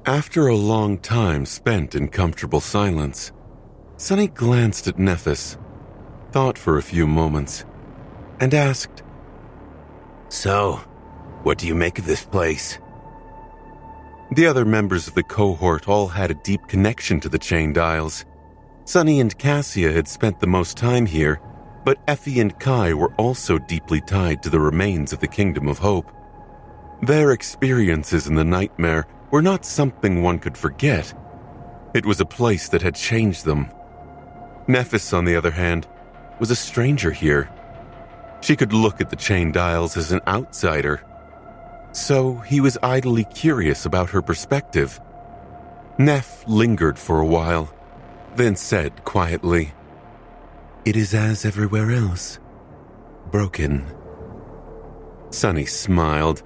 After a long time spent in comfortable silence, Sunny glanced at Nephis, thought for a few moments, and asked, "So, what do you make of this place?" The other members of the cohort all had a deep connection to the Chained Isles. Sunny and Cassia had spent the most time here, but Effie and Kai were also deeply tied to the remains of the Kingdom of Hope. Their experiences in the nightmare were not something one could forget. It was a place that had changed them. Nephis, on the other hand, was a stranger here. She could look at the Chained Isles as an outsider. So he was idly curious about her perspective. Neph lingered for a while, then said quietly, "It is as everywhere else. Broken." Sunny smiled.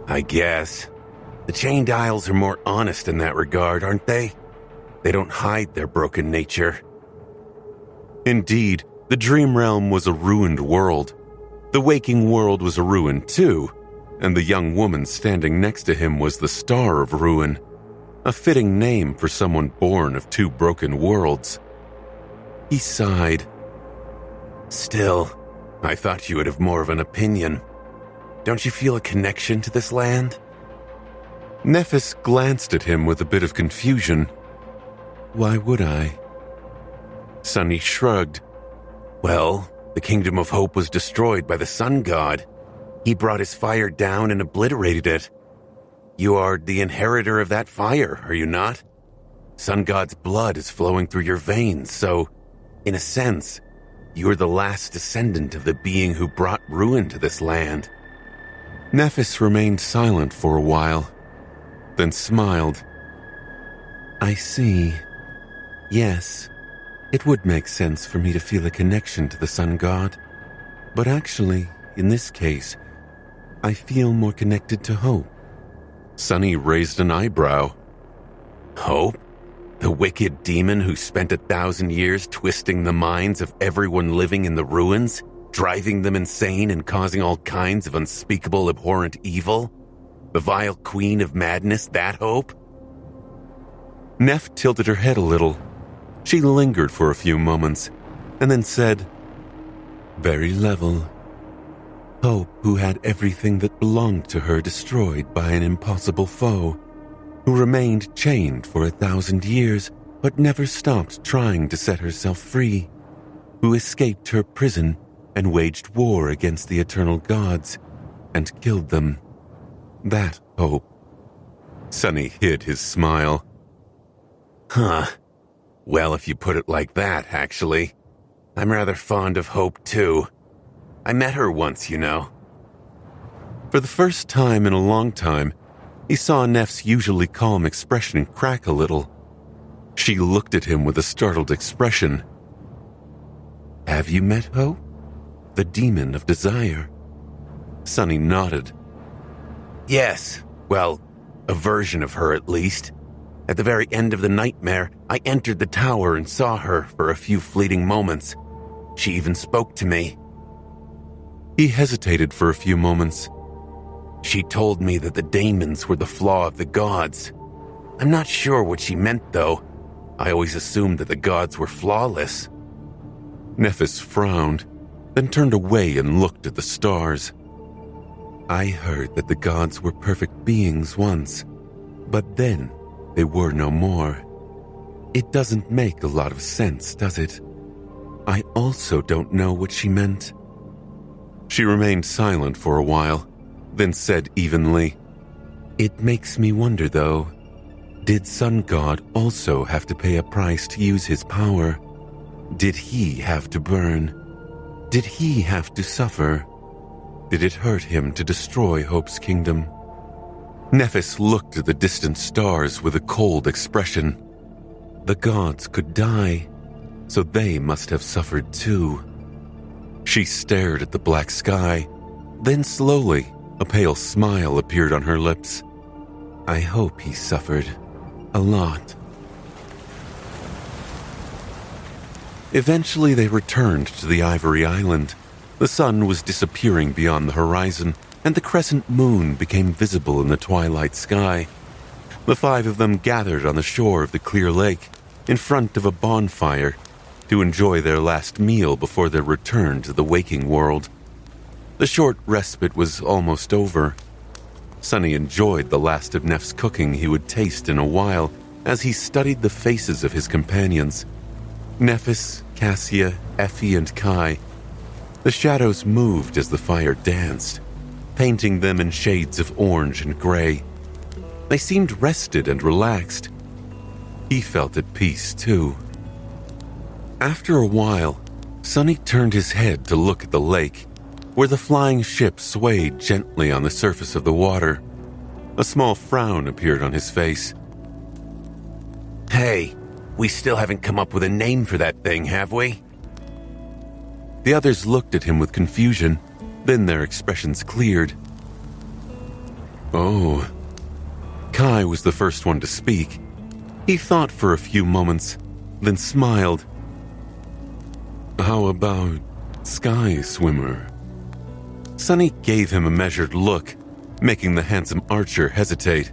"I guess. The Chained Isles are more honest in that regard, aren't they? They don't hide their broken nature." Indeed, the Dream Realm was a ruined world. The waking world was a ruin too, and the young woman standing next to him was the Star of Ruin, a fitting name for someone born of two broken worlds. He sighed. "Still, I thought you would have more of an opinion. Don't you feel a connection to this land?" Nephis glanced at him with a bit of confusion. "Why would I?" Sunny shrugged. "Well, the Kingdom of Hope was destroyed by the Sun God. He brought his fire down and obliterated it. You are the inheritor of that fire, are you not? Sun God's blood is flowing through your veins, so, in a sense, you are the last descendant of the being who brought ruin to this land." Nephis remained silent for a while, then smiled. "I see. Yes, it would make sense for me to feel a connection to the Sun God. But actually, in this case, I feel more connected to Hope." Sunny raised an eyebrow. "Hope? The wicked demon who spent 1,000 years twisting the minds of everyone living in the ruins, driving them insane and causing all kinds of unspeakable abhorrent evil? The vile queen of madness, that Hope?" Neph tilted her head a little. She lingered for a few moments, and then said, "Very level. Hope, who had everything that belonged to her destroyed by an impossible foe, who remained chained for 1,000 years but never stopped trying to set herself free, who escaped her prison and waged war against the eternal gods and killed them. That Hope." Sunny hid his smile. "Huh. Well, if you put it like that, actually. I'm rather fond of Hope, too. I met her once, you know." For the first time in a long time, he saw Neph's usually calm expression crack a little. She looked at him with a startled expression. "Have you met Hope? The demon of desire?" Sunny nodded. "Yes. Well, a version of her at least. At the very end of the nightmare, I entered the tower and saw her for a few fleeting moments. She even spoke to me." He hesitated for a few moments. "She told me that the daemons were the flaw of the gods. I'm not sure what she meant, though. I always assumed that the gods were flawless." Nephis frowned, then turned away and looked at the stars. "I heard that the gods were perfect beings once, but then they were no more. It doesn't make a lot of sense, does it? I also don't know what she meant." She remained silent for a while, then said evenly, "It makes me wonder, though. Did Sun God also have to pay a price to use his power? Did he have to burn? Did he have to suffer? Did it hurt him to destroy Hope's kingdom?" Nephis looked at the distant stars with a cold expression. The gods could die, so they must have suffered too. She stared at the black sky, then slowly, a pale smile appeared on her lips. "I hope he suffered. A lot." Eventually they returned to the Ivory Island. The sun was disappearing beyond the horizon, and the crescent moon became visible in the twilight sky. The 5 of them gathered on the shore of the clear lake, in front of a bonfire, to enjoy their last meal before their return to the waking world. The short respite was almost over. Sunny enjoyed the last of Neff's cooking he would taste in a while as he studied the faces of his companions. Neffis, Cassia, Effie, and Kai. The shadows moved as the fire danced, painting them in shades of orange and gray. They seemed rested and relaxed. He felt at peace, too. After a while, Sunny turned his head to look at the lake, where the flying ship swayed gently on the surface of the water. A small frown appeared on his face. Hey, we still haven't come up with a name for that thing, have we? The others looked at him with confusion, then their expressions cleared. Oh. Kai was the first one to speak. He thought for a few moments, then smiled. How about Sky Swimmer? Sunny gave him a measured look, making the handsome archer hesitate.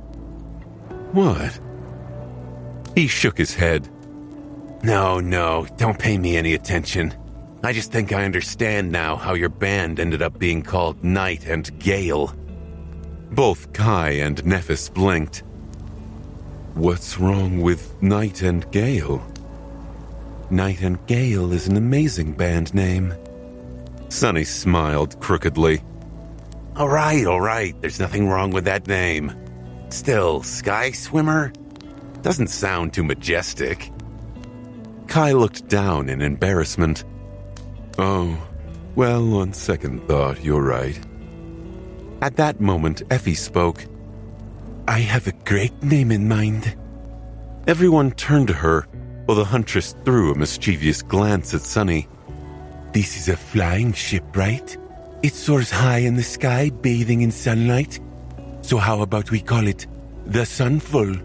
What? He shook his head. No, don't pay me any attention. I just think I understand now how your band ended up being called Night and Gale. Both Kai and Neffis blinked. What's wrong with Night and Gale? Night and Gale is an amazing band name. Sunny smiled crookedly. All right, there's nothing wrong with that name. Still, Sky Swimmer? Doesn't sound too majestic. Kai looked down in embarrassment. Oh, well, on second thought, you're right. At that moment, Effie spoke. I have a great name in mind. Everyone turned to her, while the huntress threw a mischievous glance at Sunny. This is a flying ship, right? It soars high in the sky, bathing in sunlight. So how about we call it the Sunful?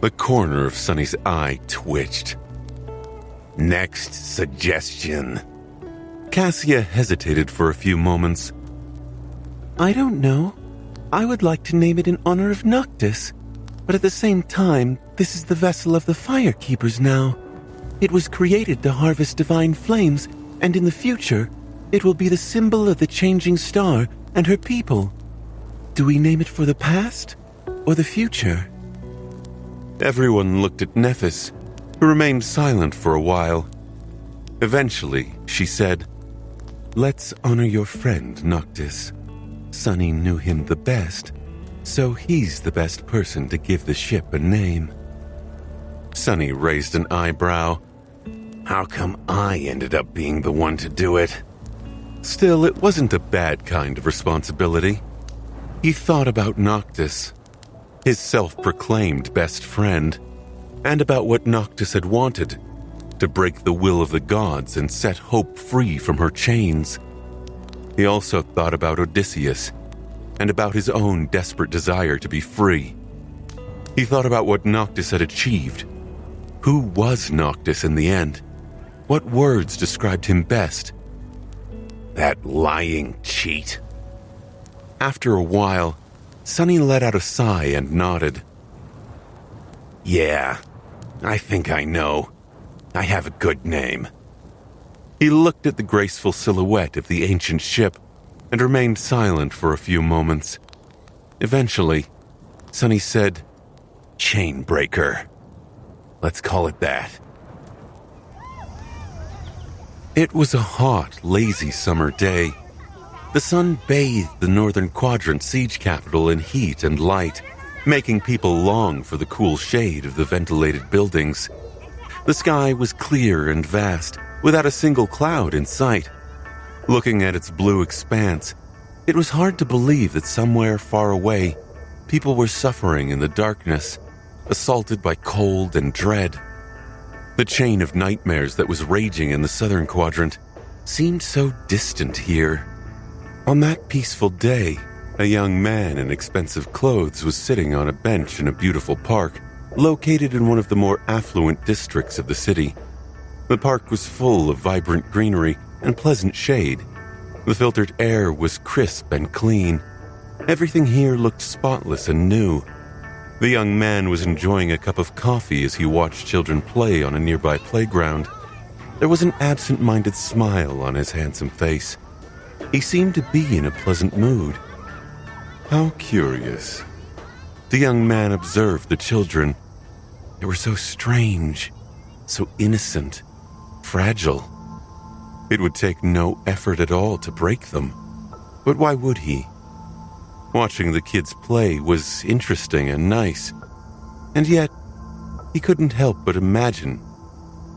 The corner of Sunny's eye twitched. Next suggestion. Cassia hesitated for a few moments. I don't know. I would like to name it in honor of Noctis, but at the same time, this is the vessel of the Firekeepers now. It was created to harvest divine flames, and in the future, it will be the symbol of the changing star and her people. Do we name it for the past or the future? Everyone looked at Neffis, who remained silent for a while. Eventually, she said, Let's honor your friend, Noctis. Sunny knew him the best, so he's the best person to give the ship a name. Sunny raised an eyebrow. How come I ended up being the one to do it? Still, it wasn't a bad kind of responsibility. He thought about Noctis, his self-proclaimed best friend, and about what Noctis had wanted, to break the will of the gods and set Hope free from her chains. He also thought about Odysseus, and about his own desperate desire to be free. He thought about what Noctis had achieved. Who was Noctis in the end? What words described him best? That lying cheat. After a while, Sunny let out a sigh and nodded. Yeah, I think I know. I have a good name. He looked at the graceful silhouette of the ancient ship and remained silent for a few moments. Eventually, Sunny said, Chainbreaker. Let's call it that. It was a hot, lazy summer day. The sun bathed the northern quadrant siege capital in heat and light, making people long for the cool shade of the ventilated buildings. The sky was clear and vast, without a single cloud in sight. Looking at its blue expanse, it was hard to believe that somewhere far away, people were suffering in the darkness, assaulted by cold and dread. The chain of nightmares that was raging in the southern quadrant seemed so distant here. On that peaceful day, a young man in expensive clothes was sitting on a bench in a beautiful park, located in one of the more affluent districts of the city. The park was full of vibrant greenery and pleasant shade. The filtered air was crisp and clean. Everything here looked spotless and new. The young man was enjoying a cup of coffee as he watched children play on a nearby playground. There was an absent-minded smile on his handsome face. He seemed to be in a pleasant mood. How curious. The young man observed the children. They were so strange, so innocent, fragile. It would take no effort at all to break them. But why would he? Watching the kids play was interesting and nice, and yet he couldn't help but imagine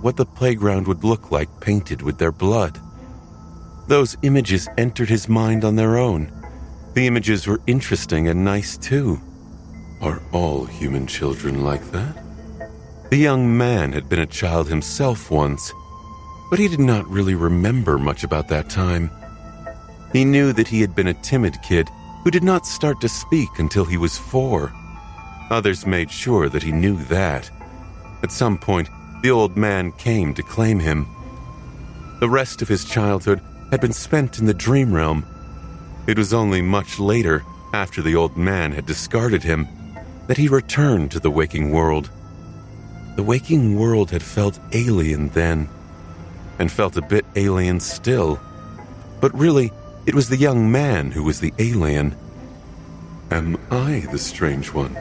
what the playground would look like painted with their blood. Those images entered his mind on their own. The images were interesting and nice too. Are all human children like that? The young man had been a child himself once, but he did not really remember much about that time. He knew that he had been a timid kid who did not start to speak until he was 4. Others made sure that he knew that. At some point, the old man came to claim him. The rest of his childhood had been spent in the dream realm. It was only much later, after the old man had discarded him, that he returned to the waking world. The waking world had felt alien then, and felt a bit alien still. But really, it was the young man who was the alien. Am I the strange one?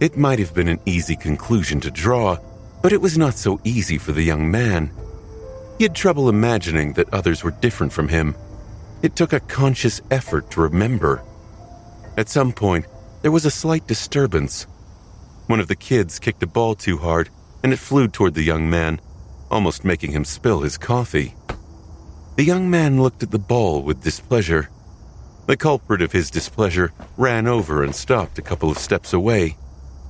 It might have been an easy conclusion to draw, but it was not so easy for the young man. He had trouble imagining that others were different from him. It took a conscious effort to remember. At some point, there was a slight disturbance. One of the kids kicked a ball too hard, and it flew toward the young man, almost making him spill his coffee. The young man looked at the ball with displeasure. The culprit of his displeasure ran over and stopped a couple of steps away,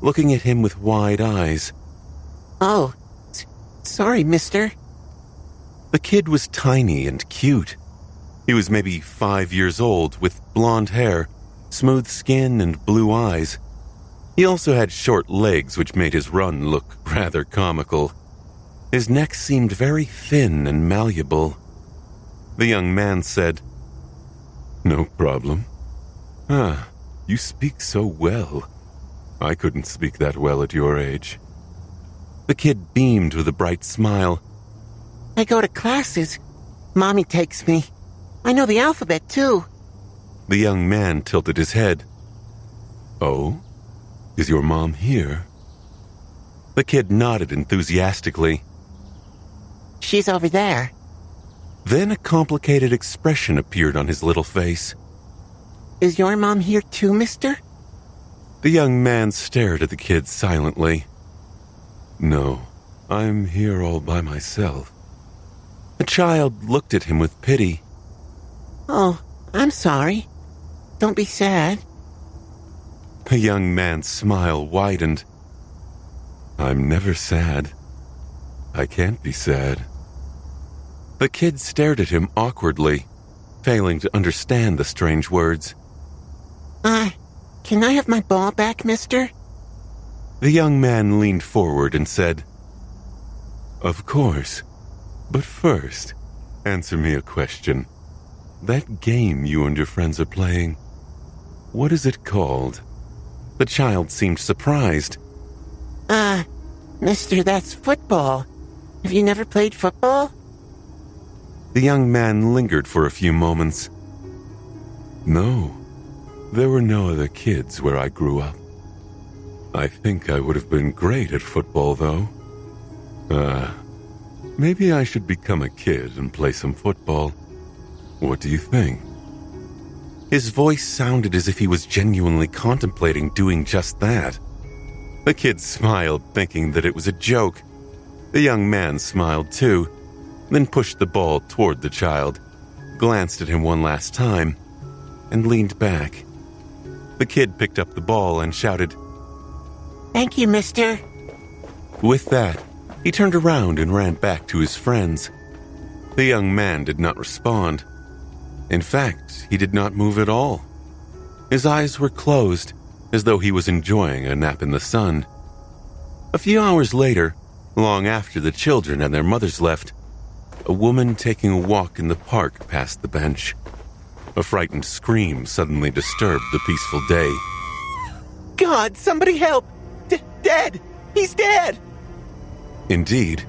looking at him with wide eyes. Oh, sorry, mister. The kid was tiny and cute. He was maybe 5 years old, with blonde hair, smooth skin, and blue eyes. He also had short legs, which made his run look rather comical. His neck seemed very thin and malleable. The young man said, "No problem. You speak so well. I couldn't speak that well at your age." The kid beamed with a bright smile. I go to classes. Mommy takes me. I know the alphabet, too. The young man tilted his head. Oh? Is your mom here? The kid nodded enthusiastically. She's over there. Then a complicated expression appeared on his little face. Is your mom here too, mister? The young man stared at the kid silently. No, I'm here all by myself. The child looked at him with pity. Oh, I'm sorry. Don't be sad. The young man's smile widened. I'm never sad. I can't be sad. The kid stared at him awkwardly, failing to understand the strange words. Can I have my ball back, mister? The young man leaned forward and said, Of course. But first, answer me a question. That game you and your friends are playing, what is it called? The child seemed surprised. Mister, that's football. Have you never played football? The young man lingered for a few moments. No, there were no other kids where I grew up. I think I would have been great at football, though. Maybe I should become a kid and play some football. What do you think? His voice sounded as if he was genuinely contemplating doing just that. The kid smiled, thinking that it was a joke. The young man smiled too, then pushed the ball toward the child, glanced at him one last time, and leaned back. The kid picked up the ball and shouted, Thank you, mister. With that, he turned around and ran back to his friends. The young man did not respond. In fact, he did not move at all. His eyes were closed, as though he was enjoying a nap in the sun. A few hours later, long after the children and their mothers left, a woman taking a walk in the park passed the bench. A frightened scream suddenly disturbed the peaceful day. God, somebody help! Dead! He's dead! Indeed,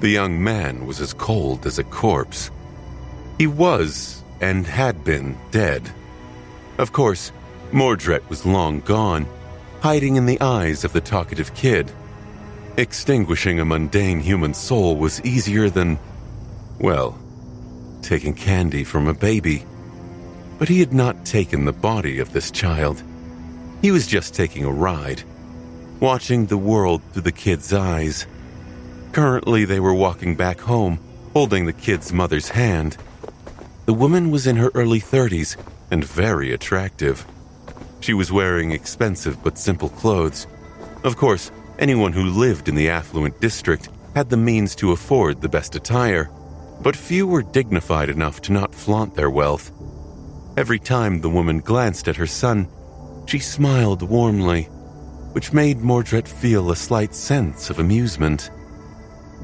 the young man was as cold as a corpse. He was, and had been, dead. Of course, Mordred was long gone, hiding in the eyes of the talkative kid. Extinguishing a mundane human soul was easier than, well, taking candy from a baby. But he had not taken the body of this child. He was just taking a ride, watching the world through the kid's eyes. Currently, they were walking back home, holding the kid's mother's hand. The woman was in her early 30s and very attractive. She was wearing expensive but simple clothes. Of course, anyone who lived in the affluent district had the means to afford the best attire, but few were dignified enough to not flaunt their wealth. Every time the woman glanced at her son, she smiled warmly, which made Mordred feel a slight sense of amusement.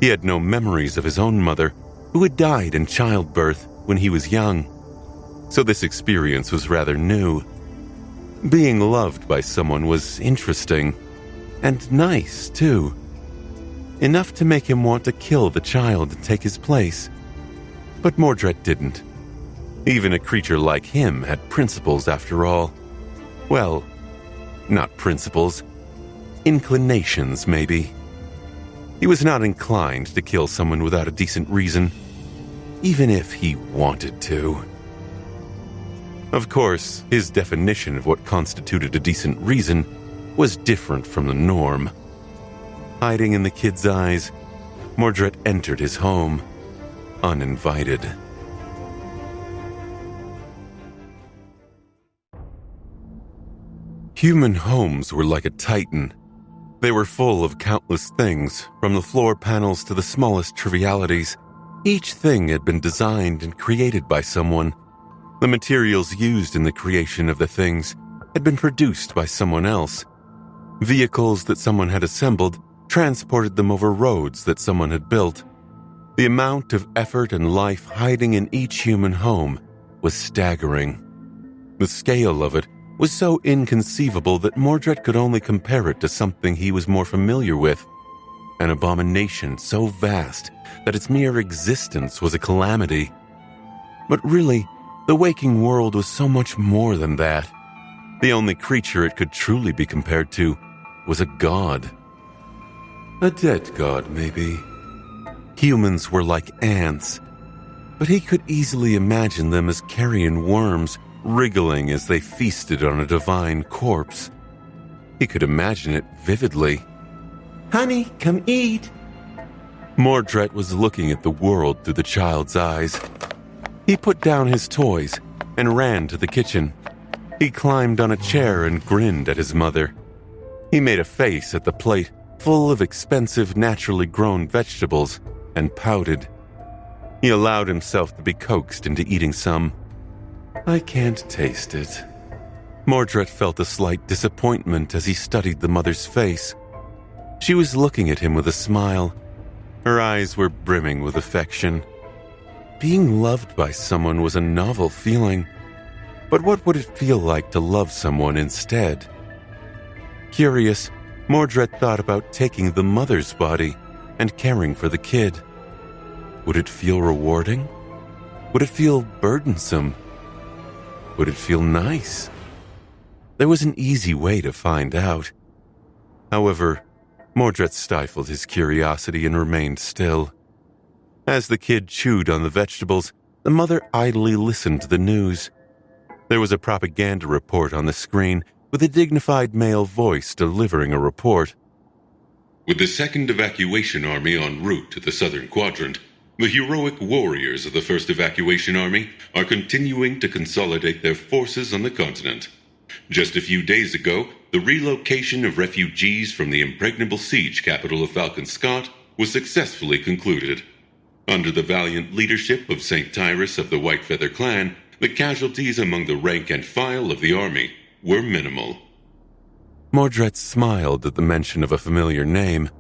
He had no memories of his own mother, who had died in childbirth when he was young, so this experience was rather new. Being loved by someone was interesting, and nice, too. Enough to make him want to kill the child and take his place. But Mordred didn't. Even a creature like him had principles, after all. Well, not principles. Inclinations, maybe. He was not inclined to kill someone without a decent reason, even if he wanted to. Of course, his definition of what constituted a decent reason was different from the norm. Hiding in the kid's eyes, Mordred entered his home, uninvited. Human homes were like a titan. They were full of countless things, from the floor panels to the smallest trivialities. Each thing had been designed and created by someone. The materials used in the creation of the things had been produced by someone else. Vehicles that someone had assembled transported them over roads that someone had built. The amount of effort and life hiding in each human home was staggering. The scale of it was so inconceivable that Mordred could only compare it to something he was more familiar with. An abomination so vast that its mere existence was a calamity. But really, the waking world was so much more than that. The only creature it could truly be compared to was a god. A dead god, maybe. Humans were like ants, but he could easily imagine them as carrion worms, wriggling as they feasted on a divine corpse. He could imagine it vividly. Honey, come eat. Mordred was looking at the world through the child's eyes. He put down his toys and ran to the kitchen. He climbed on a chair and grinned at his mother. He made a face at the plate full of expensive, naturally grown vegetables and pouted. He allowed himself to be coaxed into eating some. I can't taste it. Mordred felt a slight disappointment as he studied the mother's face. She was looking at him with a smile. Her eyes were brimming with affection. Being loved by someone was a novel feeling. But what would it feel like to love someone instead? Curious, Mordred thought about taking the mother's body and caring for the kid. Would it feel rewarding? Would it feel burdensome? Would it feel nice? There was an easy way to find out. However, Mordred stifled his curiosity and remained still. As the kid chewed on the vegetables, the mother idly listened to the news. There was a propaganda report on the screen with a dignified male voice delivering a report. With the 2nd Evacuation Army en route to the Southern Quadrant, the heroic warriors of the 1st Evacuation Army are continuing to consolidate their forces on the continent. Just a few days ago, the relocation of refugees from the impregnable siege capital of Falcon Scott was successfully concluded. Under the valiant leadership of St. Tyrus of the White Feather Clan, the casualties among the rank and file of the army were minimal. Mordred smiled at the mention of a familiar name.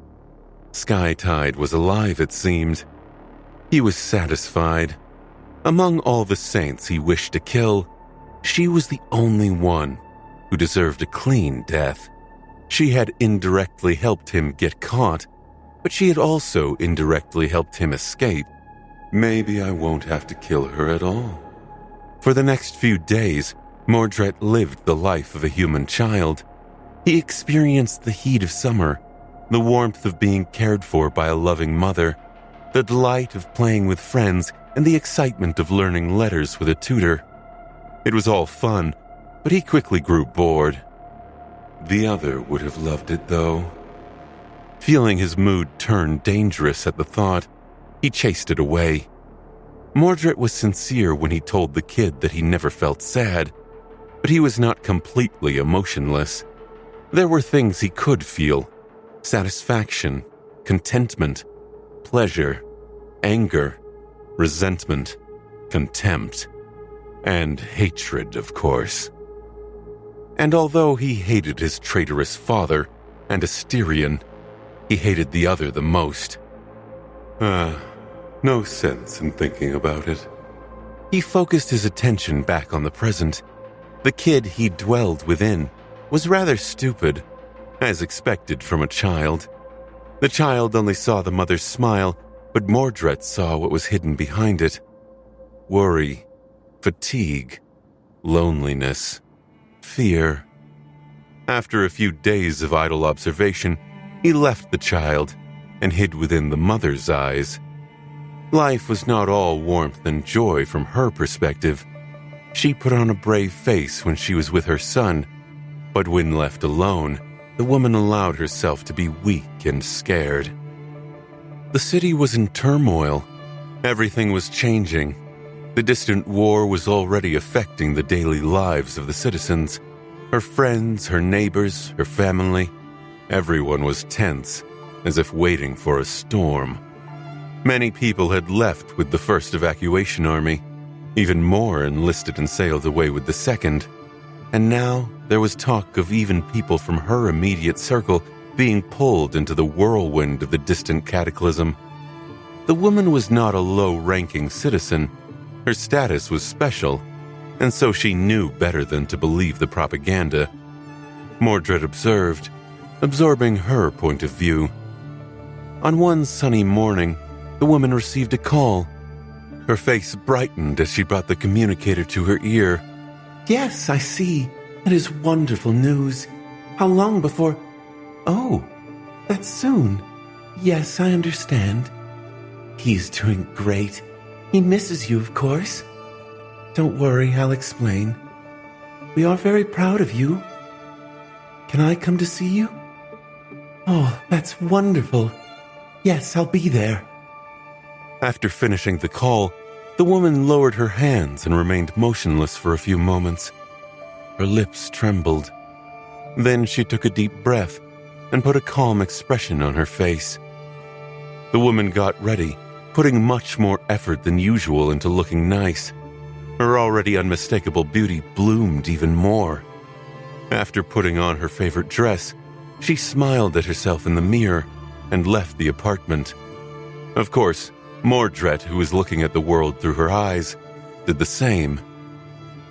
Skytide was alive, it seemed. He was satisfied. Among all the saints he wished to kill, she was the only one who deserved a clean death. She had indirectly helped him get caught, but she had also indirectly helped him escape. Maybe I won't have to kill her at all. For the next few days, Mordred lived the life of a human child. He experienced the heat of summer, the warmth of being cared for by a loving mother, the delight of playing with friends, and the excitement of learning letters with a tutor. It was all fun, but he quickly grew bored. The other would have loved it, though. Feeling his mood turn dangerous at the thought, he chased it away. Mordred was sincere when he told the kid that he never felt sad, but he was not completely emotionless. There were things he could feel: satisfaction, contentment, pleasure, anger, resentment, contempt, and hatred, of course. And although he hated his traitorous father and Asterion, he hated the other the most. No sense in thinking about it. He focused his attention back on the present. The kid he dwelled within was rather stupid, as expected from a child. The child only saw the mother's smile, but Mordred saw what was hidden behind it: worry, fatigue, loneliness, fear. After a few days of idle observation, he left the child and hid within the mother's eyes. Life was not all warmth and joy from her perspective. She put on a brave face when she was with her son, but when left alone, the woman allowed herself to be weak and scared. The city was in turmoil. Everything was changing. The distant war was already affecting the daily lives of the citizens. Her friends, her neighbors, her family. Everyone was tense, as if waiting for a storm. Many people had left with the first evacuation army. Even more enlisted and sailed away with the second. And now there was talk of even people from her immediate circle being pulled into the whirlwind of the distant cataclysm. The woman was not a low-ranking citizen. Her status was special, and so she knew better than to believe the propaganda. Mordred observed, absorbing her point of view. On one sunny morning, the woman received a call. Her face brightened as she brought the communicator to her ear. Yes, I see. That is wonderful news. How long before... Oh, that's soon. Yes, I understand. He's doing great. He misses you, of course. Don't worry, I'll explain. We are very proud of you. Can I come to see you? Oh, that's wonderful. Yes, I'll be there. After finishing the call, the woman lowered her hands and remained motionless for a few moments. Her lips trembled. Then she took a deep breath and put a calm expression on her face. The woman got ready, putting much more effort than usual into looking nice. Her already unmistakable beauty bloomed even more. After putting on her favorite dress, she smiled at herself in the mirror and left the apartment. Of course, Mordred, who was looking at the world through her eyes, did the same.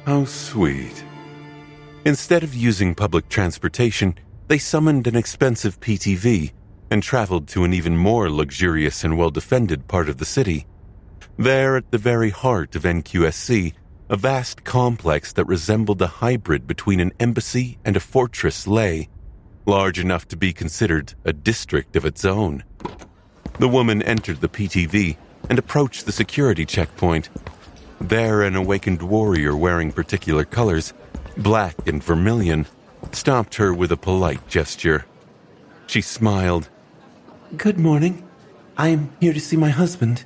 How sweet. Instead of using public transportation, they summoned an expensive PTV and traveled to an even more luxurious and well-defended part of the city. There, at the very heart of NQSC, a vast complex that resembled a hybrid between an embassy and a fortress lay, large enough to be considered a district of its own. The woman entered the PTV and approached the security checkpoint. There, an awakened warrior wearing particular colors, black and vermilion, stopped her with a polite gesture. She smiled. Good morning. I am here to see my husband.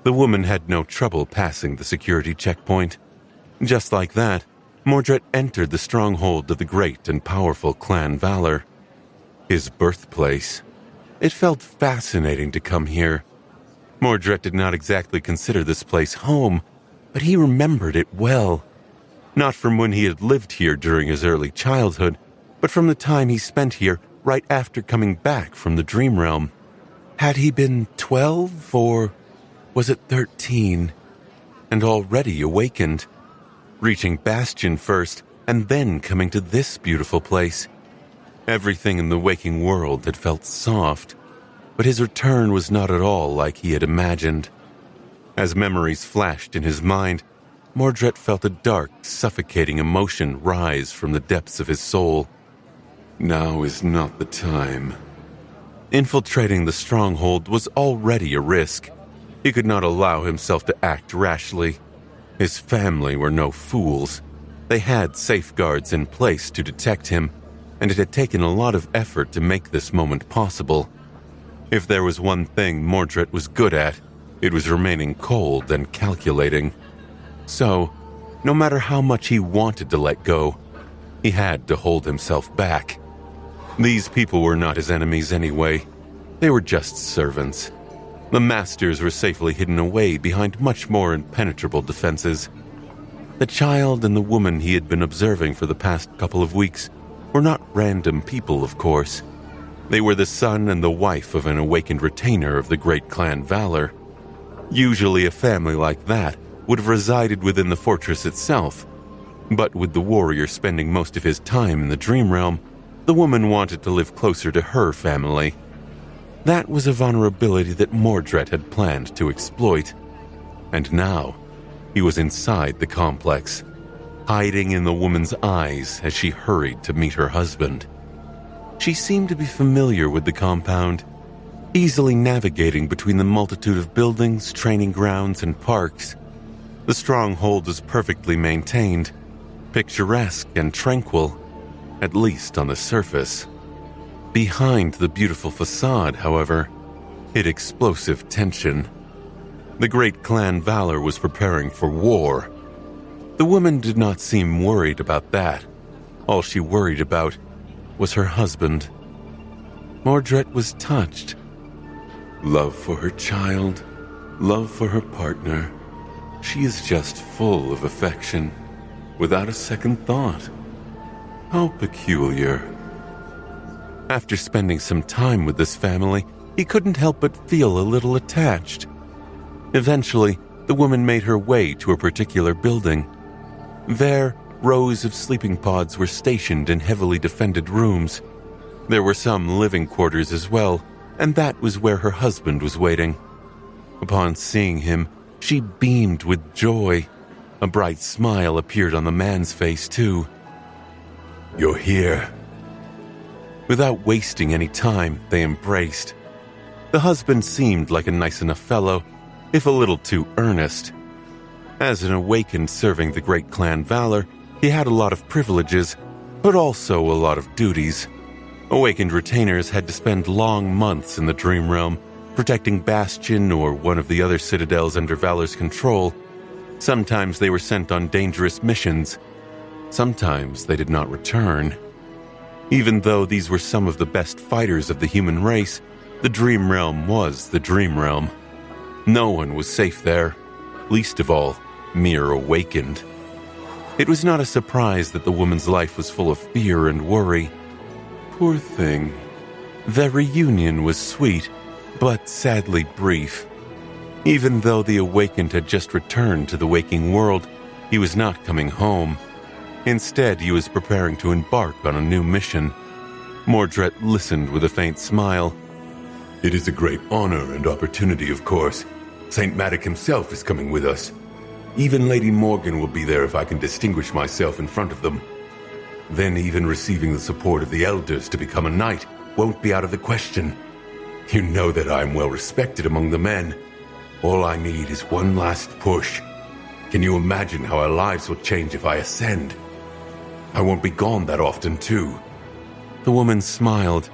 The woman had no trouble passing the security checkpoint. Just like that, Mordred entered the stronghold of the great and powerful Clan Valor. His birthplace. It felt fascinating to come here. Mordred did not exactly consider this place home, but he remembered it well. Not from when he had lived here during his early childhood, but from the time he spent here right after coming back from the Dream Realm. Had he been 12 or was it 13? and already awakened, reaching Bastion first and then coming to this beautiful place. Everything in the waking world had felt soft, but his return was not at all like he had imagined. As memories flashed in his mind, Mordred felt a dark, suffocating emotion rise from the depths of his soul. Now is not the time. Infiltrating the stronghold was already a risk. He could not allow himself to act rashly. His family were no fools. They had safeguards in place to detect him, and it had taken a lot of effort to make this moment possible. If there was one thing Mordred was good at, it was remaining cold and calculating. So, no matter how much he wanted to let go, he had to hold himself back. These people were not his enemies anyway. They were just servants. The masters were safely hidden away behind much more impenetrable defenses. The child and the woman he had been observing for the past couple of weeks were not random people, of course. They were the son and the wife of an awakened retainer of the great clan Valor. Usually a family like that would have resided within the fortress itself, but with the warrior spending most of his time in the Dream Realm, the woman wanted to live closer to her family. That was a vulnerability that Mordred had planned to exploit. And now, he was inside the complex, hiding in the woman's eyes as she hurried to meet her husband. She seemed to be familiar with the compound, easily navigating between the multitude of buildings, training grounds, and parks. The stronghold was perfectly maintained, picturesque and tranquil, at least on the surface. Behind the beautiful facade, however, hid explosive tension. The great clan Valor was preparing for war. The woman did not seem worried about that. All she worried about was her husband. Mordred was touched. Love for her child, love for her partner. She is just full of affection, without a second thought. How peculiar. After spending some time with this family, he couldn't help but feel a little attached. Eventually, the woman made her way to a particular building. There, rows of sleeping pods were stationed in heavily defended rooms. There were some living quarters as well, and that was where her husband was waiting. Upon seeing him, she beamed with joy. A bright smile appeared on the man's face, too. "You're here." Without wasting any time, they embraced. The husband seemed like a nice enough fellow, if a little too earnest. As an awakened serving the great clan Valor, he had a lot of privileges, but also a lot of duties. Awakened retainers had to spend long months in the Dream Realm, protecting Bastion or one of the other citadels under Valor's control. Sometimes they were sent on dangerous missions. Sometimes they did not return. Even though these were some of the best fighters of the human race, the Dream Realm was the Dream Realm. No one was safe there, least of all, mere awakened. It was not a surprise that the woman's life was full of fear and worry. Poor thing. Their reunion was sweet, but sadly brief. Even though the awakened had just returned to the waking world, he was not coming home. Instead, he was preparing to embark on a new mission. Mordred listened with a faint smile. "It is a great honor and opportunity, of course. Saint Madoc himself is coming with us. Even Lady Morgan will be there if I can distinguish myself in front of them. Then even receiving the support of the elders to become a knight won't be out of the question. You know that I am well respected among the men. All I need is one last push. Can you imagine how our lives will change if I ascend? I won't be gone that often, too." The woman smiled,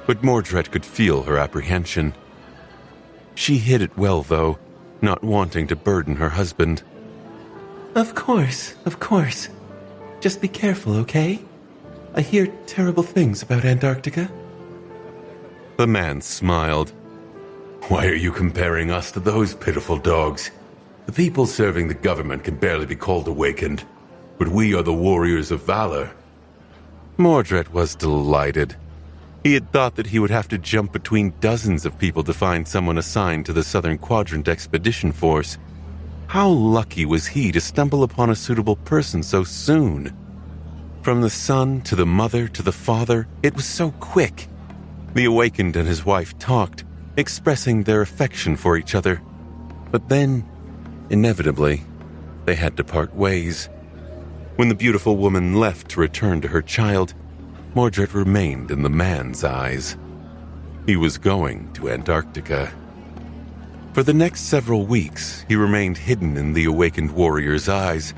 but Mordred could feel her apprehension. She hid it well, though, not wanting to burden her husband. Of course. Just be careful, okay? I hear terrible things about Antarctica. The man smiled. "Why are you comparing us to those pitiful dogs? The people serving the government can barely be called awakened, but we are the warriors of Valor." Mordred was delighted. He had thought that he would have to jump between dozens of people to find someone assigned to the Southern Quadrant Expedition Force. How lucky was he to stumble upon a suitable person so soon? From the son to the mother to the father, it was so quick. The awakened and his wife talked, expressing their affection for each other. But then, inevitably, they had to part ways. When the beautiful woman left to return to her child, Mordred remained in the man's eyes. He was going to Antarctica. For the next several weeks, he remained hidden in the awakened warrior's eyes,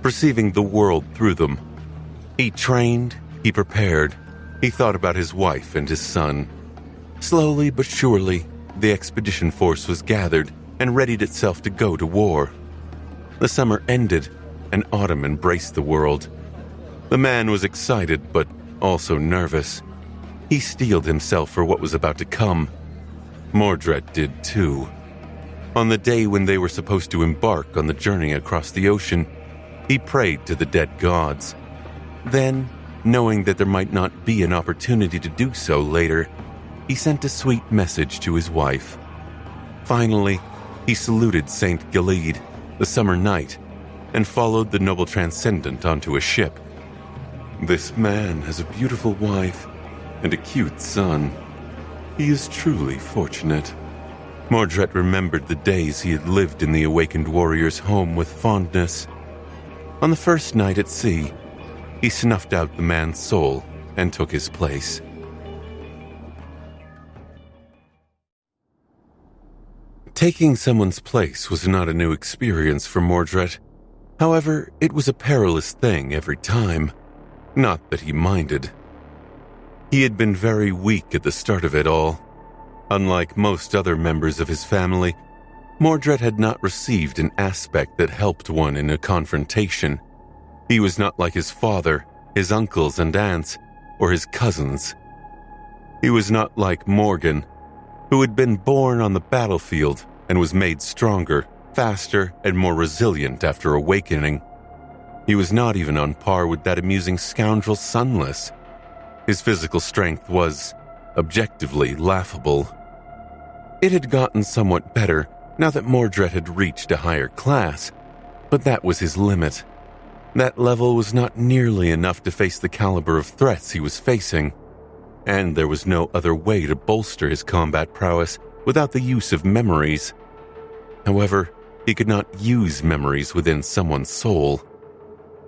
perceiving the world through them. He trained, he prepared, he thought about his wife and his son. Slowly but surely, the expedition force was gathered and readied itself to go to war. The summer ended, and autumn embraced the world. The man was excited, but also nervous. He steeled himself for what was about to come. Mordred did too. On the day when they were supposed to embark on the journey across the ocean, he prayed to the dead gods. Then, knowing that there might not be an opportunity to do so later, he sent a sweet message to his wife. Finally, he saluted Saint Gilead, the summer night, and followed the noble transcendent onto a ship. This man has a beautiful wife and a cute son. He is truly fortunate. Mordred remembered the days he had lived in the awakened warrior's home with fondness. On the first night at sea, he snuffed out the man's soul and took his place. Taking someone's place was not a new experience for Mordred. However, it was a perilous thing every time. Not that he minded. He had been very weak at the start of it all. Unlike most other members of his family, Mordred had not received an aspect that helped one in a confrontation. He was not like his father, his uncles and aunts, or his cousins. He was not like Morgan, who had been born on the battlefield and was made stronger, faster, and more resilient after awakening. He was not even on par with that amusing scoundrel Sunless. His physical strength was, objectively, laughable. It had gotten somewhat better now that Mordred had reached a higher class, but that was his limit. That level was not nearly enough to face the caliber of threats he was facing, and there was no other way to bolster his combat prowess without the use of memories. However, he could not use memories within someone's soul.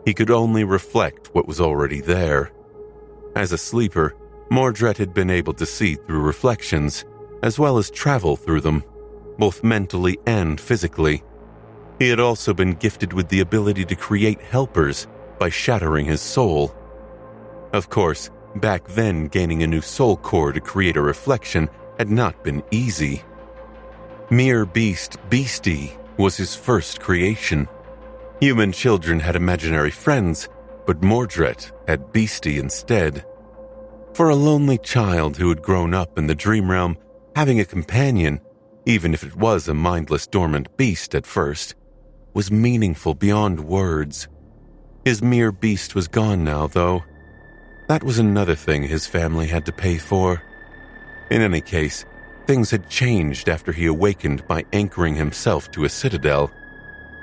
He could only reflect what was already there. As a sleeper, Mordred had been able to see through reflections, as well as travel through them, both mentally and physically. He had also been gifted with the ability to create helpers by shattering his soul. Of course, back then gaining a new soul core to create a reflection had not been easy. Mere Beast Beastie was his first creation. Human children had imaginary friends, but Mordred had Beastie instead. For a lonely child who had grown up in the dream realm, having a companion, even if it was a mindless dormant beast at first, was meaningful beyond words. His mere beast was gone now, though. That was another thing his family had to pay for. In any case, things had changed after he awakened by anchoring himself to a citadel.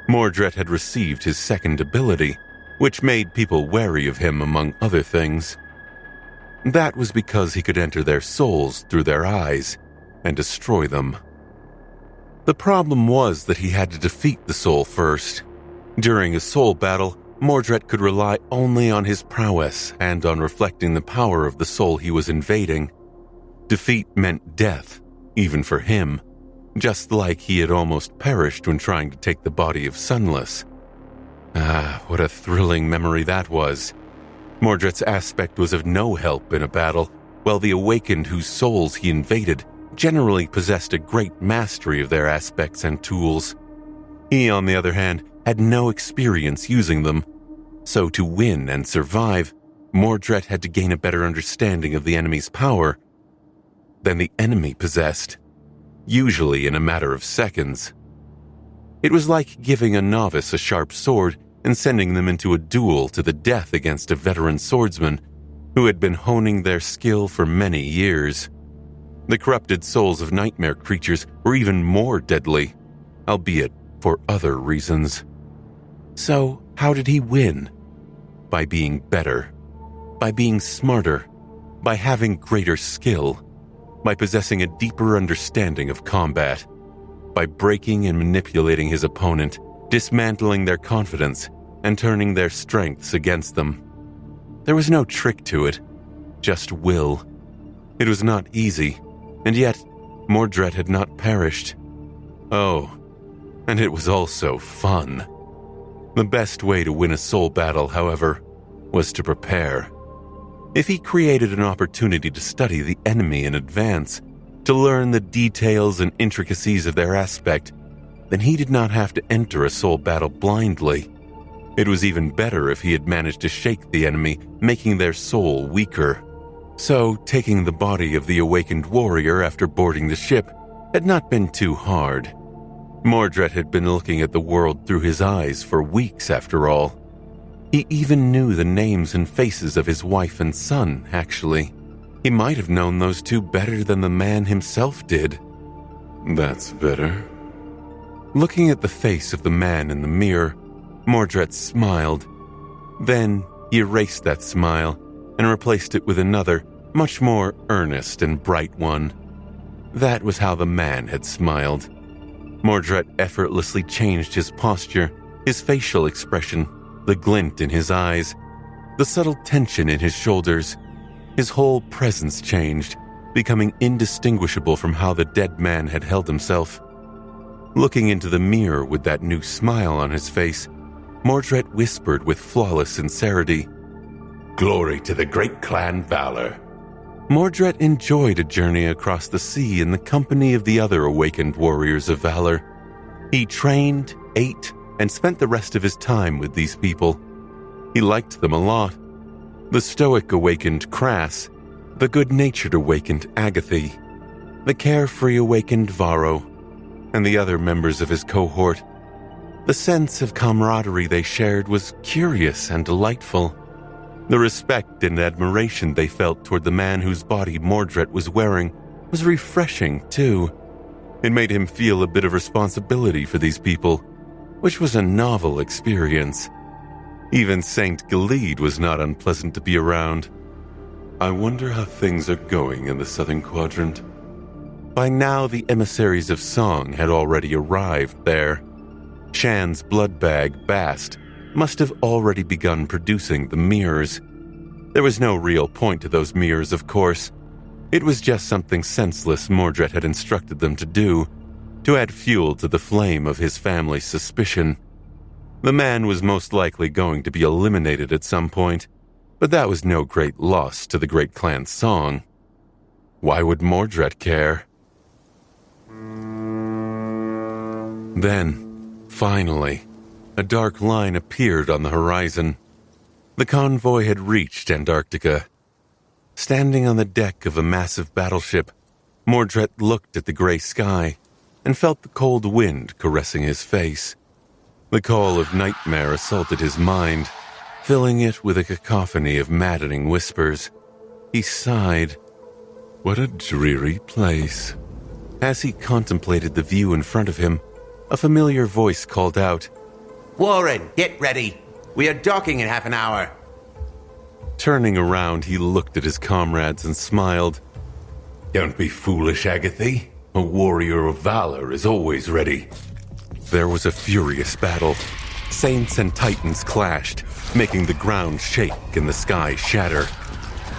Mordred had received his second ability, which made people wary of him among other things. That was because he could enter their souls through their eyes and destroy them. The problem was that he had to defeat the soul first. During a soul battle, Mordred could rely only on his prowess and on reflecting the power of the soul he was invading. Defeat meant death, even for him, just like he had almost perished when trying to take the body of Sunless. Ah, what a thrilling memory that was. Mordred's aspect was of no help in a battle, while the awakened whose souls he invaded generally possessed a great mastery of their aspects and tools. He, on the other hand, had no experience using them, so to win and survive, Mordred had to gain a better understanding of the enemy's power than the enemy possessed, usually in a matter of seconds. It was like giving a novice a sharp sword and sending them into a duel to the death against a veteran swordsman who had been honing their skill for many years. The corrupted souls of nightmare creatures were even more deadly, albeit for other reasons. So, how did he win? By being better, by being smarter, by having greater skill, by possessing a deeper understanding of combat, by breaking and manipulating his opponent, dismantling their confidence, and turning their strengths against them. There was no trick to it, just will. It was not easy, and yet Mordred had not perished. Oh, and it was also fun. The best way to win a soul battle, however, was to prepare. If he created an opportunity to study the enemy in advance, to learn the details and intricacies of their aspect, then he did not have to enter a soul battle blindly. It was even better if he had managed to shake the enemy, making their soul weaker. So, taking the body of the awakened warrior after boarding the ship had not been too hard. Mordred had been looking at the world through his eyes for weeks, after all. He even knew the names and faces of his wife and son, actually. He might have known those two better than the man himself did. That's better. Looking at the face of the man in the mirror, Mordred smiled. Then he erased that smile and replaced it with another, much more earnest and bright one. That was how the man had smiled. Mordred effortlessly changed his posture, his facial expression, the glint in his eyes, the subtle tension in his shoulders. His whole presence changed, becoming indistinguishable from how the dead man had held himself. Looking into the mirror with that new smile on his face, Mordred whispered with flawless sincerity, "Glory to the great clan Valor." Mordred enjoyed a journey across the sea in the company of the other awakened warriors of valor. He trained, ate, and spent the rest of his time with these people. He liked them a lot. The stoic awakened Crass, the good-natured awakened Agathe, the carefree awakened Varro, and the other members of his cohort. The sense of camaraderie they shared was curious and delightful. The respect and admiration they felt toward the man whose body Mordred was wearing was refreshing, too. It made him feel a bit of responsibility for these people, which was a novel experience. Even Saint Gilead was not unpleasant to be around. I wonder how things are going in the Southern Quadrant. By now, the emissaries of Song had already arrived there. Shan's blood bag, Bast, must have already begun producing the mirrors. There was no real point to those mirrors, of course. It was just something senseless Mordred had instructed them to do, to add fuel to the flame of his family's suspicion. The man was most likely going to be eliminated at some point, but that was no great loss to the great clan Song. Why would Mordred care? Then, finally, a dark line appeared on the horizon. The convoy had reached Antarctica. Standing on the deck of a massive battleship, Mordred looked at the gray sky and felt the cold wind caressing his face. The call of nightmare assaulted his mind, filling it with a cacophony of maddening whispers. He sighed. What a dreary place. As he contemplated the view in front of him, a familiar voice called out, "Warren, get ready. We are docking in half an hour." Turning around, he looked at his comrades and smiled. "Don't be foolish, Agatha. A warrior of valor is always ready." There was a furious battle. Saints and titans clashed, making the ground shake and the sky shatter.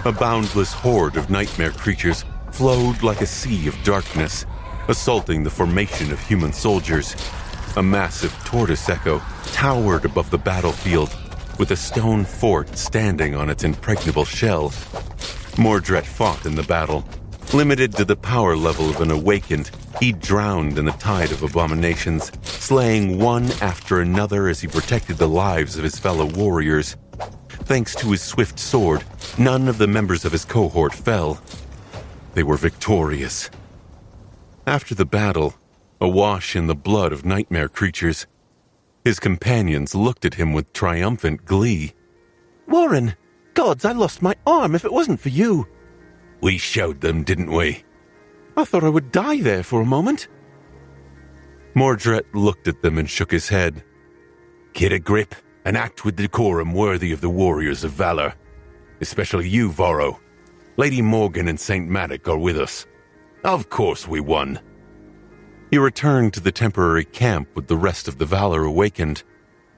A boundless horde of nightmare creatures flowed like a sea of darkness, assaulting the formation of human soldiers. A massive tortoise echo towered above the battlefield, with a stone fort standing on its impregnable shell. Mordred fought in the battle. Limited to the power level of an awakened, he drowned in the tide of abominations, slaying one after another as he protected the lives of his fellow warriors. Thanks to his swift sword, none of the members of his cohort fell. They were victorious. After the battle, awash in the blood of nightmare creatures, his companions looked at him with triumphant glee. "Warren, gods, I lost my arm if it wasn't for you." "We showed them, didn't we?" "I thought I would die there for a moment." Mordred looked at them and shook his head. Get a grip and act with decorum worthy of the warriors of valor. Especially you, Varro. Lady Morgan and St. Maddock are with us. Of course we won. He returned to the temporary camp with the rest of the Valor awakened,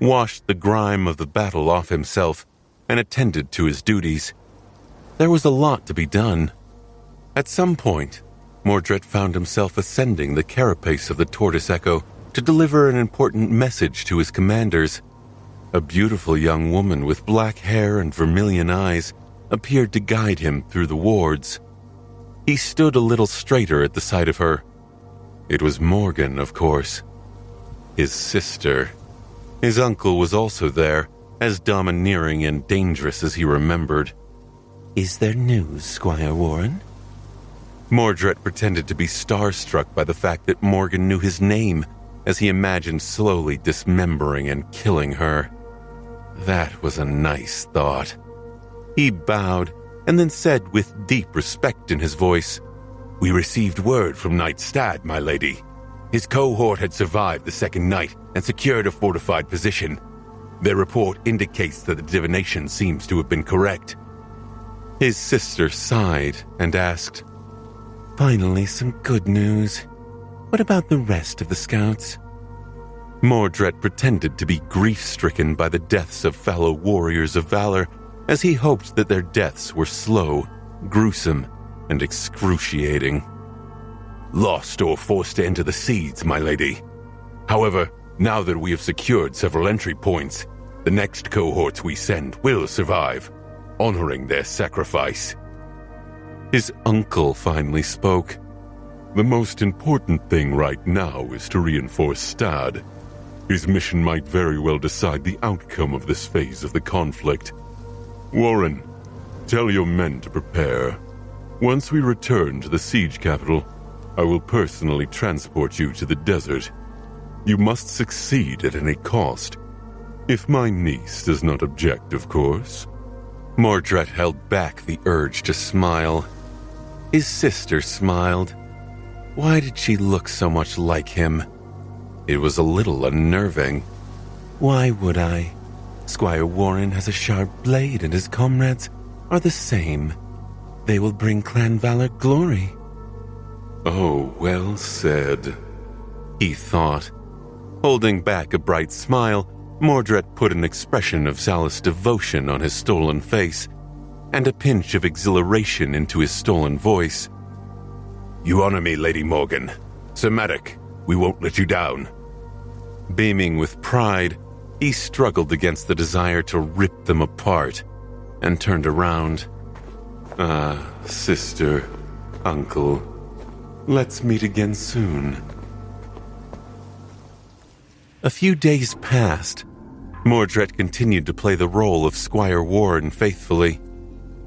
washed the grime of the battle off himself, and attended to his duties. There was a lot to be done. At some point, Mordred found himself ascending the carapace of the Tortoise Echo to deliver an important message to his commanders. A beautiful young woman with black hair and vermilion eyes appeared to guide him through the wards. He stood a little straighter at the sight of her. It was Morgan, of course. His sister. His uncle was also there, as domineering and dangerous as he remembered. Is there news, Squire Warren? Mordred pretended to be starstruck by the fact that Morgan knew his name as he imagined slowly dismembering and killing her. That was a nice thought. He bowed and then said with deep respect in his voice, We received word from Knight Stad, my lady. His cohort had survived the second night and secured a fortified position. Their report indicates that the divination seems to have been correct. His sister sighed and asked, Finally, some good news. What about the rest of the scouts? Mordred pretended to be grief-stricken by the deaths of fellow warriors of valor, as he hoped that their deaths were slow, gruesome, and excruciating. Lost or forced to enter the seeds, my lady. However, now that we have secured several entry points, the next cohorts we send will survive, honoring their sacrifice. His uncle finally spoke. The most important thing right now is to reinforce Stad. His mission might very well decide the outcome of this phase of the conflict. Warren, tell your men to prepare. Once we return to the siege capital, I will personally transport you to the desert. You must succeed at any cost. If my niece does not object, of course. Mordred held back the urge to smile. His sister smiled. Why did she look so much like him? It was a little unnerving. Why would I? Squire Warren has a sharp blade and his comrades are the same. They will bring Clan Valor glory. Oh, well said, he thought. Holding back a bright smile, Mordred put an expression of zealous devotion on his stolen face and a pinch of exhilaration into his stolen voice. You honor me, Lady Morgan. Sir Maddock, we won't let you down. Beaming with pride, he struggled against the desire to rip them apart and turned around. Sister, uncle, let's meet again soon. A few days passed. Mordred continued to play the role of Squire Warren faithfully.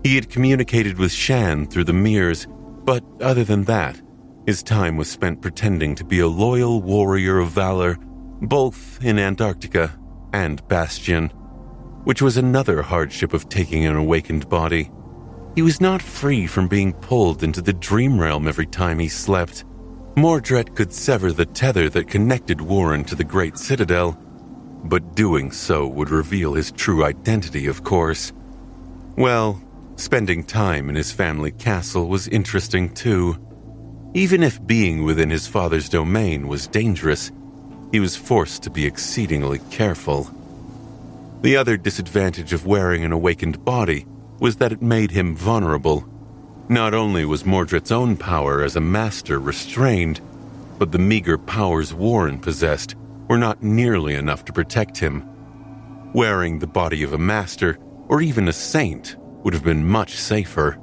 He had communicated with Shan through the mirrors, but other than that, his time was spent pretending to be a loyal warrior of valor, both in Antarctica and Bastion, which was another hardship of taking an awakened body. He was not free from being pulled into the dream realm every time he slept. Mordred could sever the tether that connected Warren to the Great Citadel, but doing so would reveal his true identity, of course. Well, spending time in his family castle was interesting too. Even if being within his father's domain was dangerous, he was forced to be exceedingly careful. The other disadvantage of wearing an awakened body was that it made him vulnerable. Not only was Mordred's own power as a master restrained, but the meager powers Warren possessed were not nearly enough to protect him. Wearing the body of a master, or even a saint, would have been much safer.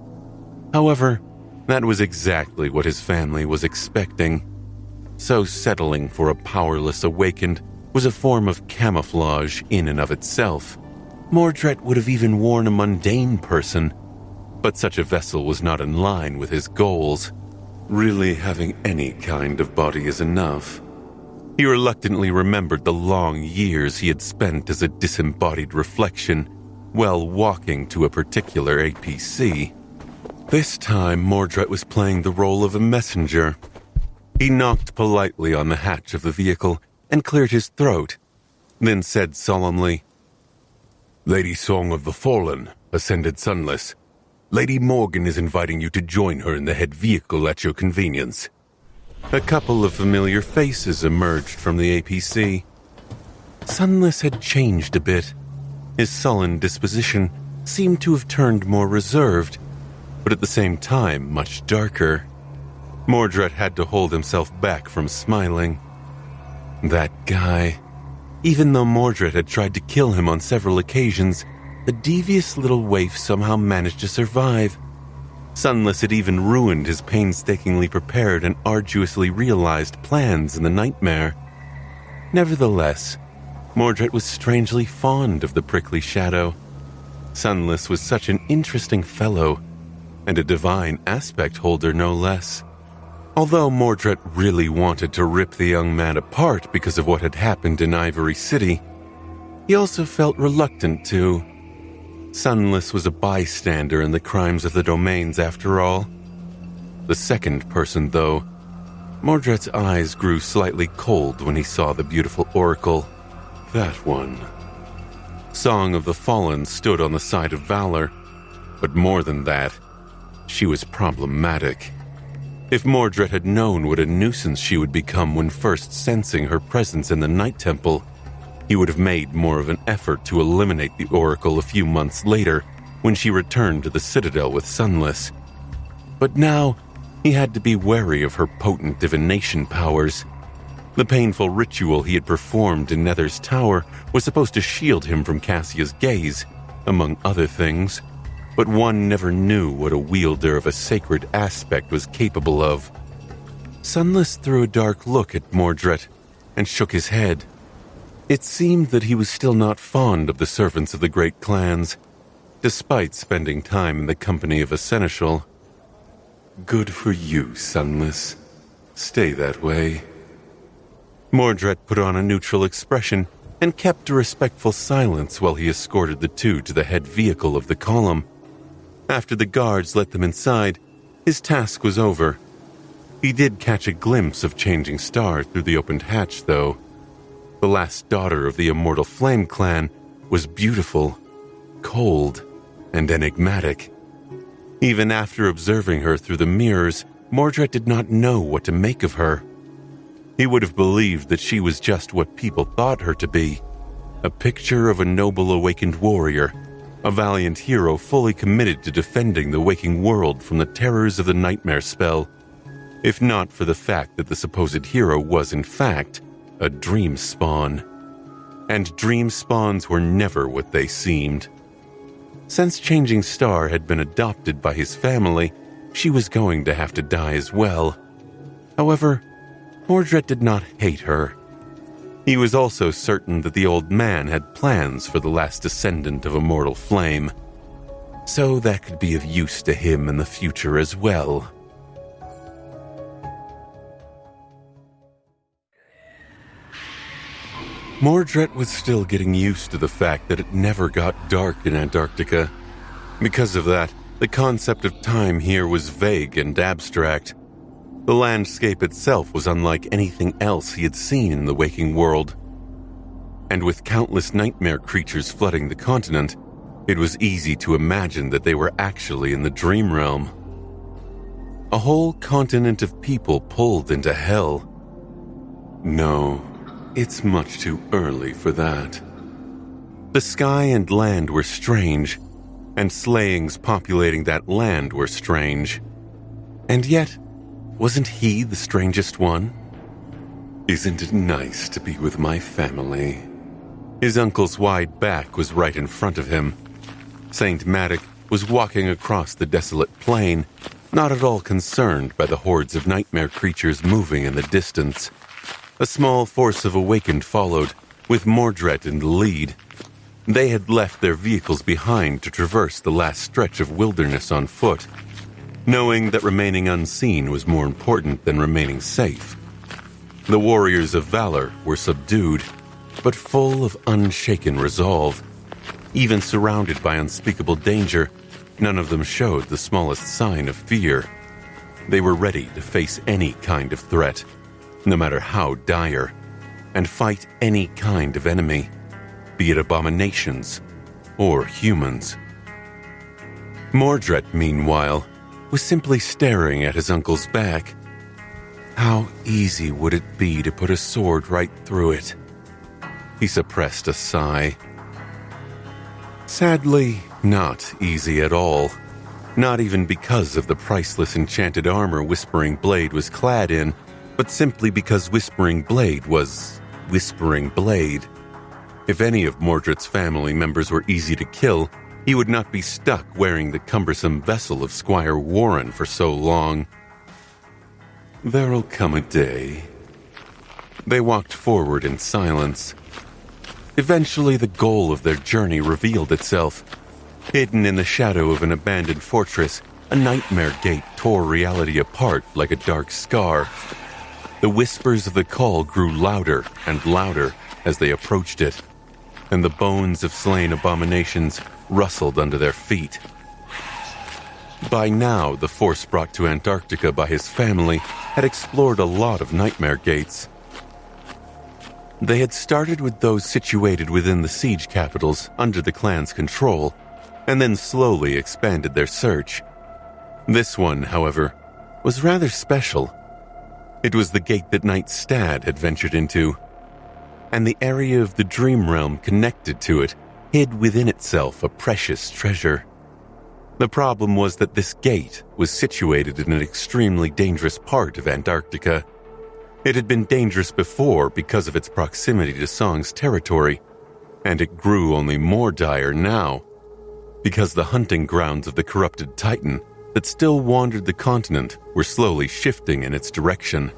However, that was exactly what his family was expecting. So settling for a powerless awakened was a form of camouflage in and of itself. Mordred would have even worn a mundane person, but such a vessel was not in line with his goals. Really, having any kind of body is enough. He reluctantly remembered the long years he had spent as a disembodied reflection while walking to a particular APC. This time, Mordred was playing the role of a messenger. He knocked politely on the hatch of the vehicle and cleared his throat, then said solemnly, "Lady Song of the Fallen, Ascended Sunless, Lady Morgan is inviting you to join her in the head vehicle at your convenience." A couple of familiar faces emerged from the APC. Sunless had changed a bit. His sullen disposition seemed to have turned more reserved, but at the same time much darker. Mordred had to hold himself back from smiling. That guy. Even though Mordred had tried to kill him on several occasions, the devious little waif somehow managed to survive. Sunless had even ruined his painstakingly prepared and arduously realized plans in the nightmare. Nevertheless, Mordred was strangely fond of the prickly shadow. Sunless was such an interesting fellow, and a divine aspect holder no less. Although Mordred really wanted to rip the young man apart because of what had happened in Ivory City, he also felt reluctant to. Sunless was a bystander in the crimes of the domains after all. The second person, though, Mordred's eyes grew slightly cold when he saw the beautiful oracle. That one. Song of the Fallen stood on the side of valor, but more than that, she was problematic. If Mordred had known what a nuisance she would become when first sensing her presence in the Night Temple, he would have made more of an effort to eliminate the oracle a few months later when she returned to the Citadel with Sunless. But now, he had to be wary of her potent divination powers. The painful ritual he had performed in Nether's Tower was supposed to shield him from Cassia's gaze, among other things, but one never knew what a wielder of a sacred aspect was capable of. Sunless threw a dark look at Mordred and shook his head. It seemed that he was still not fond of the servants of the great clans, despite spending time in the company of a seneschal. Good for you, Sunless. Stay that way. Mordred put on a neutral expression and kept a respectful silence while he escorted the two to the head vehicle of the column. After the guards let them inside, his task was over. He did catch a glimpse of Changing Star through the opened hatch, though. The last daughter of the Immortal Flame clan was beautiful, cold, and enigmatic. Even after observing her through the mirrors, Mordred did not know what to make of her. He would have believed that she was just what people thought her to be, a picture of a noble awakened warrior, a valiant hero fully committed to defending the waking world from the terrors of the nightmare spell, if not for the fact that the supposed hero was, in fact, a dream spawn. And dream spawns were never what they seemed. Since Changing Star had been adopted by his family, she was going to have to die as well. However, Mordred did not hate her. He was also certain that the old man had plans for the last descendant of Immortal Flame, so that could be of use to him in the future as well. Mordred was still getting used to the fact that it never got dark in Antarctica. Because of that, the concept of time here was vague and abstract. The landscape itself was unlike anything else he had seen in the waking world. And with countless nightmare creatures flooding the continent, it was easy to imagine that they were actually in the dream realm. A whole continent of people pulled into hell. No, it's much too early for that. The sky and land were strange, and slayings populating that land were strange. And yet, wasn't he the strangest one? Isn't it nice to be with my family? His uncle's wide back was right in front of him. Saint Matic was walking across the desolate plain, not at all concerned by the hordes of nightmare creatures moving in the distance. A small force of awakened followed, with Mordred in the lead. They had left their vehicles behind to traverse the last stretch of wilderness on foot, knowing that remaining unseen was more important than remaining safe. The warriors of valor were subdued, but full of unshaken resolve. Even surrounded by unspeakable danger, none of them showed the smallest sign of fear. They were ready to face any kind of threat, no matter how dire, and fight any kind of enemy, be it abominations or humans. Mordred, meanwhile, was simply staring at his uncle's back. How easy would it be to put a sword right through it? He suppressed a sigh. Sadly, not easy at all. Not even because of the priceless enchanted armor Whispering Blade was clad in, but simply because Whispering Blade was Whispering Blade. If any of Mordred's family members were easy to kill, he would not be stuck wearing the cumbersome vessel of Squire Warren for so long. There'll come a day. They walked forward in silence. Eventually, the goal of their journey revealed itself. Hidden in the shadow of an abandoned fortress, a nightmare gate tore reality apart like a dark scar. The whispers of the call grew louder and louder as they approached it, and the bones of slain abominations rustled under their feet. By now, the force brought to Antarctica by his family had explored a lot of nightmare gates. They had started with those situated within the siege capitals under the clan's control, and then slowly expanded their search. This one, however, was rather special. It was the gate that Knight Stad had ventured into, and the area of the dream realm connected to it hid within itself a precious treasure. The problem was that this gate was situated in an extremely dangerous part of Antarctica. It had been dangerous before because of its proximity to Song's territory, and it grew only more dire now, because the hunting grounds of the corrupted Titan that still wandered the continent were slowly shifting in its direction.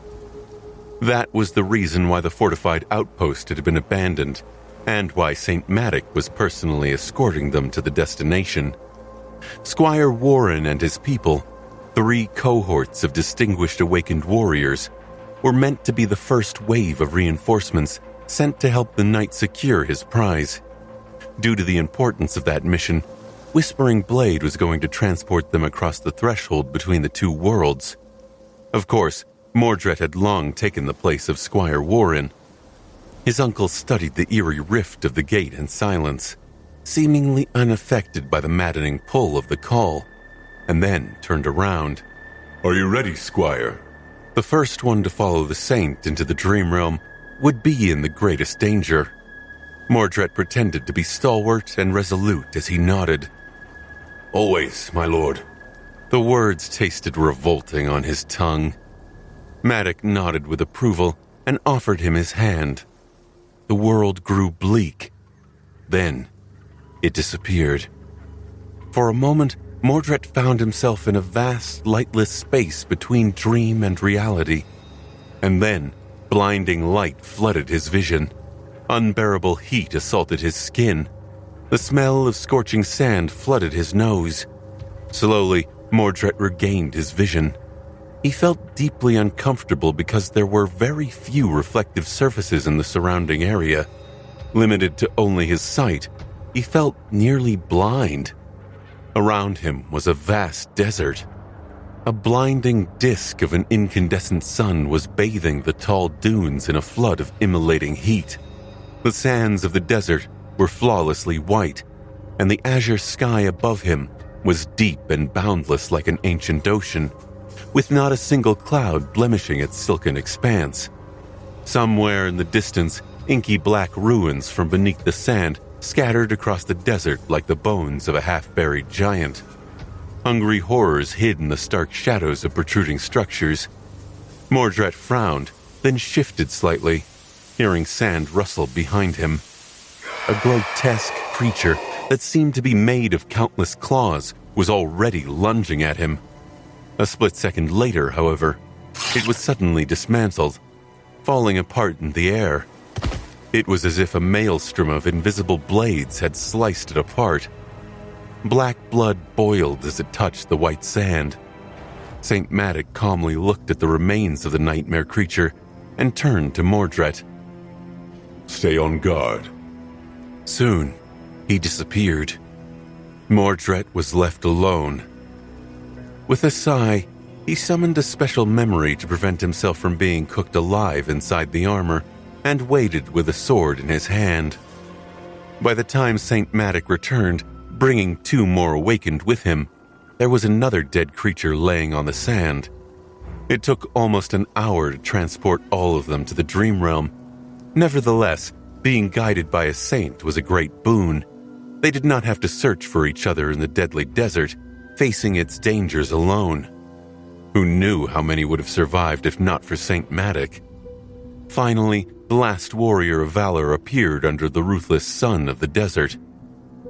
That was the reason why the fortified outpost had been abandoned, and why St. Matic was personally escorting them to the destination. Squire Warren and his people, 3 cohorts of distinguished awakened warriors, were meant to be the first wave of reinforcements sent to help the knight secure his prize. Due to the importance of that mission, Whispering Blade was going to transport them across the threshold between the 2 worlds. Of course, Mordred had long taken the place of Squire Warren. His uncle studied the eerie rift of the gate in silence, seemingly unaffected by the maddening pull of the call, and then turned around. Are you ready, Squire? The first one to follow the saint into the dream realm would be in the greatest danger. Mordred pretended to be stalwart and resolute as he nodded. Always, my lord. The words tasted revolting on his tongue. Matic nodded with approval and offered him his hand. The world grew bleak. Then, it disappeared. For a moment, Mordred found himself in a vast, lightless space between dream and reality. And then, blinding light flooded his vision. Unbearable heat assaulted his skin. The smell of scorching sand flooded his nose. Slowly, Mordred regained his vision. He felt deeply uncomfortable because there were very few reflective surfaces in the surrounding area. Limited to only his sight, he felt nearly blind. Around him was a vast desert. A blinding disk of an incandescent sun was bathing the tall dunes in a flood of immolating heat. The sands of the desert were flawlessly white, and the azure sky above him was deep and boundless like an ancient ocean, with not a single cloud blemishing its silken expanse. Somewhere in the distance, inky black ruins from beneath the sand scattered across the desert like the bones of a half-buried giant. Hungry horrors hid in the stark shadows of protruding structures. Mordred frowned, then shifted slightly, hearing sand rustle behind him. A grotesque creature that seemed to be made of countless claws was already lunging at him. A split second later, however, it was suddenly dismantled, falling apart in the air. It was as if a maelstrom of invisible blades had sliced it apart. Black blood boiled as it touched the white sand. St. Matic calmly looked at the remains of the nightmare creature and turned to Mordred. Stay on guard. Soon, he disappeared. Mordred was left alone. With a sigh, He summoned a special memory to prevent himself from being cooked alive inside the armor and waited with a sword in his hand. By the time Saint Matic returned, bringing 2 more awakened with him, there was another dead creature laying on the sand. It took almost an hour to transport all of them to the Dream Realm. Nevertheless, being guided by a saint was a great boon. They did not have to search for each other in the deadly desert, facing its dangers alone. Who knew how many would have survived if not for Saint Matic? Finally, the last warrior of valor appeared under the ruthless sun of the desert.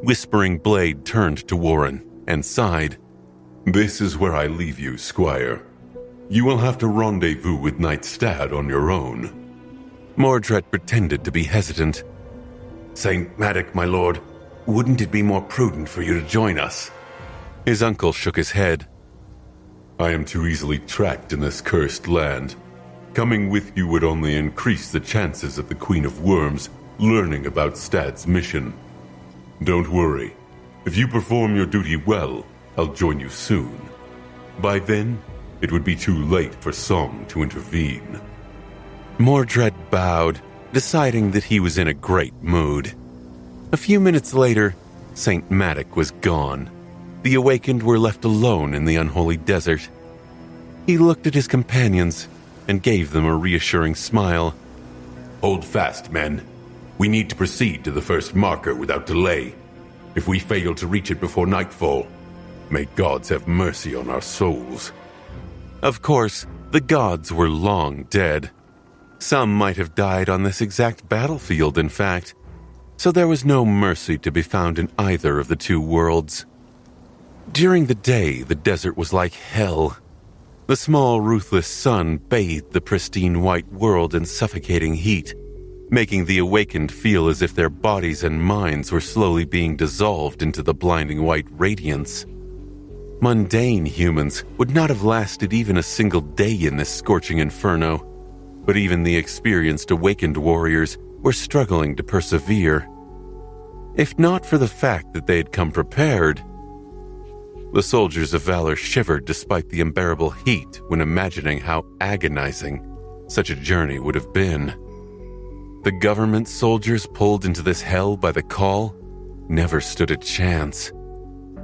Whispering Blade turned to Warren and sighed. "This is where I leave you, Squire. You will have to rendezvous with Knight Stad on your own." Mordred pretended to be hesitant. Saint Matic, my lord, wouldn't it be more prudent for you to join us? His uncle shook his head. "I am too easily tracked in this cursed land. Coming with you would only increase the chances of the Queen of Worms learning about Stad's mission. Don't worry. If you perform your duty well, I'll join you soon. By then, it would be too late for Song to intervene." Mordred bowed, deciding that he was in a great mood. A few minutes later, Saint Matic was gone. The awakened were left alone in the unholy desert. He looked at his companions and gave them a reassuring smile. Hold fast, men. We need to proceed to the first marker without delay. If we fail to reach it before nightfall, may gods have mercy on our souls. Of course, the gods were long dead. Some might have died on this exact battlefield, in fact, so there was no mercy to be found in either of the 2 worlds. During the day, the desert was like hell. The small, ruthless sun bathed the pristine white world in suffocating heat, making the awakened feel as if their bodies and minds were slowly being dissolved into the blinding white radiance. Mundane humans would not have lasted even a single day in this scorching inferno, but even the experienced awakened warriors were struggling to persevere. If not for the fact that they had come prepared. The soldiers of valor shivered despite the unbearable heat when imagining how agonizing such a journey would have been. The government soldiers pulled into this hell by the call never stood a chance.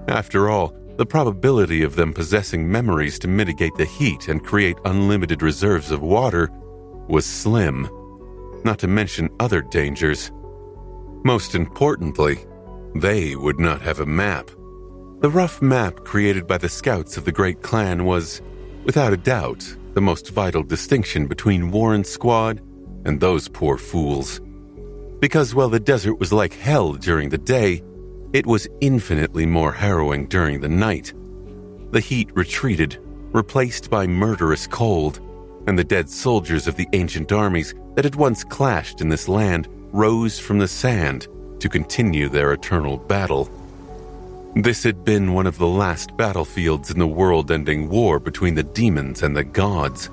After all, the probability of them possessing memories to mitigate the heat and create unlimited reserves of water was slim, not to mention other dangers. Most importantly, they would not have a map. The rough map created by the scouts of the Great Clan was, without a doubt, the most vital distinction between Warren's squad and those poor fools. Because while the desert was like hell during the day, it was infinitely more harrowing during the night. The heat retreated, replaced by murderous cold, and the dead soldiers of the ancient armies that had once clashed in this land rose from the sand to continue their eternal battle. This had been one of the last battlefields in the world-ending war between the demons and the gods.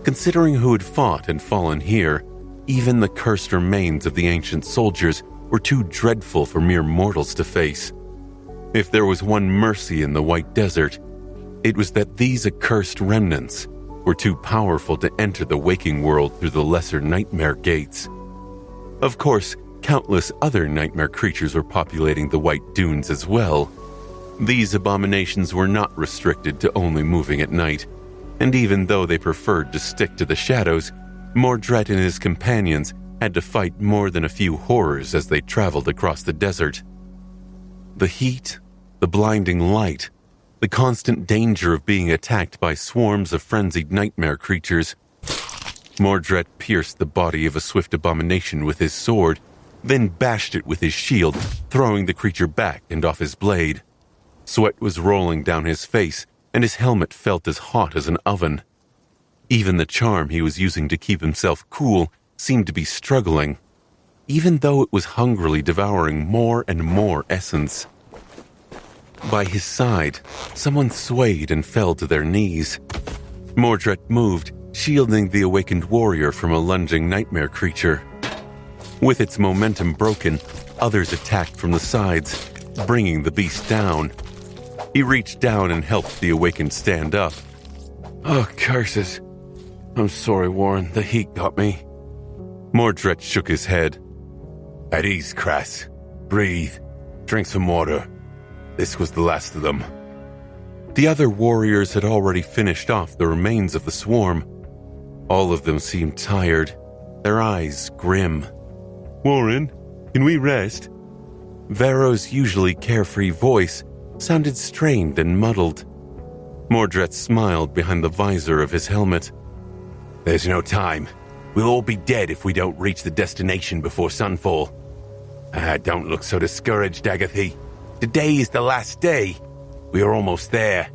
Considering who had fought and fallen here, even the cursed remains of the ancient soldiers were too dreadful for mere mortals to face. If there was one mercy in the White Desert, it was that these accursed remnants were too powerful to enter the waking world through the lesser nightmare gates. Of course, countless other nightmare creatures were populating the White Dunes as well. These abominations were not restricted to only moving at night, and even though they preferred to stick to the shadows, Mordred and his companions had to fight more than a few horrors as they traveled across the desert. The heat, the blinding light, the constant danger of being attacked by swarms of frenzied nightmare creatures. Mordred pierced the body of a swift abomination with his sword, then bashed it with his shield, throwing the creature back and off his blade. Sweat was rolling down his face, and his helmet felt as hot as an oven. Even the charm he was using to keep himself cool seemed to be struggling, even though it was hungrily devouring more and more essence. By his side, someone swayed and fell to their knees. Mordred moved, shielding the awakened warrior from a lunging nightmare creature. With its momentum broken, others attacked from the sides, bringing the beast down. He reached down and helped the awakened stand up. Oh, curses. I'm sorry, Warren. The heat got me. Mordred shook his head. At ease, Crass. Breathe. Drink some water. This was the last of them. The other warriors had already finished off the remains of the swarm. All of them seemed tired, their eyes grim. Warren, can we rest? Varro's usually carefree voice sounded strained and muddled. Mordred smiled behind the visor of his helmet. There's no time. We'll all be dead if we don't reach the destination before sunfall. Don't look so discouraged, Agathy. Today is the last day. We are almost there.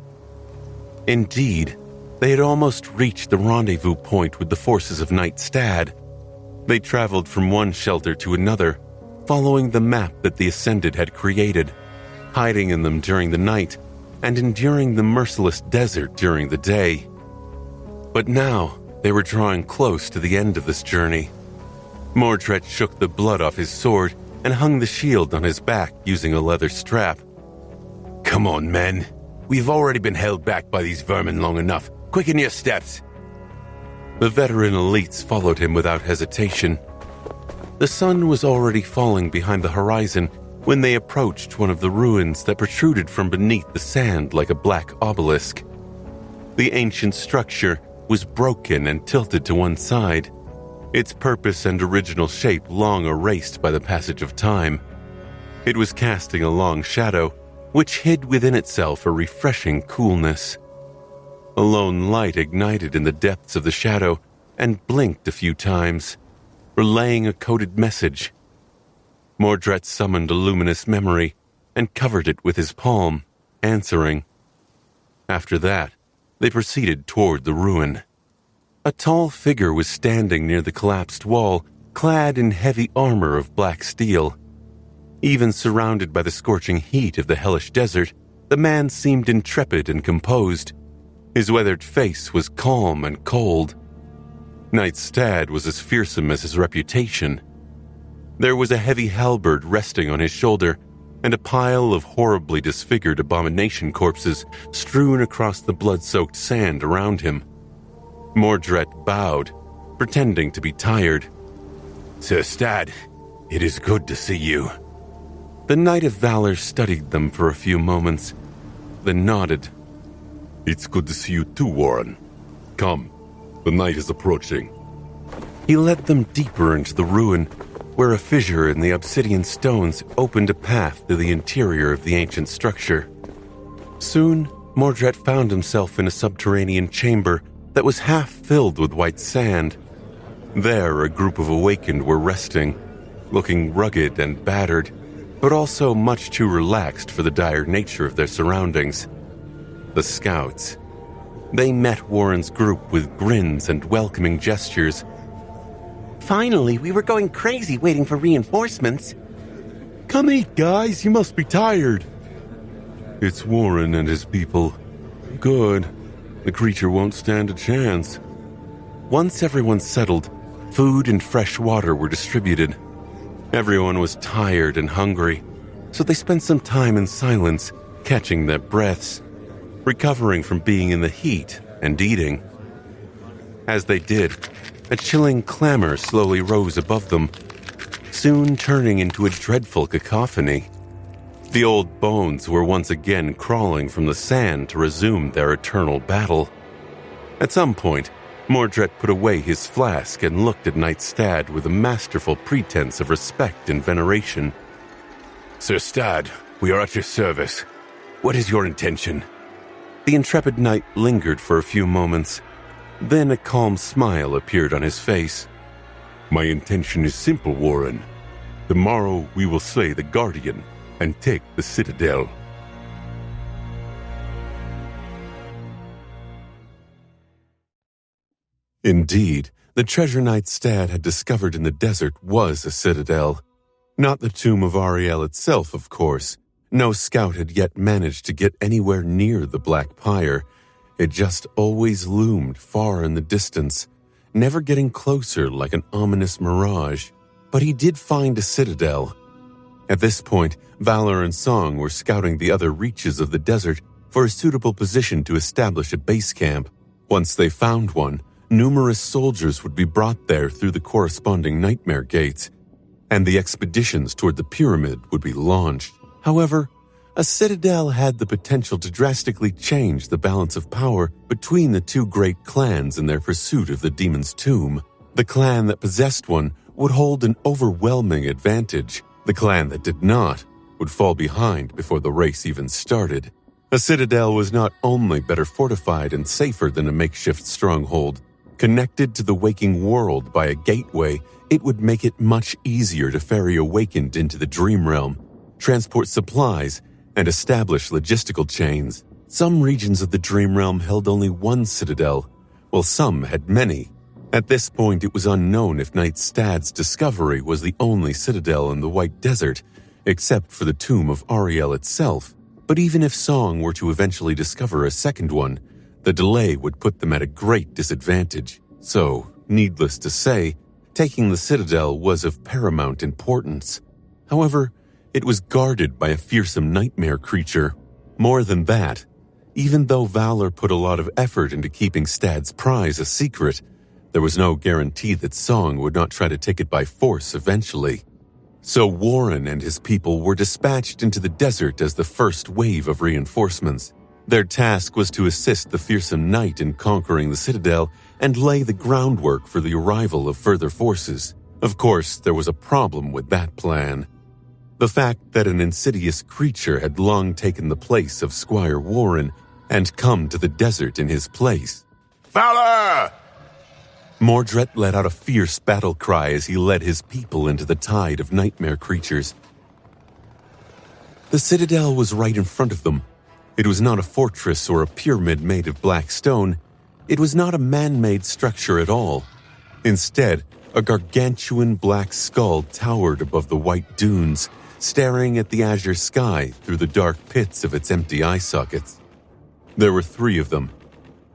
Indeed, they had almost reached the rendezvous point with the forces of Knight Stad. They traveled from one shelter to another, following the map that the Ascended had created, hiding in them during the night and enduring the merciless desert during the day. But now, they were drawing close to the end of this journey. Mordred shook the blood off his sword and hung the shield on his back using a leather strap. Come on, men. We've already been held back by these vermin long enough. Quicken your steps. The veteran elites followed him without hesitation. The sun was already falling behind the horizon when they approached one of the ruins that protruded from beneath the sand like a black obelisk. The ancient structure was broken and tilted to one side, its purpose and original shape long erased by the passage of time. It was casting a long shadow, which hid within itself a refreshing coolness. A lone light ignited in the depths of the shadow and blinked a few times, relaying a coded message. Mordred summoned a luminous memory and covered it with his palm, answering. After that, they proceeded toward the ruin. A tall figure was standing near the collapsed wall, clad in heavy armor of black steel. Even surrounded by the scorching heat of the hellish desert, the man seemed intrepid and composed. His weathered face was calm and cold. Knight Stad was as fearsome as his reputation. There was a heavy halberd resting on his shoulder, and a pile of horribly disfigured abomination corpses strewn across the blood-soaked sand around him. Mordred bowed, pretending to be tired. Sir Stad, it is good to see you. The Knight of Valor studied them for a few moments, then nodded. It's good to see you too, Warren. Come, the night is approaching. He led them deeper into the ruin, where a fissure in the obsidian stones opened a path to the interior of the ancient structure. Soon, Mordred found himself in a subterranean chamber that was half filled with white sand. There, a group of awakened were resting, looking rugged and battered, but also much too relaxed for the dire nature of their surroundings. The scouts. They met Warren's group with grins and welcoming gestures. Finally, we were going crazy waiting for reinforcements. Come eat, guys. You must be tired. It's Warren and his people. Good. The creature won't stand a chance. Once everyone settled, food and fresh water were distributed. Everyone was tired and hungry, so they spent some time in silence, catching their breaths, recovering from being in the heat and eating. As they did, a chilling clamor slowly rose above them, soon turning into a dreadful cacophony. The old bones were once again crawling from the sand to resume their eternal battle. At some point, Mordred put away his flask and looked at Knight Stad with a masterful pretense of respect and veneration. Sir Stad, we are at your service. What is your intention? The intrepid knight lingered for a few moments. Then a calm smile appeared on his face. My intention is simple, Warren. Tomorrow we will slay the Guardian and take the Citadel. Indeed, the treasure Knight Stad had discovered in the desert was a citadel. Not the tomb of Ariel itself, of course. No scout had yet managed to get anywhere near the Black Pyre. It just always loomed far in the distance, never getting closer like an ominous mirage. But he did find a citadel. At this point, Valor and Song were scouting the other reaches of the desert for a suitable position to establish a base camp, Once they found one, numerous soldiers would be brought there through the corresponding nightmare gates, and the expeditions toward the pyramid would be launched. However, a citadel had the potential to drastically change the balance of power between the two great clans in their pursuit of the demon's tomb. The clan that possessed one would hold an overwhelming advantage. The clan that did not would fall behind before the race even started. A citadel was not only better fortified and safer than a makeshift stronghold. Connected to the waking world by a gateway, it would make it much easier to ferry awakened into the dream realm, transport supplies, and establish logistical chains. Some regions of the dream realm held only one citadel, while some had many. At this point, it was unknown if Knight Stad's discovery was the only citadel in the White Desert, except for the tomb of Ariel itself. But even if Song were to eventually discover a second one, the delay would put them at a great disadvantage. So, needless to say, taking the citadel was of paramount importance. However, it was guarded by a fearsome nightmare creature. More than that, even though Valor put a lot of effort into keeping Stad's prize a secret, there was no guarantee that Song would not try to take it by force eventually. So Warren and his people were dispatched into the desert as the first wave of reinforcements. Their task was to assist the fearsome knight in conquering the citadel and lay the groundwork for the arrival of further forces. Of course, there was a problem with that plan. The fact that an insidious creature had long taken the place of Squire Warren and come to the desert in his place. Valor! Mordred let out a fierce battle cry as he led his people into the tide of nightmare creatures. The citadel was right in front of them. It was not a fortress or a pyramid made of black stone. It was not a man-made structure at all. Instead, a gargantuan black skull towered above the white dunes, staring at the azure sky through the dark pits of its empty eye sockets. There were 3 of them,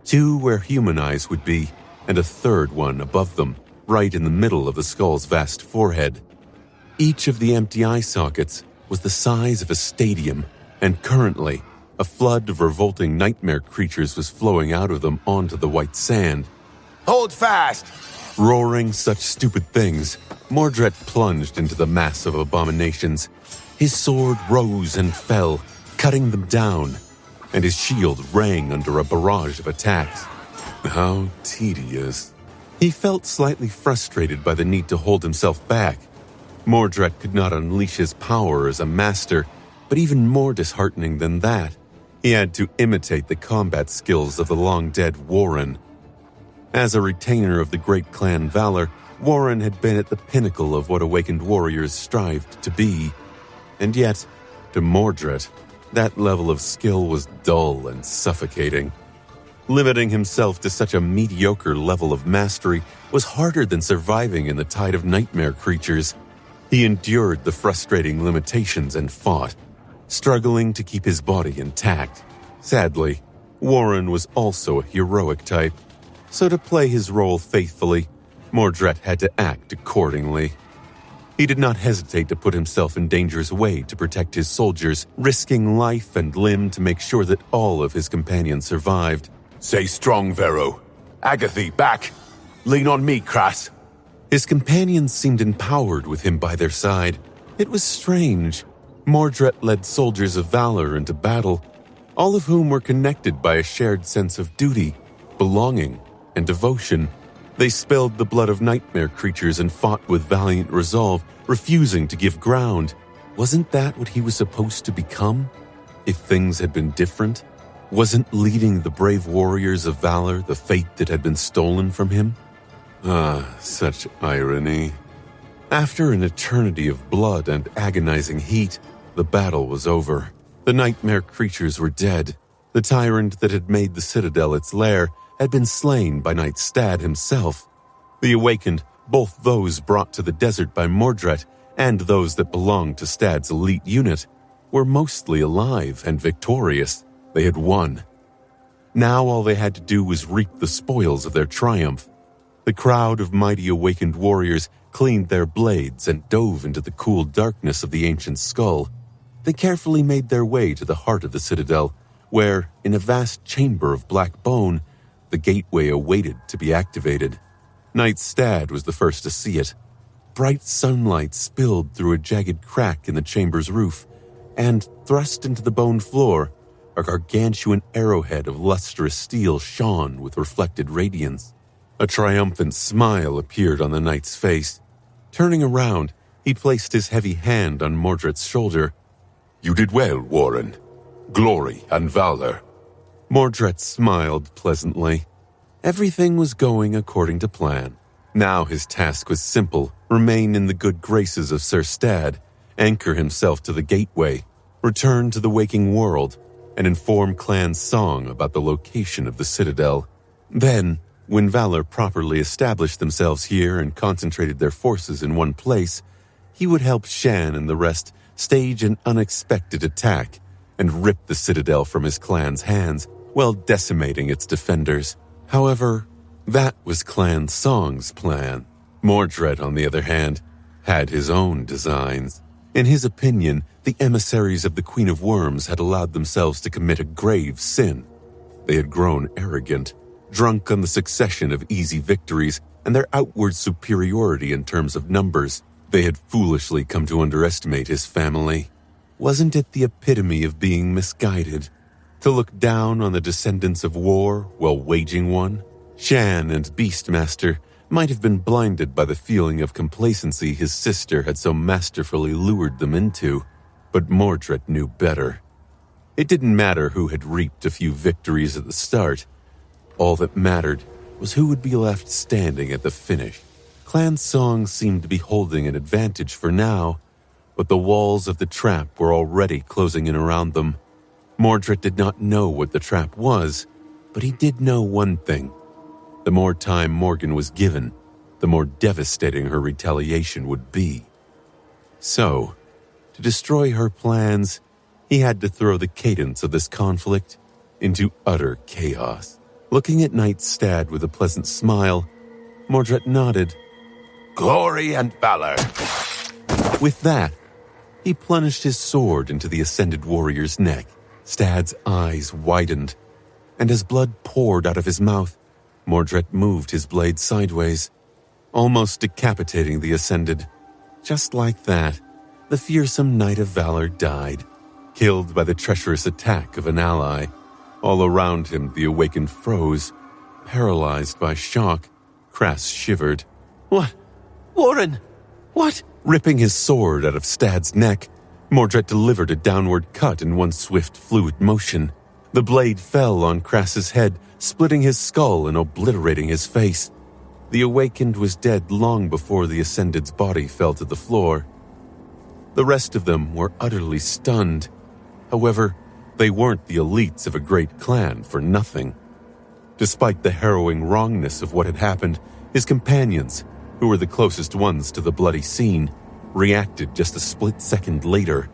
2 where human eyes would be, and a third one above them, right in the middle of the skull's vast forehead. Each of the empty eye sockets was the size of a stadium, and currently, a flood of revolting nightmare creatures was flowing out of them onto the white sand. Hold fast! Roaring such stupid things, Mordred plunged into the mass of abominations. His sword rose and fell, cutting them down, and his shield rang under a barrage of attacks. How tedious. He felt slightly frustrated by the need to hold himself back. Mordred could not unleash his power as a master, but even more disheartening than that, he had to imitate the combat skills of the long-dead Warren. As a retainer of the great clan Valor, Warren had been at the pinnacle of what awakened warriors strived to be. And yet, to Mordred, that level of skill was dull and suffocating. Limiting himself to such a mediocre level of mastery was harder than surviving in the tide of nightmare creatures. He endured the frustrating limitations and fought, struggling to keep his body intact. Sadly, Warren was also a heroic type, so to play his role faithfully, Mordred had to act accordingly. He did not hesitate to put himself in danger's way to protect his soldiers, risking life and limb to make sure that all of his companions survived. Stay strong, Vero. Agathy, back. Lean on me, Crass. His companions seemed empowered with him by their side. It was strange. Mordred led soldiers of valor into battle, all of whom were connected by a shared sense of duty, belonging, and devotion. They spilled the blood of nightmare creatures and fought with valiant resolve, refusing to give ground. Wasn't that what he was supposed to become? If things had been different? Wasn't leading the brave warriors of valor the fate that had been stolen from him? Such irony. After an eternity of blood and agonizing heat, the battle was over. The nightmare creatures were dead. The tyrant that had made the citadel its lair had been slain by Knight Stad himself. The awakened, both those brought to the desert by Mordred and those that belonged to Stad's elite unit, were mostly alive and victorious. They had won. Now all they had to do was reap the spoils of their triumph. The crowd of mighty awakened warriors cleaned their blades and dove into the cool darkness of the ancient skull. They carefully made their way to the heart of the citadel, where, in a vast chamber of black bone, the gateway awaited to be activated. Knight Stad was the first to see it. Bright sunlight spilled through a jagged crack in the chamber's roof, and thrust into the bone floor, a gargantuan arrowhead of lustrous steel shone with reflected radiance. A triumphant smile appeared on the knight's face. Turning around, he placed his heavy hand on Mordred's shoulder. "You did well, Warren. Glory and valor." Mordred smiled pleasantly. Everything was going according to plan. Now his task was simple: remain in the good graces of Sir Stad, anchor himself to the gateway, return to the waking world, and inform Clan Song about the location of the Citadel. Then, when Valor properly established themselves here and concentrated their forces in one place, he would help Shan and the rest stage an unexpected attack and rip the Citadel from his clan's hands while decimating its defenders. However, that was Clan Song's plan. Mordred, on the other hand, had his own designs. In his opinion, the emissaries of the Queen of Worms had allowed themselves to commit a grave sin. They had grown arrogant, drunk on the succession of easy victories and their outward superiority in terms of numbers. They had foolishly come to underestimate his family. Wasn't it the epitome of being misguided? To look down on the descendants of war while waging one? Shan and Beastmaster might have been blinded by the feeling of complacency his sister had so masterfully lured them into, but Mordred knew better. It didn't matter who had reaped a few victories at the start. All that mattered was who would be left standing at the finish. Clan Song seemed to be holding an advantage for now, but the walls of the trap were already closing in around them. Mordred did not know what the trap was, but he did know one thing. The more time Morgan was given, the more devastating her retaliation would be. So, to destroy her plans, he had to throw the cadence of this conflict into utter chaos. Looking at Knight Stad with a pleasant smile, Mordred nodded. "Glory and valor." With that, he plunged his sword into the ascended warrior's neck. Stad's eyes widened, and as blood poured out of his mouth, Mordred moved his blade sideways, almost decapitating the ascended. Just like that, the fearsome Knight of Valor died, killed by the treacherous attack of an ally. All around him, the awakened froze. Paralyzed by shock, Crass shivered. What? Warren! What? Ripping his sword out of Stad's neck, Mordred delivered a downward cut in one swift, fluid motion. The blade fell on Crass's head, splitting his skull and obliterating his face. The awakened was dead long before the Ascended's body fell to the floor. The rest of them were utterly stunned. However, they weren't the elites of a great clan for nothing. Despite the harrowing wrongness of what had happened, his companions, who were the closest ones to the bloody scene, reacted just a split second later.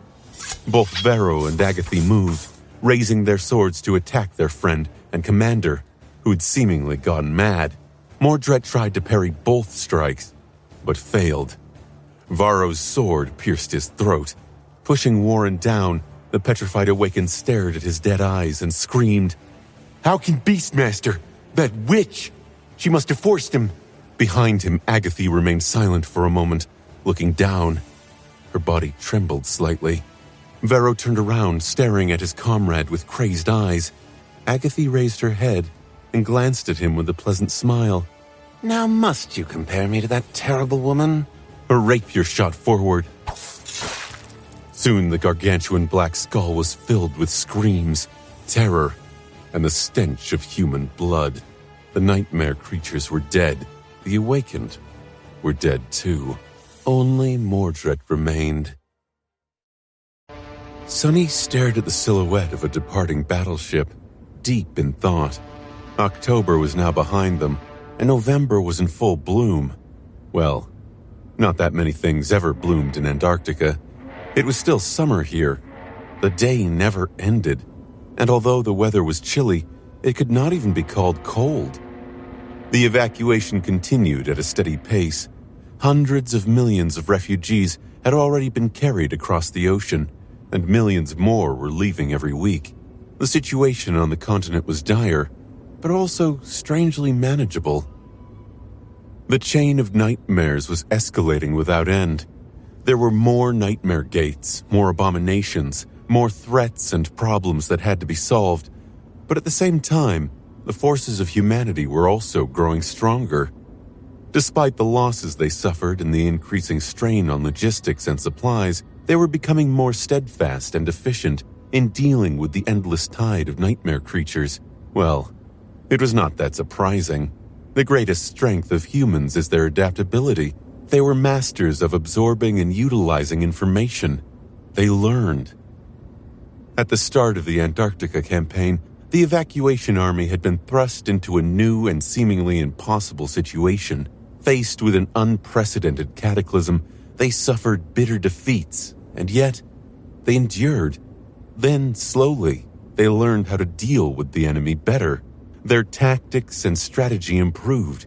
Both Vero and Agathy moved, raising their swords to attack their friend and commander, who had seemingly gone mad. Mordred tried to parry both strikes, but failed. Varro's sword pierced his throat. Pushing Warren down, the petrified awakened stared at his dead eyes and screamed, "How can Beastmaster? That witch! She must have forced him!" Behind him, Agathy remained silent for a moment, looking down. Her body trembled slightly. Vero turned around, staring at his comrade with crazed eyes. Agathy raised her head and glanced at him with a pleasant smile. Now must you compare me to that terrible woman? Her rapier shot forward. Soon the gargantuan black skull was filled with screams, terror, and the stench of human blood. The nightmare creatures were dead. The awakened were dead too. Only Mordred remained. Sunny stared at the silhouette of a departing battleship, deep in thought. October was now behind them, and November was in full bloom. Well, not that many things ever bloomed in Antarctica. It was still summer here. The day never ended, and although the weather was chilly, it could not even be called cold. The evacuation continued at a steady pace. Hundreds of millions of refugees had already been carried across the ocean, and millions more were leaving every week. The situation on the continent was dire, but also strangely manageable. The chain of nightmares was escalating without end. There were more nightmare gates, more abominations, more threats and problems that had to be solved, but at the same time, the forces of humanity were also growing stronger. Despite the losses they suffered and the increasing strain on logistics and supplies, they were becoming more steadfast and efficient in dealing with the endless tide of nightmare creatures. Well, it was not that surprising. The greatest strength of humans is their adaptability. They were masters of absorbing and utilizing information. They learned. At the start of the Antarctica campaign, the evacuation army had been thrust into a new and seemingly impossible situation. Faced with an unprecedented cataclysm, they suffered bitter defeats, and yet they endured. Then, slowly, they learned how to deal with the enemy better. Their tactics and strategy improved.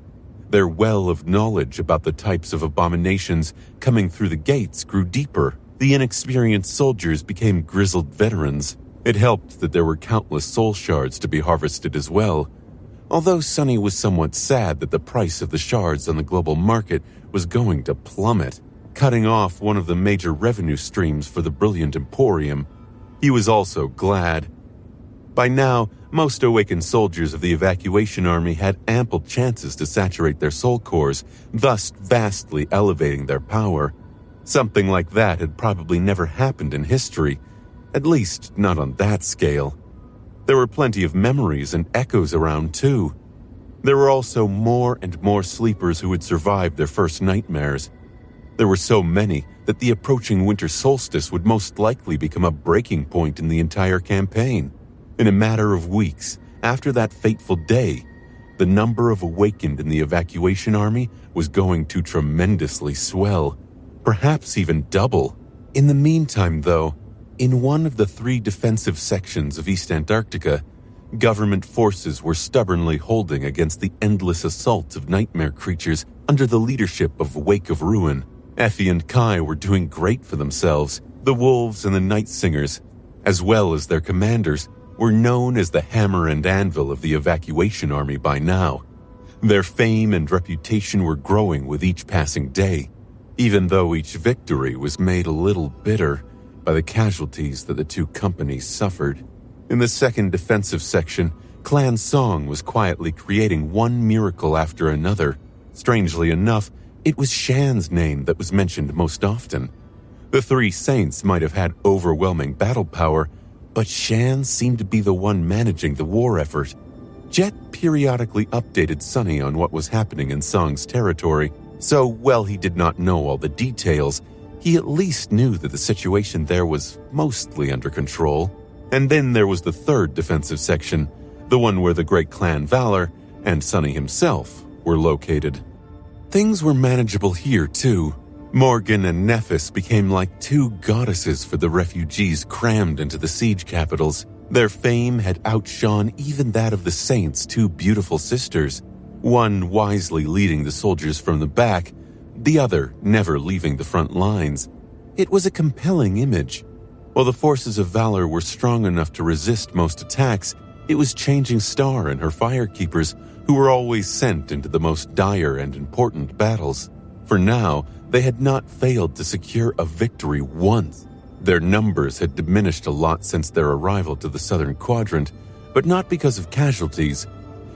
Their well of knowledge about the types of abominations coming through the gates grew deeper. The inexperienced soldiers became grizzled veterans. It helped that there were countless soul shards to be harvested as well. Although Sonny was somewhat sad that the price of the shards on the global market was going to plummet, cutting off one of the major revenue streams for the Brilliant Emporium, he was also glad. By now, most awakened soldiers of the evacuation army had ample chances to saturate their soul cores, thus vastly elevating their power. Something like that had probably never happened in history, at least not on that scale. There were plenty of memories and echoes around too. There were also more and more sleepers who had survived their first nightmares. There were so many that the approaching winter solstice would most likely become a breaking point in the entire campaign. In a matter of weeks, after that fateful day, the number of awakened in the evacuation army was going to tremendously swell, perhaps even double. In the meantime, though, in one of the 3 defensive sections of East Antarctica, government forces were stubbornly holding against the endless assaults of nightmare creatures under the leadership of Wake of Ruin. Effie and Kai were doing great for themselves. The Wolves and the Night Singers, as well as their commanders, were known as the hammer and anvil of the evacuation army by now. Their fame and reputation were growing with each passing day, even though each victory was made a little bitter by the casualties that the 2 companies suffered. In the 2nd defensive section, Clan Song was quietly creating one miracle after another. Strangely enough, it was Shan's name that was mentioned most often. The 3 saints might have had overwhelming battle power, but Shan seemed to be the one managing the war effort. Jet periodically updated Sonny on what was happening in Song's territory, so while he did not know all the details, he at least knew that the situation there was mostly under control. And then there was the 3rd defensive section, the one where the great clan Valor and Sonny himself were located. Things were manageable here too. Morgan and Nephis became like 2 goddesses for the refugees crammed into the siege capitals. Their fame had outshone even that of the Saints' 2 beautiful sisters, one wisely leading the soldiers from the back, the other never leaving the front lines. It was a compelling image. While the forces of Valor were strong enough to resist most attacks, it was Changing Star and her Firekeepers who were always sent into the most dire and important battles. For now, they had not failed to secure a victory once. Their numbers had diminished a lot since their arrival to the Southern Quadrant, but not because of casualties.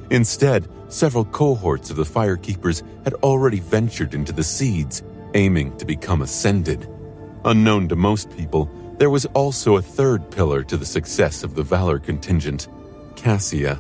Instead, several cohorts of the Firekeepers had already ventured into the Seeds, aiming to become Ascended. Unknown to most people, there was also a 3rd pillar to the success of the Valor contingent, Cassia.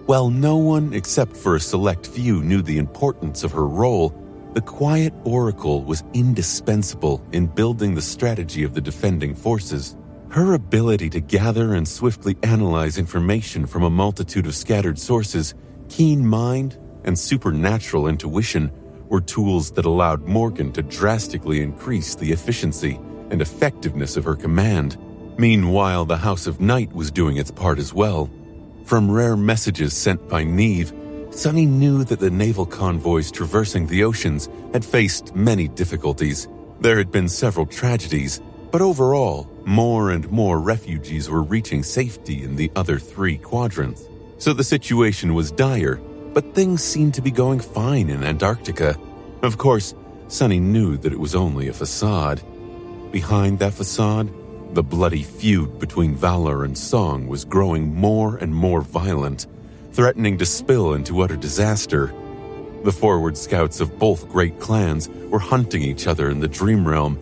While no one except for a select few knew the importance of her role, the Quiet Oracle was indispensable in building the strategy of the defending forces. Her ability to gather and swiftly analyze information from a multitude of scattered sources, keen mind, and supernatural intuition were tools that allowed Morgan to drastically increase the efficiency and effectiveness of her command. Meanwhile, the House of Night was doing its part as well. From rare messages sent by Neve, Sonny knew that the naval convoys traversing the oceans had faced many difficulties. There had been several tragedies, but overall, more and more refugees were reaching safety in the other 3 quadrants. So the situation was dire, but things seemed to be going fine in Antarctica. Of course, Sunny knew that it was only a facade. Behind that facade, the bloody feud between Valor and Song was growing more and more violent, threatening to spill into utter disaster. The forward scouts of both great clans were hunting each other in the Dream Realm.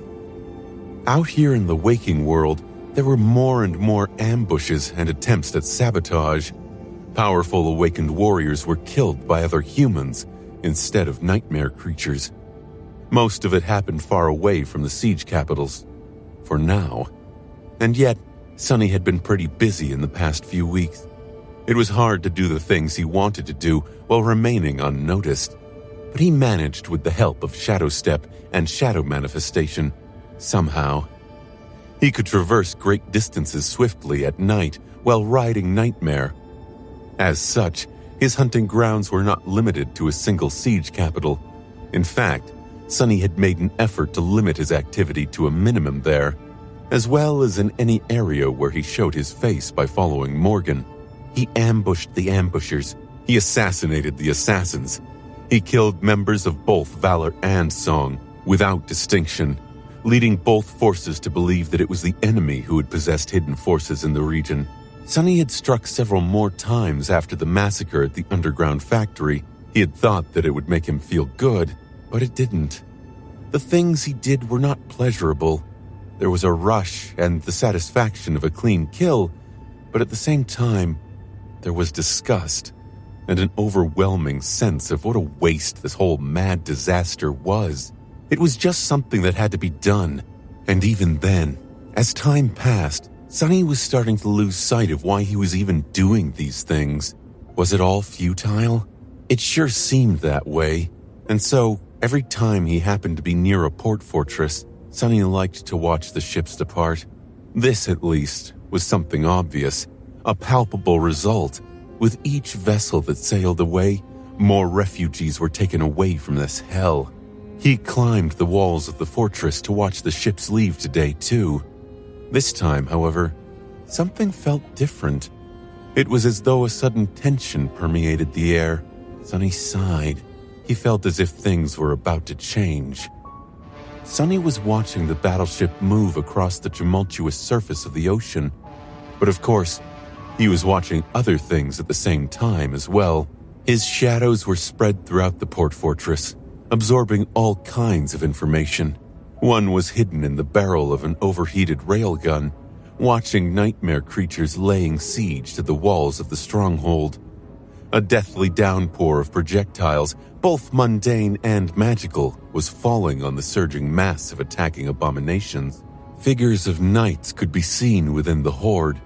Out here in the waking world, there were more and more ambushes and attempts at sabotage. Powerful awakened warriors were killed by other humans instead of nightmare creatures. Most of it happened far away from the siege capitals, for now. And yet, Sunny had been pretty busy in the past few weeks. It was hard to do the things he wanted to do while remaining unnoticed, but he managed with the help of Shadow Step and Shadow Manifestation, somehow. He could traverse great distances swiftly at night while riding Nightmare. As such, his hunting grounds were not limited to a single siege capital. In fact, Sunny had made an effort to limit his activity to a minimum there, as well as in any area where he showed his face by following Morgan. He ambushed the ambushers. He assassinated the assassins. He killed members of both Valor and Song, without distinction, leading both forces to believe that it was the enemy who had possessed hidden forces in the region. Sunny had struck several more times after the massacre at the underground factory. He had thought that it would make him feel good, but it didn't. The things he did were not pleasurable. There was a rush and the satisfaction of a clean kill, but at the same time, there was disgust and an overwhelming sense of what a waste this whole mad disaster was. It was just something that had to be done, and even then, as time passed, Sunny was starting to lose sight of why he was even doing these things. Was it all futile? It sure seemed that way, and so every time he happened to be near a port fortress, Sunny liked to watch the ships depart. This, at least, was something obvious, a palpable result. With each vessel that sailed away, more refugees were taken away from this hell. He climbed the walls of the fortress to watch the ships leave today, too. This time, however, something felt different. It was as though a sudden tension permeated the air. Sunny sighed. He felt as if things were about to change. Sunny was watching the battleship move across the tumultuous surface of the ocean. But of course, he was watching other things at the same time as well. His shadows were spread throughout the port fortress, absorbing all kinds of information. One was hidden in the barrel of an overheated railgun, watching nightmare creatures laying siege to the walls of the stronghold. A deathly downpour of projectiles, both mundane and magical, was falling on the surging mass of attacking abominations. Figures of knights could be seen within the horde,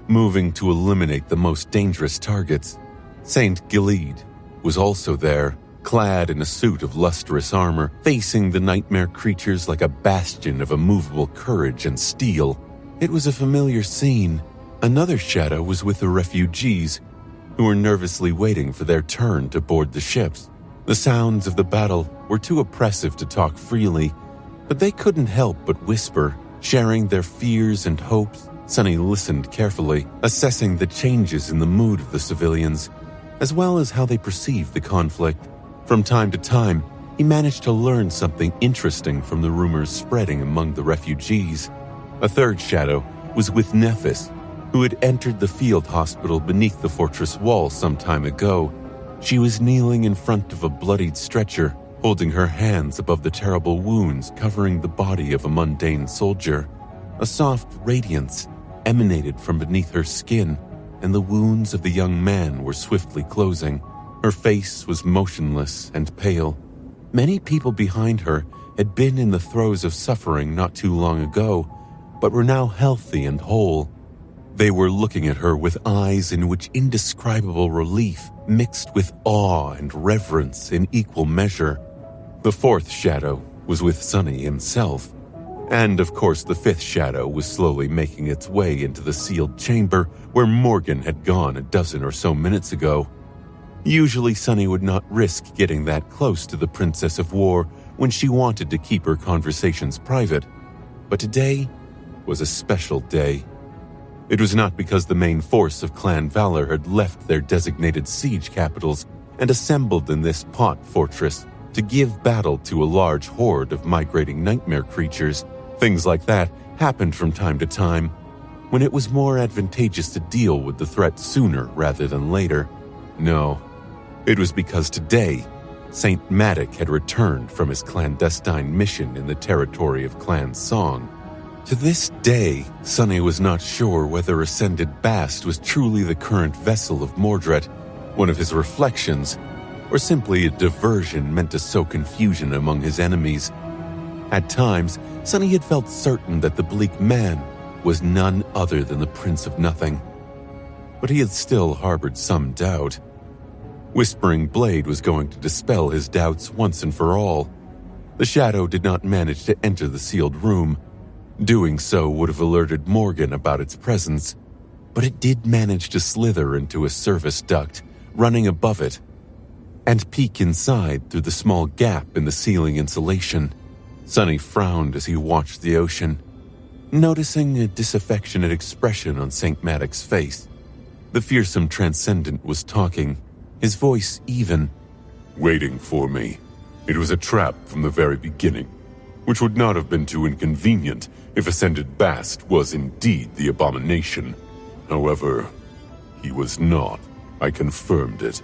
moving to eliminate the most dangerous targets. Saint Gilead was also there, clad in a suit of lustrous armor, facing the nightmare creatures like a bastion of immovable courage and steel. It was a familiar scene. Another shadow was with the refugees, who were nervously waiting for their turn to board the ships. The sounds of the battle were too oppressive to talk freely, but they couldn't help but whisper, sharing their fears and hopes. Sunny listened carefully, assessing the changes in the mood of the civilians, as well as how they perceived the conflict. From time to time, he managed to learn something interesting from the rumors spreading among the refugees. A third shadow was with Nephis, who had entered the field hospital beneath the fortress wall some time ago. She was kneeling in front of a bloodied stretcher, holding her hands above the terrible wounds covering the body of a mundane soldier. A soft radiance emanated from beneath her skin, and the wounds of the young man were swiftly closing. Her face was motionless and pale. Many people behind her had been in the throes of suffering not too long ago, but were now healthy and whole. They were looking at her with eyes in which indescribable relief mixed with awe and reverence in equal measure. The fourth shadow was with Sunny himself. And of course the fifth shadow was slowly making its way into the sealed chamber where Morgan had gone a dozen or so minutes ago. Usually Sunny would not risk getting that close to the Princess of War when she wanted to keep her conversations private. But today was a special day. It was not because the main force of Clan Valor had left their designated siege capitals and assembled in this pot fortress to give battle to a large horde of migrating nightmare creatures. Things like that happened from time to time, when it was more advantageous to deal with the threat sooner rather than later. No, it was because today, Saint Matic had returned from his clandestine mission in the territory of Clan Song. To this day, Sunny was not sure whether Ascended Bast was truly the current vessel of Mordred, one of his reflections, or simply a diversion meant to sow confusion among his enemies. At times, Sunny had felt certain that the Bleak Man was none other than the Prince of Nothing. But he had still harbored some doubt. Whispering Blade was going to dispel his doubts once and for all. The shadow did not manage to enter the sealed room. Doing so would have alerted Morgan about its presence, but it did manage to slither into a service duct running above it and peek inside through the small gap in the ceiling insulation. Sunny frowned as he watched the ocean, noticing a disaffectionate expression on St. Madoc's face. The fearsome Transcendent was talking, his voice even. Waiting for me. It was a trap from the very beginning, which would not have been too inconvenient if Ascended Bast was indeed the abomination. However, he was not. I confirmed it.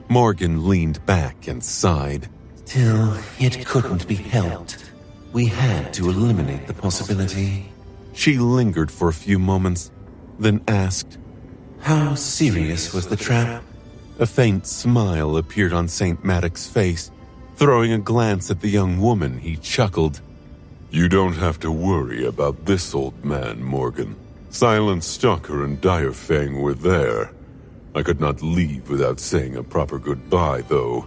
Morgan leaned back and sighed. Still, it couldn't be helped. We had to eliminate the possibility. She lingered for a few moments, then asked, How serious was the trap? A faint smile appeared on St. Madoc's face. Throwing a glance at the young woman, he chuckled. You don't have to worry about this old man, Morgan. Silent Stalker and Direfang were there. I could not leave without saying a proper goodbye, though,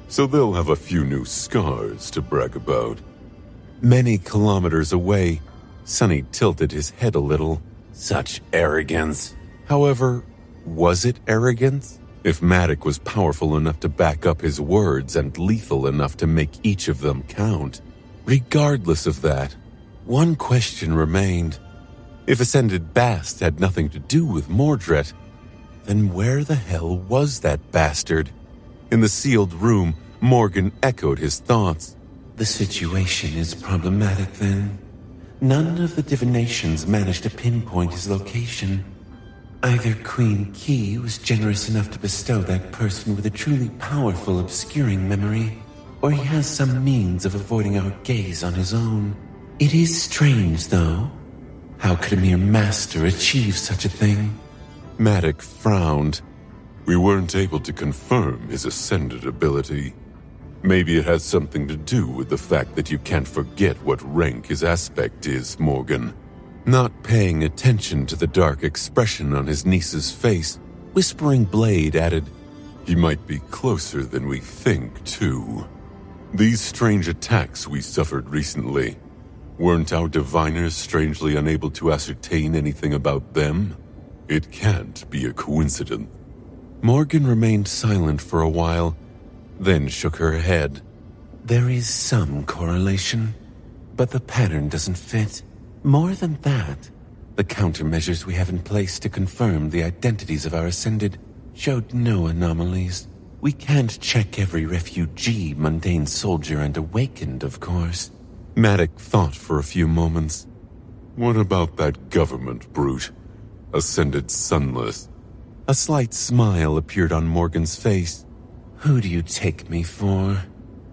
so they'll have a few new scars to brag about. Many kilometers away, Sunny tilted his head a little. Such arrogance. However, was it arrogance? If Matic was powerful enough to back up his words and lethal enough to make each of them count. Regardless of that, one question remained. If Ascended Bast had nothing to do with Mordred, then where the hell was that bastard? In the sealed room, Morgan echoed his thoughts. The situation is problematic then. None of the divinations managed to pinpoint his location. Either Queen Key was generous enough to bestow that person with a truly powerful obscuring memory, or he has some means of avoiding our gaze on his own. It is strange, though. How could a mere master achieve such a thing? Matic frowned. We weren't able to confirm his ascended ability. Maybe it has something to do with the fact that you can't forget what rank his aspect is, Morgan. Not paying attention to the dark expression on his niece's face, Whispering Blade added, He might be closer than we think, too. These strange attacks we suffered recently, weren't our diviners strangely unable to ascertain anything about them? It can't be a coincidence. Morgan remained silent for a while, then shook her head. There is some correlation, but the pattern doesn't fit. More than that, the countermeasures we have in place to confirm the identities of our Ascended showed no anomalies. We can't check every refugee, mundane soldier, and awakened, of course. Matic thought for a few moments. What about that government brute? Ascended Sunless. A slight smile appeared on Morgan's face. Who do you take me for?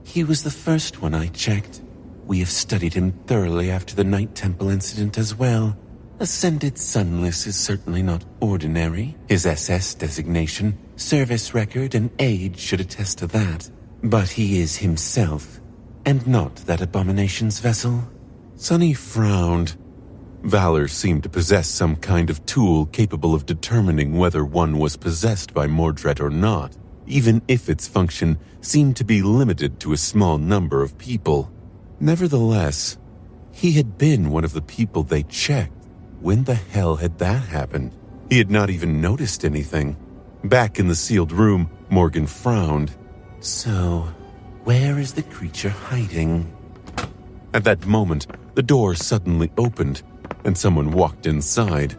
He was the first one I checked. We have studied him thoroughly after the Night Temple incident as well. Ascended Sunless is certainly not ordinary. His SS designation, service record, and age should attest to that. But he is himself, and not that abomination's vessel. Sunny frowned. Valor seemed to possess some kind of tool capable of determining whether one was possessed by Mordred or not, even if its function seemed to be limited to a small number of people. Nevertheless, he had been one of the people they checked. When the hell had that happened? He had not even noticed anything. Back in the sealed room, Morgan frowned. So, where is the creature hiding? At that moment, the door suddenly opened, and someone walked inside.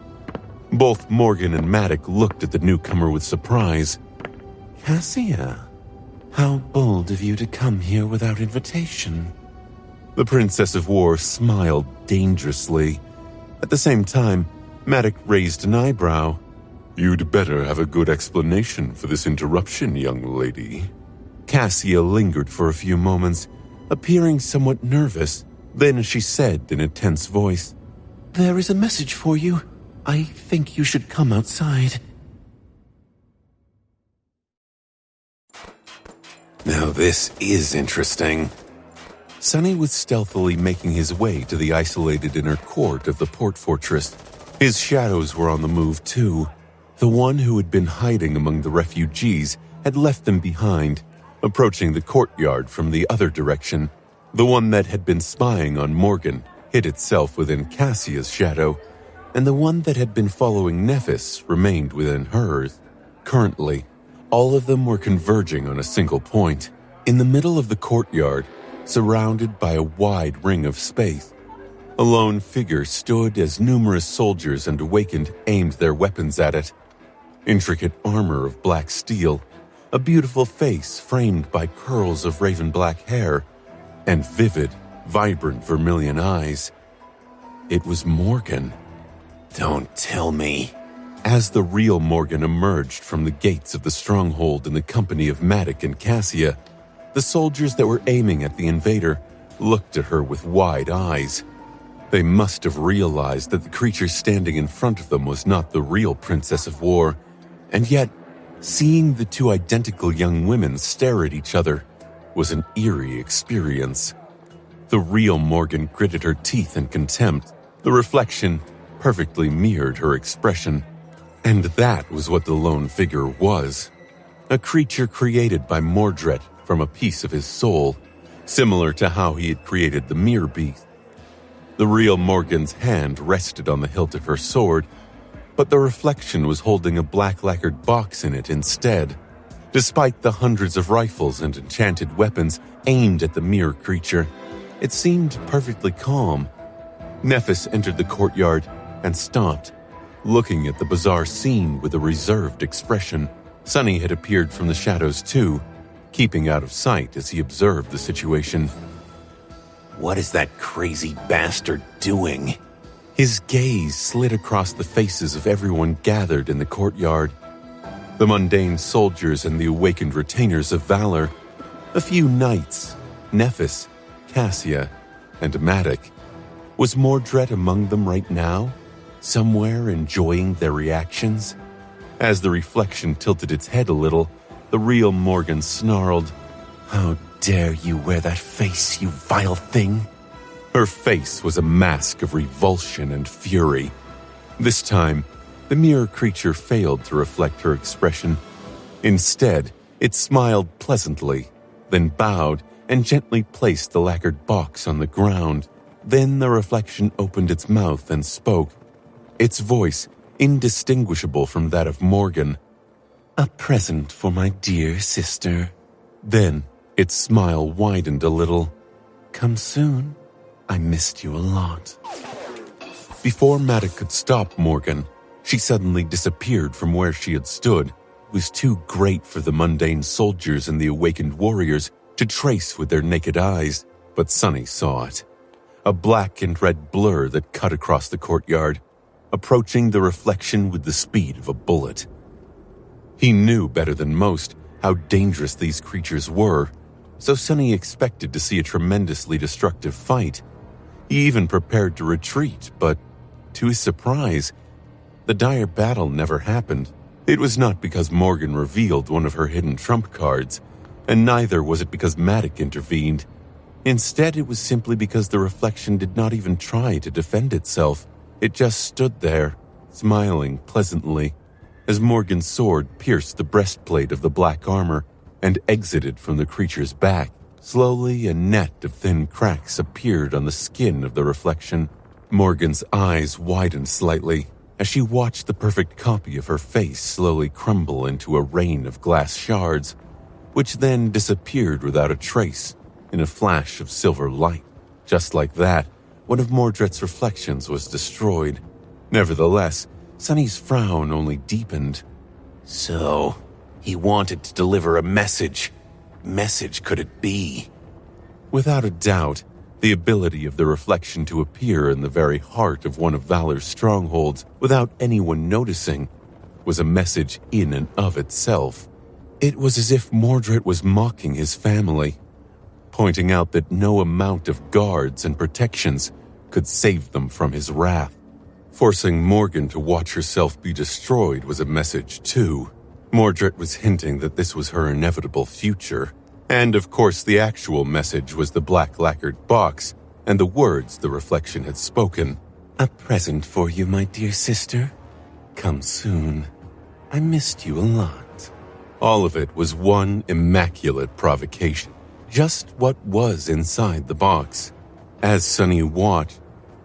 Both Morgan and Matic looked at the newcomer with surprise. Cassia, how bold of you to come here without invitation. The Princess of War smiled dangerously. At the same time, Matic raised an eyebrow. You'd better have a good explanation for this interruption, young lady. Cassia lingered for a few moments, appearing somewhat nervous. Then she said in a tense voice, There is a message for you. I think you should come outside. Now this is interesting. Sonny was stealthily making his way to the isolated inner court of the port fortress. His shadows were on the move too. The one who had been hiding among the refugees had left them behind, approaching the courtyard from the other direction. The one that had been spying on Morgan hid itself within Cassia's shadow, and the one that had been following Nephis remained within hers. Currently, all of them were converging on a single point. In the middle of the courtyard, surrounded by a wide ring of space, a lone figure stood as numerous soldiers and awakened aimed their weapons at it. Intricate armor of black steel, a beautiful face framed by curls of raven black hair, and vivid, vibrant vermilion eyes. It was Morgan. Don't tell me. As the real Morgan emerged from the gates of the stronghold in the company of Matic and Cassia, the soldiers that were aiming at the invader looked at her with wide eyes. They must have realized that the creature standing in front of them was not the real Princess of War, and yet, seeing the two identical young women stare at each other was an eerie experience. The real Morgan gritted her teeth in contempt. The reflection perfectly mirrored her expression. And that was what the lone figure was. A creature created by Mordred from a piece of his soul, similar to how he had created the Mirror Beast. The real Morgan's hand rested on the hilt of her sword, but the reflection was holding a black lacquered box in it instead. Despite the hundreds of rifles and enchanted weapons aimed at the mirror creature, it seemed perfectly calm. Nephis entered the courtyard and stopped, looking at the bizarre scene with a reserved expression. Sonny had appeared from the shadows too, keeping out of sight as he observed the situation. What is that crazy bastard doing? His gaze slid across the faces of everyone gathered in the courtyard. The mundane soldiers and the awakened retainers of valor, a few knights, Nephis, Cassia, and Matic. Was Mordred among them right now, somewhere enjoying their reactions? As the reflection tilted its head a little, the real Morgan snarled, How dare you wear that face, you vile thing? Her face was a mask of revulsion and fury. This time, the mirror creature failed to reflect her expression. Instead, it smiled pleasantly, then bowed and gently placed the lacquered box on the ground. Then the reflection opened its mouth and spoke, its voice indistinguishable from that of Morgan. A present for my dear sister. Then its smile widened a little. Come soon. I missed you a lot. Before Matic could stop Morgan, she suddenly disappeared from where she had stood. It was too great for the mundane soldiers and the awakened warriors to trace with their naked eyes, but Sonny saw it. A black and red blur that cut across the courtyard, approaching the reflection with the speed of a bullet. He knew better than most how dangerous these creatures were, so Sonny expected to see a tremendously destructive fight. He even prepared to retreat, but to his surprise, the dire battle never happened. It was not because Morgan revealed one of her hidden trump cards, and neither was it because Matic intervened. Instead, it was simply because the reflection did not even try to defend itself. It just stood there, smiling pleasantly, as Morgan's sword pierced the breastplate of the black armor and exited from the creature's back. Slowly, a net of thin cracks appeared on the skin of the reflection. Morgan's eyes widened slightly as she watched the perfect copy of her face slowly crumble into a rain of glass shards, which then disappeared without a trace in a flash of silver light. Just like that, one of Mordred's reflections was destroyed. Nevertheless, Sonny's frown only deepened. So, he wanted to deliver a message. Message could it be? Without a doubt, the ability of the reflection to appear in the very heart of one of Valor's strongholds without anyone noticing was a message in and of itself. It was as if Mordred was mocking his family, pointing out that no amount of guards and protections could save them from his wrath. Forcing Morgan to watch herself be destroyed was a message too. Mordred was hinting that this was her inevitable future. And of course the actual message was the black lacquered box and the words the reflection had spoken. A present for you, my dear sister. Come soon. I missed you a lot. All of it was one immaculate provocation. Just what was inside the box. As Sonny watched,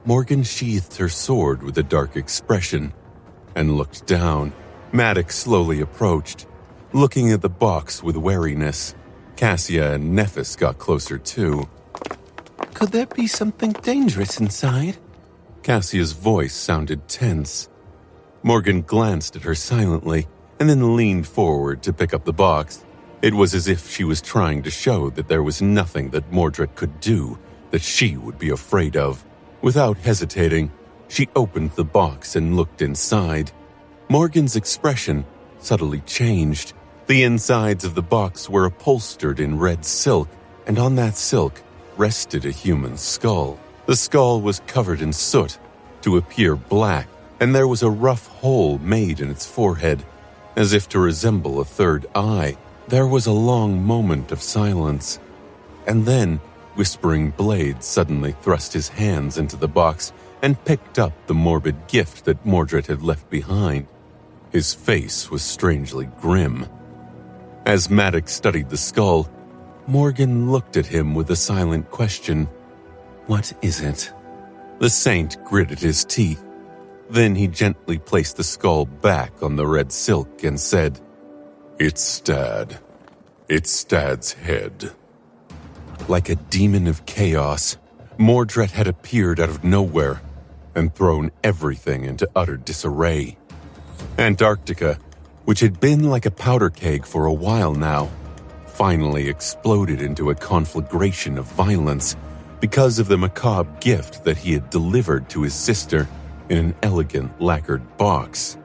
Morgan sheathed her sword with a dark expression and looked down. Maddox slowly approached, looking at the box with wariness. Cassia and Nephis got closer too. Could there be something dangerous inside? Cassia's voice sounded tense. Morgan glanced at her silently and then leaned forward to pick up the box. It was as if she was trying to show that there was nothing that Mordred could do that she would be afraid of. Without hesitating, she opened the box and looked inside. Morgan's expression subtly changed. The insides of the box were upholstered in red silk, and on that silk rested a human skull. The skull was covered in soot to appear black, and there was a rough hole made in its forehead, as if to resemble a third eye. There was a long moment of silence, and then Whispering Blade suddenly thrust his hands into the box and picked up the morbid gift that Mordred had left behind. His face was strangely grim. As Maddox studied the skull, Morgan looked at him with a silent question. What is it? The saint gritted his teeth. Then he gently placed the skull back on the red silk and said, "It's Stad. It's Stad's head." Like a demon of chaos, Mordred had appeared out of nowhere and thrown everything into utter disarray. Antarctica, which had been like a powder keg for a while now, finally exploded into a conflagration of violence because of the macabre gift that he had delivered to his sister in an elegant lacquered box.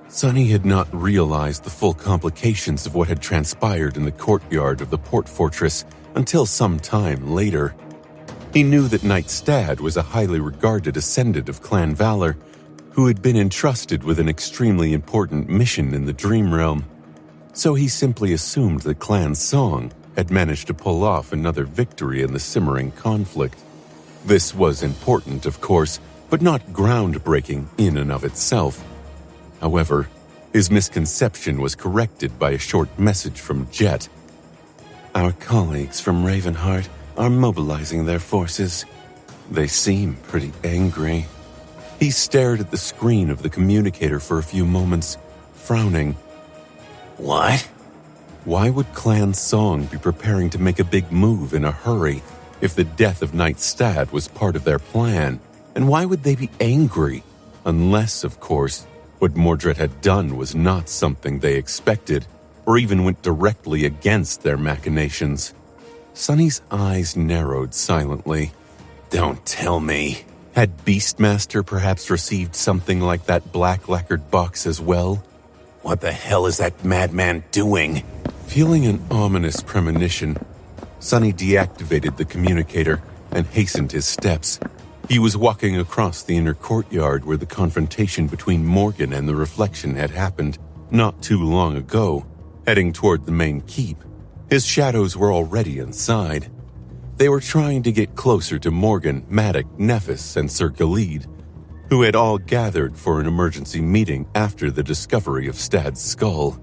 Sonny had not realized the full complications of what had transpired in the courtyard of the port fortress until some time later. He knew that Knight Stad was a highly regarded ascendant of Clan Valor who had been entrusted with an extremely important mission in the Dream Realm, so he simply assumed that Clan Song had managed to pull off another victory in the simmering conflict. This was important, of course, but not groundbreaking in and of itself. However, his misconception was corrected by a short message from Jet. Our colleagues from Ravenheart are mobilizing their forces. They seem pretty angry. He stared at the screen of the communicator for a few moments, frowning. What? Why would Clan Song be preparing to make a big move in a hurry if the death of Knight Stad was part of their plan? And why would they be angry? Unless, of course, what Mordred had done was not something they expected, or even went directly against their machinations. Sonny's eyes narrowed silently. Don't tell me. Had Beastmaster perhaps received something like that black lacquered box as well? What the hell is that madman doing? Feeling an ominous premonition, Sonny deactivated the communicator and hastened his steps. He was walking across the inner courtyard where the confrontation between Morgan and the Reflection had happened not too long ago, heading toward the main keep. His shadows were already inside. They were trying to get closer to Morgan, Maddox, Nephis, and Sir Galid, who had all gathered for an emergency meeting after the discovery of Stad's skull.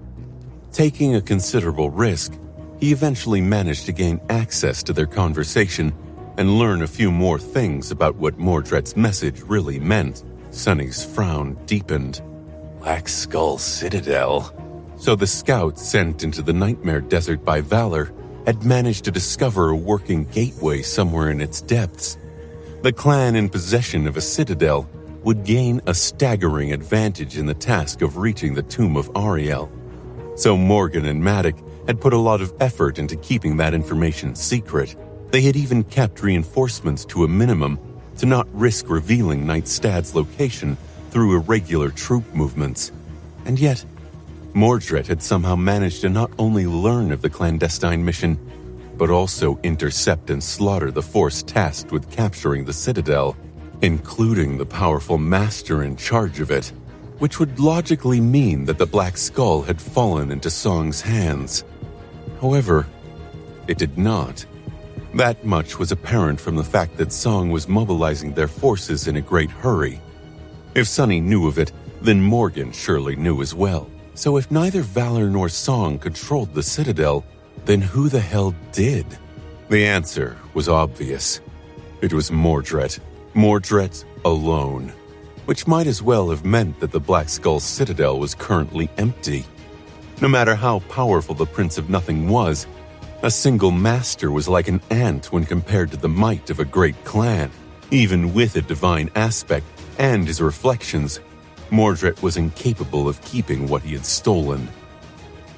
Taking a considerable risk, he eventually managed to gain access to their conversation and learn a few more things about what Mordred's message really meant. Sonny's frown deepened. Black Skull Citadel. So the scouts sent into the Nightmare Desert by Valor had managed to discover a working gateway somewhere in its depths. The clan in possession of a citadel would gain a staggering advantage in the task of reaching the tomb of Ariel. So Morgan and Madoc had put a lot of effort into keeping that information secret. They had even kept reinforcements to a minimum to not risk revealing Nightstad's location through irregular troop movements. And yet, Mordred had somehow managed to not only learn of the clandestine mission, but also intercept and slaughter the force tasked with capturing the Citadel, including the powerful master in charge of it, which would logically mean that the Black Skull had fallen into Song's hands. However, it did not. That much was apparent from the fact that Song was mobilizing their forces in a great hurry. If Sunny knew of it, then Morgan surely knew as well. So if neither Valor nor Song controlled the Citadel, then who the hell did? The answer was obvious. It was Mordred. Mordred alone. Which might as well have meant that the Black Skull's Citadel was currently empty. No matter how powerful the Prince of Nothing was, a single master was like an ant when compared to the might of a great clan. Even with a divine aspect and his reflections, Mordred was incapable of keeping what he had stolen.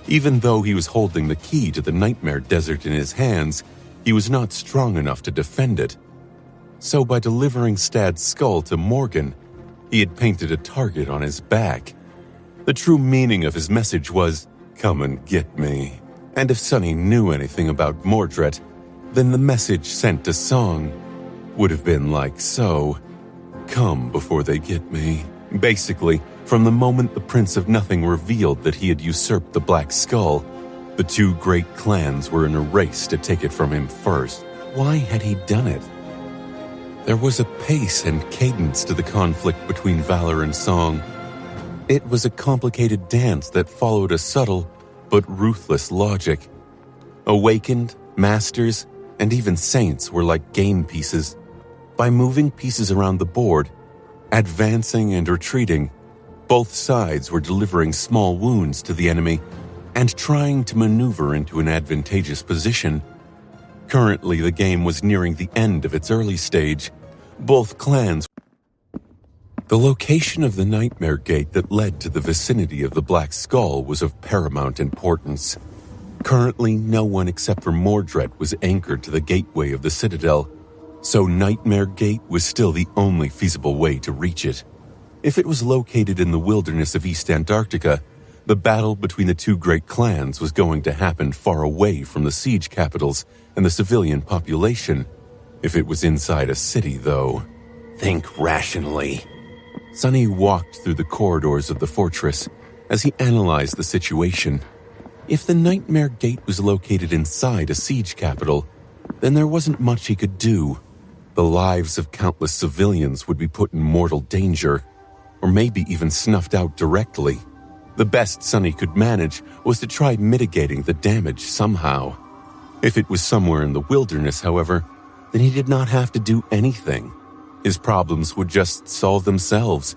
Even though he was holding the key to the Nightmare Desert in his hands, he was not strong enough to defend it. So by delivering Stad's skull to Morgan, he had painted a target on his back. The true meaning of his message was, "Come and get me." And if Sunny knew anything about Mordred, then the message sent to Song would have been like so. Come before they get me. Basically, from the moment the Prince of Nothing revealed that he had usurped the Black Skull, the two great clans were in a race to take it from him first. Why had he done it? There was a pace and cadence to the conflict between Valor and Song. It was a complicated dance that followed a subtle but ruthless logic. Awakened, masters, and even saints were like game pieces. By moving pieces around the board, advancing and retreating, both sides were delivering small wounds to the enemy and trying to maneuver into an advantageous position. Currently, the game was nearing the end of its early stage. Both clans. The location of the Nightmare Gate that led to the vicinity of the Black Skull was of paramount importance. Currently, no one except for Mordred was anchored to the gateway of the Citadel, so Nightmare Gate was still the only feasible way to reach it. If it was located in the wilderness of East Antarctica, the battle between the two great clans was going to happen far away from the siege capitals and the civilian population. If it was inside a city, though. Think rationally. Sunny walked through the corridors of the fortress as he analyzed the situation. If the Nightmare Gate was located inside a siege capital, then there wasn't much he could do. The lives of countless civilians would be put in mortal danger, or maybe even snuffed out directly. The best Sunny could manage was to try mitigating the damage somehow. If it was somewhere in the wilderness, however, then he did not have to do anything. His problems would just solve themselves.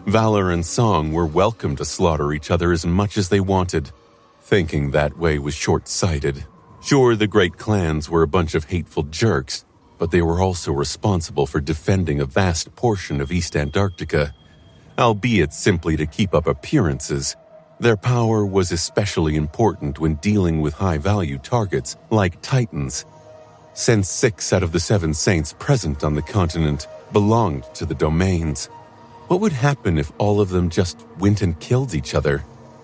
Valor and Song were welcome to slaughter each other as much as they wanted. Thinking that way was short-sighted. Sure, the great clans were a bunch of hateful jerks, but they were also responsible for defending a vast portion of East Antarctica, albeit simply to keep up appearances. Their power was especially important when dealing with high-value targets like Titans, since 6 out of the 7 saints present on the continent belonged to the domains. What would happen if all of them just went and killed each other?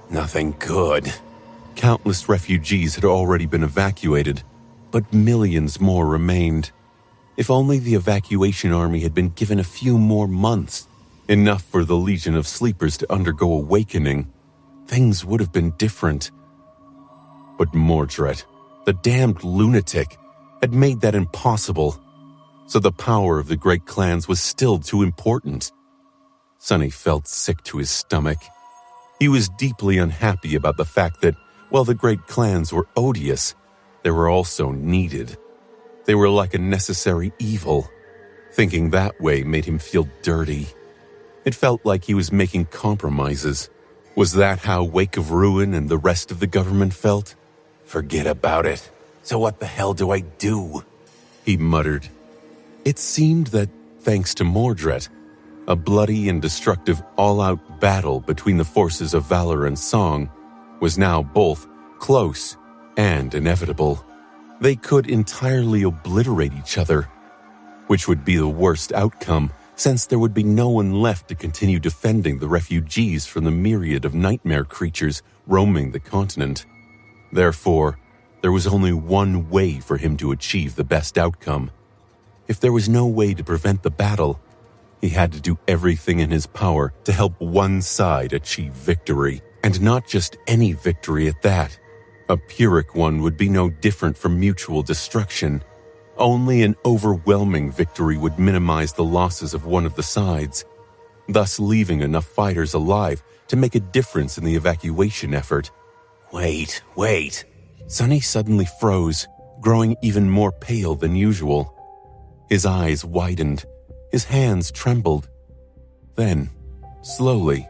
Nothing good. Countless refugees had already been evacuated, but millions more remained. If only the evacuation army had been given a few more months, enough for the Legion of Sleepers to undergo awakening, things would have been different. But Mordred, the damned lunatic, had made that impossible, so the power of the great clans was still too important. Sunny felt sick to his stomach. He was deeply unhappy about the fact that, while the great clans were odious, they were also needed. They were like a necessary evil. Thinking that way made him feel dirty. It felt like he was making compromises. Was that how Wake of Ruin and the rest of the government felt? Forget about it. So what the hell do I do? He muttered. It seemed that, thanks to Mordred, A bloody and destructive all-out battle between the forces of valor and song was now both close and inevitable. They could entirely obliterate each other, which would be the worst outcome since there would be no one left to continue defending the refugees from the myriad of nightmare creatures roaming the continent. Therefore, there was only one way for him to achieve the best outcome. If there was no way to prevent the battle, he had to do everything in his power to help one side achieve victory, and not just any victory at that. A Pyrrhic one would be no different from mutual destruction. Only an overwhelming victory would minimize the losses of one of the sides, thus leaving enough fighters alive to make a difference in the evacuation effort. Wait. Sonny suddenly froze, growing even more pale than usual. His eyes widened, his hands trembled. Then, slowly,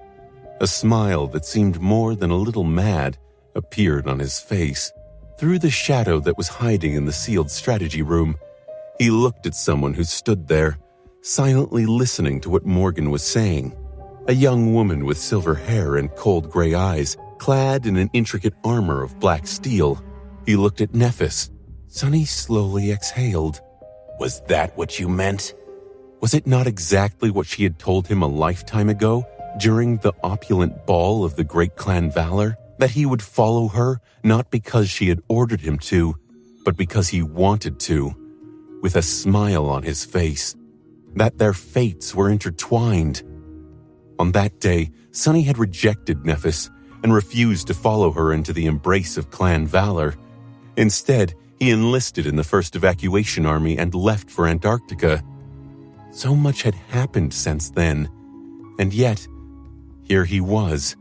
a smile that seemed more than a little mad appeared on his face. Through the shadow that was hiding in the sealed strategy room, he looked at someone who stood there, silently listening to what Morgan was saying. A young woman with silver hair and cold gray eyes, clad in an intricate armor of black steel. He looked at Nephis. Sonny slowly exhaled. Was that what you meant? Was it not exactly what she had told him a lifetime ago, during the opulent ball of the great clan Valor? That he would follow her, not because she had ordered him to, but because he wanted to, with a smile on his face. That their fates were intertwined. On that day, Sonny had rejected Nephis and refused to follow her into the embrace of Clan Valor. Instead, he enlisted in the First Evacuation Army and left for Antarctica. So much had happened since then, and yet, here he was,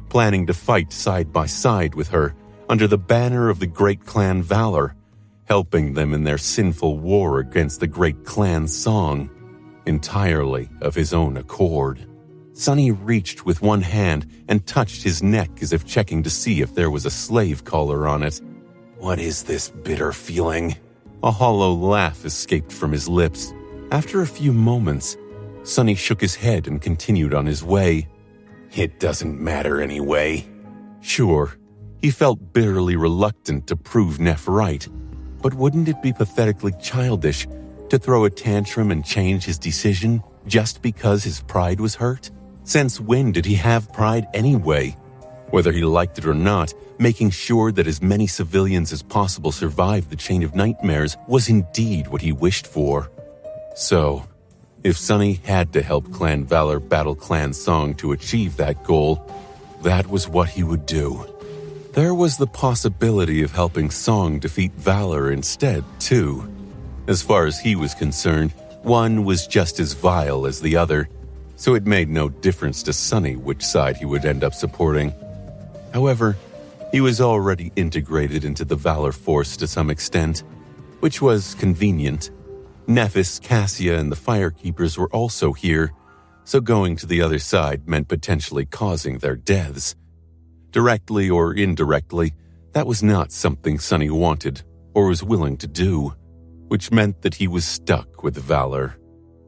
planning to fight side by side with her under the banner of the great clan Valor, helping them in their sinful war against the great clan Song, entirely of his own accord. Sonny reached with one hand and touched his neck as if checking to see if there was a slave collar on it. What is this bitter feeling? A hollow laugh escaped from his lips. After a few moments, Sonny shook his head and continued on his way. It doesn't matter anyway. Sure, he felt bitterly reluctant to prove Neff right, but wouldn't it be pathetically childish to throw a tantrum and change his decision just because his pride was hurt? Since when did he have pride anyway? Whether he liked it or not, making sure that as many civilians as possible survived the chain of nightmares was indeed what he wished for. So, if Sonny had to help Clan Valor battle Clan Song to achieve that goal, that was what he would do. There was the possibility of helping Song defeat Valor instead, too. As far as he was concerned, one was just as vile as the other, so it made no difference to Sonny which side he would end up supporting. However, he was already integrated into the Valor force to some extent, which was convenient. Nephis, Cassia, and the Firekeepers were also here, so going to the other side meant potentially causing their deaths. Directly or indirectly, that was not something Sonny wanted or was willing to do, which meant that he was stuck with Valor.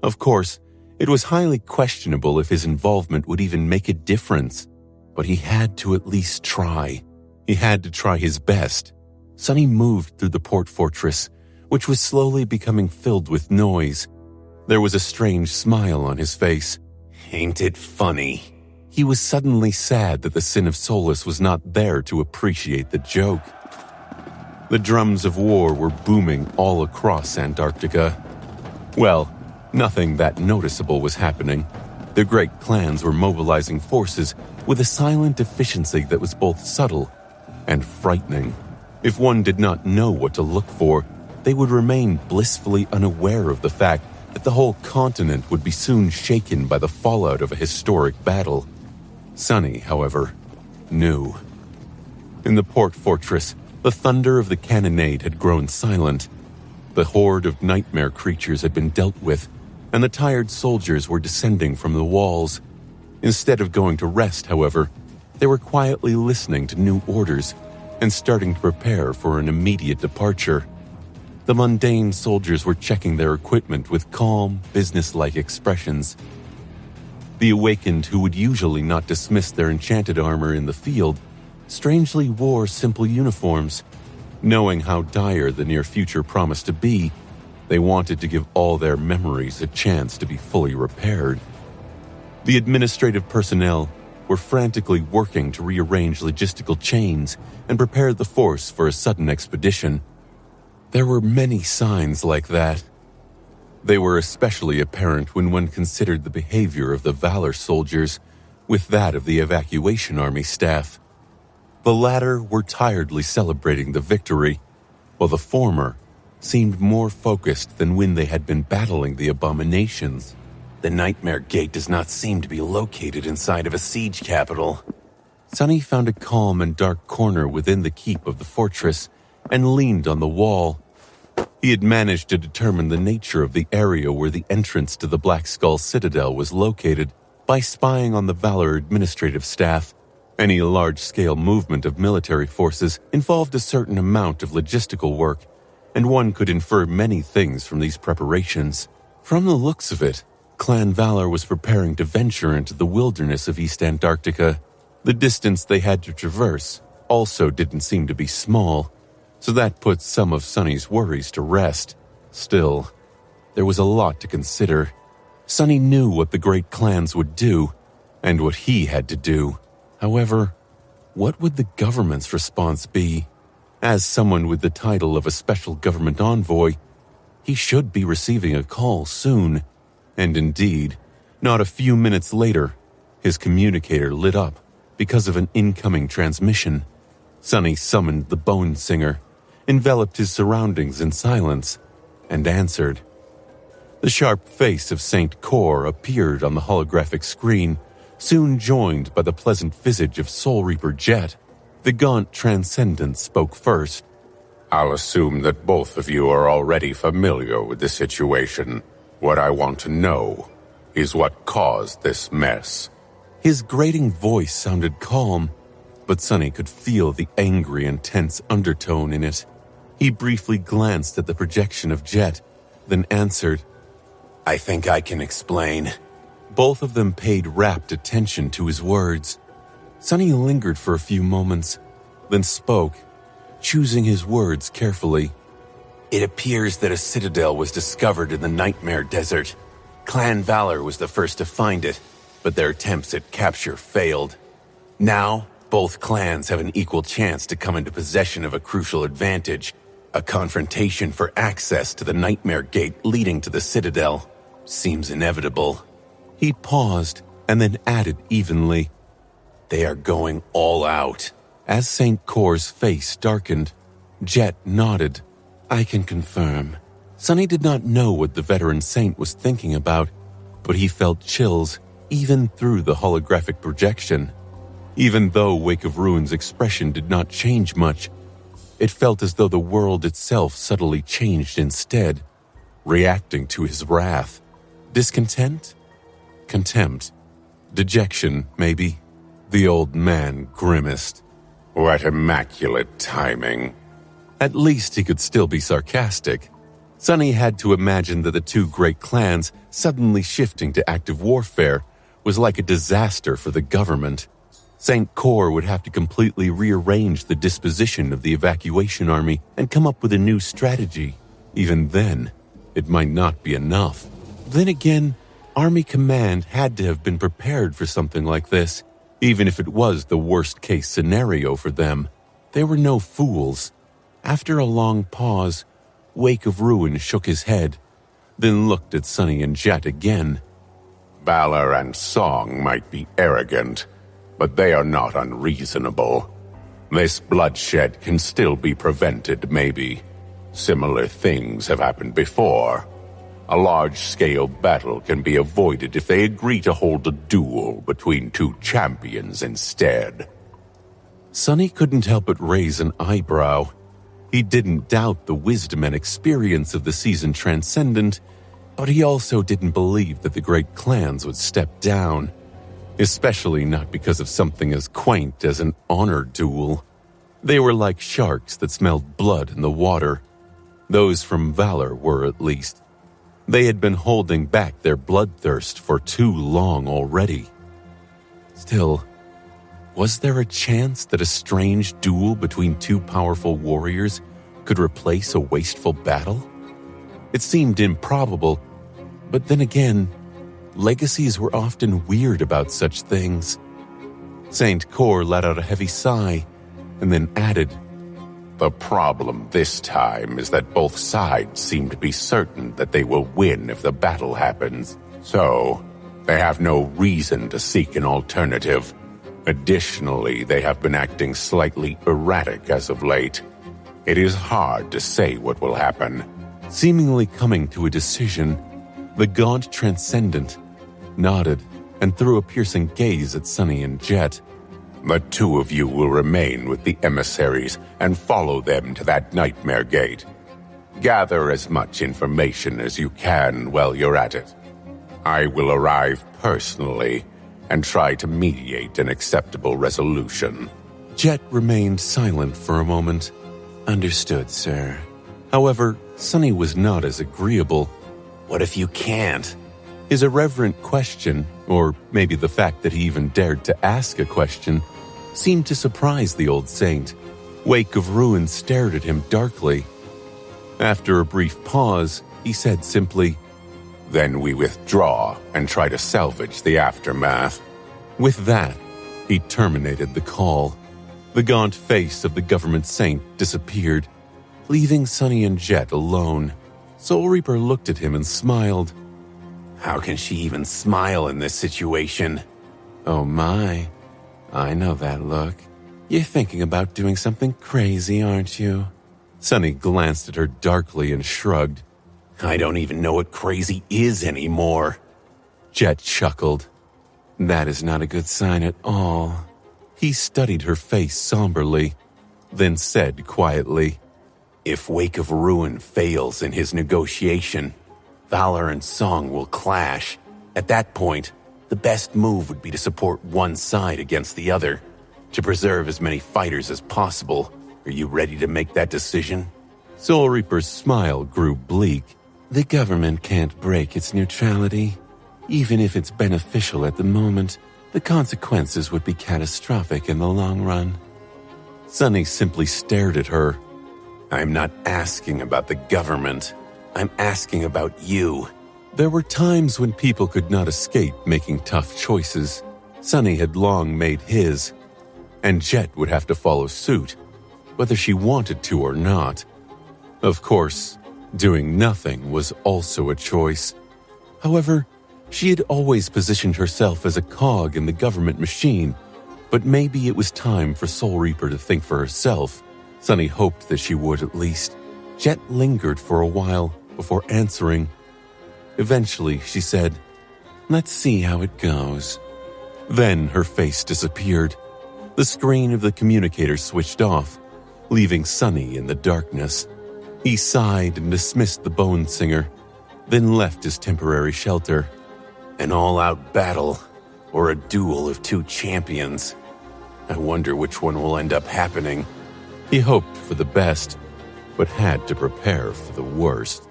Of course, it was highly questionable if his involvement would even make a difference, but he had to at least try. He had to try his best. Sonny moved through the port fortress, which was slowly becoming filled with noise. There was a strange smile on his face. Ain't it funny? He was suddenly sad that the Sin of Solace was not there to appreciate the joke. The drums of war were booming all across Antarctica. Well, nothing that noticeable was happening. The great clans were mobilizing forces with a silent efficiency that was both subtle and frightening. If one did not know what to look for, they would remain blissfully unaware of the fact that the whole continent would be soon shaken by the fallout of a historic battle. Sonny, however, knew. In the port fortress, the thunder of the cannonade had grown silent. The horde of nightmare creatures had been dealt with, and the tired soldiers were descending from the walls. Instead of going to rest, however, they were quietly listening to new orders and starting to prepare for an immediate departure. The mundane soldiers were checking their equipment with calm, businesslike expressions. The Awakened, who would usually not dismiss their enchanted armor in the field, strangely wore simple uniforms. Knowing how dire the near future promised to be, they wanted to give all their memories a chance to be fully repaired. The administrative personnel were frantically working to rearrange logistical chains and prepare the force for a sudden expedition. There were many signs like that. They were especially apparent when one considered the behavior of the Valor soldiers with that of the evacuation army staff. The latter were tiredly celebrating the victory, while the former seemed more focused than when they had been battling the abominations. The Nightmare Gate does not seem to be located inside of a siege capital. Sonny found a calm and dark corner within the keep of the fortress and leaned on the wall. He had managed to determine the nature of the area where the entrance to the Black Skull Citadel was located by spying on the Valor administrative staff. Any large-scale movement of military forces involved a certain amount of logistical work, and one could infer many things from these preparations. From the looks of it, Clan Valor was preparing to venture into the wilderness of East Antarctica. The distance they had to traverse also didn't seem to be small, so that put some of Sonny's worries to rest. Still, there was a lot to consider. Sonny knew what the great clans would do, and what he had to do. However, what would the government's response be? As someone with the title of a special government envoy, he should be receiving a call soon. And indeed, not a few minutes later, his communicator lit up because of an incoming transmission. Sonny summoned the Bone Singer, enveloped his surroundings in silence, and answered. The sharp face of Saint Cor appeared on the holographic screen, soon joined by the pleasant visage of Soul Reaper Jet. The gaunt Transcendent spoke first. I'll assume that both of you are already familiar with the situation. What I want to know is what caused this mess. His grating voice sounded calm, but Sonny could feel the angry and tense undertone in it. He briefly glanced at the projection of Jet, then answered, I think I can explain. Both of them paid rapt attention to his words. Sonny lingered for a few moments, then spoke, choosing his words carefully. It appears that a citadel was discovered in the Nightmare Desert. Clan Valor was the first to find it, but their attempts at capture failed. Now, both clans have an equal chance to come into possession of a crucial advantage, a confrontation for access to the Nightmare Gate leading to the Citadel. Seems inevitable. He paused and then added evenly, They are going all out. As Saint Cor's face darkened, Jet nodded. I can confirm. Sonny did not know what the veteran saint was thinking about, but he felt chills even through the holographic projection. Even though Wake of Ruin's expression did not change much, it felt as though the world itself subtly changed instead, reacting to his wrath. Discontent? Contempt? Dejection, maybe? The old man grimaced. What immaculate timing. At least he could still be sarcastic. Sonny had to imagine that the two great clans suddenly shifting to active warfare was like a disaster for the government. Saint Cor would have to completely rearrange the disposition of the evacuation army and come up with a new strategy. Even then, it might not be enough. Then again, Army Command had to have been prepared for something like this, even if it was the worst-case scenario for them. They were no fools. After a long pause, Wake of Ruin shook his head, then looked at Sonny and Jet again. Valor and song might be arrogant, but they are not unreasonable. This bloodshed can still be prevented, maybe. Similar things have happened before. A large-scale battle can be avoided if they agree to hold a duel between two champions instead. Sonny couldn't help but raise an eyebrow. He didn't doubt the wisdom and experience of the seasoned Transcendent, but he also didn't believe that the great clans would step down. Especially not because of something as quaint as an honor duel. They were like sharks that smelled blood in the water. Those from Valor were, at least. They had been holding back their bloodthirst for too long already. Still, was there a chance that a strange duel between two powerful warriors could replace a wasteful battle? It seemed improbable, but then again, legacies were often weird about such things. Saint Cor let out a heavy sigh and then added, "The problem this time is that both sides seem to be certain that they will win if the battle happens, so they have no reason to seek an alternative. Additionally, they have been acting slightly erratic as of late. It is hard to say what will happen." Seemingly coming to a decision, the gaunt transcendent nodded and threw a piercing gaze at Sunny and Jet. "The two of you will remain with the emissaries and follow them to that nightmare gate. Gather as much information as you can while you're at it. I will arrive personally and try to mediate an acceptable resolution." Jet remained silent for a moment. "Understood, sir." However, Sunny was not as agreeable. "What if you can't?" His irreverent question, or maybe the fact that he even dared to ask a question, seemed to surprise the old saint. Wake of Ruin stared at him darkly. After a brief pause, he said simply, "Then we withdraw and try to salvage the aftermath." With that, he terminated the call. The gaunt face of the government saint disappeared, leaving Sunny and Jet alone. Soul Reaper looked at him and smiled. "How can she even smile in this situation?" "Oh my, I know that look. You're thinking about doing something crazy, aren't you?" Sunny glanced at her darkly and shrugged. "I don't even know what crazy is anymore." Jet chuckled. "That is not a good sign at all." He studied her face somberly, then said quietly, "If Wake of Ruin fails in his negotiation, Valor and Song will clash. At that point, the best move would be to support one side against the other, to preserve as many fighters as possible. Are you ready to make that decision?" Soul Reaper's smile grew bleak. "The government can't break its neutrality. Even if it's beneficial at the moment, the consequences would be catastrophic in the long run." Sunny simply stared at her. "I'm not asking about the government. I'm asking about you." There were times when people could not escape making tough choices. Sunny had long made his, and Jet would have to follow suit, whether she wanted to or not. Of course, doing nothing was also a choice. However, she had always positioned herself as a cog in the government machine, but maybe it was time for Soul Reaper to think for herself. Sunny hoped that she would at least. Jet lingered for a while before answering. Eventually, she said, "Let's see how it goes." Then her face disappeared. The screen of the communicator switched off, leaving Sunny in the darkness. He sighed and dismissed the Bone Singer, then left his temporary shelter. An all-out battle, or a duel of two champions. I wonder which one will end up happening. He hoped for the best, but had to prepare for the worst.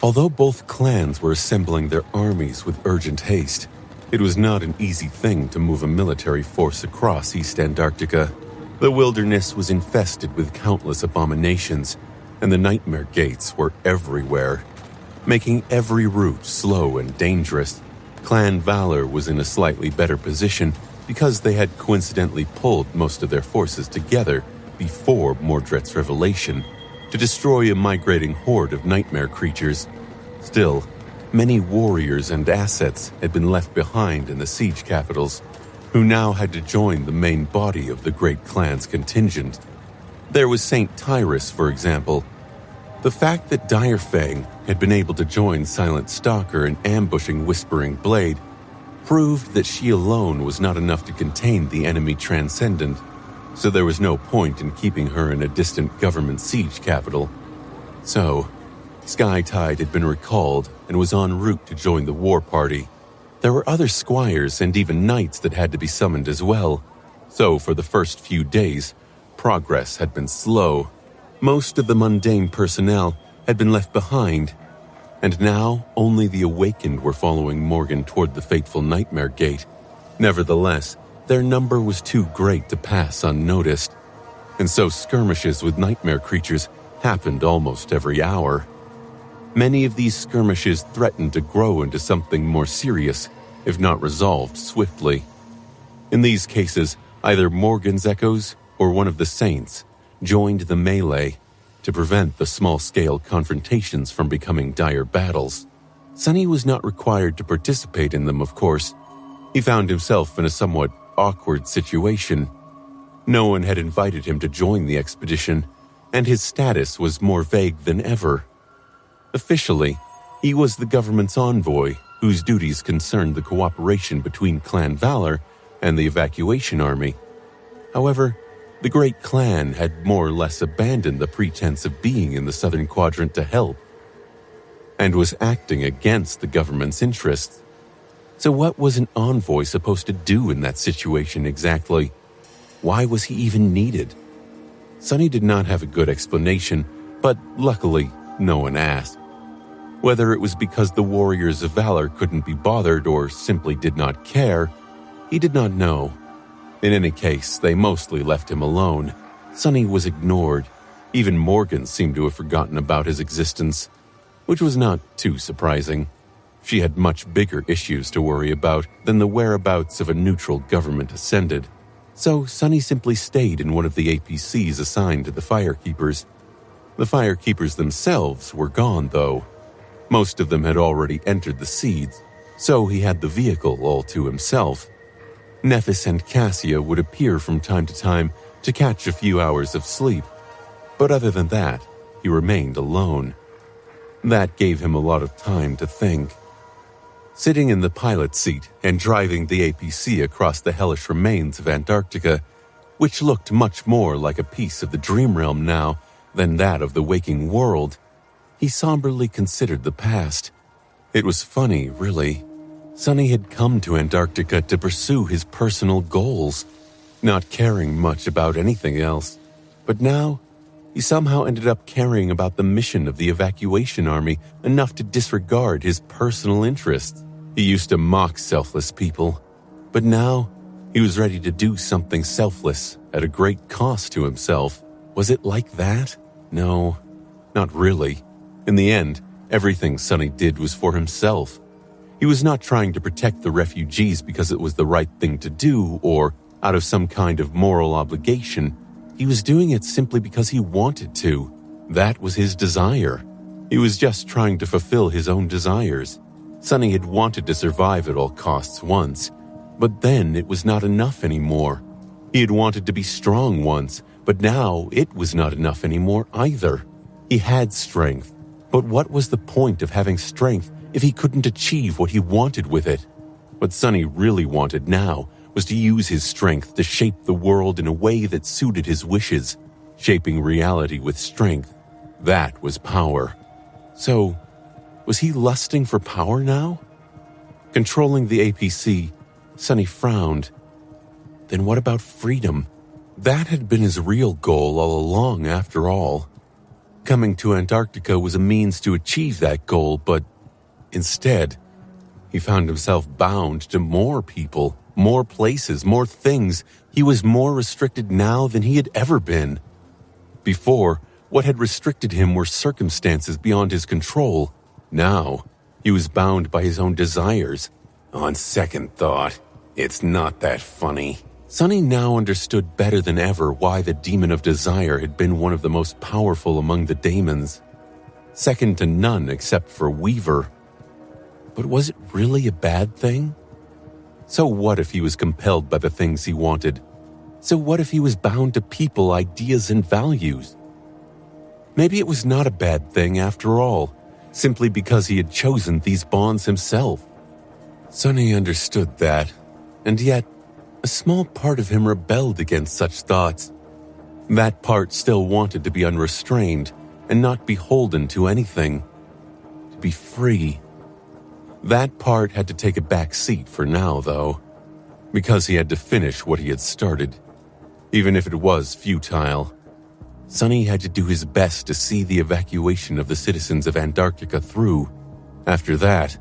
Although both clans were assembling their armies with urgent haste, it was not an easy thing to move a military force across East Antarctica. The wilderness was infested with countless abominations, and the nightmare gates were everywhere, making every route slow and dangerous. Clan Valor was in a slightly better position because they had coincidentally pulled most of their forces together before Mordred's revelation to destroy a migrating horde of nightmare creatures. Still, many warriors and assets had been left behind in the siege capitals, who now had to join the main body of the great clan's contingent. There was Saint Tyrus, for example. The fact that Direfang had been able to join Silent Stalker in ambushing Whispering Blade proved that she alone was not enough to contain the enemy Transcendent, so there was no point in keeping her in a distant government siege capital. So, Skytide had been recalled and was en route to join the war party. There were other squires and even knights that had to be summoned as well, so for the first few days, progress had been slow. Most of the mundane personnel had been left behind, and now only the awakened were following Morgan toward the fateful Nightmare Gate. Nevertheless, their number was too great to pass unnoticed, and so skirmishes with nightmare creatures happened almost every hour. Many of these skirmishes threatened to grow into something more serious, if not resolved swiftly. In these cases, either Morgan's echoes or one of the Saints joined the melee to prevent the small-scale confrontations from becoming dire battles. Sonny was not required to participate in them, of course. He found himself in a somewhat awkward situation. No one had invited him to join the expedition, and his status was more vague than ever. Officially, he was the government's envoy, whose duties concerned the cooperation between Clan Valor and the evacuation army. However, the Great Clan had more or less abandoned the pretense of being in the Southern Quadrant to help, and was acting against the government's interests. So what was an envoy supposed to do in that situation exactly? Why was he even needed? Sonny did not have a good explanation, but luckily no one asked. Whether it was because the warriors of valor couldn't be bothered or simply did not care, he did not know. In any case, they mostly left him alone. Sonny was ignored. Even Morgan seemed to have forgotten about his existence, which was not too surprising. She had much bigger issues to worry about than the whereabouts of a neutral government ascended. So Sonny simply stayed in one of the APCs assigned to the Firekeepers. The Firekeepers themselves were gone, though. Most of them had already entered the Seeds, so he had the vehicle all to himself. Nephis and Cassia would appear from time to time to catch a few hours of sleep, but other than that, he remained alone. That gave him a lot of time to think. Sitting in the pilot seat and driving the APC across the hellish remains of Antarctica, which looked much more like a piece of the dream realm now than that of the waking world, he somberly considered the past. It was funny, really. Sonny had come to Antarctica to pursue his personal goals, not caring much about anything else. But now, he somehow ended up caring about the mission of the evacuation army enough to disregard his personal interests. He used to mock selfless people, but now he was ready to do something selfless at a great cost to himself. Was it like that? No, not really. In the end, everything Sonny did was for himself. He was not trying to protect the refugees because it was the right thing to do or out of some kind of moral obligation. He was doing it simply because he wanted to. That was his desire. He was just trying to fulfill his own desires. Sonny had wanted to survive at all costs once, but then it was not enough anymore. He had wanted to be strong once, but now it was not enough anymore either. He had strength, but what was the point of having strength if he couldn't achieve what he wanted with it? What Sonny really wanted now was to use his strength to shape the world in a way that suited his wishes. Shaping reality with strength, that was power. So, was he lusting for power now? Controlling the APC, Sonny frowned. Then what about freedom? That had been his real goal all along, after all. Coming to Antarctica was a means to achieve that goal, but instead, he found himself bound to more people, more places, more things. He was more restricted now than he had ever been. Before, what had restricted him were circumstances beyond his control. Now, he was bound by his own desires. On second thought, it's not that funny. Sonny now understood better than ever why the demon of desire had been one of the most powerful among the daemons. Second to none except for Weaver. But was it really a bad thing? So what if he was compelled by the things he wanted? So what if he was bound to people, ideas, and values? Maybe it was not a bad thing after all, simply because he had chosen these bonds himself. Sonny understood that, and yet a small part of him rebelled against such thoughts. That part still wanted to be unrestrained and not beholden to anything. To be free. That part had to take a back seat for now, though, because he had to finish what he had started, even if it was futile. Sonny had to do his best to see the evacuation of the citizens of Antarctica through. After that,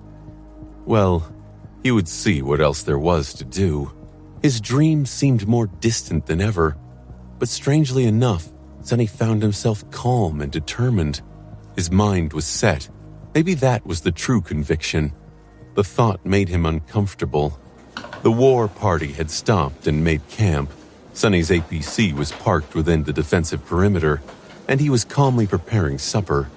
well, he would see what else there was to do. His dream seemed more distant than ever, but strangely enough, Sonny found himself calm and determined. His mind was set. Maybe that was the true conviction. The thought made him uncomfortable. The war party had stopped and made camp. Sonny's APC was parked within the defensive perimeter, and he was calmly preparing supper.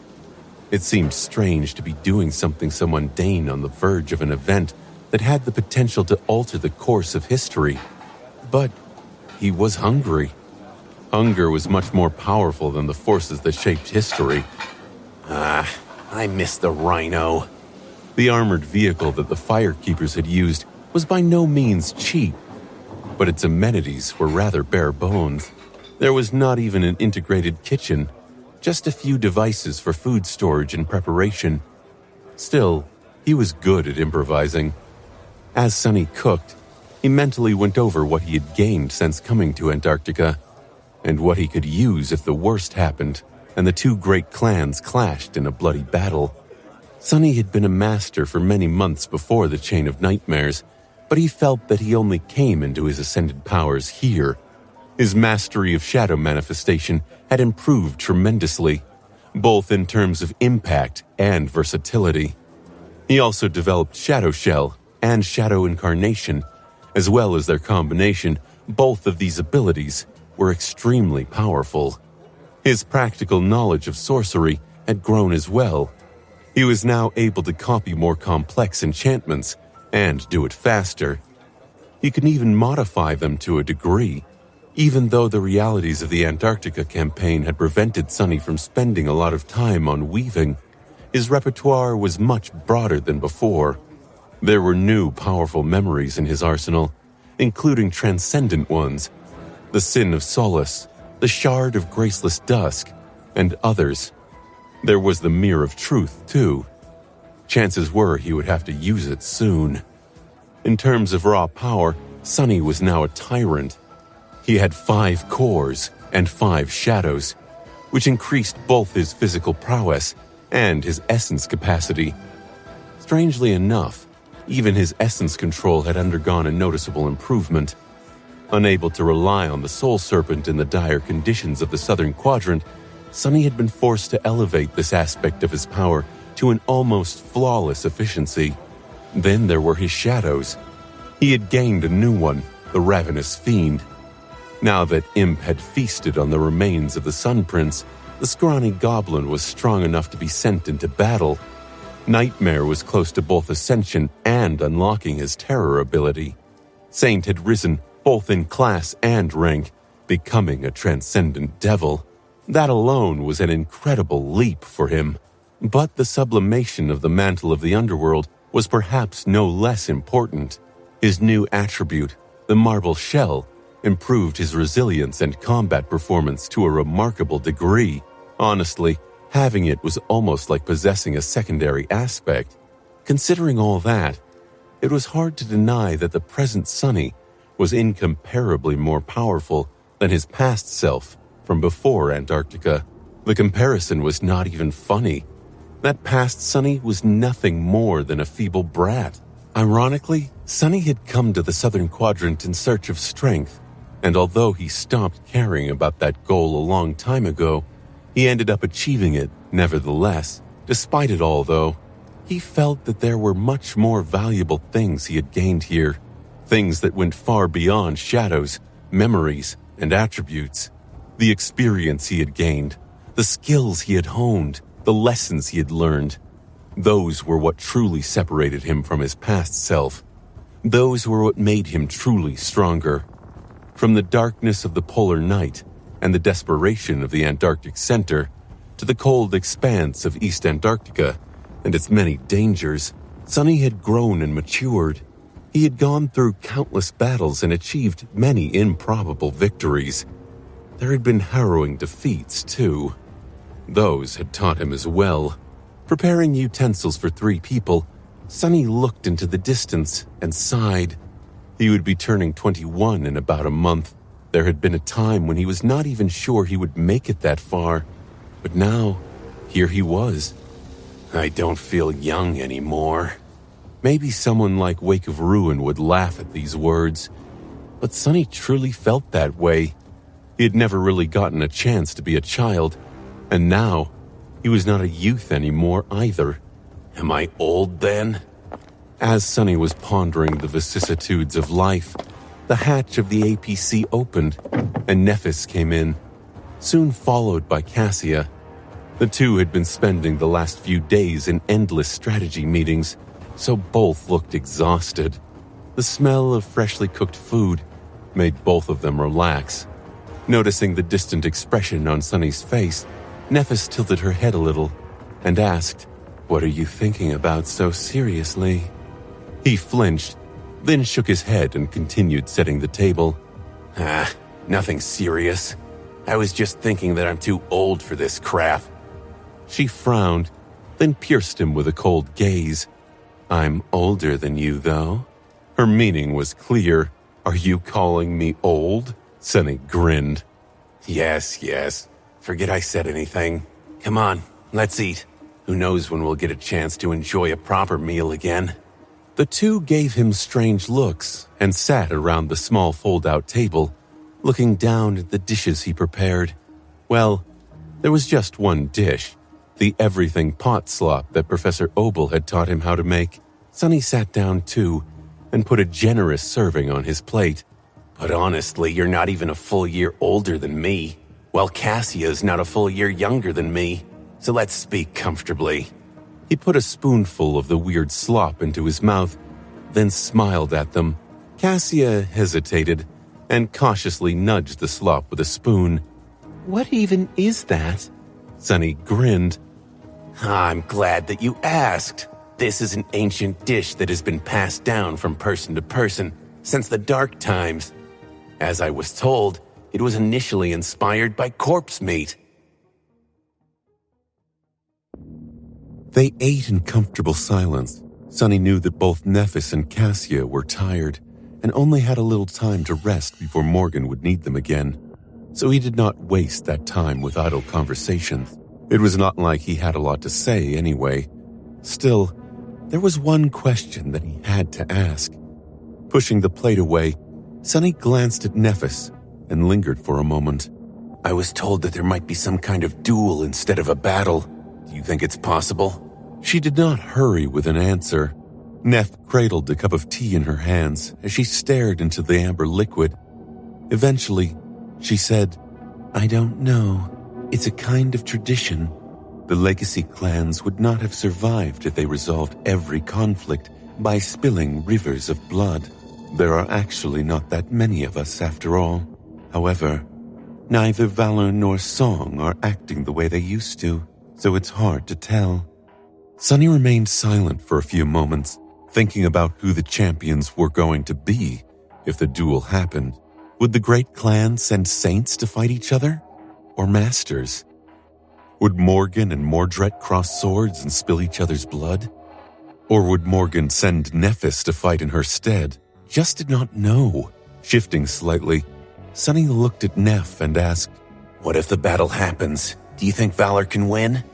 It seemed strange to be doing something so mundane on the verge of an event that had the potential to alter the course of history. But he was hungry. Hunger was much more powerful than the forces that shaped history. I miss the Rhino. The armored vehicle that the Firekeepers had used was by no means cheap, but its amenities were rather bare bones. There was not even an integrated kitchen, just a few devices for food storage and preparation. Still, he was good at improvising. As Sonny cooked, he mentally went over what he had gained since coming to Antarctica, and what he could use if the worst happened and the two great clans clashed in a bloody battle. Sonny had been a master for many months before the Chain of Nightmares, but he felt that he only came into his ascended powers here. His mastery of shadow manifestation had improved tremendously, both in terms of impact and versatility. He also developed Shadow Shell and Shadow Incarnation, as well as their combination. Both of these abilities were extremely powerful. His practical knowledge of sorcery had grown as well. He was now able to copy more complex enchantments and do it faster. He could even modify them to a degree. Even though the realities of the Antarctica campaign had prevented Sonny from spending a lot of time on weaving, his repertoire was much broader than before. There were new powerful memories in his arsenal, including transcendent ones, the Sin of Solace, the Shard of Graceless Dusk, and others. There was the Mirror of Truth, too. Chances were he would have to use it soon. In terms of raw power, Sonny was now a tyrant. He had 5 cores and 5 shadows, which increased both his physical prowess and his essence capacity. Strangely enough, even his essence control had undergone a noticeable improvement. Unable to rely on the Soul Serpent in the dire conditions of the Southern Quadrant, Sonny had been forced to elevate this aspect of his power to an almost flawless efficiency. Then there were his shadows. He had gained a new one, the Ravenous Fiend. Now that Imp had feasted on the remains of the Sun Prince, the scrawny goblin was strong enough to be sent into battle. Nightmare was close to both ascension and unlocking his terror ability. Saint had risen both in class and rank, becoming a transcendent devil. That alone was an incredible leap for him. But the sublimation of the mantle of the underworld was perhaps no less important. His new attribute, the Marble Shell, improved his resilience and combat performance to a remarkable degree. Honestly, having it was almost like possessing a secondary aspect. Considering all that, it was hard to deny that the present Sonny was incomparably more powerful than his past self from before Antarctica. The comparison was not even funny. That past Sonny was nothing more than a feeble brat. Ironically, Sonny had come to the Southern Quadrant in search of strength, and although he stopped caring about that goal a long time ago, he ended up achieving it nevertheless. Despite it all, though, he felt that there were much more valuable things he had gained here, things that went far beyond shadows, memories, and attributes. The experience he had gained, the skills he had honed, the lessons he had learned. Those were what truly separated him from his past self. Those were what made him truly stronger. From the darkness of the polar night and the desperation of the Antarctic center to the cold expanse of East Antarctica and its many dangers, Sonny had grown and matured. He had gone through countless battles and achieved many improbable victories. There had been harrowing defeats, too. Those had taught him as well. Preparing utensils for 3 people, Sonny looked into the distance and sighed. He would be turning 21 in about a month. There had been a time when he was not even sure he would make it that far, but now, here he was. I don't feel young anymore. Maybe someone like Wake of Ruin would laugh at these words, but Sunny truly felt that way. He had never really gotten a chance to be a child, and now he was not a youth anymore either. Am I old then? As Sunny was pondering the vicissitudes of life, the hatch of the APC opened, and Nephis came in, soon followed by Cassia. The two had been spending the last few days in endless strategy meetings, so both looked exhausted. The smell of freshly cooked food made both of them relax. Noticing the distant expression on Sunny's face, Nephis tilted her head a little and asked, "What are you thinking about so seriously?" He flinched, then shook his head and continued setting the table. Nothing serious. I was just thinking that I'm too old for this crap. She frowned, then pierced him with a cold gaze. I'm older than you, though. Her meaning was clear. Are you calling me old? Sunny grinned. Yes. Forget I said anything. Come on, let's eat. Who knows when we'll get a chance to enjoy a proper meal again. The two gave him strange looks and sat around the small fold-out table, looking down at the dishes he prepared. Well, there was just one dish, the everything pot slop that Professor Obel had taught him how to make. Sunny sat down too and put a generous serving on his plate. But honestly, you're not even a full year older than me, while Cassia's not a full year younger than me, so let's speak comfortably. He put a spoonful of the weird slop into his mouth, then smiled at them. Cassia hesitated and cautiously nudged the slop with a spoon. What even is that? Sunny grinned. I'm glad that you asked. This is an ancient dish that has been passed down from person to person since the dark times. As I was told, it was initially inspired by corpse meat. They ate in comfortable silence. Sunny knew that both Nephis and Cassia were tired and only had a little time to rest before Morgan would need them again. So he did not waste that time with idle conversations. It was not like he had a lot to say anyway. Still, there was one question that he had to ask. Pushing the plate away, Sunny glanced at Nephis and lingered for a moment. I was told that there might be some kind of duel instead of a battle. Do you think it's possible? She did not hurry with an answer. Neph cradled a cup of tea in her hands as she stared into the amber liquid. Eventually, she said, I don't know. It's a kind of tradition. The legacy clans would not have survived if they resolved every conflict by spilling rivers of blood. There are actually not that many of us after all. However, neither Valor nor Song are acting the way they used to, so it's hard to tell. Sunny remained silent for a few moments, thinking about who the champions were going to be if the duel happened. Would the great clan send saints to fight each other? Or masters? Would Morgan and Mordred cross swords and spill each other's blood? Or would Morgan send Nephis to fight in her stead? Just did not know. Shifting slightly, Sunny looked at Neph and asked, What if the battle happens? Do you think Valor can win?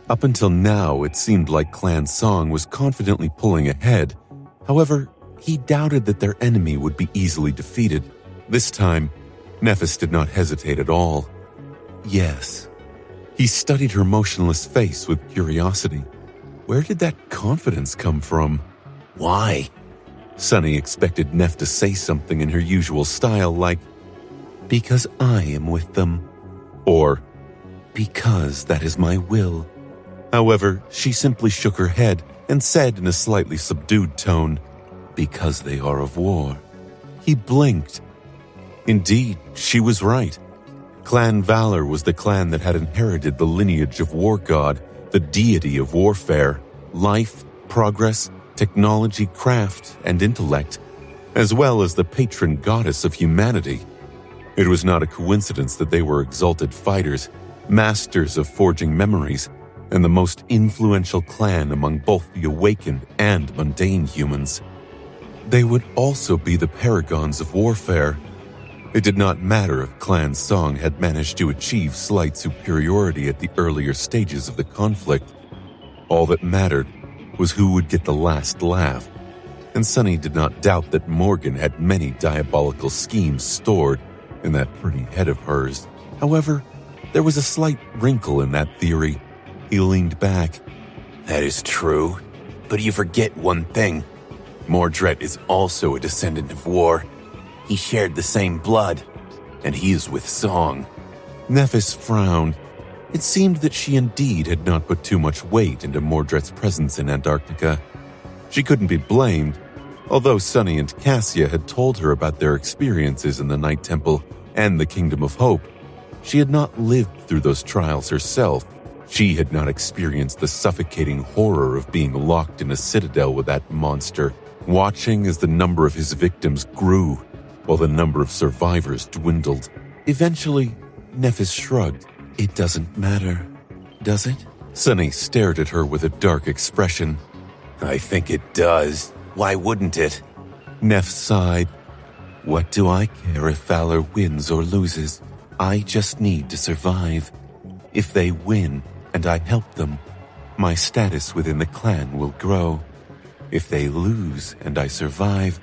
Up until now, it seemed like Clan Song was confidently pulling ahead. However, he doubted that their enemy would be easily defeated. This time, Nephis did not hesitate at all. Yes. He studied her motionless face with curiosity. Where did that confidence come from? Why? Sunny expected Neph to say something in her usual style like, Because I am with them. Or, Because that is my will. However, she simply shook her head and said in a slightly subdued tone, Because they are of war. He blinked. Indeed, she was right. Clan Valor was the clan that had inherited the lineage of War God, the deity of warfare, life, progress, technology, craft, and intellect, as well as the patron goddess of humanity. It was not a coincidence that they were exalted fighters, masters of forging memories, and the most influential clan among both the awakened and mundane humans. They would also be the paragons of warfare. It did not matter if Clan Song had managed to achieve slight superiority at the earlier stages of the conflict. All that mattered was who would get the last laugh, and Sunny did not doubt that Morgan had many diabolical schemes stored in that pretty head of hers. However, there was a slight wrinkle in that theory. He leaned back. That is true, but you forget one thing. Mordred is also a descendant of war. He shared the same blood, and he is with Song. Nephis frowned. It seemed that she indeed had not put too much weight into Mordred's presence in Antarctica. She couldn't be blamed, although Sunny and Cassia had told her about their experiences in the Night Temple and the Kingdom of Hope. She had not lived through those trials herself. She had not experienced the suffocating horror of being locked in a citadel with that monster, watching as the number of his victims grew, while the number of survivors dwindled. Eventually, Nephis shrugged. It doesn't matter, does it? Sunny stared at her with a dark expression. I think it does. Why wouldn't it? Neph sighed. What do I care if Valor wins or loses? I just need to survive. If they win and I help them, my status within the clan will grow. If they lose and I survive,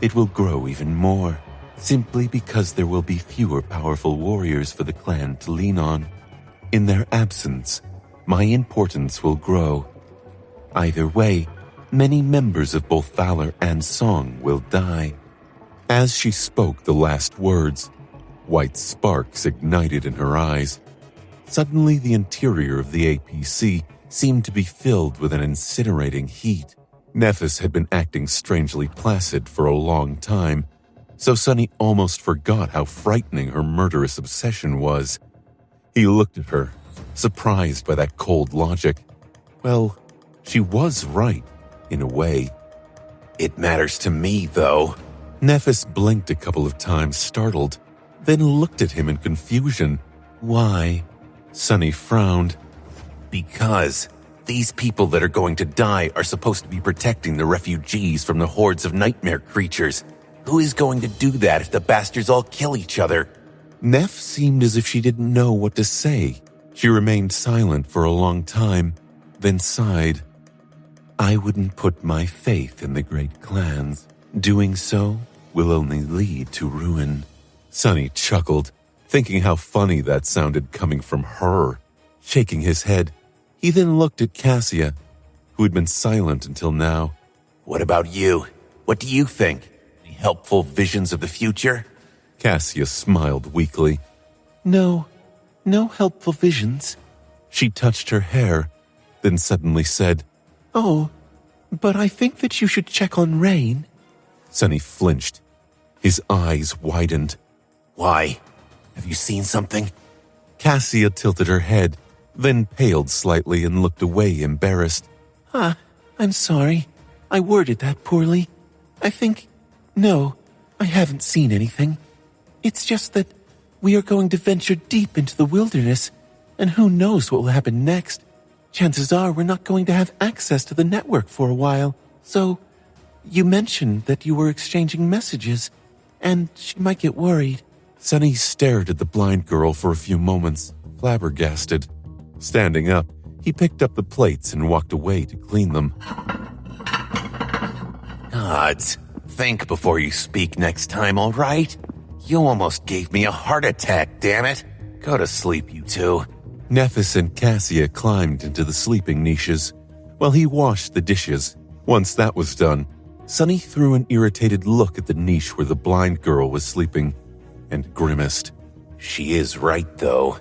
it will grow even more, simply because there will be fewer powerful warriors for the clan to lean on. In their absence, my importance will grow. Either way, many members of both Valor and Song will die. As she spoke the last words, white sparks ignited in her eyes. Suddenly, the interior of the APC seemed to be filled with an incinerating heat. Nephis had been acting strangely placid for a long time, so Sunny almost forgot how frightening her murderous obsession was. He looked at her, surprised by that cold logic. Well, she was right, in a way. It matters to me, though. Nephis blinked a couple of times, startled, then looked at him in confusion. Why? Sunny frowned. Because these people that are going to die are supposed to be protecting the refugees from the hordes of nightmare creatures. Who is going to do that if the bastards all kill each other? Neph seemed as if she didn't know what to say. She remained silent for a long time, then sighed. I wouldn't put my faith in the great clans. Doing so will only lead to ruin. Sunny chuckled, thinking how funny that sounded coming from her. Shaking his head, he then looked at Cassia, who had been silent until now. What about you? What do you think? Any helpful visions of the future? Cassia smiled weakly. No helpful visions. She touched her hair, then suddenly said, Oh, but I think that you should check on Rain. Sunny flinched. His eyes widened. Why? Have you seen something? Cassia tilted her head, then paled slightly and looked away embarrassed. I'm sorry. I worded that poorly. No, I haven't seen anything. It's just that we are going to venture deep into the wilderness, and who knows what will happen next. Chances are we're not going to have access to the network for a while. So, you mentioned that you were exchanging messages, and she might get worried. Sunny stared at the blind girl for a few moments, flabbergasted. Standing up, he picked up the plates and walked away to clean them. Gods, think before you speak next time, all right? You almost gave me a heart attack, damn it. Go to sleep, you two. Nephis and Cassia climbed into the sleeping niches, while he washed the dishes. Once that was done, Sunny threw an irritated look at the niche where the blind girl was sleeping, and grimaced. She is right, though.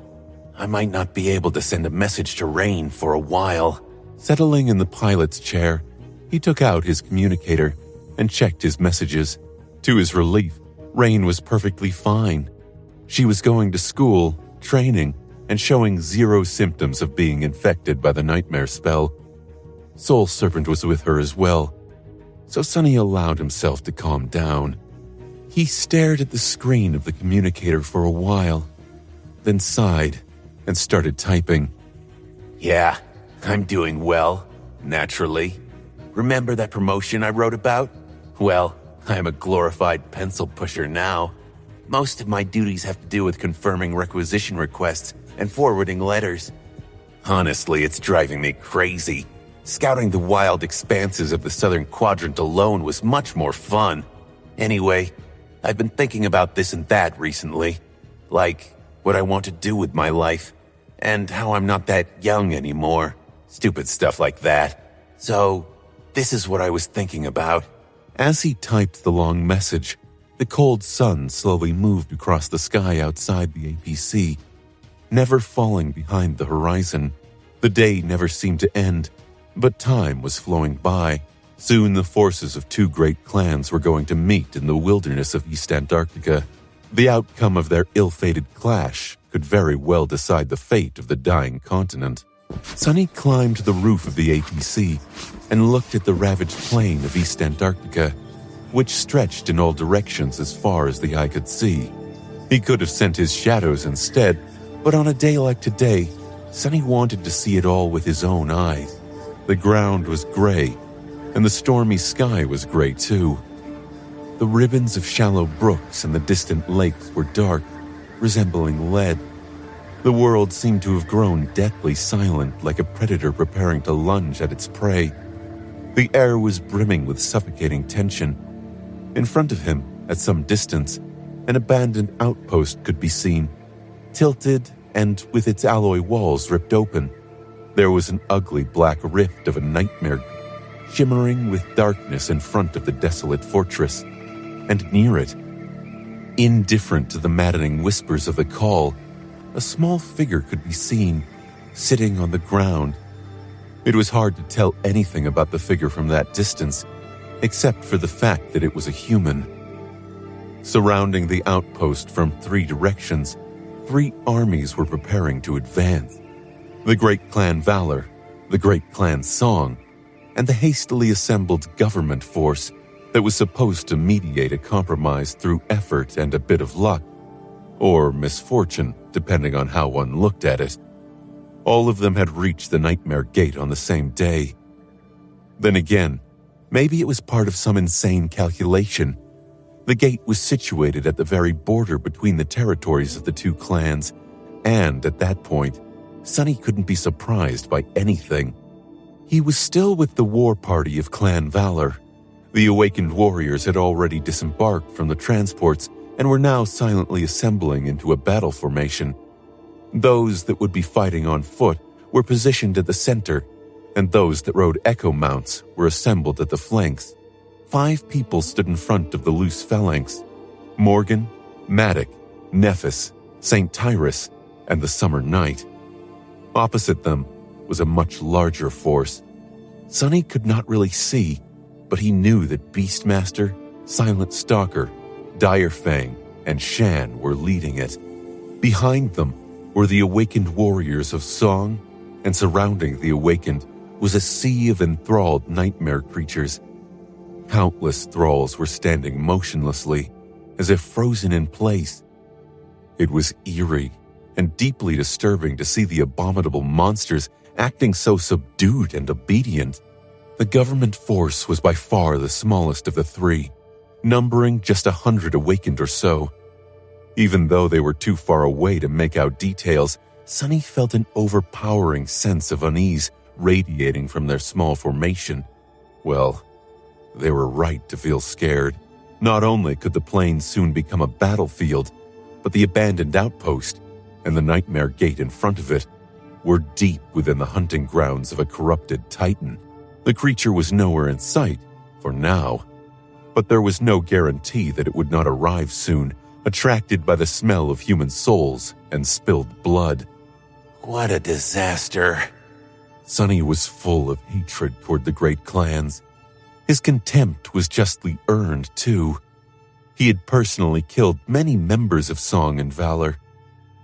I might not be able to send a message to Rain for a while. Settling in the pilot's chair, he took out his communicator and checked his messages. To his relief, Rain was perfectly fine. She was going to school, training, and showing zero symptoms of being infected by the nightmare spell. Soul Serpent was with her as well, so Sunny allowed himself to calm down. He stared at the screen of the communicator for a while, then sighed and started typing. Yeah, I'm doing well, naturally. Remember that promotion I wrote about? Well, I'm a glorified pencil pusher now. Most of my duties have to do with confirming requisition requests and forwarding letters. Honestly, it's driving me crazy. Scouting the wild expanses of the Southern Quadrant alone was much more fun. Anyway, I've been thinking about this and that recently. Like, what I want to do with my life, and how I'm not that young anymore. Stupid stuff like that. So, this is what I was thinking about. As he typed the long message, the cold sun slowly moved across the sky outside the APC, never falling behind the horizon. The day never seemed to end, but time was flowing by. Soon the forces of two great clans were going to meet in the wilderness of East Antarctica. The outcome of their ill-fated clash could very well decide the fate of the dying continent. Sunny climbed the roof of the APC and looked at the ravaged plain of East Antarctica, which stretched in all directions as far as the eye could see. He could have sent his shadows instead, but on a day like today, Sunny wanted to see it all with his own eyes. The ground was gray, and the stormy sky was gray too. The ribbons of shallow brooks and the distant lakes were dark, resembling lead. The world seemed to have grown deathly silent, like a predator preparing to lunge at its prey. The air was brimming with suffocating tension. In front of him, at some distance, an abandoned outpost could be seen, tilted and with its alloy walls ripped open. There was an ugly black rift of a nightmare, shimmering with darkness in front of the desolate fortress. And near it, indifferent to the maddening whispers of the call, a small figure could be seen, sitting on the ground. It was hard to tell anything about the figure from that distance, except for the fact that it was a human. Surrounding the outpost from three directions, 3 armies were preparing to advance. The Great Clan Valor, the Great Clan Song, and the hastily assembled government force that was supposed to mediate a compromise through effort and a bit of luck, or misfortune, depending on how one looked at it. All of them had reached the Nightmare Gate on the same day. Then again, maybe it was part of some insane calculation. The gate was situated at the very border between the territories of the two clans, and at that point, Sunny couldn't be surprised by anything. He was still with the war party of Clan Valor. The awakened warriors had already disembarked from the transports and were now silently assembling into a battle formation. Those that would be fighting on foot were positioned at the center, and those that rode echo mounts were assembled at the flanks. 5 people stood in front of the loose phalanx: Morgan, Matic, Nephis, St. Tyrus, and the Summer Night. Opposite them was a much larger force. Sunny could not really see, but he knew that Beastmaster, Silent Stalker, Direfang, and Shan were leading it. Behind them were the awakened warriors of Song, and surrounding the awakened was a sea of enthralled nightmare creatures. Countless thralls were standing motionlessly, as if frozen in place. It was eerie and deeply disturbing to see the abominable monsters acting so subdued and obedient. The government force was by far the smallest of the 3, numbering just 100 awakened or so. Even though they were too far away to make out details, Sunny felt an overpowering sense of unease radiating from their small formation. Well, they were right to feel scared. Not only could the plain soon become a battlefield, but the abandoned outpost and the Nightmare Gate in front of it were deep within the hunting grounds of a corrupted titan. The creature was nowhere in sight, for now, but there was no guarantee that it would not arrive soon, attracted by the smell of human souls and spilled blood. What a disaster. Sunny was full of hatred toward the great clans. His contempt was justly earned, too. He had personally killed many members of Song and Valor,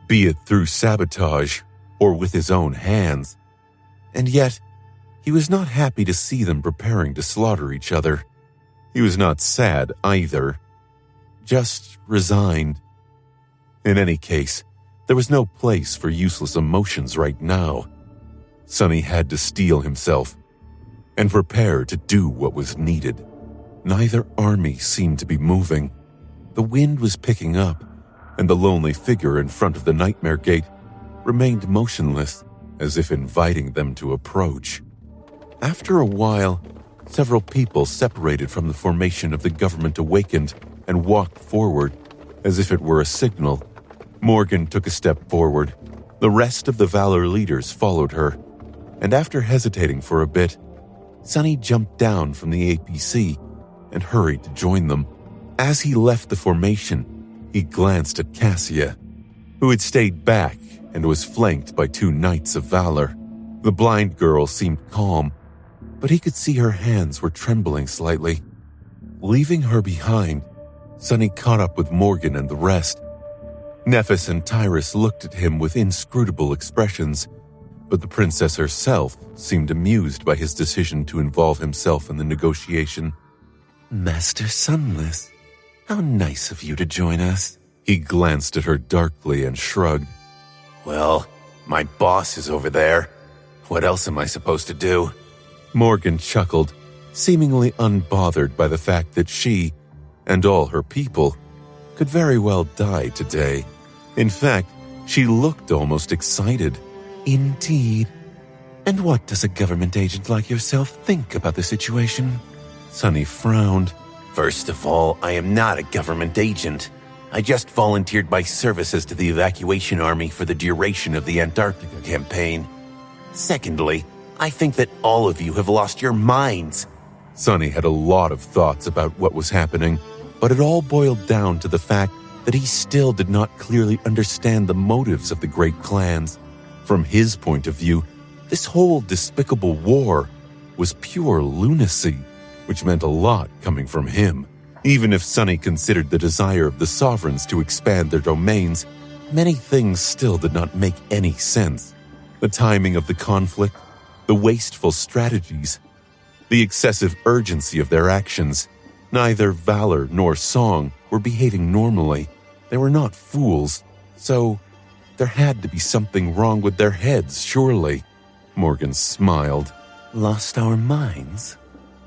be it through sabotage or with his own hands. And yet, he was not happy to see them preparing to slaughter each other. He was not sad either, just resigned. In any case, there was no place for useless emotions right now. Sunny had to steel himself and prepare to do what was needed. Neither army seemed to be moving. The wind was picking up, and the lonely figure in front of the Nightmare Gate remained motionless, as if inviting them to approach. After a while, several people separated from the formation of the government awakened and walked forward, as if it were a signal. Morgan took a step forward. The rest of the Valor leaders followed her, and after hesitating for a bit, Sonny jumped down from the APC and hurried to join them. As he left the formation, he glanced at Cassia, who had stayed back and was flanked by 2 Knights of Valor. The blind girl seemed calm, but he could see her hands were trembling slightly. Leaving her behind, Sonny caught up with Morgan and the rest. Nephis and Tyrus looked at him with inscrutable expressions, but the princess herself seemed amused by his decision to involve himself in the negotiation. Master Sunless, how nice of you to join us. He glanced at her darkly and shrugged. Well, my boss is over there. What else am I supposed to do? Morgan chuckled, seemingly unbothered by the fact that she, and all her people, could very well die today. In fact, she looked almost excited. Indeed. And what does a government agent like yourself think about the situation? Sonny frowned. First of all, I am not a government agent. I just volunteered my services to the evacuation army for the duration of the Antarctica campaign. Secondly, I think that all of you have lost your minds. Sonny had a lot of thoughts about what was happening, but it all boiled down to the fact that he still did not clearly understand the motives of the great clans. From his point of view, this whole despicable war was pure lunacy, which meant a lot coming from him. Even if Sonny considered the desire of the sovereigns to expand their domains, many things still did not make any sense. The timing of the conflict, the wasteful strategies, the excessive urgency of their actions. Neither Valor nor Song were behaving normally. They were not fools, so there had to be something wrong with their heads, surely. Morgan smiled. Lost our minds?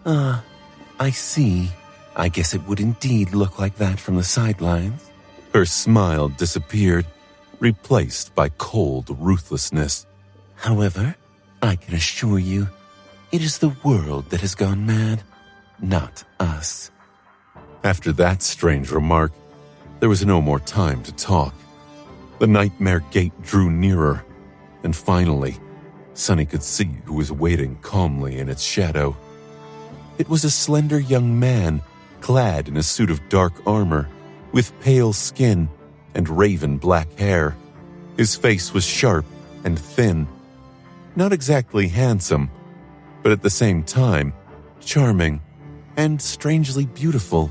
I see. I guess it would indeed look like that from the sidelines. Her smile disappeared, replaced by cold ruthlessness. However, I can assure you, it is the world that has gone mad, not us. After that strange remark, there was no more time to talk. The Nightmare Gate drew nearer, and finally, Sonny could see who was waiting calmly in its shadow. It was a slender young man, clad in a suit of dark armor, with pale skin and raven black hair. His face was sharp and thin. Not exactly handsome, but at the same time, charming and strangely beautiful.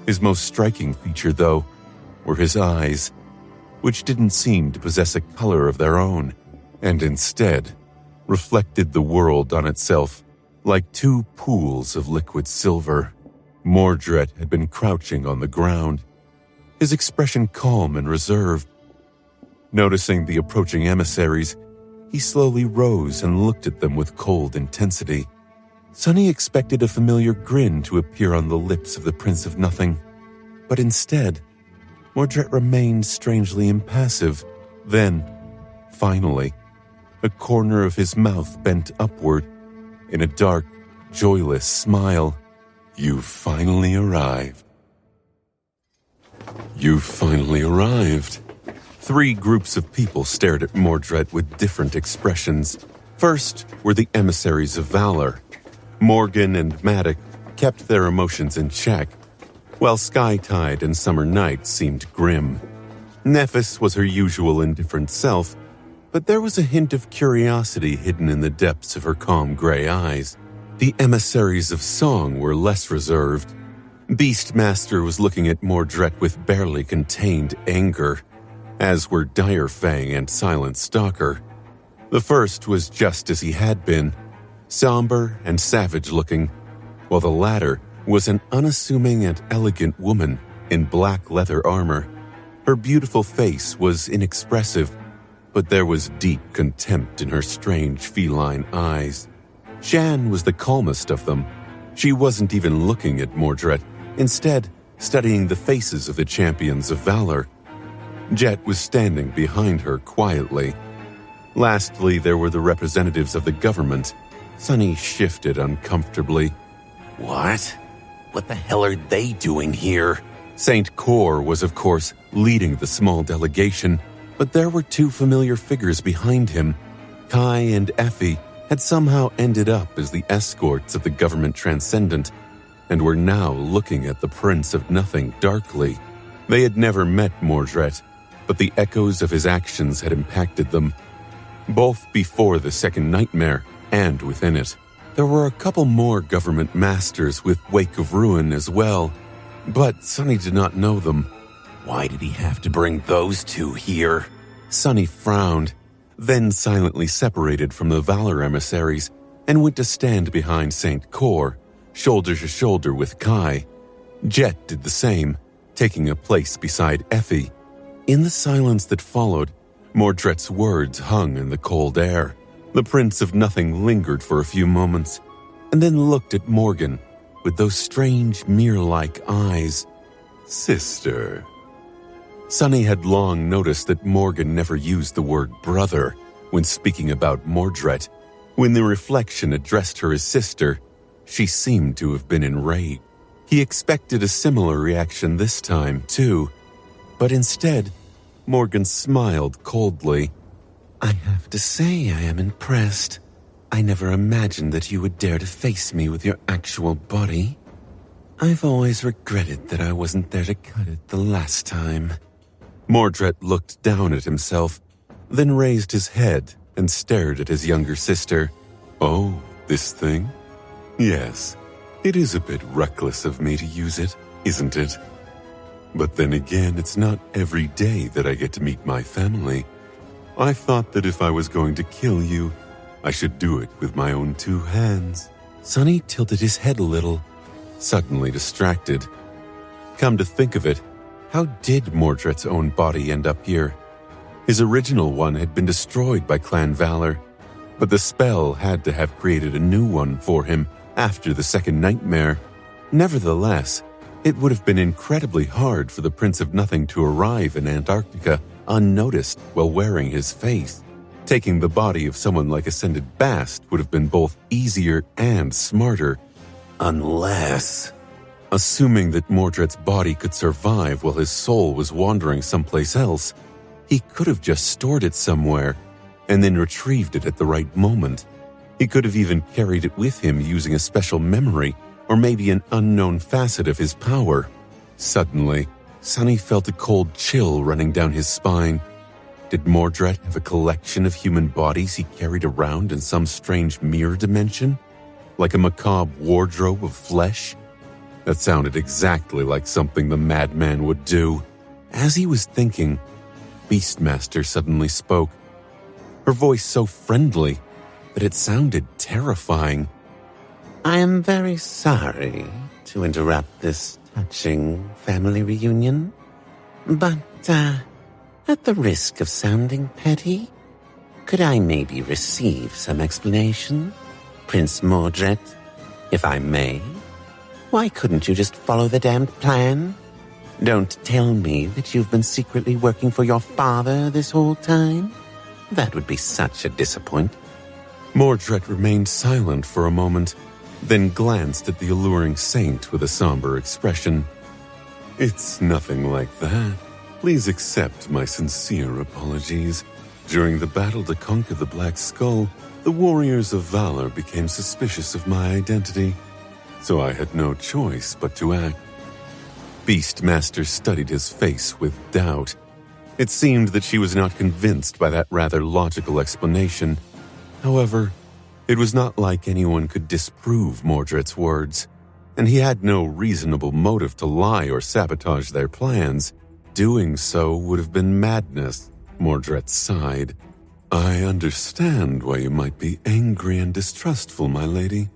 His most striking feature, though, were his eyes, which didn't seem to possess a color of their own, and instead reflected the world on itself like 2 pools of liquid silver. Mordred had been crouching on the ground, his expression calm and reserved. Noticing the approaching emissaries, he slowly rose and looked at them with cold intensity. Sonny expected a familiar grin to appear on the lips of the Prince of Nothing, but instead, Mordred remained strangely impassive. Then, finally, a corner of his mouth bent upward in a dark, joyless smile. "You've finally arrived." "You've finally arrived." 3 groups of people stared at Mordred with different expressions. First were the emissaries of Valor. Morgan and Maddox kept their emotions in check, while Skytide and Summer Night seemed grim. Nephis was her usual indifferent self, but there was a hint of curiosity hidden in the depths of her calm gray eyes. The emissaries of Song were less reserved. Beastmaster was looking at Mordred with barely contained anger, as were Direfang and Silent Stalker. The first was just as he had been, somber and savage-looking, while the latter was an unassuming and elegant woman in black leather armor. Her beautiful face was inexpressive, but there was deep contempt in her strange feline eyes. Shan was the calmest of them. She wasn't even looking at Mordred, instead studying the faces of the champions of Valor. Jet was standing behind her quietly. Lastly, there were the representatives of the government. Sunny shifted uncomfortably. What? What the hell are they doing here? Saint Cor was, of course, leading the small delegation, but there were two familiar figures behind him. Kai and Effie had somehow ended up as the escorts of the government transcendent, and were now looking at the Prince of Nothing darkly. They had never met Mordred, but the echoes of his actions had impacted them, both before the second nightmare and within it. There were a couple more government masters with Wake of Ruin as well, but Sunny did not know them. Why did he have to bring those two here? Sunny frowned, then silently separated from the Valor emissaries and went to stand behind Saint Cor, shoulder to shoulder with Kai. Jet did the same, taking a place beside Effie. In the silence that followed, Mordred's words hung in the cold air. The Prince of Nothing lingered for a few moments, and then looked at Morgan with those strange mirror-like eyes. Sister. Sunny had long noticed that Morgan never used the word brother when speaking about Mordred. When the reflection addressed her as sister, she seemed to have been enraged. He expected a similar reaction this time, too, but instead, Morgan smiled coldly. I have to say I am impressed. I never imagined that you would dare to face me with your actual body. I've always regretted that I wasn't there to cut it the last time. Mordred looked down at himself, then raised his head and stared at his younger sister. Oh, this thing? Yes, it is a bit reckless of me to use it, isn't it? But then again, it's not every day that I get to meet my family. I thought that if I was going to kill you, I should do it with my own two hands. Sunny tilted his head a little, suddenly distracted. Come to think of it, how did Mordred's own body end up here? His original one had been destroyed by Clan Valor, but the spell had to have created a new one for him after the second nightmare. Nevertheless, it would have been incredibly hard for the Prince of Nothing to arrive in Antarctica unnoticed while wearing his face. Taking the body of someone like Ascended Bast would have been both easier and smarter. Unless... Assuming that Mordred's body could survive while his soul was wandering someplace else, he could have just stored it somewhere and then retrieved it at the right moment. He could have even carried it with him using a special memory or maybe an unknown facet of his power. Suddenly, Sunny felt a cold chill running down his spine. Did Mordred have a collection of human bodies he carried around in some strange mirror dimension? Like a macabre wardrobe of flesh? That sounded exactly like something the madman would do. As he was thinking, Beastmaster suddenly spoke. Her voice so friendly that it sounded terrifying. I am very sorry to interrupt this touching family reunion, but, at the risk of sounding petty, could I maybe receive some explanation? Prince Mordred, if I may? Why couldn't you just follow the damned plan? Don't tell me that you've been secretly working for your father this whole time. That would be such a disappointment. Mordred remained silent for a moment, then glanced at the alluring saint with a somber expression. It's nothing like that. Please accept my sincere apologies. During the battle to conquer the Black Skull, the warriors of Valor became suspicious of my identity, so I had no choice but to act. Beastmaster studied his face with doubt. It seemed that she was not convinced by that rather logical explanation. However, it was not like anyone could disprove Mordred's words, and he had no reasonable motive to lie or sabotage their plans. Doing so would have been madness, Mordred sighed. I understand why you might be angry and distrustful, my lady.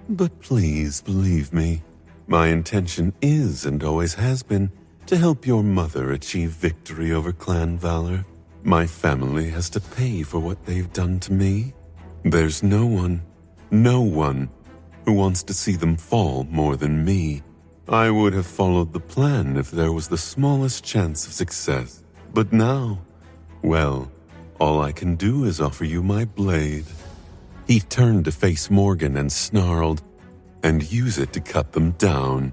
But please believe me, my intention is and always has been to help your mother achieve victory over Clan Valor. My family has to pay for what they've done to me. There's no one who wants to see them fall more than me. I would have followed the plan if there was the smallest chance of success. But now, well, all I can do is offer you my blade. He turned to face Morgan and snarled, and use it to cut them down.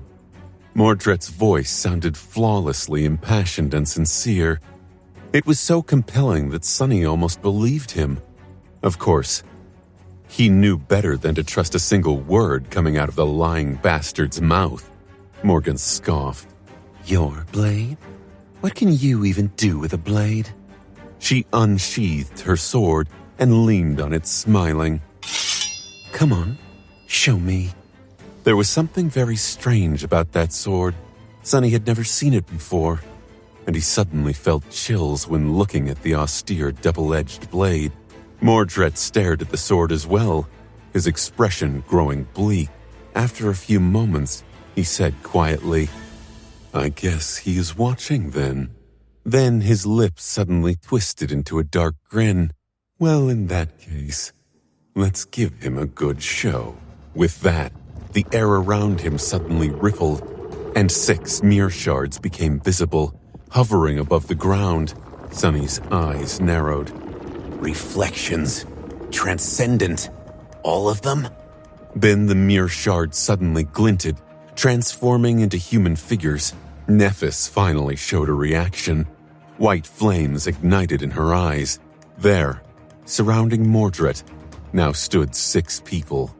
Mordred's voice sounded flawlessly impassioned and sincere. It was so compelling that Sonny almost believed him. Of course, he knew better than to trust a single word coming out of the lying bastard's mouth. Morgan scoffed. Your blade? What can you even do with a blade? She unsheathed her sword and leaned on it, smiling. Come on, show me. There was something very strange about that sword. Sonny had never seen it before, and he suddenly felt chills when looking at the austere double-edged blade. Mordred stared at the sword as well, his expression growing bleak. After a few moments, he said quietly, I guess he is watching then. Then his lips suddenly twisted into a dark grin. Well, in that case, let's give him a good show. With that, the air around him suddenly rippled, and 6 mirror shards became visible, hovering above the ground. Sonny's eyes narrowed. Reflections. Transcendent. All of them? Then the mirror shards suddenly glinted, transforming into human figures. Nephis finally showed a reaction. White flames ignited in her eyes. There, surrounding Mordred, now stood 6 people.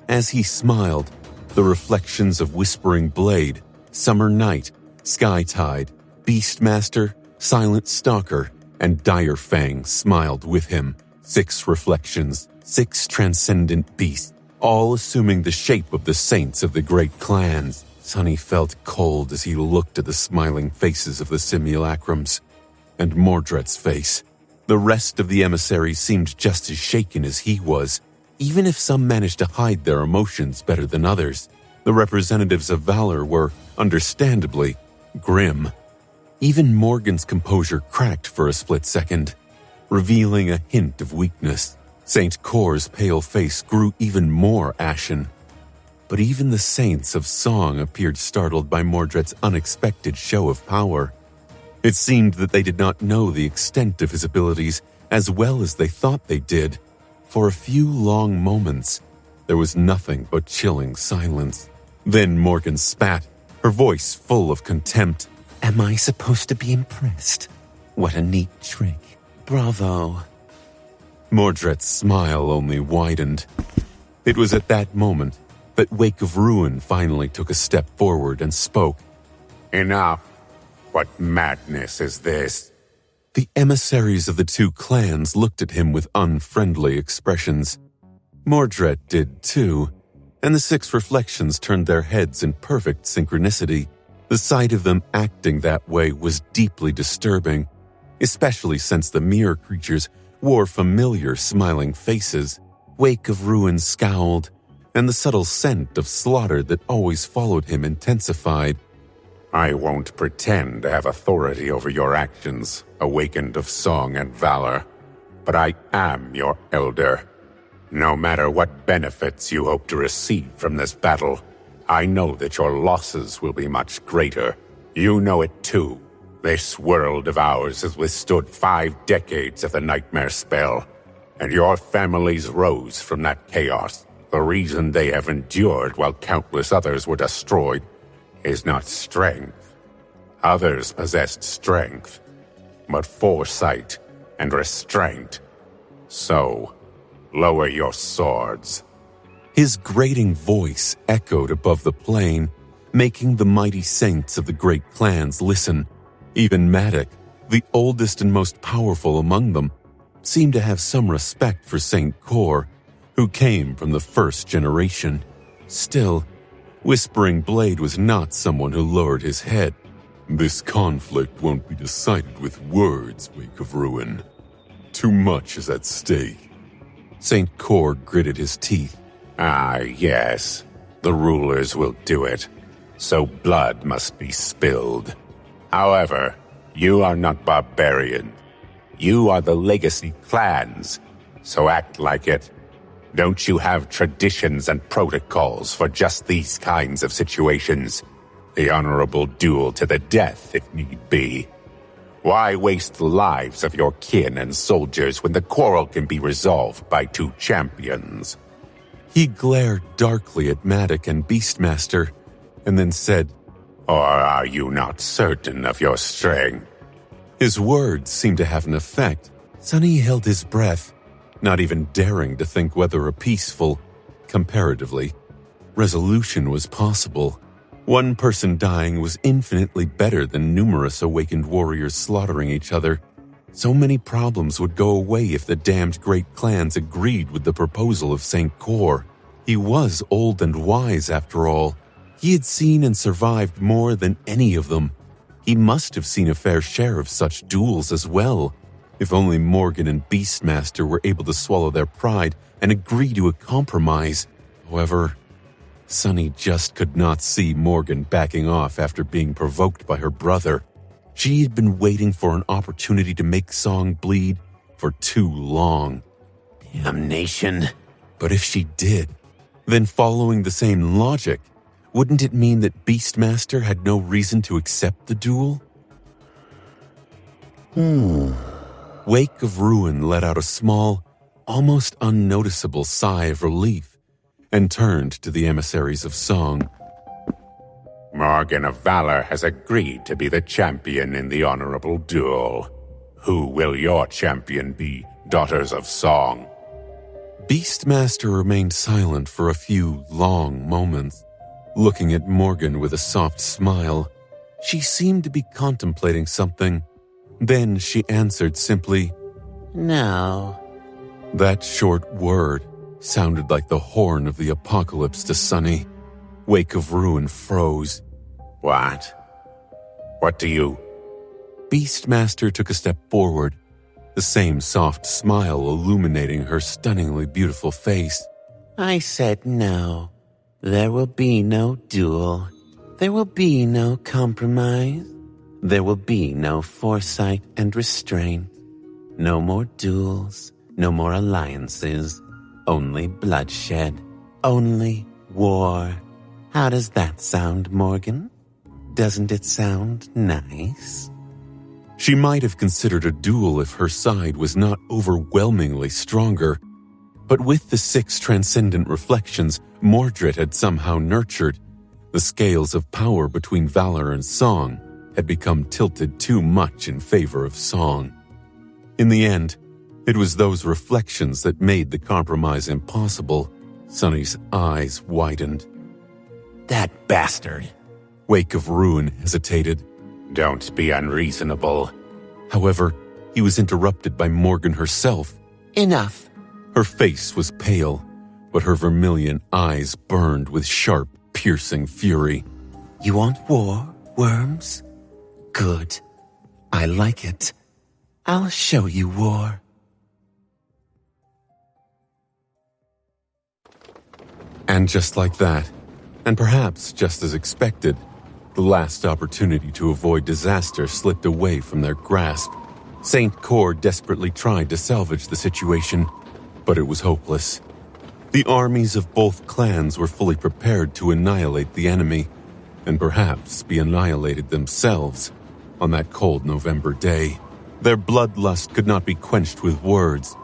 As he smiled, the reflections of Whispering Blade, Summer Night, Skytide, Beastmaster, Silent Stalker, and Dire Fang smiled with him. 6 reflections, 6 transcendent beasts, all assuming the shape of the saints of the great clans. Sonny felt cold as he looked at the smiling faces of the simulacrums, and Mordred's face. The rest of the emissaries seemed just as shaken as he was, even if some managed to hide their emotions better than others. The representatives of Valor were, understandably, grim. Even Morgan's composure cracked for a split second, revealing a hint of weakness. Saint Cor's pale face grew even more ashen. But even the saints of song appeared startled by Mordred's unexpected show of power. It seemed that they did not know the extent of his abilities as well as they thought they did. For a few long moments, there was nothing but chilling silence. Then Morgan spat, her voice full of contempt. Am I supposed to be impressed? What a neat trick. Bravo. Mordred's smile only widened. It was at that moment that Wake of Ruin finally took a step forward and spoke. Enough. What madness is this? The emissaries of the 2 clans looked at him with unfriendly expressions. Mordred did too, and the 6 reflections turned their heads in perfect synchronicity. The sight of them acting that way was deeply disturbing, especially since the mirror creatures wore familiar smiling faces. Wake of Ruin scowled, and the subtle scent of slaughter that always followed him intensified. I won't pretend to have authority over your actions, awakened of song and valor, but I am your elder. No matter what benefits you hope to receive from this battle, I know that your losses will be much greater. You know it too. This world of ours has withstood 5 decades of the nightmare spell, and your families rose from that chaos. The reason they have endured while countless others were destroyed is not strength. Others possessed strength, but foresight and restraint. So, lower your swords. His grating voice echoed above the plain, making the mighty saints of the great clans listen. Even Madoc, the oldest and most powerful among them, seemed to have some respect for Saint Cor, who came from the first generation. Still, Whispering Blade was not someone who lowered his head. This conflict won't be decided with words, Wake of Ruin. Too much is at stake. Saint Cor gritted his teeth. Ah, yes. The rulers will do it. So blood must be spilled. However, you are not barbarian. You are the legacy clans. So act like it. Don't you have traditions and protocols for just these kinds of situations? The honorable duel to the death, if need be. Why waste the lives of your kin and soldiers when the quarrel can be resolved by two champions? He glared darkly at Matic and Beastmaster, and then said, Or are you not certain of your strength? His words seemed to have an effect. Sunny held his breath, not even daring to think whether a peaceful, comparatively, resolution was possible. One person dying was infinitely better than numerous awakened warriors slaughtering each other. So many problems would go away if the damned great clans agreed with the proposal of St. Cor. He was old and wise, after all. He had seen and survived more than any of them. He must have seen a fair share of such duels as well. If only Morgan and Beastmaster were able to swallow their pride and agree to a compromise. However, Sunny just could not see Morgan backing off after being provoked by her brother. She had been waiting for an opportunity to make Song bleed for too long. Damnation. But if she did, then following the same logic, wouldn't it mean that Beastmaster had no reason to accept the duel? Wake of Ruin let out a small, almost unnoticeable sigh of relief and turned to the emissaries of Song. Morgan of Valor has agreed to be the champion in the honorable duel. Who will your champion be, Daughters of Song? Beastmaster remained silent for a few long moments, looking at Morgan with a soft smile. She seemed to be contemplating something. Then she answered simply, No. That short word sounded like the horn of the apocalypse to Sunny. Wake of Ruin froze. What? What do you... Beastmaster took a step forward, the same soft smile illuminating her stunningly beautiful face. I said no. There will be no duel. There will be no compromise. There will be no foresight and restraint. No more duels, no more alliances. Only bloodshed. Only war. How does that sound, Morgan? Doesn't it sound nice? She might have considered a duel if her side was not overwhelmingly stronger, but with the 6 transcendent reflections Mordred had somehow nurtured, the scales of power between Valor and Song had become tilted too much in favor of Song. In the end, it was those reflections that made the compromise impossible. Sunny's eyes widened. That bastard. Wake of Ruin hesitated. Don't be unreasonable. However, he was interrupted by Morgan herself. Enough. Her face was pale, but her vermilion eyes burned with sharp, piercing fury. You want war, Worms? Good. I like it. I'll show you war. And just like that, and perhaps just as expected, the last opportunity to avoid disaster slipped away from their grasp. St. Cor desperately tried to salvage the situation, but it was hopeless. The armies of both clans were fully prepared to annihilate the enemy, and perhaps be annihilated themselves on that cold November day. Their bloodlust could not be quenched with words.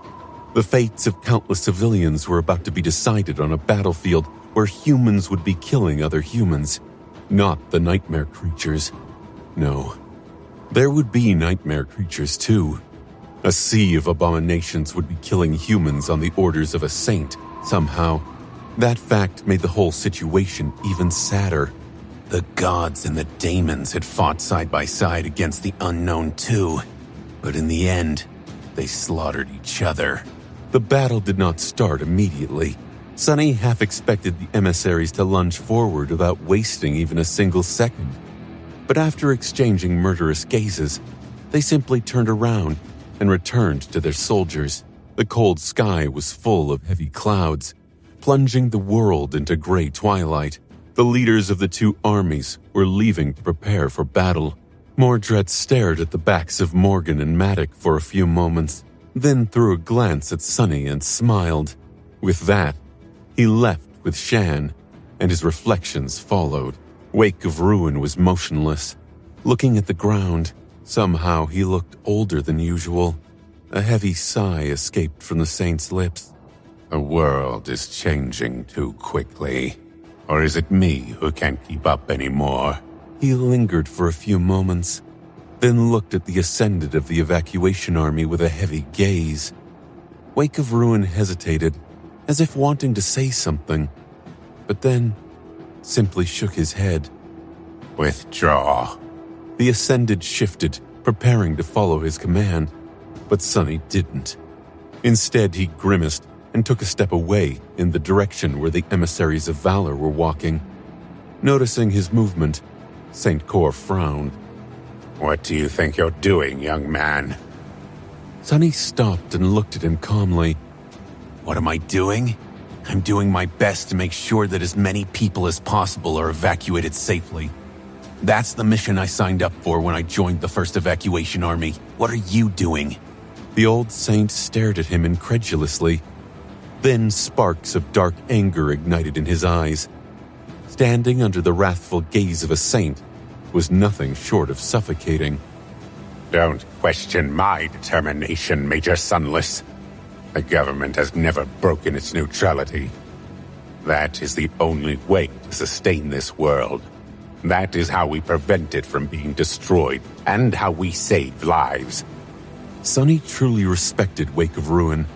The fates of countless civilians were about to be decided on a battlefield where humans would be killing other humans, not the nightmare creatures. No, there would be nightmare creatures too. A sea of abominations would be killing humans on the orders of a saint, somehow. That fact made the whole situation even sadder. The gods and the daemons had fought side by side against the unknown too, but in the end, they slaughtered each other. The battle did not start immediately. Sunny half expected the emissaries to lunge forward without wasting even a single second. But after exchanging murderous gazes, they simply turned around and returned to their soldiers. The cold sky was full of heavy clouds, plunging the world into gray twilight. The leaders of the two armies were leaving to prepare for battle. Mordred stared at the backs of Morgan and Matic for a few moments, then threw a glance at Sunny and smiled. With that, he left with Shan, and his reflections followed. Wake of Ruin was motionless, looking at the ground, Somehow he looked older than usual. A heavy sigh escaped from the saint's lips. The world is changing too quickly. Or is it me who can't keep up anymore? He lingered for a few moments, then looked at the ascendant of the evacuation army with a heavy gaze. Wake of Ruin hesitated, as if wanting to say something, but then simply shook his head. Withdraw. The ascendant shifted, preparing to follow his command, but Sonny didn't. Instead, he grimaced and took a step away in the direction where the emissaries of valor were walking. Noticing his movement, Saint Cor frowned. What do you think you're doing, young man? Sonny stopped and looked at him calmly. What am I doing? I'm doing my best to make sure that as many people as possible are evacuated safely. That's the mission I signed up for when I joined the 1st Evacuation Army. What are you doing? The old saint stared at him incredulously. Then sparks of dark anger ignited in his eyes. Standing under the wrathful gaze of a saint was nothing short of suffocating. Don't question my determination, Major Sunless. The government has never broken its neutrality. That is the only way to sustain this world. That is how we prevent it from being destroyed, and how we save lives. Sonny truly respected Wake of Ruin.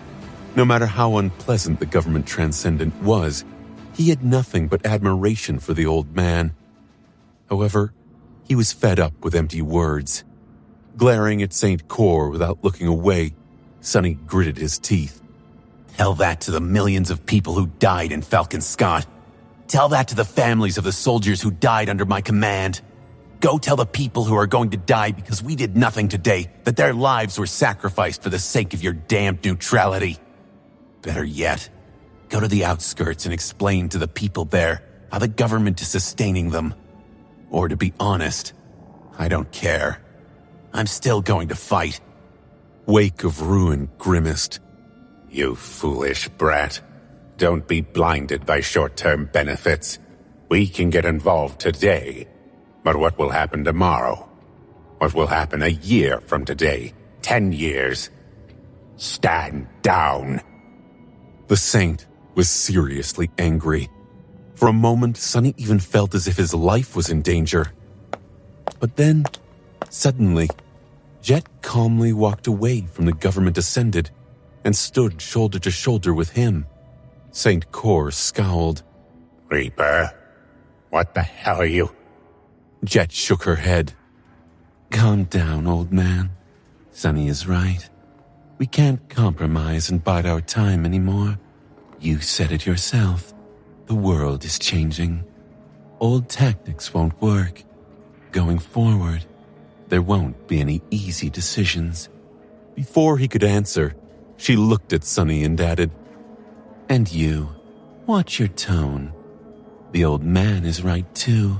No matter how unpleasant the government transcendent was, he had nothing but admiration for the old man. However, he was fed up with empty words. Glaring at Saint Cor without looking away, Sonny gritted his teeth. Tell that to the millions of people who died in Falcon Scott. Tell that to the families of the soldiers who died under my command. Go tell the people who are going to die because we did nothing today that their lives were sacrificed for the sake of your damned neutrality. Better yet, go to the outskirts and explain to the people there how the government is sustaining them. Or to be honest, I don't care. I'm still going to fight. Wake of Ruin grimaced. You foolish brat. Don't be blinded by short-term benefits. We can get involved today. But what will happen tomorrow? What will happen a year from today? 10 years? Stand down. The saint was seriously angry. For a moment, Sonny even felt as if his life was in danger. But then, suddenly, Jet calmly walked away from the government ascended and stood shoulder to shoulder with him. Saint Cor scowled. Reaper, what the hell are you? Jet shook her head. Calm down, old man. Sonny is right. We can't compromise and bide our time anymore. You said it yourself. The world is changing. Old tactics won't work. Going forward, there won't be any easy decisions. Before he could answer, she looked at Sonny and added, And you, watch your tone. The old man is right too.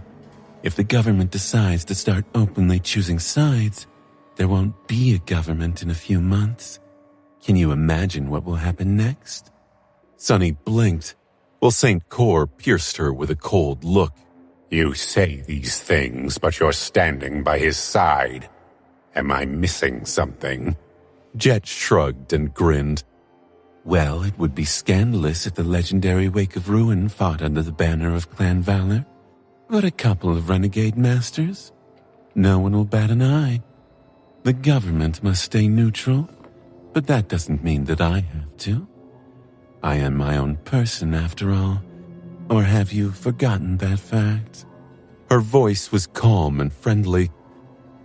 If the government decides to start openly choosing sides, there won't be a government in a few months. Can you imagine what will happen next? Sonny blinked, while Saint Cor pierced her with a cold look. You say these things, but you're standing by his side. Am I missing something? Jet shrugged and grinned. Well, it would be scandalous if the legendary Wake of Ruin fought under the banner of Clan Valor. But a couple of renegade masters? No one will bat an eye. The government must stay neutral, but that doesn't mean that I have to. I am my own person, after all. Or have you forgotten that fact? Her voice was calm and friendly,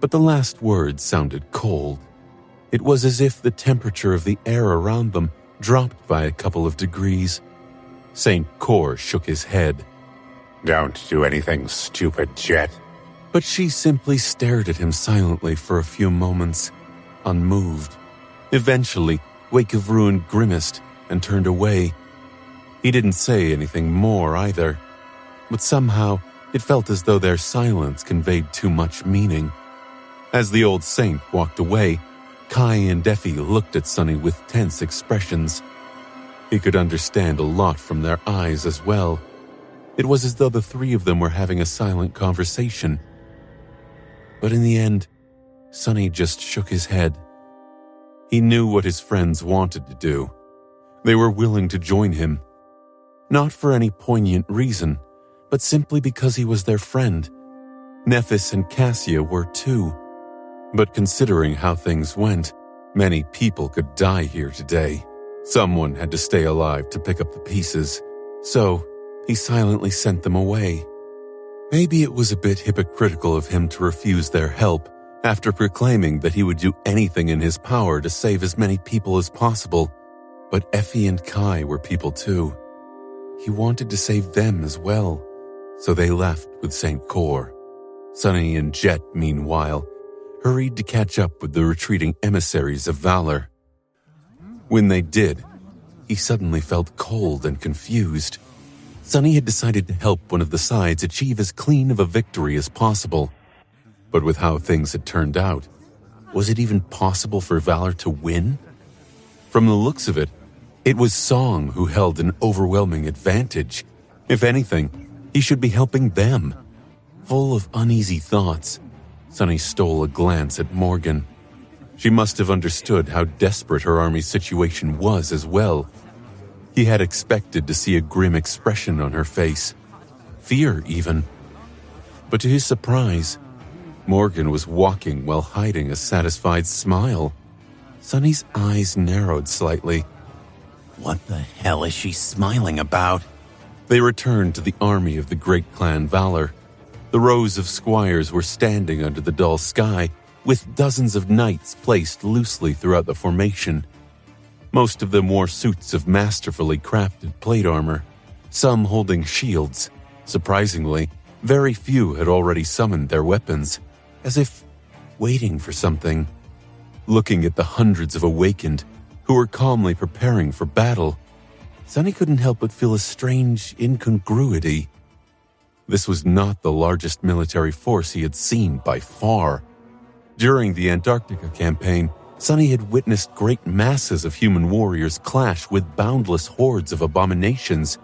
but the last words sounded cold. It was as if the temperature of the air around them dropped by a couple of degrees. Saint Cor shook his head. Don't do anything stupid, Jet. But she simply stared at him silently for a few moments, unmoved. Eventually, Wake of Ruin grimaced and turned away. He didn't say anything more either, but somehow it felt as though their silence conveyed too much meaning. As the old saint walked away, Kai and Effie looked at Sonny with tense expressions. He could understand a lot from their eyes as well. It was as though the three of them were having a silent conversation. But in the end, Sonny just shook his head. He knew what his friends wanted to do. They were willing to join him. Not for any poignant reason, but simply because he was their friend. Nephis and Cassia were too. But considering how things went, many people could die here today. Someone had to stay alive to pick up the pieces, so he silently sent them away. Maybe it was a bit hypocritical of him to refuse their help after proclaiming that he would do anything in his power to save as many people as possible, but Effie and Kai were people too. He wanted to save them as well, so they left with St. Cor. Sonny and Jet, meanwhile, hurried to catch up with the retreating emissaries of Valor. When they did, he suddenly felt cold and confused. Sonny had decided to help one of the sides achieve as clean of a victory as possible. But with how things had turned out, was it even possible for Valor to win? From the looks of it, it was Song who held an overwhelming advantage. If anything, he should be helping them. Full of uneasy thoughts, Sonny stole a glance at Morgan. She must have understood how desperate her army's situation was as well. He had expected to see a grim expression on her face. Fear, even. But to his surprise, Morgan was walking while hiding a satisfied smile. Sonny's eyes narrowed slightly. What the hell is she smiling about? They returned to the army of the great clan Valor. The rows of squires were standing under the dull sky, with dozens of knights placed loosely throughout the formation. Most of them wore suits of masterfully crafted plate armor, some holding shields. Surprisingly, very few had already summoned their weapons, as if waiting for something. Looking at the hundreds of awakened who were calmly preparing for battle, Sonny couldn't help but feel a strange incongruity. This was not the largest military force he had seen by far. During the Antarctica campaign, Sonny had witnessed great masses of human warriors clash with boundless hordes of abominations.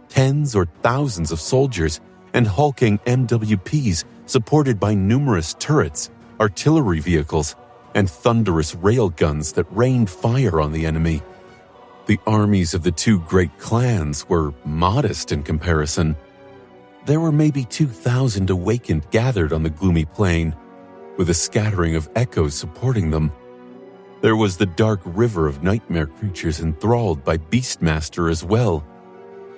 Tens or thousands of soldiers and hulking MWPs supported by numerous turrets, artillery vehicles, and thunderous railguns that rained fire on the enemy. The armies of the two great clans were modest in comparison. There were maybe 2,000 awakened gathered on the gloomy plain, with a scattering of echoes supporting them. There was the dark river of nightmare creatures enthralled by Beastmaster as well.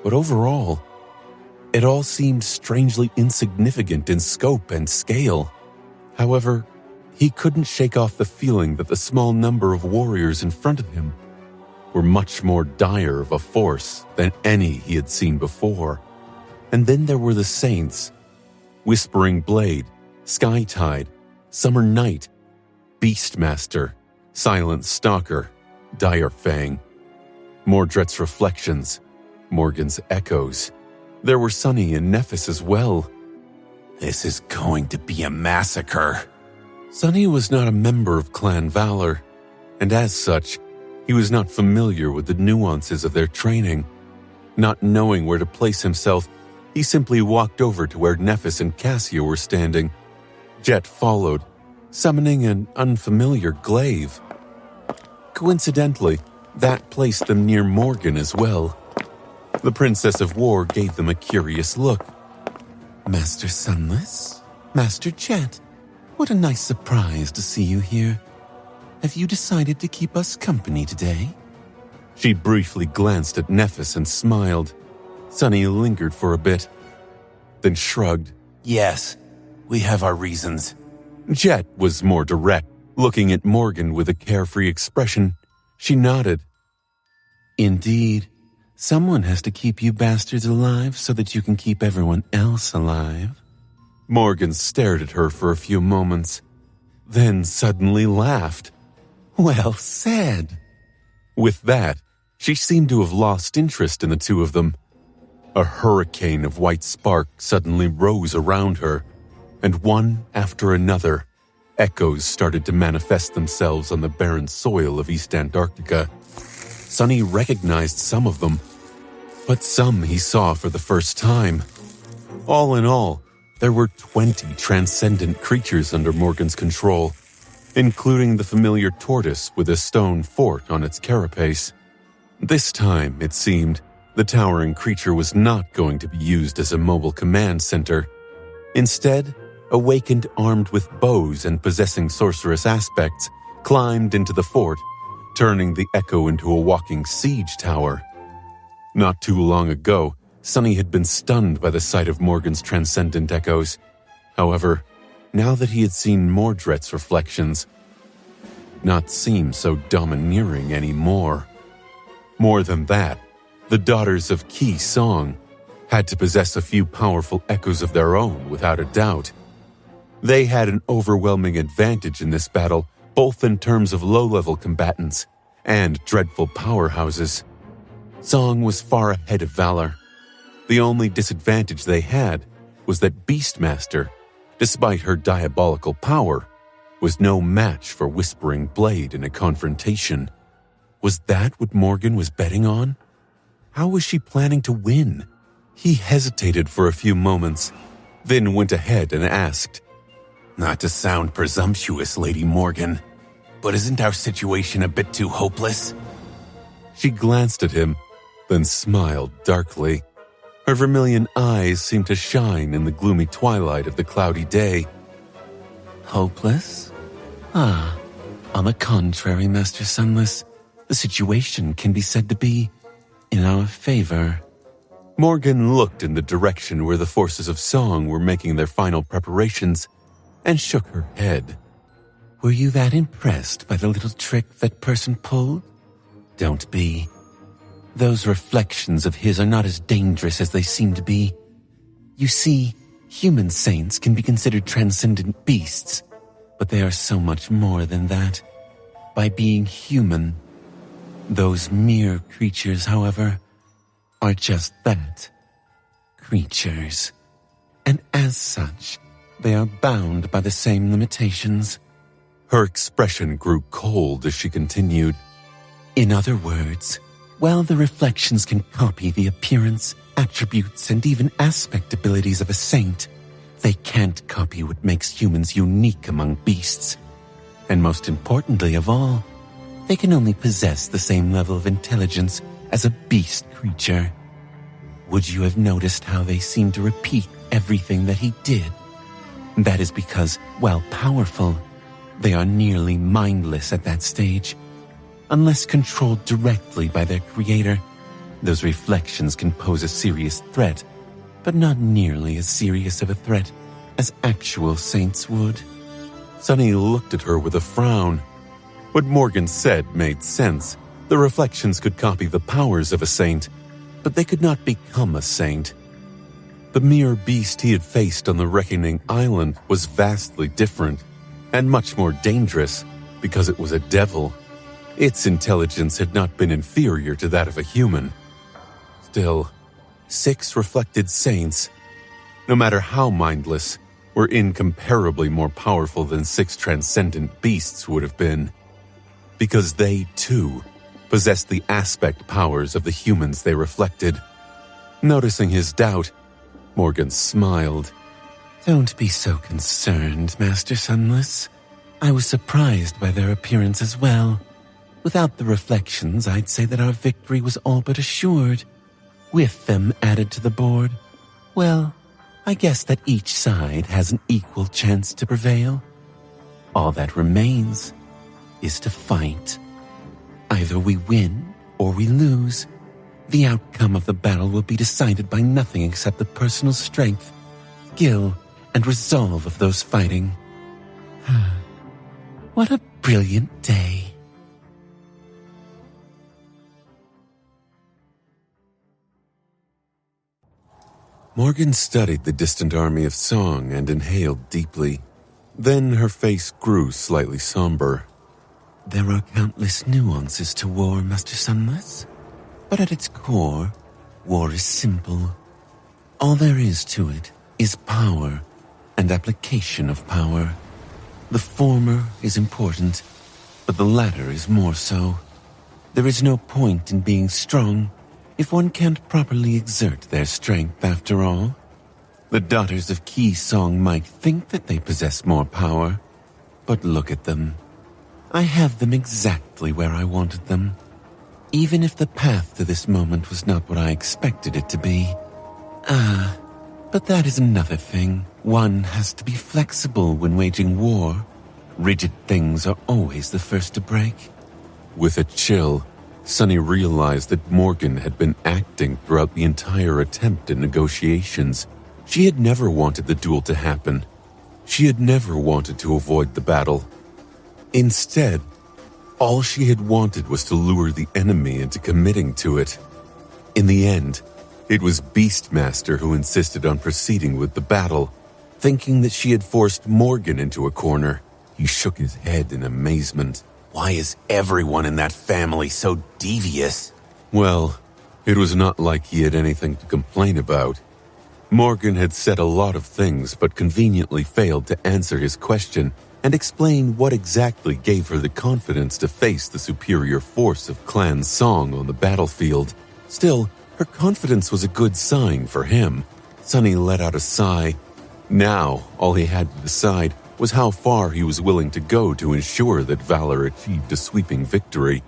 But overall, it all seemed strangely insignificant in scope and scale. However, he couldn't shake off the feeling that the small number of warriors in front of him were much more dire of a force than any he had seen before. And then there were the Saints: Whispering Blade, Skytide, Summer Night, Beastmaster, Silent Stalker, Direfang, Mordred's Reflections, Morgan's Echoes. There were Sonny and Nephis as well. This is going to be a massacre. Sonny was not a member of Clan Valor, and as such, he was not familiar with the nuances of their training. Not knowing where to place himself, he simply walked over to where Nephis and Cassia were standing. Jet followed, summoning an unfamiliar glaive. Coincidentally, that placed them near Morgan as well. The Princess of War gave them a curious look. Master Sunless, Master Jet, what a nice surprise to see you here. Have you decided to keep us company today? She briefly glanced at Nephis and smiled. Sonny lingered for a bit, then shrugged. Yes, we have our reasons. Jet was more direct, looking at Morgan with a carefree expression. She nodded. Indeed. Someone has to keep you bastards alive so that you can keep everyone else alive. Morgan stared at her for a few moments, then suddenly laughed. Well said. With that, she seemed to have lost interest in the two of them. A hurricane of white spark suddenly rose around her, and one after another, echoes started to manifest themselves on the barren soil of East Antarctica. Sonny recognized some of them, but some he saw for the first time. All in all, there were 20 transcendent creatures under Morgan's control, including the familiar tortoise with a stone fort on its carapace. This time, it seemed, the towering creature was not going to be used as a mobile command center. Instead, awakened armed with bows and possessing sorceress aspects, climbed into the fort, turning the echo into a walking siege tower. Not too long ago, Sunny had been stunned by the sight of Morgan's transcendent echoes. However, now that he had seen Mordred's reflections, not seem so domineering anymore. More than that, the daughters of Ki Song had to possess a few powerful echoes of their own without a doubt. They had an overwhelming advantage in this battle, both in terms of low-level combatants and dreadful powerhouses. Song was far ahead of Valor. The only disadvantage they had was that Beastmaster, despite her diabolical power, was no match for Whispering Blade in a confrontation. Was that what Morgan was betting on? How was she planning to win? He hesitated for a few moments, then went ahead and asked, "Not to sound presumptuous, Lady Morgan, but isn't our situation a bit too hopeless?" She glanced at him, then smiled darkly. Her vermilion eyes seemed to shine in the gloomy twilight of the cloudy day. Hopeless? On the contrary, Master Sunless, the situation can be said to be in our favor. Morgan looked in the direction where the forces of Song were making their final preparations and shook her head. Were you that impressed by the little trick that person pulled? Don't be. Those reflections of his are not as dangerous as they seem to be. You see, human saints can be considered transcendent beasts, but they are so much more than that. By being human, those mere creatures, however, are just that, creatures. And as such, they are bound by the same limitations. Her expression grew cold as she continued. In other words, while the reflections can copy the appearance, attributes, and even aspect abilities of a saint, they can't copy what makes humans unique among beasts. And most importantly of all, they can only possess the same level of intelligence as a beast creature. Would you have noticed how they seem to repeat everything that he did? That is because, while powerful, they are nearly mindless at that stage. Unless controlled directly by their creator, those reflections can pose a serious threat, but not nearly as serious of a threat as actual saints would. Sunny looked at her with a frown. What Morgan said made sense. The reflections could copy the powers of a saint, but they could not become a saint. The mere beast he had faced on the Reckoning Island was vastly different, and much more dangerous because it was a devil. Its intelligence had not been inferior to that of a human. Still, 6 reflected saints, no matter how mindless, were incomparably more powerful than 6 transcendent beasts would have been, because they, too, possessed the aspect powers of the humans they reflected. Noticing his doubt, Morgan smiled. Don't be so concerned, Master Sunless. I was surprised by their appearance as well. Without the reflections, I'd say that our victory was all but assured. With them added to the board, well, I guess that each side has an equal chance to prevail. All that remains is to fight. Either we win or we lose. The outcome of the battle will be decided by nothing except the personal strength, skill, and resolve of those fighting. What a brilliant day. Morgan studied the distant army of Song and inhaled deeply. Then her face grew slightly somber. There are countless nuances to war, Master Sunless. But at its core, war is simple. All there is to it is power and application of power. The former is important, but the latter is more so. There is no point in being strong if one can't properly exert their strength after all. The daughters of Ki Song might think that they possess more power, But look at them. I have them exactly where I wanted them. Even if the path to this moment was not what I expected it to be. But that is another thing. One has to be flexible when waging war. Rigid things are always the first to break. With a chill, Sunny realized that Morgan had been acting throughout the entire attempt at negotiations. She had never wanted the duel to happen. She had never wanted to avoid the battle. Instead, all she had wanted was to lure the enemy into committing to it. In the end, it was Beastmaster who insisted on proceeding with the battle. Thinking that she had forced Morgan into a corner, he shook his head in amazement. Why is everyone in that family so devious? Well, it was not like he had anything to complain about. Morgan had said a lot of things but conveniently failed to answer his question and explain what exactly gave her the confidence to face the superior force of Clan Song on the battlefield. Still, her confidence was a good sign for him. Sunny let out a sigh. Now, all he had to decide was how far he was willing to go to ensure that Valor achieved a sweeping victory.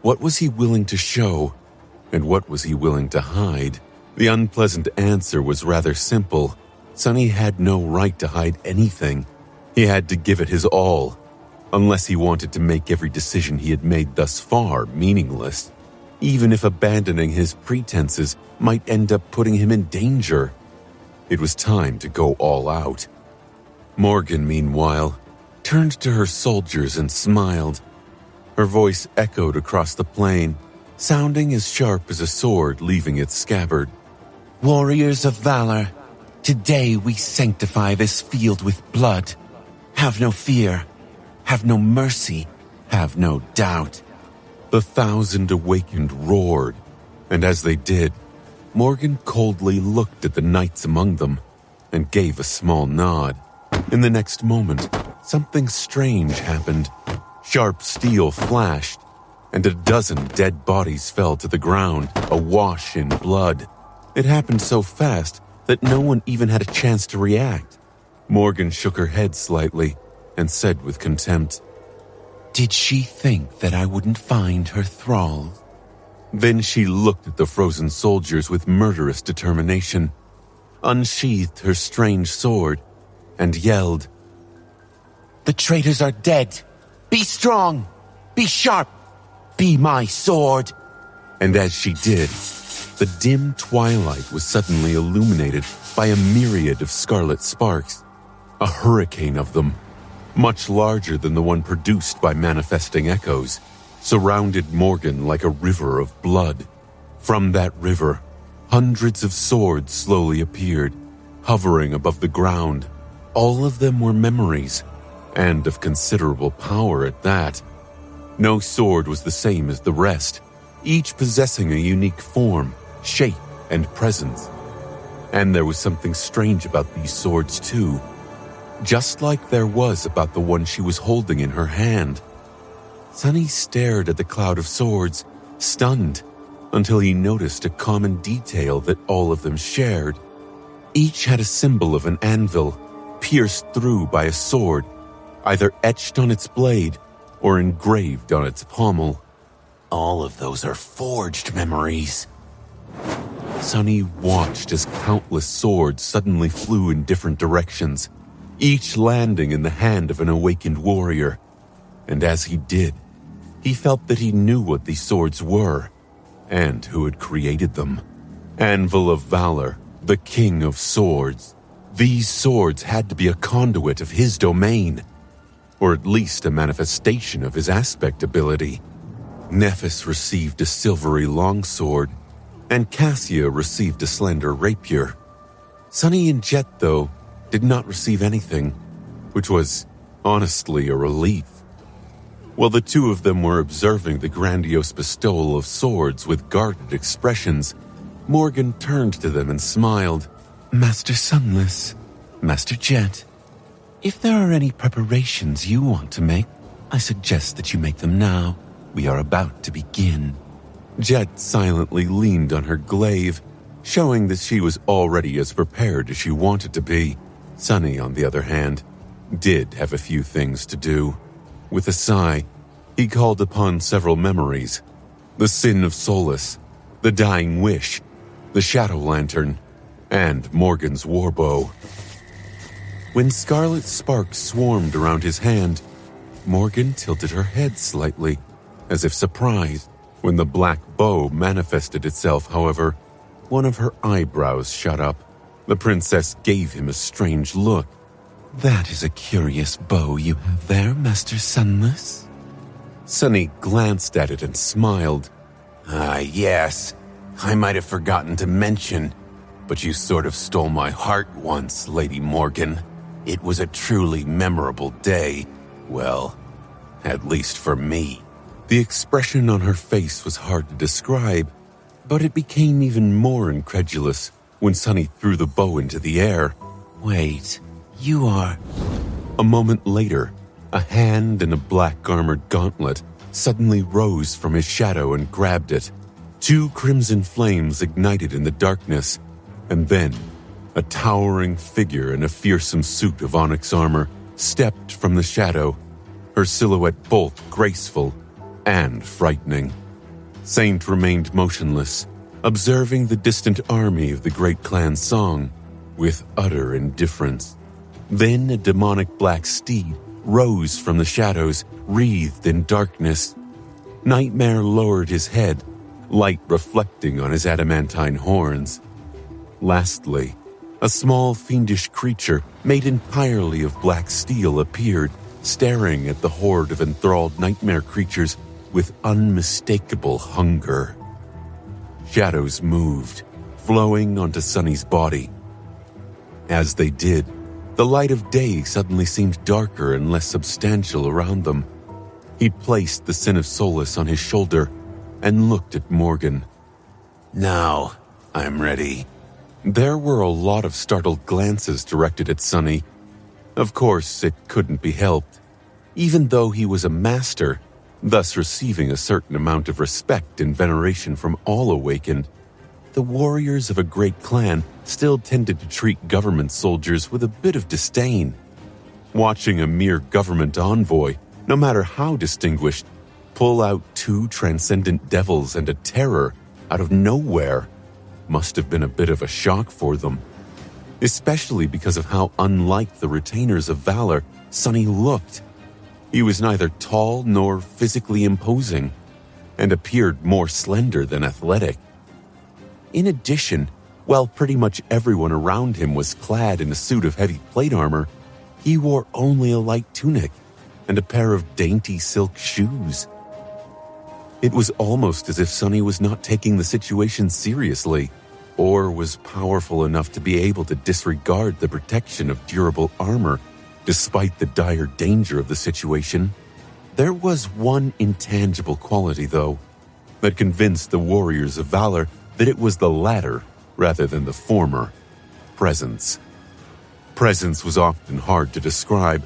What was he willing to show, and what was he willing to hide? The unpleasant answer was rather simple. Sunny had no right to hide anything. He had to give it his all, unless he wanted to make every decision he had made thus far meaningless, even if abandoning his pretenses might end up putting him in danger. It was time to go all out. Morgan, meanwhile, turned to her soldiers and smiled. Her voice echoed across the plain, sounding as sharp as a sword leaving its scabbard. Warriors of valor, today we sanctify this field with blood. Have no fear, have no mercy, have no doubt. The 1,000 awakened roared, and as they did, Morgan coldly looked at the knights among them and gave a small nod. In the next moment, something strange happened. Sharp steel flashed, and a dozen dead bodies fell to the ground, awash in blood. It happened so fast that no one even had a chance to react. Morgan shook her head slightly and said with contempt, "Did she think that I wouldn't find her thralls?" Then she looked at the frozen soldiers with murderous determination, unsheathed her strange sword, and yelled, "The traitors are dead! Be strong! Be sharp! Be my sword!" And as she did, the dim twilight was suddenly illuminated by a myriad of scarlet sparks. A hurricane of them, much larger than the one produced by manifesting echoes, surrounded Morgan like a river of blood. From that river, hundreds of swords slowly appeared, hovering above the ground. All of them were memories, and of considerable power at that. No sword was the same as the rest, each possessing a unique form, shape, and presence. And there was something strange about these swords too, just like there was about the one she was holding in her hand. Sunny stared at the cloud of swords, stunned, until he noticed a common detail that all of them shared. Each had a symbol of an anvil, pierced through by a sword, either etched on its blade or engraved on its pommel. All of those are forged memories. Sunny watched as countless swords suddenly flew in different directions, each landing in the hand of an awakened warrior. And as he did, he felt that he knew what these swords were, and who had created them. Anvil of Valor, the King of Swords. These swords had to be a conduit of his domain, or at least a manifestation of his aspect ability. Nephis received a silvery longsword, and Cassia received a slender rapier. Sunny and Jet, though, did not receive anything, which was, honestly, a relief. While the two of them were observing the grandiose bestowal of swords with guarded expressions, Morgan turned to them and smiled. "Master Sunless, Master Jet, if there are any preparations you want to make, I suggest that you make them now. We are about to begin." Jet silently leaned on her glaive, showing that she was already as prepared as she wanted to be. Sunny, on the other hand, did have a few things to do. With a sigh, he called upon several memories: the Sin of Solace, the Dying Wish, the Shadow Lantern, and Morgan's warbow. When scarlet sparks swarmed around his hand, Morgan tilted her head slightly, as if surprised. When the black bow manifested itself, however, one of her eyebrows shot up. The princess gave him a strange look. "That is a curious bow you have there, Master Sunless." Sunny glanced at it and smiled. Yes. I might have forgotten to mention, but you sort of stole my heart once, Lady Morgan. It was a truly memorable day. Well, at least for me. The expression on her face was hard to describe, but it became even more incredulous when Sunny threw the bow into the air. "Wait, you are..." A moment later, a hand in a black armored gauntlet suddenly rose from his shadow and grabbed it. 2 crimson flames ignited in the darkness, and then a towering figure in a fearsome suit of onyx armor stepped from the shadow, her silhouette both graceful and frightening. Saint remained motionless, observing the distant army of the great clan Song with utter indifference. Then a demonic black steed rose from the shadows, wreathed in darkness. Nightmare lowered his head, light reflecting on his adamantine horns. Lastly, a small fiendish creature made entirely of black steel appeared, staring at the horde of enthralled nightmare creatures with unmistakable hunger. Shadows moved, flowing onto Sunny's body. As they did, the light of day suddenly seemed darker and less substantial around them. He placed the Sin of Solace on his shoulder and looked at Morgan. "Now, I'm ready." There were a lot of startled glances directed at Sunny. Of course, it couldn't be helped. Even though he was a master, thus receiving a certain amount of respect and veneration from all awakened, the warriors of a great clan still tended to treat government soldiers with a bit of disdain. Watching a mere government envoy, no matter how distinguished, pull out 2 transcendent devils and a terror out of nowhere must have been a bit of a shock for them, especially because of how unlike the retainers of valor Sunny looked. He was neither tall nor physically imposing, and appeared more slender than athletic. In addition, while pretty much everyone around him was clad in a suit of heavy plate armor, he wore only a light tunic and a pair of dainty silk shoes. It was almost as if Sunny was not taking the situation seriously, or was powerful enough to be able to disregard the protection of durable armor despite the dire danger of the situation. There was one intangible quality, though, that convinced the warriors of valor that it was the latter rather than the former: presence. Presence was often hard to describe,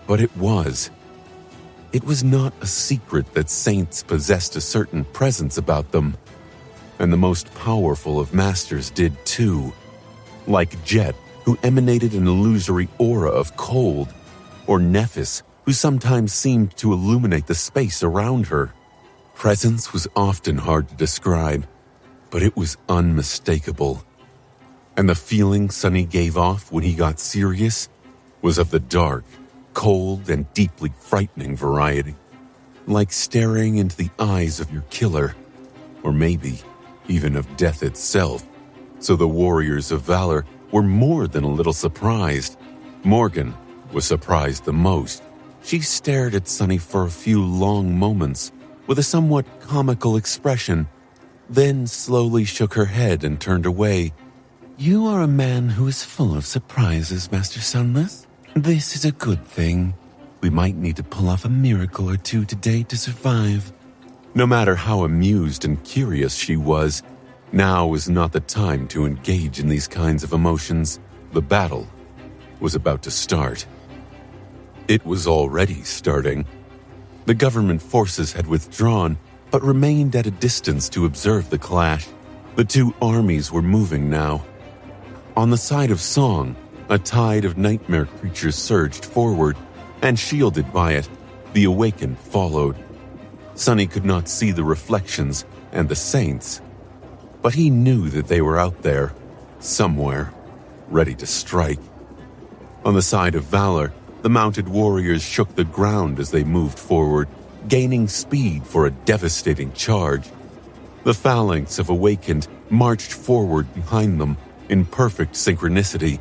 but it was. It was not a secret that saints possessed a certain presence about them, and the most powerful of masters did too. Like Jet, who emanated an illusory aura of cold, or Nephis, who sometimes seemed to illuminate the space around her. Presence was often hard to describe, but it was unmistakable. And the feeling Sunny gave off when he got serious was of the dark, cold, and deeply frightening variety. Like staring into the eyes of your killer, or maybe even of death itself. So the warriors of valor were more than a little surprised. Morgan was surprised the most. She stared at Sunny for a few long moments with a somewhat comical expression, then slowly shook her head and turned away. "You are a man who is full of surprises, Master Sunless. This is a good thing. We might need to pull off a miracle or 2 today to survive." No matter how amused and curious she was, now was not the time to engage in these kinds of emotions. The battle was about to start. It was already starting. The government forces had withdrawn, but remained at a distance to observe the clash. The 2 armies were moving now. On the side of Song, A tide of nightmare creatures surged forward, and shielded by it, the awakened followed. Sonny could not see the reflections and the saints, but he knew that they were out there, somewhere, ready to strike. On the side of Valor, the mounted warriors shook the ground as they moved forward, gaining speed for a devastating charge. The phalanx of Awakened marched forward behind them in perfect synchronicity,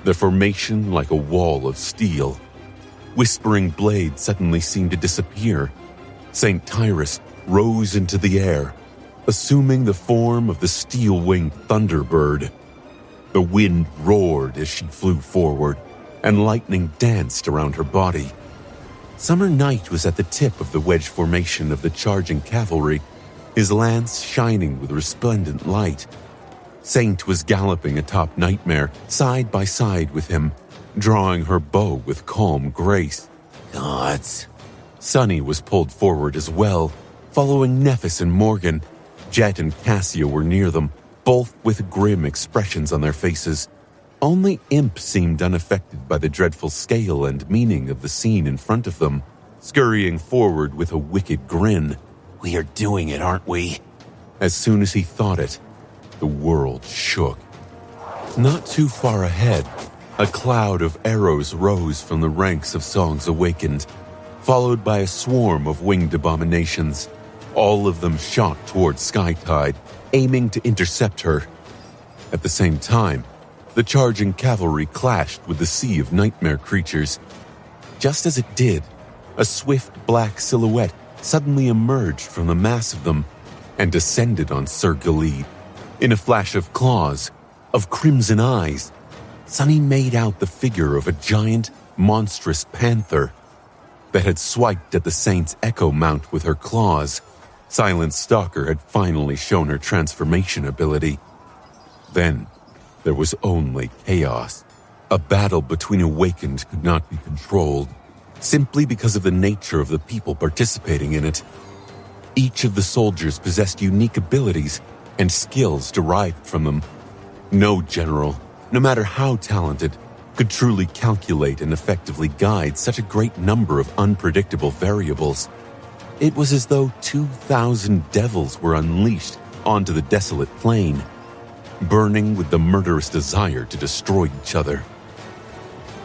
the formation like a wall of steel. Whispering blades suddenly seemed to disappear. St. Tyrus rose into the air, assuming the form of the steel-winged Thunderbird. The wind roared as she flew forward, and lightning danced around her body. Summer Knight was at the tip of the wedge formation of the charging cavalry, his lance shining with resplendent light. Saint was galloping atop Nightmare, side by side with him, drawing her bow with calm grace. Gods. Sonny was pulled forward as well, following Nephis and Morgan. Jet and Cassio were near them, both with grim expressions on their faces. Only Imp seemed unaffected by the dreadful scale and meaning of the scene in front of them, scurrying forward with a wicked grin. We are doing it, aren't we? As soon as he thought it, the world shook. Not too far ahead, a cloud of arrows rose from the ranks of Songs Awakened, followed by a swarm of winged abominations. All of them shot toward Skytide, aiming to intercept her. At the same time, the charging cavalry clashed with the sea of nightmare creatures. Just as it did, a swift black silhouette suddenly emerged from the mass of them and descended on Sir Galid. In a flash of claws, of crimson eyes, Sonny made out the figure of a giant, monstrous panther that had swiped at the Saint's echo mount with her claws. Silent Stalker had finally shown her transformation ability. Then, there was only chaos. A battle between Awakened could not be controlled, simply because of the nature of the people participating in it. Each of the soldiers possessed unique abilities and skills derived from them. No general, no matter how talented, could truly calculate and effectively guide such a great number of unpredictable variables. It was as though 2,000 devils were unleashed onto the desolate plain, burning with the murderous desire to destroy each other.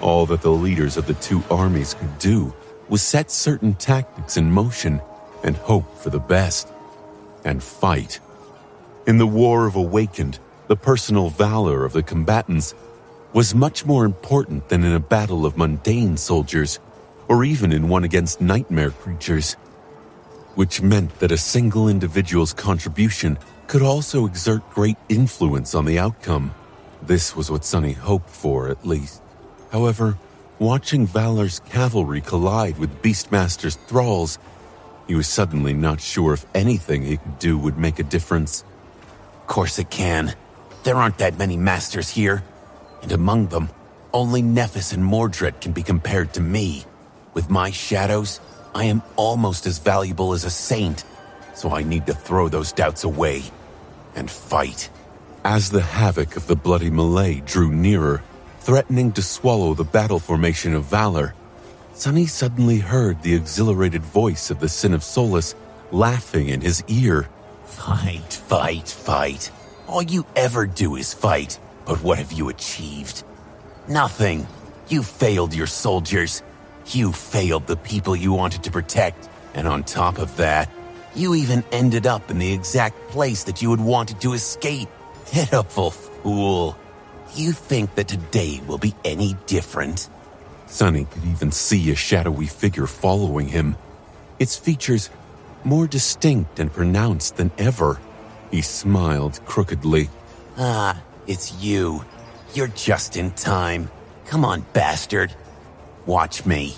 All that the leaders of the two armies could do was set certain tactics in motion and hope for the best, and fight. In the War of Awakened, the personal valor of the combatants was much more important than in a battle of mundane soldiers, or even in one against nightmare creatures, which meant that a single individual's contribution could also exert great influence on the outcome. This was what Sonny hoped for, at least. However, watching Valor's cavalry collide with Beastmaster's thralls, he was suddenly not sure if anything he could do would make a difference. Of course it can. There aren't that many masters here. And among them, only Nephis and Mordred can be compared to me. With my shadows, I am almost as valuable as a saint, so I need to throw those doubts away and fight. As the havoc of the bloody melee drew nearer, threatening to swallow the battle formation of Valor, Sonny suddenly heard the exhilarated voice of the Sin of Solace laughing in his ear. Fight, fight, fight. All you ever do is fight, but what have you achieved? Nothing. You failed your soldiers. You failed the people you wanted to protect, and on top of that, you even ended up in the exact place that you had wanted to escape. Pitiful fool. Do you think that today will be any different? Sonny could even see a shadowy figure following him, its features more distinct and pronounced than ever. He smiled crookedly. Ah, it's you. You're just in time. Come on, bastard. Watch me.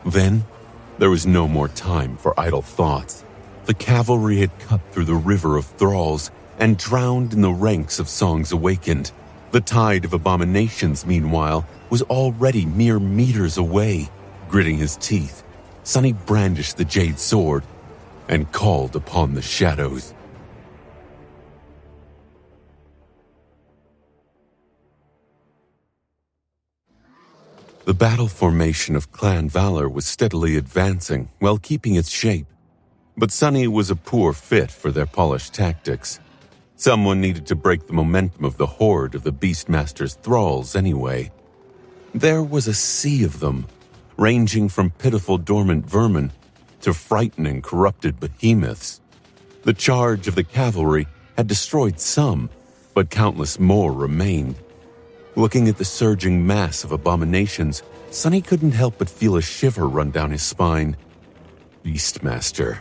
Then, there was no more time for idle thoughts. The cavalry had cut through the river of thralls and drowned in the ranks of Songs Awakened. The tide of abominations, meanwhile, was already mere meters away. Gritting his teeth, Sonny brandished the jade sword and called upon the shadows. The battle formation of Clan Valor was steadily advancing while keeping its shape, but Sunny was a poor fit for their polished tactics. Someone needed to break the momentum of the horde of the Beastmaster's thralls anyway. There was a sea of them, ranging from pitiful dormant vermin to frightening corrupted behemoths. The charge of the cavalry had destroyed some, but countless more remained. Looking at the surging mass of abominations, Sunny couldn't help but feel a shiver run down his spine. Beastmaster.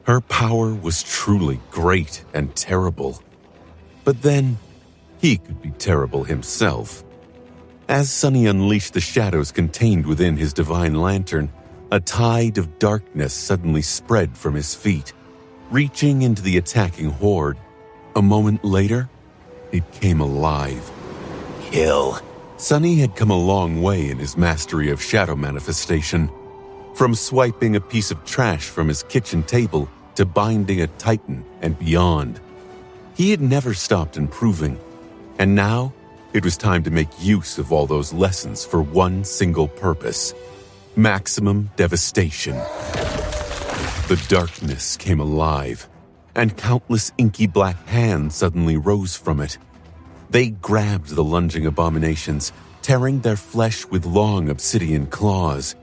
Her power was truly great and terrible. But then, he could be terrible himself. As Sunny unleashed the shadows contained within his divine lantern, a tide of darkness suddenly spread from his feet, reaching into the attacking horde. A moment later, it came alive. Kill. Sunny had come a long way in his mastery of shadow manifestation. From swiping a piece of trash from his kitchen table to binding a titan and beyond. He had never stopped improving, and now it was time to make use of all those lessons for one single purpose: maximum devastation. The darkness came alive, and countless inky black hands suddenly rose from it. They grabbed the lunging abominations, tearing their flesh with long obsidian claws.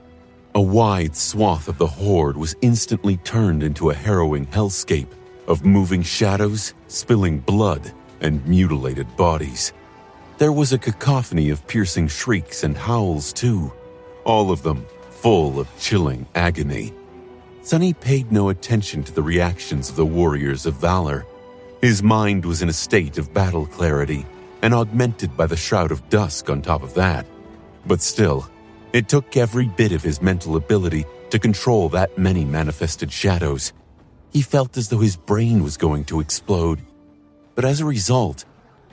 A wide swath of the horde was instantly turned into a harrowing hellscape of moving shadows, spilling blood, and mutilated bodies. There was a cacophony of piercing shrieks and howls too, all of them full of chilling agony. Sunny paid no attention to the reactions of the warriors of valor. His mind was in a state of battle clarity, and augmented by the shroud of dusk on top of that. But still, it took every bit of his mental ability to control that many manifested shadows. He felt as though his brain was going to explode. But as a result,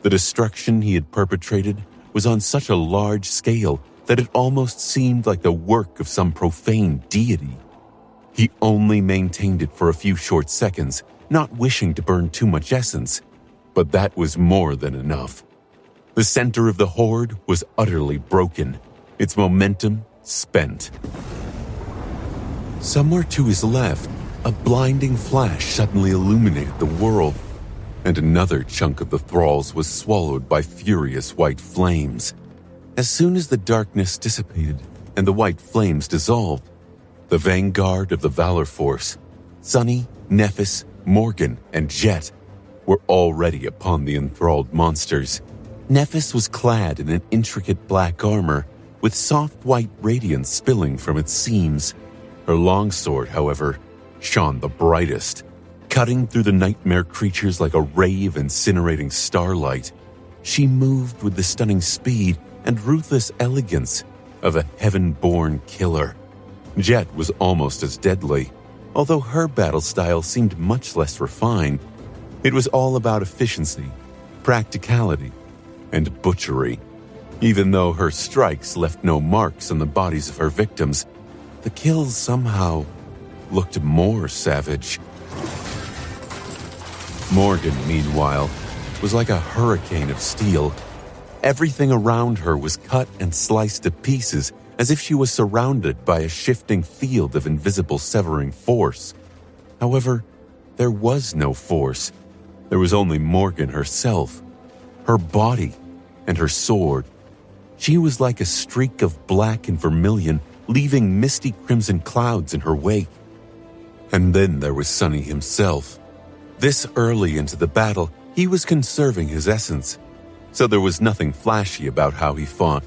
the destruction he had perpetrated was on such a large scale that it almost seemed like the work of some profane deity. He only maintained it for a few short seconds, not wishing to burn too much essence, but that was more than enough. The center of the horde was utterly broken, its momentum spent. Somewhere to his left, a blinding flash suddenly illuminated the world, and another chunk of the thralls was swallowed by furious white flames. As soon as the darkness dissipated and the white flames dissolved, the vanguard of the Valor Force, Sunny, Nephis, Morgan, and Jet, were already upon the enthralled monsters. Nephis was clad in an intricate black armor, with soft white radiance spilling from its seams. Her longsword, however, shone the brightest, cutting through the nightmare creatures like a ray of incinerating starlight. She moved with the stunning speed and ruthless elegance of a heaven-born killer. Jet was almost as deadly, although her battle style seemed much less refined. It was all about efficiency, practicality, and butchery. Even though her strikes left no marks on the bodies of her victims, the kills somehow looked more savage. Morgan, meanwhile, was like a hurricane of steel. Everything around her was cut and sliced to pieces as if she was surrounded by a shifting field of invisible severing force. However, there was no force. There was only Morgan herself, her body, and her sword. She was like a streak of black and vermilion, leaving misty crimson clouds in her wake. And then there was Sunny himself. This early into the battle, he was conserving his essence, so there was nothing flashy about how he fought.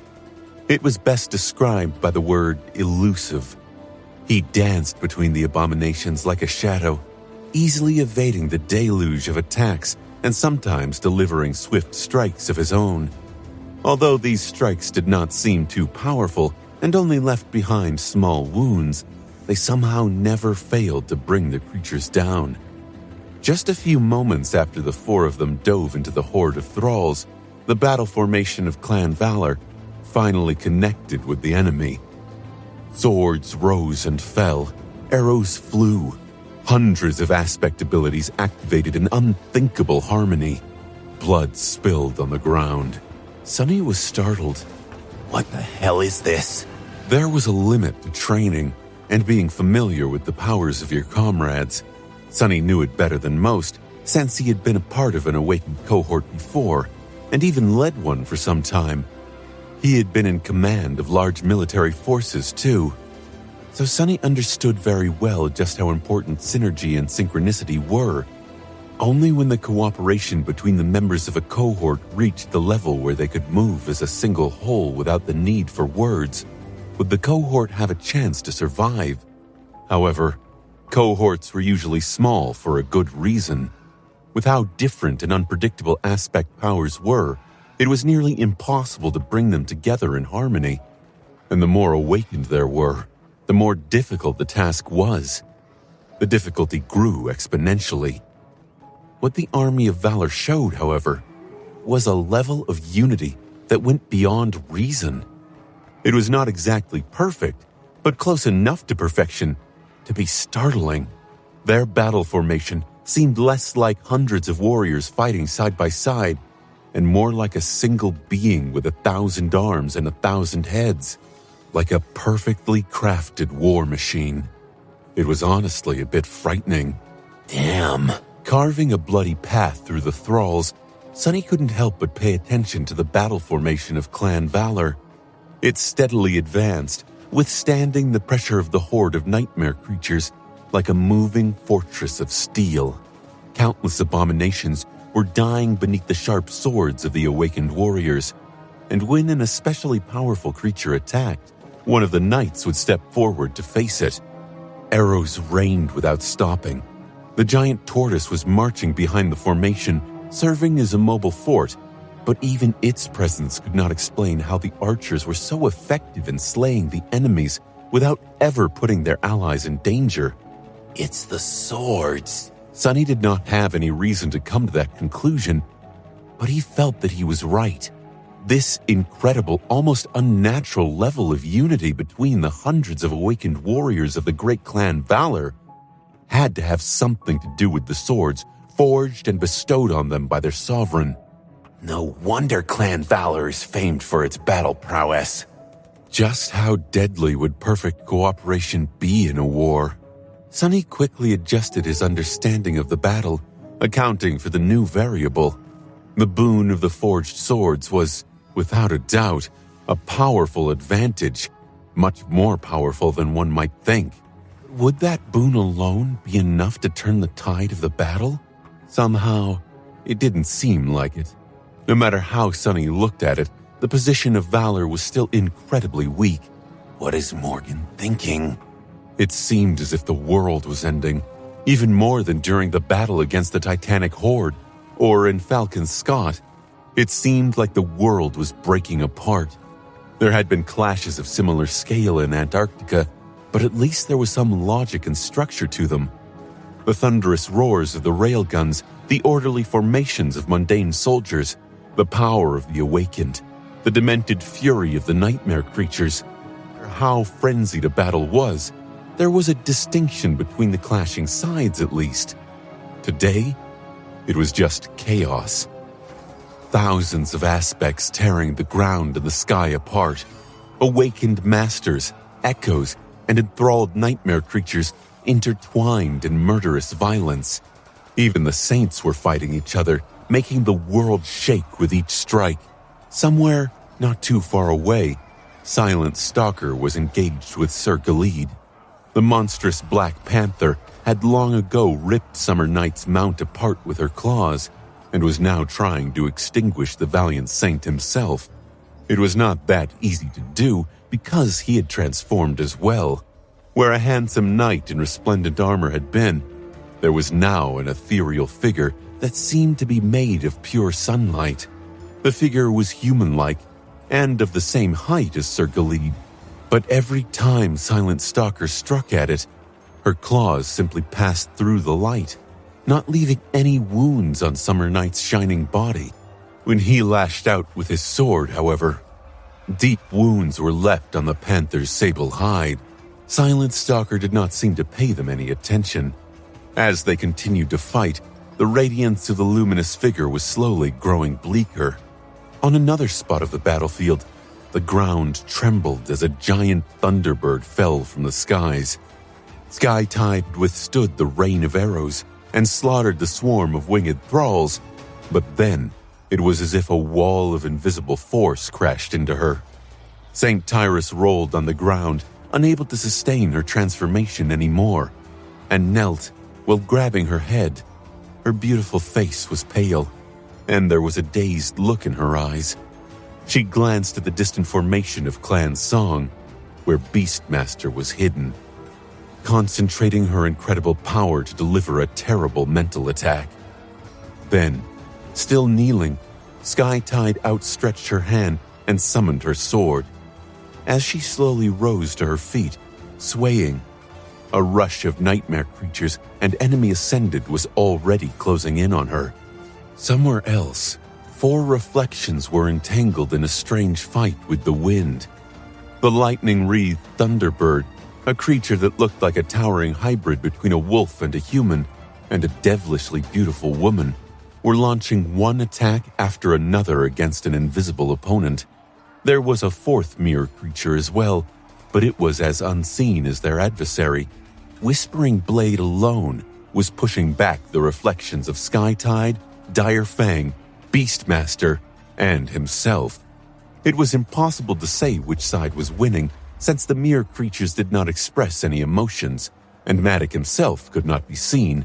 It was best described by the word elusive. He danced between the abominations like a shadow, easily evading the deluge of attacks and sometimes delivering swift strikes of his own. Although these strikes did not seem too powerful and only left behind small wounds, they somehow never failed to bring the creatures down. Just a few moments after the four of them dove into the horde of thralls, the battle formation of Clan Valor finally connected with the enemy. Swords rose and fell, arrows flew. Hundreds of aspect abilities activated in unthinkable harmony. Blood spilled on the ground. Sunny was startled. What the hell is this? There was a limit to training and being familiar with the powers of your comrades. Sunny knew it better than most, since he had been a part of an awakened cohort before, and even led one for some time. He had been in command of large military forces too. So Sunny understood very well just how important synergy and synchronicity were. Only when the cooperation between the members of a cohort reached the level where they could move as a single whole without the need for words would the cohort have a chance to survive. However, cohorts were usually small for a good reason. With how different and unpredictable aspect powers were, it was nearly impossible to bring them together in harmony. And the more awakened there were, the more difficult the task was. The difficulty grew exponentially. What the Army of Valor showed, however, was a level of unity that went beyond reason. It was not exactly perfect, but close enough to perfection to be startling. Their battle formation seemed less like hundreds of warriors fighting side by side and more like a single being with 1,000 arms and 1,000 heads, like a perfectly crafted war machine. It was honestly a bit frightening. Damn. Carving a bloody path through the thralls, Sunny couldn't help but pay attention to the battle formation of Clan Valor. It steadily advanced, withstanding the pressure of the horde of nightmare creatures like a moving fortress of steel. Countless abominations were dying beneath the sharp swords of the awakened warriors, and when an especially powerful creature attacked, one of the knights would step forward to face it. Arrows rained without stopping. The giant tortoise was marching behind the formation, serving as a mobile fort, but even its presence could not explain how the archers were so effective in slaying the enemies without ever putting their allies in danger. It's the swords. Sunny did not have any reason to come to that conclusion, but he felt that he was right. This incredible, almost unnatural level of unity between the hundreds of awakened warriors of the great Clan Valor had to have something to do with the swords forged and bestowed on them by their sovereign. No wonder Clan Valor is famed for its battle prowess. Just how deadly would perfect cooperation be in a war? Sunny quickly adjusted his understanding of the battle, accounting for the new variable. The boon of the forged swords was, without a doubt, a powerful advantage, much more powerful than one might think. Would that boon alone be enough to turn the tide of the battle? Somehow, it didn't seem like it. No matter how Sunny looked at it, the position of Valor was still incredibly weak. What is Morgan thinking? It seemed as if the world was ending, even more than during the battle against the Titanic Horde, or in Falcon Scott. It seemed like the world was breaking apart. There had been clashes of similar scale in Antarctica, but at least there was some logic and structure to them. The thunderous roars of the railguns, the orderly formations of mundane soldiers, the power of the awakened, the demented fury of the nightmare creatures. How frenzied a battle was, there was a distinction between the clashing sides at least. Today, it was just chaos. Thousands of aspects tearing the ground and the sky apart. Awakened masters, echoes, and enthralled nightmare creatures intertwined in murderous violence. Even the saints were fighting each other, making the world shake with each strike. Somewhere, not too far away, Silent Stalker was engaged with Sir Galid. The monstrous Black Panther had long ago ripped Summer Night's mount apart with her claws, and was now trying to extinguish the valiant saint himself. It was not that easy to do, because he had transformed as well. Where a handsome knight in resplendent armor had been, there was now an ethereal figure that seemed to be made of pure sunlight. The figure was human-like, and of the same height as Sir Galid, but every time Silent Stalker struck at it, her claws simply passed through the light, not leaving any wounds on Summer Night's shining body. When he lashed out with his sword, however, deep wounds were left on the panther's sable hide. Silent Stalker did not seem to pay them any attention. As they continued to fight, the radiance of the luminous figure was slowly growing bleaker. On another spot of the battlefield, The ground trembled as a giant thunderbird fell from the skies. Skytide withstood the rain of arrows and slaughtered the swarm of winged thralls, but then it was as if a wall of invisible force crashed into her. St. Tyrus rolled on the ground, unable to sustain her transformation anymore, and knelt while grabbing her head. Her beautiful face was pale, and there was a dazed look in her eyes. She glanced at the distant formation of Clan Song, where Beastmaster was hidden, concentrating her incredible power to deliver a terrible mental attack. Then, still kneeling, Skytide outstretched her hand and summoned her sword. As she slowly rose to her feet, swaying, a rush of nightmare creatures and enemy ascended was already closing in on her. Somewhere else, 4 reflections were entangled in a strange fight with the wind. The lightning-wreathed Thunderbird, a creature that looked like a towering hybrid between a wolf and a human, and a devilishly beautiful woman, were launching one attack after another against an invisible opponent. There was a 4th mirror creature as well, but it was as unseen as their adversary. Whispering Blade alone was pushing back the reflections of Skytide, Dire Fang, Beastmaster, and himself. It was impossible to say which side was winning, since the mirror creatures did not express any emotions, and Matic himself could not be seen.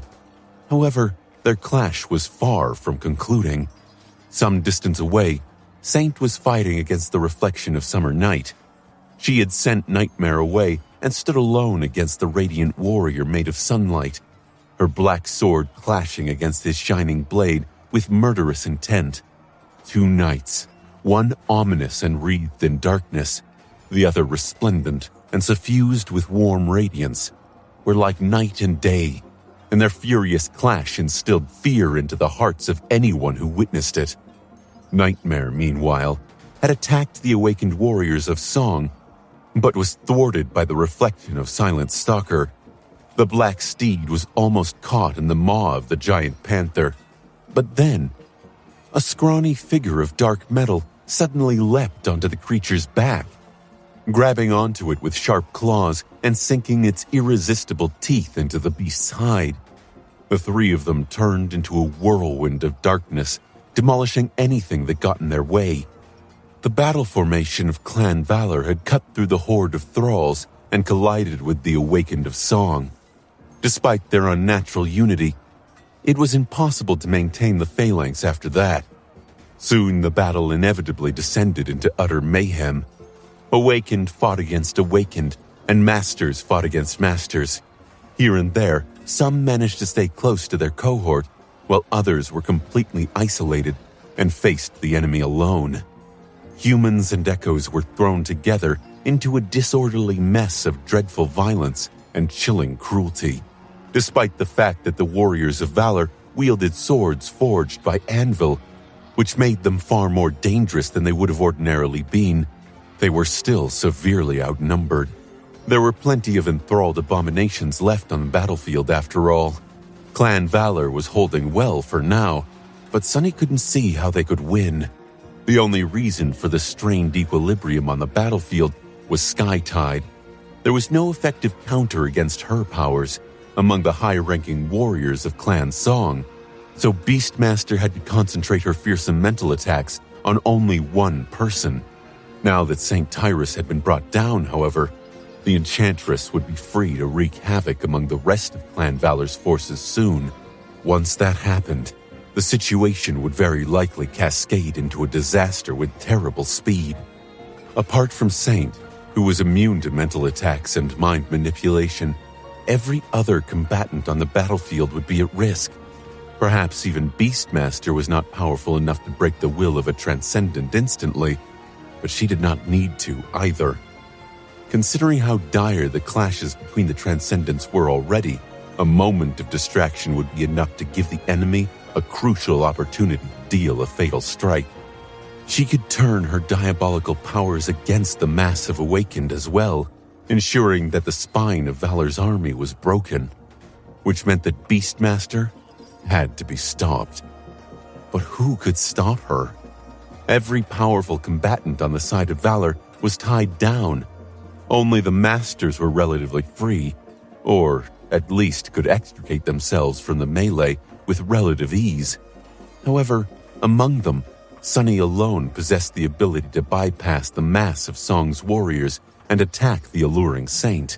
However, their clash was far from concluding. Some distance away, Saint was fighting against the reflection of Summer Night. She had sent Nightmare away and stood alone against the radiant warrior made of sunlight, her black sword clashing against his shining blade with murderous intent. 2 knights, one ominous and wreathed in darkness, the other resplendent and suffused with warm radiance, were like night and day, and their furious clash instilled fear into the hearts of anyone who witnessed it. Nightmare, meanwhile, had attacked the awakened warriors of Song, but was thwarted by the reflection of Silent Stalker. The black steed was almost caught in the maw of the giant panther, but then a scrawny figure of dark metal suddenly leapt onto the creature's back, grabbing onto it with sharp claws and sinking its irresistible teeth into the beast's hide. The 3 of them turned into a whirlwind of darkness, demolishing anything that got in their way. The battle formation of Clan Valor had cut through the horde of thralls and collided with the awakened of Song. Despite their unnatural unity, it was impossible to maintain the phalanx after that. Soon the battle inevitably descended into utter mayhem. Awakened fought against awakened, and masters fought against masters. Here and there, some managed to stay close to their cohort, while others were completely isolated and faced the enemy alone. Humans and echoes were thrown together into a disorderly mess of dreadful violence and chilling cruelty. Despite the fact that the warriors of valor wielded swords forged by anvil, which made them far more dangerous than they would have ordinarily been, they were still severely outnumbered. There were plenty of enthralled abominations left on the battlefield after all. Clan Valor was holding well for now, but Sunny couldn't see how they could win. The only reason for the strained equilibrium on the battlefield was Skytide. There was no effective counter against her powers among the high-ranking warriors of Clan Song, so Beastmaster had to concentrate her fearsome mental attacks on only one person. Now that St. Tyrus had been brought down, however, the Enchantress would be free to wreak havoc among the rest of Clan Valor's forces soon. Once that happened, the situation would very likely cascade into a disaster with terrible speed. Apart from Saint, who was immune to mental attacks and mind manipulation, every other combatant on the battlefield would be at risk. Perhaps even Beastmaster was not powerful enough to break the will of a Transcendent instantly, but she did not need to either. Considering how dire the clashes between the Transcendents were already, a moment of distraction would be enough to give the enemy a crucial opportunity to deal a fatal strike. She could turn her diabolical powers against the massive awakened as well, ensuring that the spine of Valor's army was broken, which meant that Beastmaster had to be stopped. But who could stop her? Every powerful combatant on the side of valor was tied down. Only the masters were relatively free, or at least could extricate themselves from the melee with relative ease. However, among them, Sunny alone possessed the ability to bypass the mass of Song's warriors and attack the alluring saint.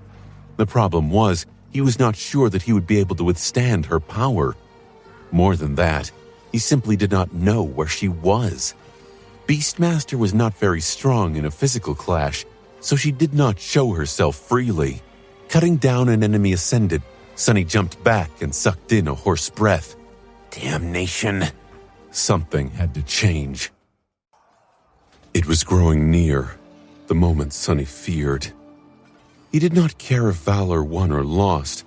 The problem was, he was not sure that he would be able to withstand her power. More than that, he simply did not know where she was. Beastmaster was not very strong in a physical clash, so she did not show herself freely. Cutting down an enemy ascended, Sunny jumped back and sucked in a hoarse breath. Damnation! Something had to change. It was growing near, the moment Sunny feared. He did not care if Valor won or lost.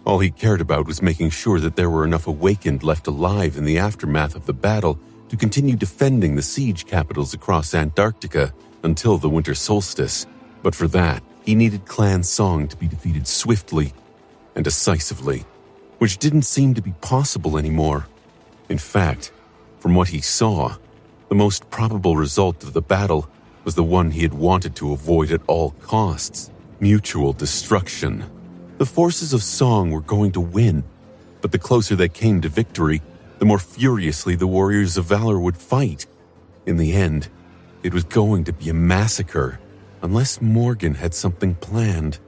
All he cared about was making sure that there were enough Awakened left alive in the aftermath of the battle to continue defending the siege capitals across Antarctica until the winter solstice. But for that, he needed Clan Song to be defeated swiftly and decisively, which didn't seem to be possible anymore. In fact, from what he saw, the most probable result of the battle was the one he had wanted to avoid at all costs: mutual destruction. The forces of Song were going to win, but the closer they came to victory, the more furiously the warriors of valor would fight. In the end, it was going to be a massacre, unless Morgan had something planned.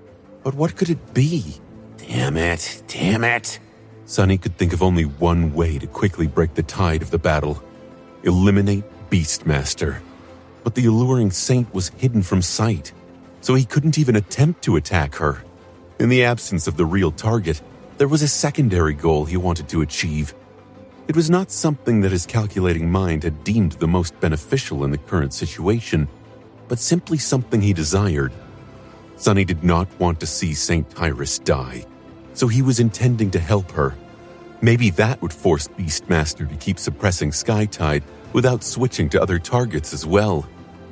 But what could it be? Damn it. Sunny could think of only one way to quickly break the tide of the battle: eliminate Beastmaster. But the alluring saint was hidden from sight, so he couldn't even attempt to attack her. In the absence of the real target, there was a secondary goal he wanted to achieve. It was not something that his calculating mind had deemed the most beneficial in the current situation, but simply something he desired. Sunny did not want to see Saint Tyrus die, so he was intending to help her. Maybe that would force Beastmaster to keep suppressing Skytide without switching to other targets as well.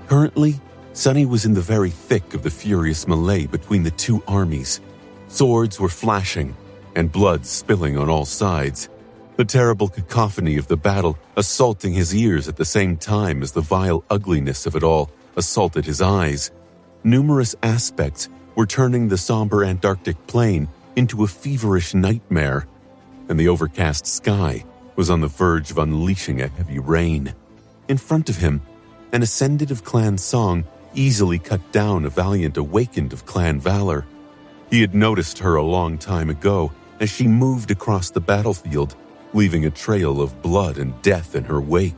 Currently, Sunny was in the very thick of the furious melee between the two armies. Swords were flashing, and blood spilling on all sides. The terrible cacophony of the battle assaulting his ears at the same time as the vile ugliness of it all assaulted his eyes. Numerous aspects were turning the somber Antarctic plain into a feverish nightmare, and the overcast sky was on the verge of unleashing a heavy rain. In front of him, an Ascended of Clan Song easily cut down a valiant Awakened of Clan Valor. He had noticed her a long time ago as she moved across the battlefield, leaving a trail of blood and death in her wake.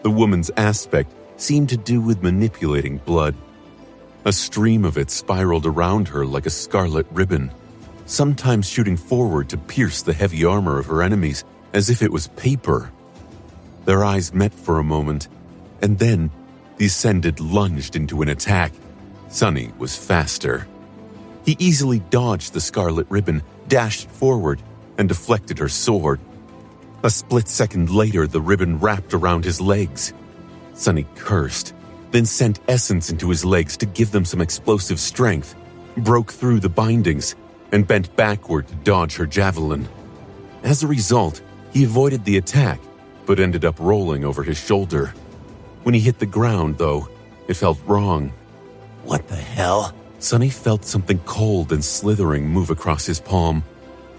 The woman's aspect seemed to do with manipulating blood. A stream of it spiraled around her like a scarlet ribbon, sometimes shooting forward to pierce the heavy armor of her enemies as if it was paper. Their eyes met for a moment, and then the Ascended lunged into an attack. Sunny was faster. He easily dodged the scarlet ribbon, dashed forward, and deflected her sword. A split second later, the ribbon wrapped around his legs. Sunny cursed, then sent essence into his legs to give them some explosive strength, broke through the bindings, and bent backward to dodge her javelin. As a result, he avoided the attack, but ended up rolling over his shoulder. When he hit the ground, though, it felt wrong. What the hell? Sunny felt something cold and slithering move across his palm.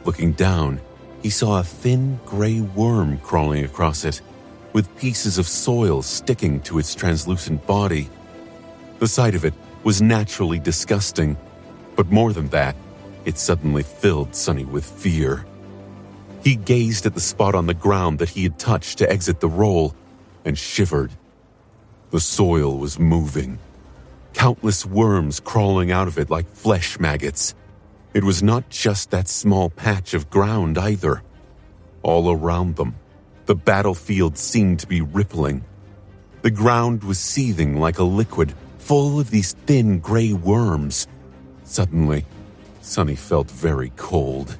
Looking down, he saw a thin gray worm crawling across it, with pieces of soil sticking to its translucent body. The sight of it was naturally disgusting, but more than that, it suddenly filled Sunny with fear. He gazed at the spot on the ground that he had touched to exit the roll and shivered. The soil was moving. Countless worms crawling out of it like flesh maggots. It was not just that small patch of ground either. All around them, the battlefield seemed to be rippling. The ground was seething like a liquid, full of these thin gray worms. Suddenly, Sunny felt very cold.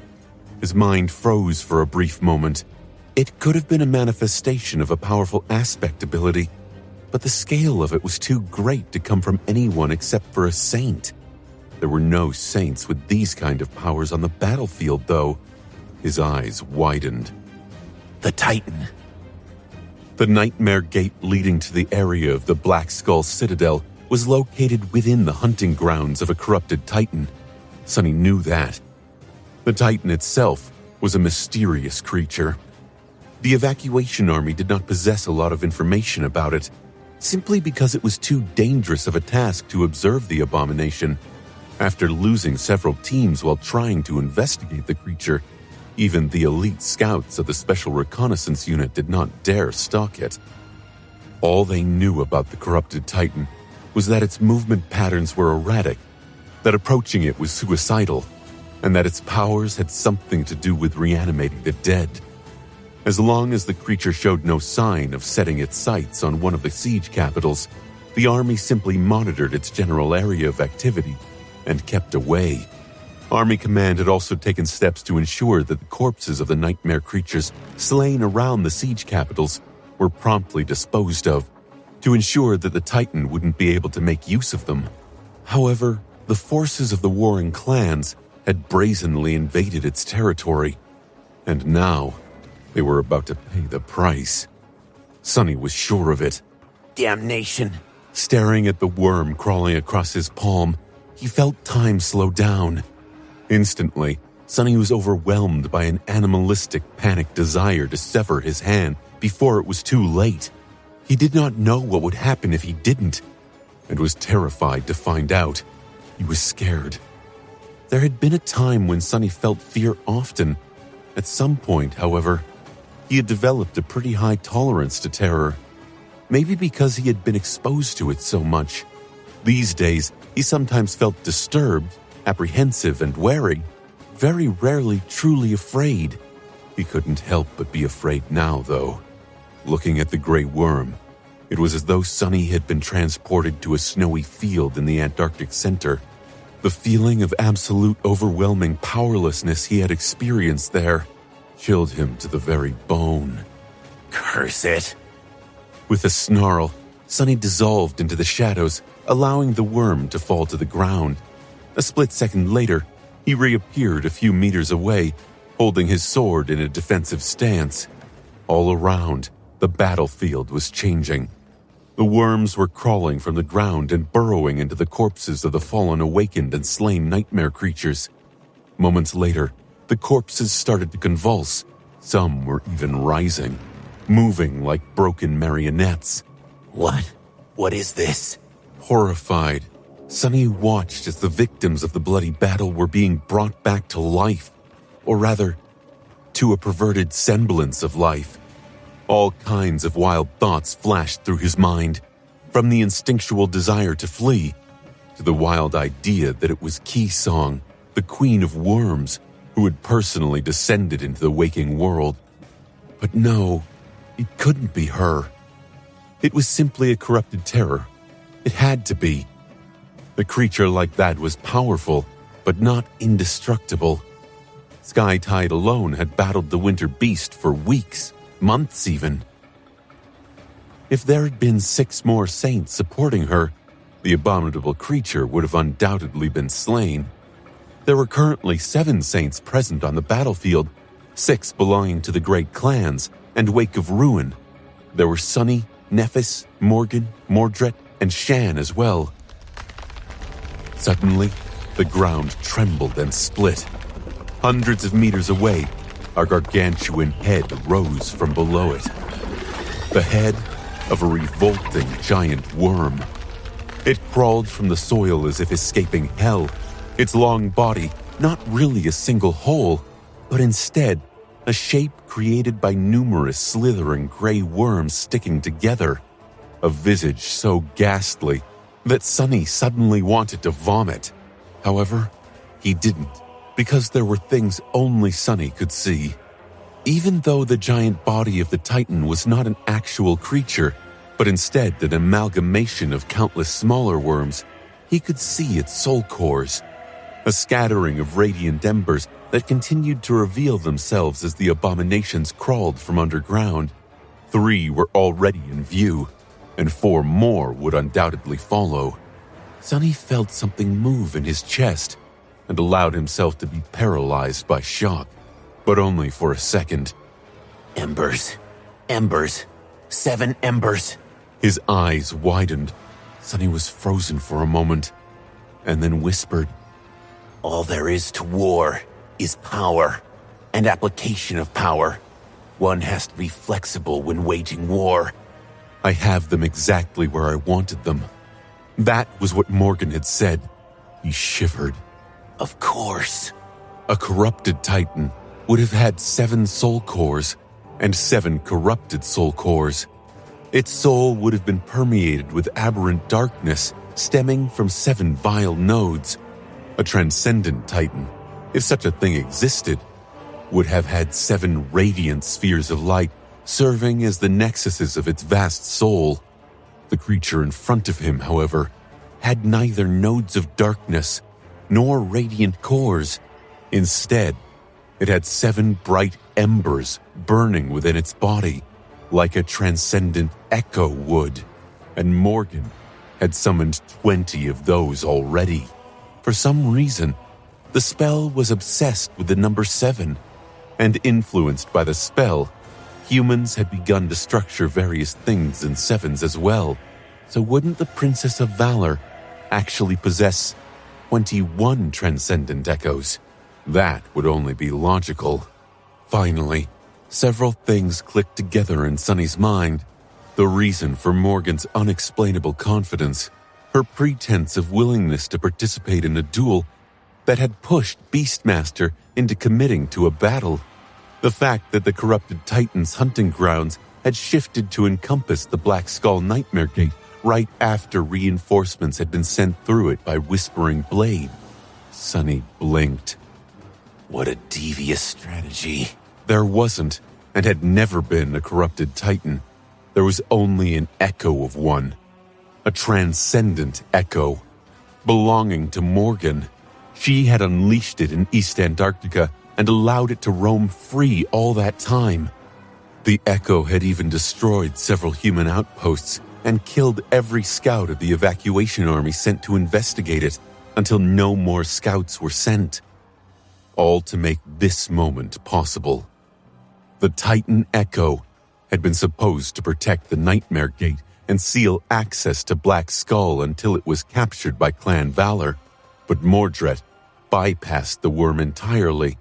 His mind froze for a brief moment. It could have been a manifestation of a powerful aspect ability, but the scale of it was too great to come from anyone except for a saint. There were no saints with these kind of powers on the battlefield, though. His eyes widened. The Titan. The Nightmare Gate leading to the area of the Black Skull Citadel was located within the hunting grounds of a corrupted Titan. Sunny knew that. The Titan itself was a mysterious creature. The evacuation army did not possess a lot of information about it, simply because it was too dangerous of a task to observe the abomination. After losing several teams while trying to investigate the creature, even the elite scouts of the Special Reconnaissance Unit did not dare stalk it. All they knew about the corrupted Titan was that its movement patterns were erratic, that approaching it was suicidal, and that its powers had something to do with reanimating the dead. As long as the creature showed no sign of setting its sights on one of the siege capitals, the army simply monitored its general area of activity and kept away. Army Command had also taken steps to ensure that the corpses of the nightmare creatures slain around the siege capitals were promptly disposed of, to ensure that the Titan wouldn't be able to make use of them. However, the forces of the warring clans had brazenly invaded its territory, and now they were about to pay the price. Sunny was sure of it. Damnation. Staring at the worm crawling across his palm, he felt time slow down. Instantly, Sunny was overwhelmed by an animalistic panic desire to sever his hand before it was too late. He did not know what would happen if he didn't, and was terrified to find out. He was scared. There had been a time when Sunny felt fear often. At some point, however, he had developed a pretty high tolerance to terror. Maybe because he had been exposed to it so much. These days, he sometimes felt disturbed, apprehensive, and wary, very rarely truly afraid. He couldn't help but be afraid now, though. Looking at the gray worm, it was as though Sunny had been transported to a snowy field in the Antarctic center. The feeling of absolute overwhelming powerlessness he had experienced there chilled him to the very bone. Curse it. With a snarl, Sunny dissolved into the shadows, allowing the worm to fall to the ground. A split second later, he reappeared a few meters away, holding his sword in a defensive stance. All around, the battlefield was changing. The worms were crawling from the ground and burrowing into the corpses of the fallen awakened and slain nightmare creatures. Moments later, the corpses started to convulse. Some were even rising, moving like broken marionettes. What? What is this? Horrified, Sunny watched as the victims of the bloody battle were being brought back to life, or rather, to a perverted semblance of life. All kinds of wild thoughts flashed through his mind, from the instinctual desire to flee, to the wild idea that it was Keysong, the queen of worms, who had personally descended into the waking world. But no, it couldn't be her. It was simply a corrupted terror. It had to be. A creature like that was powerful, but not indestructible. Skytide alone had battled the winter beast for weeks, months even. If there had been 6 more saints supporting her, the abominable creature would have undoubtedly been slain. There were currently 7 saints present on the battlefield, 6 belonging to the great clans and Wake of Ruin. There were Sunny, Nephis, Morgan, Mordred, and Shan as well. Suddenly, the ground trembled and split. Hundreds of meters away, a gargantuan head rose from below it. The head of a revolting giant worm. It crawled from the soil as if escaping hell, its long body not really a single hole, but instead a shape created by numerous slithering gray worms sticking together. A visage so ghastly that Sunny suddenly wanted to vomit. However, he didn't, because there were things only Sunny could see. Even though the giant body of the Titan was not an actual creature, but instead an amalgamation of countless smaller worms, he could see its soul cores, a scattering of radiant embers that continued to reveal themselves as the abominations crawled from underground. 3 were already in view, and 4 more would undoubtedly follow. Sunny felt something move in his chest and allowed himself to be paralyzed by shock, but only for a second. Embers. Embers. 7 embers. His eyes widened. Sonny was frozen for a moment, and then whispered, All there is to war is power, and application of power. One has to be flexible when waging war. I have them exactly where I wanted them. That was what Morgan had said. He shivered. Of course. A corrupted Titan would have had 7 soul cores and 7 corrupted soul cores. Its soul would have been permeated with aberrant darkness stemming from 7 vile nodes. A transcendent Titan, if such a thing existed, would have had 7 radiant spheres of light serving as the nexuses of its vast soul. The creature in front of him, however, had neither nodes of darkness nor radiant cores. Instead, it had 7 bright embers burning within its body, like a transcendent echo would, and Morgan had summoned 20 of those already. For some reason, the spell was obsessed with the number 7, and influenced by the spell, humans had begun to structure various things in 7s as well. So wouldn't the Princess of Valor actually possess 21 transcendent echoes? That would only be logical. Finally, several things clicked together in Sonny's mind. The reason for Morgan's unexplainable confidence, her pretense of willingness to participate in a duel that had pushed Beastmaster into committing to a battle. The fact that the corrupted Titan's hunting grounds had shifted to encompass the Black Skull Nightmare Gate right after reinforcements had been sent through it by Whispering Blade. Sonny blinked. What a devious strategy. There wasn't, and had never been, a corrupted Titan. There was only an echo of one. A transcendent echo. Belonging to Morgan. She had unleashed it in East Antarctica and allowed it to roam free all that time. The echo had even destroyed several human outposts and killed every scout of the evacuation army sent to investigate it until no more scouts were sent. All to make this moment possible. The Titan Echo had been supposed to protect the Nightmare Gate and seal access to Black Skull until it was captured by Clan Valor, but Mordred bypassed the worm entirely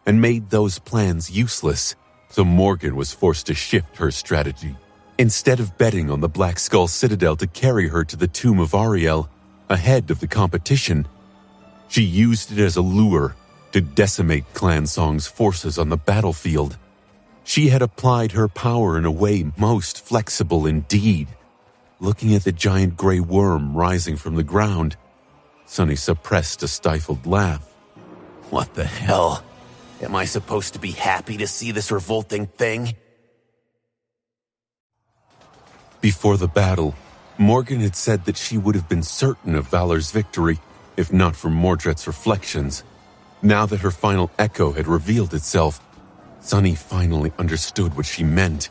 and made those plans useless, so Morgan was forced to shift her strategy. Instead of betting on the Black Skull Citadel to carry her to the tomb of Ariel ahead of the competition, she used it as a lure to decimate Clan Song's forces on the battlefield. She had applied her power in a way most flexible indeed. Looking at the giant gray worm rising from the ground, Sonny suppressed a stifled laugh. What the hell? Am I supposed to be happy to see this revolting thing? Before the battle, Morgan had said that she would have been certain of Valor's victory, if not for Mordred's reflections. Now that her final echo had revealed itself, Sonny finally understood what she meant.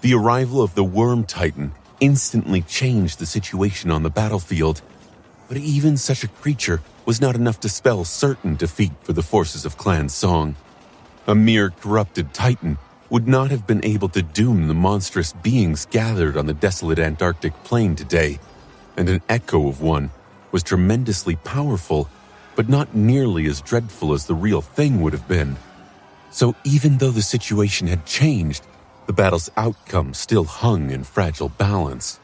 The arrival of the Worm Titan instantly changed the situation on the battlefield, but even such a creature was not enough to spell certain defeat for the forces of Clan Song. A mere corrupted Titan would not have been able to doom the monstrous beings gathered on the desolate Antarctic plain today, and an echo of one was tremendously powerful, but not nearly as dreadful as the real thing would have been. So even though the situation had changed, the battle's outcome still hung in fragile balance.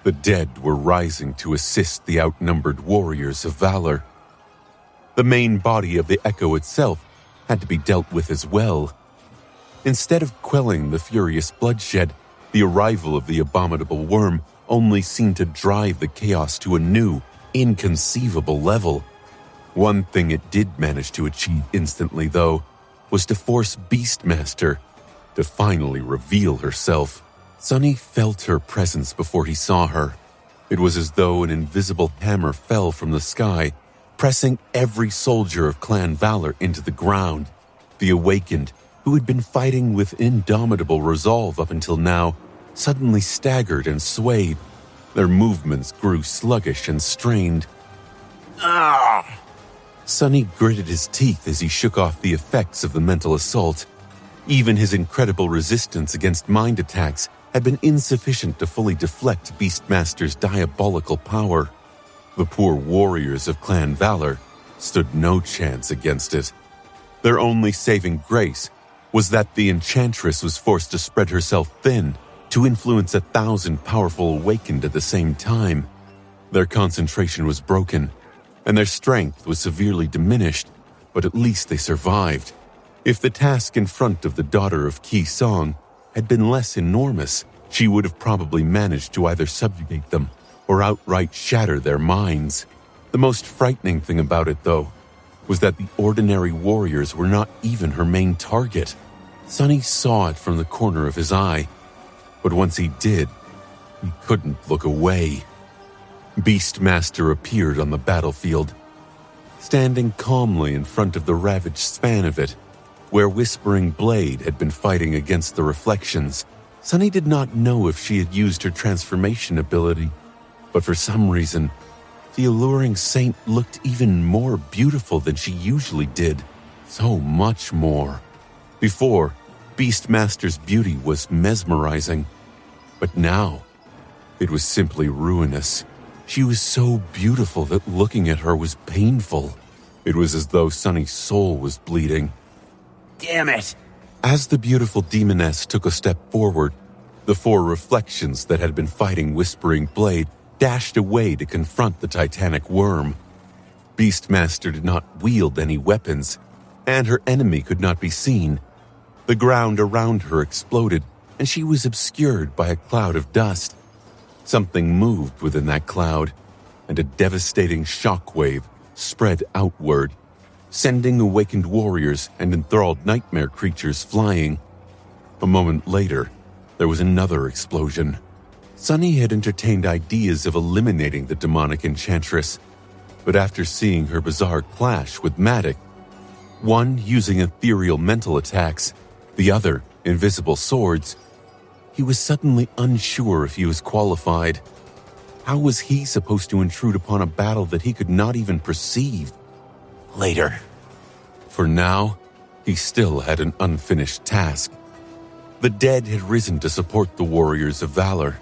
The dead were rising to assist the outnumbered warriors of Valor. The main body of the Echo itself had to be dealt with as well. Instead of quelling the furious bloodshed, the arrival of the abominable worm only seemed to drive the chaos to a new, inconceivable level. One thing it did manage to achieve instantly, though, was to force Beastmaster to finally reveal herself. Sonny felt her presence before he saw her. It was as though an invisible hammer fell from the sky, pressing every soldier of Clan Valor into the ground. The awakened, who had been fighting with indomitable resolve up until now, suddenly staggered and swayed. Their movements grew sluggish and strained. Ah! Sonny gritted his teeth as he shook off the effects of the mental assault. Even his incredible resistance against mind attacks had been insufficient to fully deflect Beastmaster's diabolical power. The poor warriors of Clan Valor stood no chance against it. Their only saving grace was that the Enchantress was forced to spread herself thin to influence 1,000 powerful awakened at the same time. Their concentration was broken, and their strength was severely diminished, but at least they survived. If the task in front of the daughter of Qi Song had been less enormous, she would have probably managed to either subjugate them or outright shatter their minds. The most frightening thing about it, though, was that the ordinary warriors were not even her main target. Sunny saw it from the corner of his eye, but once he did, he couldn't look away. Beastmaster appeared on the battlefield, standing calmly in front of the ravaged span of it, where Whispering Blade had been fighting against the reflections. Sunny did not know if she had used her transformation ability, but for some reason, the alluring saint looked even more beautiful than she usually did. So much more. Before, Beastmaster's beauty was mesmerizing, but now, it was simply ruinous. She was so beautiful that looking at her was painful. It was as though Sunny's soul was bleeding. Damn it! As the beautiful demoness took a step forward, the 4 reflections that had been fighting Whispering Blade dashed away to confront the titanic worm. Beastmaster did not wield any weapons, and her enemy could not be seen. The ground around her exploded, and she was obscured by a cloud of dust. Something moved within that cloud, and a devastating shockwave spread outward, sending awakened warriors and enthralled nightmare creatures flying. A moment later, there was another explosion. Sunny had entertained ideas of eliminating the demonic enchantress, but after seeing her bizarre clash with Matic, one using ethereal mental attacks, the other invisible swords, he was suddenly unsure if he was qualified. How was he supposed to intrude upon a battle that he could not even perceive? Later. For now, he still had an unfinished task. The dead had risen to support the warriors of valor,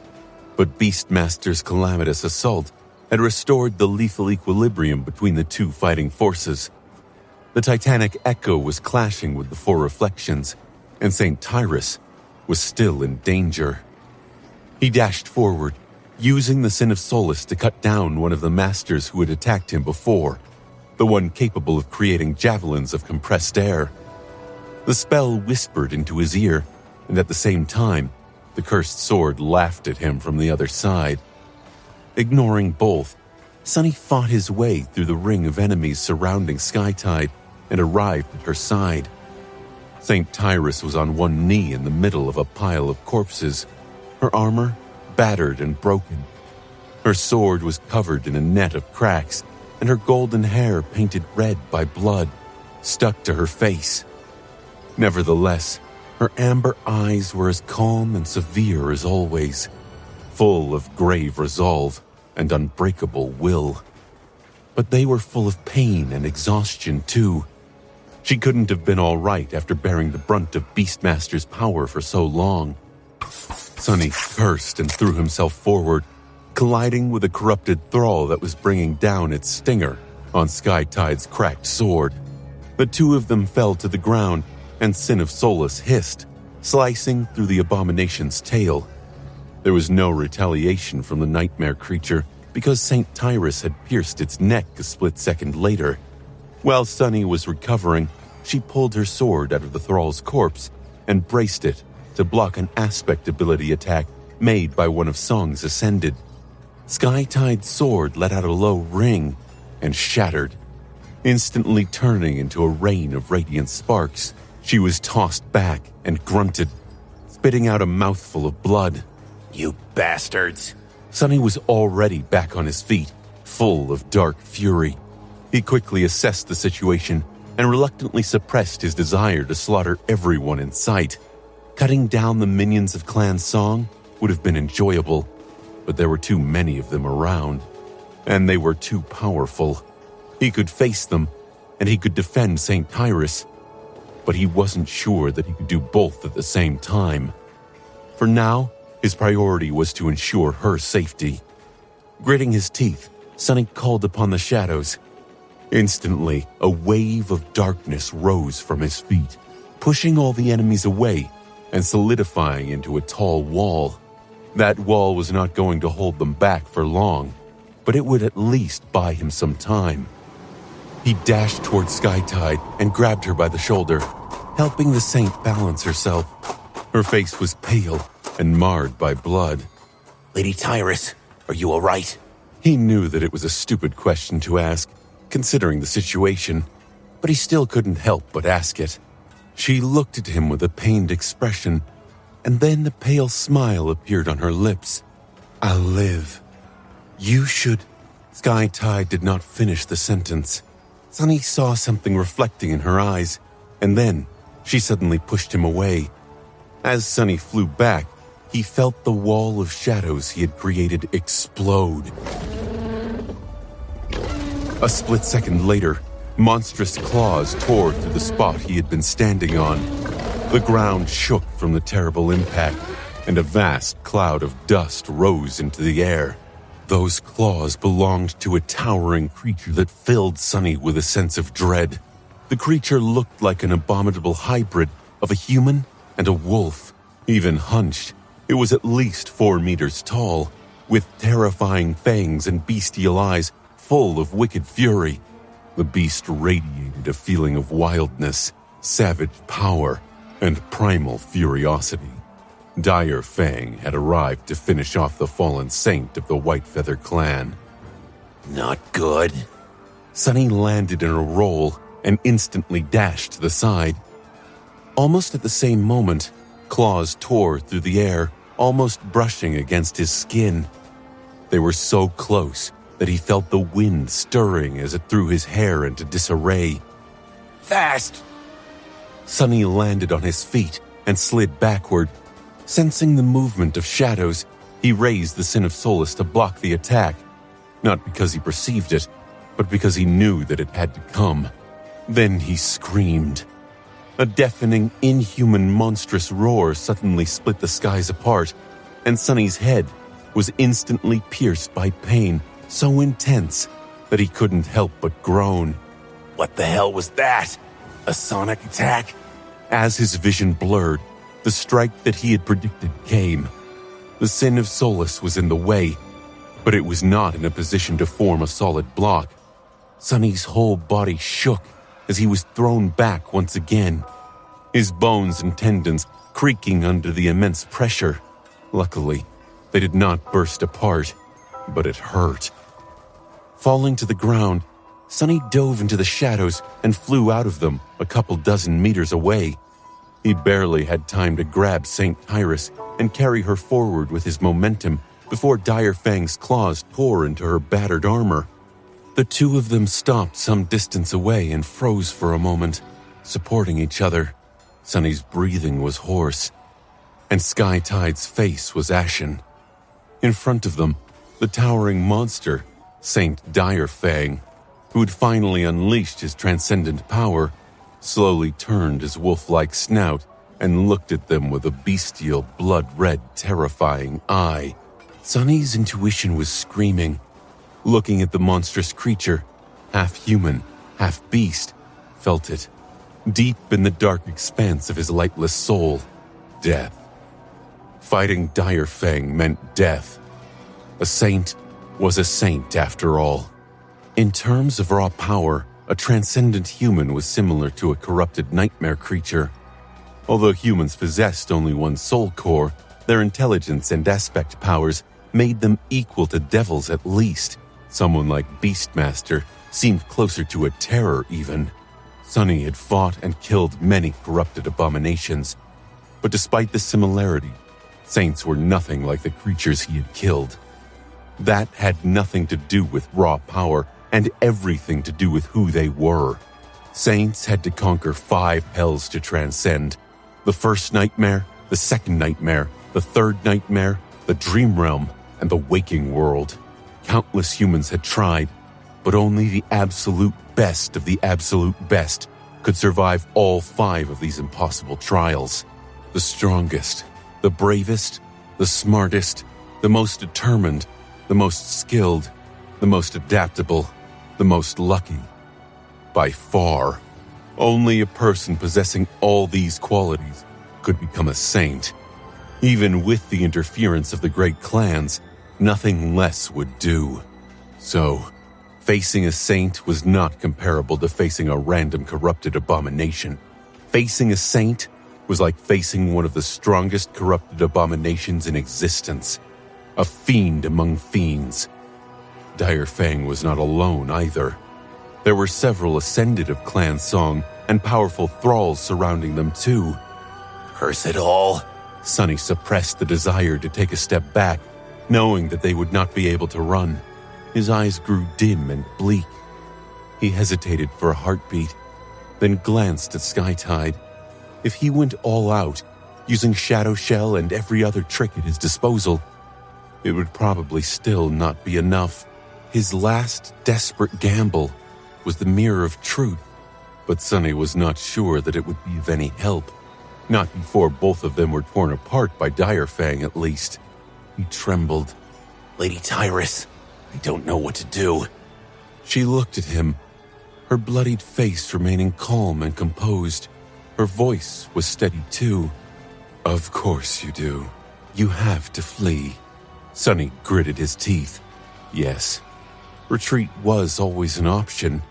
but Beastmaster's calamitous assault had restored the lethal equilibrium between the 2 fighting forces. The titanic echo was clashing with the 4 reflections, and St. Tyrus was still in danger. He dashed forward, using the Sin of Solace to cut down one of the masters who had attacked him before, the one capable of creating javelins of compressed air. The spell whispered into his ear, and at the same time, the cursed sword laughed at him from the other side. Ignoring both, Sunny fought his way through the ring of enemies surrounding Skytide and arrived at her side. St. Tyrus was on one knee in the middle of a pile of corpses, her armor battered and broken. Her sword was covered in a net of cracks, and her golden hair painted red by blood stuck to her face. Nevertheless, her amber eyes were as calm and severe as always, full of grave resolve and unbreakable will. But they were full of pain and exhaustion too. She couldn't have been all right after bearing the brunt of Beastmaster's power for so long. Sunny cursed and threw himself forward, colliding with a corrupted thrall that was bringing down its stinger on Skytide's cracked sword. The 2 of them fell to the ground, and Sin of Solace hissed, slicing through the abomination's tail. There was no retaliation from the nightmare creature because St. Tyrus had pierced its neck a split second later. While Sunny was recovering, she pulled her sword out of the thrall's corpse and braced it to block an aspect ability attack made by one of Song's Ascended. Skytide's sword let out a low ring and shattered, instantly turning into a rain of radiant sparks. She was tossed back and grunted, spitting out a mouthful of blood. You bastards! Sunny was already back on his feet, full of dark fury. He quickly assessed the situation and reluctantly suppressed his desire to slaughter everyone in sight. Cutting down the minions of Clan Song would have been enjoyable, but there were too many of them around, and they were too powerful. He could face them, and he could defend St. Tyrus, but he wasn't sure that he could do both at the same time. For now, his priority was to ensure her safety. Gritting his teeth, Sonny called upon the shadows. Instantly, a wave of darkness rose from his feet, pushing all the enemies away and solidifying into a tall wall. That wall was not going to hold them back for long, but it would at least buy him some time. He dashed toward Skytide and grabbed her by the shoulder, helping the saint balance herself. Her face was pale and marred by blood. Lady Tyrus, are you all right? He knew that it was a stupid question to ask, considering the situation, but he still couldn't help but ask it. She looked at him with a pained expression, and then a pale smile appeared on her lips. "I'll live. You should..." Skytide did not finish the sentence. Sonny saw something reflecting in her eyes, and then she suddenly pushed him away. As Sonny flew back, he felt the wall of shadows he had created explode. A split second later, monstrous claws tore through the spot he had been standing on. The ground shook from the terrible impact, and a vast cloud of dust rose into the air. Those claws belonged to a towering creature that filled Sonny with a sense of dread. The creature looked like an abominable hybrid of a human and a wolf. Even hunched, it was at least 4 meters tall, with terrifying fangs and bestial eyes full of wicked fury. The beast radiated a feeling of wildness, savage power, and primal furiosity. Dire Fang had arrived to finish off the fallen saint of the White Feather clan. Not good. Sonny landed in a roll and instantly dashed to the side. Almost at the same moment, claws tore through the air, almost brushing against his skin. They were so close that he felt the wind stirring as it threw his hair into disarray. Fast! Sonny landed on his feet and slid backward. Sensing the movement of shadows, he raised the Sin of Solace to block the attack, not because he perceived it, but because he knew that it had to come. Then he screamed. A deafening, inhuman, monstrous roar suddenly split the skies apart, and Sonny's head was instantly pierced by pain so intense that he couldn't help but groan. What the hell was that? A sonic attack? As his vision blurred, the strike that he had predicted came. The Sin of Solace was in the way, but it was not in a position to form a solid block. Sonny's whole body shook as he was thrown back once again, his bones and tendons creaking under the immense pressure. Luckily, they did not burst apart, but it hurt. Falling to the ground, Sonny dove into the shadows and flew out of them a couple dozen meters away. He barely had time to grab St. Tyrus and carry her forward with his momentum before Dire Fang's claws tore into her battered armor. The two of them stopped some distance away and froze for a moment, supporting each other. Sonny's breathing was hoarse, and Skytide's face was ashen. In front of them, the towering monster, Saint Dire Fang, who had finally unleashed his transcendent power, slowly turned his wolf-like snout and looked at them with a bestial, blood-red, terrifying eye. Sonny's intuition was screaming. Looking at the monstrous creature, half human, half beast, felt it. Deep in the dark expanse of his lightless soul, death. Fighting Dire Fang meant death. A saint was a saint after all. In terms of raw power, a transcendent human was similar to a corrupted nightmare creature. Although humans possessed only one soul core, their intelligence and aspect powers made them equal to devils at least. Someone like Beastmaster seemed closer to a terror even. Sonny had fought and killed many corrupted abominations, but despite the similarity, saints were nothing like the creatures he had killed. That had nothing to do with raw power and everything to do with who they were. Saints had to conquer 5 hells to transcend. The first nightmare, the second nightmare, the third nightmare, the dream realm, and the waking world. Countless humans had tried, but only the absolute best of the absolute best could survive all 5 of these impossible trials. The strongest, the bravest, the smartest, the most determined, the most skilled, the most adaptable, the most lucky. By far, only a person possessing all these qualities could become a saint. Even with the interference of the great clans, nothing less would do. So, facing a saint was not comparable to facing a random corrupted abomination. Facing a saint was like facing one of the strongest corrupted abominations in existence. A fiend among fiends. Dire Fang was not alone either. There were several ascended of Clan Song and powerful thralls surrounding them too. Curse it all. Sunny suppressed the desire to take a step back, knowing that they would not be able to run. His eyes grew dim and bleak. He hesitated for a heartbeat, then glanced at Skytide. If he went all out, using Shadow Shell and every other trick at his disposal, it would probably still not be enough. His last desperate gamble was the Mirror of Truth, but Sunny was not sure that it would be of any help. Not before both of them were torn apart by Dire Fang, at least. He trembled. Lady Tyrus, I don't know what to do. She looked at him, her bloodied face remaining calm and composed. Her voice was steady too. Of course you do. You have to flee. Sunny gritted his teeth. Yes, retreat was always an option.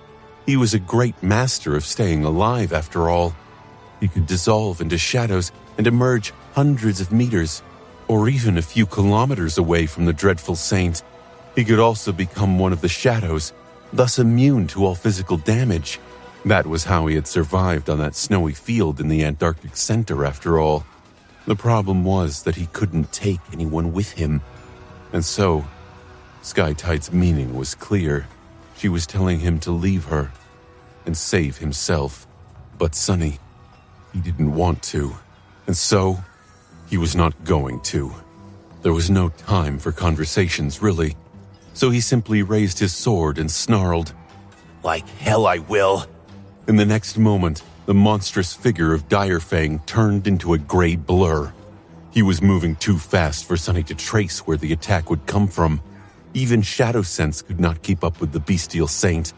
He was a great master of staying alive, after all. He could dissolve into shadows and emerge hundreds of meters, or even a few kilometers away from the dreadful saint. He could also become one of the shadows, thus immune to all physical damage. That was how he had survived on that snowy field in the Antarctic Center, after all. The problem was that he couldn't take anyone with him. And so, Skytide's meaning was clear. She was telling him to leave her and save himself. But Sunny, he didn't want to. And so, he was not going to. There was no time for conversations, really. So he simply raised his sword and snarled, Like hell I will. In the next moment, the monstrous figure of Dire Fang turned into a gray blur. He was moving too fast for Sunny to trace where the attack would come from. Even Shadow Sense could not keep up with the bestial saint.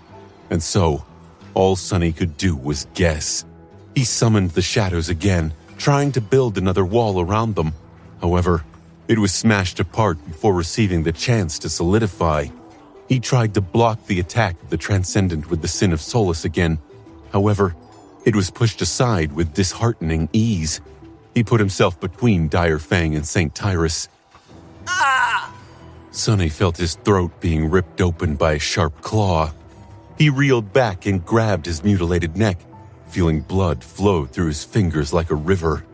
And so, all Sunny could do was guess. He summoned the shadows again, trying to build another wall around them. However, it was smashed apart before receiving the chance to solidify. He tried to block the attack of the Transcendent with the Sin of Solace again. However, it was pushed aside with disheartening ease. He put himself between Dire Fang and St. Tyrus. Ah! Sunny felt his throat being ripped open by a sharp claw. He reeled back and grabbed his mutilated neck, feeling blood flow through his fingers like a river.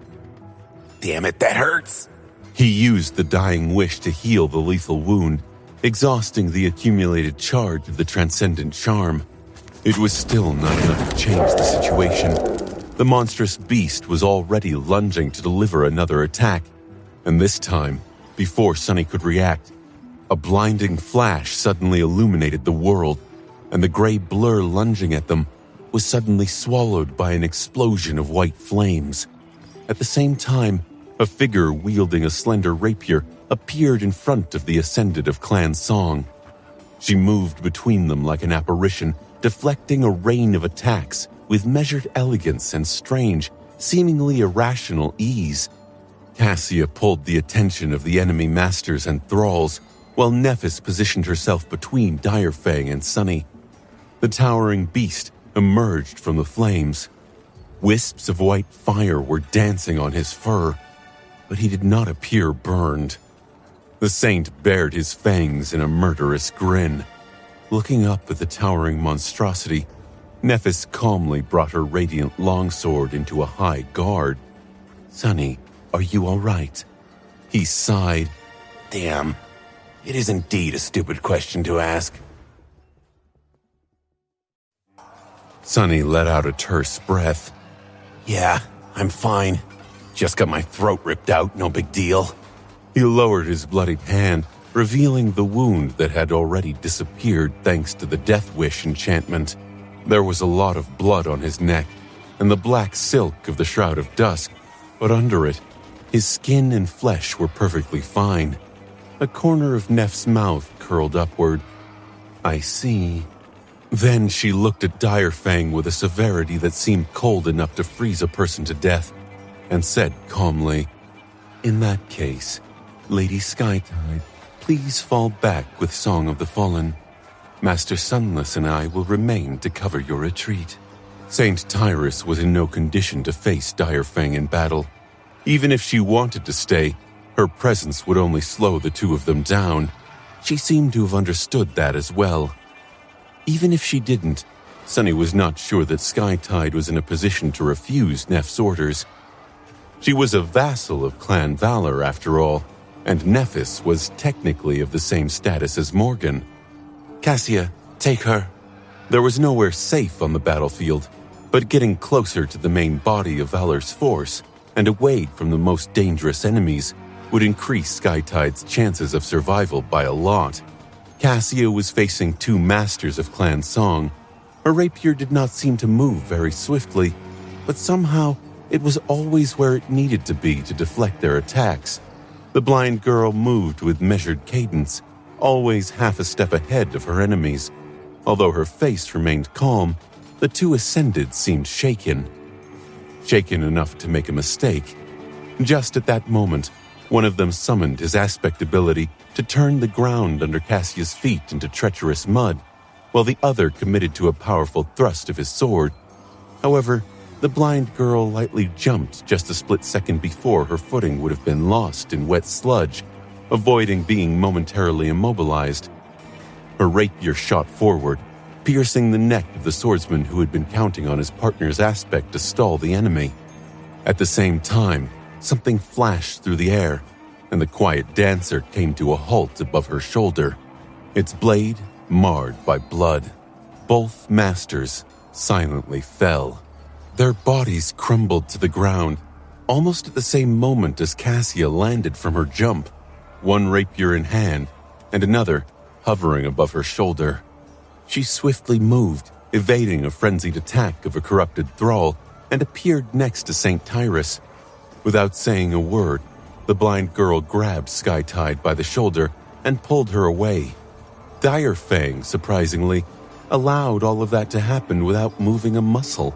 Damn it, that hurts! He used the dying wish to heal the lethal wound, exhausting the accumulated charge of the Transcendent Charm. It was still not enough to change the situation. The monstrous beast was already lunging to deliver another attack, and this time, before Sunny could react, a blinding flash suddenly illuminated the world, and the gray blur lunging at them was suddenly swallowed by an explosion of white flames. At the same time, a figure wielding a slender rapier appeared in front of the Ascended of Clan Song. She moved between them like an apparition, deflecting a rain of attacks with measured elegance and strange, seemingly irrational ease. Cassia pulled the attention of the enemy masters and thralls, while Nephis positioned herself between Dire Fang and Sunny. The towering beast emerged from the flames. Wisps of white fire were dancing on his fur, but he did not appear burned. The saint bared his fangs in a murderous grin. Looking up at the towering monstrosity, Nephis calmly brought her radiant longsword into a high guard. "Sunny, are you all right?" He sighed. Damn, it is indeed a stupid question to ask. Sunny let out a terse breath. Yeah, I'm fine. Just got my throat ripped out, no big deal. He lowered his bloodied hand, revealing the wound that had already disappeared thanks to the Death Wish enchantment. There was a lot of blood on his neck, and the black silk of the Shroud of Dusk, but under it, his skin and flesh were perfectly fine. A corner of Neff's mouth curled upward. "I see." Then she looked at Direfang with a severity that seemed cold enough to freeze a person to death, and said calmly, "In that case, Lady Skytide, please fall back with Song of the Fallen. Master Sunless and I will remain to cover your retreat." Saint Tyrus was in no condition to face Direfang in battle. Even if she wanted to stay, her presence would only slow the two of them down. She seemed to have understood that as well. Even if she didn't, Sunny was not sure that Skytide was in a position to refuse Neff's orders. She was a vassal of Clan Valor, after all, and Nephis was technically of the same status as Morgan. "Cassia, take her." There was nowhere safe on the battlefield, but getting closer to the main body of Valor's force and away from the most dangerous enemies would increase Skytide's chances of survival by a lot. Cassia was facing two masters of Clan Song. Her rapier did not seem to move very swiftly, but somehow it was always where it needed to be to deflect their attacks. The blind girl moved with measured cadence, always half a step ahead of her enemies. Although her face remained calm, the two ascended seemed shaken. Shaken enough to make a mistake. Just at that moment, one of them summoned his aspect ability to turn the ground under Cassia's feet into treacherous mud, while the other committed to a powerful thrust of his sword. However, the blind girl lightly jumped just a split second before her footing would have been lost in wet sludge, avoiding being momentarily immobilized. Her rapier shot forward, piercing the neck of the swordsman who had been counting on his partner's aspect to stall the enemy. At the same time, something flashed through the air, and the quiet dancer came to a halt above her shoulder, its blade marred by blood. Both masters silently fell. Their bodies crumbled to the ground, almost at the same moment as Cassia landed from her jump, one rapier in hand and another hovering above her shoulder. She swiftly moved, evading a frenzied attack of a corrupted thrall, and appeared next to Saint Tyrus. Without saying a word, the blind girl grabbed Skytide by the shoulder and pulled her away. Direfang, surprisingly, allowed all of that to happen without moving a muscle.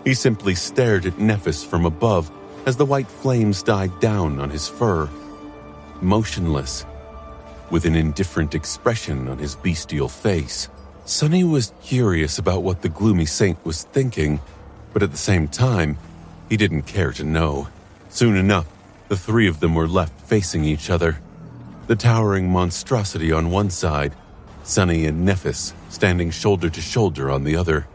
He simply stared at Nephis from above as the white flames died down on his fur. Motionless, with an indifferent expression on his bestial face. Sunny was curious about what the gloomy saint was thinking, but at the same time, he didn't care to know. Soon enough, the three of them were left facing each other. The towering monstrosity on one side, Sunny and Nephis standing shoulder to shoulder on the other.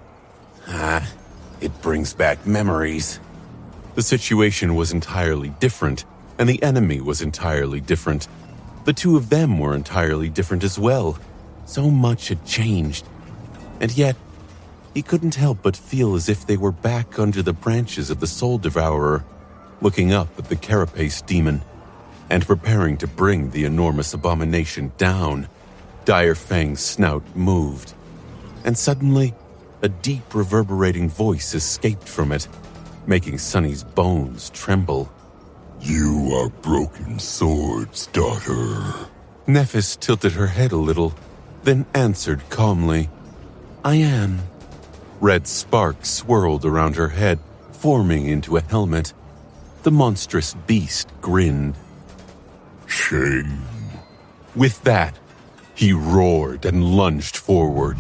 It brings back memories. The situation was entirely different, and the enemy was entirely different. The two of them were entirely different as well. So much had changed. And yet, he couldn't help but feel as if they were back under the branches of the Soul Devourer, looking up at the Carapace demon, and preparing to bring the enormous abomination down. Direfang's snout moved, and suddenly, a deep reverberating voice escaped from it, making Sunny's bones tremble. "You are Broken Sword's daughter." Nephis tilted her head a little, then answered calmly, "I am." Red sparks swirled around her head, forming into a helmet. The monstrous beast grinned. "Shame." With that, he roared and lunged forward.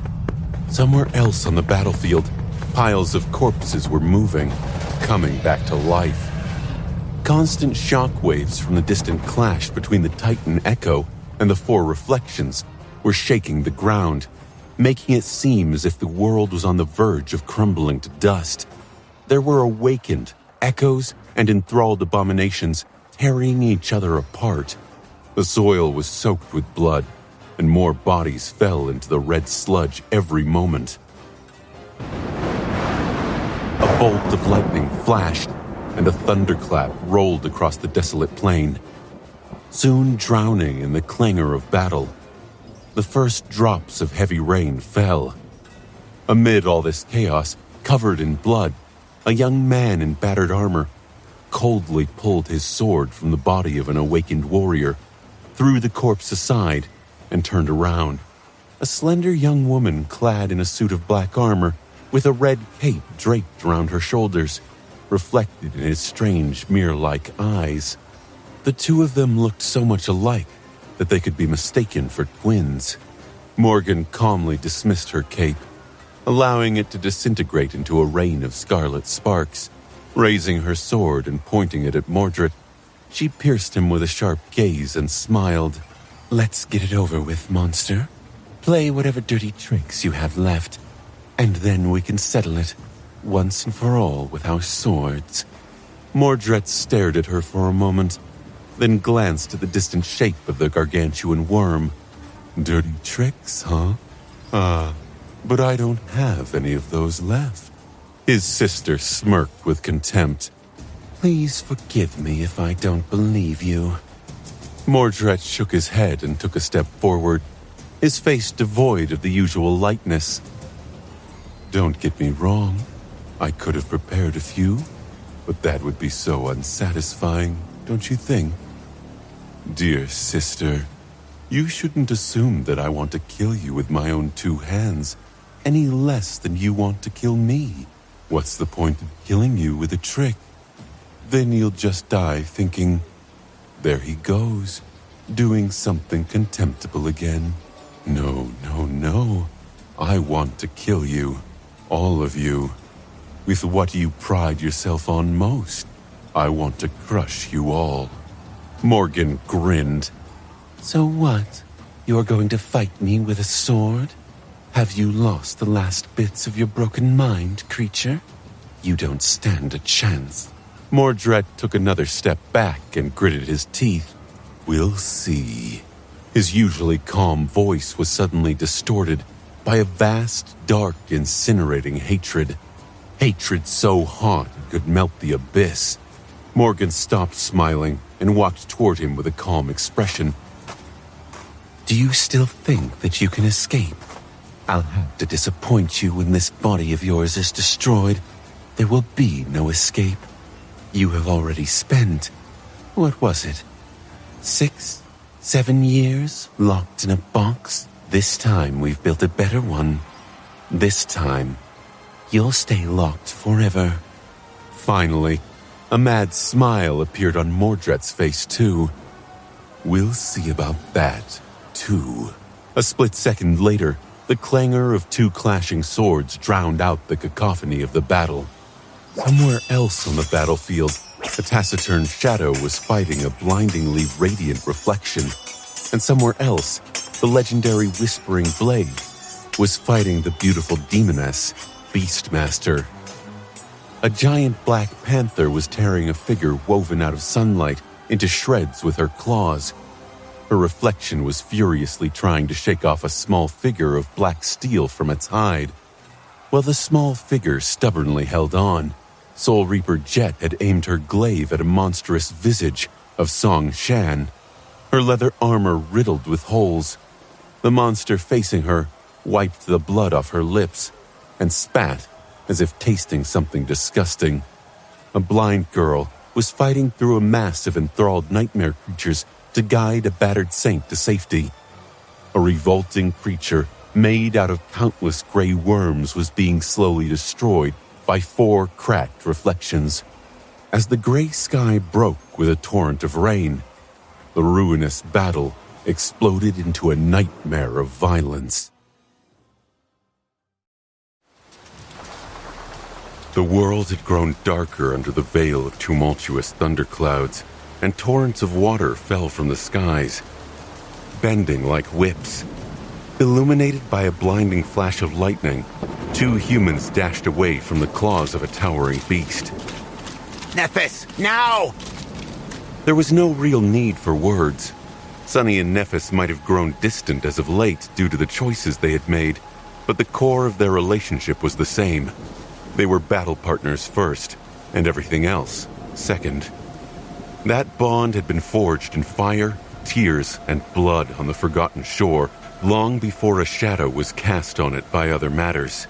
Somewhere else on the battlefield, piles of corpses were moving, coming back to life. Constant shockwaves from the distant clash between the Titan Echo and the four reflections were shaking the ground, making it seem as if the world was on the verge of crumbling to dust. There were awakened echoes and enthralled abominations tearing each other apart. The soil was soaked with blood, and more bodies fell into the red sludge every moment. A bolt of lightning flashed, and a thunderclap rolled across the desolate plain, soon drowning in the clangor of battle. The first drops of heavy rain fell. Amid all this chaos, covered in blood, a young man in battered armor, coldly pulled his sword from the body of an awakened warrior, threw the corpse aside, and turned around. A slender young woman clad in a suit of black armor, with a red cape draped around her shoulders, reflected in his strange mirror-like eyes. The two of them looked so much alike that they could be mistaken for twins. Morgan calmly dismissed her cape, allowing it to disintegrate into a rain of scarlet sparks. Raising her sword and pointing it at Mordred, she pierced him with a sharp gaze and smiled. Let's get it over with, monster. Play whatever dirty tricks you have left, and then we can settle it once and for all with our swords. Mordred stared at her for a moment, then glanced at the distant shape of the gargantuan worm. Dirty tricks, huh? But I don't have any of those left. His sister smirked with contempt. Please forgive me if I don't believe you. Mordred shook his head and took a step forward, his face devoid of the usual lightness. Don't get me wrong. I could have prepared a few, but that would be so unsatisfying, don't you think? Dear sister, you shouldn't assume that I want to kill you with my own two hands, any less than you want to kill me. What's the point of killing you with a trick? Then you'll just die thinking, there he goes, doing something contemptible again. No. I want to kill you, all of you. With what you pride yourself on most, I want to crush you all. Morgan grinned. So what? You're going to fight me with a sword? Have you lost the last bits of your broken mind, creature? You don't stand a chance. Mordred took another step back and gritted his teeth. We'll see. His usually calm voice was suddenly distorted by a vast, dark, incinerating hatred. Hatred so hot it could melt the abyss. Morgan stopped smiling and walked toward him with a calm expression. Do you still think that you can escape? I'll have to disappoint you when this body of yours is destroyed. There will be no escape. You have already spent, what was it, 6, 7 years locked in a box? This time we've built a better one. This time, you'll stay locked forever. Finally, a mad smile appeared on Mordred's face too. We'll see about that, too. A split second later, the clangor of two clashing swords drowned out the cacophony of the battle. Somewhere else on the battlefield, a taciturn shadow was fighting a blindingly radiant reflection, and somewhere else, the legendary Whispering Blade was fighting the beautiful demoness, Beastmaster. A giant black panther was tearing a figure woven out of sunlight into shreds with her claws. Her reflection was furiously trying to shake off a small figure of black steel from its hide. While the small figure stubbornly held on, Soul Reaper Jet had aimed her glaive at a monstrous visage of Song Shan, her leather armor riddled with holes. The monster facing her wiped the blood off her lips and spat as if tasting something disgusting. A blind girl was fighting through a mass of enthralled nightmare creatures to guide a battered saint to safety. A revolting creature made out of countless gray worms was being slowly destroyed by 4 cracked reflections. As the gray sky broke with a torrent of rain, the ruinous battle exploded into a nightmare of violence. The world had grown darker under the veil of tumultuous thunderclouds, and torrents of water fell from the skies, bending like whips. Illuminated by a blinding flash of lightning, 2 humans dashed away from the claws of a towering beast. Nephis, now! There was no real need for words. Sunny and Nephis might have grown distant as of late due to the choices they had made, but the core of their relationship was the same. They were battle partners first, and everything else second. That bond had been forged in fire, tears, and blood on the forgotten shore long before a shadow was cast on it by other matters.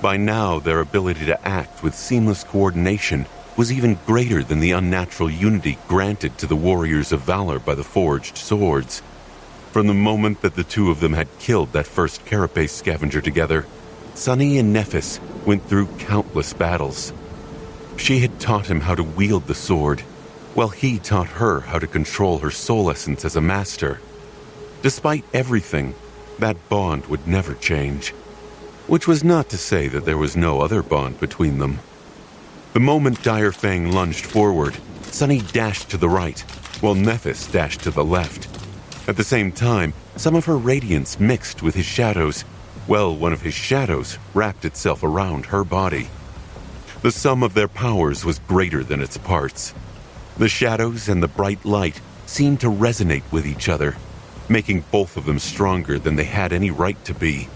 By now, their ability to act with seamless coordination was even greater than the unnatural unity granted to the warriors of valor by the forged swords. From the moment that the two of them had killed that first carapace scavenger together, Sunny and Nephis went through countless battles. She had taught him how to wield the sword, while he taught her how to control her soul essence as a master. Despite everything, that bond would never change. Which was not to say that there was no other bond between them. The moment Dire Fang lunged forward, Sunny dashed to the right, while Nephis dashed to the left. At the same time, some of her radiance mixed with his shadows, while one of his shadows wrapped itself around her body. The sum of their powers was greater than its parts. The shadows and the bright light seemed to resonate with each other, making both of them stronger than they had any right to be.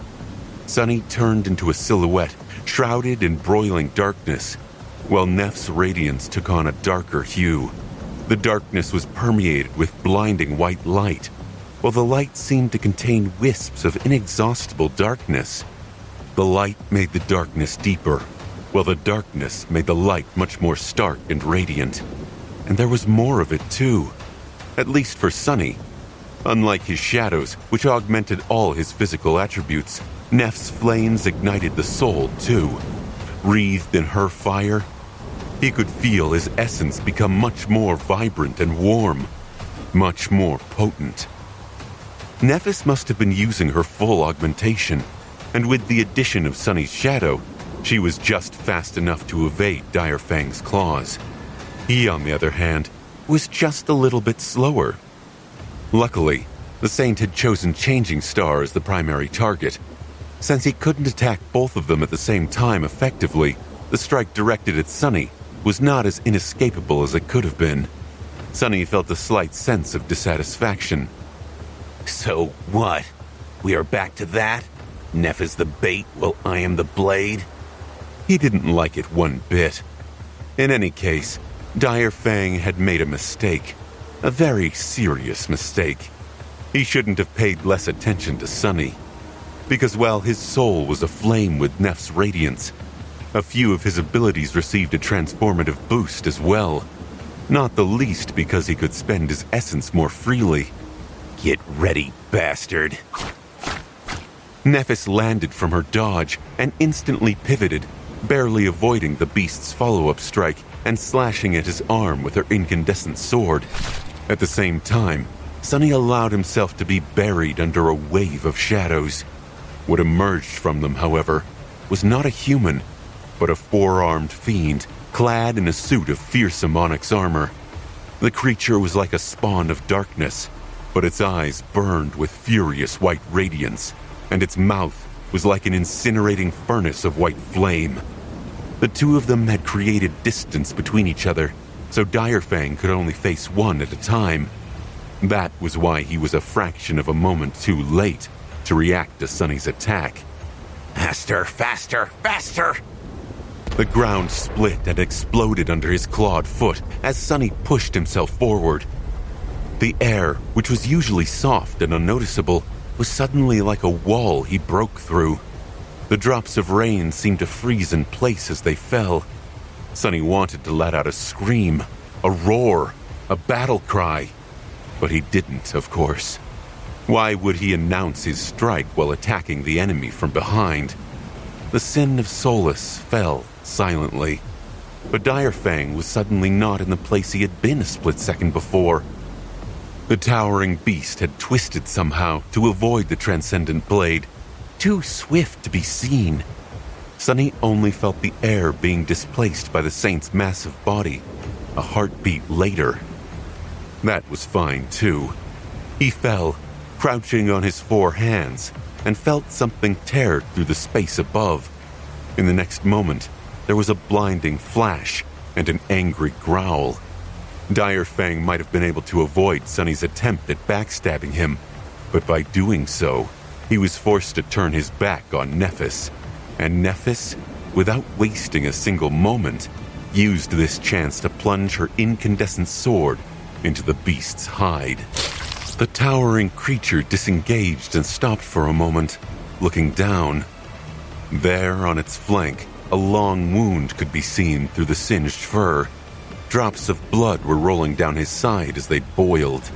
Sunny turned into a silhouette, shrouded in broiling darkness, while Neph's radiance took on a darker hue. The darkness was permeated with blinding white light, while the light seemed to contain wisps of inexhaustible darkness. The light made the darkness deeper, while the darkness made the light much more stark and radiant. And there was more of it too, at least for Sunny. Unlike his shadows, which augmented all his physical attributes, Neph's flames ignited the soul too. Wreathed in her fire, he could feel his essence become much more vibrant and warm, much more potent. Nephis must have been using her full augmentation, and with the addition of Sunny's shadow, she was just fast enough to evade Dire Fang's claws. He, on the other hand, was just a little bit slower. Luckily, the Saint had chosen Changing Star as the primary target. Since he couldn't attack both of them at the same time effectively, the strike directed at Sunny was not as inescapable as it could have been. Sunny felt a slight sense of dissatisfaction. So what? We are back to that? Neph is the bait while I am the blade? He didn't like it one bit. In any case, Dire Fang had made a mistake. A very serious mistake. He shouldn't have paid less attention to Sunny. Because while his soul was aflame with Neph's radiance, a few of his abilities received a transformative boost as well. Not the least because he could spend his essence more freely. Get ready, bastard. Nephis landed from her dodge and instantly pivoted, barely avoiding the beast's follow-up strike and slashing at his arm with her incandescent sword. At the same time, Sunny allowed himself to be buried under a wave of shadows. What emerged from them, however, was not a human, but a four-armed fiend clad in a suit of fearsome onyx armor. The creature was like a spawn of darkness, but its eyes burned with furious white radiance, and its mouth was like an incinerating furnace of white flame. The two of them had created distance between each other, so Dire Fang could only face one at a time. That was why he was a fraction of a moment too late to react to Sunny's attack. Faster, faster, faster! The ground split and exploded under his clawed foot as Sunny pushed himself forward. The air, which was usually soft and unnoticeable, was suddenly like a wall he broke through. The drops of rain seemed to freeze in place as they fell. Sunny wanted to let out a scream, a roar, a battle cry, but he didn't, of course. Why would he announce his strike while attacking the enemy from behind? The Sin of Solace fell silently, but Dire Fang was suddenly not in the place he had been a split second before. The towering beast had twisted somehow to avoid the transcendent blade, too swift to be seen. Sunny only felt the air being displaced by the Saint's massive body, a heartbeat later. That was fine, too. He fell, crouching on his four hands, and felt something tear through the space above. In the next moment, there was a blinding flash and an angry growl. Dire Fang might have been able to avoid Sunny's attempt at backstabbing him, but by doing so, he was forced to turn his back on Nephis. And Nephis, without wasting a single moment, used this chance to plunge her incandescent sword into the beast's hide. The towering creature disengaged and stopped for a moment, looking down. There on its flank, a long wound could be seen through the singed fur. Drops of blood were rolling down his side as they boiled.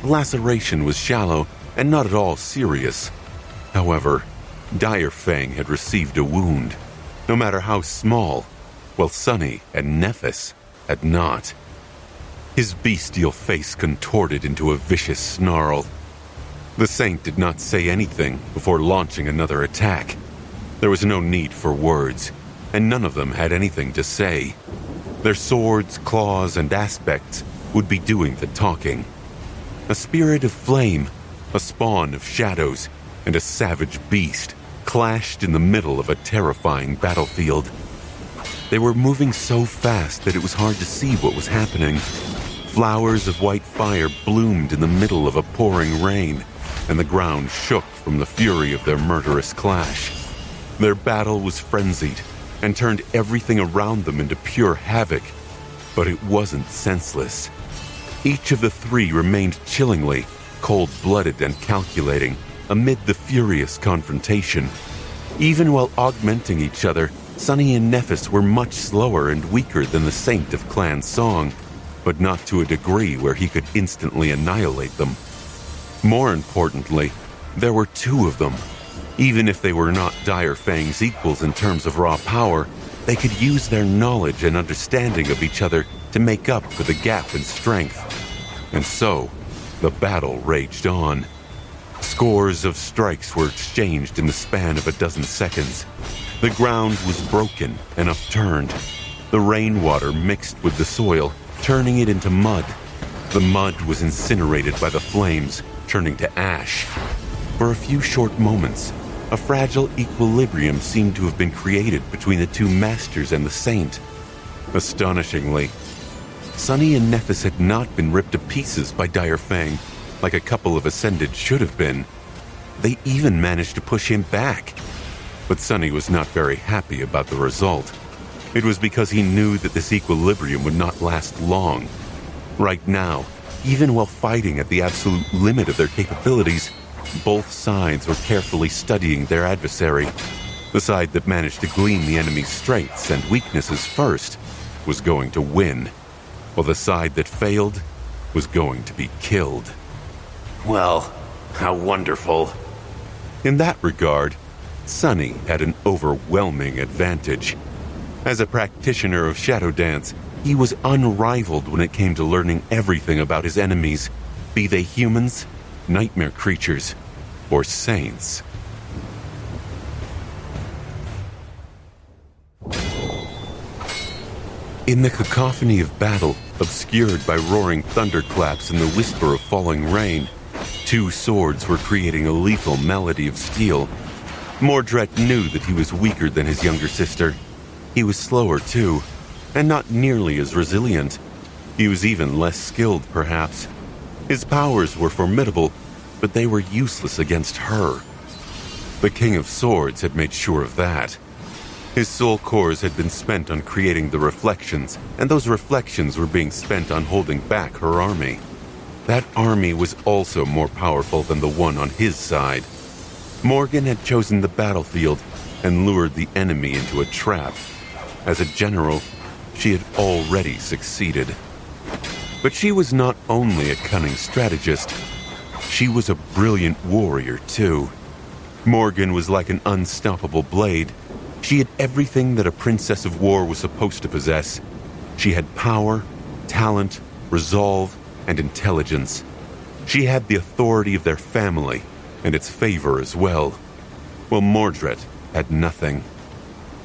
The laceration was shallow and not at all serious. However, Dire Fang had received a wound, no matter how small, while Sunny and Nephis had not. His bestial face contorted into a vicious snarl. The Saint did not say anything before launching another attack. There was no need for words, and none of them had anything to say. Their swords, claws, and aspects would be doing the talking. A spirit of flame, a spawn of shadows, and a savage beast clashed in the middle of a terrifying battlefield. They were moving so fast that it was hard to see what was happening. Flowers of white fire bloomed in the middle of a pouring rain, and the ground shook from the fury of their murderous clash. Their battle was frenzied and turned everything around them into pure havoc, but it wasn't senseless. Each of the three remained chillingly, cold-blooded and calculating amid the furious confrontation. Even while augmenting each other, Sunny and Nephis were much slower and weaker than the Saint of Clan Song, but not to a degree where he could instantly annihilate them. More importantly, there were two of them. Even if they were not Dire Fang's equals in terms of raw power, they could use their knowledge and understanding of each other to make up for the gap in strength. And so, the battle raged on. Scores of strikes were exchanged in the span of a dozen seconds. The ground was broken and upturned. The rainwater mixed with the soil, turning it into mud. The mud was incinerated by the flames, turning to ash. For a few short moments, a fragile equilibrium seemed to have been created between the two masters and the Saint. Astonishingly, Sunny and Nephis had not been ripped to pieces by Dire Fang, like a couple of Ascended should have been. They even managed to push him back. But Sunny was not very happy about the result. It was because he knew that this equilibrium would not last long. Right now, even while fighting at the absolute limit of their capabilities, both sides were carefully studying their adversary. The side that managed to glean the enemy's strengths and weaknesses first was going to win, while the side that failed was going to be killed. Well, how wonderful. In that regard, Sunny had an overwhelming advantage. As a practitioner of Shadow Dance, he was unrivaled when it came to learning everything about his enemies, be they humans, nightmare creatures, or saints. In the cacophony of battle, obscured by roaring thunderclaps and the whisper of falling rain, two swords were creating a lethal melody of steel. Mordred knew that he was weaker than his younger sister. He was slower too, and not nearly as resilient. He was even less skilled, perhaps. His powers were formidable, but they were useless against her. The King of Swords had made sure of that. His soul cores had been spent on creating the reflections, and those reflections were being spent on holding back her army. That army was also more powerful than the one on his side. Morgan had chosen the battlefield and lured the enemy into a trap. As a general, she had already succeeded. But she was not only a cunning strategist, she was a brilliant warrior too. Morgan was like an unstoppable blade. She had everything that a princess of war was supposed to possess. She had power, talent, resolve, and intelligence. She had the authority of their family, and its favor as well. While Mordred had nothing.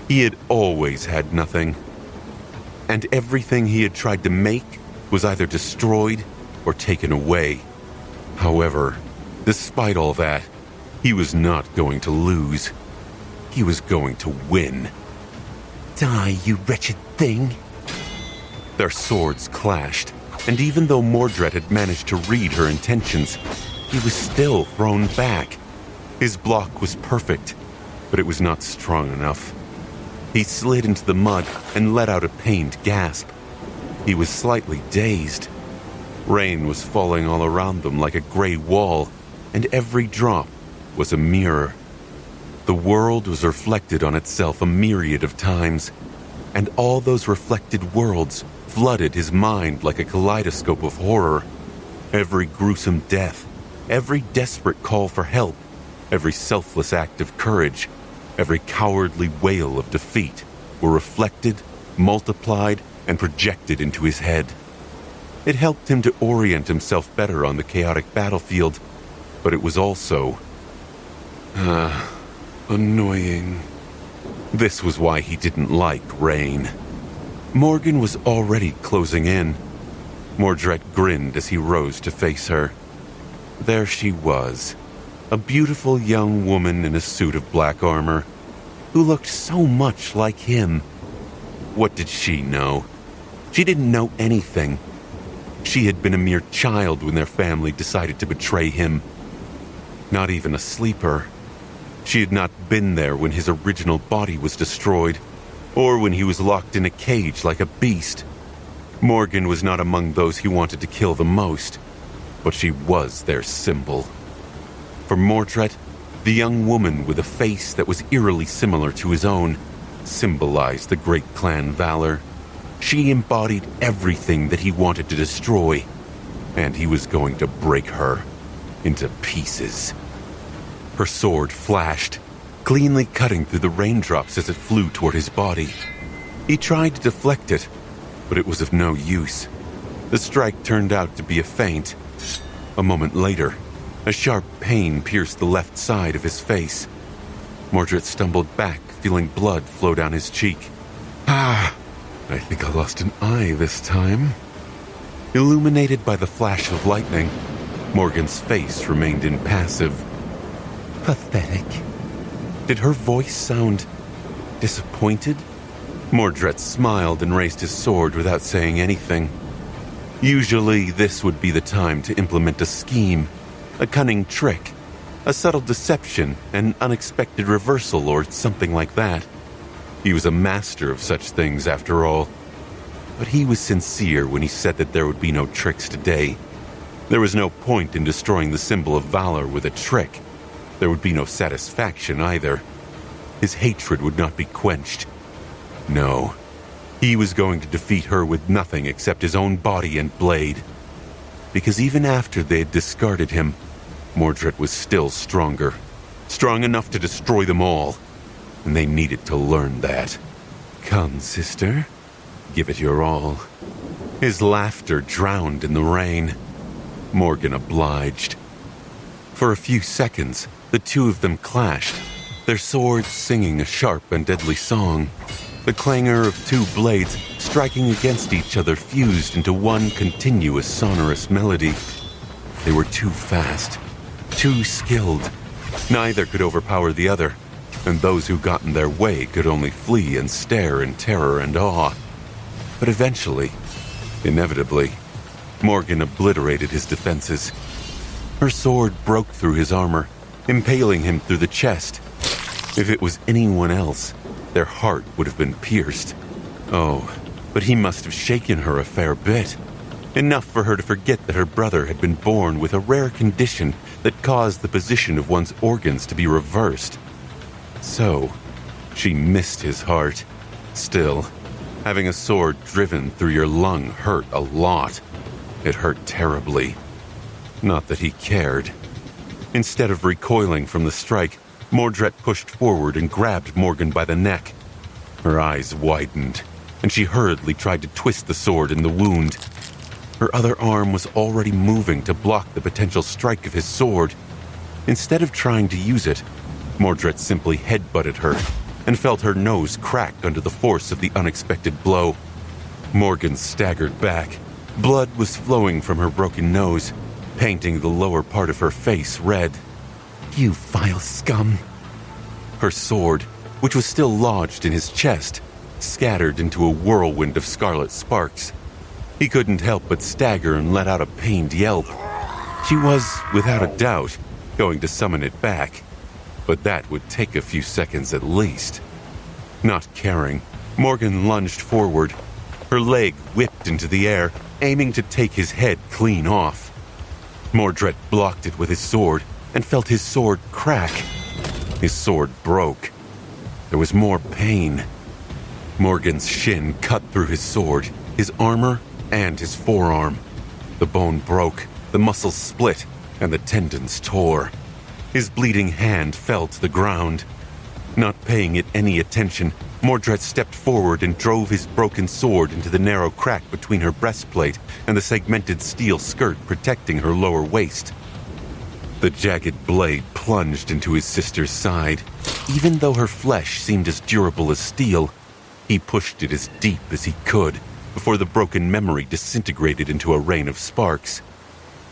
He had always had nothing. And everything he had tried to make was either destroyed or taken away. However, despite all that, he was not going to lose. He was going to win. Die, you wretched thing! Their swords clashed, and even though Mordred had managed to read her intentions, he was still thrown back. His block was perfect, but it was not strong enough. He slid into the mud and let out a pained gasp. He was slightly dazed. Rain was falling all around them like a gray wall, and every drop was a mirror. The world was reflected on itself a myriad of times, and all those reflected worlds flooded his mind like a kaleidoscope of horror. Every gruesome death, every desperate call for help, every selfless act of courage, every cowardly wail of defeat were reflected, multiplied, and projected into his head. It helped him to orient himself better on the chaotic battlefield, but it was also annoying. This was why he didn't like rain. Morgan was already closing in. Mordred grinned as he rose to face her. There she was, a beautiful young woman in a suit of black armor, who looked so much like him. What did she know? She didn't know anything. She had been a mere child when their family decided to betray him. Not even a sleeper. She had not been there when his original body was destroyed, or when he was locked in a cage like a beast. Morgan was not among those he wanted to kill the most, but she was their symbol. For Mordred, the young woman with a face that was eerily similar to his own symbolized the great clan Valor. She embodied everything that he wanted to destroy, and he was going to break her into pieces. Her sword flashed, cleanly cutting through the raindrops as it flew toward his body. He tried to deflect it, but it was of no use. The strike turned out to be a feint. A moment later, a sharp pain pierced the left side of his face. Mordred stumbled back, feeling blood flow down his cheek. I think I lost an eye this time. Illuminated by the flash of lightning, Morgan's face remained impassive. Pathetic. Did her voice sound disappointed? Mordred smiled and raised his sword without saying anything. Usually, this would be the time to implement a scheme, a cunning trick, a subtle deception, an unexpected reversal, or something like that. He was a master of such things, after all. But he was sincere when he said that there would be no tricks today. There was no point in destroying the symbol of valor with a trick. There would be no satisfaction either. His hatred would not be quenched. No, he was going to defeat her with nothing except his own body and blade. Because even after they had discarded him, Mordred was still stronger. Strong enough to destroy them all. And they needed to learn that. Come, sister. Give it your all. His laughter drowned in the rain. Morgan obliged. For a few seconds, the two of them clashed, their swords singing a sharp and deadly song. The clangor of two blades striking against each other fused into one continuous sonorous melody. They were too fast, too skilled. Neither could overpower the other, and those who got in their way could only flee and stare in terror and awe. But eventually, inevitably, Morgan obliterated his defenses. Her sword broke through his armor, impaling him through the chest. If it was anyone else, their heart would have been pierced. Oh, but he must have shaken her a fair bit. Enough for her to forget that her brother had been born with a rare condition that caused the position of one's organs to be reversed. So, she missed his heart. Still, having a sword driven through your lung hurt a lot. It hurt terribly. Not that he cared. Instead of recoiling from the strike, Mordred pushed forward and grabbed Morgan by the neck. Her eyes widened, and she hurriedly tried to twist the sword in the wound. Her other arm was already moving to block the potential strike of his sword. Instead of trying to use it, Mordred simply headbutted her and felt her nose crack under the force of the unexpected blow. Morgan staggered back. Blood was flowing from her broken nose, painting the lower part of her face red. You vile scum. Her sword, which was still lodged in his chest, scattered into a whirlwind of scarlet sparks. He couldn't help but stagger and let out a pained yelp. She was, without a doubt, going to summon it back, but that would take a few seconds at least. Not caring, Morgan lunged forward. Her leg whipped into the air, aiming to take his head clean off. Mordred blocked it with his sword and felt his sword crack. His sword broke. There was more pain. Morgan's shin cut through his sword, his armor, and his forearm. The bone broke, the muscles split, and the tendons tore. His bleeding hand fell to the ground. Not paying it any attention, Mordred stepped forward and drove his broken sword into the narrow crack between her breastplate and the segmented steel skirt protecting her lower waist. The jagged blade plunged into his sister's side. Even though her flesh seemed as durable as steel, he pushed it as deep as he could before the broken memory disintegrated into a rain of sparks.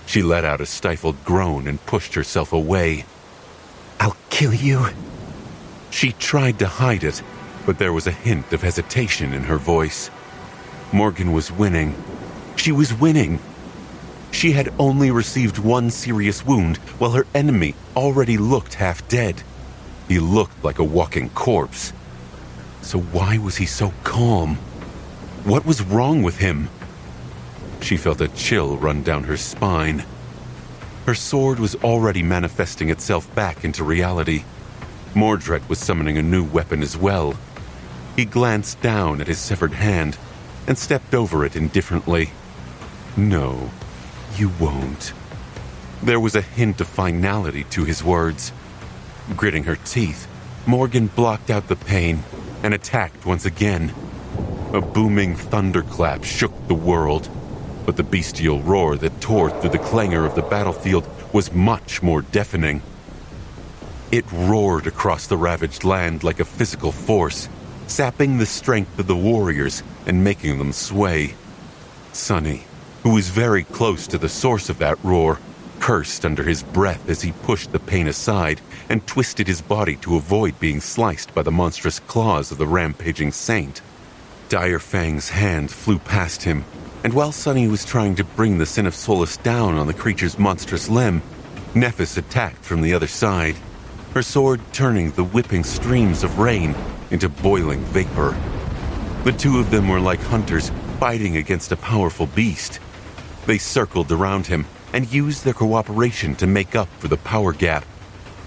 She let out a stifled groan and pushed herself away. "I'll kill you." She tried to hide it, but there was a hint of hesitation in her voice. Morgan was winning. She was winning. She had only received one serious wound, while her enemy already looked half dead. He looked like a walking corpse. So why was he so calm? What was wrong with him? She felt a chill run down her spine. Her sword was already manifesting itself back into reality. Mordred was summoning a new weapon as well. He glanced down at his severed hand and stepped over it indifferently. "No, you won't." There was a hint of finality to his words. Gritting her teeth, Morgan blocked out the pain and attacked once again. A booming thunderclap shook the world, but the bestial roar that tore through the clangor of the battlefield was much more deafening. It roared across the ravaged land like a physical force, sapping the strength of the warriors and making them sway. Sonny, who was very close to the source of that roar, cursed under his breath as he pushed the pain aside and twisted his body to avoid being sliced by the monstrous claws of the rampaging saint. Dire Fang's hand flew past him, and while Sonny was trying to bring the Sin of Solace down on the creature's monstrous limb, Nephis attacked from the other side, her sword turning the whipping streams of rain into boiling vapor. The two of them were like hunters fighting against a powerful beast. They circled around him and used their cooperation to make up for the power gap,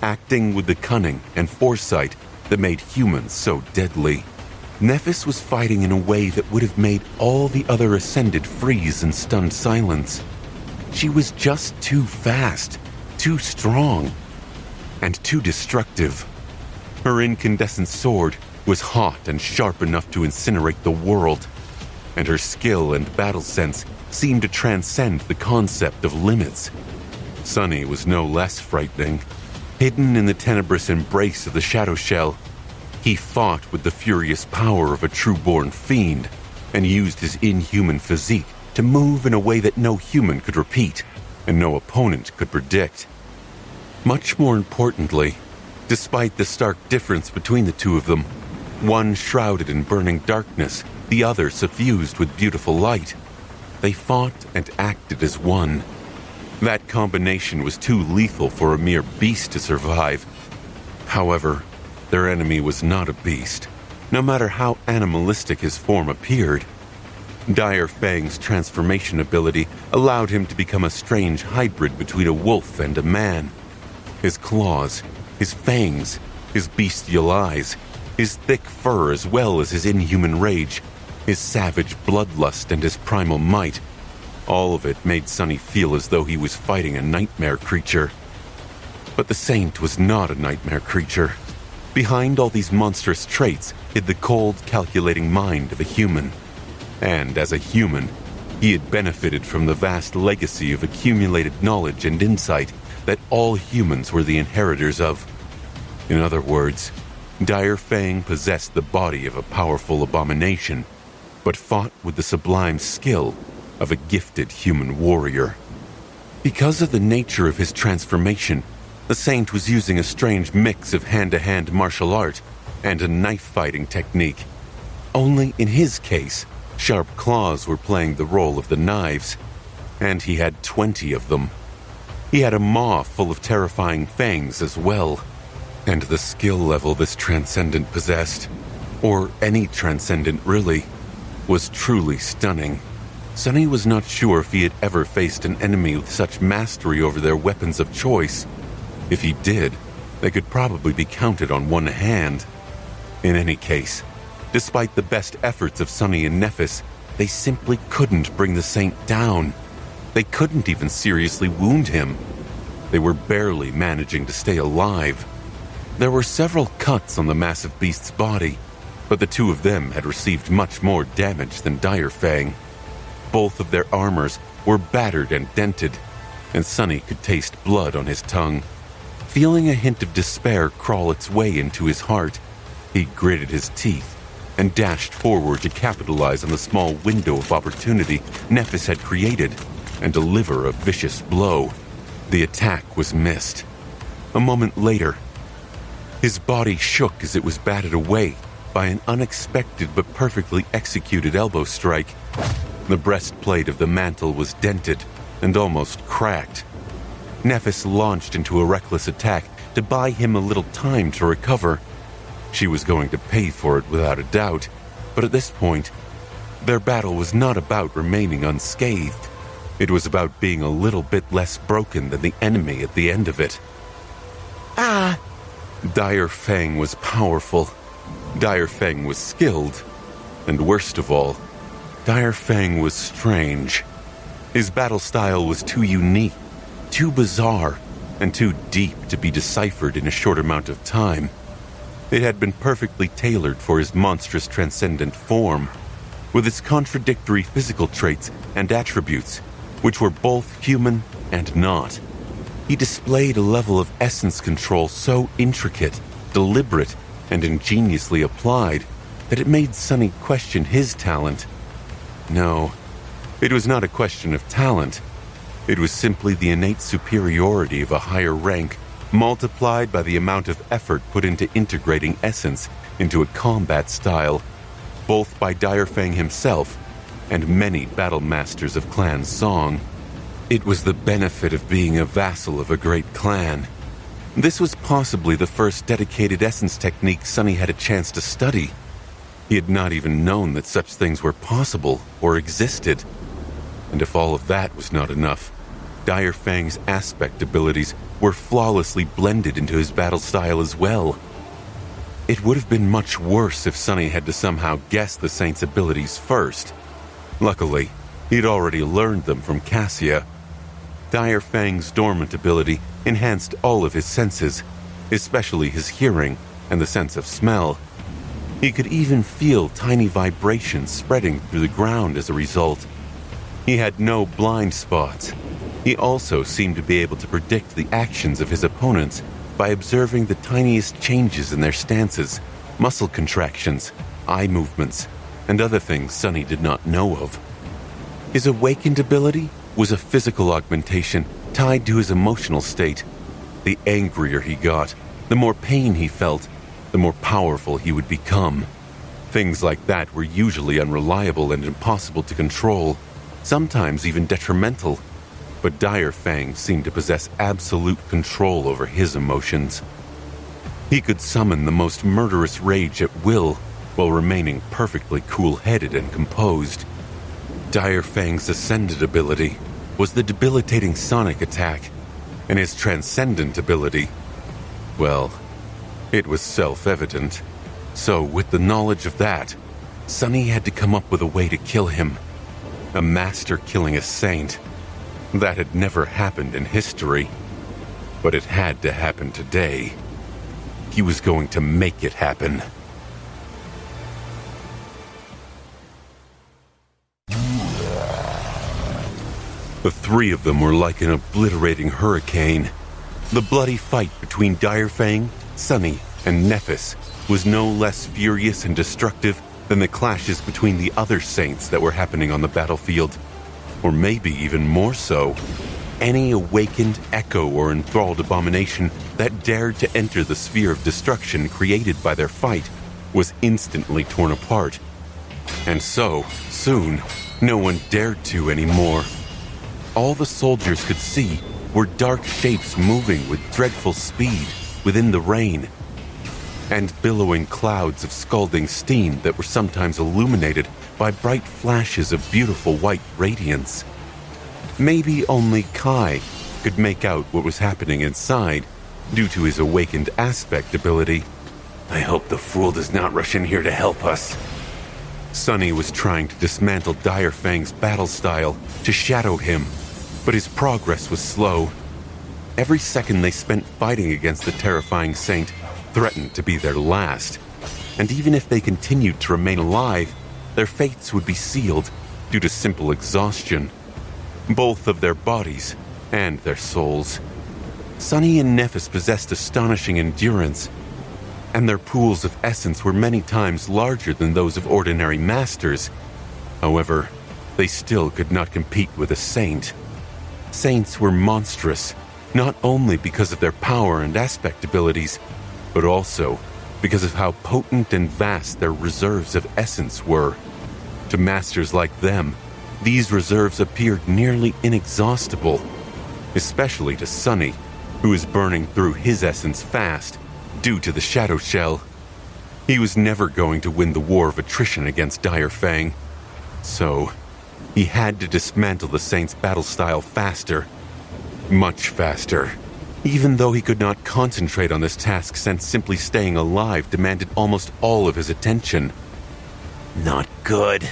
acting with the cunning and foresight that made humans so deadly. Nephis was fighting in a way that would have made all the other Ascended freeze in stunned silence. She was just too fast, too strong, and too destructive. Her incandescent sword was hot and sharp enough to incinerate the world, and her skill and battle sense seemed to transcend the concept of limits. Sonny was no less frightening. Hidden in the tenebrous embrace of the Shadow Shell, he fought with the furious power of a true-born fiend and used his inhuman physique to move in a way that no human could repeat and no opponent could predict. Much more importantly, despite the stark difference between the two of them, one shrouded in burning darkness, the other suffused with beautiful light, they fought and acted as one. That combination was too lethal for a mere beast to survive. However, their enemy was not a beast, no matter how animalistic his form appeared. Dire Fang's transformation ability allowed him to become a strange hybrid between a wolf and a man. His claws, his fangs, his bestial eyes, his thick fur as well as his inhuman rage, his savage bloodlust and his primal might, all of it made Sonny feel as though he was fighting a nightmare creature. But the Saint was not a nightmare creature. Behind all these monstrous traits hid the cold, calculating mind of a human. And as a human, he had benefited from the vast legacy of accumulated knowledge and insight that all humans were the inheritors of. In other words, Dire Fang possessed the body of a powerful abomination, but fought with the sublime skill of a gifted human warrior. Because of the nature of his transformation, the Saint was using a strange mix of hand-to-hand martial art and a knife-fighting technique. Only in his case, sharp claws were playing the role of the knives, and he had 20 of them. He had a maw full of terrifying fangs as well, and the skill level this transcendent possessed, or any transcendent really, was truly stunning. Sonny was not sure if he had ever faced an enemy with such mastery over their weapons of choice. If he did, They could probably be counted on one hand. In any case, despite the best efforts of Sunny and Nephis, they simply couldn't bring the saint down. They couldn't even seriously wound him. They were barely managing to stay alive. There were several cuts on the massive beast's body, but the two of them had received much more damage than Direfang. Both of their armors were battered and dented, and Sunny could taste blood on his tongue. Feeling a hint of despair crawl its way into his heart, he gritted his teeth and dashed forward to capitalize on the small window of opportunity Nephis had created and deliver a vicious blow. The attack was missed. A moment later, his body shook as it was batted away by an unexpected but perfectly executed elbow strike. The breastplate of the mantle was dented and almost cracked. Nephis launched into a reckless attack to buy him a little time to recover. She was going to pay for it without a doubt, but at this point, their battle was not about remaining unscathed. It was about being a little bit less broken than the enemy at the end of it. Ah! Direfang was powerful. Direfang was skilled. And worst of all, Direfang was strange. His battle style was too unique, too bizarre, and too deep to be deciphered in a short amount of time. It had been perfectly tailored for his monstrous transcendent form, with its contradictory physical traits and attributes, which were both human and not. He displayed a level of essence control so intricate, deliberate, and ingeniously applied that it made Sunny question his talent. No, it was not a question of talent. It was simply the innate superiority of a higher rank multiplied by the amount of effort put into integrating essence into a combat style, both by Direfang himself and many battle masters of Clan Song. It was the benefit of being a vassal of a great clan. This was possibly the first dedicated essence technique Sunny had a chance to study. He had not even known that such things were possible or existed. And if all of that was not enough, Direfang's aspect abilities were flawlessly blended into his battle style as well. It would have been much worse if Sunny had to somehow guess the Saint's abilities first. Luckily, he'd already learned them from Cassia. Direfang's dormant ability enhanced all of his senses, especially his hearing and the sense of smell. He could even feel tiny vibrations spreading through the ground as a result. He had no blind spots. He also seemed to be able to predict the actions of his opponents by observing the tiniest changes in their stances, muscle contractions, eye movements, and other things Sunny did not know of. His awakened ability was a physical augmentation tied to his emotional state. The angrier he got, the more pain he felt, the more powerful he would become. Things like that were usually unreliable and impossible to control, sometimes even detrimental. But Direfang seemed to possess absolute control over his emotions. He could summon the most murderous rage at will while remaining perfectly cool-headed and composed. Direfang's ascendant ability was the debilitating sonic attack, and his transcendent ability, well, it was self-evident. So with the knowledge of that, Sunny had to come up with a way to kill him. A master killing a saint. That had never happened in history. But it had to happen today. He was going to make it happen. The three of them were like an obliterating hurricane. The bloody fight between Direfang, Sunny, and Nephis was no less furious and destructive than the clashes between the other saints that were happening on the battlefield. Or maybe even more so. Any awakened echo or enthralled abomination that dared to enter the sphere of destruction created by their fight was instantly torn apart. And so, soon, no one dared to anymore. All the soldiers could see were dark shapes moving with dreadful speed within the rain, and billowing clouds of scalding steam that were sometimes illuminated by bright flashes of beautiful white radiance. Maybe only Kai could make out what was happening inside, due to his awakened aspect ability. I hope the fool does not rush in here to help us. Sunny was trying to dismantle Dire Fang's battle style to shadow him, but his progress was slow. Every second they spent fighting against the terrifying saint threatened to be their last, and even if they continued to remain alive, their fates would be sealed due to simple exhaustion, both of their bodies and their souls. Sunny and Nephis possessed astonishing endurance, and their pools of essence were many times larger than those of ordinary masters. However, they still could not compete with a saint. Saints were monstrous, not only because of their power and aspect abilities, but also because of how potent and vast their reserves of essence were. To masters like them, these reserves appeared nearly inexhaustible, especially to Sunny, who was burning through his essence fast due to the Shadow Shell. He was never going to win the war of attrition against Dire Fang, so he had to dismantle the Saint's battle style faster, much faster, even though he could not concentrate on this task since simply staying alive demanded almost all of his attention. Not good.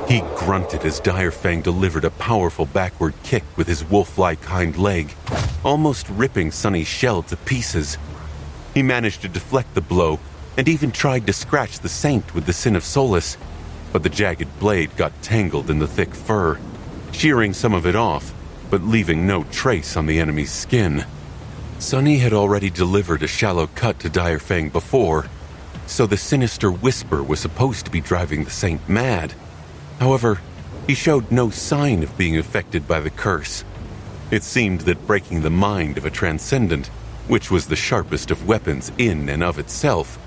He grunted as Dire Fang delivered a powerful backward kick with his wolf-like hind leg, almost ripping Sunny's shell to pieces. He managed to deflect the blow and even tried to scratch the saint with the Sin of Solace, but the jagged blade got tangled in the thick fur, shearing some of it off, but leaving no trace on the enemy's skin. Sunny had already delivered a shallow cut to Dire Fang before, so the sinister whisper was supposed to be driving the saint mad. However, he showed no sign of being affected by the curse. It seemed that breaking the mind of a transcendent, which was the sharpest of weapons in and of itself,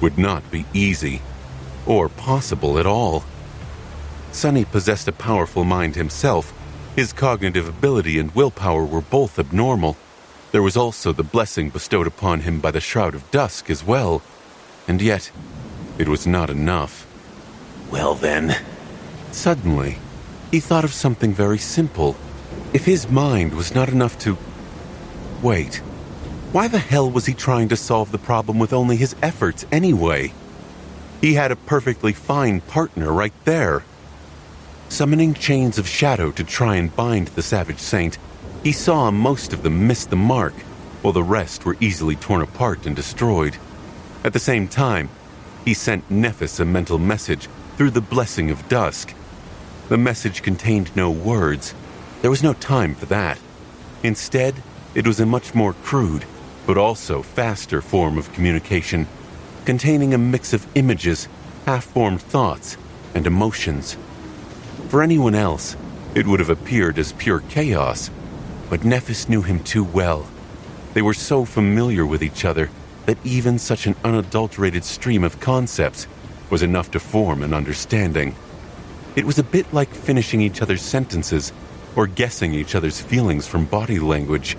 would not be easy, or possible at all. Sunny possessed a powerful mind himself. His cognitive ability and willpower were both abnormal. There was also the blessing bestowed upon him by the Shroud of Dusk as well, and yet it was not enough. Well then, suddenly, he thought of something very simple. If his mind was not enough to... Wait, why the hell was he trying to solve the problem with only his efforts anyway? He had a perfectly fine partner right there. Summoning chains of shadow to try and bind the Savage Saint, he saw most of them miss the mark, while the rest were easily torn apart and destroyed. At the same time, he sent Nephis a mental message through the Blessing of Dusk. The message contained no words. There was no time for that. Instead, it was a much more crude, but also faster form of communication, containing a mix of images, half-formed thoughts, and emotions. For anyone else, it would have appeared as pure chaos, but Nephis knew him too well. They were so familiar with each other that even such an unadulterated stream of concepts was enough to form an understanding. It was a bit like finishing each other's sentences or guessing each other's feelings from body language,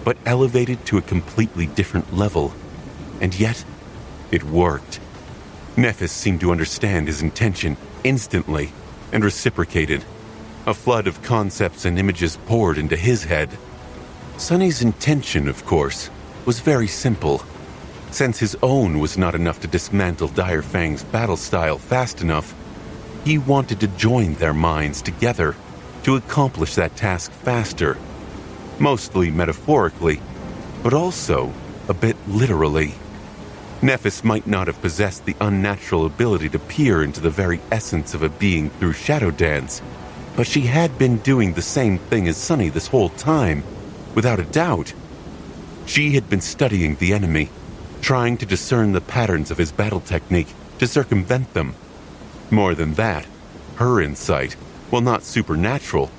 but elevated to a completely different level. And yet, it worked. Nephis seemed to understand his intention instantly and reciprocated. A flood of concepts and images poured into his head. Sunny's intention, of course, was very simple. Since his own was not enough to dismantle Dire Fang's battle style fast enough, he wanted to join their minds together to accomplish that task faster. Mostly metaphorically, but also a bit literally. Nephis might not have possessed the unnatural ability to peer into the very essence of a being through Shadow Dance, but she had been doing the same thing as Sunny this whole time, without a doubt. She had been studying the enemy, trying to discern the patterns of his battle technique to circumvent them. More than that, her insight, while not supernatural,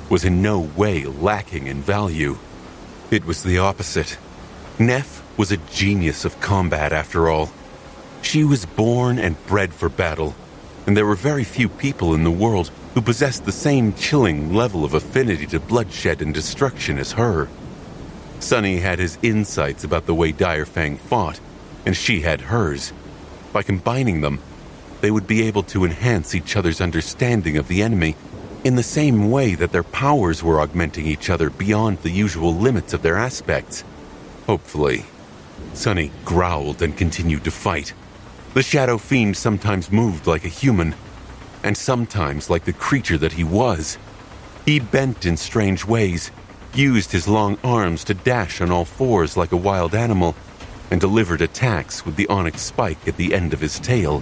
was in no way lacking in value. It was the opposite. Neph was a genius of combat after all. She was born and bred for battle, and there were very few people in the world who possessed the same chilling level of affinity to bloodshed and destruction as her. Sunny had his insights about the way Dire Fang fought, and she had hers. By combining them, they would be able to enhance each other's understanding of the enemy in the same way that their powers were augmenting each other beyond the usual limits of their aspects. Hopefully. Sunny growled and continued to fight. The Shadow Fiend sometimes moved like a human, and sometimes like the creature that he was. He bent in strange ways, used his long arms to dash on all fours like a wild animal, and delivered attacks with the onyx spike at the end of his tail.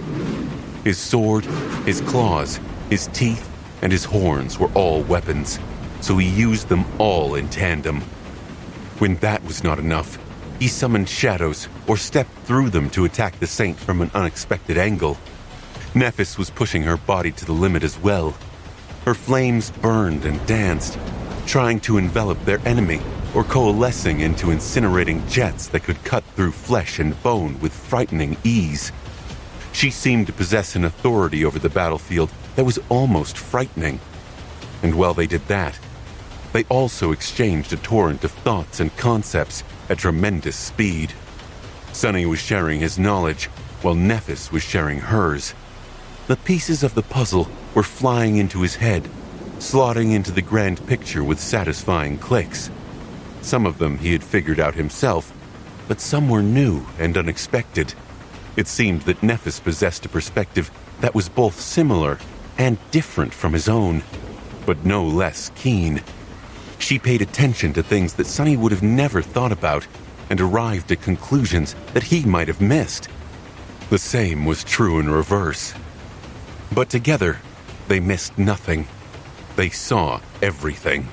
His sword, his claws, his teeth, and his horns were all weapons, so he used them all in tandem. When that was not enough, he summoned shadows or stepped through them to attack the Saint from an unexpected angle. Nephis was pushing her body to the limit as well. Her flames burned and danced, trying to envelop their enemy or coalescing into incinerating jets that could cut through flesh and bone with frightening ease. She seemed to possess an authority over the battlefield that was almost frightening. And while they did that, they also exchanged a torrent of thoughts and concepts at tremendous speed. Sunny was sharing his knowledge, while Nephis was sharing hers. The pieces of the puzzle were flying into his head, slotting into the grand picture with satisfying clicks. Some of them he had figured out himself, but some were new and unexpected. It seemed that Nephis possessed a perspective that was both similar and different from his own, but no less keen. She paid attention to things that Sunny would have never thought about and arrived at conclusions that he might have missed. The same was true in reverse. But together, they missed nothing. They saw everything.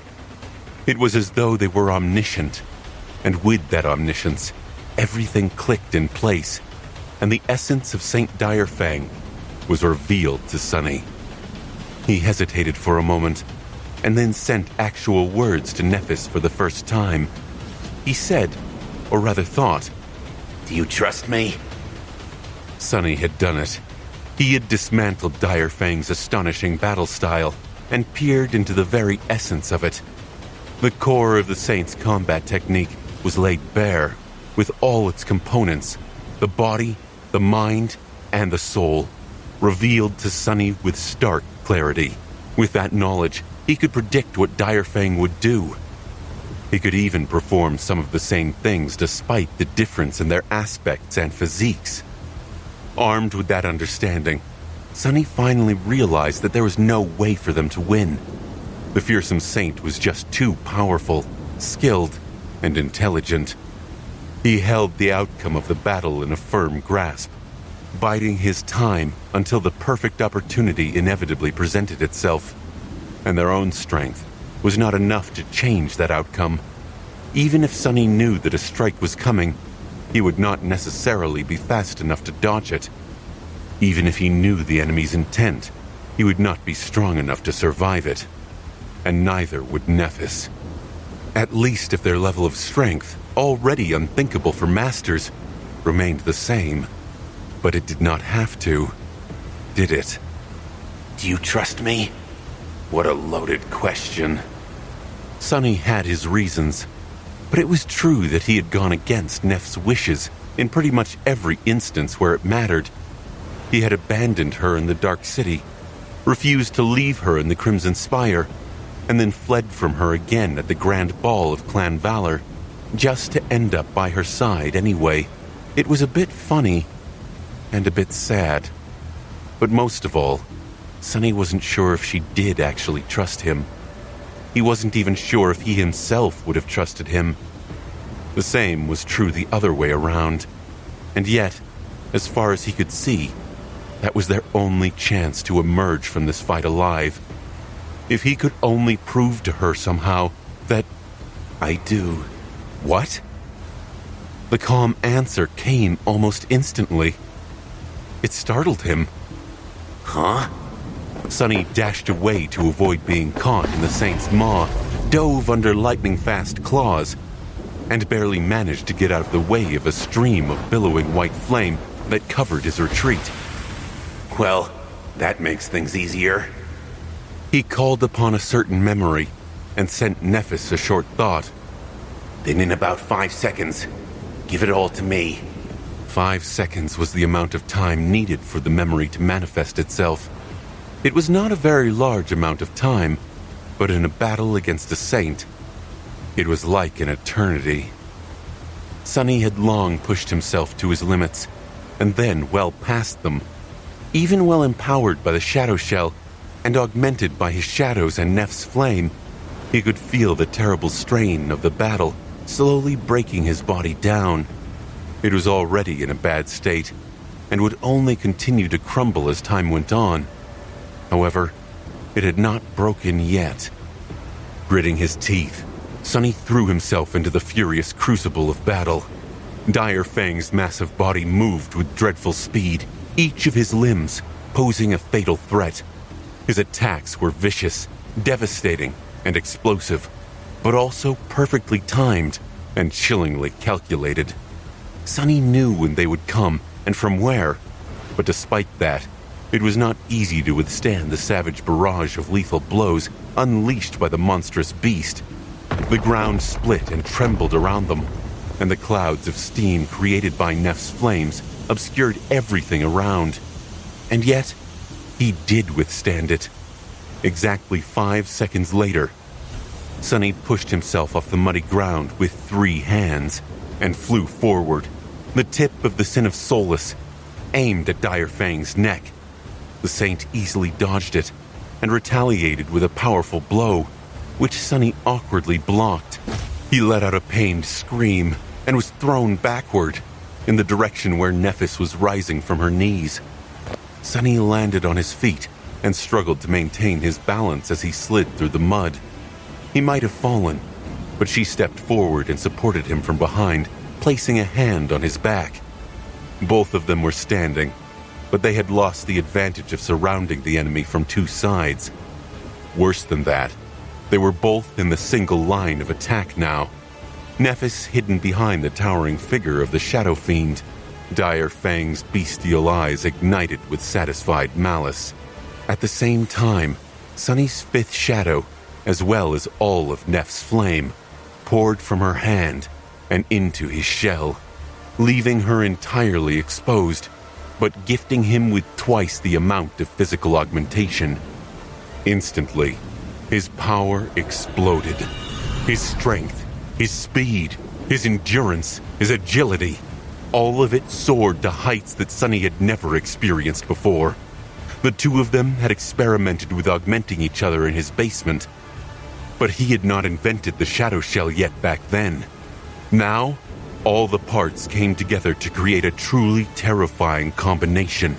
It was as though they were omniscient, and with that omniscience, everything clicked in place, and the essence of Saint Direfang was revealed to Sunny. He hesitated for a moment, and then sent actual words to Nephis for the first time. He said, or rather thought, "Do you trust me?" Sunny had done it. He had dismantled Direfang's astonishing battle style and peered into the very essence of it. The core of the Saint's combat technique was laid bare, with all its components, the body, the mind, and the soul, revealed to Sunny with stark clarity. With that knowledge, he could predict what Direfang would do. He could even perform some of the same things despite the difference in their aspects and physiques. Armed with that understanding, Sunny finally realized that there was no way for them to win. The fearsome Saint was just too powerful, skilled, and intelligent. He held the outcome of the battle in a firm grasp, biding his time until the perfect opportunity inevitably presented itself. And their own strength was not enough to change that outcome. Even if Sunny knew that a strike was coming, he would not necessarily be fast enough to dodge it. Even if he knew the enemy's intent, he would not be strong enough to survive it. And neither would Nephis. At least if their level of strength, already unthinkable for masters, remained the same. But it did not have to, did it? "Do you trust me?" What a loaded question. Sunny had his reasons, but it was true that he had gone against Neff's wishes in pretty much every instance where it mattered. He had abandoned her in the Dark City, refused to leave her in the Crimson Spire, and then fled from her again at the Grand Ball of Clan Valor, just to end up by her side anyway. It was a bit funny, and a bit sad. But most of all, Sunny wasn't sure if she did actually trust him. He wasn't even sure if he himself would have trusted him. The same was true the other way around. And yet, as far as he could see, that was their only chance to emerge from this fight alive. If he could only prove to her somehow that, "I do." What? The calm answer came almost instantly. It startled him. Huh? Sunny dashed away to avoid being caught in the Saint's maw, dove under lightning-fast claws, and barely managed to get out of the way of a stream of billowing white flame that covered his retreat. Well, that makes things easier. He called upon a certain memory and sent Nephis a short thought. Then in about 5 seconds, give it all to me. 5 seconds was the amount of time needed for the memory to manifest itself. It was not a very large amount of time, but in a battle against a Saint, it was like an eternity. Sunny had long pushed himself to his limits, and then well past them. Even while empowered by the shadow shell and augmented by his shadows and Neff's flame, he could feel the terrible strain of the battle slowly breaking his body down. It was already in a bad state, and would only continue to crumble as time went on. However, it had not broken yet. Gritting his teeth, Sunny threw himself into the furious crucible of battle. Dire Fang's massive body moved with dreadful speed, each of his limbs posing a fatal threat. His attacks were vicious, devastating, and explosive, but also perfectly timed and chillingly calculated. Sunny knew when they would come and from where, but despite that, it was not easy to withstand the savage barrage of lethal blows unleashed by the monstrous beast. The ground split and trembled around them, and the clouds of steam created by Neff's flames obscured everything around. And yet, he did withstand it. Exactly 5 seconds later, Sunny pushed himself off the muddy ground with 3 hands and flew forward, the tip of the Sin of Solace aimed at Dire Fang's neck. The Saint easily dodged it and retaliated with a powerful blow, which Sunny awkwardly blocked. He let out a pained scream and was thrown backward in the direction where Nephis was rising from her knees. Sunny landed on his feet and struggled to maintain his balance as he slid through the mud. He might have fallen, but she stepped forward and supported him from behind, placing a hand on his back. Both of them were standing, but they had lost the advantage of surrounding the enemy from 2 sides. Worse than that, they were both in the single line of attack now. Nephis hidden behind the towering figure of the Shadow Fiend, Dire Fang's bestial eyes ignited with satisfied malice. At the same time, Sunny's 5th shadow, as well as all of Neff's flame, poured from her hand and into his shell, leaving her entirely exposed, but gifting him with twice the amount of physical augmentation. Instantly, his power exploded. His strength, his speed, his endurance, his agility, all of it soared to heights that Sunny had never experienced before. The 2 of them had experimented with augmenting each other in his basement, but he had not invented the Shadow Shell yet back then. Now, all the parts came together to create a truly terrifying combination.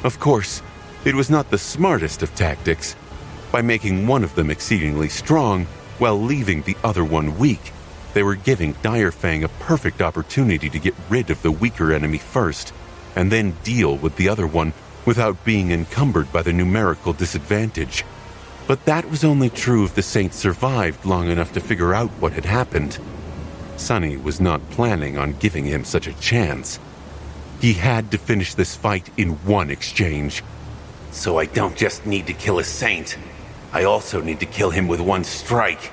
Of course, it was not the smartest of tactics. By making one of them exceedingly strong, while leaving the other one weak, they were giving Dire Fang a perfect opportunity to get rid of the weaker enemy first, and then deal with the other one without being encumbered by the numerical disadvantage. But that was only true if the Saint survived long enough to figure out what had happened. Sunny was not planning on giving him such a chance. He had to finish this fight in one exchange. So I don't just need to kill a Saint, I also need to kill him with one strike.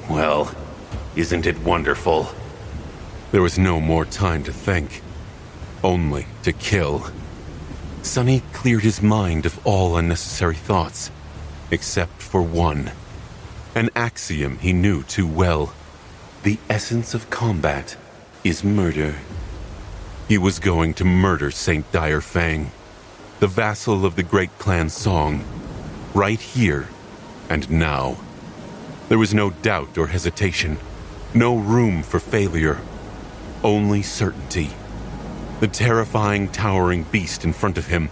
Well, isn't it wonderful? There was no more time to think, only to kill. Sunny cleared his mind of all unnecessary thoughts, except for one. An axiom he knew too well. The essence of combat is murder. He was going to murder Saint Dire Fang, the vassal of the great clan Song, right here and now. There was no doubt or hesitation, no room for failure, only certainty. The terrifying, towering beast in front of him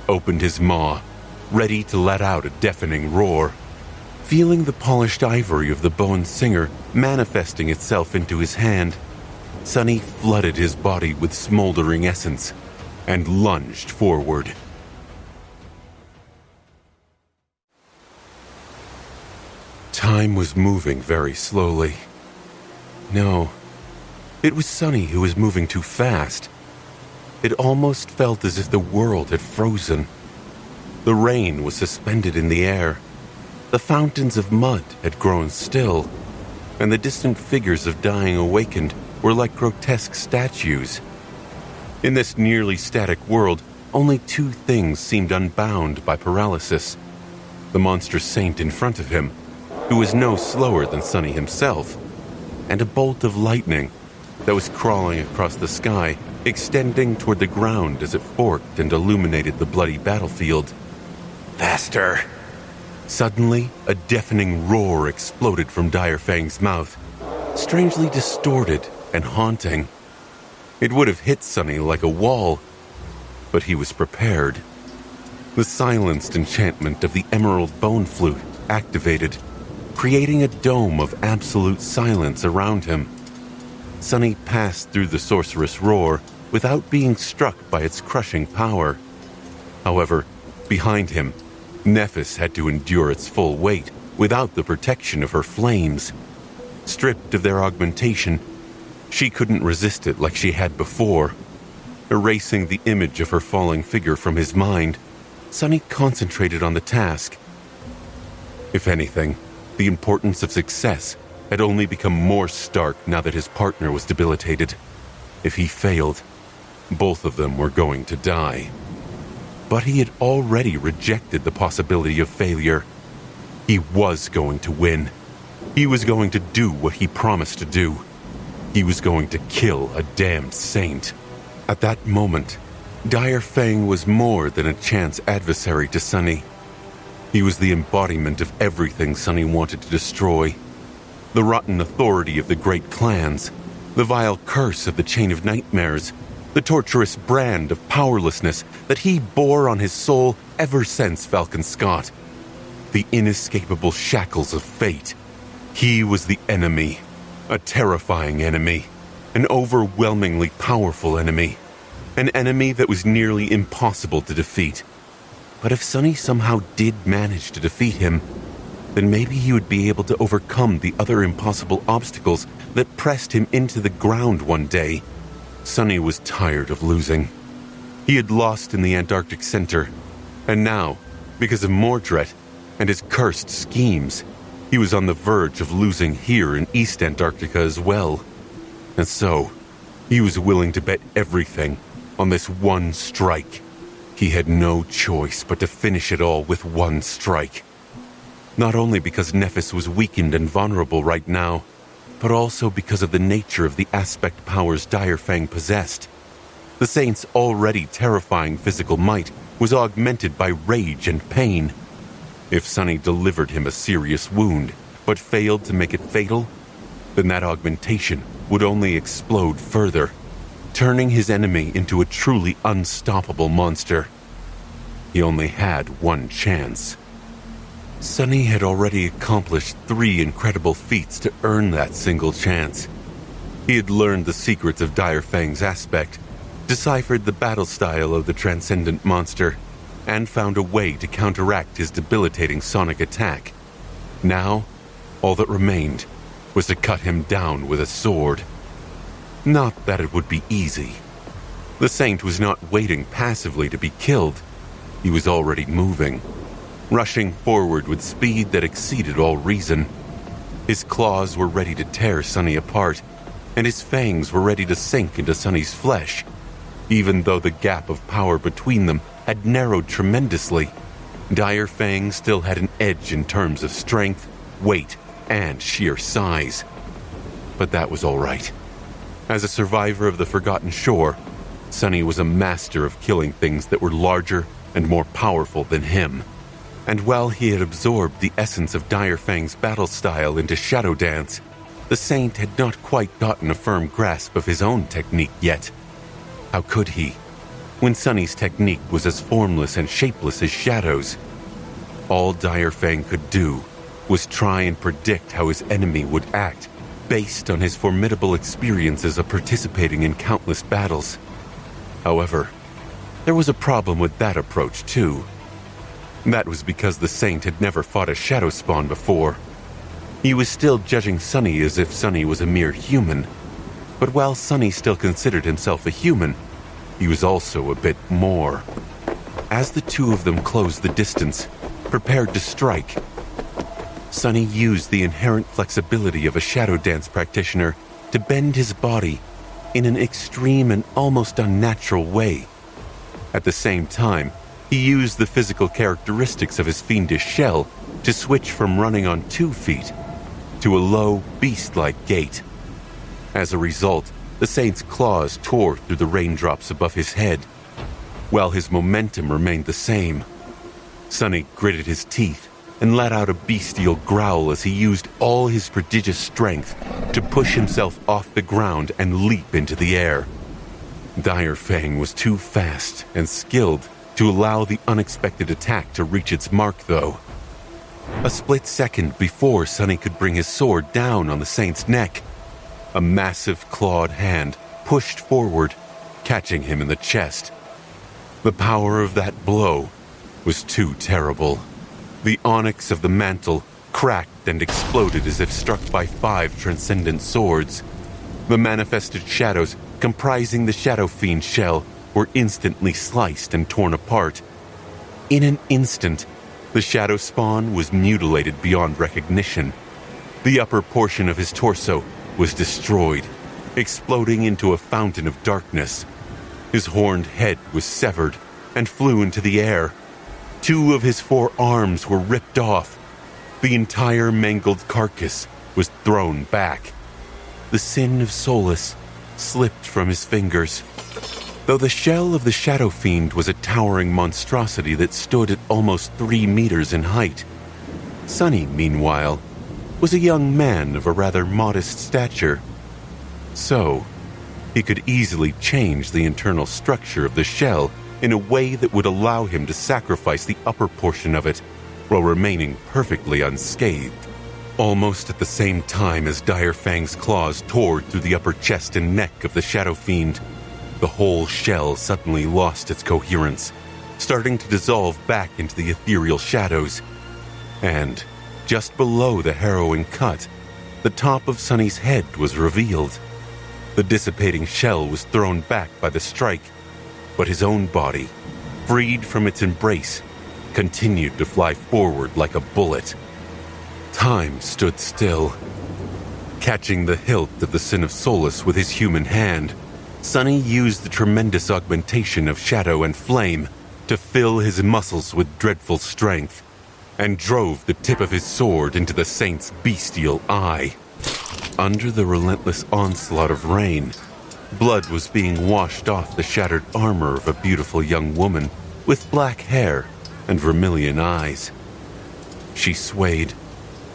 opened his maw, ready to let out a deafening roar. Feeling the polished ivory of the Bowen Singer manifesting itself into his hand, Sunny flooded his body with smoldering essence and lunged forward. Time was moving very slowly. No, it was Sunny who was moving too fast. It almost felt as if the world had frozen. The rain was suspended in the air. The fountains of mud had grown still, and the distant figures of dying awakened were like grotesque statues. In this nearly static world, only 2 things seemed unbound by paralysis. The monstrous Saint in front of him, who was no slower than Sunny himself, and a bolt of lightning that was crawling across the sky, extending toward the ground as it forked and illuminated the bloody battlefield. Faster! Suddenly, a deafening roar exploded from Dire Fang's mouth, strangely distorted and haunting. It would have hit Sunny like a wall, but he was prepared. The silenced enchantment of the Emerald Bone Flute activated, creating a dome of absolute silence around him. Sunny passed through the sorcerous roar without being struck by its crushing power. However, behind him, Nephis had to endure its full weight without the protection of her flames. Stripped of their augmentation, she couldn't resist it like she had before. Erasing the image of her falling figure from his mind, Sunny concentrated on the task. If anything, the importance of success had only become more stark now that his partner was debilitated. If he failed, both of them were going to die. But he had already rejected the possibility of failure. He was going to win. He was going to do what he promised to do. He was going to kill a damned saint. At that moment, Dire Fang was more than a chance adversary to Sunny. He was the embodiment of everything Sunny wanted to destroy. The rotten authority of the great clans, the vile curse of the Chain of Nightmares, the torturous brand of powerlessness that he bore on his soul ever since Falcon Scott. The inescapable shackles of fate. He was the enemy, a terrifying enemy, an overwhelmingly powerful enemy, an enemy that was nearly impossible to defeat. But if Sunny somehow did manage to defeat him, then maybe he would be able to overcome the other impossible obstacles that pressed him into the ground one day. Sunny was tired of losing. He had lost in the Antarctic Center, and now, because of Mordred and his cursed schemes, he was on the verge of losing here in East Antarctica as well. And so, he was willing to bet everything on this one strike. He had no choice but to finish it all with one strike. Not only because Nephis was weakened and vulnerable right now, but also because of the nature of the aspect powers Dire Fang possessed. The Saint's already terrifying physical might was augmented by rage and pain. If Sunny delivered him a serious wound, but failed to make it fatal, then that augmentation would only explode further, turning his enemy into a truly unstoppable monster. He only had one chance. Sunny had already accomplished 3 incredible feats to earn that single chance. He had learned the secrets of Dire Fang's aspect, deciphered the battle style of the transcendent monster, and found a way to counteract his debilitating sonic attack. Now, all that remained was to cut him down with a sword. Not that it would be easy. The Saint was not waiting passively to be killed. He was already moving, rushing forward with speed that exceeded all reason. His claws were ready to tear Sunny apart, and his fangs were ready to sink into Sunny's flesh. Even though the gap of power between them had narrowed tremendously, Dire Fang still had an edge in terms of strength, weight, and sheer size. But that was all right. As a survivor of the Forgotten Shore, Sunny was a master of killing things that were larger and more powerful than him. And while he had absorbed the essence of Dire Fang's battle style into Shadow Dance, the Saint had not quite gotten a firm grasp of his own technique yet. How could he, when Sunny's technique was as formless and shapeless as shadows? All Dire Fang could do was try and predict how his enemy would act based on his formidable experiences of participating in countless battles. However, there was a problem with that approach too. That was because the Saint had never fought a Shadow Spawn before. He was still judging Sunny as if Sunny was a mere human. But while Sunny still considered himself a human, he was also a bit more. As the two of them closed the distance, prepared to strike, Sunny used the inherent flexibility of a Shadow Dance practitioner to bend his body in an extreme and almost unnatural way. At the same time, he used the physical characteristics of his fiendish shell to switch from running on 2 feet to a low, beast-like gait. As a result, the saint's claws tore through the raindrops above his head, while his momentum remained the same. Sonny gritted his teeth and let out a bestial growl as he used all his prodigious strength to push himself off the ground and leap into the air. Dire Fang was too fast and skilled to allow the unexpected attack to reach its mark, though. A split second before Sonny could bring his sword down on the saint's neck, a massive clawed hand pushed forward, catching him in the chest. The power of that blow was too terrible. The onyx of the mantle cracked and exploded as if struck by 5 transcendent swords. The manifested shadows comprising the Shadow Fiend shell were instantly sliced and torn apart. In an instant, the Shadow Spawn was mutilated beyond recognition. The upper portion of his torso was destroyed, exploding into a fountain of darkness. His horned head was severed and flew into the air. 2 of his 4 arms were ripped off. The entire mangled carcass was thrown back. The Sin of Solace slipped from his fingers. Though the shell of the Shadow Fiend was a towering monstrosity that stood at almost 3 meters in height, Sonny, meanwhile, was a young man of a rather modest stature. So, he could easily change the internal structure of the shell in a way that would allow him to sacrifice the upper portion of it while remaining perfectly unscathed. Almost at the same time as Dire Fang's claws tore through the upper chest and neck of the Shadow Fiend, the whole shell suddenly lost its coherence, starting to dissolve back into the ethereal shadows. And, just below the harrowing cut, the top of Sonny's head was revealed. The dissipating shell was thrown back by the strike, but his own body, freed from its embrace, continued to fly forward like a bullet. Time stood still. Catching the hilt of the Sin of Solace with his human hand, Sonny used the tremendous augmentation of shadow and flame to fill his muscles with dreadful strength, and drove the tip of his sword into the saint's bestial eye. Under the relentless onslaught of rain, blood was being washed off the shattered armor of a beautiful young woman with black hair and vermilion eyes. She swayed,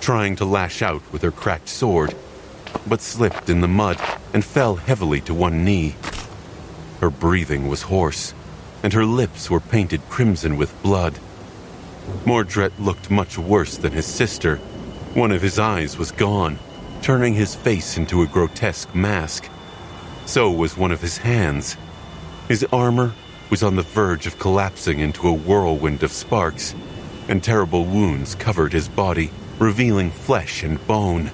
trying to lash out with her cracked sword, but slipped in the mud and fell heavily to one knee. Her breathing was hoarse, and her lips were painted crimson with blood. Mordred looked much worse than his sister. One of his eyes was gone, turning his face into a grotesque mask. So was one of his hands. His armor was on the verge of collapsing into a whirlwind of sparks, and terrible wounds covered his body, revealing flesh and bone.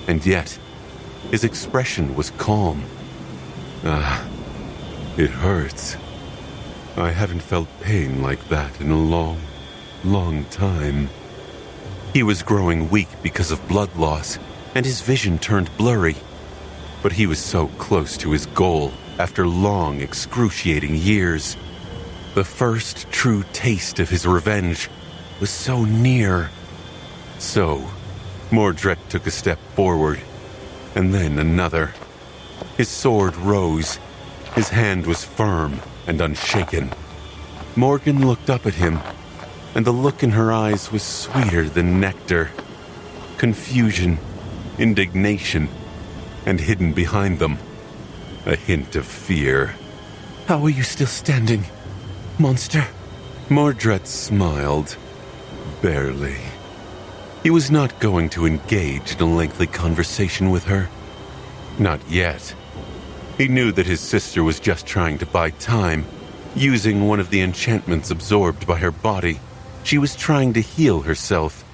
And yet, his expression was calm. It hurts. I haven't felt pain like that in a long, long time. He was growing weak because of blood loss, and his vision turned blurry. But he was so close to his goal after long, excruciating years. The first true taste of his revenge was so near. So, Mordred took a step forward, and then another. His sword rose. His hand was firm and unshaken. Morgan looked up at him, and the look in her eyes was sweeter than nectar. Confusion, indignation, and hidden behind them, a hint of fear. How are you still standing, monster? Mordred smiled. Barely. He was not going to engage in a lengthy conversation with her. Not yet. He knew that his sister was just trying to buy time. Using one of the enchantments absorbed by her body, she was trying to heal herself.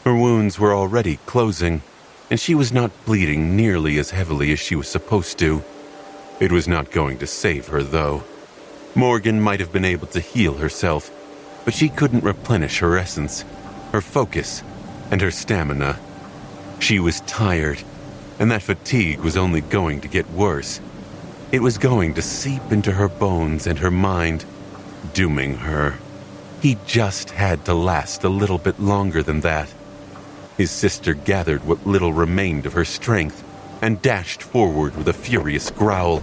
Her wounds were already closing, and she was not bleeding nearly as heavily as she was supposed to. It was not going to save her, though. Morgan might have been able to heal herself, but she couldn't replenish her essence, her focus, and her stamina. She was tired, and that fatigue was only going to get worse. It was going to seep into her bones and her mind, dooming her. He just had to last a little bit longer than that. His sister gathered what little remained of her strength and dashed forward with a furious growl.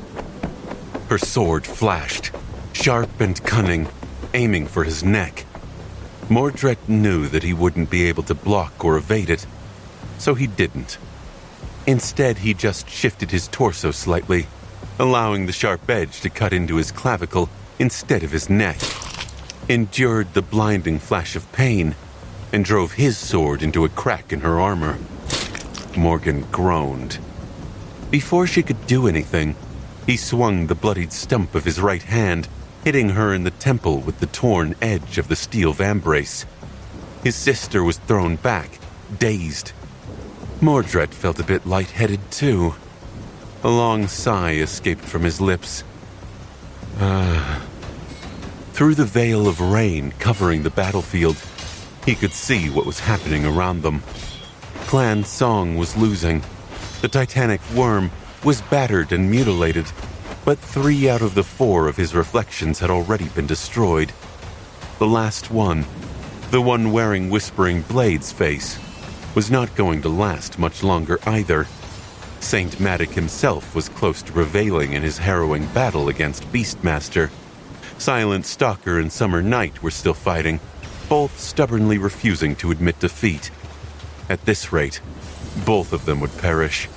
Her sword flashed, sharp and cunning, aiming for his neck. Mordred knew that he wouldn't be able to block or evade it, so he didn't. Instead, he just shifted his torso slightly, allowing the sharp edge to cut into his clavicle instead of his neck, endured the blinding flash of pain, and drove his sword into a crack in her armor. Morgan groaned. Before she could do anything, he swung the bloodied stump of his right hand, hitting her in the temple with the torn edge of the steel vambrace. His sister was thrown back, dazed. Mordred felt a bit lightheaded too. A long sigh escaped from his lips. Through the veil of rain covering the battlefield, he could see what was happening around them. Clan Song was losing. The Titanic Worm was battered and mutilated, but 3 out of the 4 of his reflections had already been destroyed. The last one, the one wearing Whispering Blade's face, was not going to last much longer either. Saint Matic himself was close to prevailing in his harrowing battle against Beastmaster. Silent Stalker and Summer Night were still fighting, both stubbornly refusing to admit defeat. At this rate, both of them would perish.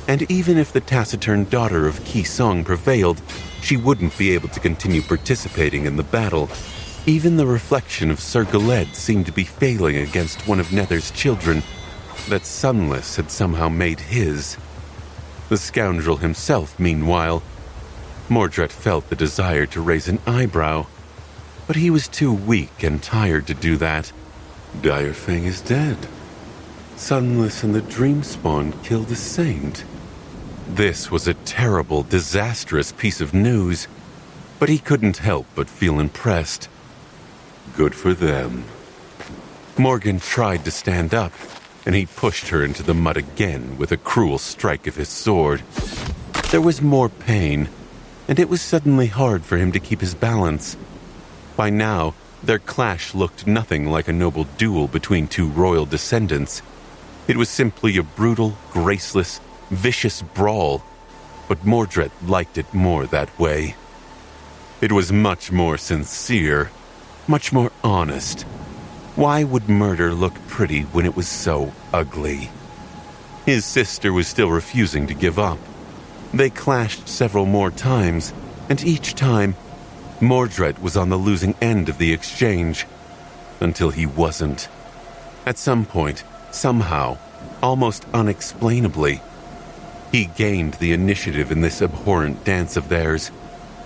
And even if the taciturn daughter of Ki Song prevailed, she wouldn't be able to continue participating in the battle. Even the reflection of Sir Galed seemed to be failing against one of Nether's children that Sunless had somehow made his. The scoundrel himself, meanwhile, Mordred felt the desire to raise an eyebrow, but he was too weak and tired to do that. Direfang is dead. Sunless and the Dreamspawn killed a saint. This was a terrible, disastrous piece of news, but he couldn't help but feel impressed. Good for them. Morgan tried to stand up, and he pushed her into the mud again with a cruel strike of his sword. There was more pain, and it was suddenly hard for him to keep his balance. By now, their clash looked nothing like a noble duel between 2 royal descendants. It was simply a brutal, graceless, vicious brawl, but Mordred liked it more that way. It was much more sincere, much more honest. Why would murder look pretty when it was so ugly? His sister was still refusing to give up. They clashed several more times, and each time, Mordred was on the losing end of the exchange, until he wasn't. At some point, somehow, almost unexplainably, he gained the initiative in this abhorrent dance of theirs,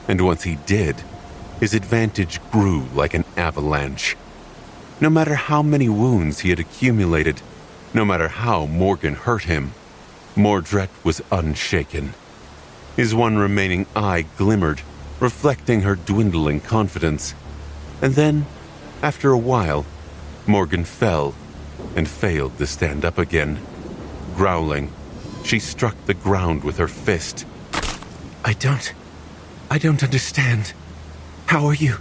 and once he did, his advantage grew like an avalanche. No matter how many wounds he had accumulated, no matter how Morgan hurt him, Mordred was unshaken. His one remaining eye glimmered, reflecting her dwindling confidence. And then, after a while, Morgan fell and failed to stand up again. Growling, she struck the ground with her fist. I don't understand. How are you?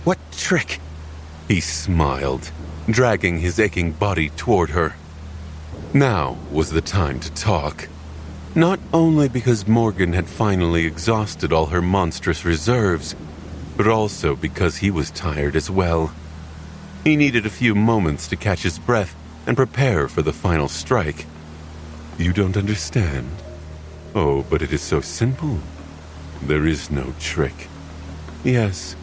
What trick? He smiled, dragging his aching body toward her. Now was the time to talk. Not only because Morgan had finally exhausted all her monstrous reserves, but also because he was tired as well. He needed a few moments to catch his breath and prepare for the final strike. You don't understand? Oh, but it is so simple. There is no trick. Yes,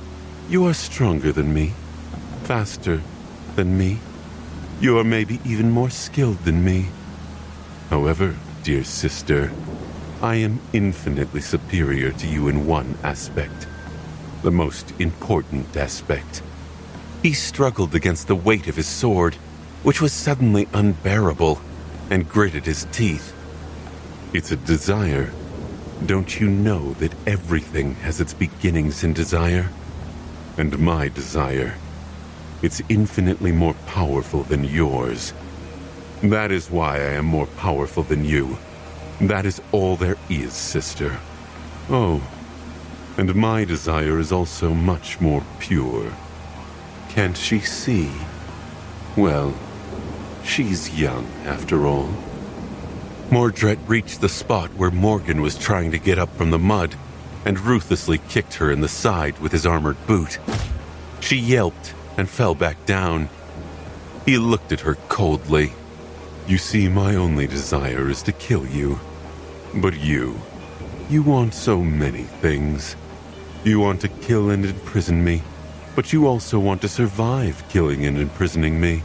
you are stronger than me, faster than me. You are maybe even more skilled than me. However, dear sister, I am infinitely superior to you in one aspect. The most important aspect. He struggled against the weight of his sword, which was suddenly unbearable, and gritted his teeth. It's a desire. Don't you know that everything has its beginnings in desire? And my desire, it's infinitely more powerful than yours. That is why I am more powerful than you. That is all there is, sister. Oh, and my desire is also much more pure. Can't she see? Well, she's young after all. Mordred reached the spot where Morgan was trying to get up from the mud and ruthlessly kicked her in the side with his armored boot. She yelped and fell back down. He looked at her coldly. "You see, my only desire is to kill you. But you want so many things. You want to kill and imprison me, but you also want to survive killing and imprisoning me.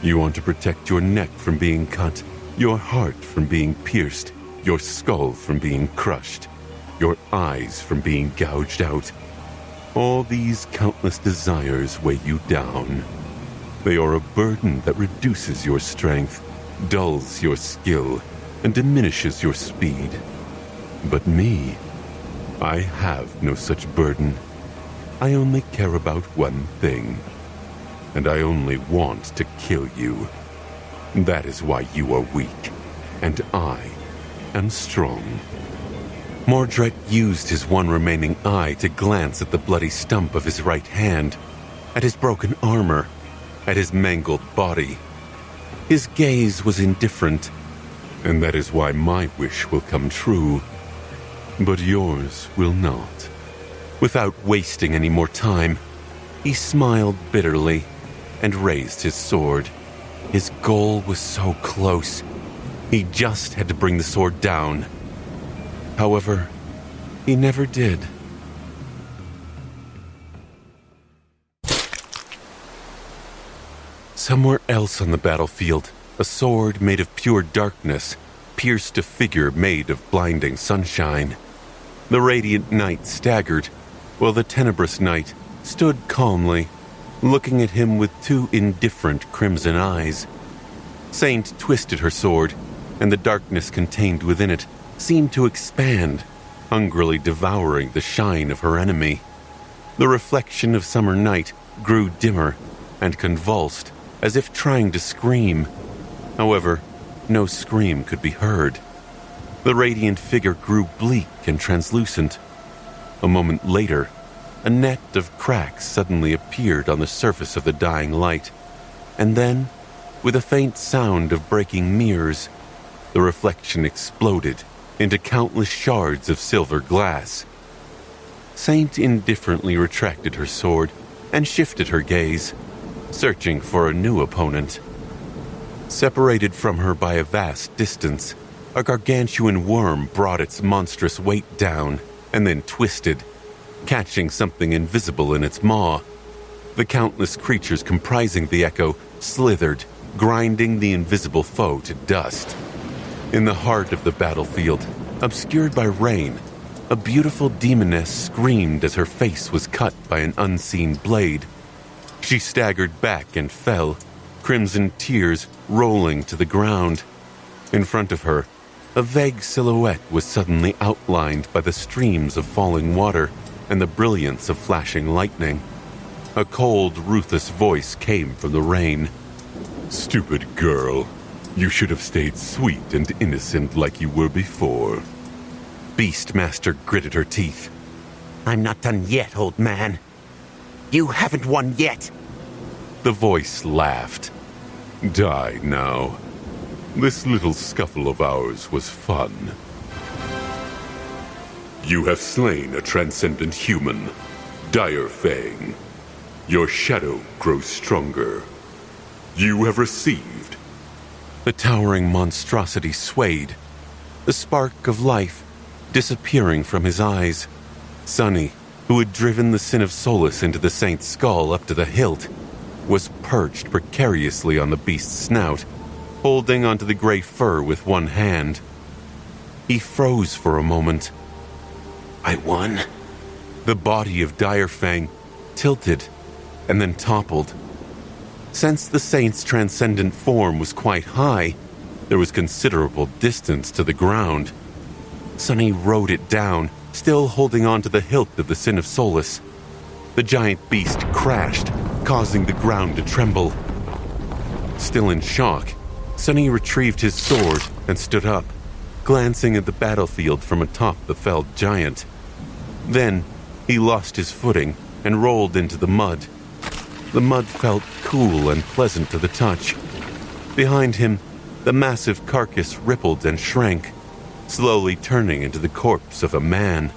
You want to protect your neck from being cut, your heart from being pierced, your skull from being crushed, your eyes from being gouged out. All these countless desires weigh you down. They are a burden that reduces your strength, dulls your skill, and diminishes your speed. But me, I have no such burden. I only care about one thing, and I only want to kill you. That is why you are weak, and I am strong." Mordred used his one remaining eye to glance at the bloody stump of his right hand, at his broken armor, at his mangled body. His gaze was indifferent, and that is why my wish will come true. But yours will not. Without wasting any more time, he smiled bitterly and raised his sword. His goal was so close. He just had to bring the sword down. However, he never did. Somewhere else on the battlefield, a sword made of pure darkness pierced a figure made of blinding sunshine. The radiant knight staggered, while the tenebrous knight stood calmly, looking at him with two indifferent crimson eyes. Saint twisted her sword, and the darkness contained within it seemed to expand, hungrily devouring the shine of her enemy. The reflection of summer night grew dimmer and convulsed, as if trying to scream. However, no scream could be heard. The radiant figure grew bleak and translucent. A moment later, a net of cracks suddenly appeared on the surface of the dying light, and then, with a faint sound of breaking mirrors, the reflection exploded into countless shards of silver glass. Saint indifferently retracted her sword and shifted her gaze, searching for a new opponent. Separated from her by a vast distance, a gargantuan worm brought its monstrous weight down and then twisted, catching something invisible in its maw. The countless creatures comprising the echo slithered, grinding the invisible foe to dust. In the heart of the battlefield, obscured by rain, a beautiful demoness screamed as her face was cut by an unseen blade. She staggered back and fell, crimson tears rolling to the ground. In front of her, a vague silhouette was suddenly outlined by the streams of falling water and the brilliance of flashing lightning. A cold, ruthless voice came from the rain. "Stupid girl. You should have stayed sweet and innocent like you were before." Beastmaster gritted her teeth. "I'm not done yet, old man. You haven't won yet." The voice laughed. "Die now. This little scuffle of ours was fun. You have slain a transcendent human, Dire Fang. Your shadow grows stronger. You have received." The towering monstrosity swayed, the spark of life disappearing from his eyes. Sunny, who had driven the Sin of Solus into the saint's skull up to the hilt, was perched precariously on the beast's snout, holding onto the gray fur with one hand. He froze for a moment. "I won?" The body of Dire Fang tilted and then toppled. Since the saint's transcendent form was quite high, there was considerable distance to the ground. Sunny rode it down, still holding on to the hilt of the Sin of Solus. The giant beast crashed, causing the ground to tremble. Still in shock, Sunny retrieved his sword and stood up, glancing at the battlefield from atop the felled giant. Then, he lost his footing and rolled into the mud. The mud felt cool and pleasant to the touch. Behind him, The massive carcass rippled and shrank, slowly turning into the corpse of a man.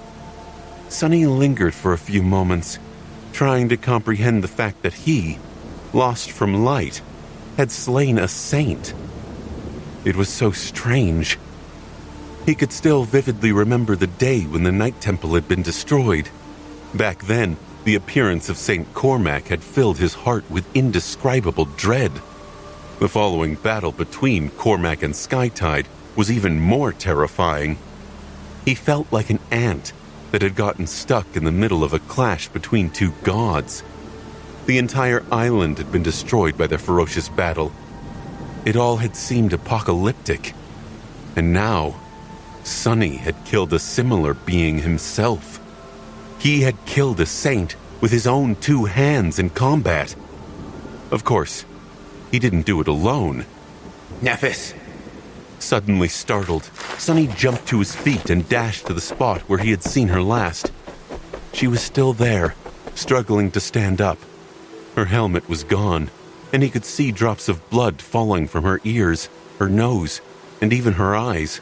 Sunny lingered for a few moments, trying to comprehend the fact that he, lost from light, had slain a saint. It was so strange. He could still vividly remember the day when the Night Temple had been destroyed. Back then, the appearance of Saint Cormac had filled his heart with indescribable dread. The following battle between Cormac and Skytide was even more terrifying. He felt like an ant that had gotten stuck in the middle of a clash between two gods. The entire island had been destroyed by their ferocious battle. It all had seemed apocalyptic. And now, Sunny had killed a similar being himself. He had killed a saint with his own 2 hands in combat. Of course, he didn't do it alone. Nephis! Suddenly startled, Sunny jumped to his feet and dashed to the spot where he had seen her last. She was still there, struggling to stand up. Her helmet was gone, and he could see drops of blood falling from her ears, her nose, and even her eyes.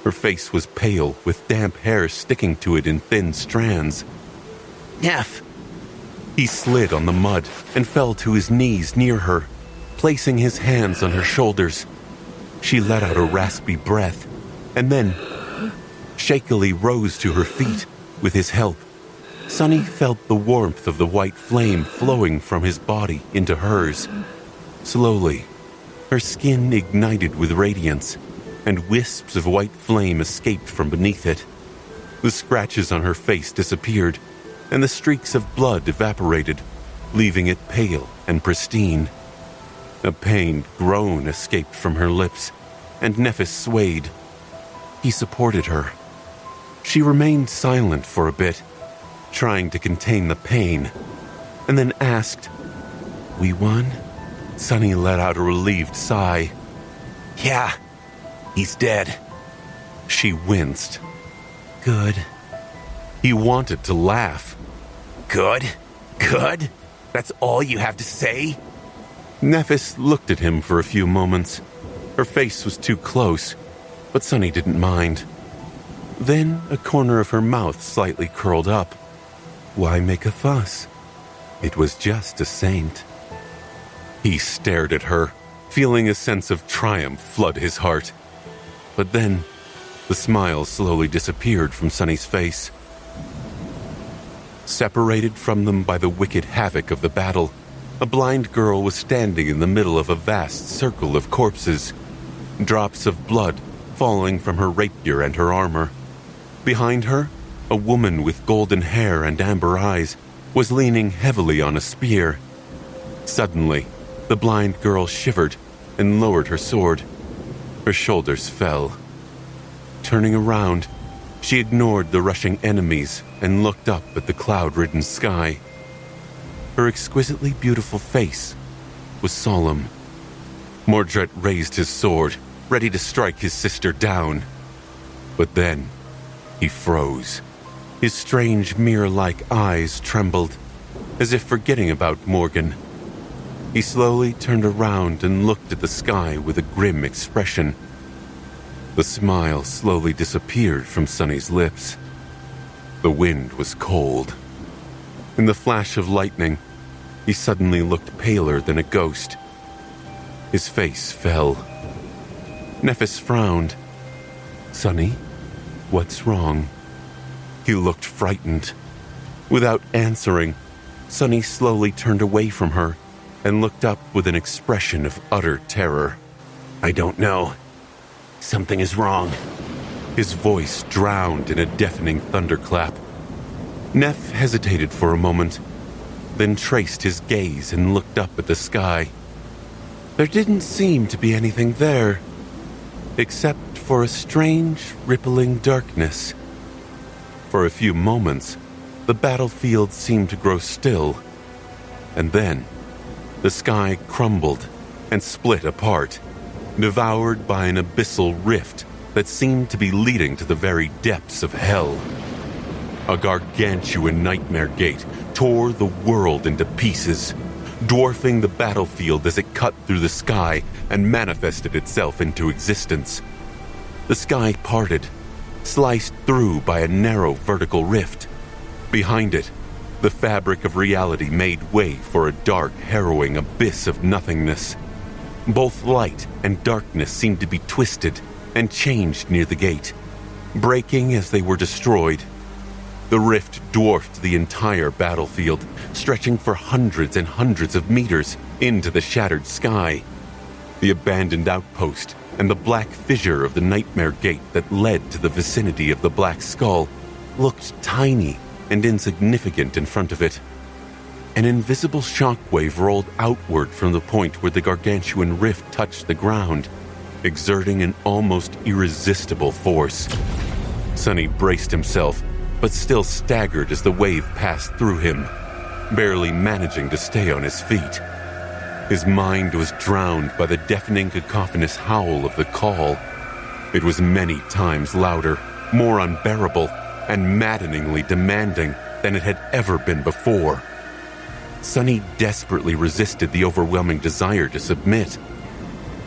Her face was pale, with damp hair sticking to it in thin strands. Neph! He slid on the mud and fell to his knees near her, placing his hands on her shoulders. She let out a raspy breath, and then shakily rose to her feet with his help. Sunny felt the warmth of the white flame flowing from his body into hers. Slowly, her skin ignited with radiance, and wisps of white flame escaped from beneath it. The scratches on her face disappeared, and the streaks of blood evaporated, leaving it pale and pristine. A pained groan escaped from her lips, and Nephis swayed. He supported her. She remained silent for a bit, trying to contain the pain, and then asked, "We won?" Sunny let out a relieved sigh. Yeah, he's dead. She winced. Good. He wanted to laugh. Good? Good? That's all you have to say? Nephis looked at him for a few moments. Her face was too close, but Sunny didn't mind. Then a corner of her mouth slightly curled up. Why make a fuss? It was just a saint. He stared at her, feeling a sense of triumph flood his heart. But then, the smile slowly disappeared from Sunny's face. Separated from them by the wicked havoc of the battle, a blind girl was standing in the middle of a vast circle of corpses, drops of blood falling from her rapier and her armor. Behind her, a woman with golden hair and amber eyes was leaning heavily on a spear. Suddenly, the blind girl shivered and lowered her sword. Her shoulders fell. Turning around, she ignored the rushing enemies and looked up at the cloud-ridden sky. Her exquisitely beautiful face was solemn. Mordred raised his sword, ready to strike his sister down. But then, he froze. His strange mirror-like eyes trembled, as if forgetting about Morgan. He slowly turned around and looked at the sky with a grim expression. The smile slowly disappeared from Sunny's lips. The wind was cold. In the flash of lightning, he suddenly looked paler than a ghost. His face fell. Nephis frowned. "Sunny, what's wrong?" He looked frightened. Without answering, Sunny slowly turned away from her and looked up with an expression of utter terror. I don't know. Something is wrong. His voice drowned in a deafening thunderclap. Neph hesitated for a moment, then traced his gaze and looked up at the sky. There didn't seem to be anything there, except for a strange, rippling darkness. For a few moments, the battlefield seemed to grow still, and then the sky crumbled and split apart, devoured by an abyssal rift that seemed to be leading to the very depths of hell. A gargantuan nightmare gate tore the world into pieces, dwarfing the battlefield as it cut through the sky and manifested itself into existence. The sky parted, sliced through by a narrow vertical rift. Behind it, the fabric of reality made way for a dark, harrowing abyss of nothingness. Both light and darkness seemed to be twisted and changed near the gate, breaking as they were destroyed. The rift dwarfed the entire battlefield, stretching for hundreds and hundreds of meters into the shattered sky. The abandoned outpost and the black fissure of the Nightmare Gate that led to the vicinity of the Black Skull looked tiny and insignificant in front of it. An invisible shockwave rolled outward from the point where the gargantuan rift touched the ground, exerting an almost irresistible force. Sonny braced himself, but still staggered as the wave passed through him, barely managing to stay on his feet. His mind was drowned by the deafening, cacophonous howl of the call. It was many times louder, more unbearable, and maddeningly demanding than it had ever been before. Sonny desperately resisted the overwhelming desire to submit.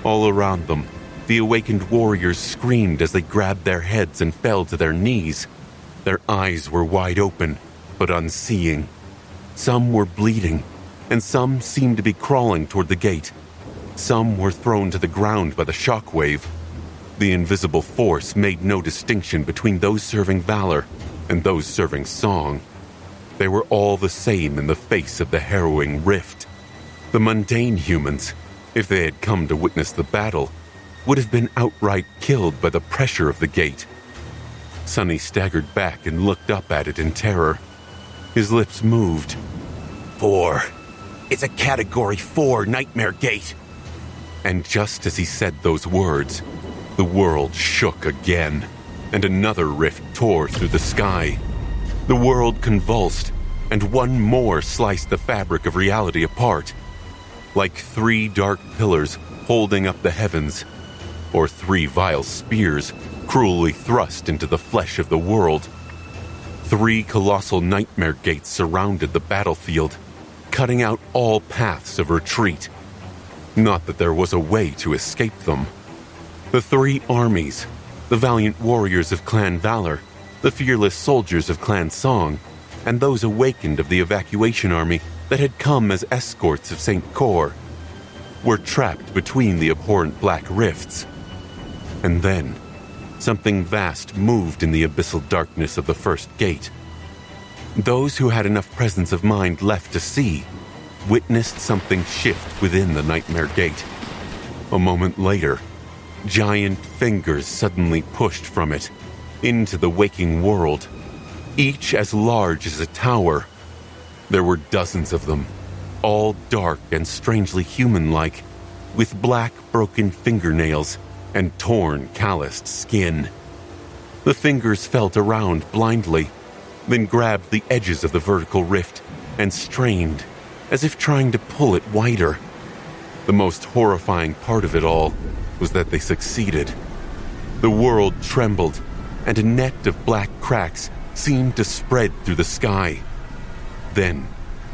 All around them, the awakened warriors screamed as they grabbed their heads and fell to their knees. Their eyes were wide open, but unseeing. Some were bleeding, and some seemed to be crawling toward the gate. Some were thrown to the ground by the shockwave. The invisible force made no distinction between those serving valor and those serving song. They were all the same in the face of the harrowing rift. The mundane humans, if they had come to witness the battle, would have been outright killed by the pressure of the gate. Sonny staggered back and looked up at it in terror. His lips moved. 4. It's a Category 4 Nightmare Gate. And just as he said those words, the world shook again, and another rift tore through the sky. The world convulsed, and one more sliced the fabric of reality apart. Like 3 dark pillars holding up the heavens, or 3 vile spears cruelly thrust into the flesh of the world. 3 colossal nightmare gates surrounded the battlefield, cutting out all paths of retreat. Not that there was a way to escape them. The 3 armies, the valiant warriors of Clan Valor, the fearless soldiers of Clan Song, and those awakened of the evacuation army that had come as escorts of St. Cor, were trapped between the abhorrent black rifts. And then, something vast moved in the abyssal darkness of the first gate. Those who had enough presence of mind left to see witnessed something shift within the Nightmare Gate. A moment later, giant fingers suddenly pushed from it into the waking world, each as large as a tower. There were dozens of them, all dark and strangely human-like, with black, broken fingernails and torn, calloused skin. The fingers felt around blindly, then grabbed the edges of the vertical rift and strained, as if trying to pull it wider. The most horrifying part of it all was that they succeeded. The world trembled, and a net of black cracks seemed to spread through the sky. Then,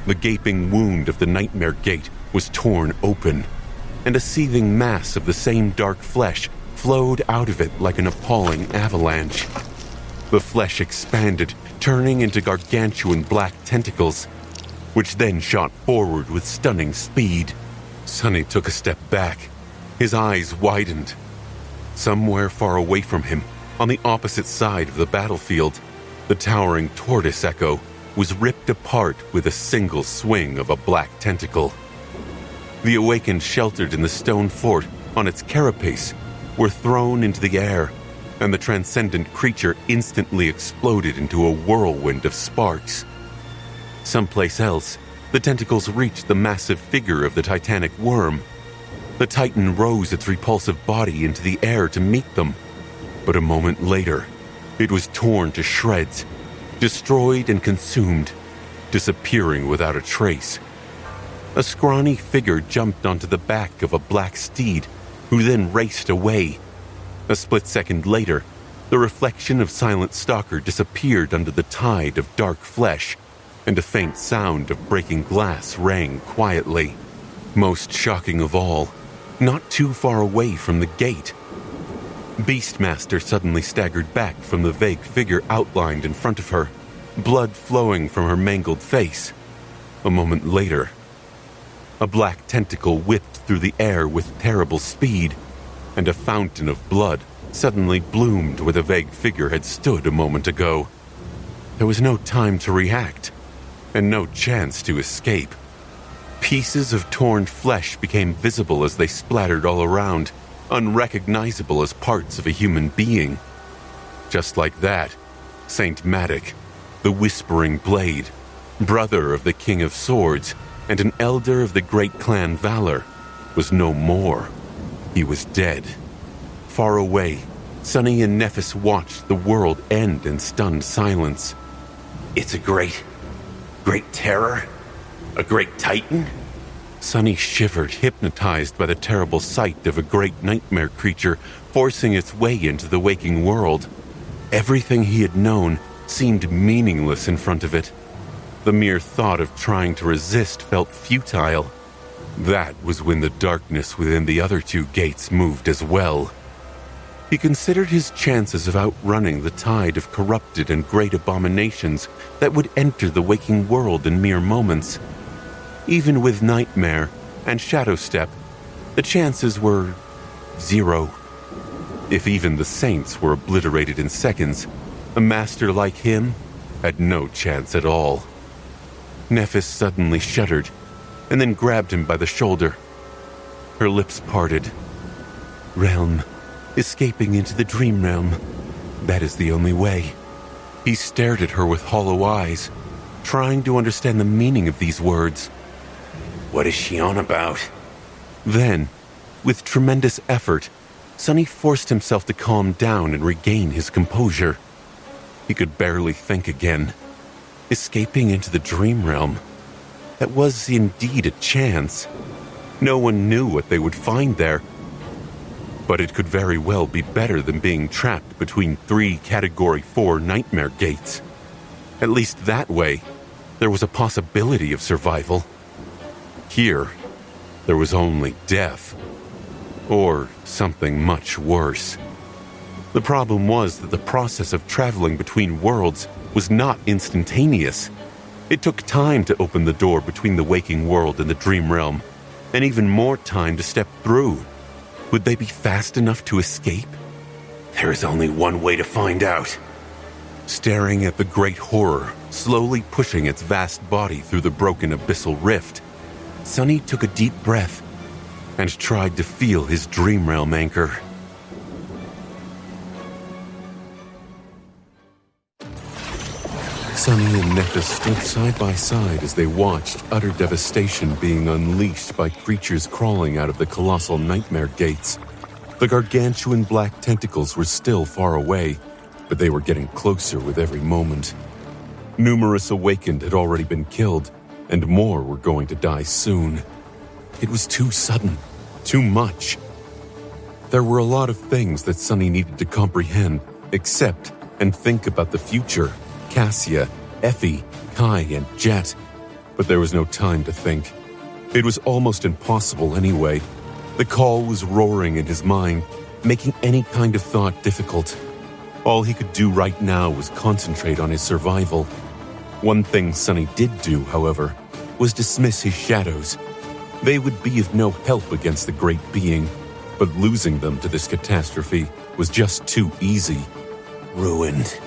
the gaping wound of the Nightmare Gate was torn open, and a seething mass of the same dark flesh flowed out of it like an appalling avalanche. The flesh expanded, turning into gargantuan black tentacles, which then shot forward with stunning speed. Sonny took a step back. His eyes widened. Somewhere far away from him, on the opposite side of the battlefield, the towering tortoise echo was ripped apart with a single swing of a black tentacle. The awakened sheltered in the stone fort on its carapace were thrown into the air, and the transcendent creature instantly exploded into a whirlwind of sparks. Someplace else, the tentacles reached the massive figure of the titanic worm. The titan rose its repulsive body into the air to meet them, but a moment later, it was torn to shreds, destroyed and consumed, disappearing without a trace. A scrawny figure jumped onto the back of a black steed, who then raced away. A split second later, the reflection of Silent Stalker disappeared under the tide of dark flesh, and a faint sound of breaking glass rang quietly. Most shocking of all, not too far away from the gate, Beastmaster suddenly staggered back from the vague figure outlined in front of her, blood flowing from her mangled face. A moment later, a black tentacle whipped through the air with terrible speed, and a fountain of blood suddenly bloomed where the vague figure had stood a moment ago. There was no time to react, and no chance to escape. Pieces of torn flesh became visible as they splattered all around, unrecognizable as parts of a human being. Just like that, Saint Matic, the Whispering Blade, brother of the King of Swords and an elder of the great clan Valor, was no more. He was dead. Far away, Sunny and Nephis watched the world end in stunned silence. It's a great terror? A great titan? Sunny shivered, hypnotized by the terrible sight of a great nightmare creature forcing its way into the waking world. Everything he had known seemed meaningless in front of it. The mere thought of trying to resist felt futile. That was when the darkness within the other two gates moved as well. He considered his chances of outrunning the tide of corrupted and great abominations that would enter the waking world in mere moments. Even with Nightmare and Shadowstep, the chances were 0. If even the saints were obliterated in seconds, a master like him had no chance at all. Nephis suddenly shuddered, and then grabbed him by the shoulder. Her lips parted. Realm. Escaping into the dream realm. That is the only way. He stared at her with hollow eyes, trying to understand the meaning of these words. What is she on about? Then, with tremendous effort, Sunny forced himself to calm down and regain his composure. He could barely think again. Escaping into the dream realm. That was indeed a chance. No one knew what they would find there. But it could very well be better than being trapped between 3 Category 4 nightmare gates. At least that way, there was a possibility of survival. Here, there was only death. Or something much worse. The problem was that the process of traveling between worlds was not instantaneous. It took time to open the door between the waking world and the dream realm, and even more time to step through. Would they be fast enough to escape? There is only one way to find out. Staring at the great horror, slowly pushing its vast body through the broken abyssal rift, Sunny took a deep breath and tried to feel his dream realm anchor. Sunny and Nephis stood side by side as they watched utter devastation being unleashed by creatures crawling out of the colossal nightmare gates. The gargantuan black tentacles were still far away, but they were getting closer with every moment. Numerous awakened had already been killed, and more were going to die soon. It was too sudden, too much. There were a lot of things that Sunny needed to comprehend, accept, and think about the future. Cassia, Effie, Kai, and Jet. But there was no time to think. It was almost impossible anyway. The call was roaring in his mind, making any kind of thought difficult. All he could do right now was concentrate on his survival. One thing Sunny did do, however, was dismiss his shadows. They would be of no help against the great being, but losing them to this catastrophe was just too easy. Ruined.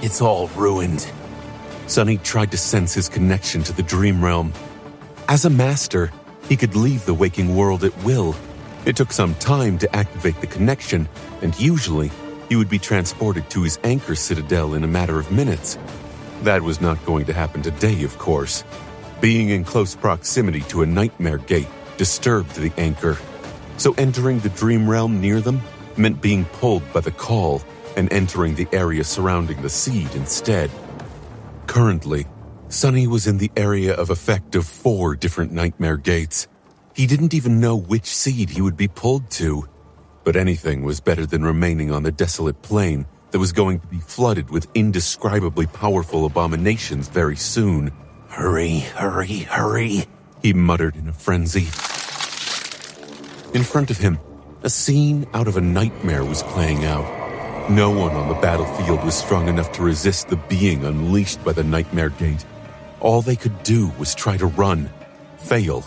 It's all ruined. Sunny tried to sense his connection to the dream realm. As a master, he could leave the waking world at will. It took some time to activate the connection, and usually he would be transported to his anchor citadel in a matter of minutes. That was not going to happen today, of course. Being in close proximity to a nightmare gate disturbed the anchor, so entering the dream realm near them meant being pulled by the call and entering the area surrounding the seed instead. Currently, Sunny was in the area of effect of 4 different nightmare gates. He didn't even know which seed he would be pulled to, but anything was better than remaining on the desolate plain that was going to be flooded with indescribably powerful abominations very soon. Hurry, hurry, hurry, he muttered in a frenzy. In front of him, a scene out of a nightmare was playing out. No one on the battlefield was strong enough to resist the being unleashed by the Nightmare Gate. All they could do was try to run, fail,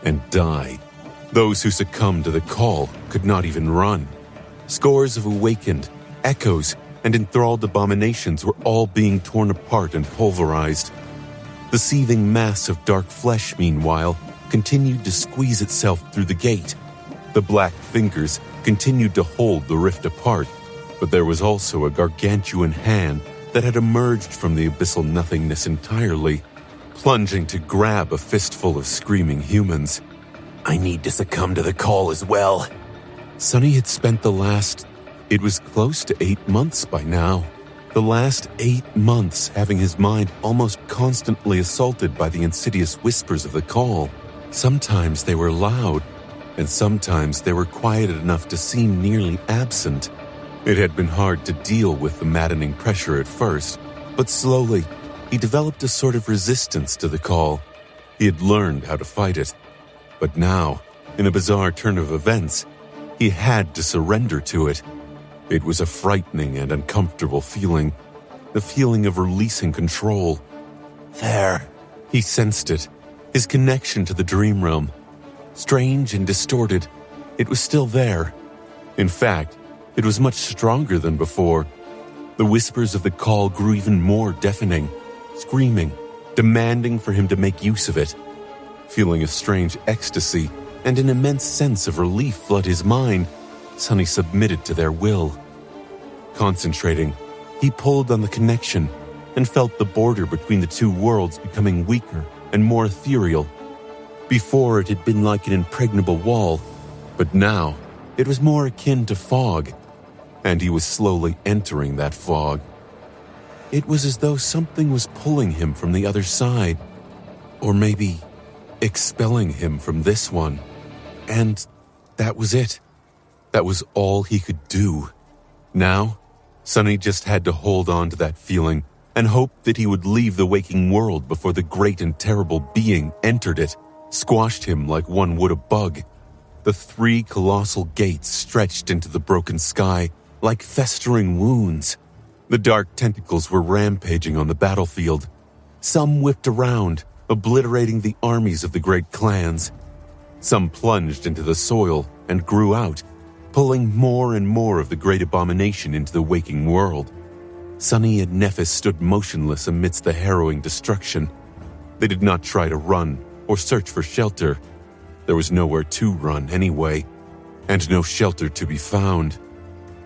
and die. Those who succumbed to the call could not even run. Scores of awakened, echoes, and enthralled abominations were all being torn apart and pulverized. The seething mass of dark flesh, meanwhile, continued to squeeze itself through the gate. The black fingers continued to hold the rift apart, but there was also a gargantuan hand that had emerged from the abyssal nothingness entirely, plunging to grab a fistful of screaming humans. I need to succumb to the call as well. Sonny had spent it was close to 8 months by now. The last 8 months having his mind almost constantly assaulted by the insidious whispers of the call. Sometimes they were loud, and sometimes they were quiet enough to seem nearly absent. It had been hard to deal with the maddening pressure at first, but slowly, he developed a sort of resistance to the call. He had learned how to fight it. But now, in a bizarre turn of events, he had to surrender to it. It was a frightening and uncomfortable feeling, the feeling of releasing control. There. He sensed it, his connection to the dream realm. Strange and distorted, it was still there. In fact, it was much stronger than before. The whispers of the call grew even more deafening, screaming, demanding for him to make use of it. Feeling a strange ecstasy and an immense sense of relief flood his mind, Sonny submitted to their will. Concentrating, he pulled on the connection and felt the border between the two worlds becoming weaker and more ethereal. Before, it had been like an impregnable wall, but now it was more akin to fog, and he was slowly entering that fog. It was as though something was pulling him from the other side, or maybe expelling him from this one. And that was it. That was all he could do. Now, Sonny just had to hold on to that feeling and hope that he would leave the waking world before the great and terrible being entered it, squashed him like one would a bug. The 3 colossal gates stretched into the broken sky like festering wounds. The dark tentacles were rampaging on the battlefield. Some whipped around, obliterating the armies of the great clans. Some plunged into the soil and grew out, pulling more and more of the great abomination into the waking world. Sonny and Nephis stood motionless amidst the harrowing destruction. They did not try to run or search for shelter. There was nowhere to run anyway, and no shelter to be found.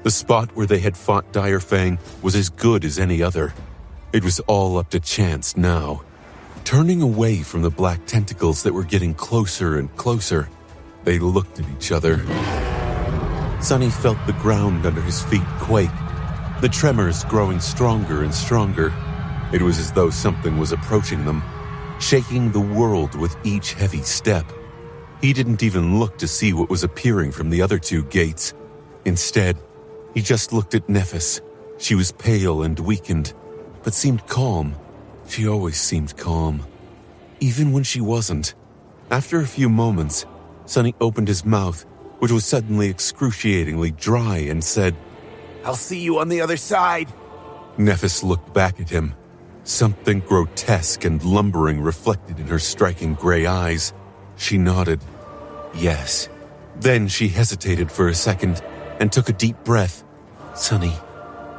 The spot where they had fought Direfang was as good as any other. It was all up to chance now. Turning away from the black tentacles that were getting closer and closer, they looked at each other. Sonny felt the ground under his feet quake, the tremors growing stronger and stronger. It was as though something was approaching them, shaking the world with each heavy step. He didn't even look to see what was appearing from the other 2 gates. Instead, he just looked at Nephis. She was pale and weakened, but seemed calm. She always seemed calm, even when she wasn't. After a few moments, Sonny opened his mouth, which was suddenly excruciatingly dry, and said, I'll see you on the other side. Nephis looked back at him, something grotesque and lumbering reflected in her striking gray eyes. She nodded. Yes. Then she hesitated for a second and took a deep breath. Sonny,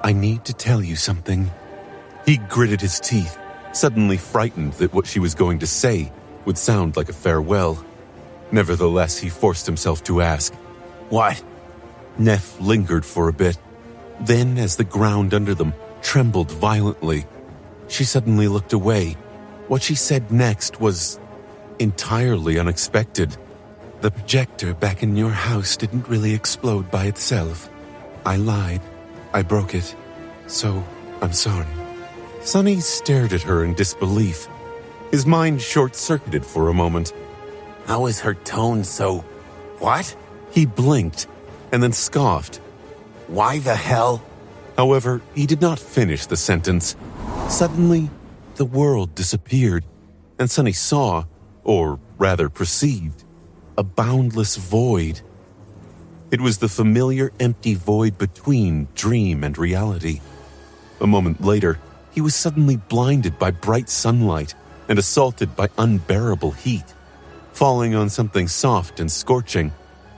I need to tell you something. He gritted his teeth, suddenly frightened that what she was going to say would sound like a farewell. Nevertheless, he forced himself to ask, What? Neph lingered for a bit. Then, as the ground under them trembled violently, she suddenly looked away. What she said next was entirely unexpected. The projector back in your house didn't really explode by itself. I lied. I broke it. So, I'm sorry. Sonny stared at her in disbelief. His mind short-circuited for a moment. How is her tone so... What? He blinked and then scoffed. Why the hell? However, he did not finish the sentence. Suddenly, the world disappeared. and Sonny saw, or rather perceived, a boundless void. It was the familiar empty void between dream and reality. A moment later, he was suddenly blinded by bright sunlight and assaulted by unbearable heat. Falling on something soft and scorching,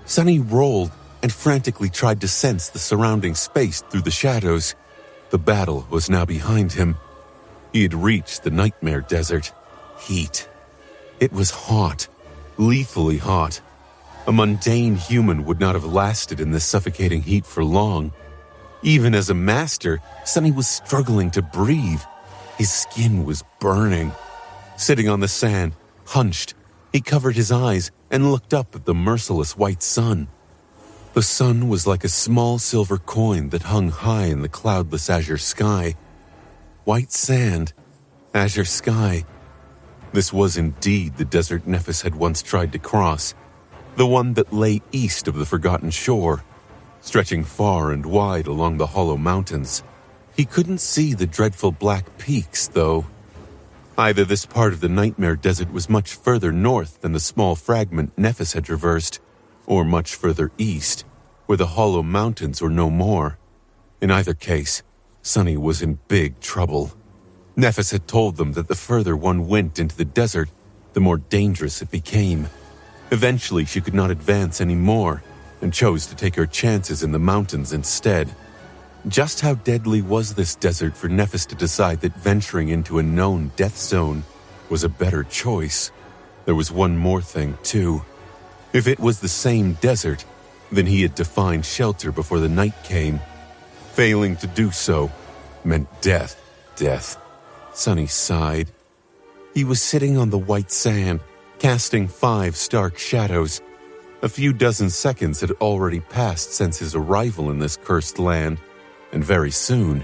Sonny rolled and frantically tried to sense the surrounding space through the shadows. The battle was now behind him. He had reached the Nightmare Desert. Heat. It was hot, lethally hot. A mundane human would not have lasted in this suffocating heat for long. Even as a master, Sonny was struggling to breathe. His skin was burning. Sitting on the sand, hunched, he covered his eyes and looked up at the merciless white sun. The sun was like a small silver coin that hung high in the cloudless azure sky. White sand, azure sky. This was indeed the desert Nephis had once tried to cross, the one that lay east of the Forgotten Shore, stretching far and wide along the hollow mountains. He couldn't see the dreadful black peaks, though. Either this part of the Nightmare Desert was much further north than the small fragment Nephis had traversed, or much further east, where the hollow mountains were no more. In either case, Sonny was in big trouble. Nephis had told them that the further one went into the desert, the more dangerous it became. Eventually, she could not advance anymore, and chose to take her chances in the mountains instead. Just how deadly was this desert for Nephis to decide that venturing into a known death zone was a better choice? There was one more thing, too. If it was the same desert, then he had to find shelter before the night came. Failing to do so meant death. Sonny sighed. He was sitting on the white sand, casting 5 stark shadows. A few dozen seconds had already passed since his arrival in this cursed land, and very soon,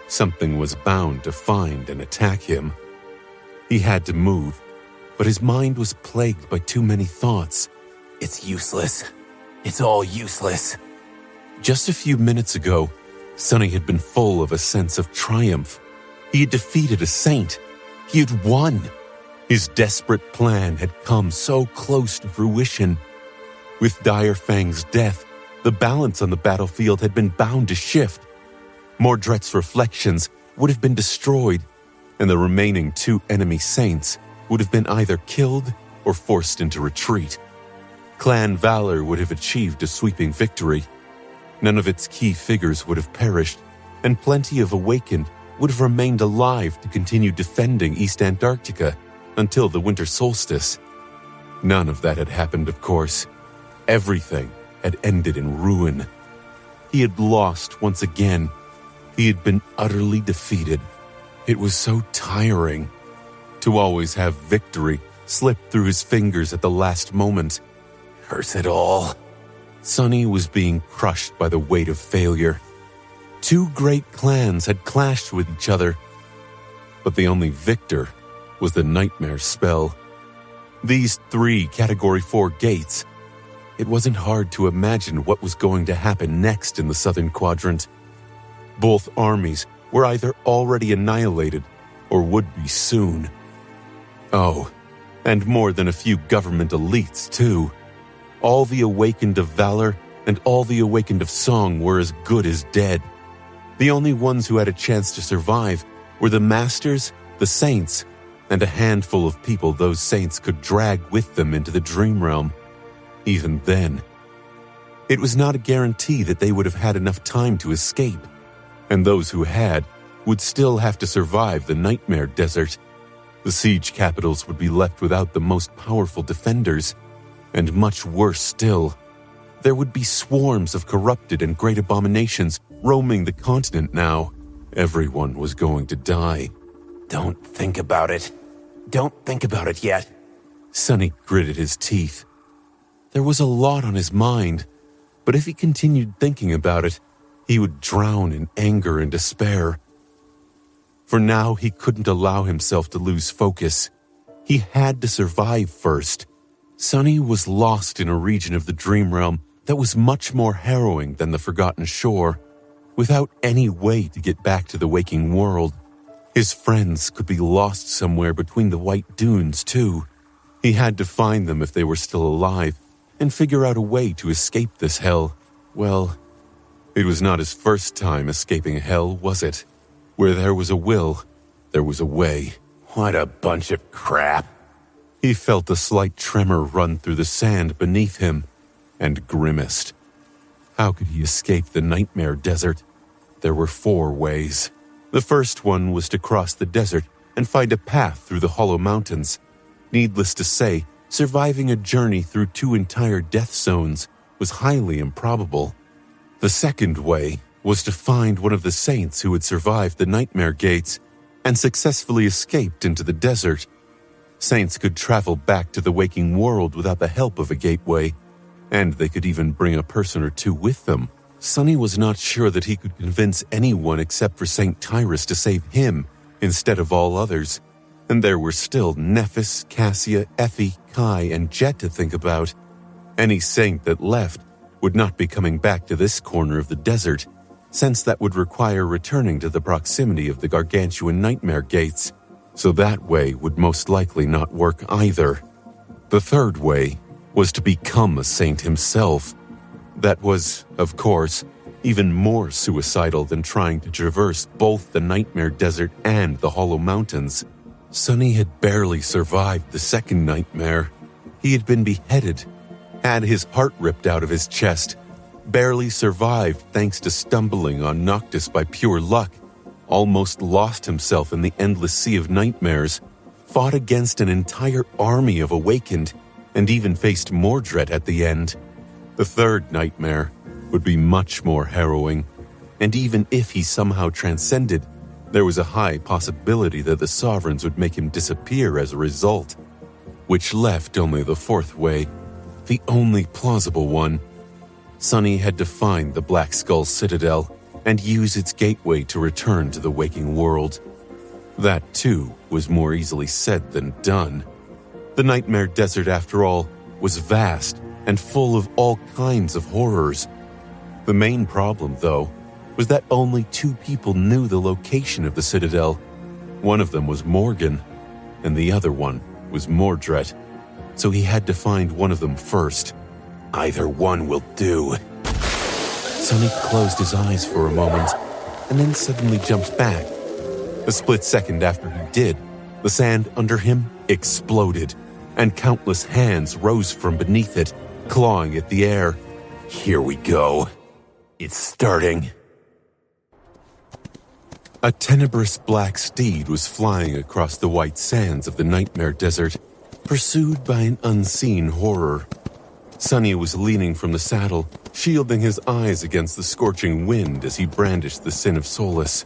something was bound to find and attack him. He had to move, but his mind was plagued by too many thoughts. It's useless. It's all useless. Just a few minutes ago, Sonny had been full of a sense of triumph. He had defeated a saint. He had won. His desperate plan had come so close to fruition. With Dire Fang's death, the balance on the battlefield had been bound to shift. Mordrett's reflections would have been destroyed, and the remaining 2 enemy saints would have been either killed or forced into retreat. Clan Valor would have achieved a sweeping victory. None of its key figures would have perished, and plenty of Awakened would have remained alive to continue defending East Antarctica until the winter solstice. None of that had happened, of course. Everything had ended in ruin. He had lost once again. He had been utterly defeated. It was so tiring. To always have victory slip through his fingers at the last moment. Curse it all. Sonny was being crushed by the weight of failure. 2 great clans had clashed with each other, but the only victor was the Nightmare spell. These 3 Category 4 gates. It wasn't hard to imagine what was going to happen next in the Southern Quadrant. Both armies were either already annihilated or would be soon. Oh, and more than a few government elites, too. All the Awakened of Valor and all the Awakened of Song were as good as dead. The only ones who had a chance to survive were the Masters, the Saints, and a handful of people those Saints could drag with them into the Dream Realm. Even then, it was not a guarantee that they would have had enough time to escape, and those who had would still have to survive the Nightmare Desert. The siege capitals would be left without the most powerful defenders, and much worse still, there would be swarms of corrupted and great abominations roaming the continent now. Everyone was going to die. Don't think about it. Don't think about it yet. Sonny gritted his teeth. There was a lot on his mind, but if he continued thinking about it, he would drown in anger and despair. For now, he couldn't allow himself to lose focus. He had to survive first. Sonny was lost in a region of the Dream Realm that was much more harrowing than the Forgotten Shore, without any way to get back to the waking world. His friends could be lost somewhere between the white dunes, too. He had to find them if they were still alive and figure out a way to escape this hell. Well, it was not his first time escaping hell, was it? Where there was a will, there was a way. What a bunch of crap. He felt a slight tremor run through the sand beneath him and grimaced. How could he escape the Nightmare Desert? There were 4 ways. The first one was to cross the desert and find a path through the Hollow Mountains. Needless to say, surviving a journey through 2 entire death zones was highly improbable. The second way was to find one of the saints who had survived the Nightmare Gates and successfully escaped into the desert. Saints could travel back to the waking world without the help of a gateway, and they could even bring a person or 2 with them. Sonny was not sure that he could convince anyone except for Saint Tyrus to save him instead of all others, and there were still Nephis, Cassia, Effie, Kai, and Jet to think about. Any saint that left would not be coming back to this corner of the desert, since that would require returning to the proximity of the gargantuan Nightmare Gates, so that way would most likely not work either. The third way was to become a saint himself. That was, of course, even more suicidal than trying to traverse both the Nightmare Desert and the Hollow Mountains. Sonny had barely survived the second nightmare. He had been beheaded, had his heart ripped out of his chest, barely survived thanks to stumbling on Noctis by pure luck, almost lost himself in the endless sea of nightmares, fought against an entire army of Awakened, and even faced Mordred at the end. The third nightmare would be much more harrowing, and even if he somehow transcended, there was a high possibility that the Sovereigns would make him disappear as a result, which left only the fourth way, the only plausible one. Sonny had to find the Black Skull Citadel and use its gateway to return to the waking world. That, too, was more easily said than done. The Nightmare Desert, after all, was vast and full of all kinds of horrors. The main problem, though, was that only 2 people knew the location of the Citadel. One of them was Morgan, and the other one was Mordred. So he had to find one of them first. Either one will do. Sonny closed his eyes for a moment, and then suddenly jumped back. A split second after he did, the sand under him exploded, and countless hands rose from beneath it, clawing at the air. Here we go. It's starting. A tenebrous black steed was flying across the white sands of the Nightmare Desert, pursued by an unseen horror. Sonny was leaning from the saddle, shielding his eyes against the scorching wind as he brandished the Sin of Solace.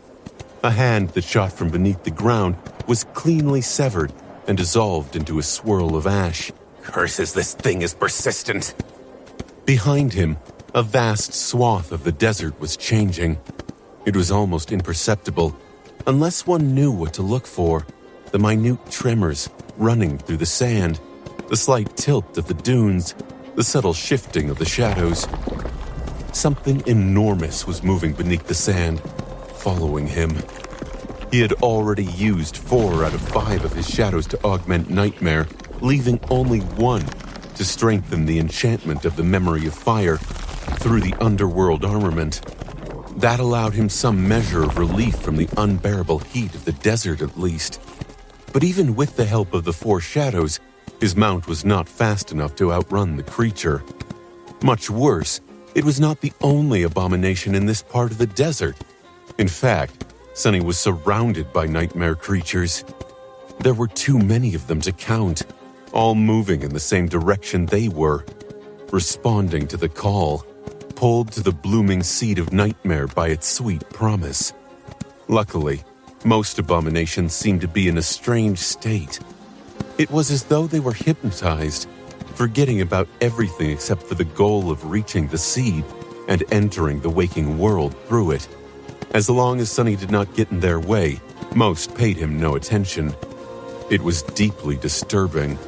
A hand that shot from beneath the ground was cleanly severed and dissolved into a swirl of ash. Curses, this thing is persistent. Behind him, a vast swath of the desert was changing. It was almost imperceptible, unless one knew what to look for. The minute tremors running through the sand, the slight tilt of the dunes, the subtle shifting of the shadows. Something enormous was moving beneath the sand, following him. He had already used 4 out of 5 of his shadows to augment Nightmare, leaving only 1 to strengthen the enchantment of the Memory of Fire through the underworld armament. That allowed him some measure of relief from the unbearable heat of the desert, at least. But even with the help of the 4 shadows, his mount was not fast enough to outrun the creature. Much worse, it was not the only abomination in this part of the desert. In fact, Sonny was surrounded by nightmare creatures. There were too many of them to count, all moving in the same direction they were, responding to the call, pulled to the blooming seed of nightmare by its sweet promise. Luckily, most abominations seemed to be in a strange state. It was as though they were hypnotized, forgetting about everything except for the goal of reaching the seed and entering the waking world through it. As long as Sonny did not get in their way, most paid him no attention. It was deeply disturbing.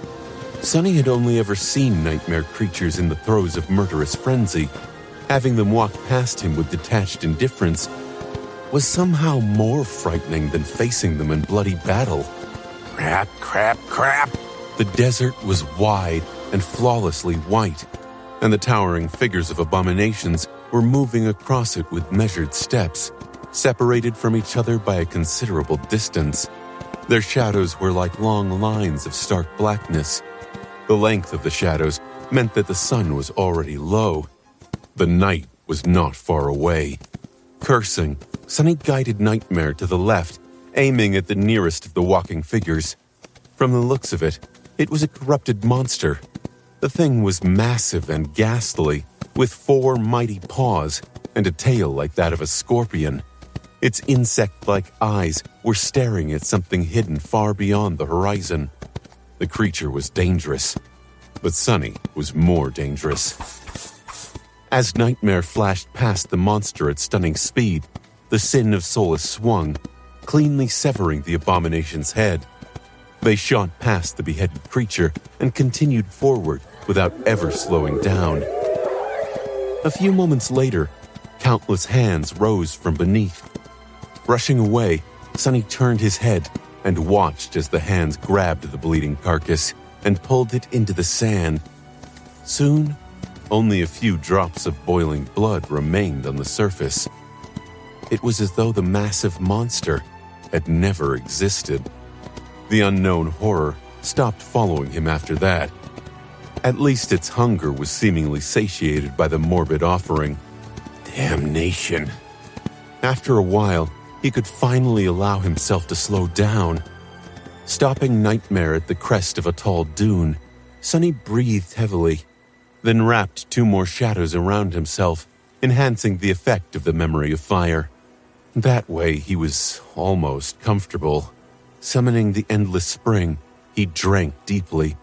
Sonny had only ever seen nightmare creatures in the throes of murderous frenzy, having them walk past him with detached indifference. was somehow more frightening than facing them in bloody battle. Crap, crap, crap! The desert was wide and flawlessly white, and the towering figures of abominations were moving across it with measured steps, separated from each other by a considerable distance. Their shadows were like long lines of stark blackness. The length of the shadows meant that the sun was already low. The night was not far away. Cursing, Sunny guided Nightmare to the left, aiming at the nearest of the walking figures. From the looks of it, it was a corrupted monster. The thing was massive and ghastly, with 4 mighty paws and a tail like that of a scorpion. Its insect-like eyes were staring at something hidden far beyond the horizon. The creature was dangerous, but Sunny was more dangerous. As Nightmare flashed past the monster at stunning speed, the Sin of Solace swung, cleanly severing the abomination's head. They shot past the beheaded creature and continued forward without ever slowing down. A few moments later, countless hands rose from beneath. Rushing away, Sunny turned his head and watched as the hands grabbed the bleeding carcass and pulled it into the sand. Soon, only a few drops of boiling blood remained on the surface. It was as though the massive monster had never existed. The unknown horror stopped following him after that. At least its hunger was seemingly satiated by the morbid offering. Damnation. After a while, he could finally allow himself to slow down. Stopping Nightmare at the crest of a tall dune, Sunny breathed heavily, then wrapped 2 more shadows around himself, enhancing the effect of the memory of fire. That way he was almost comfortable. Summoning the endless spring, he drank deeply,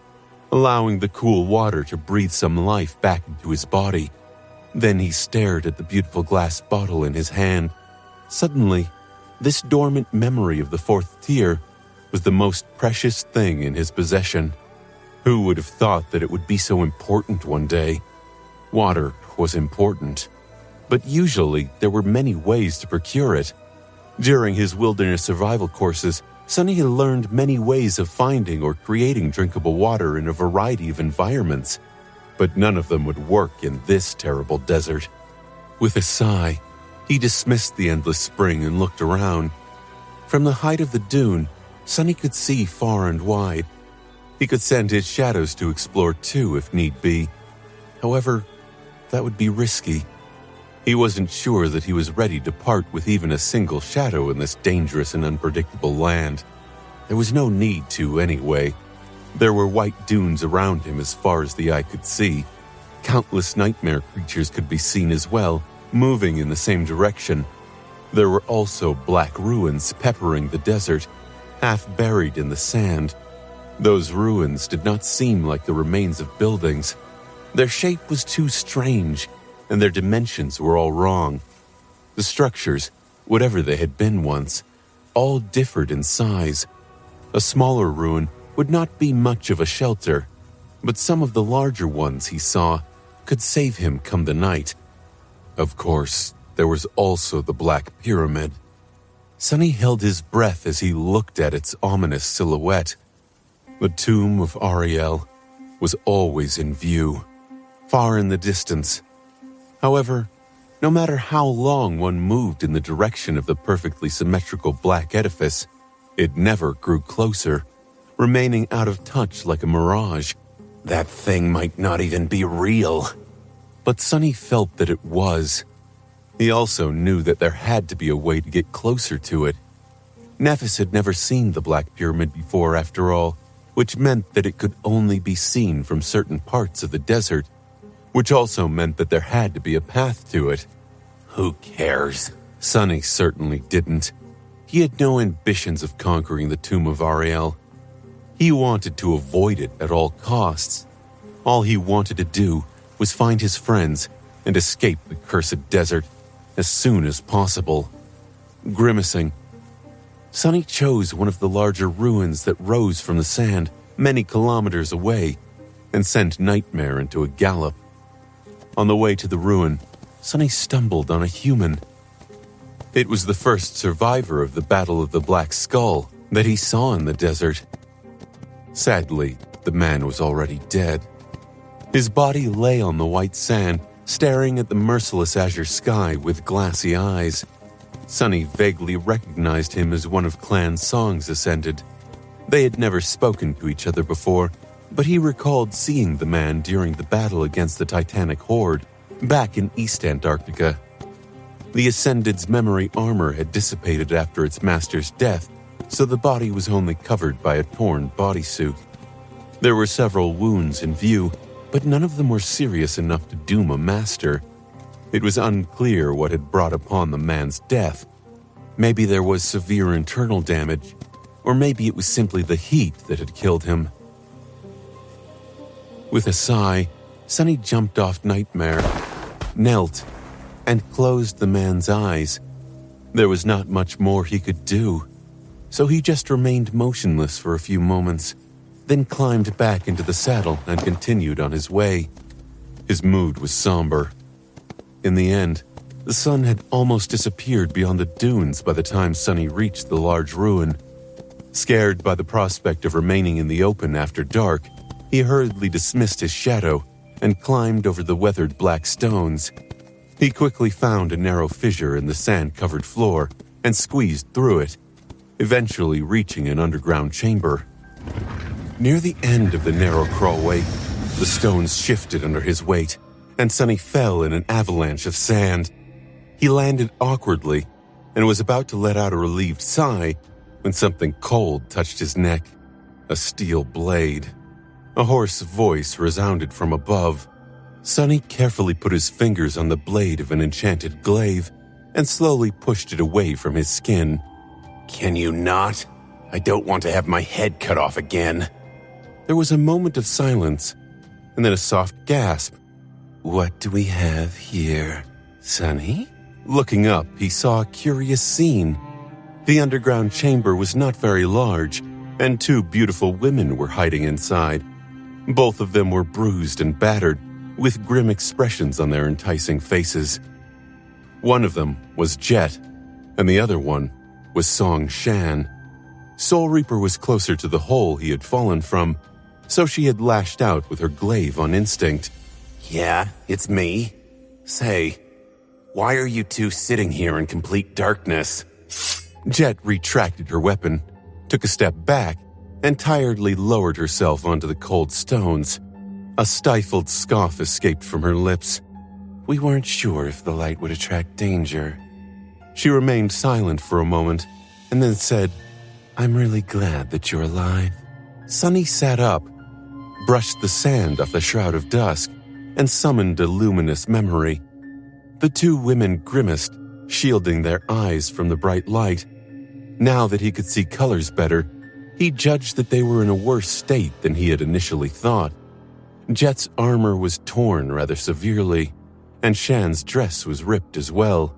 allowing the cool water to breathe some life back into his body. Then he stared at the beautiful glass bottle in his hand. Suddenly, this dormant memory of the 4th tier was the most precious thing in his possession. Who would have thought that it would be so important one day? Water was important, but usually there were many ways to procure it. During his wilderness survival courses, Sunny had learned many ways of finding or creating drinkable water in a variety of environments, but none of them would work in this terrible desert. With a sigh, he dismissed the endless spring and looked around. From the height of the dune, Sunny could see far and wide. He could send his shadows to explore too if need be. However, that would be risky. He wasn't sure that he was ready to part with even a single shadow in this dangerous and unpredictable land. There was no need to anyway. There were white dunes around him as far as the eye could see. Countless nightmare creatures could be seen as well, moving in the same direction. There were also black ruins peppering the desert, half buried in the sand. Those ruins did not seem like the remains of buildings. Their shape was too strange, and their dimensions were all wrong. The structures, whatever they had been once, all differed in size. A smaller ruin would not be much of a shelter, but some of the larger ones he saw could save him come the night. Of course, there was also the Black Pyramid. Sunny held his breath as he looked at its ominous silhouette. The tomb of Ariel was always in view, far in the distance. However, no matter how long one moved in the direction of the perfectly symmetrical black edifice, it never grew closer, remaining out of touch like a mirage. That thing might not even be real. But Sunny felt that it was. He also knew that there had to be a way to get closer to it. Nephis had never seen the Black Pyramid before, after all, which meant that it could only be seen from certain parts of the desert, which also meant that there had to be a path to it. Who cares? Sunny certainly didn't. He had no ambitions of conquering the tomb of Ariel. He wanted to avoid it at all costs. All he wanted to do was find his friends and escape the cursed desert as soon as possible. Grimacing, Sunny chose one of the larger ruins that rose from the sand many kilometers away and sent Nightmare into a gallop. On the way to the ruin, Sunny stumbled on a human. It was the first survivor of the Battle of the Black Skull that he saw in the desert. Sadly, the man was already dead. His body lay on the white sand, staring at the merciless azure sky with glassy eyes. Sonny vaguely recognized him as one of Clan Song's Ascended. They had never spoken to each other before, but he recalled seeing the man during the battle against the Titanic Horde back in East Antarctica. The Ascended's memory armor had dissipated after its master's death, so the body was only covered by a torn bodysuit. There were several wounds in view, but none of them were serious enough to doom a master. It was unclear what had brought upon the man's death. Maybe there was severe internal damage, or maybe it was simply the heat that had killed him. With a sigh, Sonny jumped off Nightmare, knelt, and closed the man's eyes. There was not much more he could do, so he just remained motionless for a few moments, then climbed back into the saddle and continued on his way. His mood was somber. In the end, the sun had almost disappeared beyond the dunes by the time Sonny reached the large ruin. Scared by the prospect of remaining in the open after dark, he hurriedly dismissed his shadow and climbed over the weathered black stones. He quickly found a narrow fissure in the sand-covered floor and squeezed through it, eventually reaching an underground chamber. Near the end of the narrow crawlway, the stones shifted under his weight, and Sonny fell in an avalanche of sand. He landed awkwardly and was about to let out a relieved sigh when something cold touched his neck. A steel blade. A hoarse voice resounded from above. Sonny carefully put his fingers on the blade of an enchanted glaive and slowly pushed it away from his skin. Can you not? I don't want to have my head cut off again. There was a moment of silence, and then a soft gasp. What do we have here, Sonny? Looking up, he saw a curious scene. The underground chamber was not very large, and two beautiful women were hiding inside. Both of them were bruised and battered, with grim expressions on their enticing faces. One of them was Jet, and the other one was Song Shan. Soul Reaper was closer to the hole he had fallen from, so she had lashed out with her glaive on instinct. Yeah, it's me. Say, why are you two sitting here in complete darkness? Jet retracted her weapon, took a step back, and tiredly lowered herself onto the cold stones. A stifled scoff escaped from her lips. We weren't sure if the light would attract danger. She remained silent for a moment, and then said, I'm really glad that you're alive. Sonny sat up, brushed the sand off the shroud of dusk, and summoned a luminous memory. The two women grimaced, shielding their eyes from the bright light. Now that he could see colors better, he judged that they were in a worse state than he had initially thought. Jet's armor was torn rather severely, and Shan's dress was ripped as well.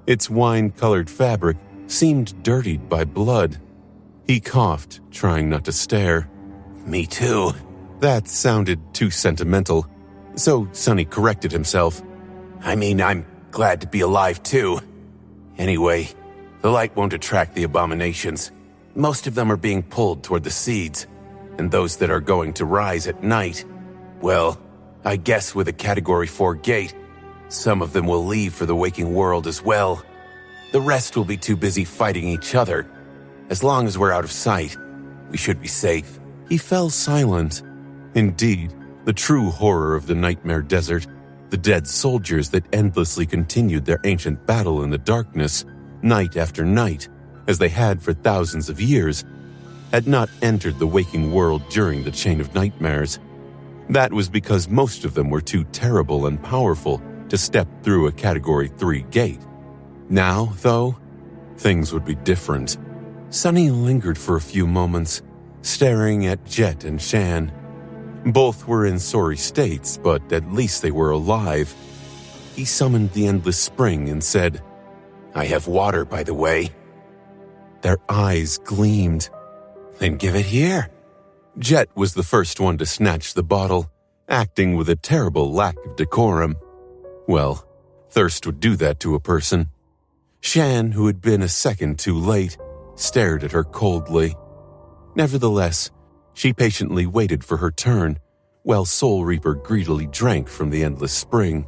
Its wine-colored fabric seemed dirtied by blood. He coughed, trying not to stare. Me too. That sounded too sentimental, so Sonny corrected himself. I mean, I'm glad to be alive too. Anyway, the light won't attract the abominations. Most of them are being pulled toward the seeds, and those that are going to rise at night, well, I guess with a Category 4 gate, some of them will leave for the waking world as well. The rest will be too busy fighting each other. As long as we're out of sight, we should be safe. He fell silent. Indeed, the true horror of the Nightmare Desert, the dead soldiers that endlessly continued their ancient battle in the darkness, night after night, as they had for thousands of years, had not entered the waking world during the Chain of Nightmares. That was because most of them were too terrible and powerful to step through a Category 3 gate. Now, though, things would be different. Sonny lingered for a few moments, staring at Jet and Shan. Both were in sorry states, but at least they were alive. He summoned the Endless Spring and said, I have water, by the way. Their eyes gleamed. Then give it here. Jet was the first one to snatch the bottle, acting with a terrible lack of decorum. Well, thirst would do that to a person. Shan, who had been a second too late, stared at her coldly. Nevertheless, she patiently waited for her turn, while Soul Reaper greedily drank from the endless spring.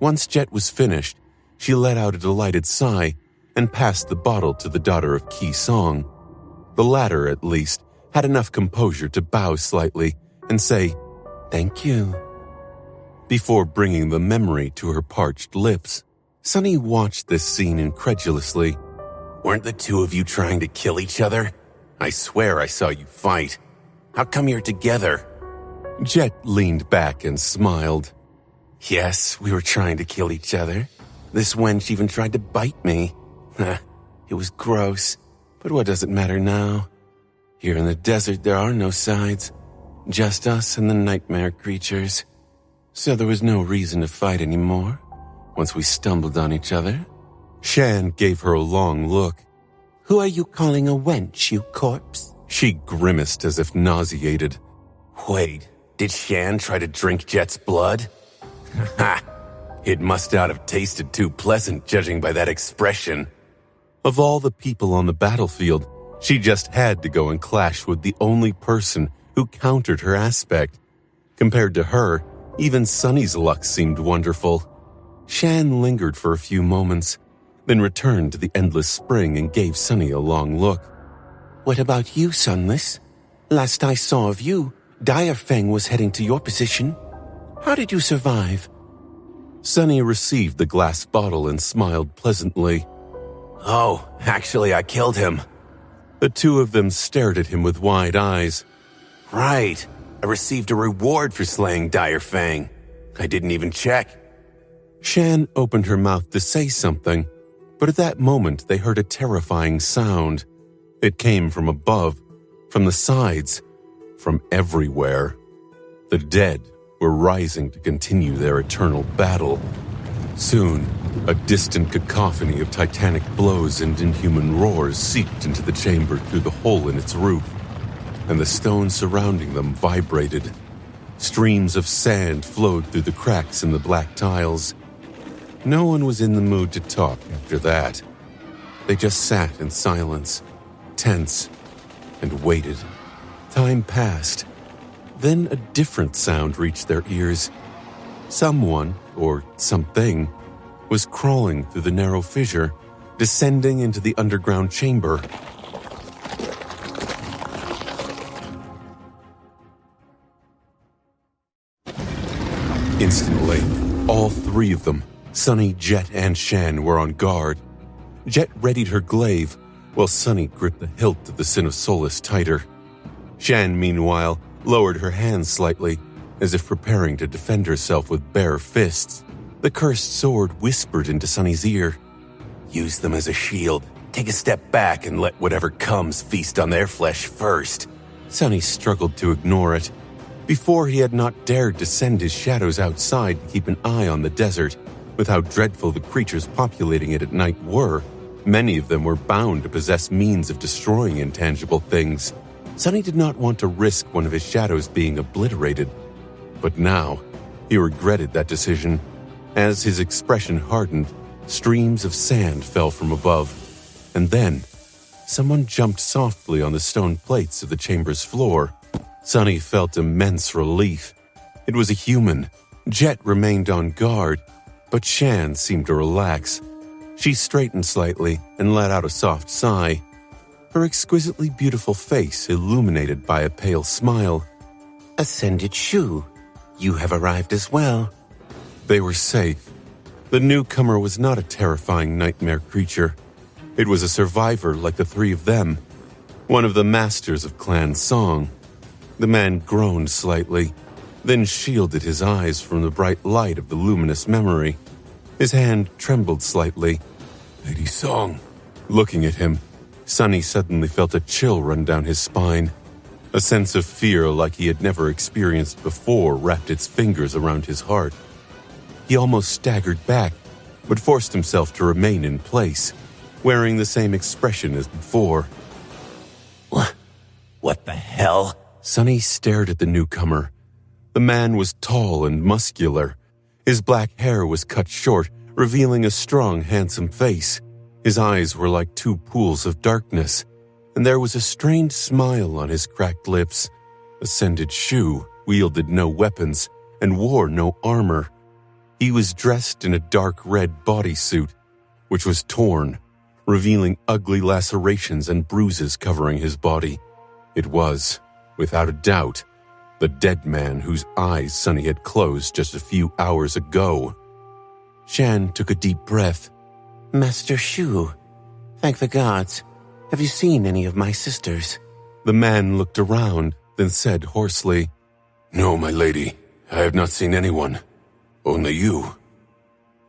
Once Jet was finished, she let out a delighted sigh and passed the bottle to the daughter of Ki Song. The latter, at least, had enough composure to bow slightly and say, "Thank you," before bringing the memory to her parched lips. Sunny watched this scene incredulously. Weren't the two of you trying to kill each other? I swear I saw you fight. How come you're together? Jet leaned back and smiled. Yes, we were trying to kill each other. This wench even tried to bite me. It was gross, but what does it matter now? Here in the desert there are no sides, just us and the nightmare creatures. So there was no reason to fight anymore once we stumbled on each other. Shan gave her a long look. "Who are you calling a wench, you corpse?" She grimaced as if nauseated. Wait, did Shan try to drink Jet's blood? Ha! It must not have tasted too pleasant, judging by that expression. Of all the people on the battlefield, she just had to go and clash with the only person who countered her aspect. Compared to her, even Sunny's luck seemed wonderful. Shan lingered for a few moments, then returned to the endless spring and gave Sunny a long look. "What about you, Sunless? Last I saw of you, Dire Fang was heading to your position. How did you survive?" Sunny received the glass bottle and smiled pleasantly. Oh, actually I killed him. The two of them stared at him with wide eyes. Right, I received a reward for slaying Dire Fang. I didn't even check. Shan opened her mouth to say something, but at that moment they heard a terrifying sound. It came from above, from the sides, from everywhere. The dead were rising to continue their eternal battle. Soon, a distant cacophony of titanic blows and inhuman roars seeped into the chamber through the hole in its roof, and the stone surrounding them vibrated. Streams of sand flowed through the cracks in the black tiles. No one was in the mood to talk after that. They just sat in silence, tense, and waited. Time passed. Then a different sound reached their ears. Someone, or something, was crawling through the narrow fissure, descending into the underground chamber. Instantly, all three of them, Sunny, Jet, and Shan, were on guard. Jet readied her glaive, while Sunny gripped the hilt of the Sin of Solace tighter. Shan, meanwhile, lowered her hands slightly, as if preparing to defend herself with bare fists. The cursed sword whispered into Sunny's ear. Use them as a shield. Take a step back and let whatever comes feast on their flesh first. Sunny struggled to ignore it. Before, he had not dared to send his shadows outside to keep an eye on the desert. With how dreadful the creatures populating it at night were, many of them were bound to possess means of destroying intangible things. Sunny did not want to risk one of his shadows being obliterated. But now, he regretted that decision. As his expression hardened, streams of sand fell from above. And then, someone jumped softly on the stone plates of the chamber's floor. Sunny felt immense relief. It was a human. Jet remained on guard, but Shan seemed to relax. She straightened slightly and let out a soft sigh. Her exquisitely beautiful face illuminated by a pale smile. "Ascended Shu, you have arrived as well." They were safe. The newcomer was not a terrifying nightmare creature. It was a survivor like the three of them, one of the masters of Clan Song. The man groaned slightly, then shielded his eyes from the bright light of the luminous memory. His hand trembled slightly. Lady Song. Looking at him, Sunny suddenly felt a chill run down his spine. A sense of fear like he had never experienced before wrapped its fingers around his heart. He almost staggered back, but forced himself to remain in place, wearing the same expression as before. What the hell? Sunny stared at the newcomer. The man was tall and muscular. His black hair was cut short, revealing a strong, handsome face. His eyes were like two pools of darkness, and there was a strained smile on his cracked lips. Ascended Shu wielded no weapons and wore no armor. He was dressed in a dark red bodysuit, which was torn, revealing ugly lacerations and bruises covering his body. It was, without a doubt, the dead man whose eyes Sunny had closed just a few hours ago. Shan took a deep breath. Master Shu, thank the gods. Have you seen any of my sisters? The man looked around, then said hoarsely, No, my lady, I have not seen anyone. Only you.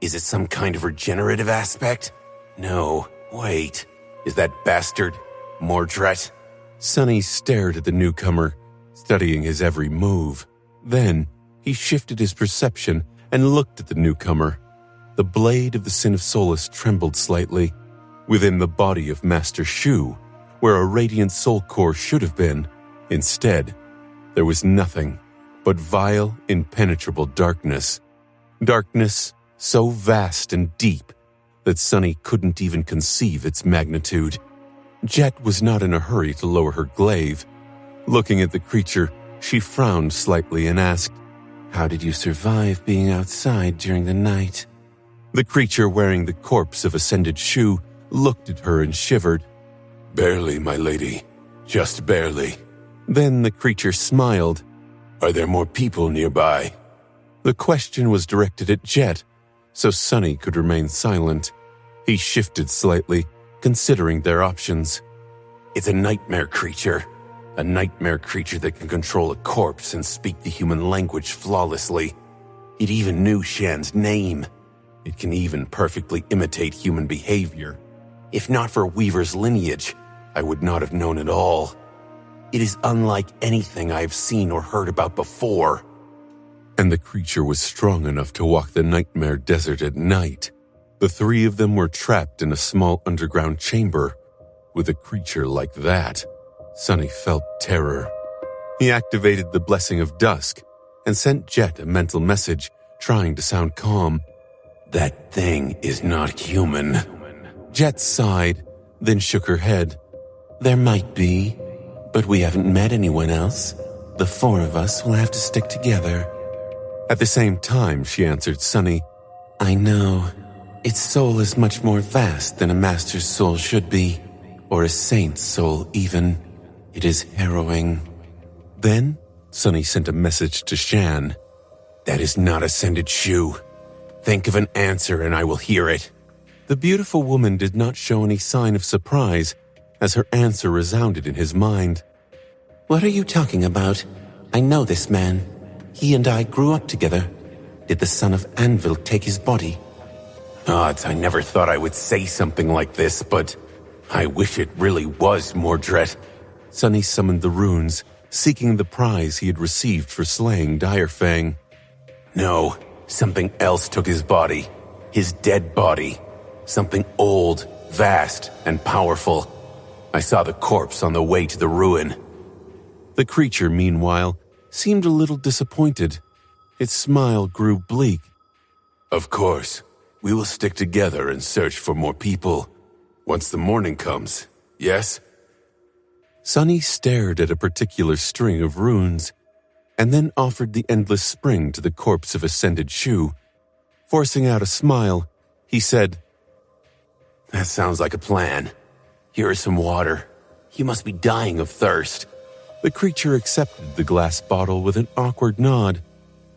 Is it some kind of regenerative aspect? No, wait. Is that bastard Mordred? Sunny stared at the newcomer, studying his every move. Then he shifted his perception and looked at the newcomer. The blade of the Sin of Solace trembled slightly. Within the body of Master Shu, where a radiant soul core should have been, instead, there was nothing but vile, impenetrable darkness. Darkness so vast and deep that Sunny couldn't even conceive its magnitude. Jet was not in a hurry to lower her glaive. Looking at the creature, she frowned slightly and asked, How did you survive being outside during the night? The creature wearing the corpse of Ascended Shu looked at her and shivered. Barely, my lady. Just barely. Then the creature smiled. Are there more people nearby? The question was directed at Jet, so Sunny could remain silent. He shifted slightly, considering their options. It's a nightmare creature. A nightmare creature that can control a corpse and speak the human language flawlessly. It even knew Shan's name. It can even perfectly imitate human behavior. If not for Weaver's lineage, I would not have known at all. It is unlike anything I have seen or heard about before. And the creature was strong enough to walk the nightmare desert at night. The three of them were trapped in a small underground chamber. With a creature like that, Sunny felt terror. He activated the Blessing of Dusk and sent Jet a mental message, trying to sound calm. That thing is not human. Jet sighed, then shook her head. There might be, but we haven't met anyone else. The four of us will have to stick together. At the same time, she answered Sunny, I know. Its soul is much more vast than a master's soul should be, or a saint's soul even. It is harrowing. Then, Sunny sent a message to Shan. That is not Ascended Shu. Think of an answer and I will hear it. The beautiful woman did not show any sign of surprise as her answer resounded in his mind. What are you talking about? I know this man. He and I grew up together. Did the son of Anvil take his body? Odds, I never thought I would say something like this, but I wish it really was Mordred. Sunny summoned the runes, seeking the prize he had received for slaying Direfang. No, something else took his body. His dead body. Something old, vast, and powerful. I saw the corpse on the way to the ruin. The creature, meanwhile, seemed a little disappointed. Its smile grew bleak. Of course, we will stick together and search for more people. Once the morning comes, yes? Sunny stared at a particular string of runes, and then offered the Endless Spring to the corpse of Ascended Shu. Forcing out a smile, he said, That sounds like a plan. Here is some water. You must be dying of thirst. The creature accepted the glass bottle with an awkward nod.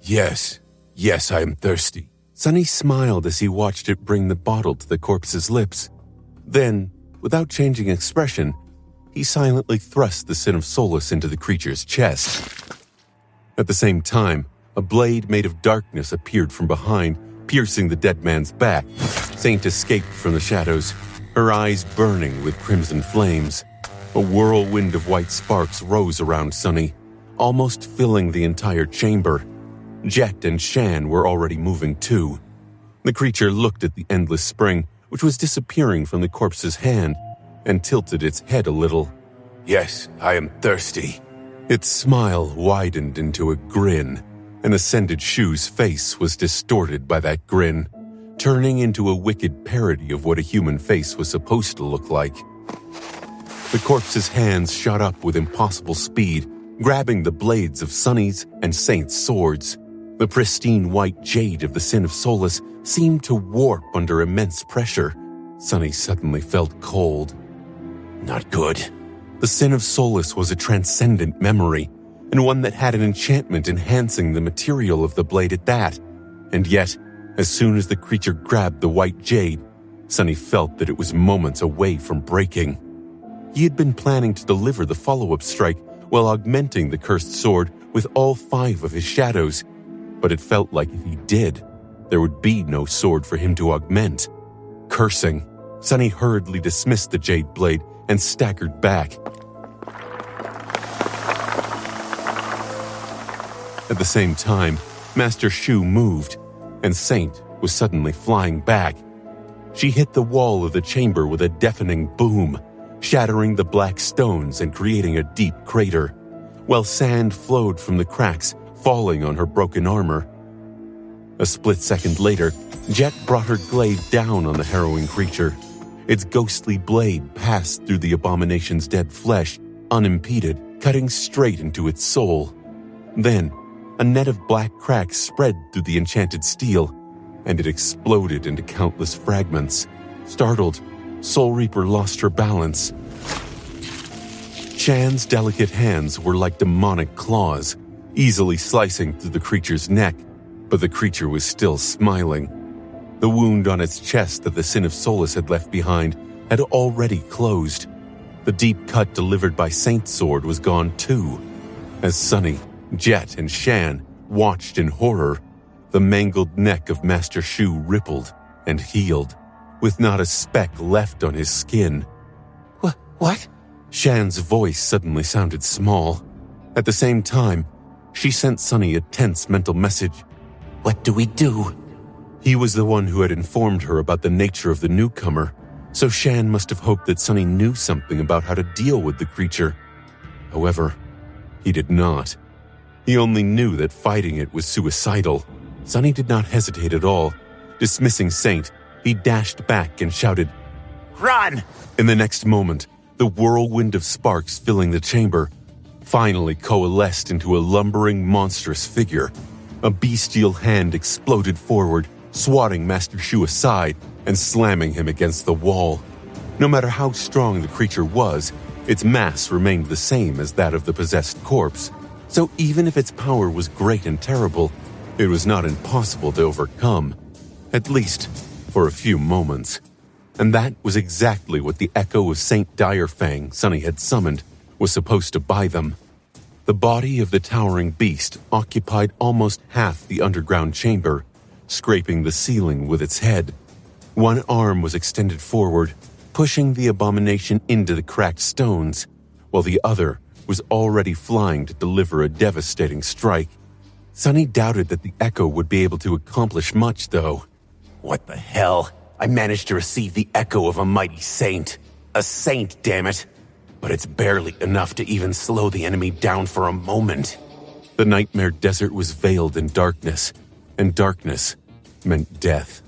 Yes, I am thirsty. Sunny smiled as he watched it bring the bottle to the corpse's lips. Then, without changing expression, he silently thrust the Sin of Solace into the creature's chest. At the same time, a blade made of darkness appeared from behind, piercing the dead man's back. Saint escaped from the shadows, her eyes burning with crimson flames. A whirlwind of white sparks rose around Sunny, almost filling the entire chamber. Jet and Shan were already moving too. The creature looked at the Endless Spring, which was disappearing from the corpse's hand, and tilted its head a little. Yes, I am thirsty. Its smile widened into a grin, and Ascended Shu's face was distorted by that grin. turning into a wicked parody of what a human face was supposed to look like. The corpse's hands shot up with impossible speed, grabbing the blades of Sunny's and Saint's swords. The pristine white jade of the Sin of Solace seemed to warp under immense pressure. Sunny suddenly felt cold. Not good. The Sin of Solace was a transcendent memory, and one that had an enchantment enhancing the material of the blade at that. And yet, as soon as the creature grabbed the white jade, Sunny felt that it was moments away from breaking. He had been planning to deliver the follow-up strike while augmenting the cursed sword with all 5 of his shadows, but it felt like if he did, there would be no sword for him to augment. Cursing, Sunny hurriedly dismissed the jade blade and staggered back. At the same time, Master Shu moved, and Saint was suddenly flying back. She hit the wall of the chamber with a deafening boom, shattering the black stones and creating a deep crater, while sand flowed from the cracks, falling on her broken armor. A split second later, Jet brought her glaive down on the harrowing creature. Its ghostly blade passed through the abomination's dead flesh, unimpeded, cutting straight into its soul. Then, a net of black cracks spread through the enchanted steel, and it exploded into countless fragments. Startled, Soul Reaper lost her balance. Shan's delicate hands were like demonic claws, easily slicing through the creature's neck, but the creature was still smiling. The wound on its chest that the Sin of Solace had left behind had already closed. The deep cut delivered by Saint's sword was gone too. As Sunny, Jet, and Shan watched in horror, the mangled neck of Master Shu rippled and healed, with not a speck left on his skin. What? Shan's voice suddenly sounded small. At the same time, she sent Sunny a tense mental message. What do we do? He was the one who had informed her about the nature of the newcomer, so Shan must have hoped that Sunny knew something about how to deal with the creature. However, he did not. He only knew that fighting it was suicidal. Sunny did not hesitate at all. Dismissing Saint, he dashed back and shouted, "Run!" In the next moment, the whirlwind of sparks filling the chamber finally coalesced into a lumbering, monstrous figure. A bestial hand exploded forward, swatting Master Shu aside and slamming him against the wall. No matter how strong the creature was, its mass remained the same as that of the possessed corpse. So even if its power was great and terrible, it was not impossible to overcome, at least for a few moments. And that was exactly what the echo of Saint Direfang Sunny had summoned was supposed to buy them. The body of the towering beast occupied almost half the underground chamber, scraping the ceiling with its head. One arm was extended forward, pushing the abomination into the cracked stones, while the other was already flying to deliver a devastating strike. Sunny doubted that the echo would be able to accomplish much, though. What the hell? I managed to receive the echo of a mighty saint. A saint, damn it. But it's barely enough to even slow the enemy down for a moment. The nightmare desert was veiled in darkness, and darkness meant death.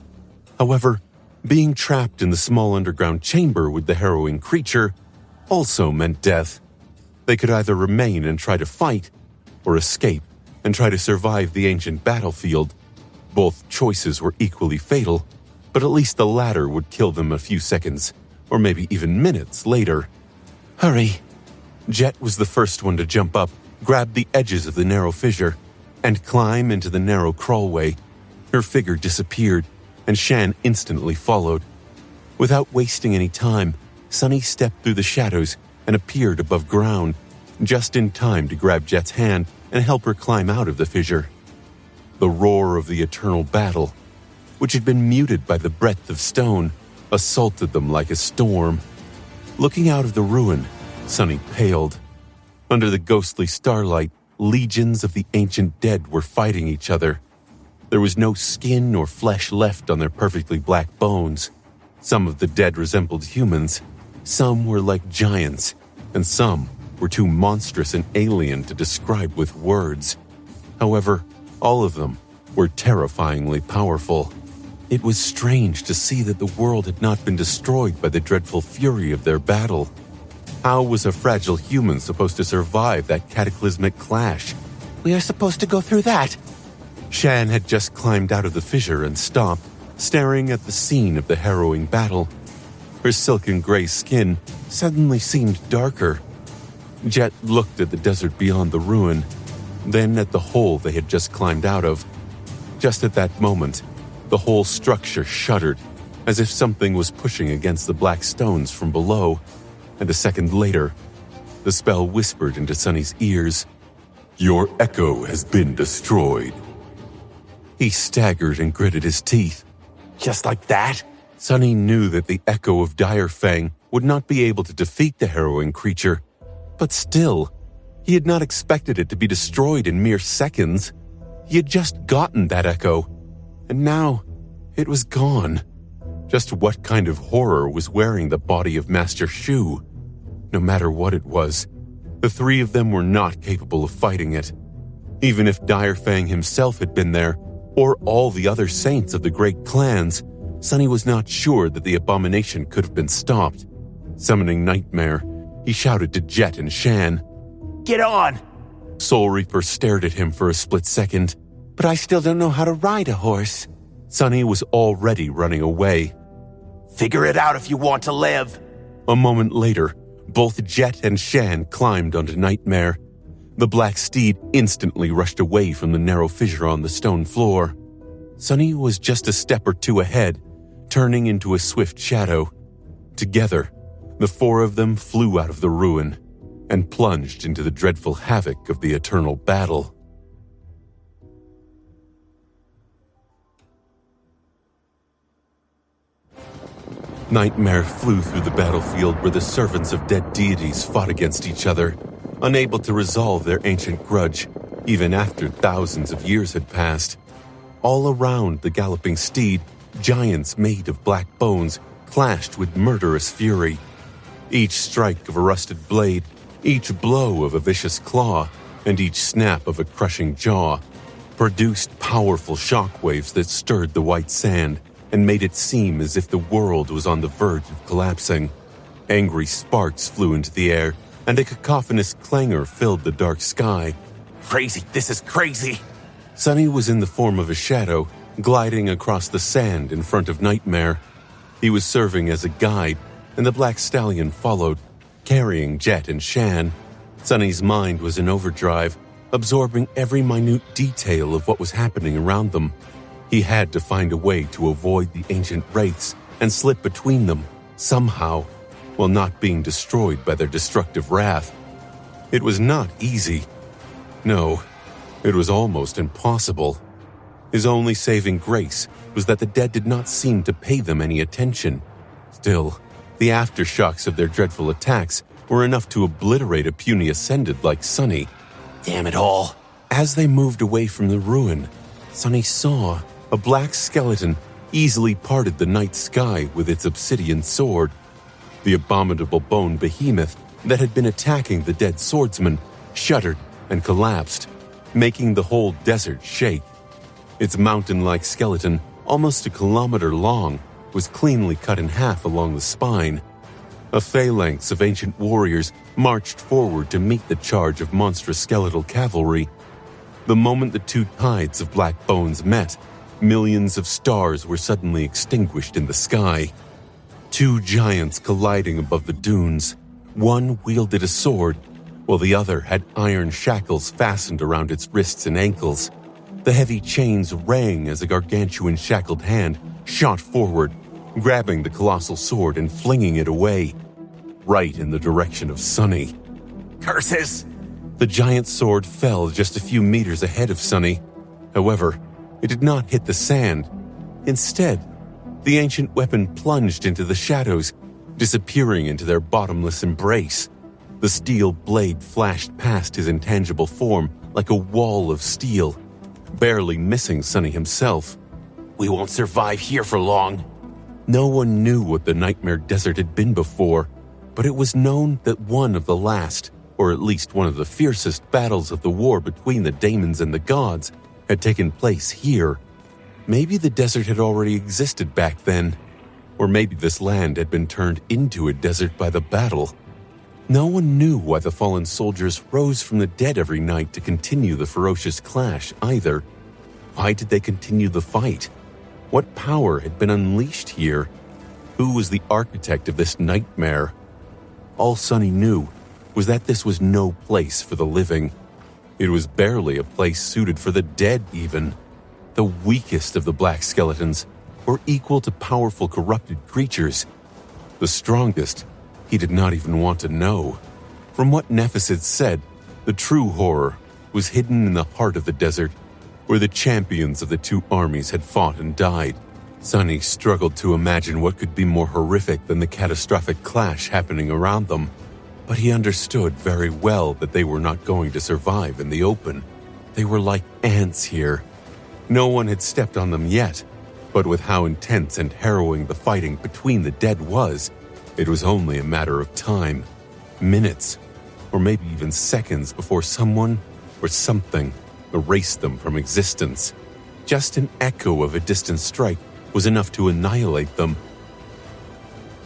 However, being trapped in the small underground chamber with the harrowing creature also meant death. They could either remain and try to fight, or escape and try to survive the ancient battlefield. Both choices were equally fatal, but at least the latter would kill them a few seconds, or maybe even minutes later. Hurry! Jet was the first one to jump up, grab the edges of the narrow fissure, and climb into the narrow crawlway. Her figure disappeared, and Shan instantly followed. Without wasting any time, Sunny stepped through the shadows and appeared above ground, just in time to grab Jet's hand and help her climb out of the fissure. The roar of the eternal battle, which had been muted by the breadth of stone, assaulted them like a storm. Looking out of the ruin, Sunny paled. Under the ghostly starlight, legions of the ancient dead were fighting each other. There was no skin or flesh left on their perfectly black bones. Some of the dead resembled humans, some were like giants, and some were too monstrous and alien to describe with words. However, all of them were terrifyingly powerful. It was strange to see that the world had not been destroyed by the dreadful fury of their battle. How was a fragile human supposed to survive that cataclysmic clash? We are supposed to go through that. Shan had just climbed out of the fissure and stopped, staring at the scene of the harrowing battle. Her silken gray skin suddenly seemed darker. Jet looked at the desert beyond the ruin, then at the hole they had just climbed out of. Just at that moment, the whole structure shuddered, as if something was pushing against the black stones from below, and a second later, the spell whispered into Sunny's ears, "Your echo has been destroyed." He staggered and gritted his teeth. Just like that? Sunny knew that the echo of Dire Fang would not be able to defeat the harrowing creature, but still, he had not expected it to be destroyed in mere seconds. He had just gotten that echo, and now it was gone. Just what kind of horror was wearing the body of Master Shu? No matter what it was, the three of them were not capable of fighting it. Even if Dire Fang himself had been there, or all the other saints of the great clans, Sunny was not sure that the abomination could have been stopped. Summoning Nightmare, he shouted to Jet and Shan. Get on! Soul Reaper stared at him for a split second. But I still don't know how to ride a horse. Sunny was already running away. Figure it out if you want to live. A moment later, both Jet and Shan climbed onto Nightmare. The black steed instantly rushed away from the narrow fissure on the stone floor. Sunny was just a step or two ahead, turning into a swift shadow. Together, the four of them flew out of the ruin and plunged into the dreadful havoc of the eternal battle. Nightmare flew through the battlefield where the servants of dead deities fought against each other, unable to resolve their ancient grudge, even after thousands of years had passed. All around the galloping steed, giants made of black bones clashed with murderous fury. Each strike of a rusted blade, each blow of a vicious claw, and each snap of a crushing jaw produced powerful shockwaves that stirred the white sand and made it seem as if the world was on the verge of collapsing. Angry sparks flew into the air, and a cacophonous clangor filled the dark sky. Crazy, this is crazy. Sunny was in the form of a shadow, gliding across the sand in front of Nightmare. He was serving as a guide, and the black stallion followed, carrying Jet and Shan. Sunny's mind was in overdrive, absorbing every minute detail of what was happening around them. He had to find a way to avoid the ancient wraiths and slip between them, somehow, while not being destroyed by their destructive wrath. It was not easy. No, it was almost impossible. His only saving grace was that the dead did not seem to pay them any attention. Still, the aftershocks of their dreadful attacks were enough to obliterate a puny ascended like Sunny. Damn it all. As they moved away from the ruin, Sunny saw a black skeleton easily parted the night sky with its obsidian sword. The abominable bone behemoth that had been attacking the dead swordsman shuddered and collapsed, making the whole desert shake. Its mountain-like skeleton, almost a kilometer long, was cleanly cut in half along the spine. A phalanx of ancient warriors marched forward to meet the charge of monstrous skeletal cavalry. The moment the two tides of black bones met, millions of stars were suddenly extinguished in the sky. Two giants colliding above the dunes. One wielded a sword, while the other had iron shackles fastened around its wrists and ankles. The heavy chains rang as a gargantuan shackled hand shot forward, grabbing the colossal sword and flinging it away, right in the direction of Sunny. Curses! The giant sword fell just a few meters ahead of Sunny. However, it did not hit the sand. Instead, the ancient weapon plunged into the shadows, disappearing into their bottomless embrace. The steel blade flashed past his intangible form like a wall of steel, barely missing Sunny himself. We won't survive here for long. No one knew what the Nightmare Desert had been before, but it was known that one of the last, or at least one of the fiercest battles of the war between the daemons and the gods, had taken place here. Maybe the desert had already existed back then, or maybe this land had been turned into a desert by the battle. No one knew why the fallen soldiers rose from the dead every night to continue the ferocious clash either. Why did they continue the fight? What power had been unleashed here? Who was the architect of this nightmare? All Sonny knew was that this was no place for the living. It was barely a place suited for the dead even. The weakest of the black skeletons were equal to powerful corrupted creatures. The strongest, he did not even want to know. From what Nephis had said, the true horror was hidden in the heart of the desert, where the champions of the two armies had fought and died. Sonny struggled to imagine what could be more horrific than the catastrophic clash happening around them, but he understood very well that they were not going to survive in the open. They were like ants here. No one had stepped on them yet, but with how intense and harrowing the fighting between the dead was, it was only a matter of time, minutes, or maybe even seconds before someone or something erased them from existence. Just an echo of a distant strike was enough to annihilate them.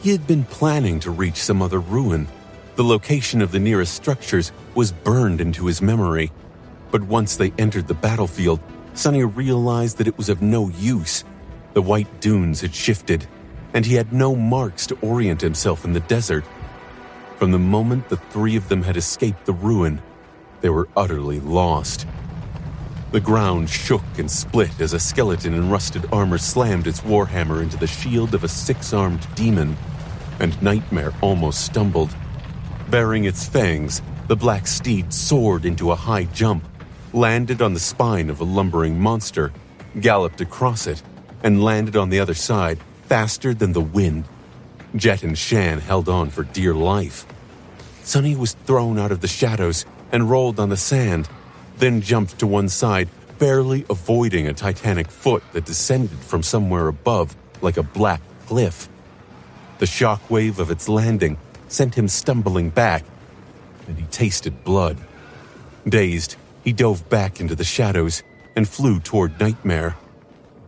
He had been planning to reach some other ruin. The location of the nearest structures was burned into his memory. But once they entered the battlefield, Sonny realized that it was of no use. The white dunes had shifted, and he had no marks to orient himself in the desert. From the moment the three of them had escaped the ruin, they were utterly lost. The ground shook and split as a skeleton in rusted armor slammed its warhammer into the shield of a six-armed demon, and Nightmare almost stumbled. Bearing its fangs, the black steed soared into a high jump, landed on the spine of a lumbering monster, galloped across it, and landed on the other side faster than the wind. Jet and Shan held on for dear life. Sonny was thrown out of the shadows and rolled on the sand, then jumped to one side, barely avoiding a titanic foot that descended from somewhere above like a black cliff. The shockwave of its landing sent him stumbling back, and he tasted blood. Dazed, he dove back into the shadows and flew toward Nightmare.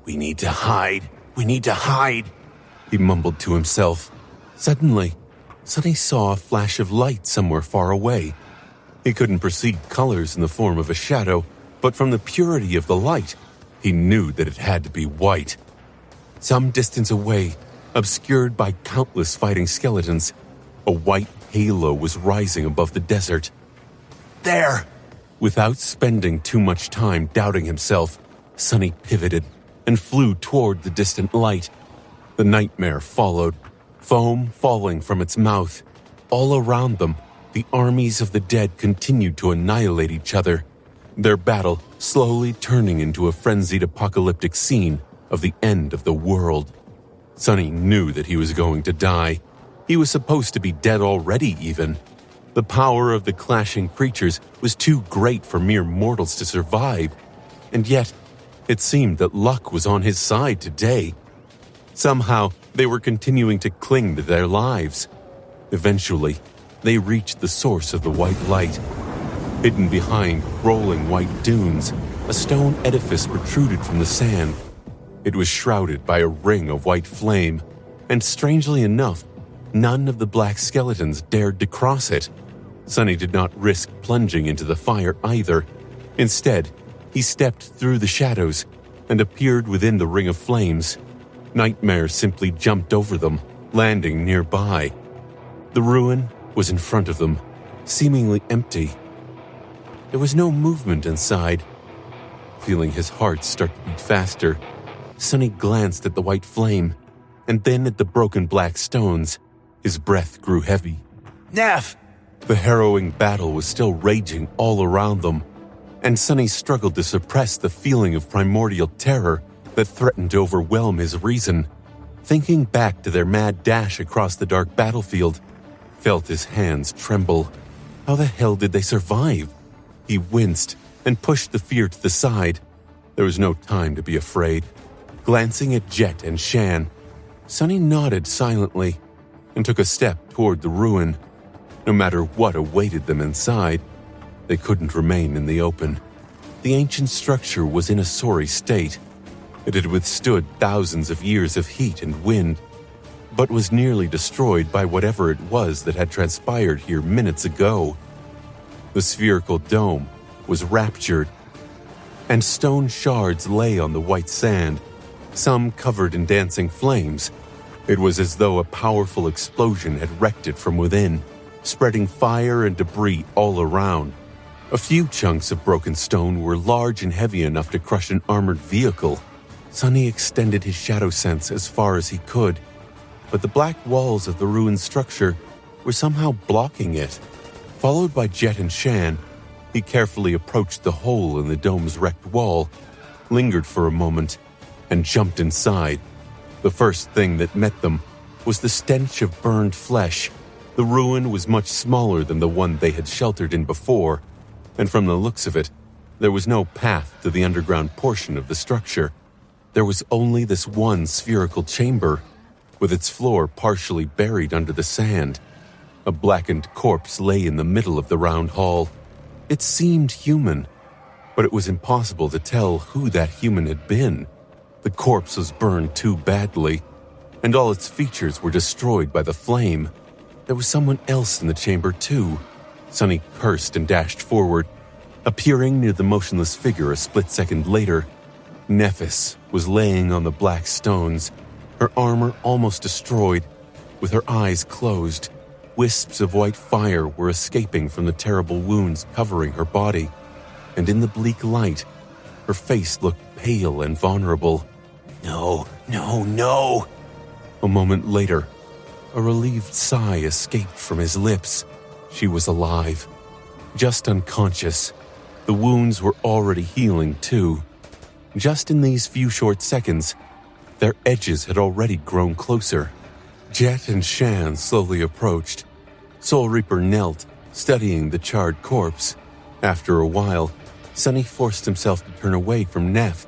"We need to hide. We need to hide," he mumbled to himself. Suddenly, Sonny saw a flash of light somewhere far away. He couldn't perceive colors in the form of a shadow, but from the purity of the light, he knew that it had to be white. Some distance away, obscured by countless fighting skeletons, a white halo was rising above the desert. There! Without spending too much time doubting himself, Sonny pivoted and flew toward the distant light. The Nightmare followed, foam falling from its mouth. All around them, the armies of the dead continued to annihilate each other, their battle slowly turning into a frenzied apocalyptic scene of the end of the world. Sonny knew that he was going to die. He was supposed to be dead already even. The power of the clashing creatures was too great for mere mortals to survive, and yet it seemed that luck was on his side today. Somehow, they were continuing to cling to their lives. Eventually, they reached the source of the white light. Hidden behind rolling white dunes, a stone edifice protruded from the sand. It was shrouded by a ring of white flame, and strangely enough, none of the black skeletons dared to cross it. Sonny did not risk plunging into the fire either. Instead, he stepped through the shadows and appeared within the ring of flames. Nightmare simply jumped over them, landing nearby. The ruin was in front of them, seemingly empty. There was no movement inside. Feeling his heart start to beat faster, Sonny glanced at the white flame, and then at the broken black stones. His breath grew heavy. Neff! The harrowing battle was still raging all around them, and Sonny struggled to suppress the feeling of primordial terror that threatened to overwhelm his reason. Thinking back to their mad dash across the dark battlefield, felt his hands tremble. How the hell did they survive? He winced and pushed the fear to the side. There was no time to be afraid. Glancing at Jet and Shan, Sonny nodded silently and took a step toward the ruin. No matter what awaited them inside, they couldn't remain in the open. The ancient structure was in a sorry state. It had withstood thousands of years of heat and wind, but was nearly destroyed by whatever it was that had transpired here minutes ago. The spherical dome was raptured, and stone shards lay on the white sand, some covered in dancing flames. It was as though a powerful explosion had wrecked it from within, spreading fire and debris all around. A few chunks of broken stone were large and heavy enough to crush an armored vehicle. Sunny extended his shadow sense as far as he could, but the black walls of the ruined structure were somehow blocking it. Followed by Jet and Shan, he carefully approached the hole in the dome's wrecked wall, lingered for a moment, and jumped inside. The first thing that met them was the stench of burned flesh. The ruin was much smaller than the one they had sheltered in before, and from the looks of it, there was no path to the underground portion of the structure. There was only this one spherical chamber, with its floor partially buried under the sand. A blackened corpse lay in the middle of the round hall. It seemed human, but it was impossible to tell who that human had been. The corpse was burned too badly, and all its features were destroyed by the flame. There was someone else in the chamber too. Sunny cursed and dashed forward, appearing near the motionless figure a split second later. Nephis was laying on the black stones, her armor almost destroyed, with her eyes closed. Wisps of white fire were escaping from the terrible wounds covering her body, and in the bleak light, her face looked pale and vulnerable. No, no, no! A moment later, a relieved sigh escaped from his lips. She was alive, just unconscious. The wounds were already healing too. Just in these few short seconds, their edges had already grown closer. Jet and Shan slowly approached. Soul Reaper knelt, studying the charred corpse. After a while, Sunny forced himself to turn away from Neph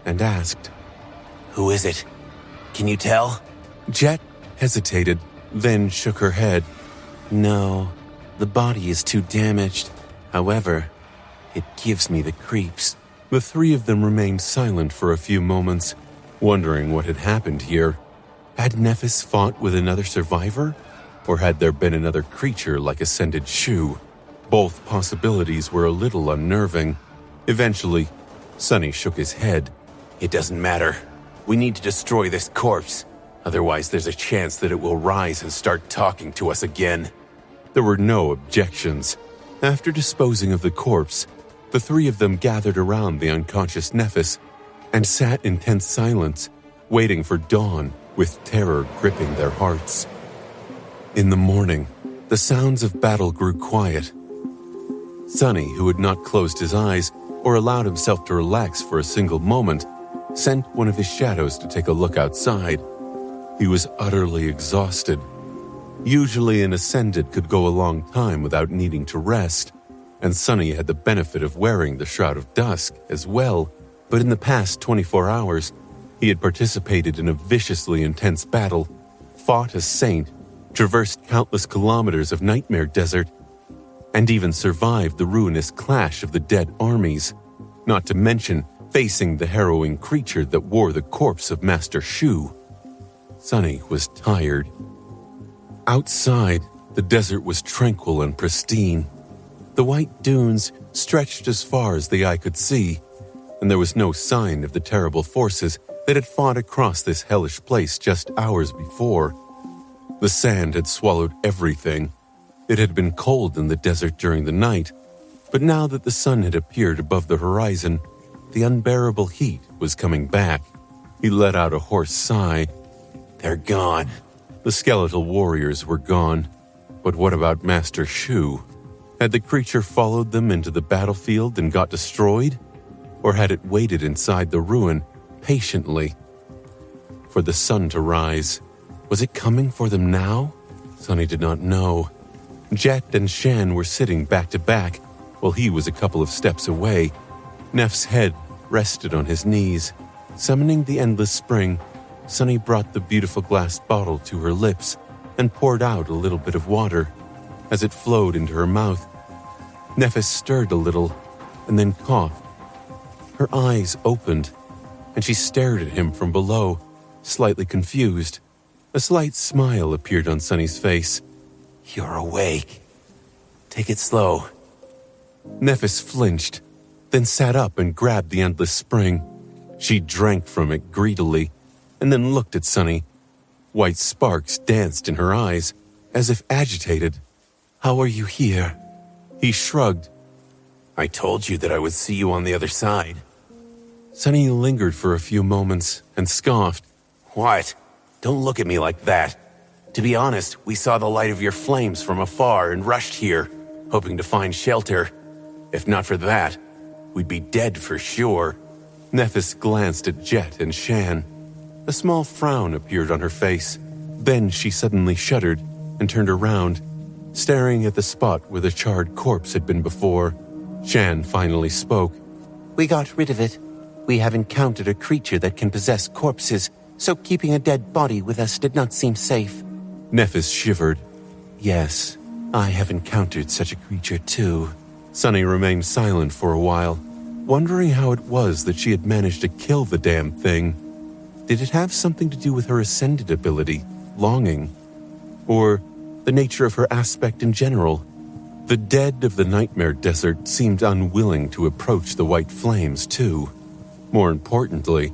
and asked, "Who is it? Can you tell?" Jet hesitated, then shook her head. No, the body is too damaged. However, it gives me the creeps. The three of them remained silent for a few moments, wondering what had happened here. Had Nephis fought with another survivor? Or had there been another creature like Ascended Shu? Both possibilities were a little unnerving. Eventually, Sunny shook his head. "It doesn't matter. We need to destroy this corpse. Otherwise, there's a chance that it will rise and start talking to us again." There were no objections. After disposing of the corpse, the three of them gathered around the unconscious Nephis and sat in tense silence, waiting for dawn with terror gripping their hearts. In the morning, the sounds of battle grew quiet. Sunny, who had not closed his eyes or allowed himself to relax for a single moment, sent one of his shadows to take a look outside. He was utterly exhausted. Usually an Ascended could go a long time without needing to rest, and Sunny had the benefit of wearing the Shroud of Dusk as well, but in the past 24 hours, he had participated in a viciously intense battle, fought a saint, traversed countless kilometers of Nightmare Desert, and even survived the ruinous clash of the dead armies, not to mention facing the harrowing creature that wore the corpse of Master Shu. Sunny was tired. Outside, the desert was tranquil and pristine. The white dunes stretched as far as the eye could see, and there was no sign of the terrible forces that had fought across this hellish place just hours before. The sand had swallowed everything. It had been cold in the desert during the night, but now that the sun had appeared above the horizon, the unbearable heat was coming back. He let out a hoarse sigh. "They're gone." The skeletal warriors were gone, but what about Master Shu? Had the creature followed them into the battlefield and got destroyed? Or had it waited inside the ruin, patiently, for the sun to rise? Was it coming for them now? Sunny did not know. Jet and Shan were sitting back to back, while he was a couple of steps away. Neph's head rested on his knees. Summoning the endless spring, Sunny brought the beautiful glass bottle to her lips and poured out a little bit of water. As it flowed into her mouth, Nephis stirred a little and then coughed. Her eyes opened. and she stared at him from below, slightly confused. A slight smile appeared on Sunny's face. You're awake. Take it slow. Nephis flinched, then sat up and grabbed the endless spring. She drank from it greedily, and then looked at Sunny. White sparks danced in her eyes, as if agitated. "How are you here?" He shrugged. I told you that I would see you on the other side. Sunny lingered for a few moments and scoffed. What? Don't look at me like that. To be honest, we saw the light of your flames from afar and rushed here, hoping to find shelter. If not for that, we'd be dead for sure. Nephis glanced at Jet and Shan. A small frown appeared on her face. Then she suddenly shuddered and turned around, staring at the spot where the charred corpse had been before. Shan finally spoke. "We got rid of it. We have encountered a creature that can possess corpses, so keeping a dead body with us did not seem safe." Nephis shivered. "Yes, I have encountered such a creature too." Sunny remained silent for a while, wondering how it was that she had managed to kill the damn thing. Did it have something to do with her ascended ability, longing, or the nature of her aspect in general? The dead of the Nightmare Desert seemed unwilling to approach the white flames, too. More importantly,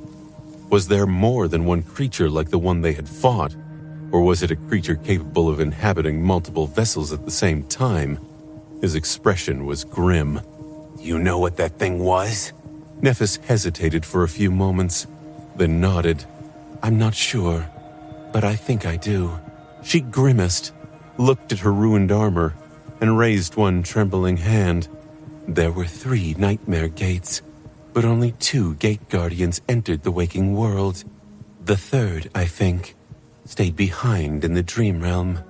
was there more than one creature like the one they had fought, or was it a creature capable of inhabiting multiple vessels at the same time? His expression was grim. You know what that thing was? Nephis hesitated for a few moments, then nodded. "I'm not sure, but I think I do." She grimaced, looked at her ruined armor, and raised one trembling hand. "There were 3 nightmare gates, but only 2 gate guardians entered the waking world. The 3rd, I think, stayed behind in the dream realm."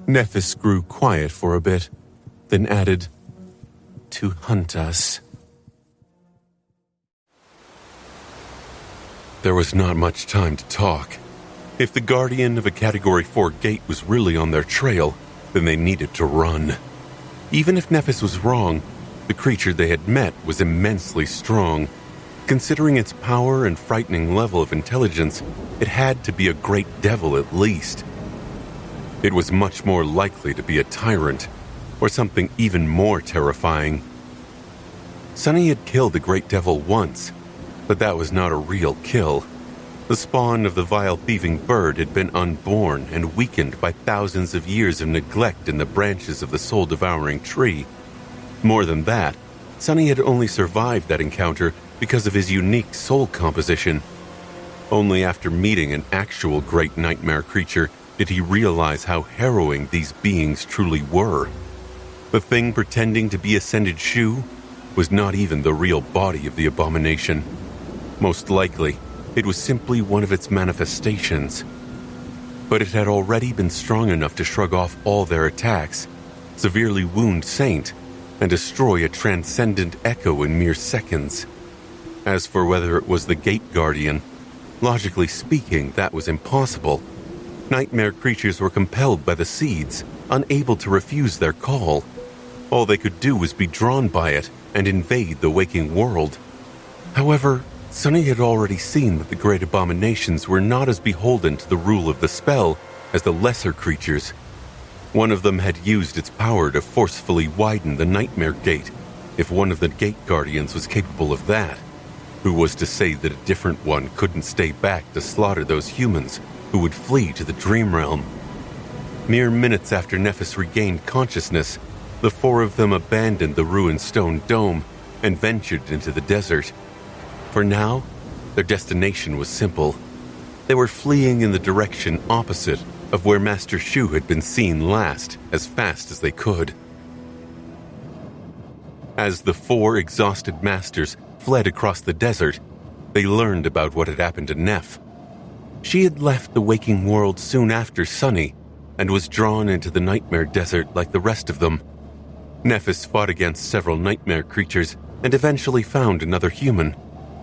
Nephis grew quiet for a bit, then added, "To hunt us." There was not much time to talk. If the guardian of a Category 4 gate was really on their trail, then they needed to run. Even if Nephis was wrong, the creature they had met was immensely strong. Considering its power and frightening level of intelligence, it had to be a great devil at least. It was much more likely to be a tyrant, or something even more terrifying. Sunny had killed the great devil once, but that was not a real kill. The spawn of the vile thieving bird had been unborn and weakened by thousands of years of neglect in the branches of the soul-devouring tree. More than that, Sunny had only survived that encounter because of his unique soul composition. Only after meeting an actual great nightmare creature did he realize how harrowing these beings truly were. The thing pretending to be Ascended Shu was not even the real body of the abomination. Most likely, it was simply one of its manifestations. But it had already been strong enough to shrug off all their attacks, severely wound Saint, and destroy a transcendent echo in mere seconds. As for whether it was the Gate Guardian, logically speaking, that was impossible. Nightmare creatures were compelled by the seeds, unable to refuse their call. All they could do was be drawn by it and invade the waking world. However, Sunny had already seen that the great abominations were not as beholden to the rule of the spell as the lesser creatures. One of them had used its power to forcefully widen the Nightmare Gate, if one of the Gate Guardians was capable of that. Who was to say that a different one couldn't stay back to slaughter those humans who would flee to the Dream Realm? Mere minutes after Nephis regained consciousness, the 4 of them abandoned the ruined stone dome and ventured into the desert. For now, their destination was simple. They were fleeing in the direction opposite of where Master Shu had been seen last, as fast as they could. As the 4 exhausted masters fled across the desert, they learned about what had happened to Neph. She had left the waking world soon after Sunny and was drawn into the Nightmare Desert like the rest of them. Nephis fought against several nightmare creatures and eventually found another human.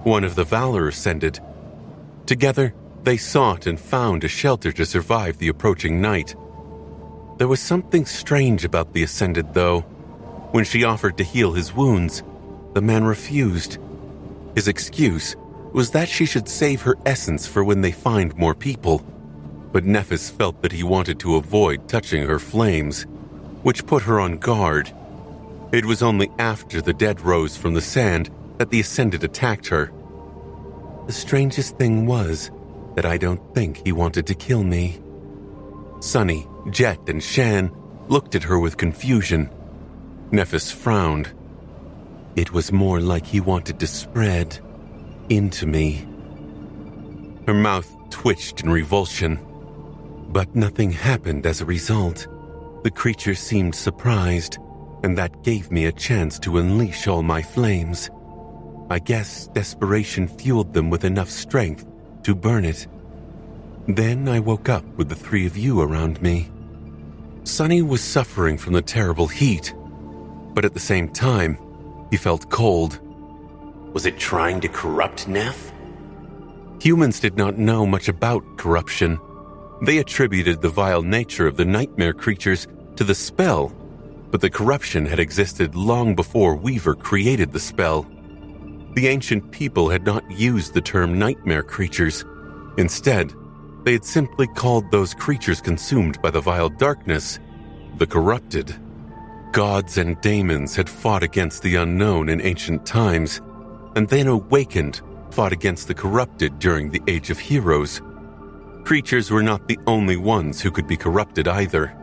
One of the Valor Ascended. Together, they sought and found a shelter to survive the approaching night. There was something strange about the Ascended, though. When she offered to heal his wounds, the man refused. His excuse was that she should save her essence for when they find more people. But Nephis felt that he wanted to avoid touching her flames, which put her on guard. It was only after the dead rose from the sand that the Ascended attacked her. The strangest thing was that I don't think he wanted to kill me. Sunny, Jet, and Shan looked at her with confusion. Nephis frowned. It was more like he wanted to spread into me. Her mouth twitched in revulsion, but nothing happened as a result. The creature seemed surprised, and that gave me a chance to unleash all my flames. I guess desperation fueled them with enough strength to burn it. Then I woke up with the three of you around me. Sunny was suffering from the terrible heat, but at the same time, he felt cold. Was it trying to corrupt Neph? Humans did not know much about corruption. They attributed the vile nature of the nightmare creatures to the spell, but the corruption had existed long before Weaver created the spell. The ancient people had not used the term nightmare creatures. Instead, they had simply called those creatures consumed by the vile darkness the corrupted. Gods and daemons had fought against the unknown in ancient times, and then awakened fought against the corrupted during the Age of Heroes. Creatures were not the only ones who could be corrupted either.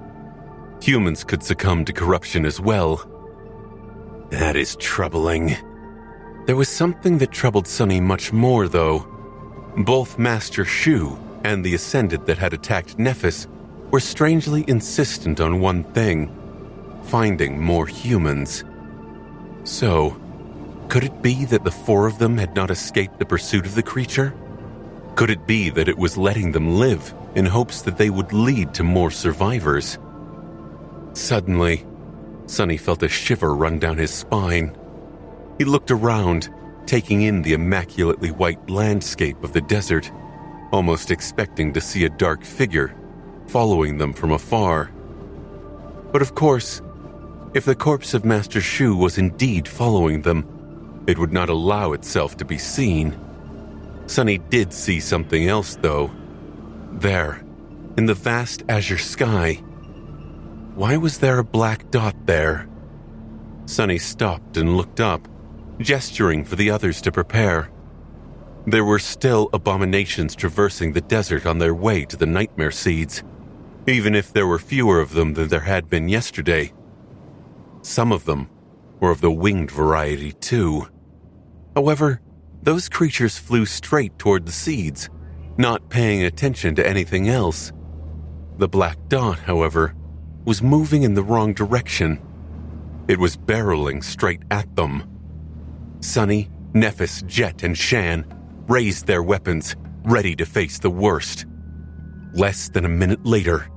Humans could succumb to corruption as well. That is troubling. There was something that troubled Sunny much more, though. Both Master Shu and the Ascended that had attacked Nephis were strangely insistent on one thing: finding more humans. So, could it be that the four of them had not escaped the pursuit of the creature? Could it be that it was letting them live in hopes that they would lead to more survivors? Suddenly, Sunny felt a shiver run down his spine. He looked around, taking in the immaculately white landscape of the desert, almost expecting to see a dark figure following them from afar. But of course, if the corpse of Master Shu was indeed following them, it would not allow itself to be seen. Sunny did see something else, though. There, in the vast azure sky. Why was there a black dot there? Sunny stopped and looked up, gesturing for the others to prepare. There were still abominations traversing the desert on their way to the nightmare seeds, even if there were fewer of them than there had been yesterday. Some of them were of the winged variety, too. However, those creatures flew straight toward the seeds, not paying attention to anything else. The black dot, however, was moving in the wrong direction. It was barreling straight at them. Sunny, Nephis, Jet, and Shan raised their weapons, ready to face the worst. Less than a minute later,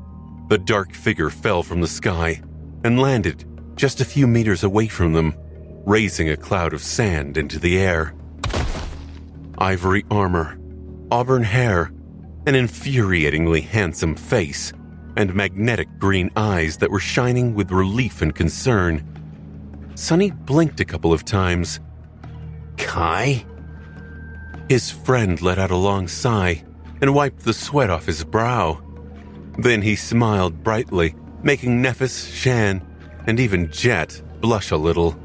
the dark figure fell from the sky and landed just a few meters away from them, raising a cloud of sand into the air. Ivory armor, auburn hair, an infuriatingly handsome face, and magnetic green eyes that were shining with relief and concern. Sunny blinked a couple of times. Kai? His friend let out a long sigh and wiped the sweat off his brow. Then he smiled brightly, making Nephis, Shan, and even Jet blush a little.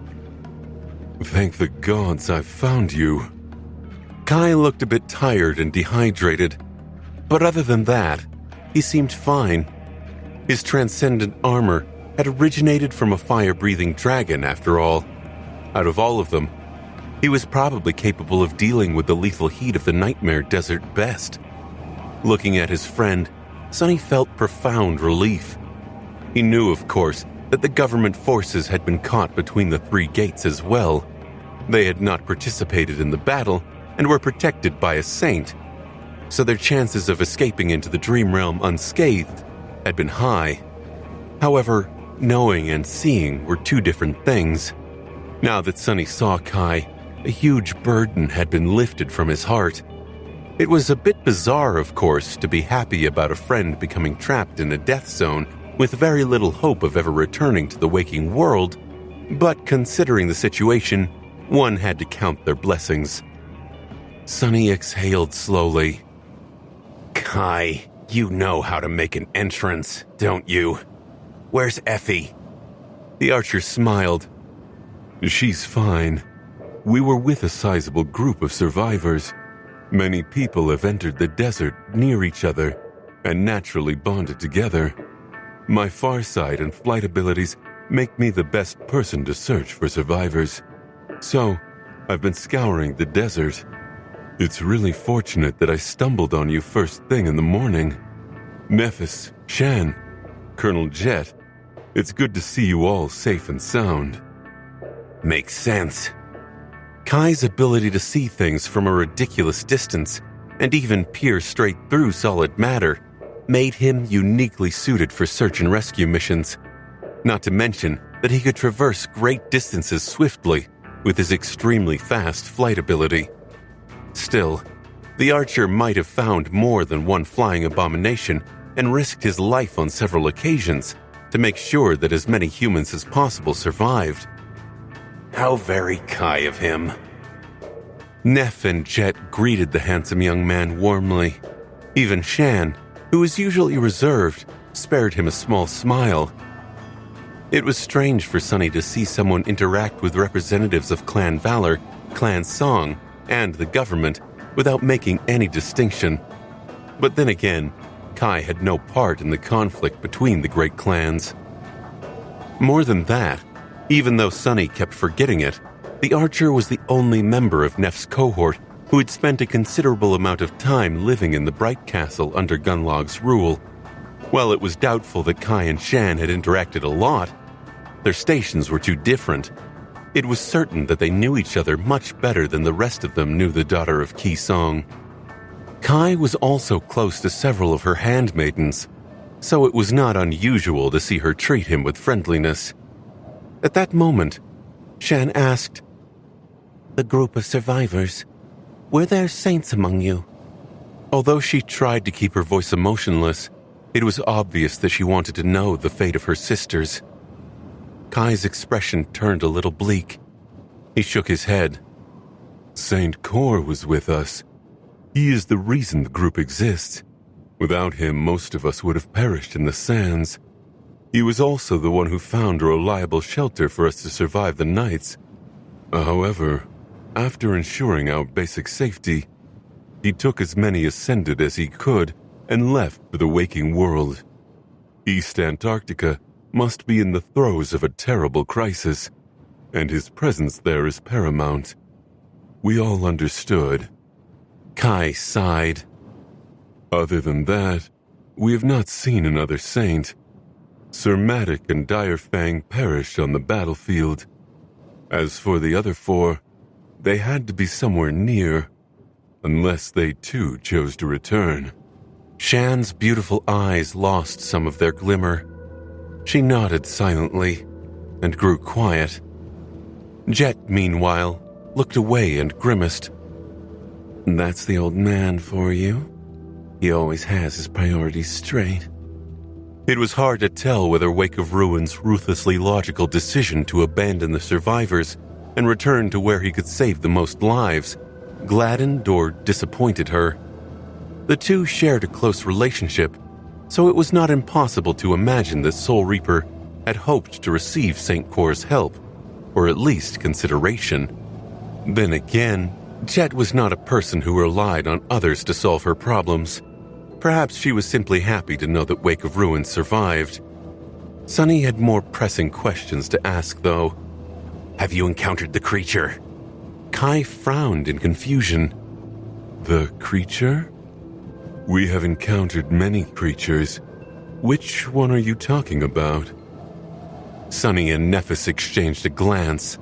Thank the gods I found you. Kai looked a bit tired and dehydrated, but other than that, he seemed fine. His transcendent armor had originated from a fire-breathing dragon, after all. Out of all of them, he was probably capable of dealing with the lethal heat of the nightmare desert best. Looking at his friend, Sunny felt profound relief. He knew, of course, that the government forces had been caught between the three gates as well. They had not participated in the battle and were protected by a saint, so their chances of escaping into the dream realm unscathed had been high. However, knowing and seeing were two different things. Now that Sunny saw Kai, a huge burden had been lifted from his heart. It was a bit bizarre, of course, to be happy about a friend becoming trapped in a death zone with very little hope of ever returning to the waking world, but considering the situation, one had to count their blessings. Sunny exhaled slowly. Kai, you know how to make an entrance, don't you? Where's Effie? The archer smiled. She's fine. We were with a sizable group of survivors. Many people have entered the desert near each other and naturally bonded together. My farsight and flight abilities make me the best person to search for survivors. So, I've been scouring the desert. It's really fortunate that I stumbled on you first thing in the morning. Nephis, Shan, Colonel Jet, it's good to see you all safe and sound. Makes sense. Kai's ability to see things from a ridiculous distance and even peer straight through solid matter made him uniquely suited for search and rescue missions. Not to mention that he could traverse great distances swiftly with his extremely fast flight ability. Still, the archer might have found more than one flying abomination and risked his life on several occasions to make sure that as many humans as possible survived. How very Kai of him. Neff and Jet greeted the handsome young man warmly. Even Shan, who was usually reserved, spared him a small smile. It was strange for Sunny to see someone interact with representatives of Clan Valor, Clan Song, and the government without making any distinction. But then again, Kai had no part in the conflict between the great clans. More than that, even though Sunny kept forgetting it, the archer was the only member of Neff's cohort who had spent a considerable amount of time living in the Bright Castle under Gunlog's rule. While it was doubtful that Kai and Shan had interacted a lot, their stations were too different. It was certain that they knew each other much better than the rest of them knew the daughter of Ki Song. Kai was also close to several of her handmaidens, so it was not unusual to see her treat him with friendliness. At that moment, Shan asked, "The group of survivors, were there saints among you?" Although she tried to keep her voice emotionless, it was obvious that she wanted to know the fate of her sisters. Kai's expression turned a little bleak. He shook his head. Saint Kor was with us. He is the reason the group exists. Without him, most of us would have perished in the sands. He was also the one who found a reliable shelter for us to survive the nights. However, after ensuring our basic safety, he took as many ascended as he could and left for the waking world. East Antarctica must be in the throes of a terrible crisis, and his presence there is paramount. We all understood. Kai sighed. Other than that, we have not seen another saint. Sir Matic and Dire Fang perished on the battlefield. As for the other four, they had to be somewhere near, unless they too chose to return. Shan's beautiful eyes lost some of their glimmer. She nodded silently and grew quiet. Jet, meanwhile, looked away and grimaced. "That's the old man for you. He always has his priorities straight." It was hard to tell whether Wake of Ruin's ruthlessly logical decision to abandon the survivors and return to where he could save the most lives gladdened or disappointed her. The two shared a close relationship, so it was not impossible to imagine that Soul Reaper had hoped to receive St. Kor's help, or at least consideration. Then again, Jet was not a person who relied on others to solve her problems. Perhaps she was simply happy to know that Wake of Ruin survived. Sunny had more pressing questions to ask, though. Have you encountered the creature? Kai frowned in confusion. The creature? We have encountered many creatures. Which one are you talking about? Sunny and Nephis exchanged a glance.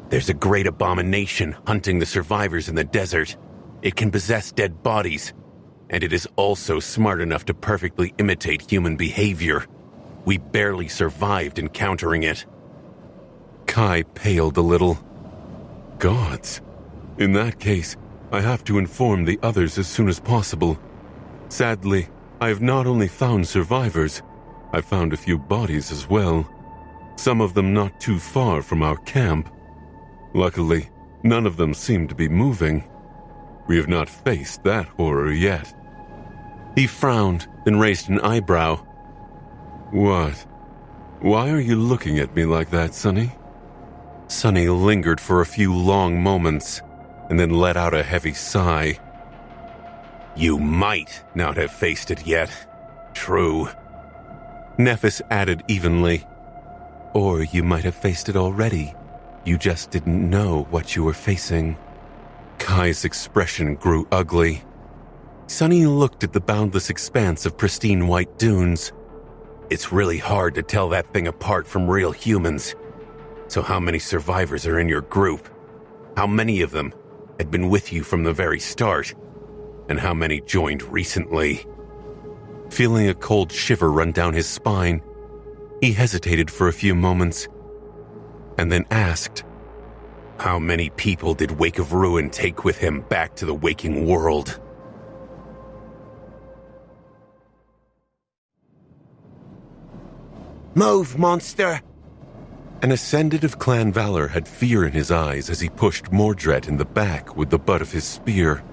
There's a great abomination hunting the survivors in the desert. It can possess dead bodies, and it is also smart enough to perfectly imitate human behavior. We barely survived encountering it. Kai paled a little. Gods. In that case, I have to inform the others as soon as possible. Sadly, I have not only found survivors, I found a few bodies as well. Some of them not too far from our camp. Luckily, none of them seemed to be moving. We have not faced that horror yet. He frowned and raised an eyebrow. What? Why are you looking at me like that, Sonny? Sonny lingered for a few long moments and then let out a heavy sigh. You might not have faced it yet. True. Nephis added evenly. Or you might have faced it already. You just didn't know what you were facing. Kai's expression grew ugly. Sonny looked at the boundless expanse of pristine white dunes. It's really hard to tell that thing apart from real humans. So how many survivors are in your group? How many of them had been with you from the very start? And how many joined recently? Feeling a cold shiver run down his spine, he hesitated for a few moments, and then asked, How many people did Wake of Ruin take with him back to the waking world? Move, monster! An ascendant of Clan Valor had fear in his eyes as he pushed Mordred in the back with the butt of his spear.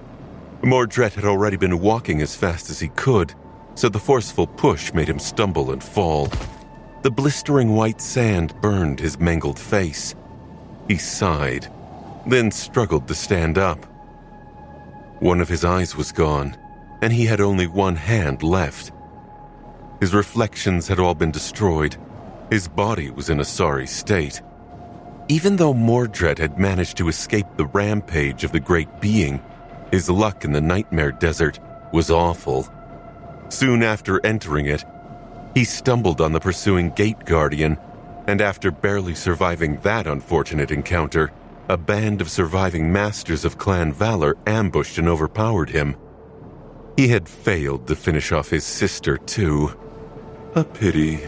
Mordred had already been walking as fast as he could, so the forceful push made him stumble and fall. The blistering white sand burned his mangled face. He sighed, then struggled to stand up. One of his eyes was gone, and he had only one hand left. His reflections had all been destroyed. His body was in a sorry state. Even though Mordred had managed to escape the rampage of the Great Being, his luck in the Nightmare Desert was awful. Soon after entering it, he stumbled on the pursuing Gate Guardian, and after barely surviving that unfortunate encounter, a band of surviving masters of Clan Valor ambushed and overpowered him. He had failed to finish off his sister, too. A pity.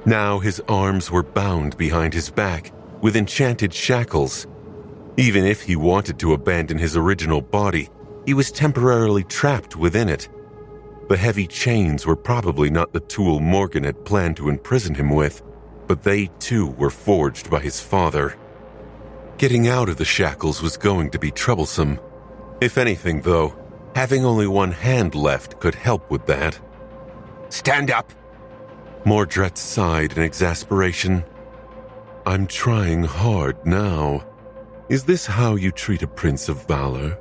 Now his arms were bound behind his back with enchanted shackles. Even if he wanted to abandon his original body, he was temporarily trapped within it. The heavy chains were probably not the tool Morgan had planned to imprison him with, but they too were forged by his father. Getting out of the shackles was going to be troublesome. If anything, though, having only one hand left could help with that. Stand up! Mordred sighed in exasperation. I'm trying hard now. Is this how you treat a Prince of Valor?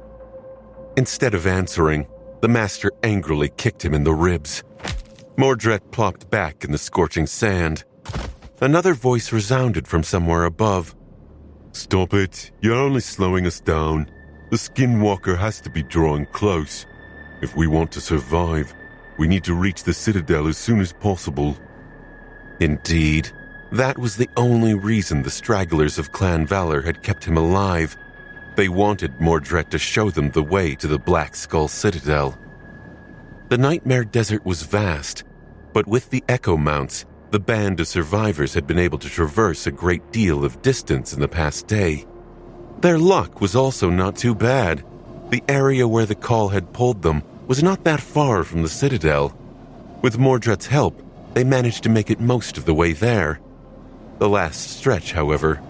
Instead of answering, the master angrily kicked him in the ribs. Mordred plopped back in the scorching sand. Another voice resounded from somewhere above. Stop it. You're only slowing us down. The Skinwalker has to be drawing close. If we want to survive, we need to reach the Citadel as soon as possible. Indeed, that was the only reason the stragglers of Clan Valor had kept him alive. They wanted Mordred to show them the way to the Black Skull Citadel. The Nightmare Desert was vast, but with the Echo Mounts, the band of survivors had been able to traverse a great deal of distance in the past day. Their luck was also not too bad. The area where the call had pulled them was not that far from the Citadel. With Mordred's help, they managed to make it most of the way there. The last stretch, however,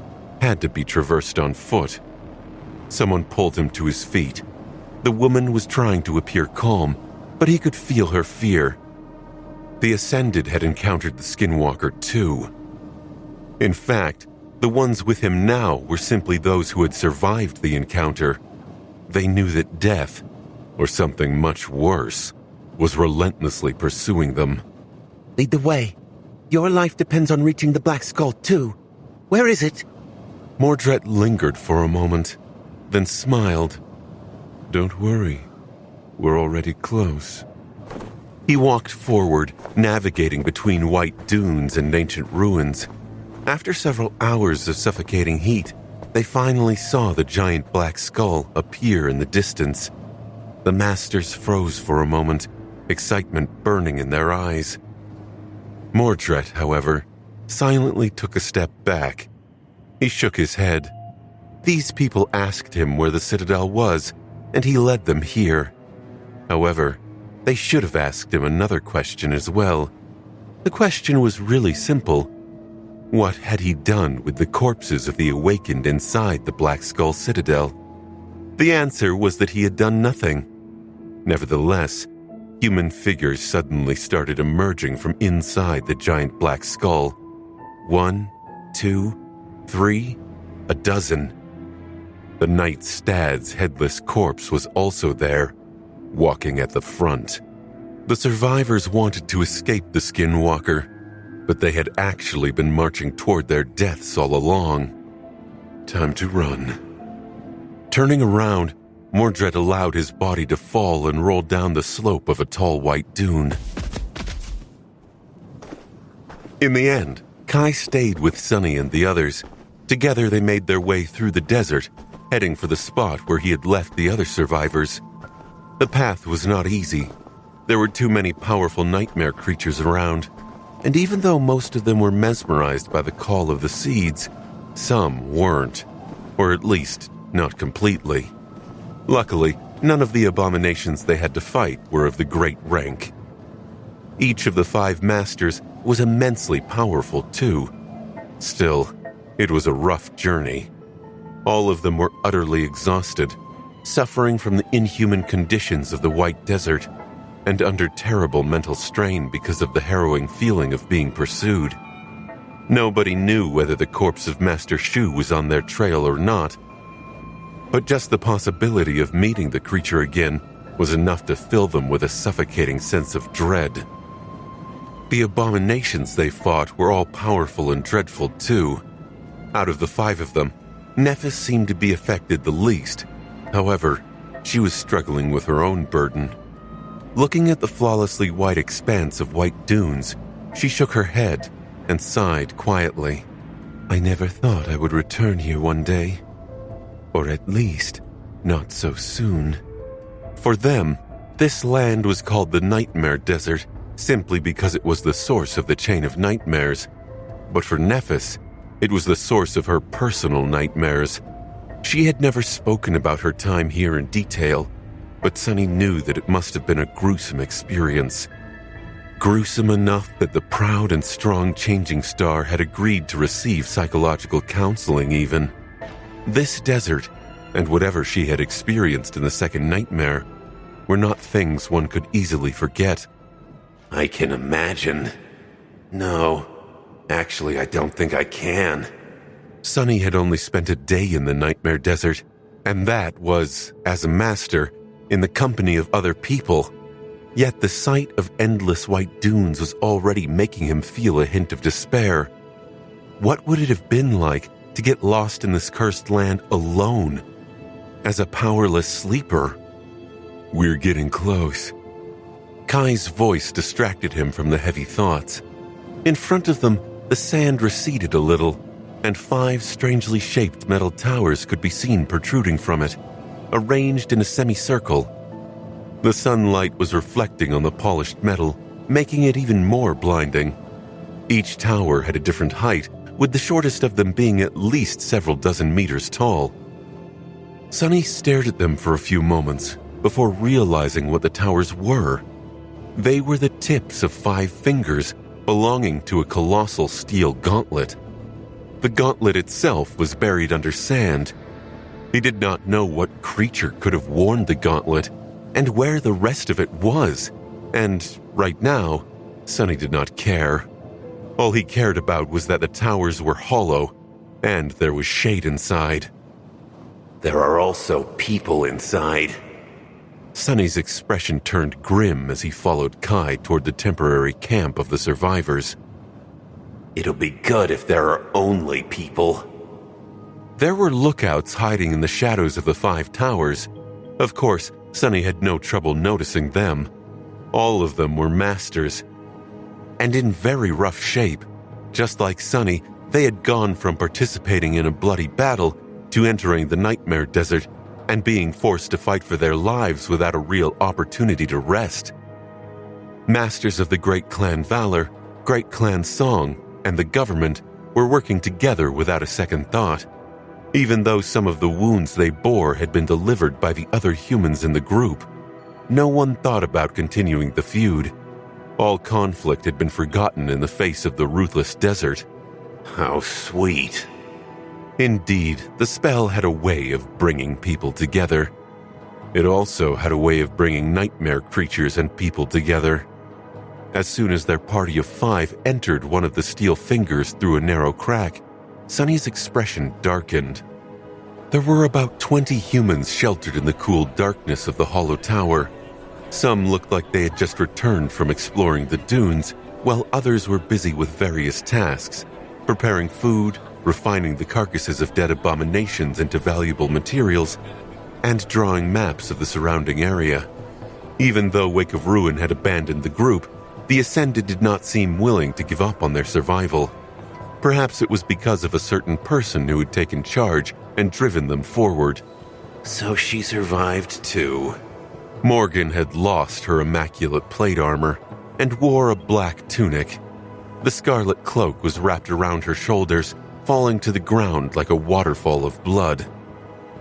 had to be traversed on foot. Someone pulled him to his feet. The woman was trying to appear calm, but he could feel her fear. The Ascended had encountered the Skinwalker too. In fact, the ones with him now were simply those who had survived the encounter. They knew that death, or something much worse, was relentlessly pursuing them. Lead the way. Your life depends on reaching the Black Skull too. Where is it? Mordred lingered for a moment, then smiled. Don't worry. We're already close. He walked forward, navigating between white dunes and ancient ruins. After several hours of suffocating heat, they finally saw the giant Black Skull appear in the distance. The masters froze for a moment, excitement burning in their eyes. Mordred, however, silently took a step back. He shook his head. These people asked him where the Citadel was, and he led them here. However, they should have asked him another question as well. The question was really simple. What had he done with the corpses of the awakened inside the Black Skull Citadel? The answer was that he had done nothing. Nevertheless, human figures suddenly started emerging from inside the giant black skull. 1, 2, 3, a dozen. The Night Stad's headless corpse was also there, walking at the front. The survivors wanted to escape the Skinwalker, but they had actually been marching toward their deaths all along. Time to run. Turning around, Mordred allowed his body to fall and roll down the slope of a tall white dune. In the end, Kai stayed with Sunny and the others. Together they made their way through the desert, heading for the spot where he had left the other survivors. The path was not easy. There were too many powerful nightmare creatures around, and even though most of them were mesmerized by the call of the seeds, some weren't, or at least not completely. Luckily, none of the abominations they had to fight were of the great rank. Each of the 5 masters was immensely powerful too. Still, it was a rough journey. All of them were utterly exhausted, suffering from the inhuman conditions of the White Desert, and under terrible mental strain because of the harrowing feeling of being pursued. Nobody knew whether the corpse of Master Shu was on their trail or not, but just the possibility of meeting the creature again was enough to fill them with a suffocating sense of dread. The abominations they fought were all powerful and dreadful too. Out of the 5 of them, Nephis seemed to be affected the least. However, she was struggling with her own burden. Looking at the flawlessly white expanse of white dunes, she shook her head and sighed quietly. I never thought I would return here one day. Or at least, not so soon. For them, this land was called the Nightmare Desert simply because it was the source of the chain of nightmares. But for Nephis, it was the source of her personal nightmares. She had never spoken about her time here in detail, but Sunny knew that it must have been a gruesome experience. Gruesome enough that the proud and strong Changing Star had agreed to receive psychological counseling even. This desert, and whatever she had experienced in the second nightmare, were not things one could easily forget. I can imagine. No, actually, I don't think I can. Sunny had only spent a day in the Nightmare Desert, and that was, as a master, in the company of other people. Yet the sight of endless white dunes was already making him feel a hint of despair. What would it have been like to get lost in this cursed land alone, as a powerless sleeper? We're getting close. Kai's voice distracted him from the heavy thoughts. In front of them, the sand receded a little, and 5 strangely shaped metal towers could be seen protruding from it, arranged in a semicircle. The sunlight was reflecting on the polished metal, making it even more blinding. Each tower had a different height, with the shortest of them being at least several dozen meters tall. Sunny stared at them for a few moments before realizing what the towers were. They were the tips of 5 fingers belonging to a colossal steel gauntlet. The gauntlet itself was buried under sand. He did not know what creature could have worn the gauntlet and where the rest of it was, and right now, Sunny did not care. All he cared about was that the towers were hollow, and there was shade inside. There are also people inside. Sunny's expression turned grim as he followed Kai toward the temporary camp of the survivors. It'll be good if there are only people. There were lookouts hiding in the shadows of the 5 towers. Of course, Sunny had no trouble noticing them. All of them were masters, and in very rough shape. Just like Sunny, they had gone from participating in a bloody battle to entering the Nightmare Desert and being forced to fight for their lives without a real opportunity to rest. Masters of the Great Clan Valor, Great Clan Song, and the government were working together without a second thought. Even though some of the wounds they bore had been delivered by the other humans in the group, no one thought about continuing the feud. All conflict had been forgotten in the face of the ruthless desert. How sweet. Indeed, the spell had a way of bringing people together. It also had a way of bringing nightmare creatures and people together. As soon as their party of 5 entered one of the steel fingers through a narrow crack, Sunny's expression darkened. There were about 20 humans sheltered in the cool darkness of the hollow tower. Some looked like they had just returned from exploring the dunes, while others were busy with various tasks, preparing food, refining the carcasses of dead abominations into valuable materials, and drawing maps of the surrounding area. Even though Wake of Ruin had abandoned the group, the Ascended did not seem willing to give up on their survival. Perhaps it was because of a certain person who had taken charge and driven them forward. So she survived too. Morgan had lost her immaculate plate armor and wore a black tunic. The scarlet cloak was wrapped around her shoulders, falling to the ground like a waterfall of blood.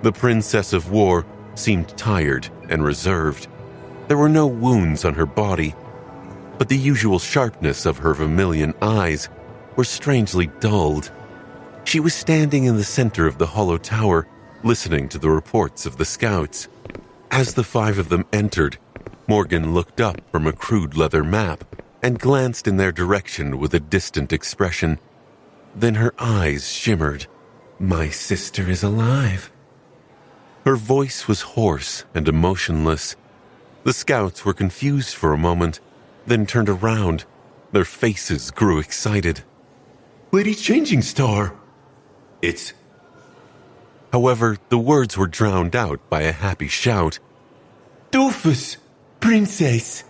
The Princess of War seemed tired and reserved. There were no wounds on her body, but the usual sharpness of her vermilion eyes were strangely dulled. She was standing in the center of the hollow tower, listening to the reports of the scouts. As the 5 of them entered, Morgan looked up from a crude leather map and glanced in their direction with a distant expression. Then her eyes shimmered. My sister is alive. Her voice was hoarse and emotionless. The scouts were confused for a moment, then turned around. Their faces grew excited. Lady Changing Star! It's... However, the words were drowned out by a happy shout. Dolphus! Princess!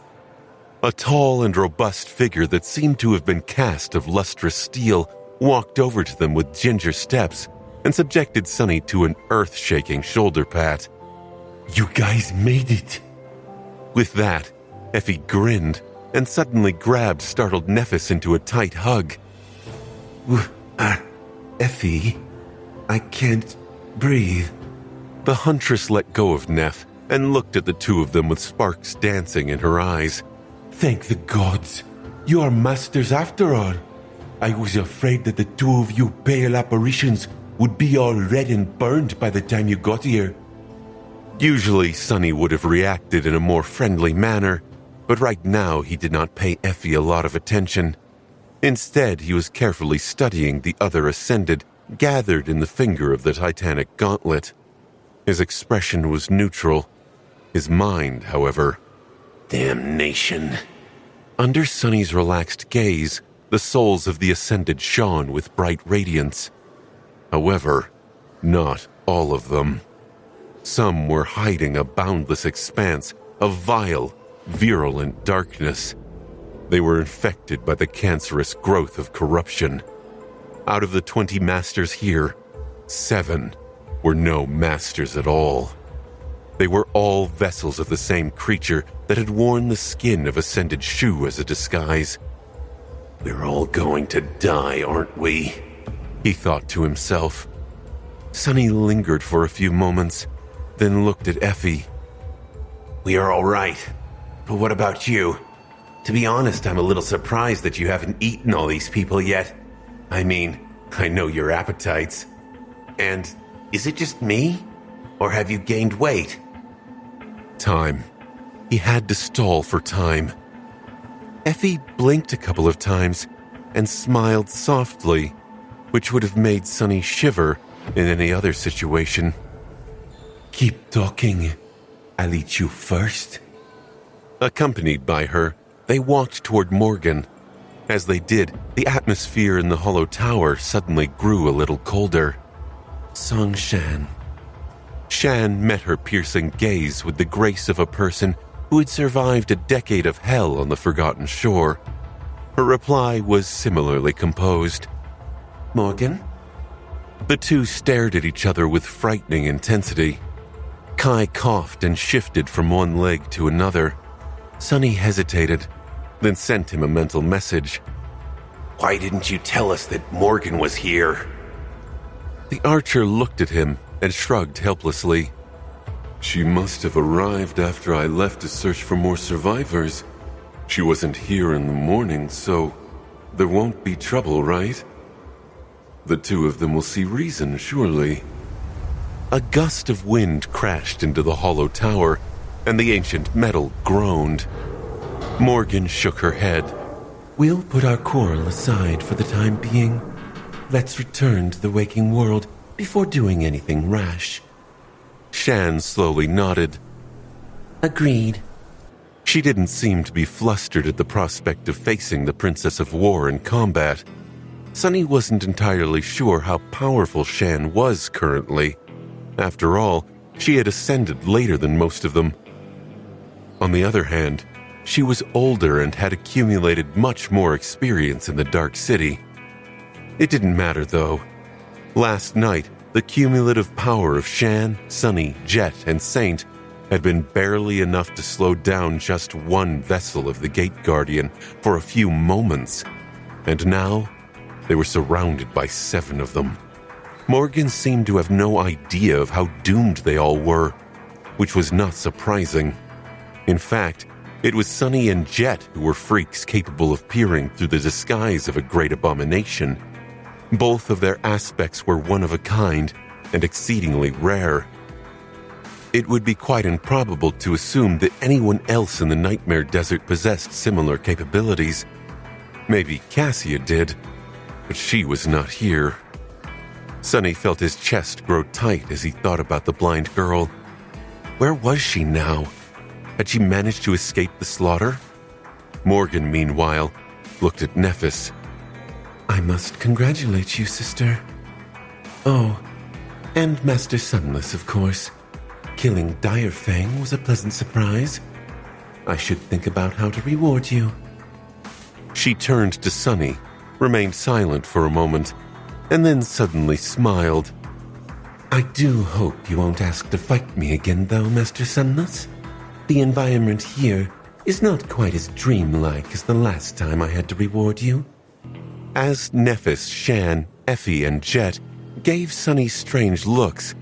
A tall and robust figure that seemed to have been cast of lustrous steel walked over to them with ginger steps and subjected Sunny to an earth-shaking shoulder pat. You guys made it! With that, Effie grinned and suddenly grabbed startled Nephis into a tight hug. Effie, I can't breathe. The huntress let go of Neph and looked at the two of them with sparks dancing in her eyes. Thank the gods. You are masters after all. I was afraid that the two of you pale apparitions would be all red and burned by the time you got here. Usually, Sunny would have reacted in a more friendly manner, but right now he did not pay Effie a lot of attention. Instead, he was carefully studying the other Ascended gathered in the finger of the titanic gauntlet. His expression was neutral. His mind, however... Damnation. Under Sunny's relaxed gaze, the souls of the Ascended shone with bright radiance. However, not all of them. Some were hiding a boundless expanse of vile, virulent darkness. They were infected by the cancerous growth of corruption. Out of the 20 masters here, 7 were no masters at all. They were all vessels of the same creature that had worn the skin of Ascended Shu as a disguise. We're all going to die, aren't we? He thought to himself. Sunny lingered for a few moments, then looked at Effie. We are all right. But what about you? To be honest, I'm a little surprised that you haven't eaten all these people yet. I mean, I know your appetites. And is it just me? Or have you gained weight? Time. He had to stall for time. Effie blinked a couple of times and smiled softly, which would have made Sunny shiver in any other situation. Keep talking. I'll eat you first. Accompanied by her, they walked toward Morgan. As they did, the atmosphere in the hollow tower suddenly grew a little colder. Song Shan. Shan met her piercing gaze with the grace of a person who had survived a decade of hell on the Forgotten Shore. Her reply was similarly composed. Morgan? The two stared at each other with frightening intensity. Kai coughed and shifted from one leg to another. Sunny hesitated, then sent him a mental message. Why didn't you tell us that Morgan was here? The archer looked at him and shrugged helplessly. She must have arrived after I left to search for more survivors. She wasn't here in the morning, so there won't be trouble, right? The two of them will see reason, surely. A gust of wind crashed into the hollow tower, and the ancient metal groaned. Morgan shook her head. We'll put our quarrel aside for the time being. Let's return to the waking world before doing anything rash. Shan slowly nodded. Agreed. She didn't seem to be flustered at the prospect of facing the Princess of War in combat. Sunny wasn't entirely sure how powerful Shan was currently. After all, she had ascended later than most of them. On the other hand, she was older and had accumulated much more experience in the Dark City. It didn't matter, though. Last night, the cumulative power of Shan, Sunny, Jet, and Saint had been barely enough to slow down just one vessel of the Gate Guardian for a few moments. And now, they were surrounded by 7 of them. Morgan seemed to have no idea of how doomed they all were, which was not surprising. In fact, it was Sunny and Jet who were freaks capable of peering through the disguise of a great abomination. Both of their aspects were one of a kind and exceedingly rare. It would be quite improbable to assume that anyone else in the Nightmare Desert possessed similar capabilities. Maybe Cassia did, but she was not here. Sunny felt his chest grow tight as he thought about the blind girl. Where was she now? Had she managed to escape the slaughter? Morgan, meanwhile, looked at Nephis. I must congratulate you, sister. Oh, and Master Sunless, of course. Killing Dire Fang was a pleasant surprise. I should think about how to reward you. She turned to Sunny, remained silent for a moment, and then suddenly smiled. I do hope you won't ask to fight me again, though, Master Sunless. The environment here is not quite as dreamlike as the last time I had to reward you. As Nephis, Shan, Effie, and Jet gave Sunny strange looks,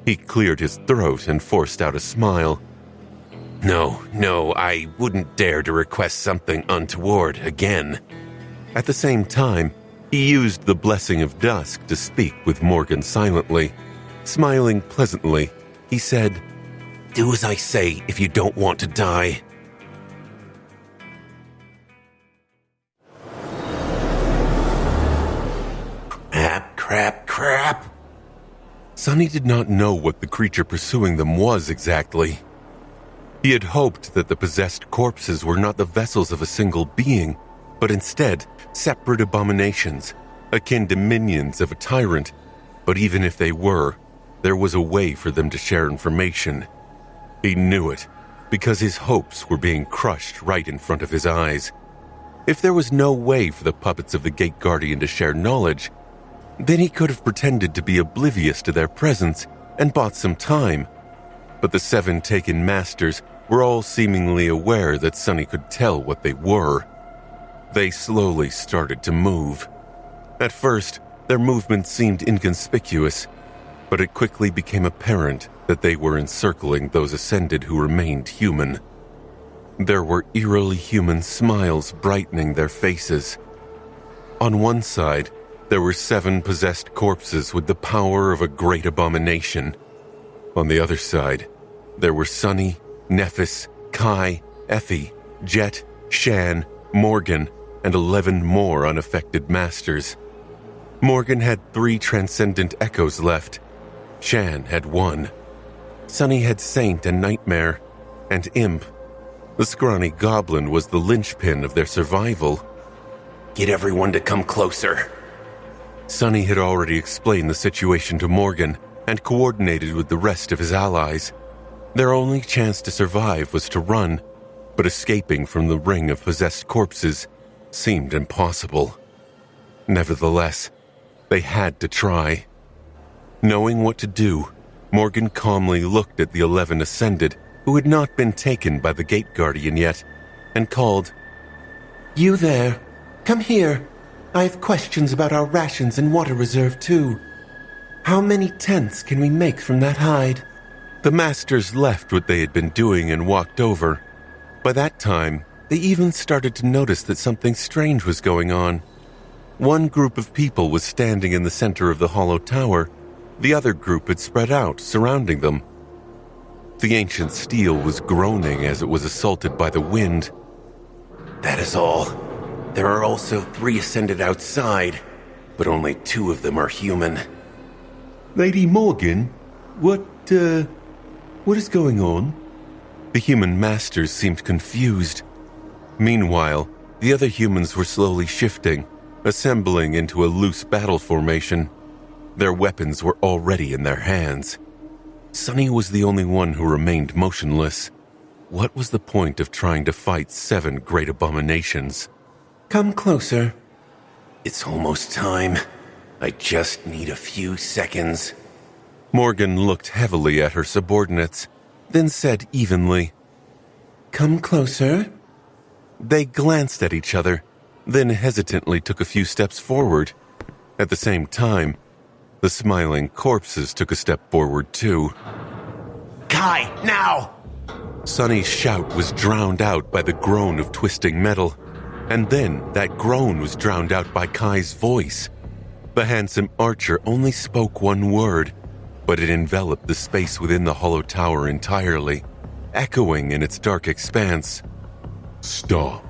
he cleared his throat and forced out a smile. No, I wouldn't dare to request something untoward again. At the same time, he used the Blessing of Dusk to speak with Morgan silently. Smiling pleasantly, he said, Do as I say if you don't want to die. Crap. Sunny did not know what the creature pursuing them was exactly. He had hoped that the possessed corpses were not the vessels of a single being, but instead separate abominations, akin to minions of a tyrant. But even if they were, there was a way for them to share information. He knew it, because his hopes were being crushed right in front of his eyes. If there was no way for the puppets of the Gate Guardian to share knowledge, then he could have pretended to be oblivious to their presence and bought some time. But the 7 taken masters were all seemingly aware that Sunny could tell what they were. They slowly started to move. At first, their movement seemed inconspicuous, but it quickly became apparent that they were encircling those ascended who remained human. There were eerily human smiles brightening their faces. On one side, there were 7 possessed corpses with the power of a great abomination. On the other side, there were Sunny, Nephis, Kai, Effie, Jet, Shan, Morgan, and 11 more unaffected masters. Morgan had 3 transcendent echoes left. Shan had 1. Sunny had Saint and Nightmare, and Imp. The scrawny goblin was the linchpin of their survival. Get everyone to come closer. Sunny had already explained the situation to Morgan and coordinated with the rest of his allies. Their only chance to survive was to run, but escaping from the ring of possessed corpses seemed impossible. Nevertheless, they had to try. Knowing what to do, Morgan calmly looked at the 11 Ascended who had not been taken by the Gate Guardian yet, and called, You there, come here. I have questions about our rations and water reserve too. How many tents can we make from that hide? The masters left what they had been doing and walked over. By that time, they even started to notice that something strange was going on. One group of people was standing in the center of the hollow tower. The other group had spread out, surrounding them. The ancient steel was groaning as it was assaulted by the wind. That is all. There are also 3 ascended outside, but only 2 of them are human. Lady Morgan, what is going on? The human masters seemed confused. Meanwhile, the other humans were slowly shifting, assembling into a loose battle formation. Their weapons were already in their hands. Sunny was the only one who remained motionless. What was the point of trying to fight 7 great abominations? Come closer. It's almost time. I just need a few seconds. Morgan looked heavily at her subordinates, then said evenly, Come closer. They glanced at each other, then hesitantly took a few steps forward. At the same time, the smiling corpses took a step forward too. Kai, now! Sunny's shout was drowned out by the groan of twisting metal, and then that groan was drowned out by Kai's voice. The handsome archer only spoke one word, but it enveloped the space within the hollow tower entirely, echoing in its dark expanse. Stop.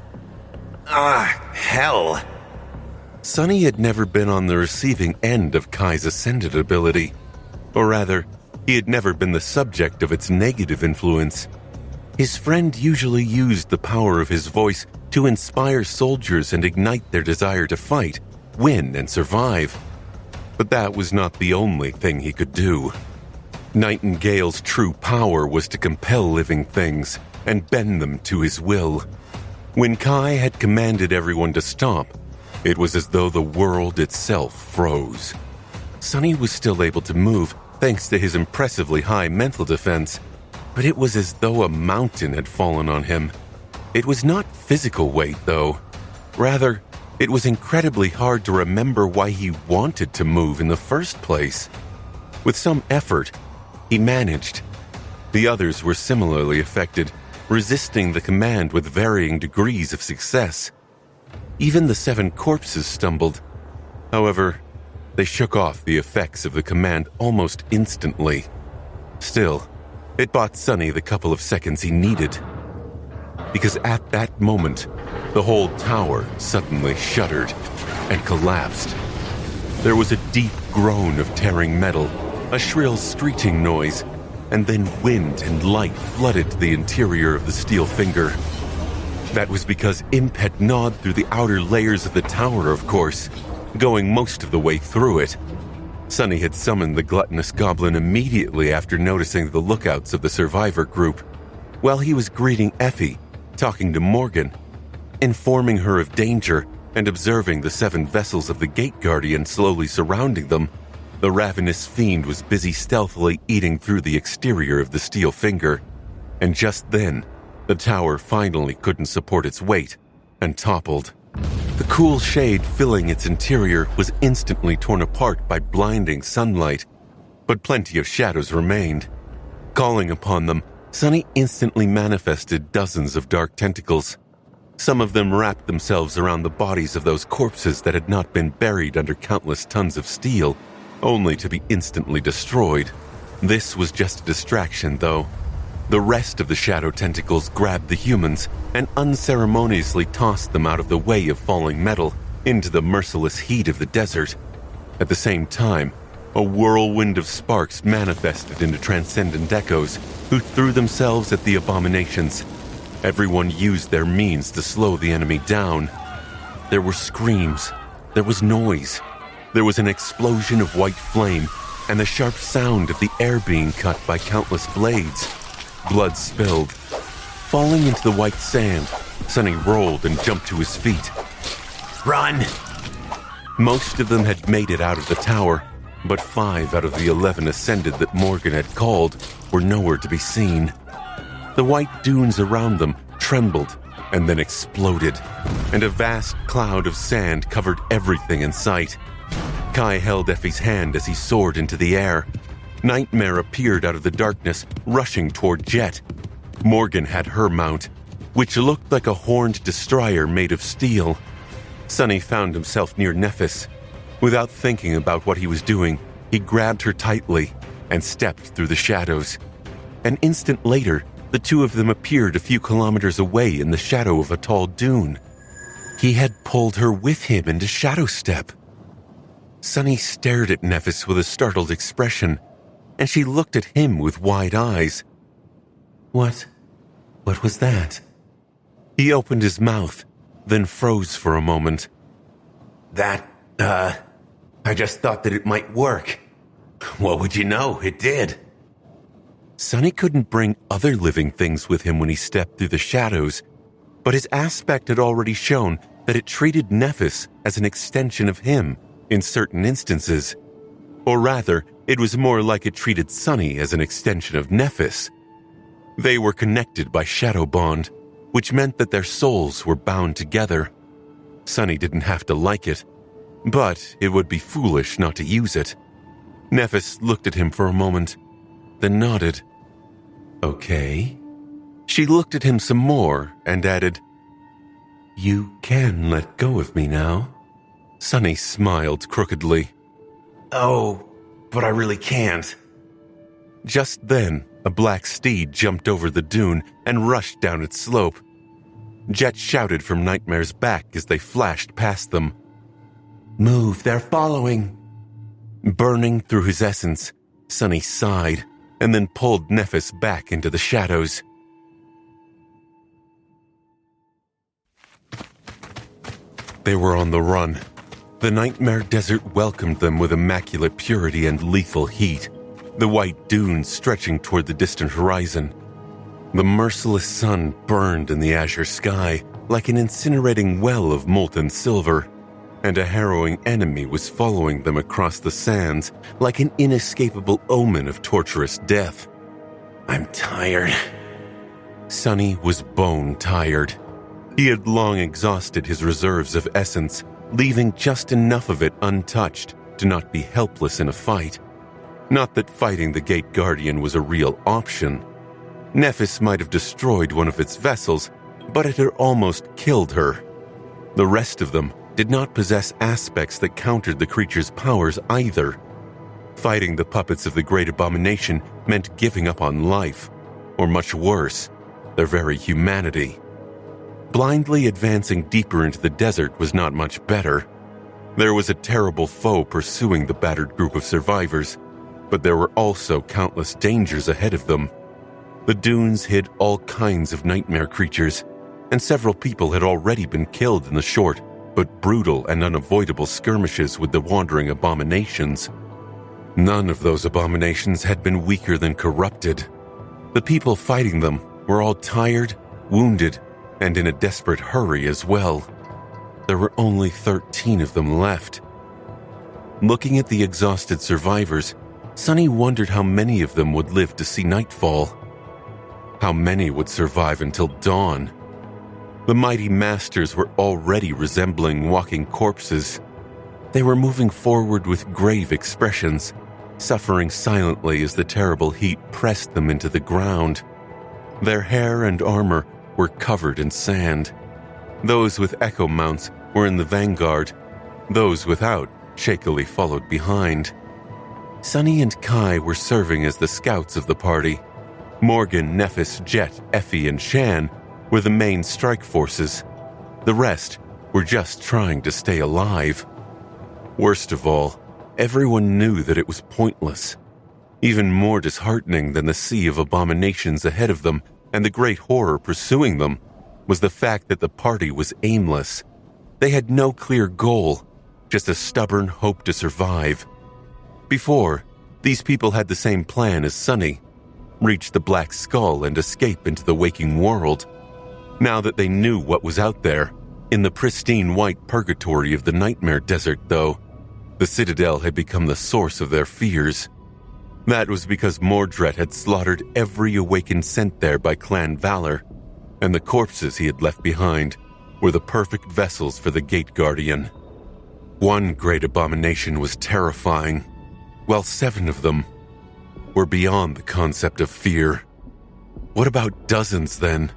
Hell! Sunny had never been on the receiving end of Kai's ascended ability, or rather, he had never been the subject of its negative influence. His friend usually used the power of his voice to inspire soldiers and ignite their desire to fight, win, and survive. But that was not the only thing he could do. Nightingale's true power was to compel living things and bend them to his will. When Kai had commanded everyone to stop, it was as though the world itself froze. Sunny was still able to move thanks to his impressively high mental defense, but it was as though a mountain had fallen on him. It was not physical weight, though. Rather, it was incredibly hard to remember why he wanted to move in the first place. With some effort, he managed. The others were similarly affected, resisting the command with varying degrees of success. Even the 7 corpses stumbled. However, they shook off the effects of the command almost instantly. Still, it bought Sunny the couple of seconds he needed. Because at that moment, the whole tower suddenly shuddered and collapsed. There was a deep groan of tearing metal, a shrill screeching noise, and then wind and light flooded the interior of the steel finger. That was because Imp had gnawed through the outer layers of the tower, of course, going most of the way through it. Sunny had summoned the gluttonous goblin immediately after noticing the lookouts of the survivor group. While he was greeting Effie, talking to Morgan, informing her of danger, and observing the 7 vessels of the Gate Guardian slowly surrounding them, the ravenous fiend was busy stealthily eating through the exterior of the steel finger. And just then, the tower finally couldn't support its weight and toppled. The cool shade filling its interior was instantly torn apart by blinding sunlight, but plenty of shadows remained. Calling upon them, Sunny instantly manifested dozens of dark tentacles. Some of them wrapped themselves around the bodies of those corpses that had not been buried under countless tons of steel, only to be instantly destroyed. This was just a distraction, though. The rest of the shadow tentacles grabbed the humans and unceremoniously tossed them out of the way of falling metal into the merciless heat of the desert. At the same time, a whirlwind of sparks manifested into transcendent echoes who threw themselves at the abominations. Everyone used their means to slow the enemy down. There were screams. There was noise. There was an explosion of white flame and the sharp sound of the air being cut by countless blades. Blood spilled. Falling into the white sand, Sunny rolled and jumped to his feet. Run! Most of them had made it out of the tower, but 5 out of the 11 ascended that Morgan had called were nowhere to be seen. The white dunes around them trembled and then exploded, and a vast cloud of sand covered everything in sight. Kai held Effie's hand as he soared into the air. Nightmare appeared out of the darkness, rushing toward Jet. Morgan had her mount, which looked like a horned destroyer made of steel. Sonny found himself near Nephis. Without thinking about what he was doing, he grabbed her tightly and stepped through the shadows. An instant later, the two of them appeared a few kilometers away in the shadow of a tall dune. He had pulled her with him into Shadow Step. Sonny stared at Nephis with a startled expression, and she looked at him with wide eyes. What was that? He opened his mouth, then froze for a moment. I just thought that it might work. What would you know? It did. Sonny couldn't bring other living things with him when he stepped through the shadows, but his aspect had already shown that it treated Nephis as an extension of him in certain instances. Or rather, it was more like it treated Sonny as an extension of Nephis. They were connected by shadow bond, which meant that their souls were bound together. Sonny didn't have to like it, but it would be foolish not to use it. Nephis looked at him for a moment, then nodded. Okay. She looked at him some more and added, You can let go of me now. Sonny smiled crookedly. Oh, but I really can't. Just then, a black steed jumped over the dune and rushed down its slope. Jet shouted from Nightmare's back as they flashed past them. Move, they're following. Burning through his essence, Sonny sighed and then pulled Nephis back into the shadows. They were on the run. The Nightmare Desert welcomed them with immaculate purity and lethal heat, the white dunes stretching toward the distant horizon. The merciless sun burned in the azure sky like an incinerating well of molten silver, and a harrowing enemy was following them across the sands like an inescapable omen of torturous death. I'm tired. Sonny was bone tired. He had long exhausted his reserves of essence, leaving just enough of it untouched to not be helpless in a fight. Not that fighting the Gate Guardian was a real option. Nephis might have destroyed one of its vessels, but it had almost killed her. The rest of them did not possess aspects that countered the creature's powers either. Fighting the puppets of the Great Abomination meant giving up on life, or much worse, their very humanity. Blindly advancing deeper into the desert was not much better. There was a terrible foe pursuing the battered group of survivors, but there were also countless dangers ahead of them. The dunes hid all kinds of nightmare creatures, and several people had already been killed in the short but brutal and unavoidable skirmishes with the wandering abominations. None of those abominations had been weaker than corrupted. The people fighting them were all tired, wounded, and in a desperate hurry as well. There were only 13 of them left. Looking at the exhausted survivors, Sonny wondered how many of them would live to see nightfall. How many would survive until dawn? The mighty masters were already resembling walking corpses. They were moving forward with grave expressions, suffering silently as the terrible heat pressed them into the ground. Their hair and armor were covered in sand. Those with echo mounts were in the vanguard. Those without shakily followed behind. Sonny and Kai were serving as the scouts of the party. Morgan, Nephis, Jet, Effie, and Shan were the main strike forces. The rest were just trying to stay alive. Worst of all, everyone knew that it was pointless. Even more disheartening than the sea of abominations ahead of them and the great horror pursuing them was the fact that the party was aimless. They had no clear goal, just a stubborn hope to survive. Before, these people had the same plan as Sonny: reach the Black Skull and escape into the waking world. Now that they knew what was out there, in the pristine white purgatory of the Nightmare Desert, though, the Citadel had become the source of their fears. That was because Mordred had slaughtered every awakened sent there by Clan Valor, and the corpses he had left behind were the perfect vessels for the Gate Guardian. One great abomination was terrifying, while 7 of them were beyond the concept of fear. What about dozens, then?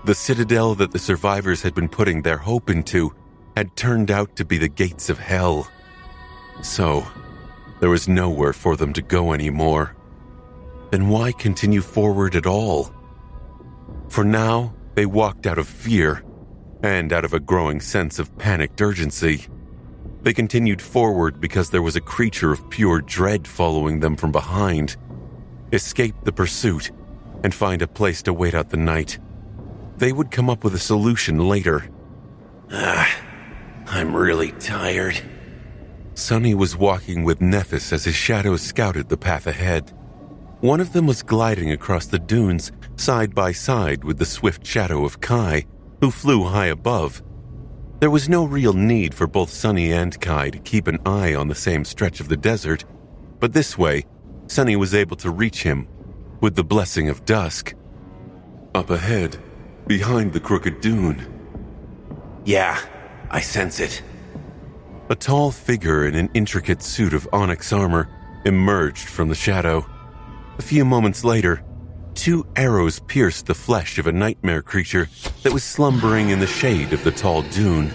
The citadel that the survivors had been putting their hope into had turned out to be the gates of hell. So, there was nowhere for them to go anymore. Then why continue forward at all? For now, they walked out of fear, and out of a growing sense of panicked urgency. They continued forward because there was a creature of pure dread following them from behind. Escape the pursuit, and find a place to wait out the night. They would come up with a solution later. I'm really tired. Sonny was walking with Nephis as his shadows scouted the path ahead. One of them was gliding across the dunes, side by side with the swift shadow of Kai, who flew high above. There was no real need for both Sonny and Kai to keep an eye on the same stretch of the desert, but this way, Sonny was able to reach him with the blessing of dusk. Up ahead, behind the crooked dune. Yeah, I sense it. A tall figure in an intricate suit of onyx armor emerged from the shadow. A few moments later, 2 arrows pierced the flesh of a nightmare creature that was slumbering in the shade of the tall dune.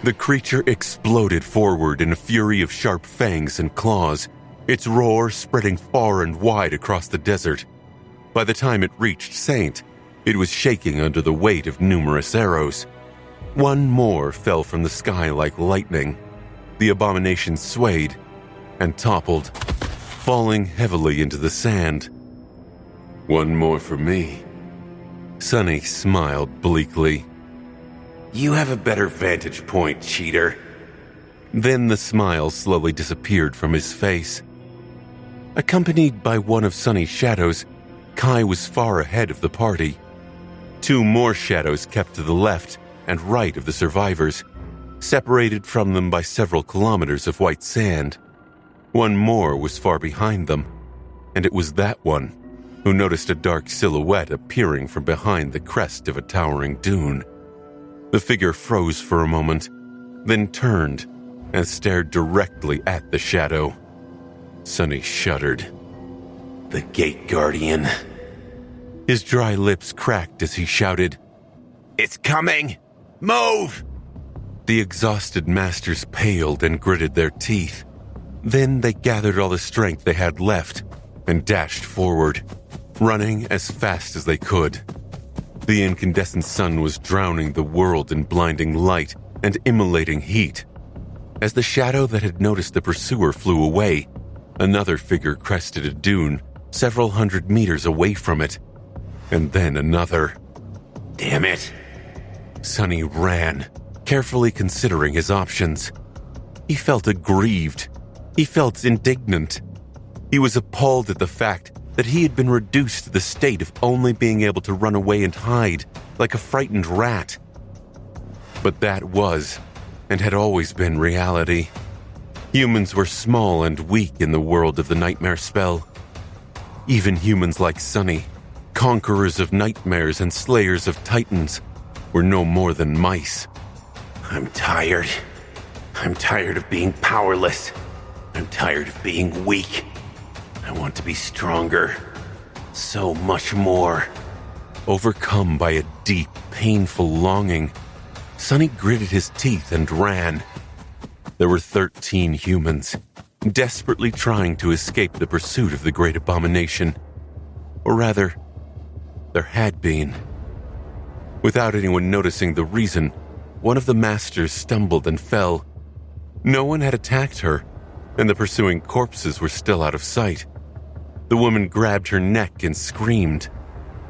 The creature exploded forward in a fury of sharp fangs and claws, its roar spreading far and wide across the desert. By the time it reached Saint, it was shaking under the weight of numerous arrows. One more fell from the sky like lightning. The abomination swayed and toppled, falling heavily into the sand. One more for me. Sonny smiled bleakly. You have a better vantage point, cheater. Then the smile slowly disappeared from his face. Accompanied by one of Sonny's shadows, Kai was far ahead of the party. 2 more shadows kept to the left and right of the survivors, separated from them by several kilometers of white sand. One more was far behind them, and it was that one who noticed a dark silhouette appearing from behind the crest of a towering dune. The figure froze for a moment, then turned and stared directly at the shadow. Sonny shuddered. The Gate Guardian. His dry lips cracked as he shouted, It's coming! Move! The exhausted masters paled and gritted their teeth. Then they gathered all the strength they had left and dashed forward, running as fast as they could. The incandescent sun was drowning the world in blinding light and immolating heat. As the shadow that had noticed the pursuer flew away, another figure crested a dune several hundred meters away from it, and then another. Damn it! Sonny ran, carefully considering his options. He felt aggrieved. He felt indignant. He was appalled at the fact that he had been reduced to the state of only being able to run away and hide, like a frightened rat. But that was, and had always been, reality. Humans were small and weak in the world of the nightmare spell. Even humans like Sonny, conquerors of nightmares and slayers of titans, were no more than mice. I'm tired. I'm tired of being powerless. I'm tired of being weak. I want to be stronger. So much more. Overcome by a deep, painful longing, Sonny gritted his teeth and ran. There were 13 humans, desperately trying to escape the pursuit of the great abomination. Or rather, there had been. Without anyone noticing the reason, one of the masters stumbled and fell. No one had attacked her, and the pursuing corpses were still out of sight. The woman grabbed her neck and screamed.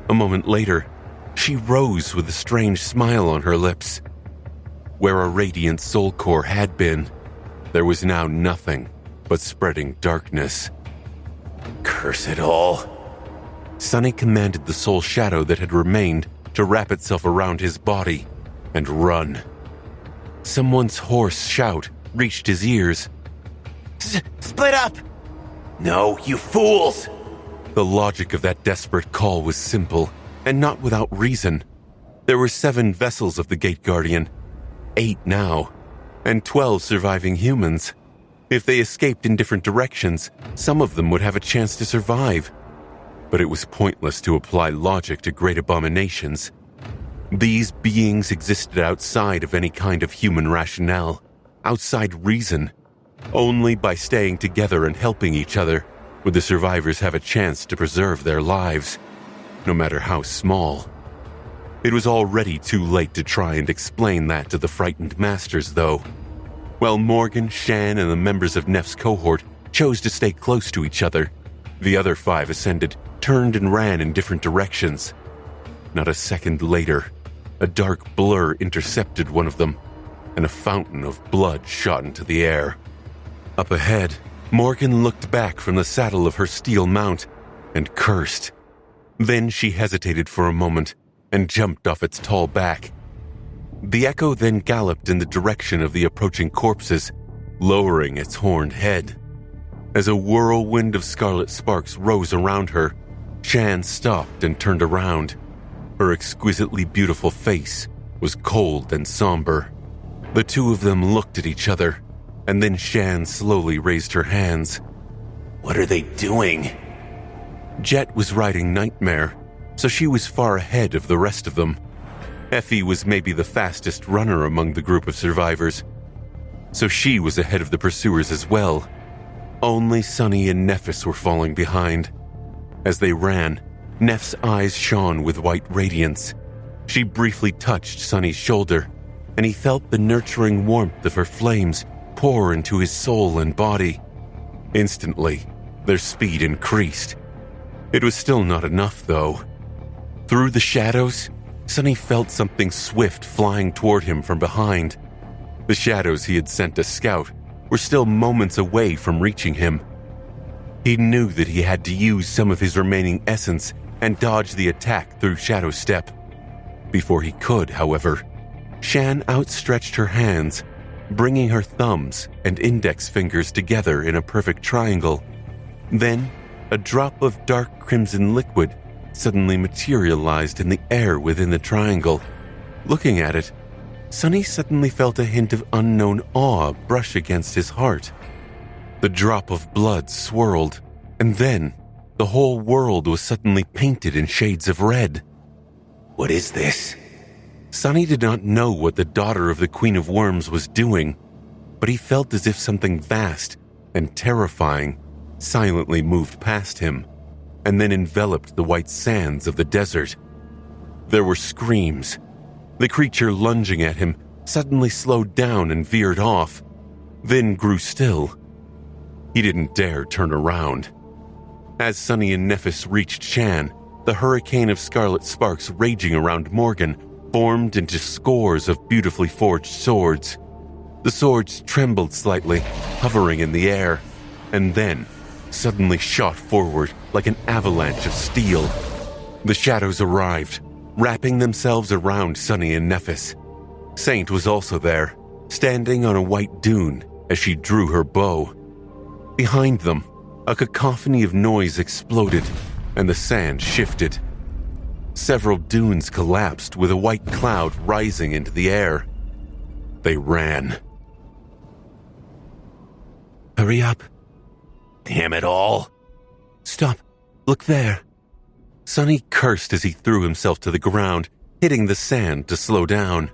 A moment later, she rose with a strange smile on her lips. Where a radiant soul core had been, there was now nothing but spreading darkness. Curse it all. Sonny commanded the soul shadow that had remained to wrap itself around his body and run. Someone's hoarse shout reached his ears. Split up! No, you fools! The logic of that desperate call was simple, and not without reason. There were 7 vessels of the Gate Guardian, 8 now, and 12 surviving humans. If they escaped in different directions, some of them would have a chance to survive. But it was pointless to apply logic to great abominations. These beings existed outside of any kind of human rationale, outside reason. Only by staying together and helping each other would the survivors have a chance to preserve their lives, no matter how small. It was already too late to try and explain that to the frightened masters, though. While Morgan, Shan, and the members of Neff's cohort chose to stay close to each other, the other 5 Ascended turned and ran in different directions. Not a second later, a dark blur intercepted one of them, and a fountain of blood shot into the air. Up ahead, Morgan looked back from the saddle of her steel mount and cursed. Then she hesitated for a moment and jumped off its tall back. The echo then galloped in the direction of the approaching corpses, lowering its horned head. As a whirlwind of scarlet sparks rose around her, Shan stopped and turned around. Her exquisitely beautiful face was cold and somber. The two of them looked at each other, and then Shan slowly raised her hands. What are they doing? Jet was riding Nightmare, so she was far ahead of the rest of them. Effie was maybe the fastest runner among the group of survivors, so she was ahead of the pursuers as well. Only Sunny and Nephis were falling behind. As they ran, Neff's eyes shone with white radiance. She briefly touched Sunny's shoulder, and he felt the nurturing warmth of her flames pour into his soul and body. Instantly, their speed increased. It was still not enough, though. Through the shadows, Sunny felt something swift flying toward him from behind. The shadows he had sent to scout were still moments away from reaching him. He knew that he had to use some of his remaining essence and dodge the attack through Shadow Step. Before he could, however, Shan outstretched her hands, bringing her thumbs and index fingers together in a perfect triangle. Then, a drop of dark crimson liquid suddenly materialized in the air within the triangle. Looking at it, Sunny suddenly felt a hint of unknown awe brush against his heart. The drop of blood swirled, and then the whole world was suddenly painted in shades of red. What is this? Sunny did not know what the daughter of the Queen of Worms was doing, but he felt as if something vast and terrifying silently moved past him, and then enveloped the white sands of the desert. There were screams. The creature lunging at him suddenly slowed down and veered off, then grew still. He didn't dare turn around. As Sunny and Nephis reached Shan, the hurricane of scarlet sparks raging around Morgan formed into scores of beautifully forged swords. The swords trembled slightly, hovering in the air, and then suddenly shot forward like an avalanche of steel. The shadows arrived, wrapping themselves around Sunny and Nephis. Saint was also there, standing on a white dune as she drew her bow. Behind them, a cacophony of noise exploded, and the sand shifted. Several dunes collapsed with a white cloud rising into the air. They ran. Hurry up. Damn it all. Stop. Look there. Sunny cursed as he threw himself to the ground, hitting the sand to slow down.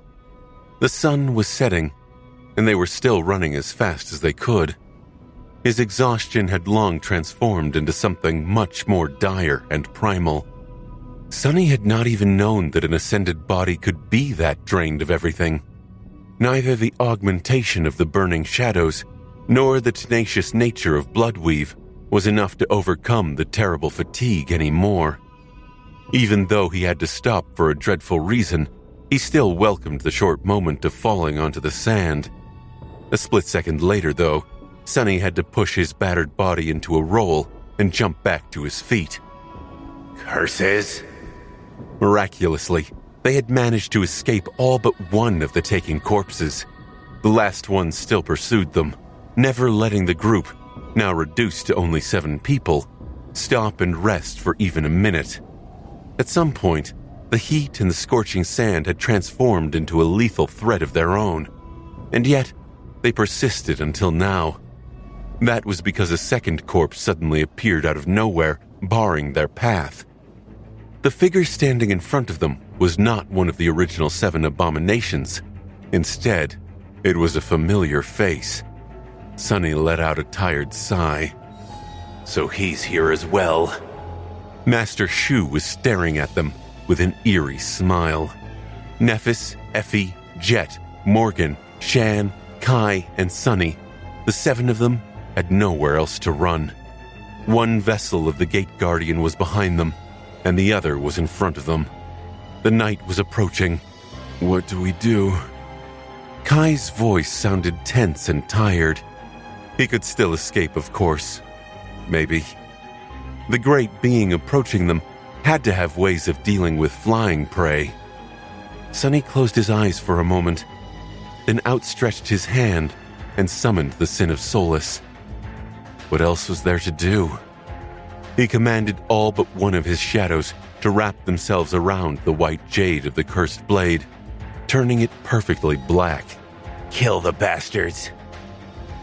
The sun was setting, and they were still running as fast as they could. His exhaustion had long transformed into something much more dire and primal. Sunny had not even known that an ascended body could be that drained of everything. Neither the augmentation of the burning shadows nor the tenacious nature of Bloodweave was enough to overcome the terrible fatigue anymore. Even though he had to stop for a dreadful reason, he still welcomed the short moment of falling onto the sand. A split second later, though, Sunny had to push his battered body into a roll and jump back to his feet. Curses? Miraculously, they had managed to escape all but one of the taken corpses. The last one still pursued them, never letting the group, now reduced to only 7 people, stop and rest for even a minute. At some point, the heat and the scorching sand had transformed into a lethal threat of their own, and yet they persisted until now. That was because a second corpse suddenly appeared out of nowhere, barring their path. The figure standing in front of them was not one of the original 7 abominations. Instead, it was a familiar face. Sunny let out a tired sigh. So he's here as well. Master Shu was staring at them with an eerie smile. Nephis, Effie, Jet, Morgan, Shan, Kai, and Sunny, the 7 of them, had nowhere else to run. One vessel of the Gate Guardian was behind them, and the other was in front of them. The night was approaching. What do we do? Kai's voice sounded tense and tired. He could still escape, of course. Maybe. The great being approaching them had to have ways of dealing with flying prey. Sunny closed his eyes for a moment, then outstretched his hand and summoned the Sin of Solace. What else was there to do? He commanded all but one of his shadows to wrap themselves around the white jade of the cursed blade, turning it perfectly black. Kill the bastards.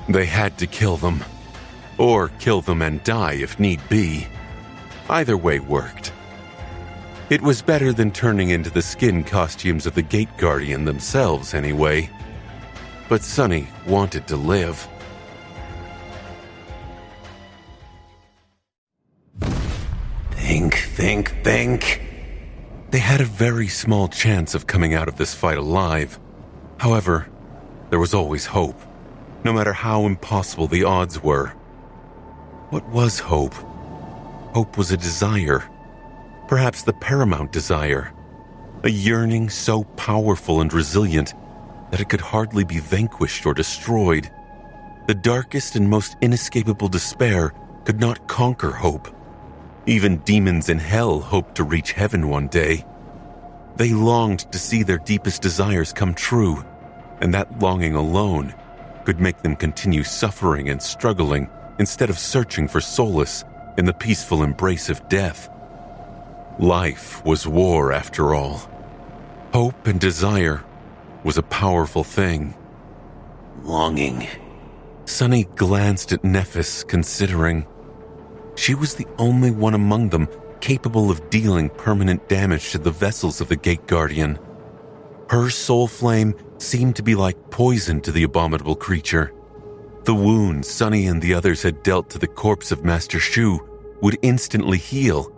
They had to kill them. Or kill them and die if need be. Either way worked. It was better than turning into the skin costumes of the Gate Guardian themselves, anyway. But Sunny wanted to live. Think. They had a very small chance of coming out of this fight alive. However, there was always hope, no matter how impossible the odds were. What was hope? Hope was a desire. Perhaps the paramount desire. A yearning so powerful and resilient that it could hardly be vanquished or destroyed. The darkest and most inescapable despair could not conquer hope. Even demons in hell hoped to reach heaven one day. They longed to see their deepest desires come true, and that longing alone could make them continue suffering and struggling instead of searching for solace in the peaceful embrace of death. Life was war, after all. Hope and desire was a powerful thing. Longing. Sunny glanced at Nephis, considering. She was the only one among them capable of dealing permanent damage to the vessels of the Gate Guardian. Her soul flame seemed to be like poison to the abominable creature. The wounds Sunny and the others had dealt to the corpse of Master Shu would instantly heal,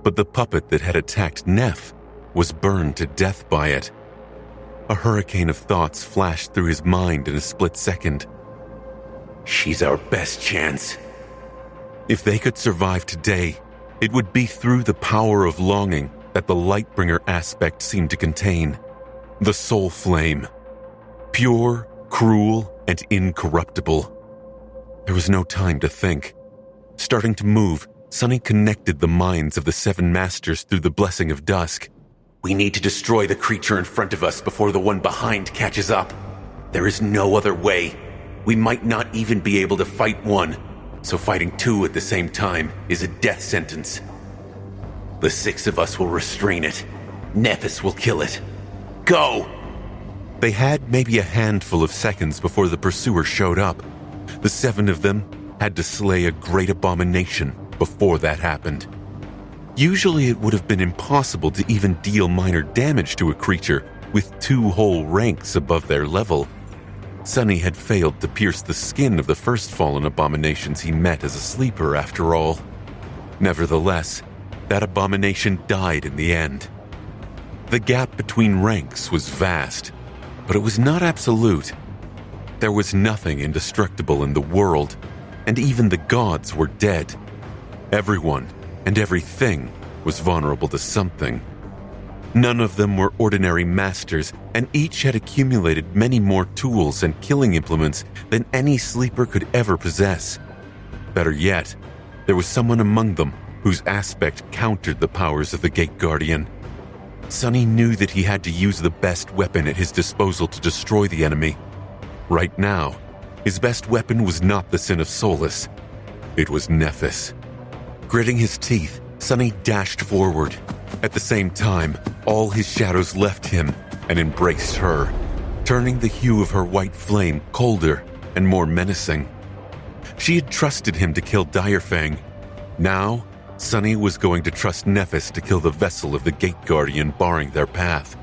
but the puppet that had attacked Neph was burned to death by it. A hurricane of thoughts flashed through his mind in a split second. She's our best chance. If they could survive today, it would be through the power of longing that the Lightbringer aspect seemed to contain. The soul flame. Pure, cruel, and incorruptible. There was no time to think. Starting to move, Sunny connected the minds of the 7 masters through the blessing of dusk. We need to destroy the creature in front of us before the one behind catches up. There is no other way. We might not even be able to fight one, so fighting 2 at the same time is a death sentence. The 6 of us will restrain it. Nephis will kill it. Go! They had maybe a handful of seconds before the pursuer showed up. The 7 of them had to slay a great abomination before that happened. Usually it would have been impossible to even deal minor damage to a creature with 2 whole ranks above their level. Sunny had failed to pierce the skin of the first fallen abominations he met as a sleeper, after all. Nevertheless, that abomination died in the end. The gap between ranks was vast, but it was not absolute. There was nothing indestructible in the world, and even the gods were dead. Everyone and everything was vulnerable to something. None of them were ordinary masters, and each had accumulated many more tools and killing implements than any sleeper could ever possess. Better yet, there was someone among them whose aspect countered the powers of the Gate Guardian. Sunny knew that he had to use the best weapon at his disposal to destroy the enemy. Right now, his best weapon was not the Sin of Solace. It was Nephis. Gritting his teeth, Sunny dashed forward. At the same time, all his shadows left him and embraced her, turning the hue of her white flame colder and more menacing. She had trusted him to kill Direfang. Now, Sunny was going to trust Nephis to kill the vessel of the Gate Guardian barring their path.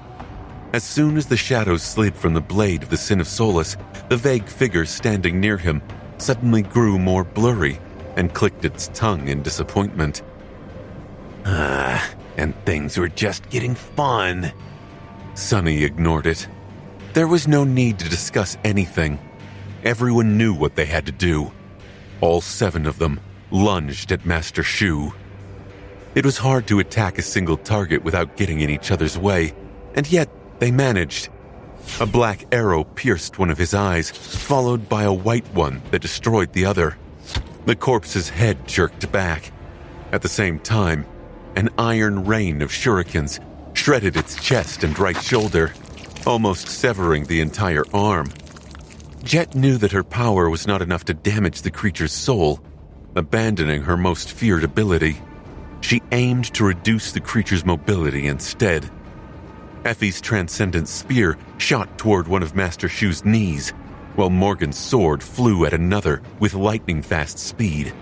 As soon as the shadows slid from the blade of the Sin of Solus, the vague figure standing near him suddenly grew more blurry and clicked its tongue in disappointment. And things were just getting fun. Sunny ignored it. There was no need to discuss anything. Everyone knew what they had to do. All 7 of them lunged at Master Shu. It was hard to attack a single target without getting in each other's way, and yet they managed. A black arrow pierced one of his eyes, followed by a white one that destroyed the other. The corpse's head jerked back. At the same time, an iron rain of shurikens shredded its chest and right shoulder, almost severing the entire arm. Jet knew that her power was not enough to damage the creature's soul. Abandoning her most feared ability, she aimed to reduce the creature's mobility instead. Effie's transcendent spear shot toward one of Master Shu's knees, while Morgan's sword flew at another with lightning-fast speed.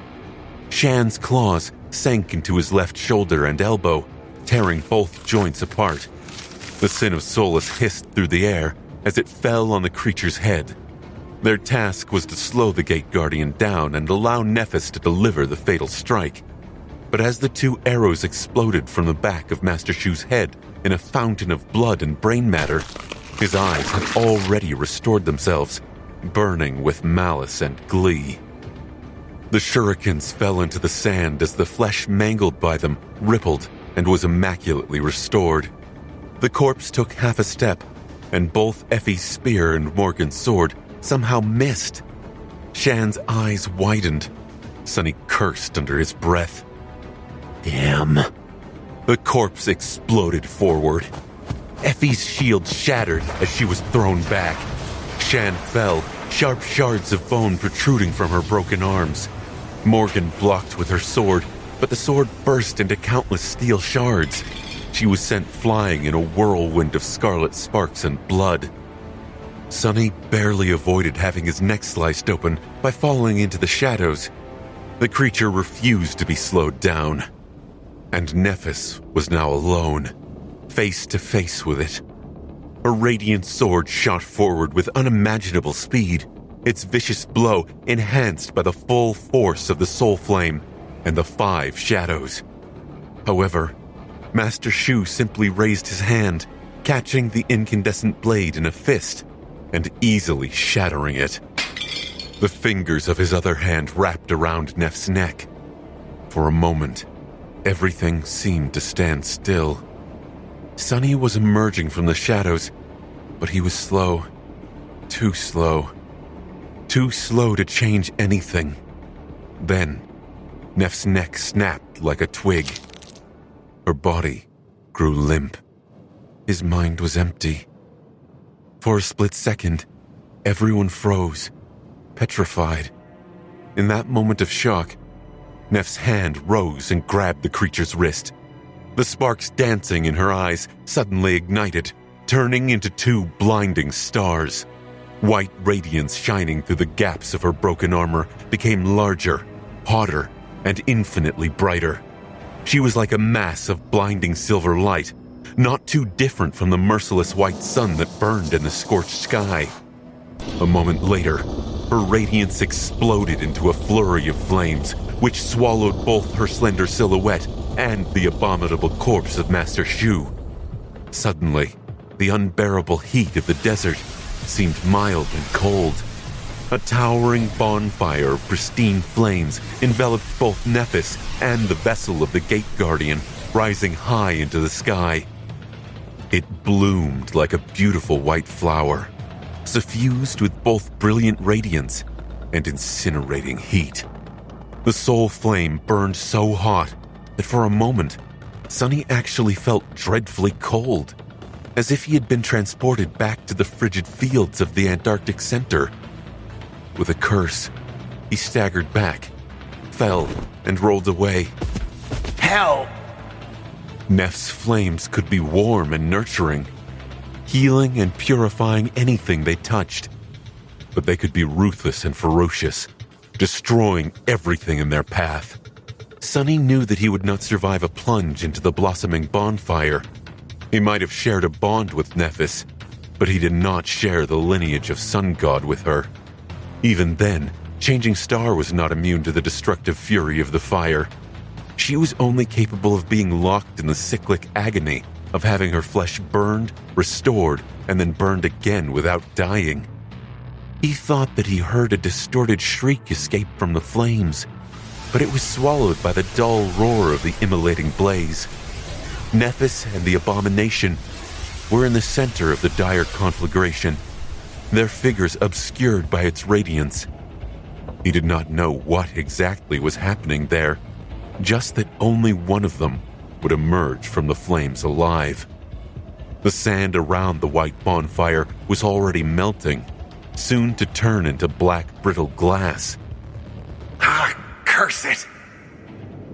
Shan's claws sank into his left shoulder and elbow, tearing both joints apart. The Sin of Solus hissed through the air as it fell on the creature's head. Their task was to slow the Gate Guardian down and allow Nephis to deliver the fatal strike. But as the 2 arrows exploded from the back of Master Shu's head in a fountain of blood and brain matter, his eyes had already restored themselves, burning with malice and glee. The shurikens fell into the sand as the flesh mangled by them rippled and was immaculately restored. The corpse took half a step, and both Effie's spear and Morgan's sword somehow missed. Shan's eyes widened. Sunny cursed under his breath. Damn. The corpse exploded forward. Effie's shield shattered as she was thrown back. Shan fell, sharp shards of bone protruding from her broken arms. Morgan blocked with her sword, but the sword burst into countless steel shards. She was sent flying in a whirlwind of scarlet sparks and blood. Sunny barely avoided having his neck sliced open by falling into the shadows. The creature refused to be slowed down. And Nephis was now alone, face to face with it. A radiant sword shot forward with unimaginable speed, its vicious blow enhanced by the full force of the soul flame and the 5 shadows. However, Master Shu simply raised his hand, catching the incandescent blade in a fist and easily shattering it. The fingers of his other hand wrapped around Neff's neck. For a moment, everything seemed to stand still. Sunny was emerging from the shadows, but he was slow. Too slow. Too slow to change anything. Then, Neff's neck snapped like a twig. Her body grew limp. His mind was empty. For a split second, everyone froze, petrified. In that moment of shock, Neff's hand rose and grabbed the creature's wrist. The sparks dancing in her eyes suddenly ignited, turning into 2 blinding stars. White radiance shining through the gaps of her broken armor became larger, hotter, and infinitely brighter. She was like a mass of blinding silver light, not too different from the merciless white sun that burned in the scorched sky. A moment later, her radiance exploded into a flurry of flames, which swallowed both her slender silhouette and the abominable corpse of Master Shu. Suddenly, the unbearable heat of the desert seemed mild and cold. A towering bonfire of pristine flames enveloped both Nephis and the vessel of the Gate Guardian, rising high into the sky. It bloomed like a beautiful white flower, suffused with both brilliant radiance and incinerating heat. The soul flame burned so hot that for a moment, Sunny actually felt dreadfully cold, as if he had been transported back to the frigid fields of the Antarctic Center. With a curse, he staggered back, fell, and rolled away. Help! Neff's flames could be warm and nurturing, healing and purifying anything they touched. But they could be ruthless and ferocious, destroying everything in their path. Sunny knew that he would not survive a plunge into the blossoming bonfire. He might have shared a bond with Nephis, but he did not share the lineage of Sun God with her. Even then, Changing Star was not immune to the destructive fury of the fire. She was only capable of being locked in the cyclic agony of having her flesh burned, restored, and then burned again without dying. He thought that he heard a distorted shriek escape from the flames, but it was swallowed by the dull roar of the immolating blaze. Nephis and the abomination were in the center of the dire conflagration, their figures obscured by its radiance. He did not know what exactly was happening there, just that only one of them would emerge from the flames alive. The sand around the white bonfire was already melting, soon to turn into black brittle glass. Ah, curse it!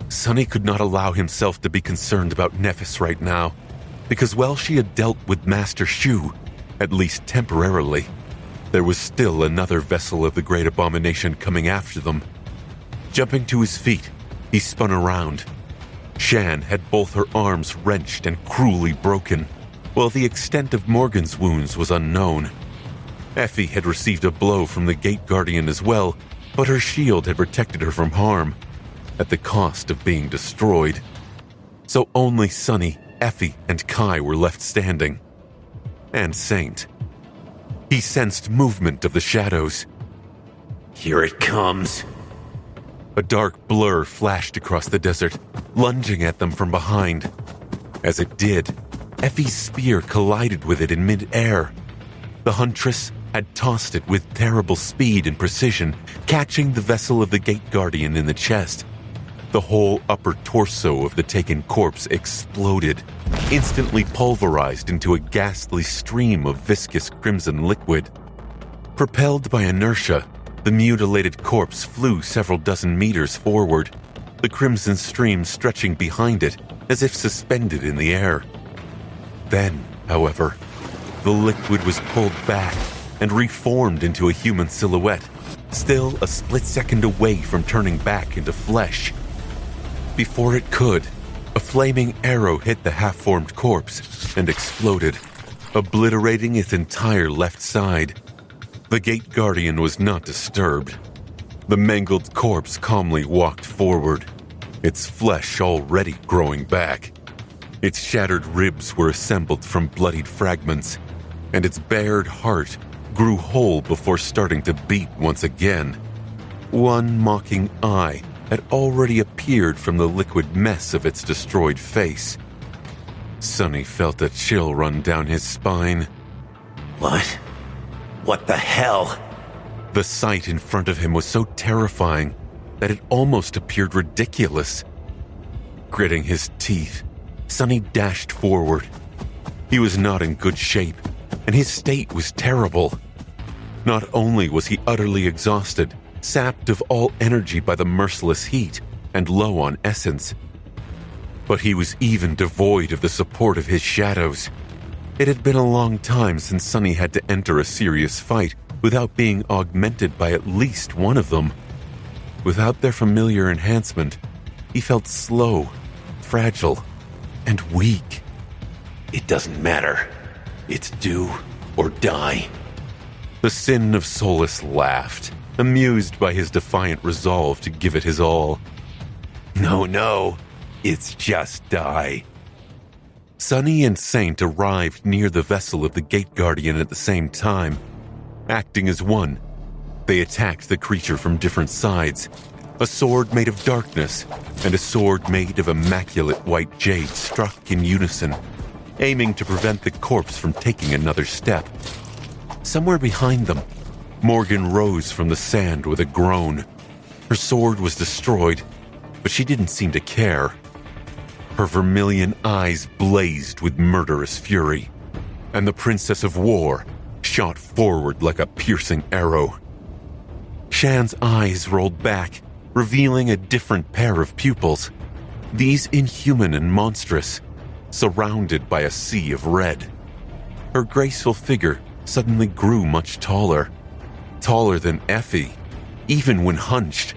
Sunny could not allow himself to be concerned about Nephis right now, because while she had dealt with Master Shu, at least temporarily, there was still another vessel of the Great Abomination coming after them. Jumping to his feet, he spun around. Shan had both her arms wrenched and cruelly broken, while the extent of Morgan's wounds was unknown. Effie had received a blow from the Gate Guardian as well, but her shield had protected her from harm, at the cost of being destroyed. So only Sunny, Effie, and Kai were left standing. And Saint. He sensed movement of the shadows. Here it comes. A dark blur flashed across the desert, lunging at them from behind. As it did, Effie's spear collided with it in mid-air. The Huntress had tossed it with terrible speed and precision, catching the vessel of the Gate Guardian in the chest. The whole upper torso of the taken corpse exploded, instantly pulverized into a ghastly stream of viscous crimson liquid. Propelled by inertia, the mutilated corpse flew several dozen meters forward, the crimson stream stretching behind it as if suspended in the air. Then, however, the liquid was pulled back and reformed into a human silhouette, still a split second away from turning back into flesh. Before it could, a flaming arrow hit the half-formed corpse and exploded, obliterating its entire left side. The Gate Guardian was not disturbed. The mangled corpse calmly walked forward, its flesh already growing back. Its shattered ribs were assembled from bloodied fragments, and its bared heart grew whole before starting to beat once again. One mocking eye had already appeared from the liquid mess of its destroyed face. Sunny felt a chill run down his spine. What? What the hell? The sight in front of him was so terrifying that it almost appeared ridiculous. Gritting his teeth, Sunny dashed forward. He was not in good shape, and his state was terrible. Not only was he utterly exhausted, sapped of all energy by the merciless heat, and low on essence, but he was even devoid of the support of his shadows. It had been a long time since Sunny had to enter a serious fight without being augmented by at least one of them. Without their familiar enhancement, he felt slow, fragile, and weak. It doesn't matter. It's do or die. The Sin of Solace laughed, amused by his defiant resolve to give it his all. No, it's just die. Sunny and Saint arrived near the vessel of the Gate Guardian at the same time. Acting as one, they attacked the creature from different sides. A sword made of darkness and a sword made of immaculate white jade struck in unison, aiming to prevent the corpse from taking another step. Somewhere behind them, Morgan rose from the sand with a groan. Her sword was destroyed, but she didn't seem to care. Her vermilion eyes blazed with murderous fury, and the Princess of War shot forward like a piercing arrow. Shan's eyes rolled back, revealing a different pair of pupils, these inhuman and monstrous, surrounded by a sea of red. Her graceful figure suddenly grew much taller than Effie, even when hunched.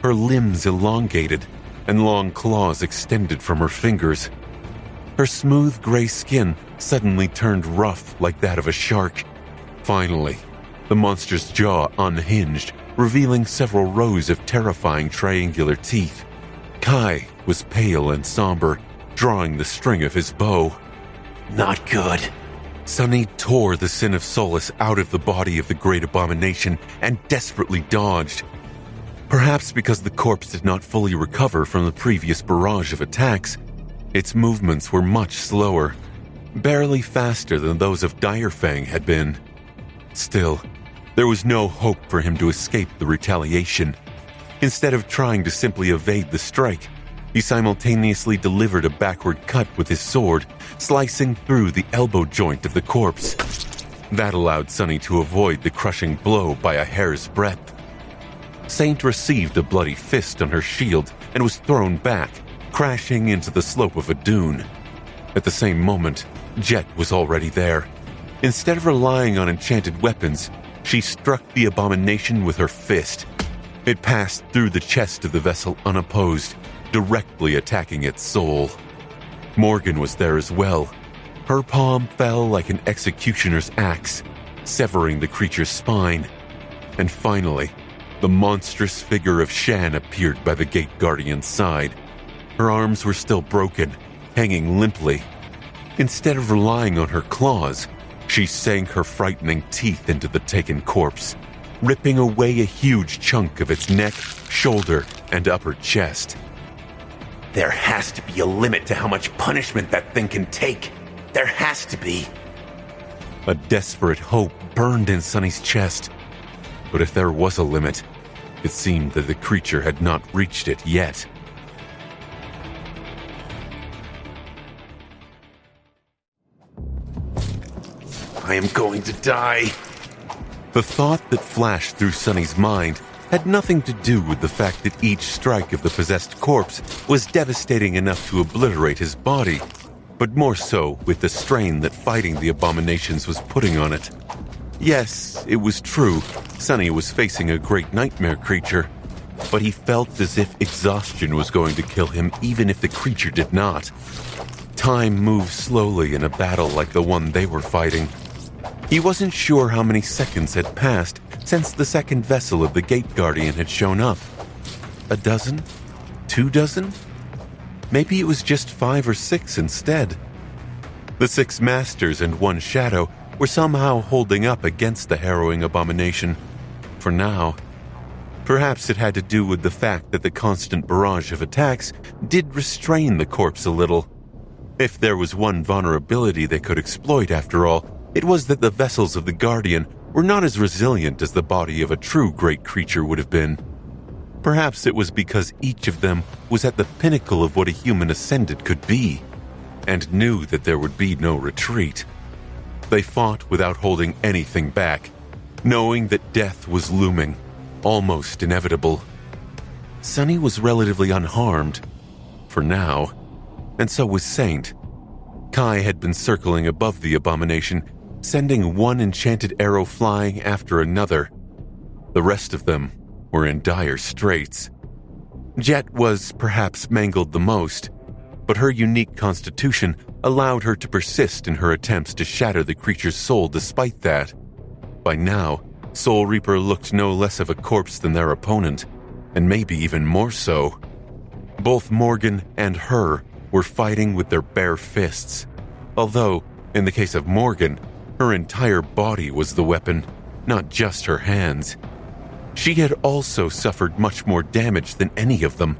Her limbs elongated, and long claws extended from her fingers. Her smooth gray skin suddenly turned rough like that of a shark. Finally, the monster's jaw unhinged, revealing several rows of terrifying triangular teeth. Kai was pale and somber, drawing the string of his bow. Not good. Sunny tore the Sin of Solace out of the body of the great abomination and desperately dodged. Perhaps because the corpse did not fully recover from the previous barrage of attacks, its movements were much slower, barely faster than those of Direfang had been. Still, there was no hope for him to escape the retaliation. Instead of trying to simply evade the strike, he simultaneously delivered a backward cut with his sword, slicing through the elbow joint of the corpse. That allowed Sunny to avoid the crushing blow by a hair's breadth. Saint received a bloody fist on her shield and was thrown back, crashing into the slope of a dune. At the same moment, Jet was already there. Instead of relying on enchanted weapons, she struck the abomination with her fist. It passed through the chest of the vessel unopposed, directly attacking its soul. Morgan was there as well. Her palm fell like an executioner's axe, severing the creature's spine. And finally, the monstrous figure of Shan appeared by the Gate Guardian's side. Her arms were still broken, hanging limply. Instead of relying on her claws, she sank her frightening teeth into the taken corpse, ripping away a huge chunk of its neck, shoulder, and upper chest. There has to be a limit to how much punishment that thing can take. There has to be. A desperate hope burned in Sunny's chest. But if there was a limit, it seemed that the creature had not reached it yet. I am going to die. The thought that flashed through Sunny's mind had nothing to do with the fact that each strike of the possessed corpse was devastating enough to obliterate his body, but more so with the strain that fighting the abominations was putting on it. Yes, it was true, Sunny was facing a great nightmare creature, but he felt as if exhaustion was going to kill him even if the creature did not. Time moved slowly in a battle like the one they were fighting. He wasn't sure how many seconds had passed since the second vessel of the Gate Guardian had shown up. A dozen? 2 dozen? Maybe it was just 5 or 6 instead. The 6 masters and 1 shadow were somehow holding up against the harrowing abomination. For now. Perhaps it had to do with the fact that the constant barrage of attacks did restrain the corpse a little. If there was one vulnerability they could exploit after all, it was that the vessels of the Guardian were not as resilient as the body of a true great creature would have been. Perhaps it was because each of them was at the pinnacle of what a human ascendant could be, and knew that there would be no retreat. They fought without holding anything back, knowing that death was looming, almost inevitable. Sunny was relatively unharmed, for now, and so was Saint. Kai had been circling above the abomination, sending one enchanted arrow flying after another. The rest of them were in dire straits. Jet was perhaps mangled the most, but her unique constitution allowed her to persist in her attempts to shatter the creature's soul despite that. By now, Soul Reaper looked no less of a corpse than their opponent, and maybe even more so. Both Morgan and her were fighting with their bare fists, although, in the case of Morgan, her entire body was the weapon, not just her hands. She had also suffered much more damage than any of them,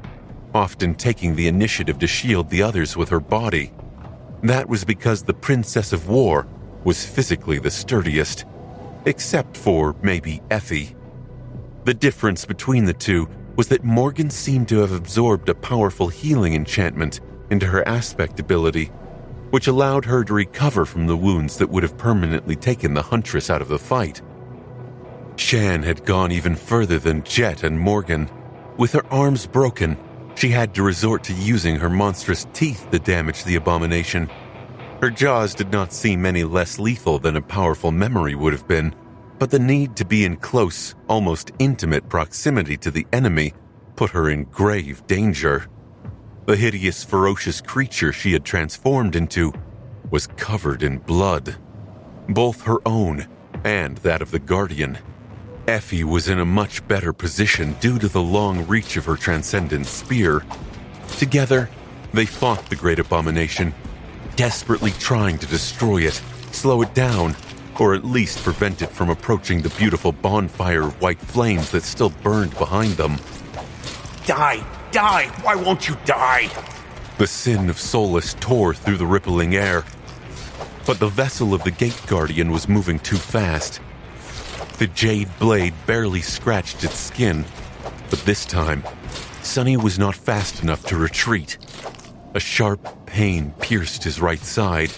often taking the initiative to shield the others with her body. That was because the Princess of War was physically the sturdiest, except for maybe Effie. The difference between the two was that Morgan seemed to have absorbed a powerful healing enchantment into her aspect ability, which allowed her to recover from the wounds that would have permanently taken the Huntress out of the fight. Shan had gone even further than Jet and Morgan. With her arms broken, she had to resort to using her monstrous teeth to damage the abomination. Her jaws did not seem any less lethal than a powerful memory would have been, but the need to be in close, almost intimate proximity to the enemy put her in grave danger. The hideous, ferocious creature she had transformed into was covered in blood, both her own and that of the Guardian. Effie was in a much better position due to the long reach of her transcendent spear. Together, they fought the great abomination, desperately trying to destroy it, slow it down, or at least prevent it from approaching the beautiful bonfire of white flames that still burned behind them. Die! Die! Why won't you die? The sin of Solus tore through the rippling air, but the vessel of the Gate Guardian was moving too fast. The jade blade barely scratched its skin, but this time, Sunny was not fast enough to retreat. A sharp pain pierced his right side,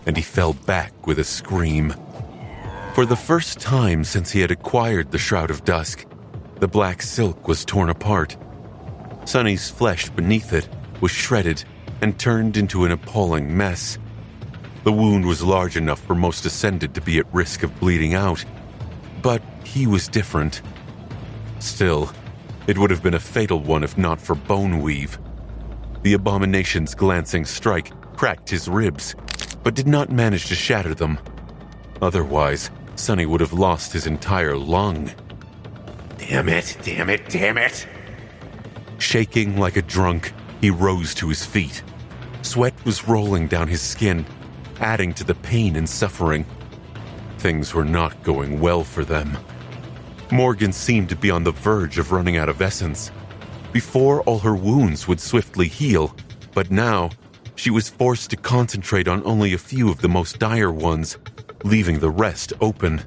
and he fell back with a scream. For the first time since he had acquired the Shroud of Dusk, the black silk was torn apart. Sunny's flesh beneath it was shredded and turned into an appalling mess. The wound was large enough for most Ascended to be at risk of bleeding out, but he was different. Still, it would have been a fatal one if not for Boneweave. The abomination's glancing strike cracked his ribs, but did not manage to shatter them. Otherwise, Sunny would have lost his entire lung. Damn it, damn it, damn it! Shaking like a drunk, he rose to his feet. Sweat was rolling down his skin, adding to the pain and suffering. Things were not going well for them. Morgan seemed to be on the verge of running out of essence. Before, all her wounds would swiftly heal, but now she was forced to concentrate on only a few of the most dire ones, leaving the rest open.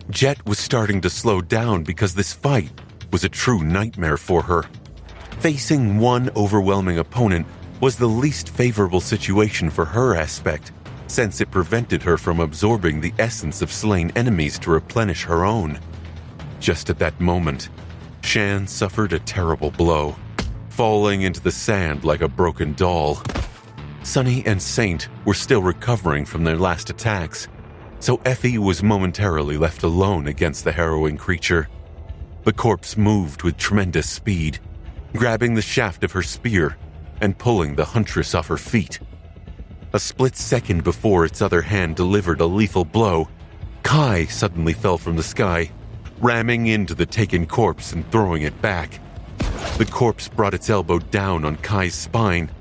Jet was starting to slow down because this fight was a true nightmare for her. Facing one overwhelming opponent was the least favorable situation for her aspect, since it prevented her from absorbing the essence of slain enemies to replenish her own. Just at that moment, Shan suffered a terrible blow, falling into the sand like a broken doll. Sunny and Saint were still recovering from their last attacks, so Effie was momentarily left alone against the harrowing creature. The corpse moved with tremendous speed, grabbing the shaft of her spear and pulling the huntress off her feet. A split second before its other hand delivered a lethal blow, Kai suddenly fell from the sky, ramming into the taken corpse and throwing it back. The corpse brought its elbow down on Kai's spine,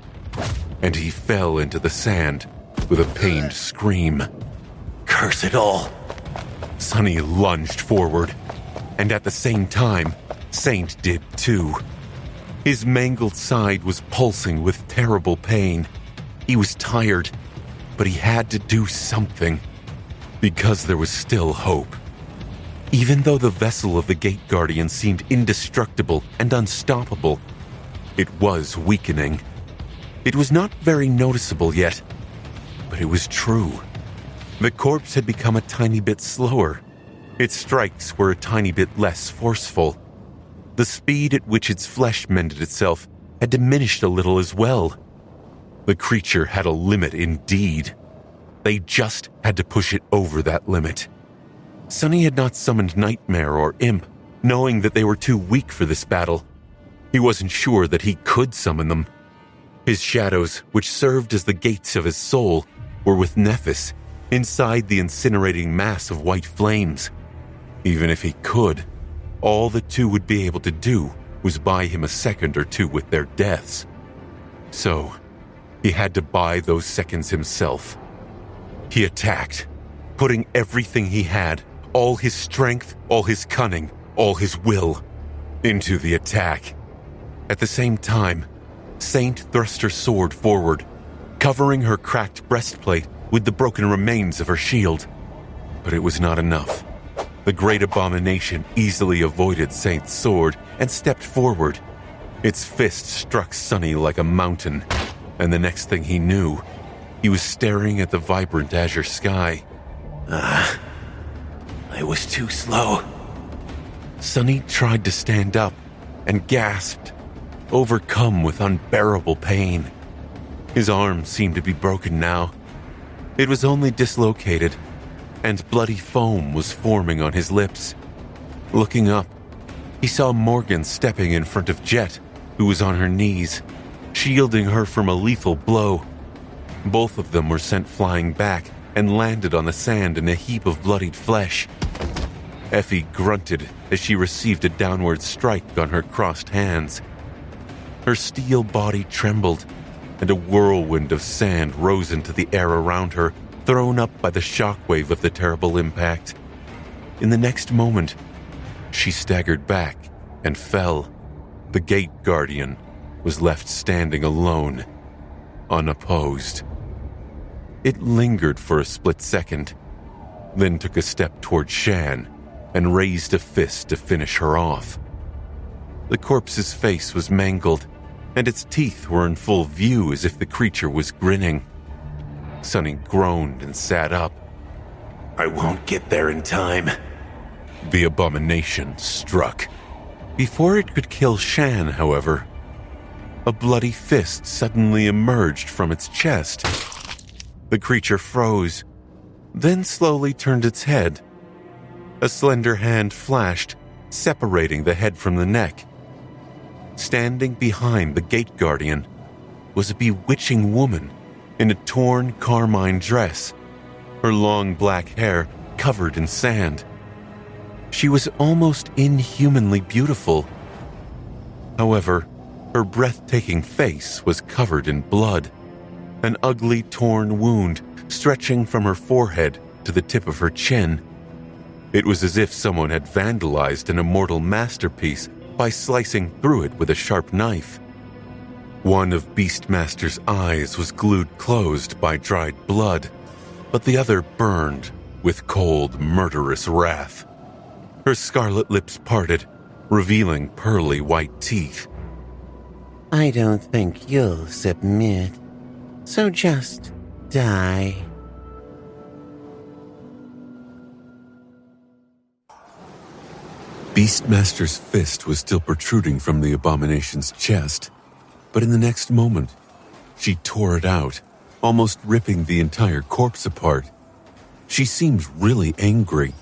and he fell into the sand with a pained scream. Curse it all! Sunny lunged forward, and at the same time, Saint did too. His mangled side was pulsing with terrible pain. He was tired, but he had to do something, because there was still hope. Even though the vessel of the Gate Guardian seemed indestructible and unstoppable, it was weakening. It was not very noticeable yet, but it was true. The corpse had become a tiny bit slower. Its strikes were a tiny bit less forceful. The speed at which its flesh mended itself had diminished a little as well. The creature had a limit indeed. They just had to push it over that limit. Sunny had not summoned Nightmare or Imp, knowing that they were too weak for this battle. He wasn't sure that he could summon them. His shadows, which served as the gates of his soul, were with Nephis, inside the incinerating mass of white flames. Even if he could, all the two would be able to do was buy him a second or two with their deaths. So, he had to buy those seconds himself. He attacked, putting everything he had, all his strength, all his cunning, all his will, into the attack. At the same time, Saint thrust her sword forward, covering her cracked breastplate with the broken remains of her shield. But it was not enough. The great abomination easily avoided Saint's sword and stepped forward. Its fist struck Sunny like a mountain, and the next thing he knew, he was staring at the vibrant azure sky. I was too slow. Sunny tried to stand up and gasped, overcome with unbearable pain. His arm seemed to be broken now. It was only dislocated, and bloody foam was forming on his lips. Looking up, he saw Morgan stepping in front of Jet, who was on her knees. She shielding her from a lethal blow. Both of them were sent flying back and landed on the sand in a heap of bloodied flesh. Effie grunted as she received a downward strike on her crossed hands. Her steel body trembled, and a whirlwind of sand rose into the air around her, thrown up by the shockwave of the terrible impact. In the next moment, she staggered back and fell. The gate guardian was left standing alone, unopposed. It lingered for a split second, then took a step toward Shan and raised a fist to finish her off. The corpse's face was mangled, and its teeth were in full view as if the creature was grinning. Sonny groaned and sat up. I won't get there in time. The abomination struck. Before it could kill Shan, however, a bloody fist suddenly emerged from its chest. The creature froze, then slowly turned its head. A slender hand flashed, separating the head from the neck. Standing behind the gate guardian was a bewitching woman in a torn carmine dress, her long black hair covered in sand. She was almost inhumanly beautiful. However, her breathtaking face was covered in blood, an ugly torn wound stretching from her forehead to the tip of her chin. It was as if someone had vandalized an immortal masterpiece by slicing through it with a sharp knife. One of Beastmaster's eyes was glued closed by dried blood, but the other burned with cold, murderous wrath. Her scarlet lips parted, revealing pearly white teeth. I don't think you'll submit, so just die. Beastmaster's fist was still protruding from the abomination's chest, but in the next moment, she tore it out, almost ripping the entire corpse apart. She seemed really angry.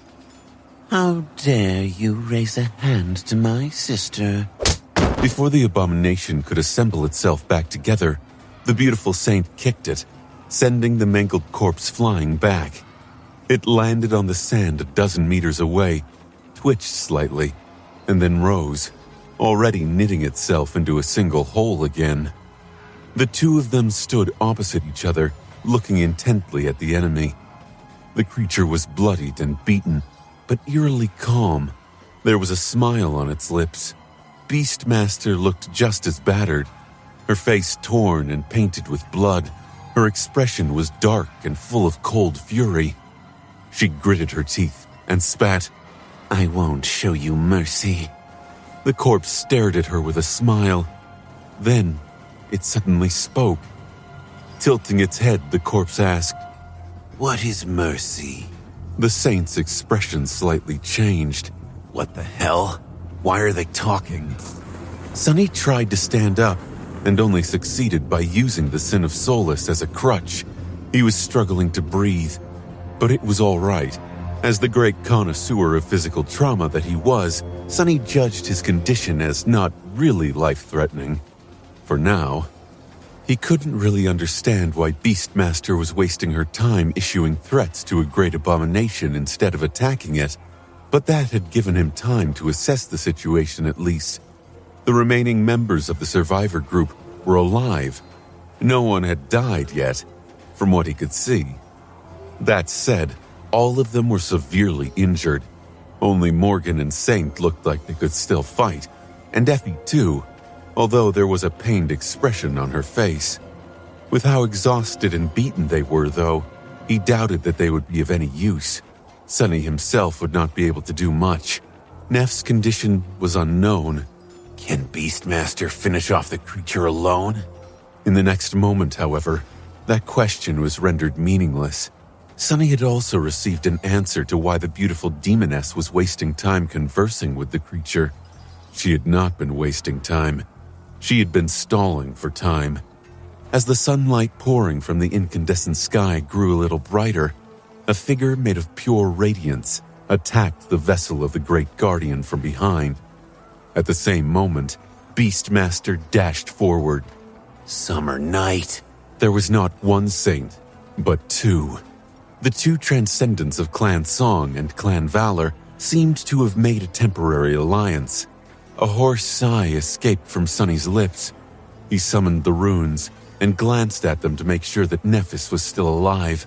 How dare you raise a hand to my sister? Before the abomination could assemble itself back together, the beautiful saint kicked it, sending the mangled corpse flying back. It landed on the sand a dozen meters away, twitched slightly, and then rose, already knitting itself into a single whole again. The two of them stood opposite each other, looking intently at the enemy. The creature was bloodied and beaten, but eerily calm. There was a smile on its lips. Beastmaster looked just as battered, her face torn and painted with blood. Her expression was dark and full of cold fury. She gritted her teeth and spat. I won't show you mercy. The corpse stared at her with a smile. Then, it suddenly spoke. Tilting its head, the corpse asked, What is mercy? The saint's expression slightly changed. What the hell? Why are they talking? Sonny tried to stand up, and only succeeded by using the Sin of Solace as a crutch. He was struggling to breathe, but it was all right. As the great connoisseur of physical trauma that he was, Sonny judged his condition as not really life-threatening. For now, he couldn't really understand why Beastmaster was wasting her time issuing threats to a great abomination instead of attacking it, but that had given him time to assess the situation at least. The remaining members of the survivor group were alive. No one had died yet, from what he could see. That said, all of them were severely injured. Only Morgan and Saint looked like they could still fight, and Effie too, although there was a pained expression on her face. With how exhausted and beaten they were, though, he doubted that they would be of any use. Sonny himself would not be able to do much. Neff's condition was unknown. Can Beastmaster finish off the creature alone? In the next moment, however, that question was rendered meaningless. Sonny had also received an answer to why the beautiful demoness was wasting time conversing with the creature. She had not been wasting time. She had been stalling for time. As the sunlight pouring from the incandescent sky grew a little brighter, a figure made of pure radiance attacked the vessel of the Great Guardian from behind. At the same moment, Beastmaster dashed forward. Summer Night. There was not one saint, but two. The two transcendents of Clan Song and Clan Valor seemed to have made a temporary alliance. A hoarse sigh escaped from Sonny's lips. He summoned the runes and glanced at them to make sure that Nephis was still alive.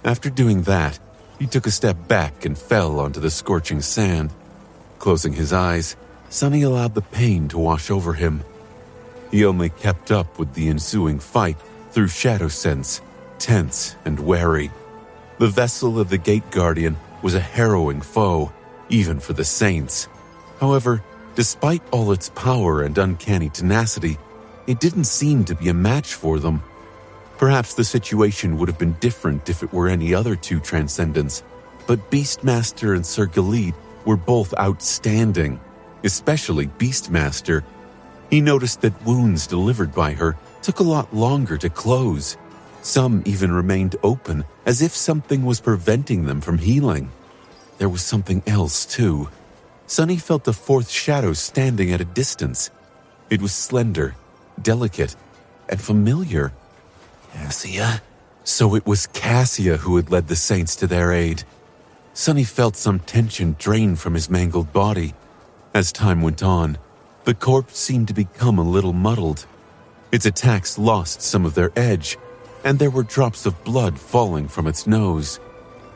After doing that, he took a step back and fell onto the scorching sand. Closing his eyes, Sonny allowed the pain to wash over him. He only kept up with the ensuing fight through shadow sense, tense and wary. The vessel of the Gate Guardian was a harrowing foe, even for the Saints. However, despite all its power and uncanny tenacity, it didn't seem to be a match for them. Perhaps the situation would have been different if it were any other two Transcendents, but Beastmaster and Sir Galid were both outstanding, especially Beastmaster. He noticed that wounds delivered by her took a lot longer to close. Some even remained open, as if something was preventing them from healing. There was something else, too. Sonny felt the fourth shadow standing at a distance. It was slender, delicate, and familiar. Cassia? So it was Cassia who had led the Saints to their aid. Sonny felt some tension drain from his mangled body. As time went on, the corpse seemed to become a little muddled. Its attacks lost some of their edge, and there were drops of blood falling from its nose.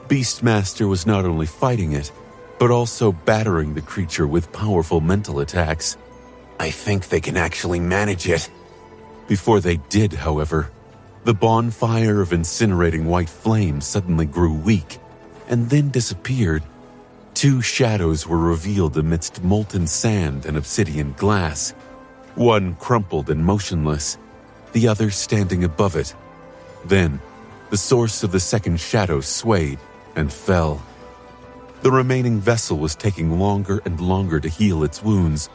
Beastmaster was not only fighting it, but also battering the creature with powerful mental attacks. I think they can actually manage it. Before they did, however, the bonfire of incinerating white flame suddenly grew weak, and then disappeared. Two shadows were revealed amidst molten sand and obsidian glass. One crumpled and motionless, the other standing above it. Then, the source of the second shadow swayed and fell. The remaining vessel was taking longer and longer to heal its wounds.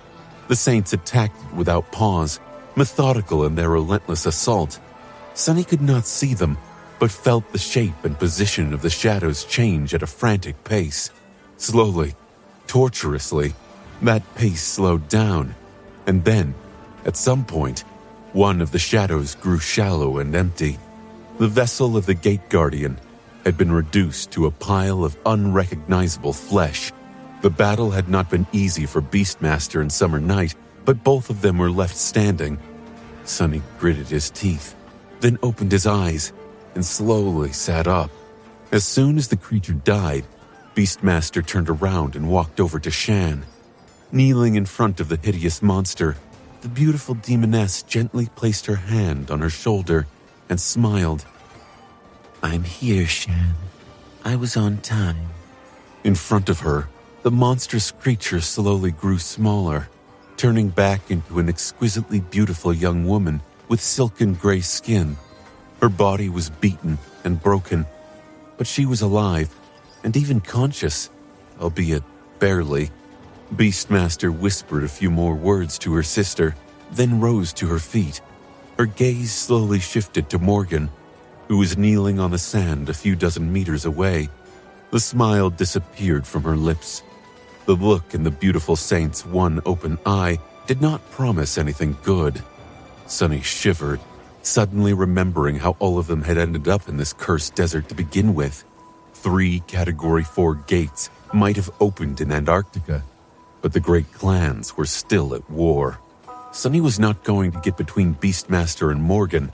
The Saints attacked it without pause, methodical in their relentless assault. Sonny could not see them, but felt the shape and position of the shadows change at a frantic pace. Slowly, torturously, that pace slowed down, and then, at some point, one of the shadows grew shallow and empty. The vessel of the Gate Guardian had been reduced to a pile of unrecognizable flesh. The battle had not been easy for Beastmaster and Summer Night, but both of them were left standing. Sonny gritted his teeth, then opened his eyes, and slowly sat up. As soon as the creature died, Beastmaster turned around and walked over to Shan. Kneeling in front of the hideous monster, the beautiful demoness gently placed her hand on her shoulder and smiled. I'm here, Shan. I was on time. In front of her, the monstrous creature slowly grew smaller, turning back into an exquisitely beautiful young woman with silken gray skin. Her body was beaten and broken, but she was alive and even conscious, albeit barely. Beastmaster whispered a few more words to her sister, then rose to her feet. Her gaze slowly shifted to Morgan, who was kneeling on the sand a few dozen meters away. The smile disappeared from her lips. The look in the beautiful saint's one open eye did not promise anything good. Sonny shivered, suddenly remembering how all of them had ended up in this cursed desert to begin with. 3 Category 4 gates might have opened in Antarctica, but the great clans were still at war. Sonny was not going to get between Beastmaster and Morgan.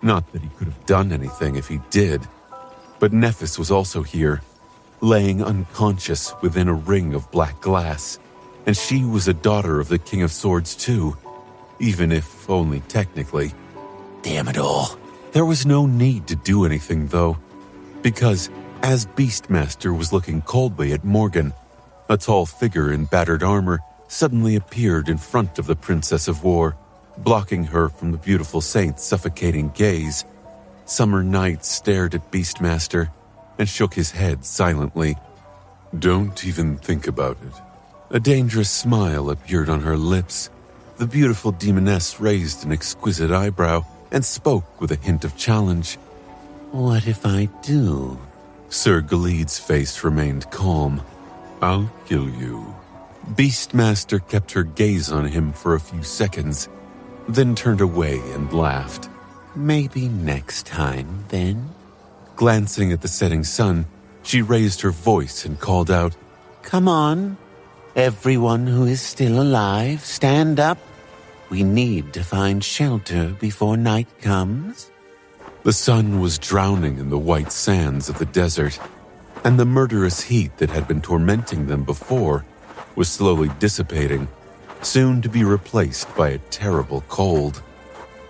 Not that he could have done anything if he did. But Nephis was also here, laying unconscious within a ring of black glass. And she was a daughter of the King of Swords too, even if only technically. Damn it all. There was no need to do anything, though, because as Beastmaster was looking coldly at Morgan, a tall figure in battered armor suddenly appeared in front of the Princess of War, blocking her from the beautiful saint's suffocating gaze. Summer Night stared at Beastmaster and shook his head silently. Don't even think about it. A dangerous smile appeared on her lips. The beautiful demoness raised an exquisite eyebrow and spoke with a hint of challenge. What if I do? Sir Galid's face remained calm. I'll kill you. Beastmaster kept her gaze on him for a few seconds. then turned away and laughed. Maybe next time, then? Glancing at the setting sun, she raised her voice and called out, Come on, everyone who is still alive, stand up. We need to find shelter before night comes. The sun was drowning in the white sands of the desert, and the murderous heat that had been tormenting them before was slowly dissipating, soon to be replaced by a terrible cold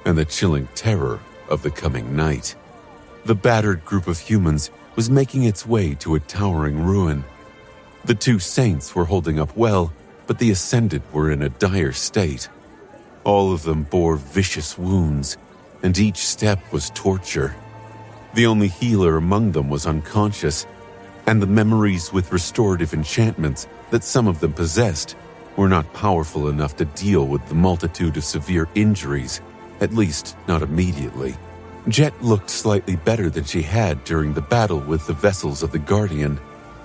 and the chilling terror of the coming night. The battered group of humans was making its way to a towering ruin. The two saints were holding up well, but the Ascended were in a dire state. All of them bore vicious wounds, and each step was torture. The only healer among them was unconscious, and the memories with restorative enchantments that some of them possessed were not powerful enough to deal with the multitude of severe injuries, at least not immediately. Jet looked slightly better than she had during the battle with the vessels of the Guardian.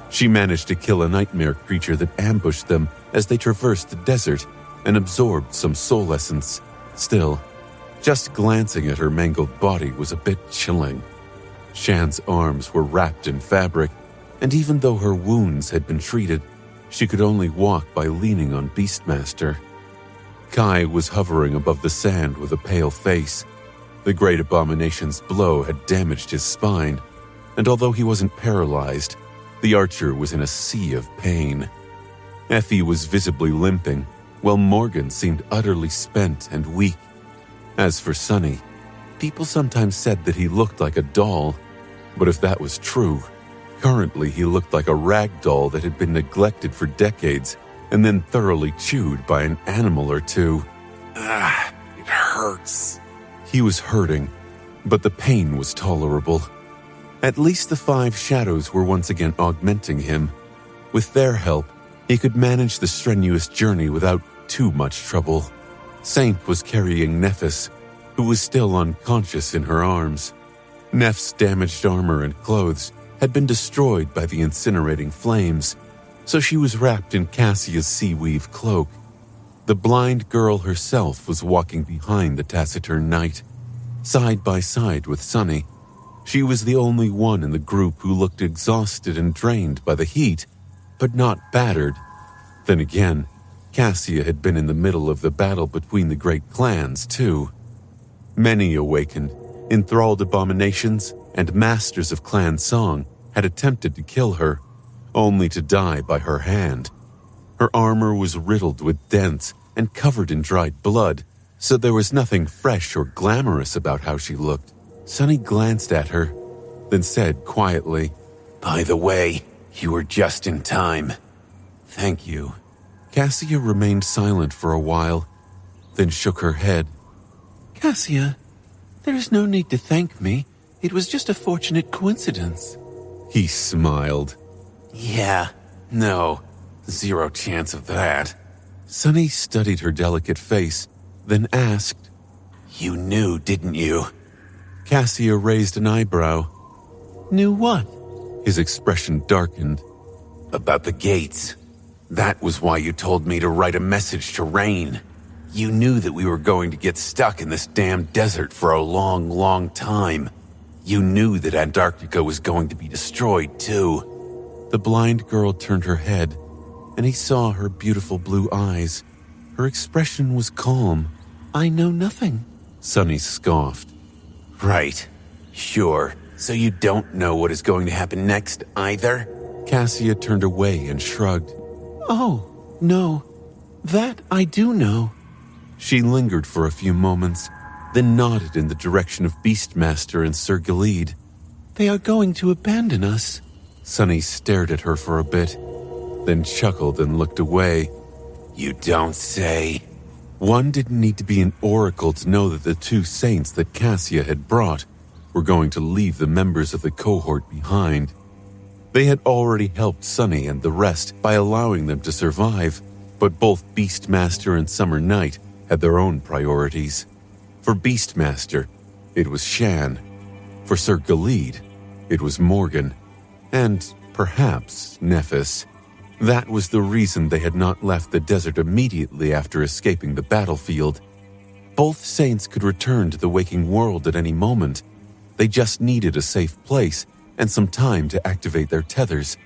She managed to kill a nightmare creature that ambushed them as they traversed the desert and absorbed some soul essence. Still, just glancing at her mangled body was a bit chilling. Shan's arms were wrapped in fabric, and even though her wounds had been treated, she could only walk by leaning on Beastmaster. Kai was hovering above the sand with a pale face. The great abomination's blow had damaged his spine, and although he wasn't paralyzed, the archer was in a sea of pain. Effie was visibly limping, while Morgan seemed utterly spent and weak. As for Sonny, people sometimes said that he looked like a doll, but if that was true, currently he looked like a rag doll that had been neglected for decades and then thoroughly chewed by an animal or two. It hurts. He was hurting, but the pain was tolerable. At least the 5 shadows were once again augmenting him. With their help, he could manage the strenuous journey without too much trouble. Saint was carrying Nephis, who was still unconscious in her arms. Neph's damaged armor and clothes had been destroyed by the incinerating flames, so she was wrapped in Cassia's sea-weave cloak. The blind girl herself was walking behind the taciturn knight, side by side with Sonny. She was the only one in the group who looked exhausted and drained by the heat, but not battered. Then again, Cassia had been in the middle of the battle between the great clans, too. Many awakened, enthralled abominations, and masters of clan song had attempted to kill her, only to die by her hand. Her armor was riddled with dents and covered in dried blood, so there was nothing fresh or glamorous about how she looked. Sonny glanced at her, then said quietly, By the way, you were just in time. Thank you. Cassia remained silent for a while, then shook her head. Cassia, there is no need to thank me. It was just a fortunate coincidence. He smiled. Yeah, no, 0 chance of that. Sonny studied her delicate face, then asked, You knew, didn't you? Cassia raised an eyebrow. Knew what? His expression darkened. About the gates. That was why you told me to write a message to Rain. You knew that we were going to get stuck in this damn desert for a long, long time. You knew that Antarctica was going to be destroyed, too. The blind girl turned her head, and he saw her beautiful blue eyes. Her expression was calm. I know nothing. Sonny scoffed. Right. Sure. So you don't know what is going to happen next, either? Cassia turned away and shrugged. Oh, no. That I do know. She lingered for a few moments, then nodded in the direction of Beastmaster and Sir Gilead. They are going to abandon us. Sonny stared at her for a bit, then chuckled and looked away. You don't say. One didn't need to be an oracle to know that the 2 saints that Cassia had brought were going to leave the members of the cohort behind. They had already helped Sonny and the rest by allowing them to survive, but both Beastmaster and Summer Night had their own priorities. For Beastmaster, it was Shan. For Sir Gilead, it was Morgan. And perhaps Nephis. That was the reason they had not left the desert immediately after escaping the battlefield. Both saints could return to the waking world at any moment. They just needed a safe place and some time to activate their tethers.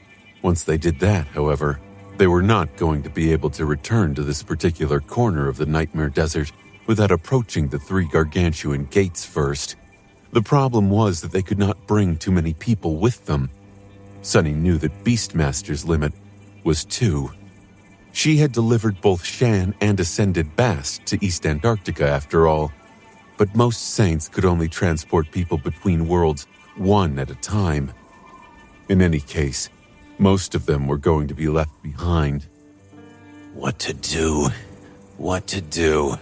Once they did that, however, they were not going to be able to return to this particular corner of the Nightmare Desert without approaching the 3 gargantuan gates first. The problem was that they could not bring too many people with them. Sunny knew that Beastmaster's limit was 2. She had delivered both Shan and Ascended Bast to East Antarctica after all, but most saints could only transport people between worlds 1 at a time. In any case, most of them were going to be left behind. What to do? What to do?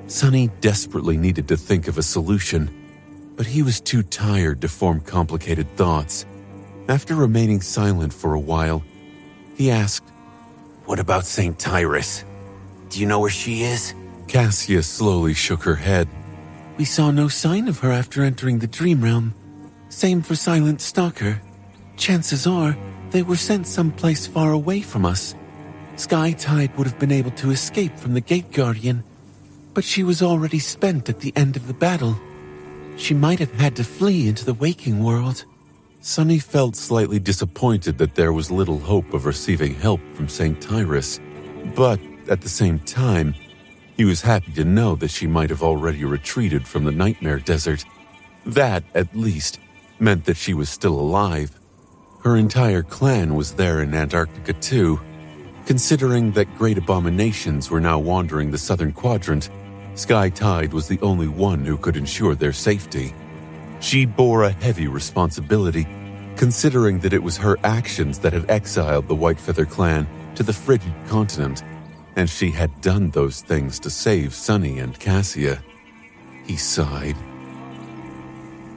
Sunny desperately needed to think of a solution, but he was too tired to form complicated thoughts. After remaining silent for a while, he asked, What about St. Tyrus? Do you know where she is? Cassia slowly shook her head. We saw no sign of her after entering the Dream Realm. Same for Silent Stalker. Chances are they were sent someplace far away from us. Sky Tide would have been able to escape from the Gate Guardian, but she was already spent at the end of the battle. She might have had to flee into the waking world. Sunny felt slightly disappointed that there was little hope of receiving help from St. Tyrus, but at the same time, he was happy to know that she might have already retreated from the Nightmare Desert. That, at least, meant that she was still alive. Her entire clan was there in Antarctica too. Considering that great abominations were now wandering the southern quadrant, Sky Tide was the only one who could ensure their safety. She bore a heavy responsibility, considering that it was her actions that had exiled the Whitefeather clan to the frigid continent, and she had done those things to save Sunny and Cassia. He sighed.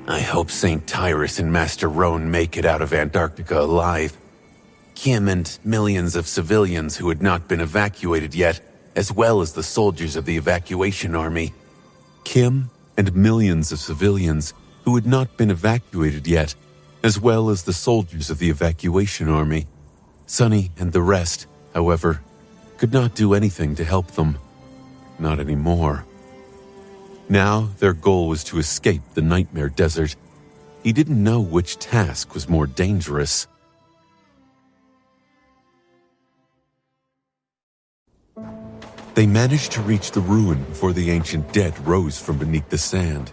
I hope St. Tyrus and Master Roan make it out of Antarctica alive. Kim and millions of civilians who had not been evacuated yet, as well as the soldiers of the evacuation army. Kim and millions of civilians who had not been evacuated yet, as well as the soldiers of the evacuation army. Sunny and the rest, however, could not do anything to help them. Not anymore. Now their goal was to escape the Nightmare Desert. He didn't know which task was more dangerous. They managed to reach the ruin before the ancient dead rose from beneath the sand.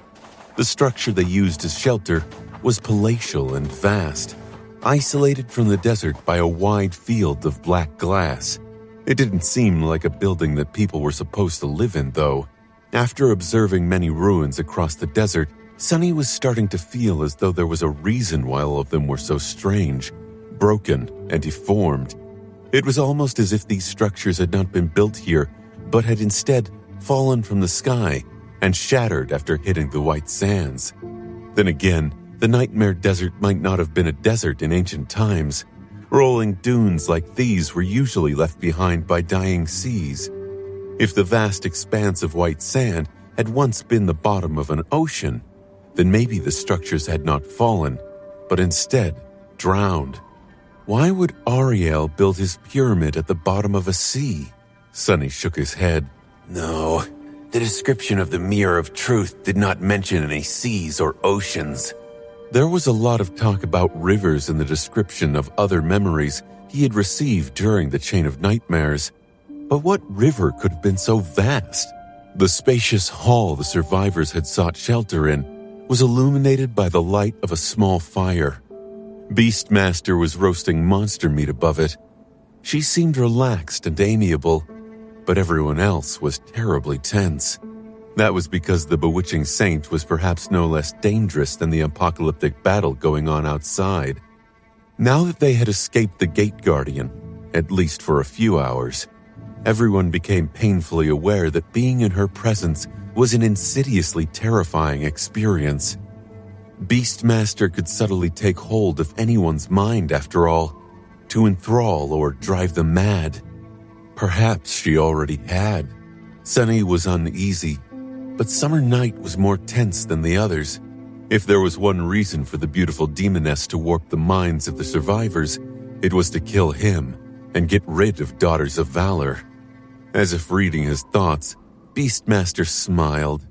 The structure they used as shelter was palatial and vast, isolated from the desert by a wide field of black glass. It didn't seem like a building that people were supposed to live in, though. After observing many ruins across the desert, Sunny was starting to feel as though there was a reason why all of them were so strange, broken, and deformed. It was almost as if these structures had not been built here, but had instead fallen from the sky and shattered after hitting the white sands. Then again, the Nightmare Desert might not have been a desert in ancient times. Rolling dunes like these were usually left behind by dying seas. If the vast expanse of white sand had once been the bottom of an ocean, then maybe the structures had not fallen, but instead drowned. Why would Ariel build his pyramid at the bottom of a sea? Sunny shook his head. No, the description of the Mirror of Truth did not mention any seas or oceans. There was a lot of talk about rivers in the description of other memories he had received during the Chain of Nightmares. But what river could have been so vast? The spacious hall the survivors had sought shelter in was illuminated by the light of a small fire. Beastmaster was roasting monster meat above it. She seemed relaxed and amiable, but everyone else was terribly tense. That was because the bewitching saint was perhaps no less dangerous than the apocalyptic battle going on outside. Now that they had escaped the Gate Guardian, at least for a few hours, everyone became painfully aware that being in her presence was an insidiously terrifying experience. Beastmaster could subtly take hold of anyone's mind after all, to enthrall or drive them mad. Perhaps she already had. Sunny was uneasy, but Summer Night was more tense than the others. If there was one reason for the beautiful demoness to warp the minds of the survivors, it was to kill him and get rid of Daughters of Valor. As if reading his thoughts, Beastmaster smiled.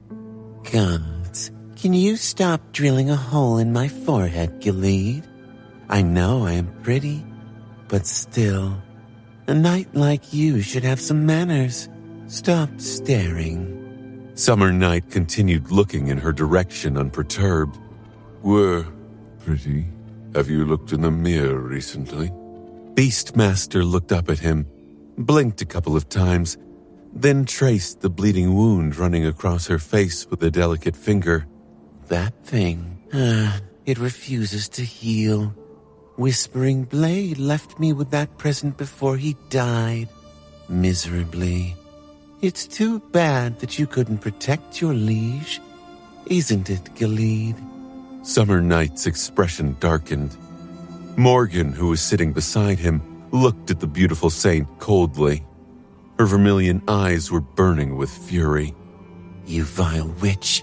Gods, can you stop drilling a hole in my forehead, Gilead? I know I am pretty, but still, a knight like you should have some manners. Stop staring. Summer Night continued looking in her direction unperturbed. We're pretty. Have you looked in the mirror recently? Beastmaster looked up at him, blinked a couple of times, then traced the bleeding wound running across her face with a delicate finger. That thing, it refuses to heal. Whispering Blade left me with that present before he died. Miserably. It's too bad that you couldn't protect your liege. Isn't it, Gilead? Summer Night's expression darkened. Morgan, who was sitting beside him, looked at the beautiful saint coldly. Her vermilion eyes were burning with fury. You vile witch.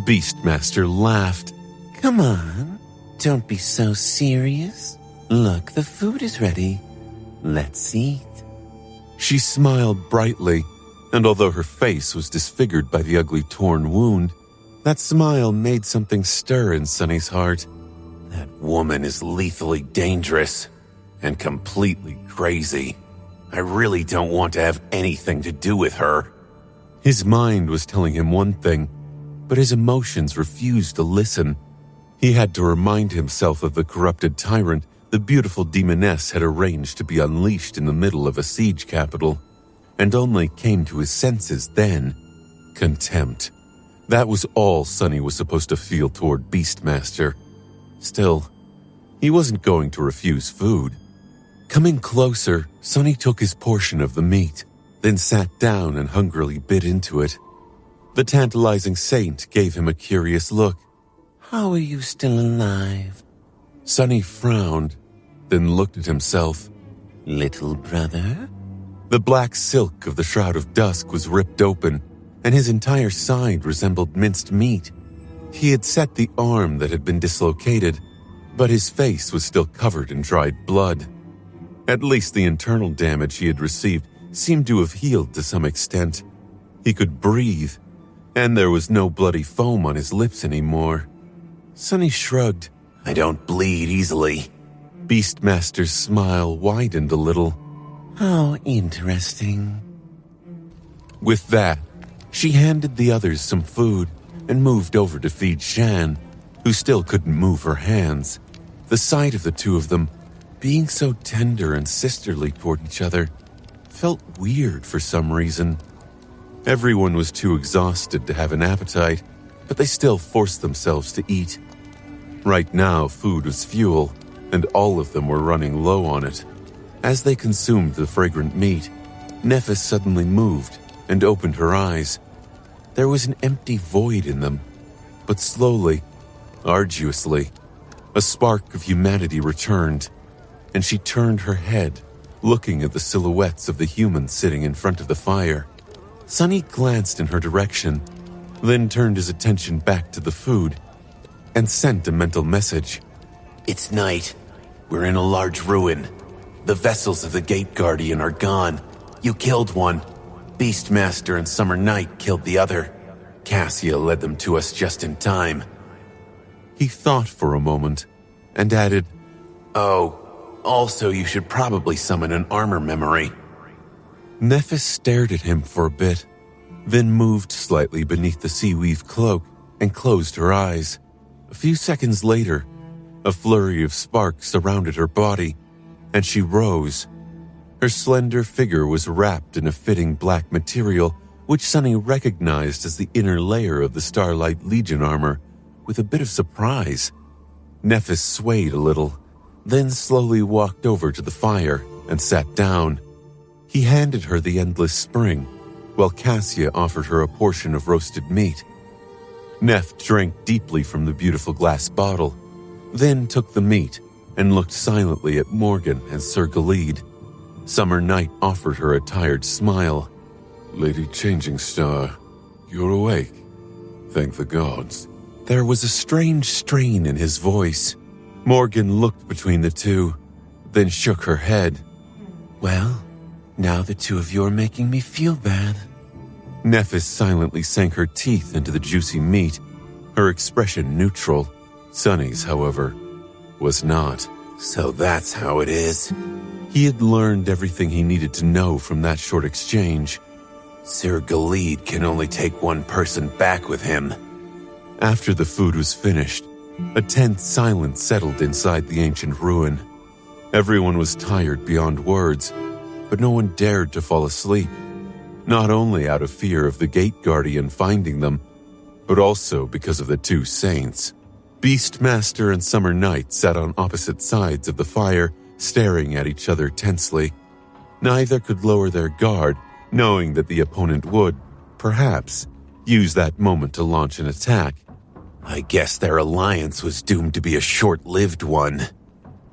Beastmaster laughed. Come on, don't be so serious. Look, the food is ready. Let's eat. She smiled brightly, and although her face was disfigured by the ugly torn wound, that smile made something stir in Sonny's heart. That woman is lethally dangerous and completely crazy. I really don't want to have anything to do with her. His mind was telling him one thing, but his emotions refused to listen. He had to remind himself of the corrupted tyrant the beautiful demoness had arranged to be unleashed in the middle of a siege capital, and only came to his senses then. Contempt. That was all Sonny was supposed to feel toward Beastmaster. Still, he wasn't going to refuse food. Coming closer, Sonny took his portion of the meat, then sat down and hungrily bit into it. The tantalizing saint gave him a curious look. How are you still alive? Sonny frowned, then looked at himself. Little brother? The black silk of the Shroud of Dusk was ripped open, and his entire side resembled minced meat. He had set the arm that had been dislocated, but his face was still covered in dried blood. At least the internal damage he had received seemed to have healed to some extent. He could breathe, and there was no bloody foam on his lips anymore. Sonny shrugged. I don't bleed easily. Beastmaster's smile widened a little. How interesting. With that, she handed the others some food and moved over to feed Shan, who still couldn't move her hands. The sight of the two of them, being so tender and sisterly toward each other, felt weird for some reason. Everyone was too exhausted to have an appetite, but they still forced themselves to eat. Right now, food was fuel, and all of them were running low on it. As they consumed the fragrant meat, Nephis suddenly moved and opened her eyes. There was an empty void in them, but slowly, arduously, a spark of humanity returned, and she turned her head, looking at the silhouettes of the humans sitting in front of the fire. Sonny glanced in her direction, then turned his attention back to the food, and sent a mental message. It's night. We're in a large ruin. The vessels of the Gate Guardian are gone. You killed one. Beastmaster and Summer Night killed the other. Cassia led them to us just in time. He thought for a moment, and added, Oh, also you should probably summon an armor memory. Nephis stared at him for a bit, then moved slightly beneath the seaweave cloak and closed her eyes. A few seconds later, a flurry of sparks surrounded her body, and she rose. Her slender figure was wrapped in a fitting black material, which Sonny recognized as the inner layer of the Starlight Legion armor, with a bit of surprise. Nephis swayed a little, then slowly walked over to the fire and sat down. He handed her the endless spring, while Cassia offered her a portion of roasted meat. Neph drank deeply from the beautiful glass bottle, then took the meat and looked silently at Morgan and Sir Gilead. Summer Night offered her a tired smile. Lady Changing Star, you're awake. Thank the gods. There was a strange strain in his voice. Morgan looked between the two, then shook her head. Well, now the two of you are making me feel bad. Nephis silently sank her teeth into the juicy meat, her expression neutral. Sunny's, however, was not. So that's how it is. He had learned everything he needed to know from that short exchange. Sir Galid can only take one person back with him. After the food was finished, a tense silence settled inside the ancient ruin. Everyone was tired beyond words, but no one dared to fall asleep. Not only out of fear of the gate guardian finding them, but also because of the two saints. Beastmaster and Summer Night sat on opposite sides of the fire, staring at each other tensely. Neither could lower their guard, knowing that the opponent would, perhaps, use that moment to launch an attack. I guess their alliance was doomed to be a short-lived one.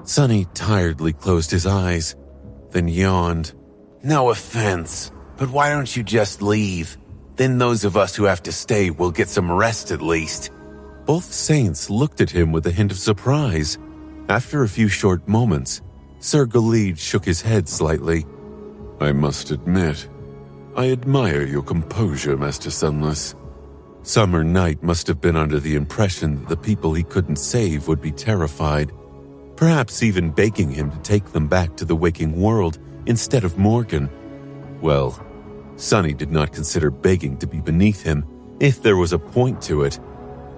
Sunny tiredly closed his eyes, then yawned. No offense, but why don't you just leave? Then those of us who have to stay will get some rest at least. Both saints looked at him with a hint of surprise. After a few short moments, Sir Galid shook his head slightly. I must admit, I admire your composure, Master Sunless. Summer Night must have been under the impression that the people he couldn't save would be terrified, perhaps even begging him to take them back to the waking world instead of Morgan. Well, Sunny did not consider begging to be beneath him, if there was a point to it,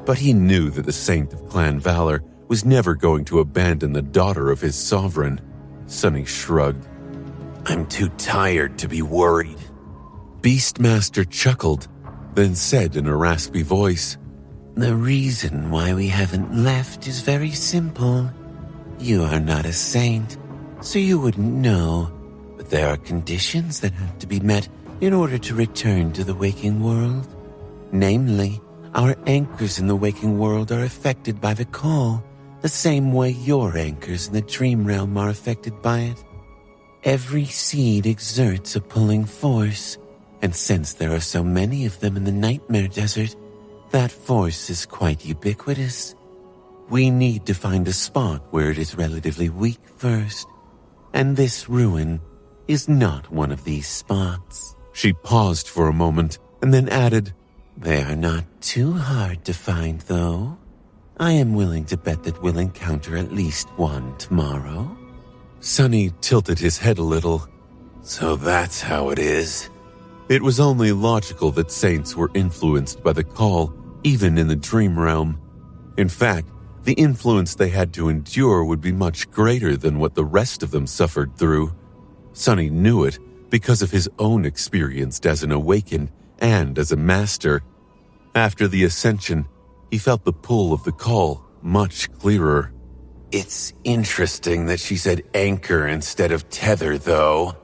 but he knew that the Saint of Clan Valor was never going to abandon the daughter of his sovereign. Sunny shrugged. I'm too tired to be worried. Beastmaster chuckled, then said in a raspy voice, The reason why we haven't left is very simple. You are not a saint, so you wouldn't know, but there are conditions that have to be met in order to return to the waking world. Namely, our anchors in the waking world are affected by the call, the same way your anchors in the dream realm are affected by it. Every seed exerts a pulling force, and since there are so many of them in the Nightmare Desert, that force is quite ubiquitous. We need to find a spot where it is relatively weak first, and this ruin is not one of these spots. She paused for a moment and then added, They are not too hard to find, though. I am willing to bet that we'll encounter at least one tomorrow. Sunny tilted his head a little. So that's how it is. It was only logical that saints were influenced by the call, even in the dream realm. In fact, the influence they had to endure would be much greater than what the rest of them suffered through. Sunny knew it because of his own experience as an awakened and as a master. After the ascension, he felt the pull of the call much clearer. It's interesting that she said anchor instead of tether, though.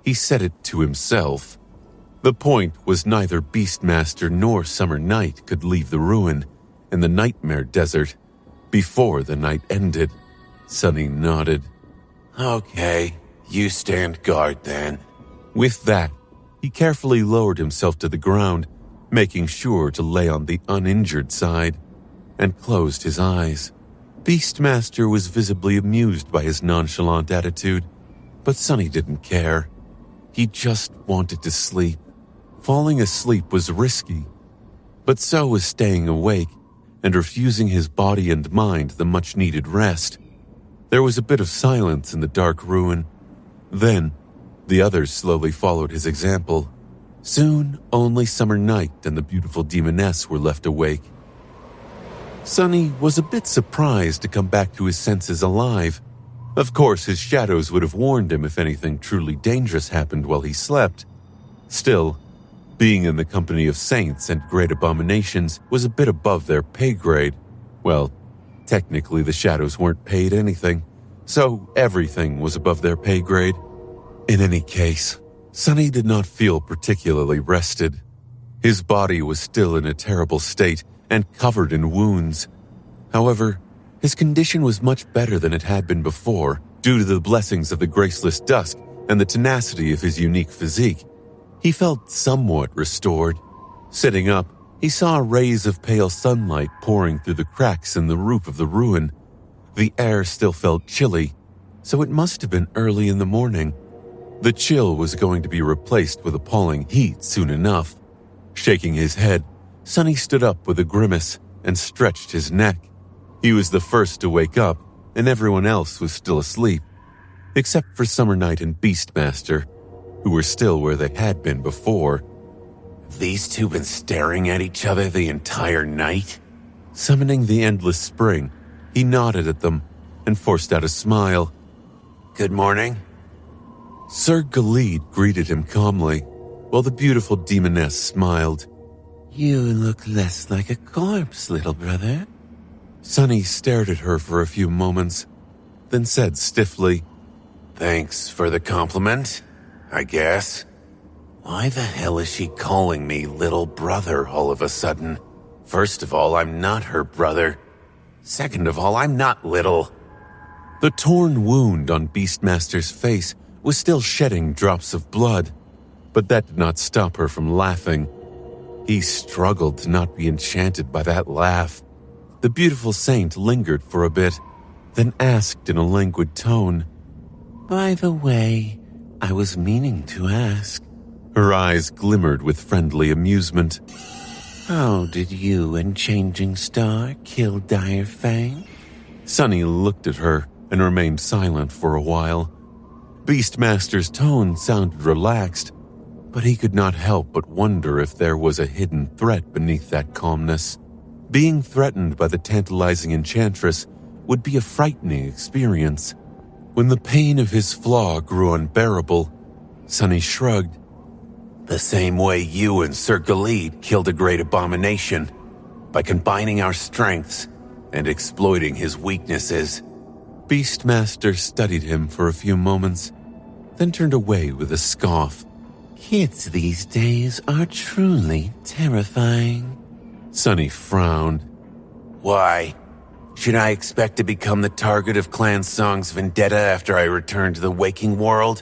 He said it to himself. The point was neither Beastmaster nor Summer Night could leave the ruin and the Nightmare Desert before the night ended. Sunny nodded. Okay, you stand guard then. With that, he carefully lowered himself to the ground, making sure to lay on the uninjured side, and closed his eyes. Beastmaster was visibly amused by his nonchalant attitude, but Sunny didn't care. He just wanted to sleep. Falling asleep was risky, but so was staying awake and refusing his body and mind the much-needed rest. There was a bit of silence in the dark ruin. Then, the others slowly followed his example. Soon, only Summer Night and the beautiful demoness were left awake. Sunny was a bit surprised to come back to his senses alive. Of course, his shadows would have warned him if anything truly dangerous happened while he slept. Still, being in the company of saints and great abominations was a bit above their pay grade. Well, technically the shadows weren't paid anything, so everything was above their pay grade. In any case, Sunny did not feel particularly rested. His body was still in a terrible state and covered in wounds. However, his condition was much better than it had been before, due to the blessings of the graceless dusk and the tenacity of his unique physique. He felt somewhat restored. Sitting up, he saw rays of pale sunlight pouring through the cracks in the roof of the ruin. The air still felt chilly, so it must have been early in the morning. The chill was going to be replaced with appalling heat soon enough. Shaking his head, Sonny stood up with a grimace and stretched his neck. He was the first to wake up, and everyone else was still asleep, except for Summer Knight and Beastmaster, who were still where they had been before. These two been staring at each other the entire night? Summoning the Endless Spring, he nodded at them and forced out a smile. Good morning. Sir Galid greeted him calmly, while the beautiful demoness smiled. You look less like a corpse, little brother. Sonny stared at her for a few moments, then said stiffly, Thanks for the compliment, I guess. Why the hell is she calling me little brother all of a sudden? First of all, I'm not her brother. Second of all, I'm not little. The torn wound on Beastmaster's face was still shedding drops of blood, but that did not stop her from laughing. He struggled to not be enchanted by that laugh. The beautiful saint lingered for a bit, then asked in a languid tone, By the way, I was meaning to ask. Her eyes glimmered with friendly amusement. How did you and Changing Star kill Dire Fang? Sonny looked at her and remained silent for a while. Beastmaster's tone sounded relaxed, but he could not help but wonder if there was a hidden threat beneath that calmness. Being threatened by the tantalizing enchantress would be a frightening experience. When the pain of his flaw grew unbearable, Sonny shrugged. The same way you and Sir Galid killed a great abomination, by combining our strengths and exploiting his weaknesses. Beastmaster studied him for a few moments, then turned away with a scoff. Kids these days are truly terrifying. Sonny frowned. Why? Should I expect to become the target of Clan Song's vendetta after I return to the waking world?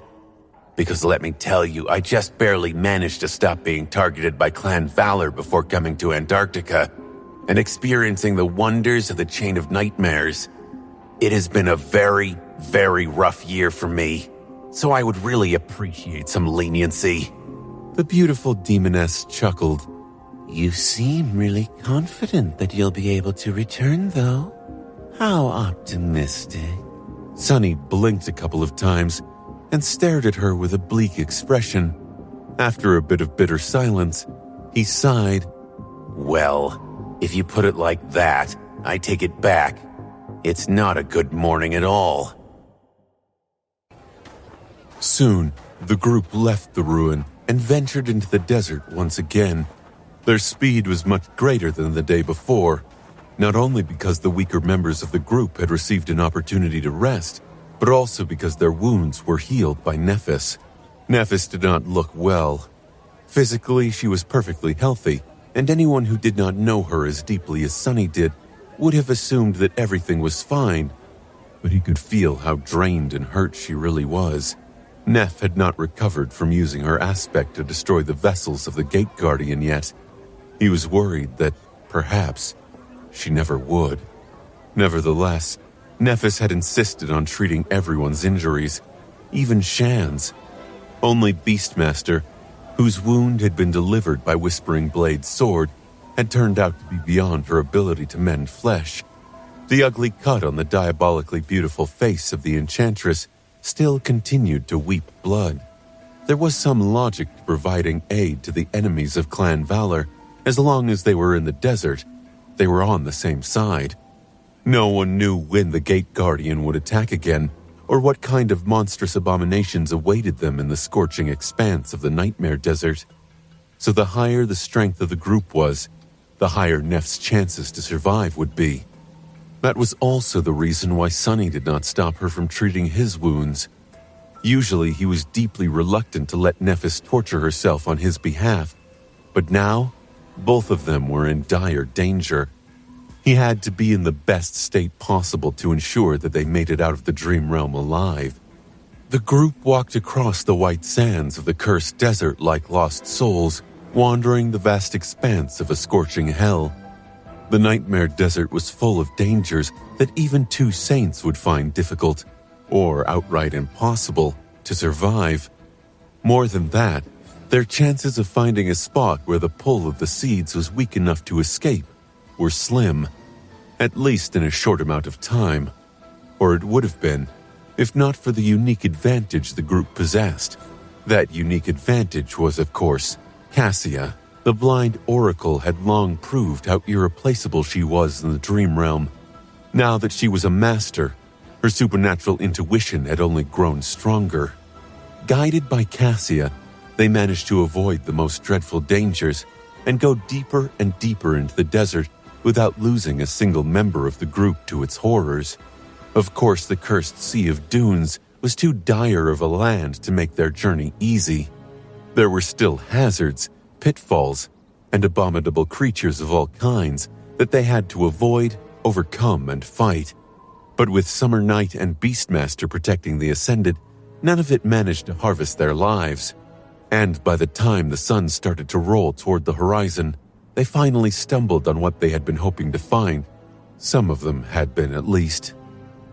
Because let me tell you, I just barely managed to stop being targeted by Clan Valor before coming to Antarctica and experiencing the wonders of the Chain of Nightmares. It has been a very, very rough year for me, so I would really appreciate some leniency. The beautiful demoness chuckled. You seem really confident that you'll be able to return, though. How optimistic. Sonny blinked a couple of times and stared at her with a bleak expression. After a bit of bitter silence, he sighed. Well, if you put it like that, I take it back. It's not a good morning at all. Soon, the group left the ruin and ventured into the desert once again. Their speed was much greater than the day before, not only because the weaker members of the group had received an opportunity to rest, but also because their wounds were healed by Nephis. Nephis did not look well. Physically, she was perfectly healthy, and anyone who did not know her as deeply as Sonny did would have assumed that everything was fine, but he could feel how drained and hurt she really was. Neph had not recovered from using her aspect to destroy the vessels of the Gate Guardian yet. He was worried that, perhaps, she never would. Nevertheless, Nephis had insisted on treating everyone's injuries, even Shan's. Only Beastmaster, whose wound had been delivered by Whispering Blade's sword, had turned out to be beyond her ability to mend flesh. The ugly cut on the diabolically beautiful face of the enchantress still continued to weep blood. There was some logic to providing aid to the enemies of Clan Valor. As long as they were in the desert, they were on the same side. No one knew when the Gate Guardian would attack again, or what kind of monstrous abominations awaited them in the scorching expanse of the Nightmare Desert. So the higher the strength of the group was, the higher Neph's chances to survive would be. That was also the reason why Sonny did not stop her from treating his wounds. Usually he was deeply reluctant to let Nephis torture herself on his behalf, but now both of them were in dire danger. He had to be in the best state possible to ensure that they made it out of the dream realm alive. The group walked across the white sands of the cursed desert like lost souls, wandering the vast expanse of a scorching hell. The Nightmare Desert was full of dangers that even two saints would find difficult, or outright impossible, to survive. More than that, Their chances of finding a spot where the pull of the seeds was weak enough to escape were slim, at least in a short amount of time. Or it would have been, if not for the unique advantage the group possessed. That unique advantage was, of course, Cassia. The blind oracle had long proved how irreplaceable she was in the dream realm. Now that she was a master, her supernatural intuition had only grown stronger. Guided by Cassia, they managed to avoid the most dreadful dangers and go deeper and deeper into the desert without losing a single member of the group to its horrors. Of course, the cursed Sea of Dunes was too dire of a land to make their journey easy. There were still hazards, pitfalls, and abominable creatures of all kinds that they had to avoid, overcome, and fight. But with Summer Knight and Beastmaster protecting the Ascended, none of it managed to harvest their lives. And by the time the sun started to roll toward the horizon, they finally stumbled on what they had been hoping to find. Some of them had been, at least.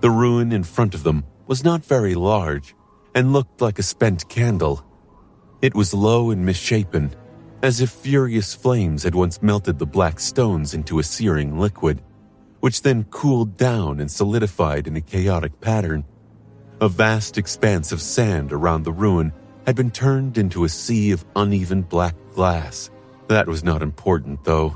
The ruin in front of them was not very large and looked like a spent candle. It was low and misshapen, as if furious flames had once melted the black stones into a searing liquid, which then cooled down and solidified in a chaotic pattern. A vast expanse of sand around the ruin had been turned into a sea of uneven black glass. That was not important, though.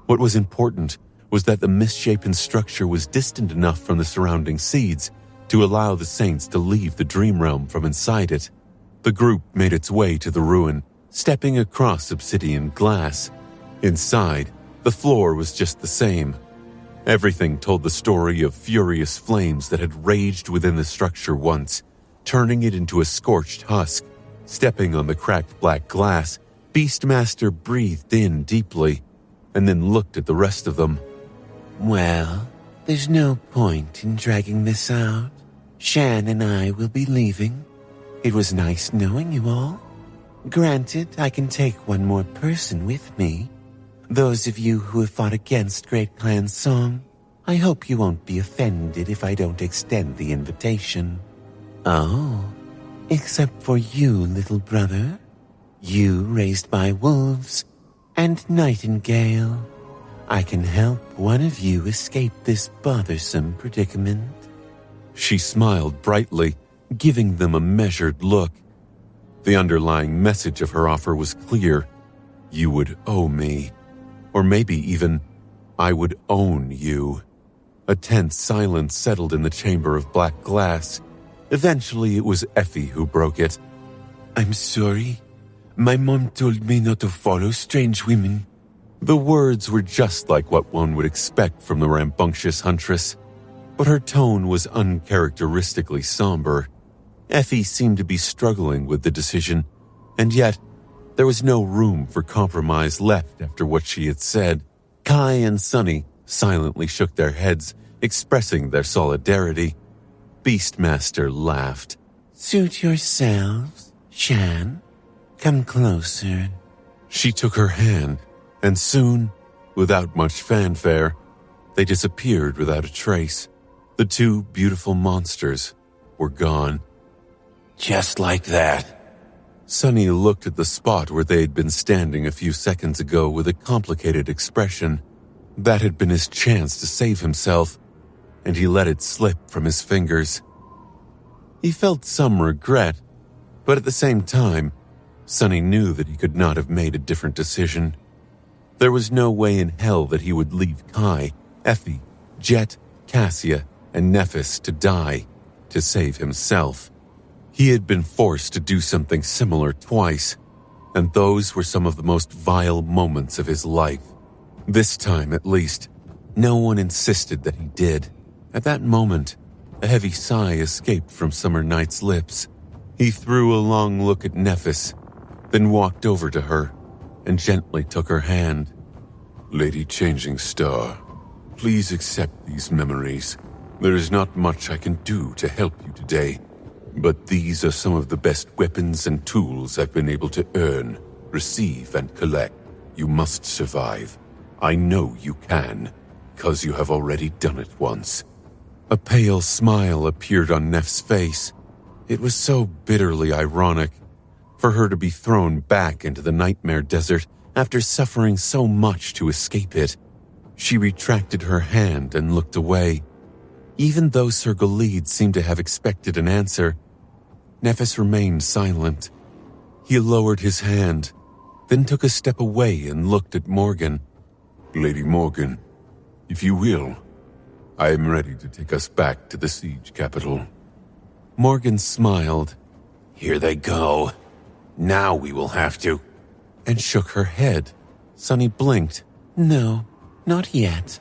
What was important was that the misshapen structure was distant enough from the surrounding seeds to allow the saints to leave the dream realm from inside it. The group made its way to the ruin, stepping across obsidian glass. Inside, the floor was just the same. Everything told the story of furious flames that had raged within the structure once, turning it into a scorched husk. Stepping on the cracked black glass, Beastmaster breathed in deeply, and then looked at the rest of them. Well, there's no point in dragging this out. Shan and I will be leaving. It was nice knowing you all. Granted, I can take one more person with me. Those of you who have fought against Great Clan Song, I hope you won't be offended if I don't extend the invitation. Oh, except for you, little brother. You raised by wolves, and Nightingale. I can help one of you escape this bothersome predicament. She smiled brightly, giving them a measured look. The underlying message of her offer was clear. You would owe me. Or maybe even, I would own you. A tense silence settled in the chamber of black glass. Eventually, it was Effie who broke it. I'm sorry. My mom told me not to follow strange women. The words were just like what one would expect from the rambunctious huntress, but her tone was uncharacteristically somber. Effie seemed to be struggling with the decision, and yet there was no room for compromise left after what she had said. Kai and Sunny silently shook their heads, expressing their solidarity. Beastmaster laughed. Suit yourselves, Shan. Come closer. She took her hand, and soon, without much fanfare, they disappeared without a trace. The two beautiful monsters were gone. Just like that. Sunny looked at the spot where they had been standing a few seconds ago with a complicated expression. That had been his chance to save himself, and he let it slip from his fingers. He felt some regret, but at the same time, Sunny knew that he could not have made a different decision. There was no way in hell that he would leave Kai, Effie, Jet, Cassia, and Nephis to die to save himself. He had been forced to do something similar twice, and those were some of the most vile moments of his life. This time, at least, no one insisted that he did. At that moment, a heavy sigh escaped from Summer Knight's lips. He threw a long look at Nephis, then walked over to her and gently took her hand. Lady Changing Star, please accept these memories. There is not much I can do to help you today, but these are some of the best weapons and tools I've been able to earn, receive, and collect. You must survive. I know you can, because you have already done it once. A pale smile appeared on Neff's face. It was so bitterly ironic. For her to be thrown back into the nightmare desert after suffering so much to escape it. She retracted her hand and looked away. Even though Sir Galid seemed to have expected an answer, Nefis remained silent. He lowered his hand, then took a step away and looked at Morgan. Lady Morgan, if you will, I am ready to take us back to the siege capital. Morgan smiled. Here they go. Now we will have to. And shook her head. Sunny blinked. No, not yet.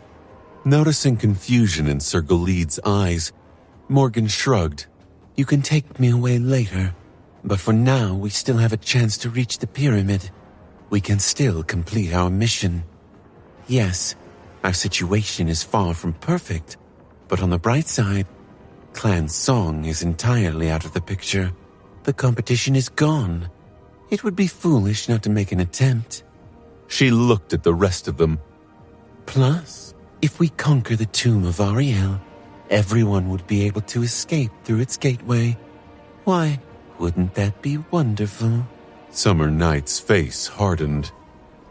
Noticing confusion in Sir Galid's eyes, Morgan shrugged. You can take me away later, but for now we still have a chance to reach the pyramid. We can still complete our mission. Yes, our situation is far from perfect, but on the bright side, Clan Song is entirely out of the picture. The competition is gone. It would be foolish not to make an attempt. She looked at the rest of them. Plus, if we conquer the tomb of Ariel, everyone would be able to escape through its gateway. Why, wouldn't that be wonderful? Summer Knight's face hardened.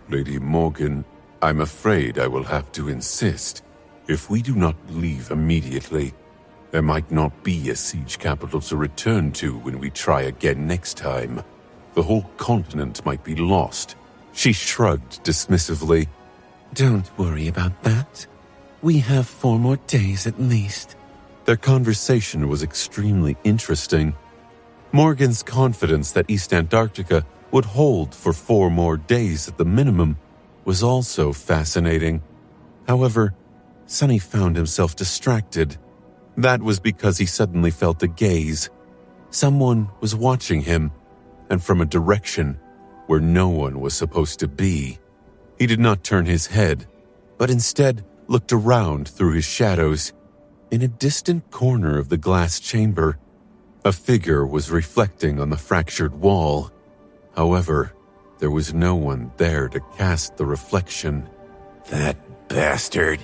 Lady Morgan, I'm afraid I will have to insist. If we do not leave immediately, there might not be a siege capital to return to when we try again next time. The whole continent might be lost. She shrugged dismissively. Don't worry about that. We have 4 more days at least. Their conversation was extremely interesting. Morgan's confidence that East Antarctica would hold for 4 more days at the minimum was also fascinating. However, Sunny found himself distracted. That was because he suddenly felt a gaze. Someone was watching him, and from a direction where no one was supposed to be. He did not turn his head, but instead looked around through his shadows. In a distant corner of the glass chamber, a figure was reflecting on the fractured wall. However, there was no one there to cast the reflection. That bastard.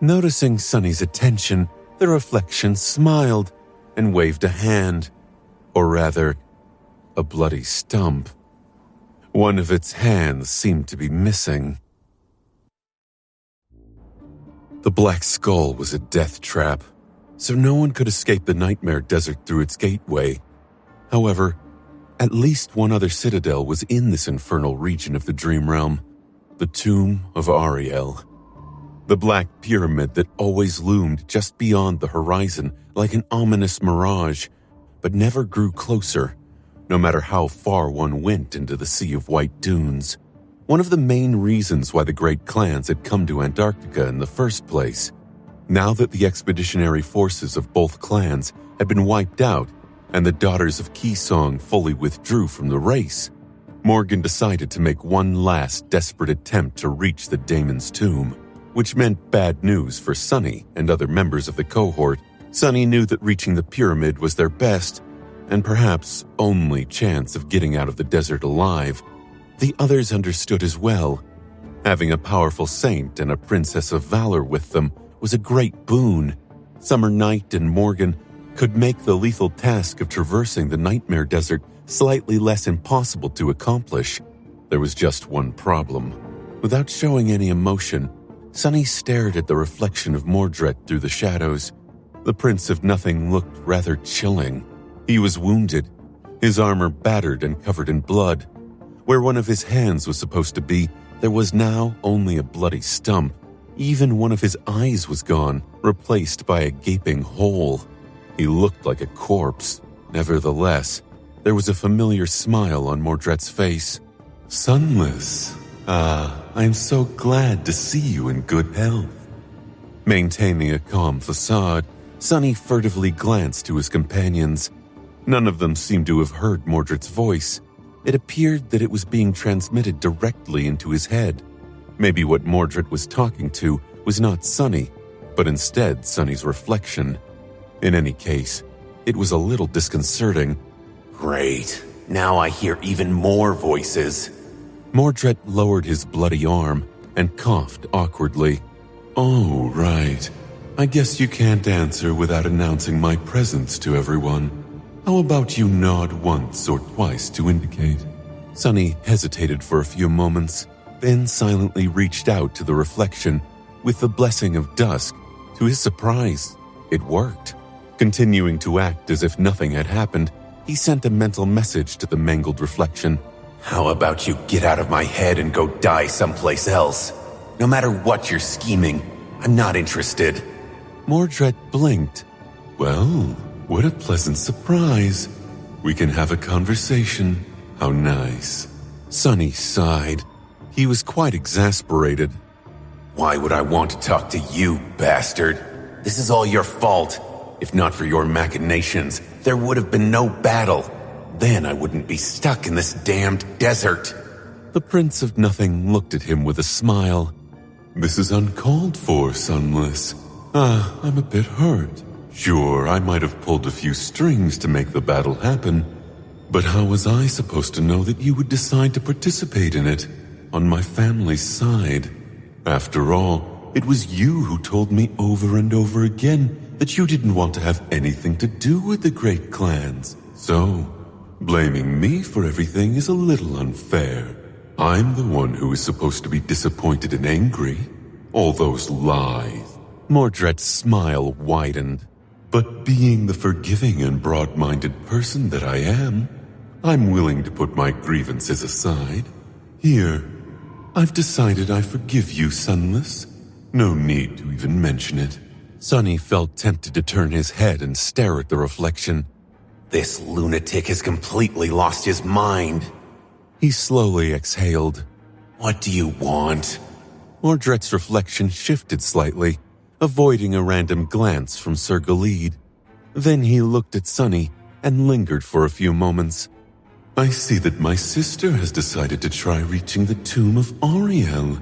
Noticing Sunny's attention, the reflection smiled and waved a hand, or rather, a bloody stump. One of its hands seemed to be missing. The Black Skull was a death trap, so no one could escape the Nightmare Desert through its gateway. However, at least one other citadel was in this infernal region of the Dream Realm, the Tomb of Ariel. The Black Pyramid that always loomed just beyond the horizon like an ominous mirage, but never grew closer, no matter how far one went into the Sea of White Dunes. One of the main reasons why the great clans had come to Antarctica in the first place. Now that the expeditionary forces of both clans had been wiped out and the daughters of Keesong fully withdrew from the race, Morgan decided to make one last desperate attempt to reach the Daemon's tomb, which meant bad news for Sunny and other members of the cohort. Sunny knew that reaching the pyramid was their best and perhaps only chance of getting out of the desert alive. The others understood as well. Having a powerful saint and a princess of valor with them was a great boon. Summer Night and Morgan could make the lethal task of traversing the Nightmare Desert slightly less impossible to accomplish. There was just one problem. Without showing any emotion, Sunny stared at the reflection of Mordred through the shadows. The Prince of Nothing looked rather chilling. He was wounded, his armor battered and covered in blood. Where one of his hands was supposed to be, there was now only a bloody stump. Even one of his eyes was gone, replaced by a gaping hole. He looked like a corpse. Nevertheless, there was a familiar smile on Mordred's face. Sunless. I'm so glad to see you in good health. Maintaining a calm facade, Sunny furtively glanced to his companions. None of them seemed to have heard Mordred's voice. It appeared that it was being transmitted directly into his head. Maybe what Mordred was talking to was not Sunny, but instead Sunny's reflection. In any case, it was a little disconcerting. Great. Now I hear even more voices. Mordred lowered his bloody arm and coughed awkwardly. Oh, right. I guess you can't answer without announcing my presence to everyone. How about you nod once or twice to indicate? Sunny hesitated for a few moments, then silently reached out to the reflection. With the blessing of dusk, to his surprise, it worked. Continuing to act as if nothing had happened, he sent a mental message to the mangled reflection. How about you get out of my head and go die someplace else? No matter what you're scheming, I'm not interested. Mordred blinked. Well, what a pleasant surprise. We can have a conversation. How nice. Sunny sighed. He was quite exasperated. Why would I want to talk to you, bastard? This is all your fault. If not for your machinations, there would have been no battle. Then I wouldn't be stuck in this damned desert. The Prince of Nothing looked at him with a smile. This is uncalled for, Sunless. I'm a bit hurt. Sure, I might have pulled a few strings to make the battle happen, but how was I supposed to know that you would decide to participate in it on my family's side? After all, it was you who told me over and over again that you didn't want to have anything to do with the great clans. So, blaming me for everything is a little unfair. I'm the one who is supposed to be disappointed and angry. All those lies. Mordred's smile widened. But being the forgiving and broad-minded person that I am, I'm willing to put my grievances aside. Here, I've decided I forgive you, Sunless. No need to even mention it. Sunny felt tempted to turn his head and stare at the reflection. This lunatic has completely lost his mind. He slowly exhaled. What do you want? Mordred's reflection shifted slightly, avoiding a random glance from Sir Galid. Then he looked at Sunny and lingered for a few moments. I see that my sister has decided to try reaching the tomb of Ariel.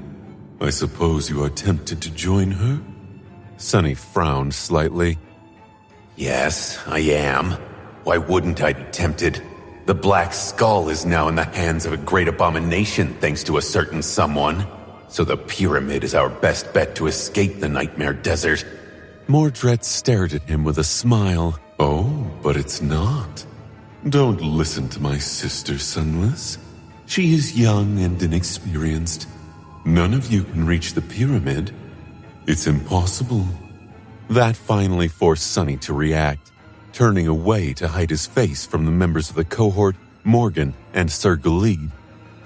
I suppose you are tempted to join her? Sunny frowned slightly. Yes, I am. Why wouldn't I be tempted? The Black Skull is now in the hands of a great abomination thanks to a certain someone. So the pyramid is our best bet to escape the Nightmare Desert. Mordred stared at him with a smile. Oh, but it's not. Don't listen to my sister, Sunless. She is young and inexperienced. None of you can reach the pyramid. It's impossible. That finally forced Sunny to react, turning away to hide his face from the members of the cohort, Morgan and Sir Galid.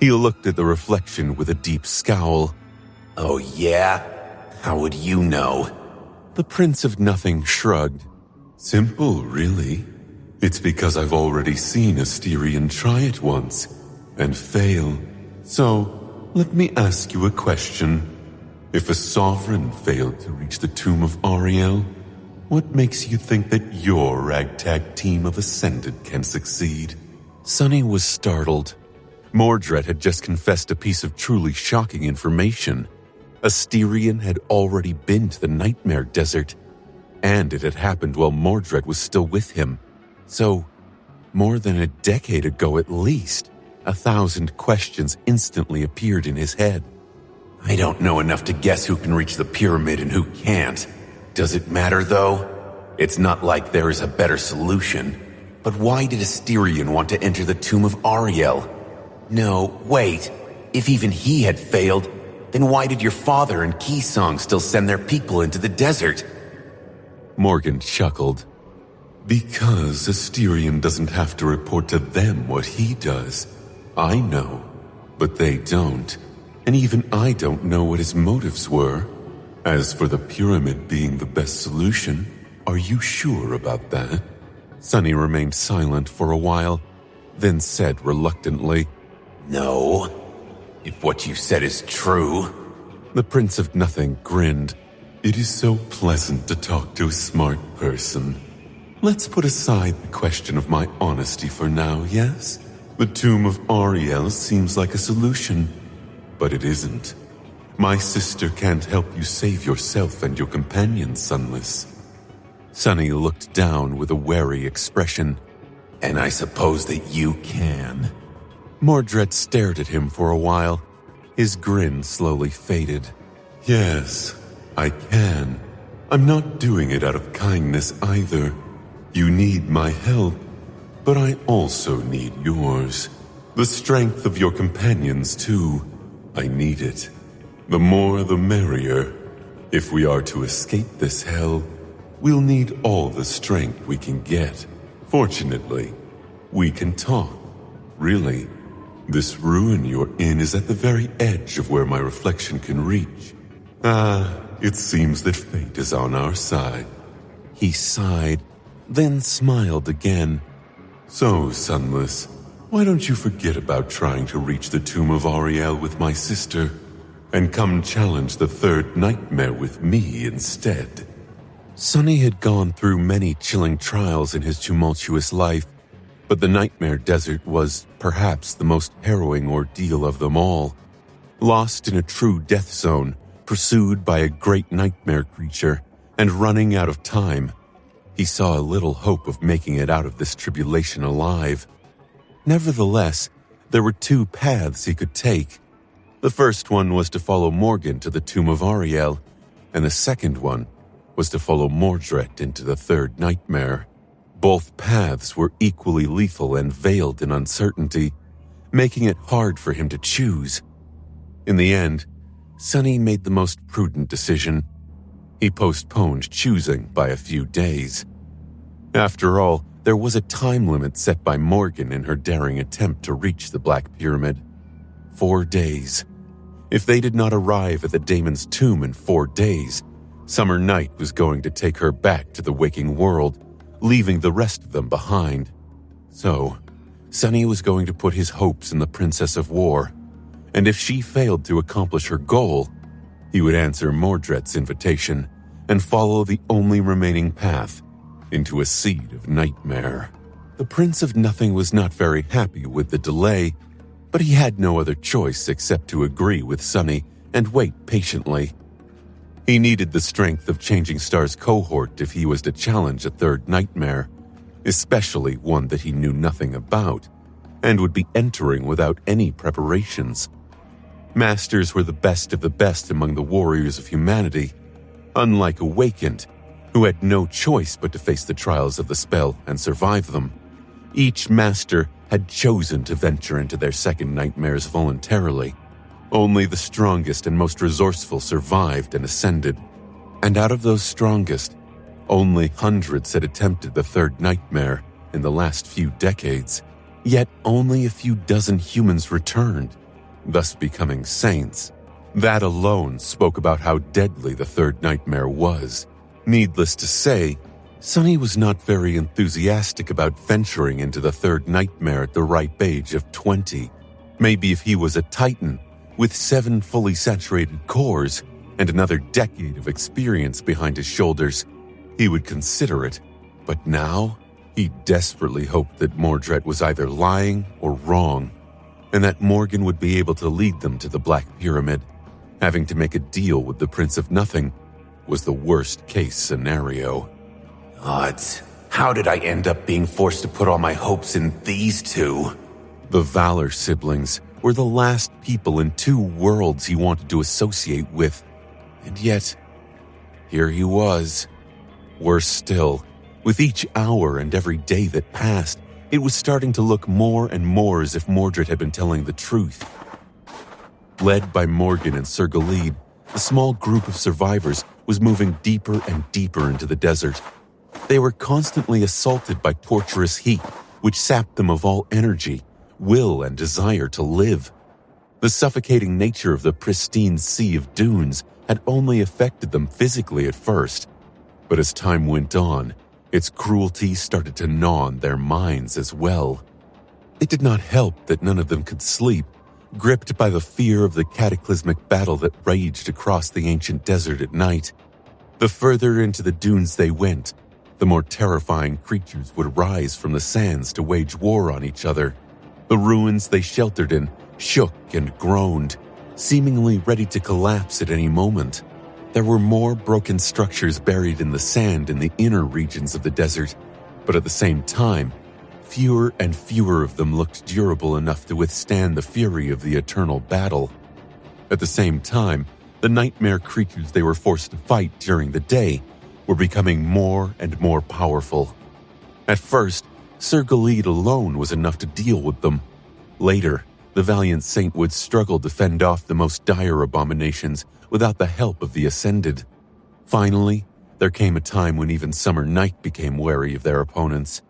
He looked at the reflection with a deep scowl. Oh yeah? How would you know? The Prince of Nothing shrugged. Simple, really. It's because I've already seen Asterion try it once and fail. So, let me ask you a question. If a sovereign failed to reach the tomb of Ariel, what makes you think that your ragtag team of Ascended can succeed? Sunny was startled. Mordred had just confessed a piece of truly shocking information. Asterion had already been to the Nightmare Desert, and it had happened while Mordred was still with him. So, more than a decade ago at least, 1,000 questions instantly appeared in his head. I don't know enough to guess who can reach the pyramid and who can't. Does it matter, though? It's not like there is a better solution. But why did Asterion want to enter the tomb of Ariel? No, wait. If even he had failed, then why did your father and Keysong still send their people into the desert? Morgan chuckled. Because Asterion doesn't have to report to them what he does. I know, but they don't. And even I don't know what his motives were. As for the pyramid being the best solution, are you sure about that? Sunny remained silent for a while, then said reluctantly, No. If what you said is true. The Prince of Nothing grinned. It is so pleasant to talk to a smart person. Let's put aside the question of my honesty for now, yes? The tomb of Ariel seems like a solution, but it isn't. My sister can't help you save yourself and your companion, Sunless. Sunny looked down with a wary expression. And I suppose that you can. Mordred stared at him for a while. His grin slowly faded. Yes, I can. I'm not doing it out of kindness either. You need my help. but I also need yours. The strength of your companions, too. I need it. The more the merrier. If we are to escape this hell, we'll need all the strength we can get. Fortunately, we can talk. Really, this ruin you're in is at the very edge of where my reflection can reach. It seems that fate is on our side. He sighed, then smiled again. So, Sunless, why don't you forget about trying to reach the tomb of Auriel with my sister, and come challenge the third nightmare with me instead? Sunny had gone through many chilling trials in his tumultuous life, but the Nightmare Desert was perhaps the most harrowing ordeal of them all. Lost in a true death zone, pursued by a great nightmare creature, and running out of time, he saw little hope of making it out of this tribulation alive. Nevertheless, there were two paths he could take. The first one was to follow Morgan to the tomb of Auriel, and the second one was to follow Mordred into the third nightmare. Both paths were equally lethal and veiled in uncertainty, making it hard for him to choose. In the end, Sunny made the most prudent decision. He postponed choosing by a few days. After all, there was a time limit set by Morgan in her daring attempt to reach the Black Pyramid. 4 days. If they did not arrive at the Daemon's tomb in 4 days, Summer Night was going to take her back to the waking world, leaving the rest of them behind. So, Sunny was going to put his hopes in the Princess of War, and if she failed to accomplish her goal, he would answer Mordred's invitation and follow the only remaining path into a seed of nightmare. The Prince of Nothing was not very happy with the delay, but he had no other choice except to agree with Sunny and wait patiently. He needed the strength of Changing Star's cohort if he was to challenge a third nightmare, especially one that he knew nothing about, and would be entering without any preparations. Masters were the best of the best among the warriors of humanity, unlike Awakened, who had no choice but to face the trials of the spell and survive them. Each master had chosen to venture into their second nightmares voluntarily. Only the strongest and most resourceful survived and ascended. And out of those strongest, only hundreds had attempted the third nightmare in the last few decades. Yet only a few dozen humans returned, thus becoming saints. That alone spoke about how deadly the third nightmare was. Needless to say, Sunny was not very enthusiastic about venturing into the third nightmare at the ripe age of 20. Maybe if he was a Titan, with 7 fully saturated cores and another decade of experience behind his shoulders, he would consider it. But now, he desperately hoped that Mordred was either lying or wrong, and that Morgan would be able to lead them to the Black Pyramid. Having to make a deal with the Prince of Nothing was the worst-case scenario. Odds, how did I end up being forced to put all my hopes in these two? The Valor siblings were the last people in 2 worlds he wanted to associate with, and yet, here he was. Worse still, with each hour and every day that passed, it was starting to look more and more as if Mordred had been telling the truth. Led by Morgan and Sir Galid, the small group of survivors was moving deeper and deeper into the desert. They were constantly assaulted by torturous heat, which sapped them of all energy, will, and desire to live. The suffocating nature of the pristine sea of dunes had only affected them physically at first, but as time went on, its cruelty started to gnaw on their minds as well. It did not help that none of them could sleep, gripped by the fear of the cataclysmic battle that raged across the ancient desert at night. The further into the dunes they went, the more terrifying creatures would rise from the sands to wage war on each other. The ruins they sheltered in shook and groaned, seemingly ready to collapse at any moment. There were more broken structures buried in the sand in the inner regions of the desert, but at the same time, fewer and fewer of them looked durable enough to withstand the fury of the eternal battle. At the same time, the nightmare creatures they were forced to fight during the day were becoming more and more powerful. At first, Sir Galid alone was enough to deal with them. Later, the valiant saint would struggle to fend off the most dire abominations without the help of the Ascended. Finally, there came a time when even Summer Night became wary of their opponents.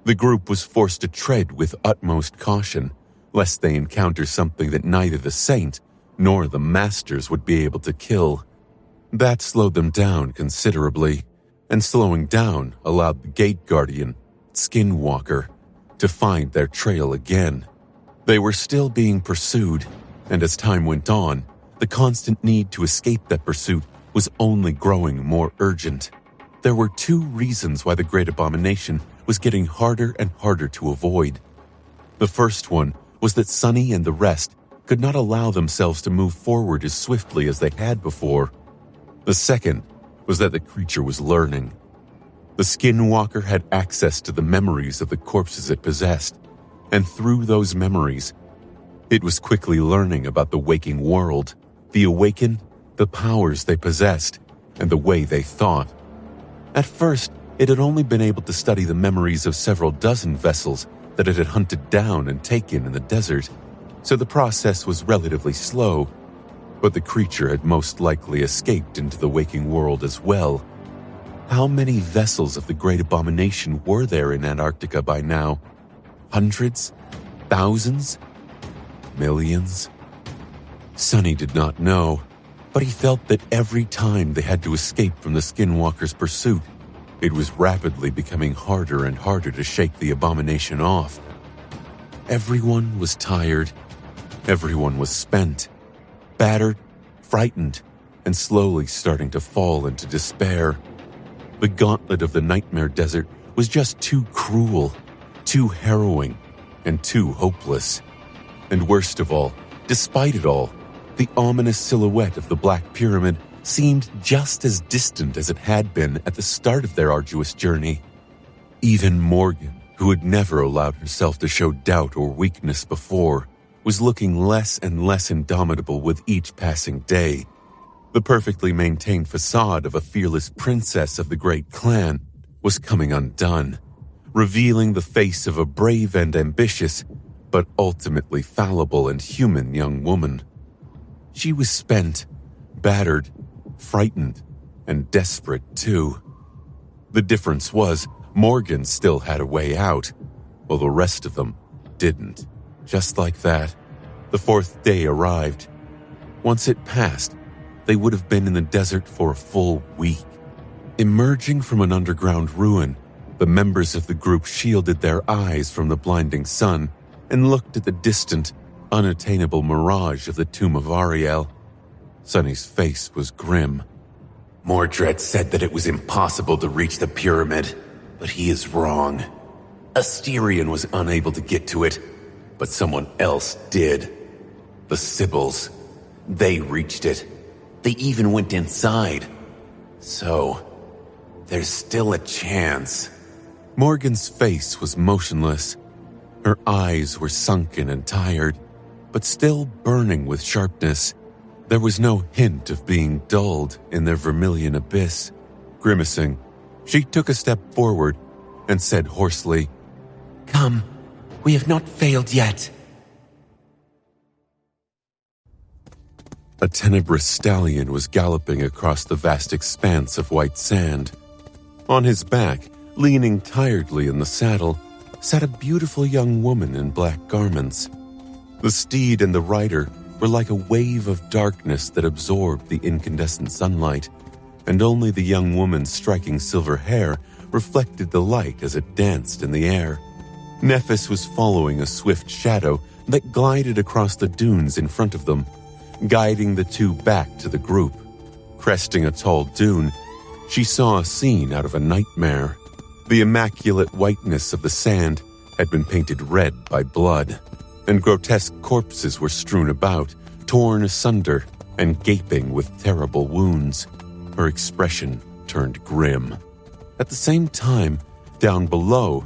The group was forced to tread with utmost caution, lest they encounter something that neither the saint nor the masters would be able to kill. That slowed them down considerably, and slowing down allowed the Gate Guardian, Skinwalker, to find their trail again. They were still being pursued, and as time went on, the constant need to escape that pursuit was only growing more urgent. There were two reasons why the Great Abomination was getting harder and harder to avoid. The first one was that Sunny and the rest could not allow themselves to move forward as swiftly as they had before. The second was that the creature was learning. The Skinwalker had access to the memories of the corpses it possessed, and through those memories, it was quickly learning about the waking world, the awakened, the powers they possessed, and the way they thought. At first, it had only been able to study the memories of several dozen vessels that it had hunted down and taken in the desert, so the process was relatively slow, but the creature had most likely escaped into the waking world as well. How many vessels of the Great Abomination were there in Antarctica by now? Hundreds? Thousands? Millions? Sunny did not know, but he felt that every time they had to escape from the Skinwalker's pursuit, it was rapidly becoming harder and harder to shake the abomination off. Everyone was tired. Everyone was spent, battered, frightened, and slowly starting to fall into despair. The gauntlet of the Nightmare Desert was just too cruel, too harrowing, and too hopeless. And worst of all, despite it all, the ominous silhouette of the Black Pyramid seemed just as distant as it had been at the start of their arduous journey. Even Morgan, who had never allowed herself to show doubt or weakness before, was looking less and less indomitable with each passing day. The perfectly maintained facade of a fearless princess of the great clan was coming undone, revealing the face of a brave and ambitious, but ultimately fallible and human young woman. She was spent, battered, frightened, and desperate too. The difference was Morgan still had a way out, while the rest of them didn't. Just like that, the fourth day arrived. Once it passed, they would have been in the desert for a full week. Emerging from an underground ruin, the members of the group shielded their eyes from the blinding sun and looked at the distant, unattainable mirage of the tomb of Ariel. Sunny's face was grim. Mordred said that it was impossible to reach the pyramid, but he is wrong. Asterion was unable to get to it, but someone else did. The Sibyls. They reached it. They even went inside. So, there's still a chance. Morgan's face was motionless. Her eyes were sunken and tired, but still burning with sharpness. There was no hint of being dulled in their vermilion abyss. Grimacing, she took a step forward and said hoarsely, "Come, we have not failed yet." A tenebrous stallion was galloping across the vast expanse of white sand. On his back, leaning tiredly in the saddle, sat a beautiful young woman in black garments. The steed and the rider were like a wave of darkness that absorbed the incandescent sunlight, and only the young woman's striking silver hair reflected the light as it danced in the air. Nephis was following a swift shadow that glided across the dunes in front of them, guiding the two back to the group. Cresting a tall dune, she saw a scene out of a nightmare. The immaculate whiteness of the sand had been painted red by blood, and grotesque corpses were strewn about, torn asunder and gaping with terrible wounds. Her expression turned grim. At the same time, down below,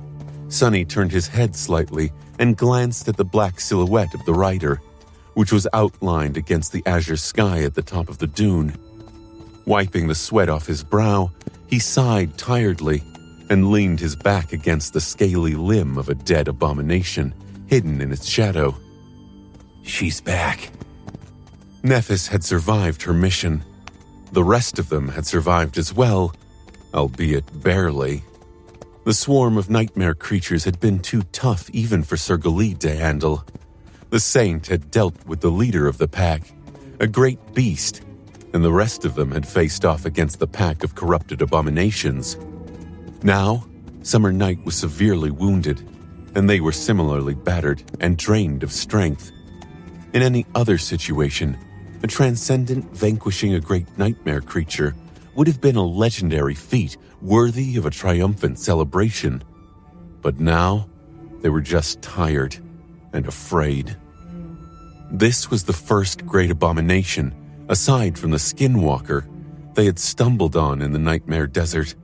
Sunny turned his head slightly and glanced at the black silhouette of the rider, which was outlined against the azure sky at the top of the dune. Wiping the sweat off his brow, he sighed tiredly and leaned his back against the scaly limb of a dead abomination hidden in its shadow. She's back. Nephis had survived her mission. The rest of them had survived as well, albeit barely. The swarm of nightmare creatures had been too tough even for Sir Galid to handle. The saint had dealt with the leader of the pack, a great beast, and the rest of them had faced off against the pack of corrupted abominations. Now, Summer Night was severely wounded, and they were similarly battered and drained of strength. In any other situation, a transcendent vanquishing a great nightmare creature would have been a legendary feat worthy of a triumphant celebration. But now, they were just tired and afraid. This was the first great abomination, aside from the Skinwalker, they had stumbled on in the Nightmare Desert.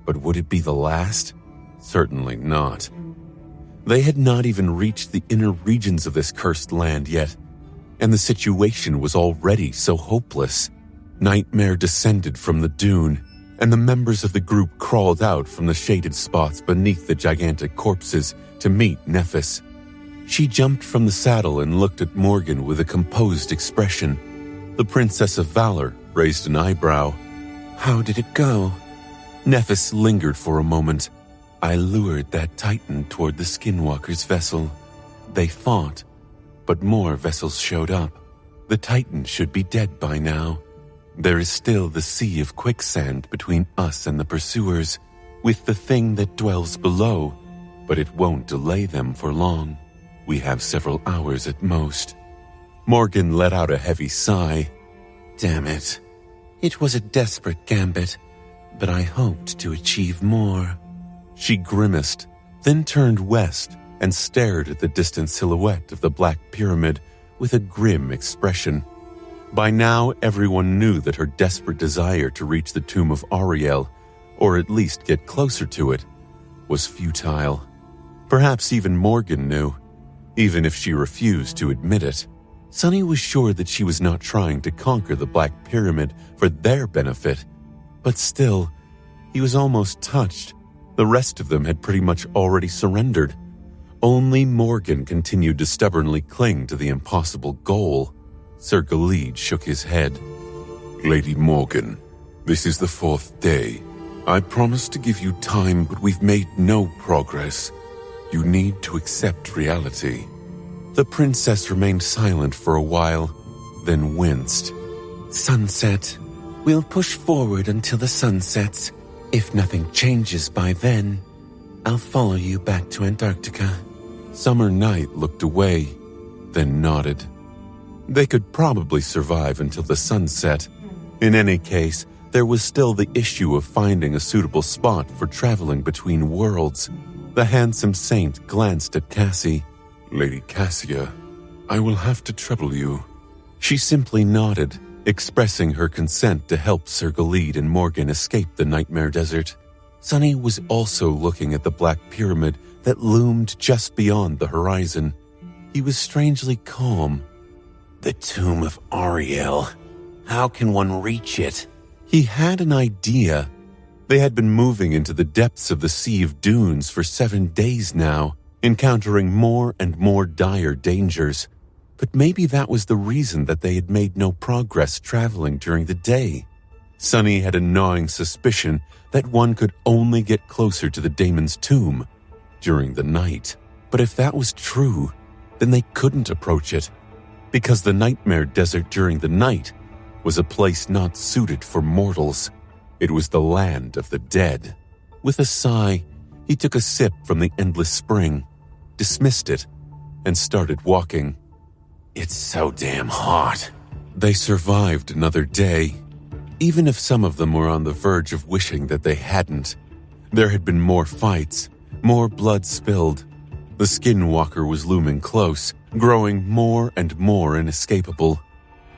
But would it be the last? Certainly not. They had not even reached the inner regions of this cursed land yet, and the situation was already so hopeless. Nightmare descended from the dune, and the members of the group crawled out from the shaded spots beneath the gigantic corpses to meet Nephis. She jumped from the saddle and looked at Morgan with a composed expression. The Princess of Valor raised an eyebrow. How did it go? Nephis lingered for a moment. I lured that Titan toward the Skinwalker's vessel. They fought, but more vessels showed up. The Titan should be dead by now. There is still the sea of quicksand between us and the pursuers, with the thing that dwells below, but it won't delay them for long. We have several hours at most. Morgan let out a heavy sigh. Damn it. It was a desperate gambit, but I hoped to achieve more. She grimaced, then turned west and stared at the distant silhouette of the Black Pyramid with a grim expression. By now, everyone knew that her desperate desire to reach the tomb of Ariel, or at least get closer to it, was futile. Perhaps even Morgan knew, even if she refused to admit it. Sunny was sure that she was not trying to conquer the Black Pyramid for their benefit, but still, he was almost touched. The rest of them had pretty much already surrendered. Only Morgan continued to stubbornly cling to the impossible goal. Sir Galid shook his head. Lady Morgan, this is the 4th day. I promised to give you time, but we've made no progress. You need to accept reality. The princess remained silent for a while, then winced. Sunset. We'll push forward until the sun sets. If nothing changes by then, I'll follow you back to Antarctica. Summer Night looked away, then nodded. They could probably survive until the sunset. In any case, there was still the issue of finding a suitable spot for traveling between worlds. The handsome saint glanced at Cassie. Lady Cassia, I will have to trouble you. She simply nodded, expressing her consent to help Sir Galid and Morgan escape the Nightmare Desert. Sunny was also looking at the Black Pyramid that loomed just beyond the horizon. He was strangely calm. The tomb of Ariel. How can one reach it? He had an idea. They had been moving into the depths of the Sea of Dunes for 7 days now, encountering more and more dire dangers. But maybe that was the reason that they had made no progress traveling during the day. Sunny had a gnawing suspicion that one could only get closer to the Daemon's tomb during the night. But if that was true, then they couldn't approach it, because the Nightmare Desert during the night was a place not suited for mortals. It was the land of the dead. With a sigh, he took a sip from the endless spring, dismissed it, and started walking. It's so damn hot. They survived another day, even if some of them were on the verge of wishing that they hadn't. There had been more fights, more blood spilled. The Skinwalker was looming close, growing more and more inescapable.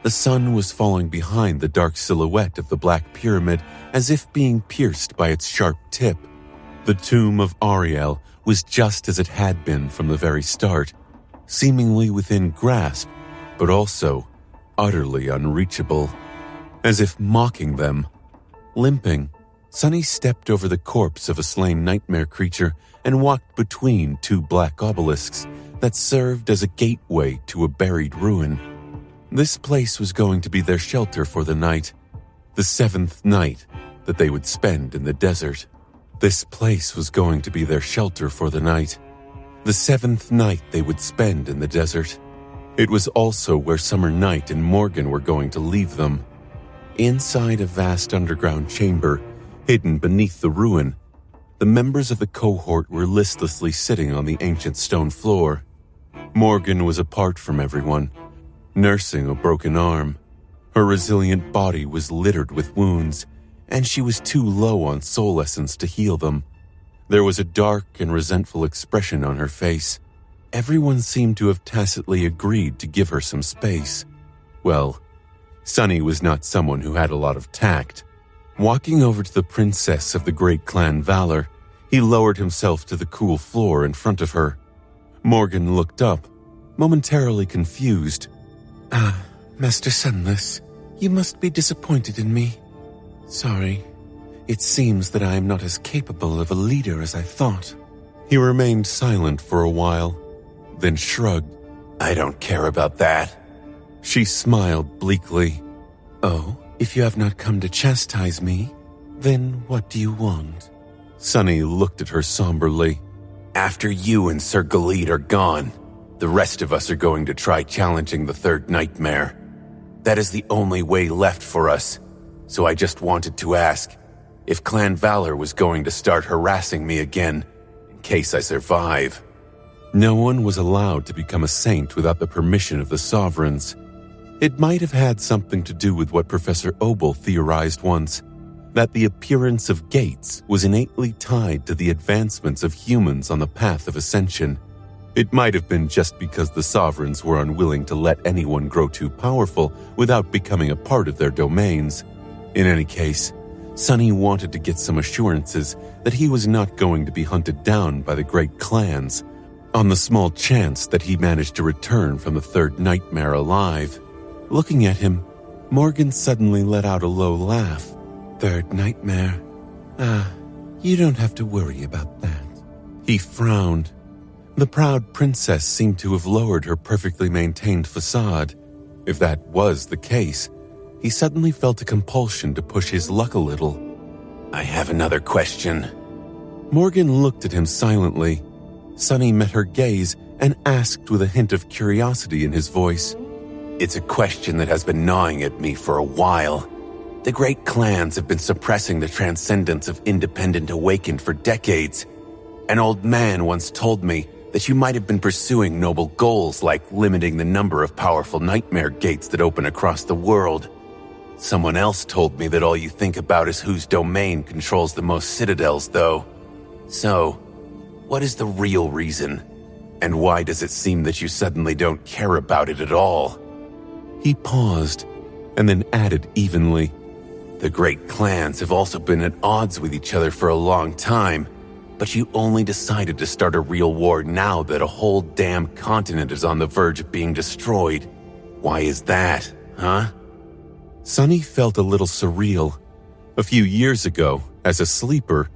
The sun was falling behind the dark silhouette of the Black Pyramid as if being pierced by its sharp tip. The tomb of Ariel was just as it had been from the very start, seemingly within grasp, but also utterly unreachable. As if mocking them, limping, Sunny stepped over the corpse of a slain nightmare creature and walked between two black obelisks that served as a gateway to a buried ruin. This place was going to be their shelter for the night, the 7th night that they would spend in the desert. This place was going to be their shelter for the night, the 7th night they would spend in the desert. It was also where Summer Night and Morgan were going to leave them. Inside a vast underground chamber, hidden beneath the ruin, the members of the cohort were listlessly sitting on the ancient stone floor. Morgan was apart from everyone, nursing a broken arm. Her resilient body was littered with wounds, and she was too low on soul essence to heal them. There was a dark and resentful expression on her face. Everyone seemed to have tacitly agreed to give her some space. Well, Sunny was not someone who had a lot of tact. Walking over to the princess of the great clan Valor, he lowered himself to the cool floor in front of her. Morgan looked up, momentarily confused. Master Sunless, you must be disappointed in me. Sorry. It seems that I am not as capable of a leader as I thought. He remained silent for a while, then shrugged. I don't care about that. She smiled bleakly. Oh, if you have not come to chastise me, then what do you want? Sunny looked at her somberly. After you and Sir Galid are gone, the rest of us are going to try challenging the 3rd nightmare. That is the only way left for us. So I just wanted to ask if Clan Valor was going to start harassing me again, in case I survive. No one was allowed to become a saint without the permission of the sovereigns. It might have had something to do with what Professor Obel theorized once, that the appearance of gates was innately tied to the advancements of humans on the path of ascension. It might have been just because the sovereigns were unwilling to let anyone grow too powerful without becoming a part of their domains. In any case, Sunny wanted to get some assurances that he was not going to be hunted down by the great clans, on the small chance that he managed to return from the 3rd nightmare alive. Looking at him, Morgan suddenly let out a low laugh. 3rd nightmare? You don't have to worry about that. He frowned. The proud princess seemed to have lowered her perfectly maintained facade. If that was the case, he suddenly felt a compulsion to push his luck a little. I have another question. Morgan looked at him silently. Sunny met her gaze and asked with a hint of curiosity in his voice. It's a question that has been gnawing at me for a while. The great clans have been suppressing the transcendence of independent awakened for decades. An old man once told me that you might have been pursuing noble goals like limiting the number of powerful nightmare gates that open across the world. Someone else told me that all you think about is whose domain controls the most citadels, though. So, what is the real reason? And why does it seem that you suddenly don't care about it at all? He paused, and then added evenly, The great clans have also been at odds with each other for a long time, but you only decided to start a real war now that a whole damn continent is on the verge of being destroyed. Why is that, huh? Sunny felt a little surreal. A few years ago, as a sleeper,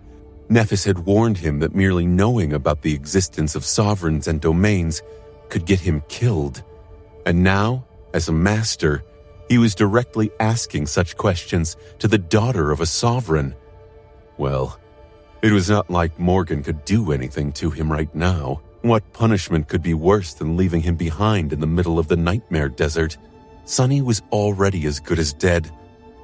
Nephis had warned him that merely knowing about the existence of sovereigns and domains could get him killed. And now, as a master, he was directly asking such questions to the daughter of a sovereign. Well, it was not like Morgan could do anything to him right now. What punishment could be worse than leaving him behind in the middle of the nightmare desert? Sunny was already as good as dead,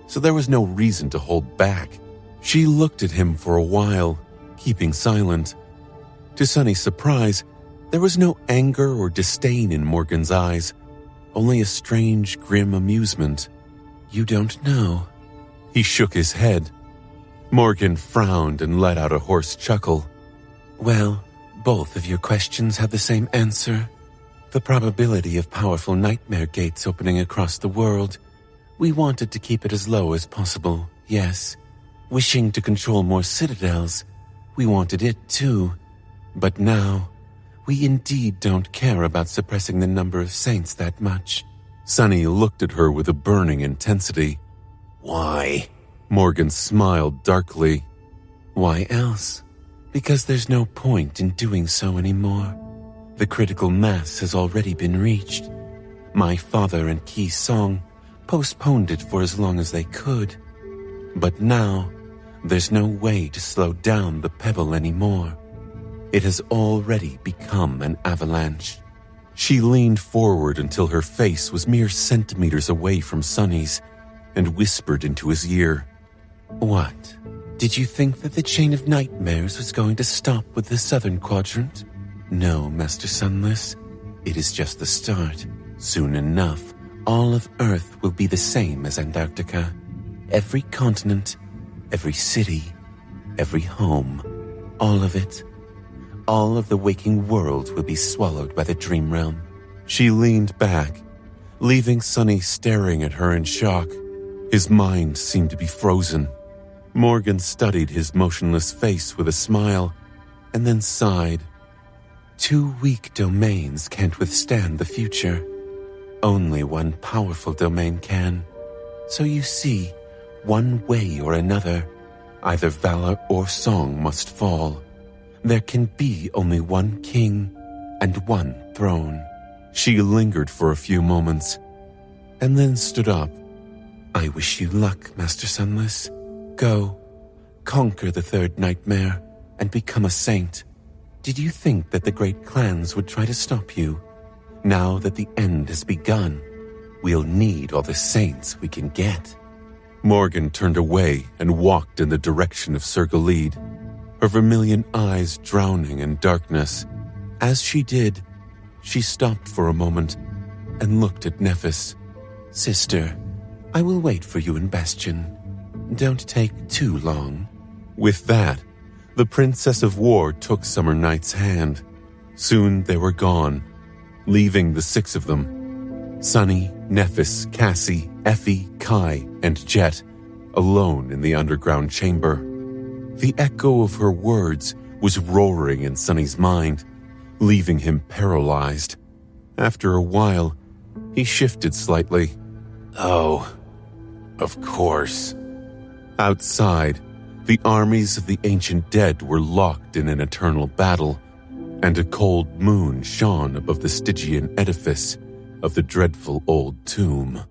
so there was no reason to hold back. She looked at him for a while, keeping silent. To Sunny's surprise, there was no anger or disdain in Morgan's eyes, only a strange, grim amusement. You don't know. He shook his head. Morgan frowned and let out a hoarse chuckle. Well, both of your questions have the same answer. The probability of powerful nightmare gates opening across the world. We wanted to keep it as low as possible, yes. Wishing to control more citadels, we wanted it too. But now, we indeed don't care about suppressing the number of saints that much. Sunny looked at her with a burning intensity. Why? Morgan smiled darkly. Why else? Because there's no point in doing so anymore. The critical mass has already been reached. My father and Qi Song postponed it for as long as they could. But now, there's no way to slow down the pebble anymore. It has already become an avalanche. She leaned forward until her face was mere centimeters away from Sunny's and whispered into his ear. What? Did you think that the chain of nightmares was going to stop with the southern quadrant? No, Master Sunless. It is just the start. Soon enough, all of Earth will be the same as Antarctica. Every continent, every city, every home, all of it. All of the waking world will be swallowed by the dream realm. She leaned back, leaving Sunny staring at her in shock. His mind seemed to be frozen. Morgan studied his motionless face with a smile, and then sighed. 2 weak domains can't withstand the future. Only one powerful domain can. So you see, one way or another, either valor or song must fall. There can be only one king and one throne. She lingered for a few moments, and then stood up. I wish you luck, Master Sunless. Go, conquer the third nightmare, and become a saint. Did you think that the great clans would try to stop you? Now that the end has begun, we'll need all the saints we can get. Morgan turned away and walked in the direction of Sir Galid, her vermilion eyes drowning in darkness. As she did, she stopped for a moment and looked at Nephis. Sister, I will wait for you in Bastion. Don't take too long. With that, the Princess of War took Summer Night's hand. Soon they were gone, leaving the 6 of them, Sunny, Nephis, Cassie, Effie, Kai, and Jet, alone in the underground chamber. The echo of her words was roaring in Sunny's mind, leaving him paralyzed. After a while, he shifted slightly. Oh, of course. Outside, the armies of the ancient dead were locked in an eternal battle, and a cold moon shone above the Stygian edifice of the dreadful old tomb.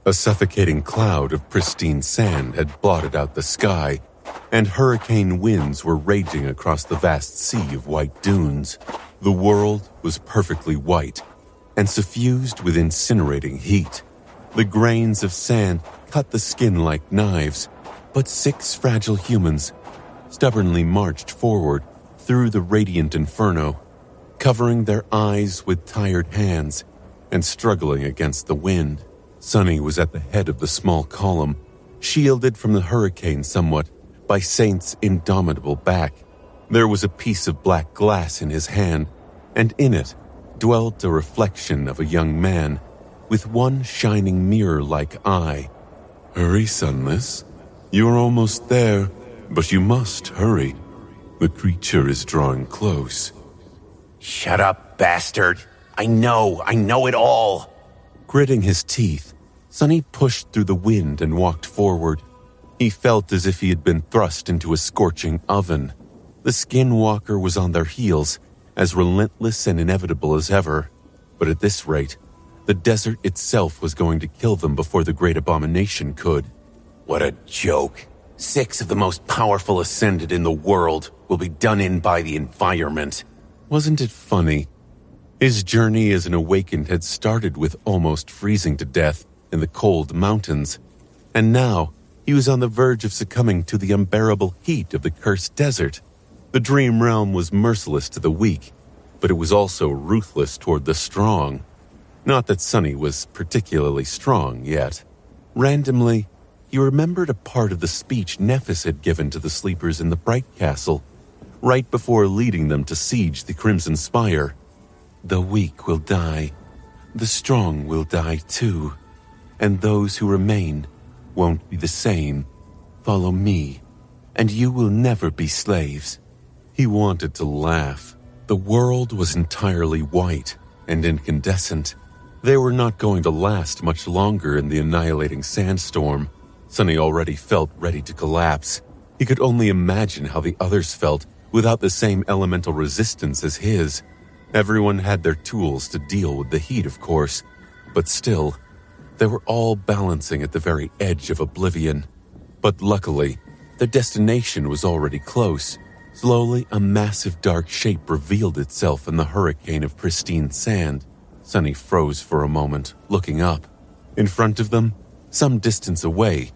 A suffocating cloud of pristine sand had blotted out the sky, and hurricane winds were raging across the vast sea of white dunes. The world was perfectly white and suffused with incinerating heat. The grains of sand cut the skin like knives, but 6 fragile humans stubbornly marched forward through the radiant inferno, covering their eyes with tired hands and struggling against the wind. Sunny was at the head of the small column, shielded from the hurricane somewhat by Saint's indomitable back. There was a piece of black glass in his hand, and in it dwelt a reflection of a young man with one shining mirror-like eye. Hurry, Sunless. You're almost there, but you must hurry. The creature is drawing close. Shut up, bastard. I know it all. Gritting his teeth, Sunny pushed through the wind and walked forward. He felt as if he had been thrust into a scorching oven. The Skinwalker was on their heels, as relentless and inevitable as ever. But at this rate, the desert itself was going to kill them before the great abomination could. What a joke. 6 of the most powerful ascended in the world will be done in by the environment. Wasn't it funny? His journey as an awakened had started with almost freezing to death in the cold mountains, and now he was on the verge of succumbing to the unbearable heat of the cursed desert. The dream realm was merciless to the weak, but it was also ruthless toward the strong. Not that Sunny was particularly strong yet. Randomly, he remembered a part of the speech Nephis had given to the sleepers in the Bright Castle, right before leading them to siege the Crimson Spire. The weak will die. The strong will die too. And those who remain won't be the same. Follow me, and you will never be slaves. He wanted to laugh. The world was entirely white and incandescent, They were not going to last much longer in the annihilating sandstorm. Sunny already felt ready to collapse. He could only imagine how the others felt without the same elemental resistance as his. Everyone had their tools to deal with the heat, of course, but still, they were all balancing at the very edge of oblivion. But luckily, their destination was already close. Slowly, a massive dark shape revealed itself in the hurricane of pristine sand. Sunny froze for a moment, looking up. In front of them, some distance away,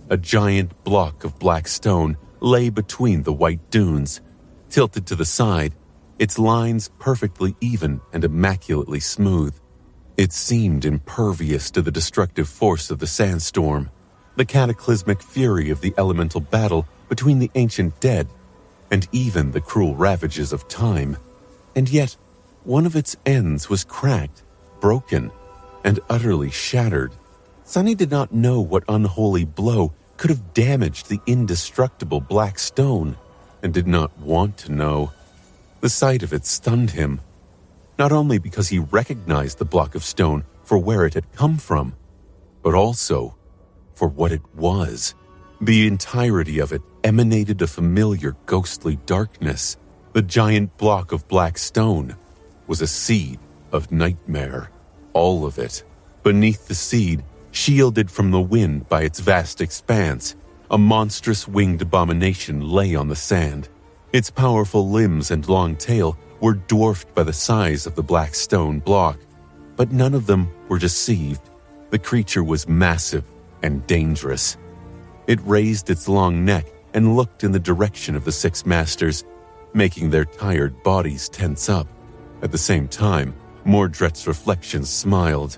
a giant block of black stone lay between the white dunes. Tilted to the side, its lines perfectly even and immaculately smooth. It seemed impervious to the destructive force of the sandstorm, the cataclysmic fury of the elemental battle between the ancient dead, and even the cruel ravages of time. And yet, one of its ends was cracked, broken, and utterly shattered. Sunny did not know what unholy blow could have damaged the indestructible black stone, and did not want to know. The sight of it stunned him, not only because he recognized the block of stone for where it had come from, but also for what it was. The entirety of it emanated a familiar ghostly darkness. The giant block of black stone was a seed of nightmare. All of it. Beneath the seed, shielded from the wind by its vast expanse, a monstrous winged abomination lay on the sand. Its powerful limbs and long tail were dwarfed by the size of the black stone block. But none of them were deceived. The creature was massive and dangerous. It raised its long neck and looked in the direction of the six masters, making their tired bodies tense up. At the same time, Mordred's reflection smiled.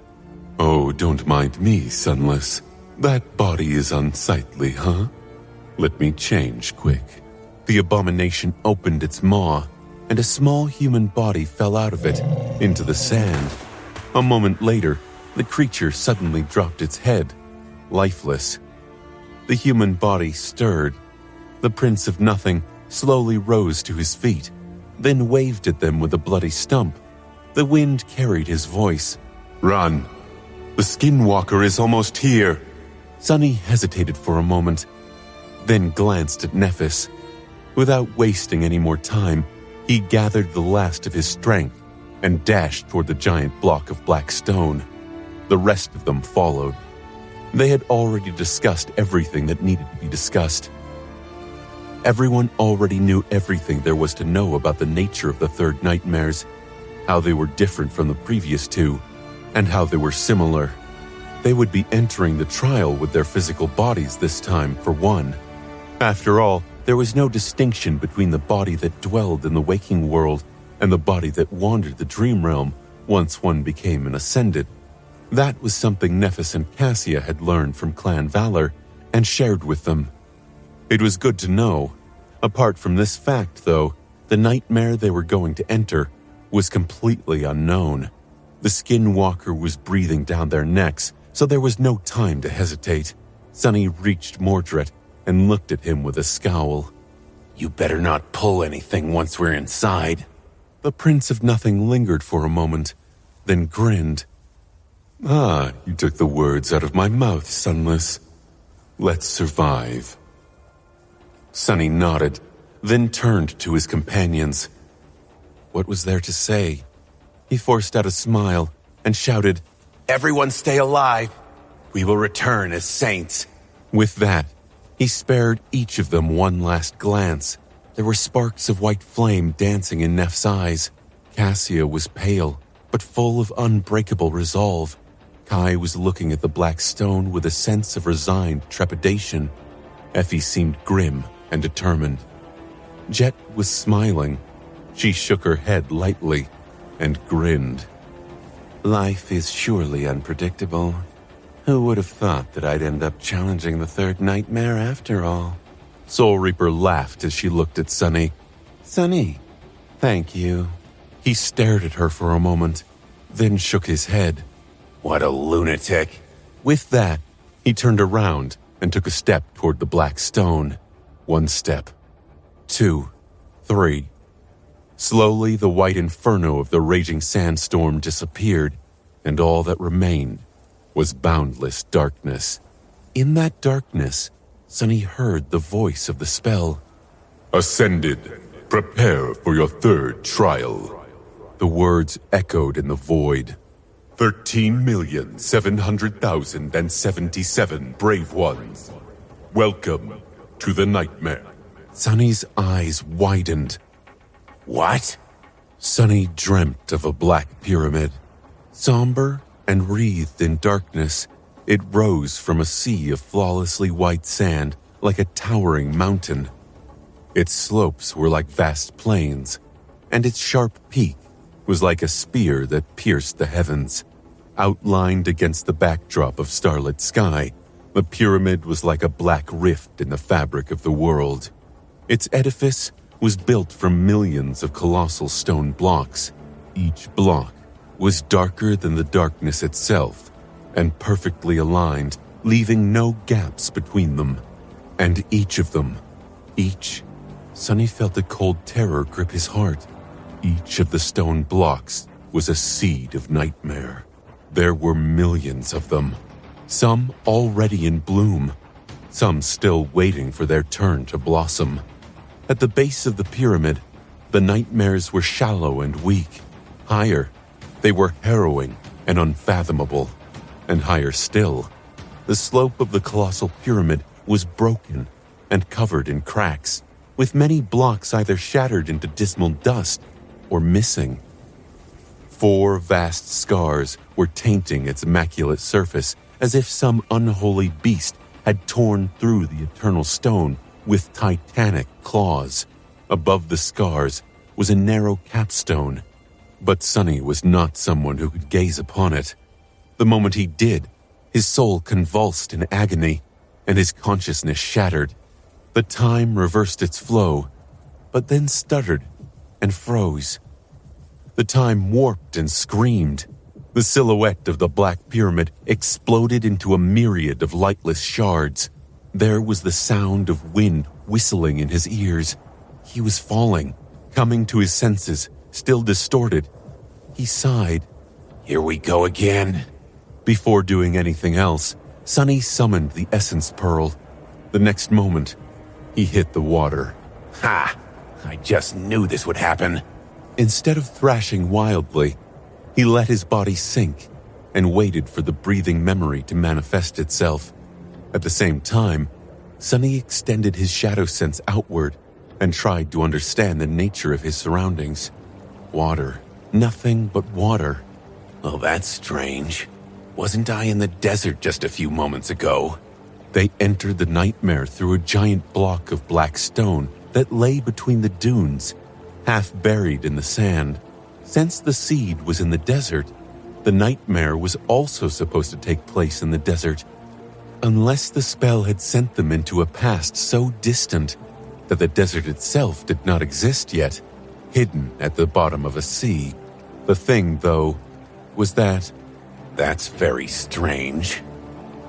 Oh, don't mind me, Sunless. That body is unsightly, huh? Let me change quick. The abomination opened its maw, and a small human body fell out of it into the sand. A moment later, the creature suddenly dropped its head, lifeless. The human body stirred. The Prince of Nothing slowly rose to his feet, then waved at them with a bloody stump. The wind carried his voice. Run! The Skinwalker is almost here! Sunny hesitated for a moment, then glanced at Nephis. Without wasting any more time, he gathered the last of his strength and dashed toward the giant block of black stone. The rest of them followed. They had already discussed everything that needed to be discussed. Everyone already knew everything there was to know about the nature of the third nightmares, how they were different from the previous two, and how they were similar. They would be entering the trial with their physical bodies this time, for one. After all, there was no distinction between the body that dwelled in the waking world and the body that wandered the dream realm once one became an ascended. That was something Nephis and Cassia had learned from Clan Valor and shared with them. It was good to know. Apart from this fact, though, the nightmare they were going to enter was completely unknown. The Skinwalker was breathing down their necks, so there was no time to hesitate. Sunny reached Mordred and looked at him with a scowl. You better not pull anything once we're inside. The Prince of Nothing lingered for a moment, then grinned. Ah, you took the words out of my mouth, Sunless. Let's survive. Sunny nodded, then turned to his companions. What was there to say? He forced out a smile and shouted, Everyone stay alive. We will return as saints. With that, he spared each of them one last glance. There were sparks of white flame dancing in Neff's eyes. Cassia was pale, but full of unbreakable resolve. Kai was looking at the black stone with a sense of resigned trepidation. Effie seemed grim and determined. Jet was smiling. She shook her head lightly and grinned. Life is surely unpredictable. Who would have thought that I'd end up challenging the third nightmare after all? Soul Reaper laughed as she looked at Sunny. Sunny, thank you. He stared at her for a moment, then shook his head. What a lunatic. With that, he turned around and took a step toward the black stone. 1 step. 2. 3. Slowly, the white inferno of the raging sandstorm disappeared. and all that remained was boundless darkness. In that darkness, Sunny heard the voice of the spell. Ascended, prepare for your third trial. The words echoed in the void. 13,700,077 brave ones. Welcome to the nightmare. Sunny's eyes widened. What? Sunny dreamt of a black pyramid. Somber and wreathed in darkness, it rose from a sea of flawlessly white sand like a towering mountain. Its slopes were like vast plains, and its sharp peak was like a spear that pierced the heavens. Outlined against the backdrop of starlit sky, the pyramid was like a black rift in the fabric of the world. Its edifice was built from millions of colossal stone blocks. Each block was darker than the darkness itself, and perfectly aligned, leaving no gaps between them. And each of them, Sunny felt a cold terror grip his heart. Each of the stone blocks was a seed of nightmare. There were millions of them, some already in bloom, some still waiting for their turn to blossom. At the base of the pyramid, the nightmares were shallow and weak. Higher, they were harrowing and unfathomable. And higher still, the slope of the colossal pyramid was broken and covered in cracks, with many blocks either shattered into dismal dust or missing. 4 vast scars were tainting its immaculate surface as if some unholy beast had torn through the eternal stone with titanic claws. Above the scars was a narrow capstone, but Sunny was not someone who could gaze upon it. The moment he did, his soul convulsed in agony, and his consciousness shattered. The time reversed its flow, but then stuttered and froze. The time warped and screamed. The silhouette of the Black Pyramid exploded into a myriad of lightless shards. There was the sound of wind whistling in his ears. He was falling, coming to his senses, still distorted. He sighed. Here we go again. Before doing anything else, Sunny summoned the Essence Pearl. The next moment, he hit the water. Ha! I just knew this would happen. Instead of thrashing wildly, he let his body sink and waited for the breathing memory to manifest itself. At the same time, Sunny extended his shadow sense outward and tried to understand the nature of his surroundings. Water. Nothing but water. Oh, that's strange. Wasn't I in the desert just a few moments ago? They entered the nightmare through a giant block of black stone that lay between the dunes, half buried in the sand. Since the seed was in the desert, the nightmare was also supposed to take place in the desert, unless the spell had sent them into a past so distant that the desert itself did not exist yet, hidden at the bottom of a sea. The thing, though, was that that's very strange.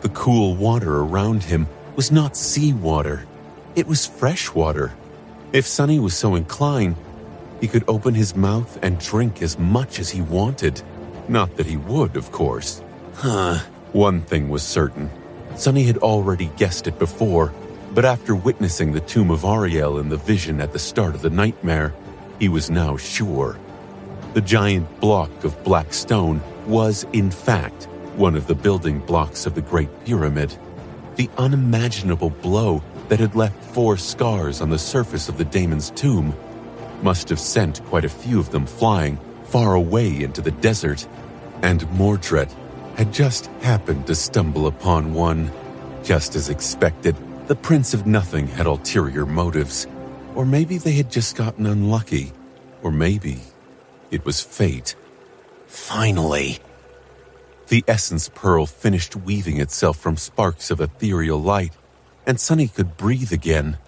The cool water around him was not seawater. It was fresh water. If Sunny was so inclined, he could open his mouth and drink as much as he wanted. Not that he would, of course. One thing was certain. Sunny had already guessed it before, but after witnessing the tomb of Ariel in the vision at the start of the nightmare, he was now sure. The giant block of black stone was, in fact, one of the building blocks of the Great Pyramid. The unimaginable blow that had left 4 scars on the surface of the daemon's tomb must have sent quite a few of them flying far away into the desert, and Mordred had just happened to stumble upon one. Just as expected, the Prince of Nothing had ulterior motives. Or maybe they had just gotten unlucky. Or maybe it was fate. Finally. The Essence Pearl finished weaving itself from sparks of ethereal light, and Sunny could breathe again.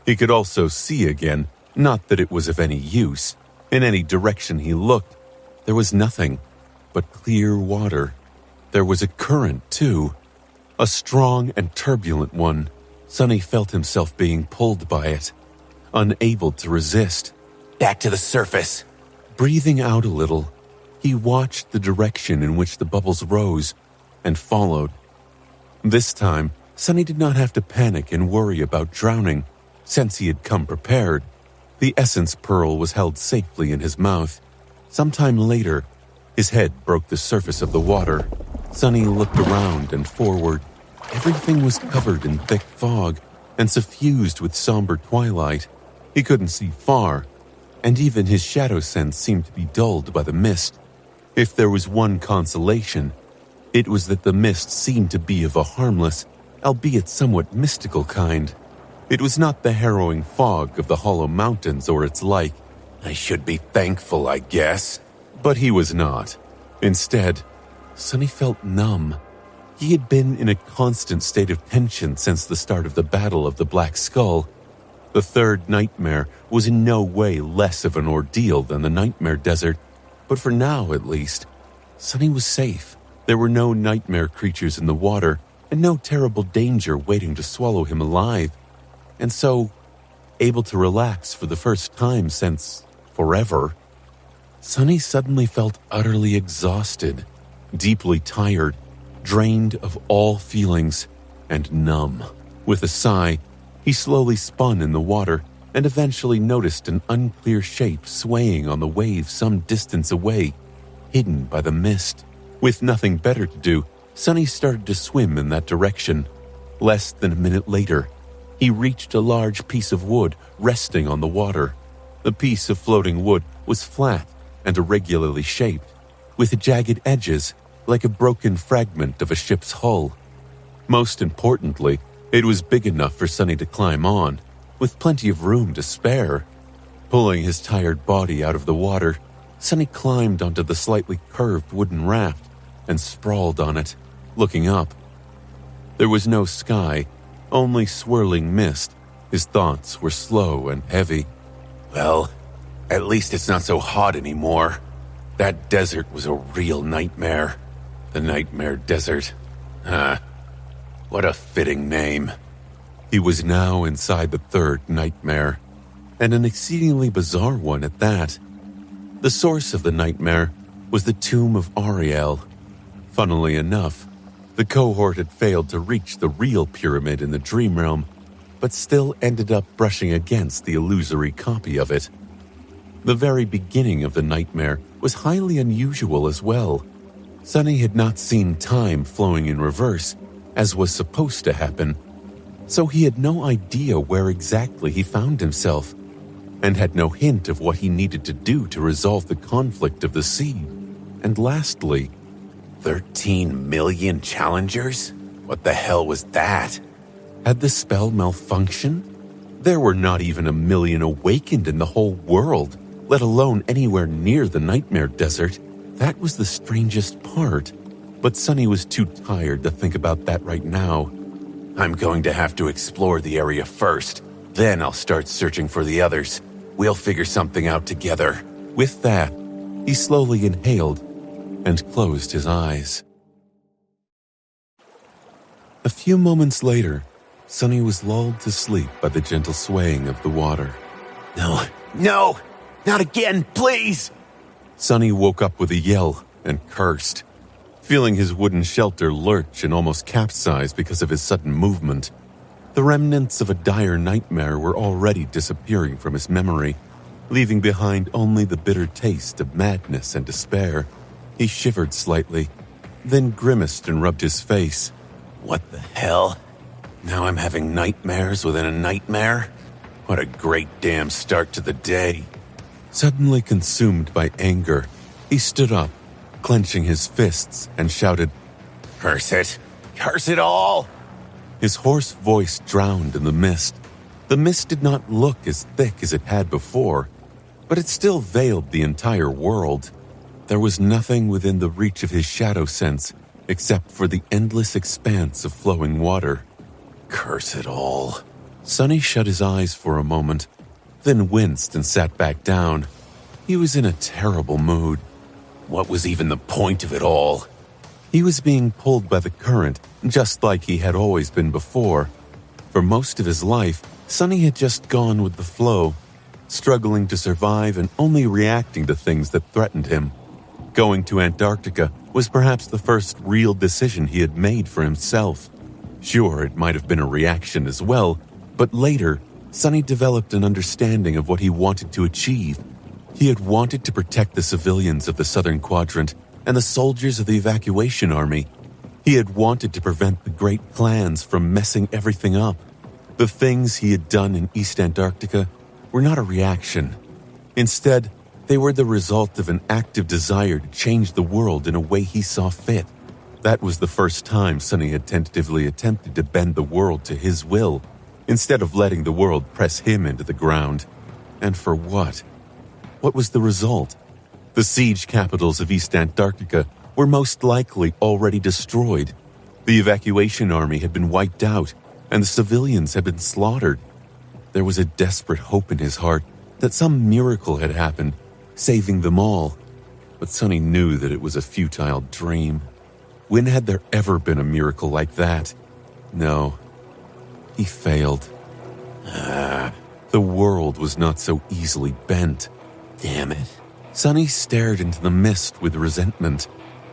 He could also see again, not that it was of any use. In any direction he looked, there was nothing but clear water. There was a current, too. A strong and turbulent one. Sunny felt himself being pulled by it, unable to resist. Back to the surface. Breathing out a little, He watched the direction in which the bubbles rose and followed. This time, Sunny did not have to panic and worry about drowning, since he had come prepared. The essence pearl was held safely in his mouth. Sometime later, his head broke the surface of the water. Sunny looked around and forward. Everything was covered in thick fog and suffused with somber twilight. He couldn't see far, and even his shadow sense seemed to be dulled by the mist. If there was one consolation, it was that the mist seemed to be of a harmless, albeit somewhat mystical kind. It was not the harrowing fog of the Hollow Mountains or its like. I should be thankful, I guess. But he was not. Instead, Sunny felt numb. He had been in a constant state of tension since the start of the Battle of the Black Skull. The third nightmare was in no way less of an ordeal than the Nightmare Desert, but for now, at least, Sunny was safe. There were no nightmare creatures in the water, and no terrible danger waiting to swallow him alive. And so, able to relax for the first time since forever, Sunny suddenly felt utterly exhausted, deeply tired, drained of all feelings, and numb. With a sigh, he slowly spun in the water and eventually noticed an unclear shape swaying on the waves some distance away, hidden by the mist. With nothing better to do, Sunny started to swim in that direction. Less than a minute later, he reached a large piece of wood resting on the water. The piece of floating wood was flat and irregularly shaped, with jagged edges like a broken fragment of a ship's hull. Most importantly, it was big enough for Sunny to climb on, with plenty of room to spare. Pulling his tired body out of the water, Sunny climbed onto the slightly curved wooden raft and sprawled on it, looking up. There was no sky, only swirling mist. His thoughts were slow and heavy. Well, at least it's not so hot anymore. That desert was a real nightmare. The Nightmare Desert. What a fitting name. He was now inside the third nightmare, and an exceedingly bizarre one at that. The source of the nightmare was the tomb of Ariel. Funnily enough, the cohort had failed to reach the real pyramid in the dream realm, but still ended up brushing against the illusory copy of it. The very beginning of the nightmare was highly unusual as well. Sunny had not seen time flowing in reverse, as was supposed to happen, so he had no idea where exactly he found himself, and had no hint of what he needed to do to resolve the conflict of the sea. And lastly, 13 million challengers? What the hell was that? Had the spell malfunctioned? There were not even 1 million awakened in the whole world, let alone anywhere near the Nightmare Desert. That was the strangest part, but Sunny was too tired to think about that right now. I'm going to have to explore the area first, then I'll start searching for the others. We'll figure something out together. With that, he slowly inhaled and closed his eyes. A few moments later, Sunny was lulled to sleep by the gentle swaying of the water. No, not again, please! Sunny woke up with a yell and cursed, feeling his wooden shelter lurch and almost capsize because of his sudden movement. The remnants of a dire nightmare were already disappearing from his memory, leaving behind only the bitter taste of madness and despair. He shivered slightly, then grimaced and rubbed his face. What the hell? Now I'm having nightmares within a nightmare? What a great damn start to the day. Suddenly consumed by anger, he stood up, clenching his fists, and shouted, Curse it! Curse it all! His hoarse voice drowned in the mist. The mist did not look as thick as it had before, but it still veiled the entire world. There was nothing within the reach of his shadow sense except for the endless expanse of flowing water. Curse it all. Sunny shut his eyes for a moment, then winced and sat back down. He was in a terrible mood. What was even the point of it all? He was being pulled by the current, just like he had always been before. For most of his life, Sunny had just gone with the flow, struggling to survive and only reacting to things that threatened him. Going to Antarctica was perhaps the first real decision he had made for himself. Sure, it might have been a reaction as well, but later, Sonny developed an understanding of what he wanted to achieve. He had wanted to protect the civilians of the Southern Quadrant and the soldiers of the evacuation army. He had wanted to prevent the great plans from messing everything up. The things he had done in East Antarctica were not a reaction. Instead, they were the result of an active desire to change the world in a way he saw fit. That was the first time Sonny had tentatively attempted to bend the world to his will, instead of letting the world press him into the ground. And for what? What was the result? The siege capitals of East Antarctica were most likely already destroyed. The evacuation army had been wiped out, and the civilians had been slaughtered. There was a desperate hope in his heart that some miracle had happened, saving them all. But Sonny knew that it was a futile dream. When had there ever been a miracle like that? No. He failed. The world was not so easily bent. Damn it. Sonny stared into the mist with resentment,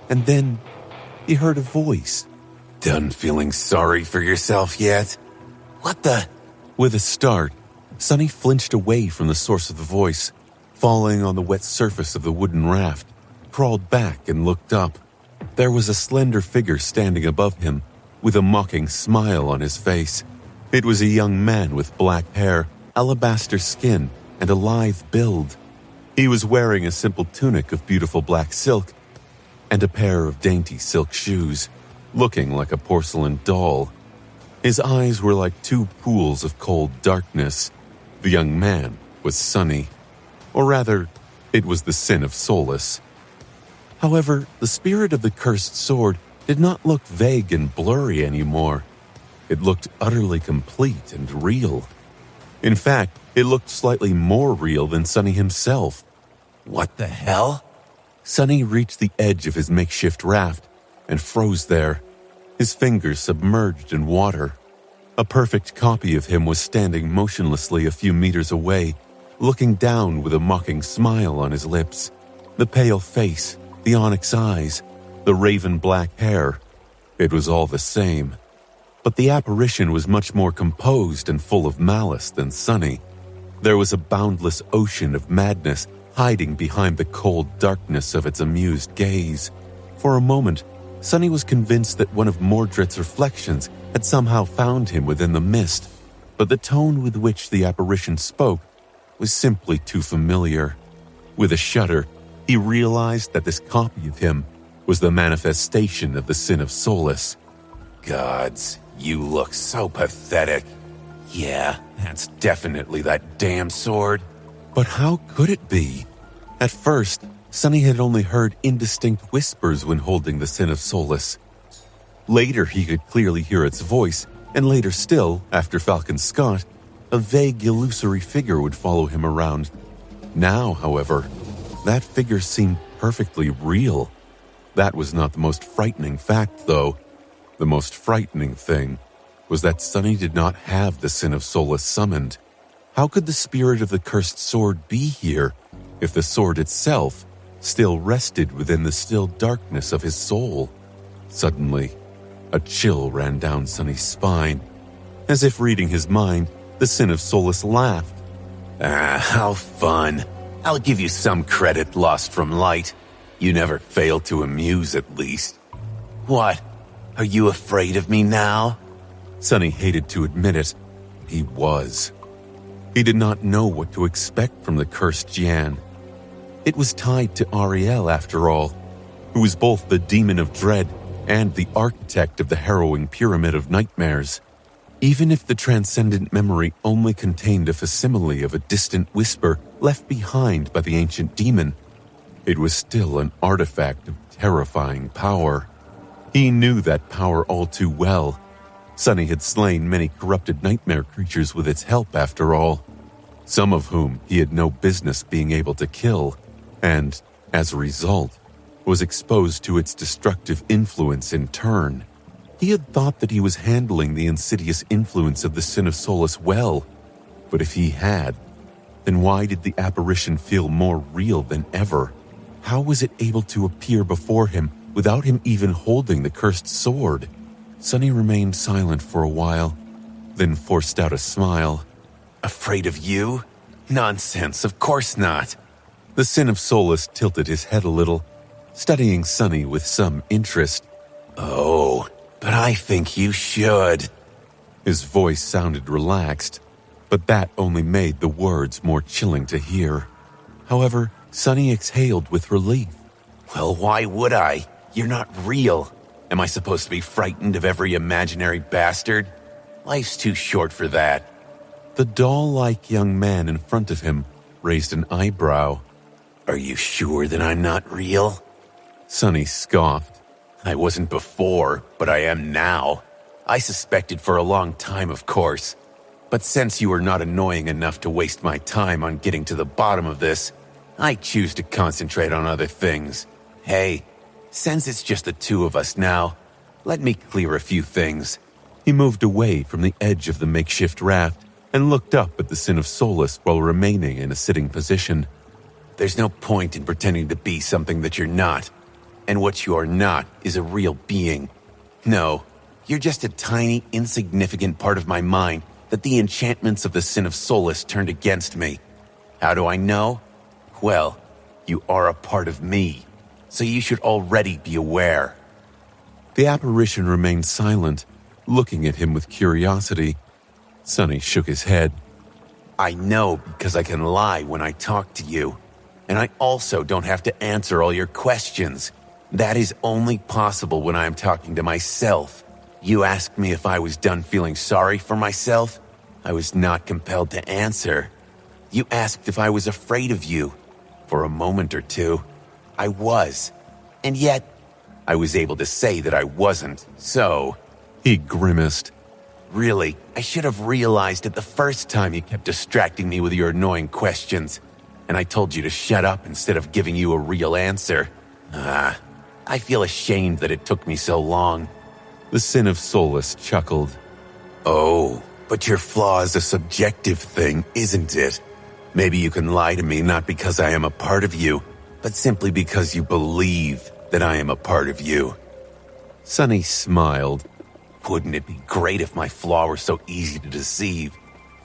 and then he heard a voice. Done feeling sorry for yourself yet? What the? With a start, Sonny flinched away from the source of the voice, falling on the wet surface of the wooden raft, crawled back and looked up. There was a slender figure standing above him, with a mocking smile on his face. It was a young man with black hair, alabaster skin, and a lithe build. He was wearing a simple tunic of beautiful black silk and a pair of dainty silk shoes, looking like a porcelain doll. His eyes were like two pools of cold darkness. The young man was Sonny. Or rather, it was the Sin of Solus. However, the spirit of the cursed sword did not look vague and blurry anymore. It looked utterly complete and real. In fact, it looked slightly more real than Sonny himself. What the hell? Sonny reached the edge of his makeshift raft and froze there, his fingers submerged in water. A perfect copy of him was standing motionlessly a few meters away, looking down with a mocking smile on his lips. The pale face, the onyx eyes, the raven black hair. It was all the same. But the apparition was much more composed and full of malice than Sonny. There was a boundless ocean of madness hiding behind the cold darkness of its amused gaze. For a moment, Sonny was convinced that one of Mordred's reflections had somehow found him within the mist, but the tone with which the apparition spoke was simply too familiar. With a shudder, he realized that this copy of him was the manifestation of the Sin of Solus. Gods, you look so pathetic. Yeah, that's definitely that damn sword. But how could it be? At first, Sonny had only heard indistinct whispers when holding the Sin of Solus. Later, he could clearly hear its voice, and later still, after Falcon Scott, a vague, illusory figure would follow him around. Now, however, that figure seemed perfectly real. That was not the most frightening fact, though. The most frightening thing was that Sonny did not have the Sin of Solus summoned. How could the spirit of the cursed sword be here if the sword itself still rested within the still darkness of his soul? Suddenly, a chill ran down Sonny's spine. As if reading his mind, the Sin of Solus laughed. How fun. I'll give you some credit lost from light. You never fail to amuse, at least. What? Are you afraid of me now? Sonny hated to admit it. He was. He did not know what to expect from the cursed Jian. It was tied to Ariel, after all, who was both the demon of dread and the architect of the harrowing pyramid of nightmares. Even if the transcendent memory only contained a facsimile of a distant whisper left behind by the ancient demon, it was still an artifact of terrifying power. He knew that power all too well. Sonny had slain many corrupted nightmare creatures with its help, after all, some of whom he had no business being able to kill, and, as a result, was exposed to its destructive influence in turn. He had thought that he was handling the insidious influence of the Sin of Solus well, but if he had, then why did the apparition feel more real than ever? How was it able to appear before him without him even holding the cursed sword? Sonny remained silent for a while, then forced out a smile. Afraid of you? Nonsense, of course not. The Sin of Solus tilted his head a little, studying Sonny with some interest. Oh, but I think you should. His voice sounded relaxed, but that only made the words more chilling to hear. However, Sonny exhaled with relief. Well, why would I? You're not real. Am I supposed to be frightened of every imaginary bastard? Life's too short for that. The doll-like young man in front of him raised an eyebrow. Are you sure that I'm not real? Sonny scoffed. I wasn't before, but I am now. I suspected for a long time, of course. But since you are not annoying enough to waste my time on getting to the bottom of this, I choose to concentrate on other things. Hey, since it's just the two of us now, let me clear a few things. He moved away from the edge of the makeshift raft and looked up at the Sin of Solus while remaining in a sitting position. There's no point in pretending to be something that you're not. And what you are not is a real being. No, you're just a tiny, insignificant part of my mind that the enchantments of the Sin of Solus turned against me. How do I know? Well, you are a part of me, so you should already be aware. The apparition remained silent, looking at him with curiosity. Sonny shook his head. I know because I can lie when I talk to you. And I also don't have to answer all your questions. That is only possible when I am talking to myself. You asked me if I was done feeling sorry for myself. I was not compelled to answer. You asked if I was afraid of you. For a moment or two, I was. And yet, I was able to say that I wasn't, so... He grimaced. Really, I should have realized it the first time you kept distracting me with your annoying questions. And I told you to shut up instead of giving you a real answer. I feel ashamed that it took me so long. The Sin of Solus chuckled. Oh, but your flaw is a subjective thing, isn't it? Maybe you can lie to me not because I am a part of you, but simply because you believe that I am a part of you. Sonny smiled. Wouldn't it be great if my flaw were so easy to deceive?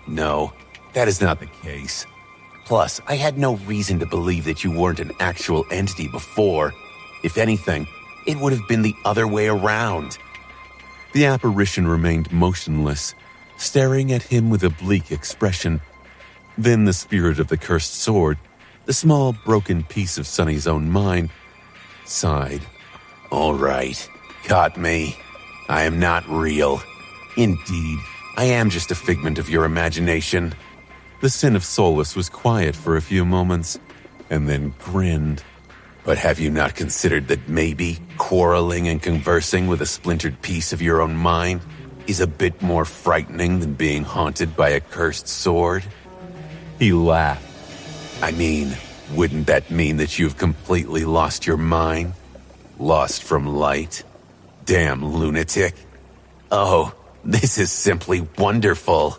No, that is not the case. Plus, I had no reason to believe that you weren't an actual entity before. If anything, it would have been the other way around. The apparition remained motionless, staring at him with a bleak expression. Then the spirit of the cursed sword, the small broken piece of Sonny's own mind, sighed. All right, caught me. I am not real. Indeed, I am just a figment of your imagination. The Sin of Solus was quiet for a few moments, and then grinned. But have you not considered that maybe quarreling and conversing with a splintered piece of your own mind is a bit more frightening than being haunted by a cursed sword? He laughed. I mean, wouldn't that mean that you've completely lost your mind? Lost from light? Damn lunatic. Oh, this is simply wonderful.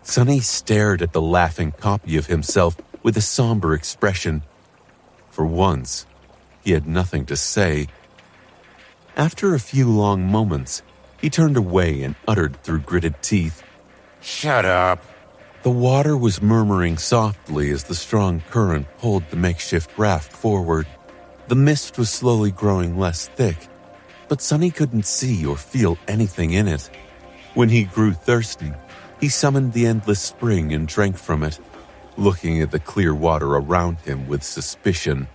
Sonny stared at the laughing copy of himself with a somber expression. For once, he had nothing to say. After a few long moments, he turned away and uttered through gritted teeth, "Shut up." The water was murmuring softly as the strong current pulled the makeshift raft forward. The mist was slowly growing less thick, but Sonny couldn't see or feel anything in it. When he grew thirsty, he summoned the endless spring and drank from it, looking at the clear water around him with suspicion.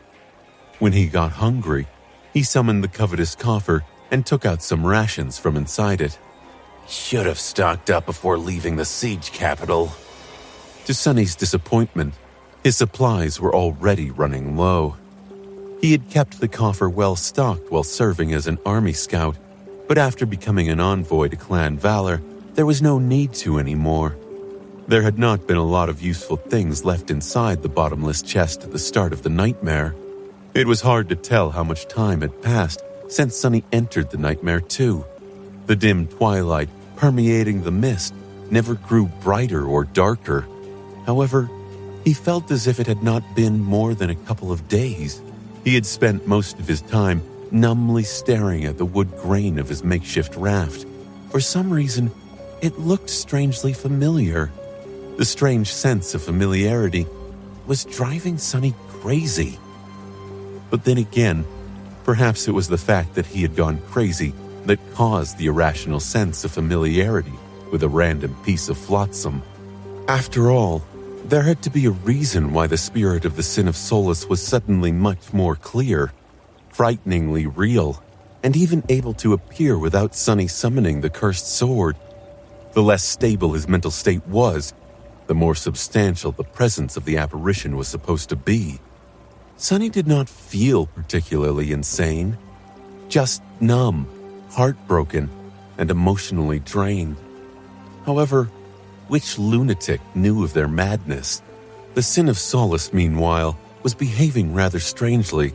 When he got hungry, he summoned the covetous coffer and took out some rations from inside it. Should have stocked up before leaving the siege capital. To Sonny's disappointment, his supplies were already running low. He had kept the coffer well stocked while serving as an army scout, but after becoming an envoy to Clan Valor, there was no need to anymore. There had not been a lot of useful things left inside the bottomless chest at the start of the nightmare. It was hard to tell how much time had passed since Sonny entered the nightmare too. The dim twilight permeating the mist never grew brighter or darker. However, He felt as if it had not been more than a couple of days. He had spent most of his time numbly staring at the wood grain of his makeshift raft. For some reason, it looked strangely familiar. The strange sense of familiarity was driving Sonny crazy. But then again, perhaps it was the fact that he had gone crazy that caused the irrational sense of familiarity with a random piece of flotsam. After all, there had to be a reason why the spirit of the Sin of Solace was suddenly much more clear, frighteningly real, and even able to appear without Sonny summoning the cursed sword. The less stable his mental state was, the more substantial the presence of the apparition was supposed to be. Sonny did not feel particularly insane, just numb, heartbroken, and emotionally drained. However, which lunatic knew of their madness? The Sin of Solace, meanwhile, was behaving rather strangely.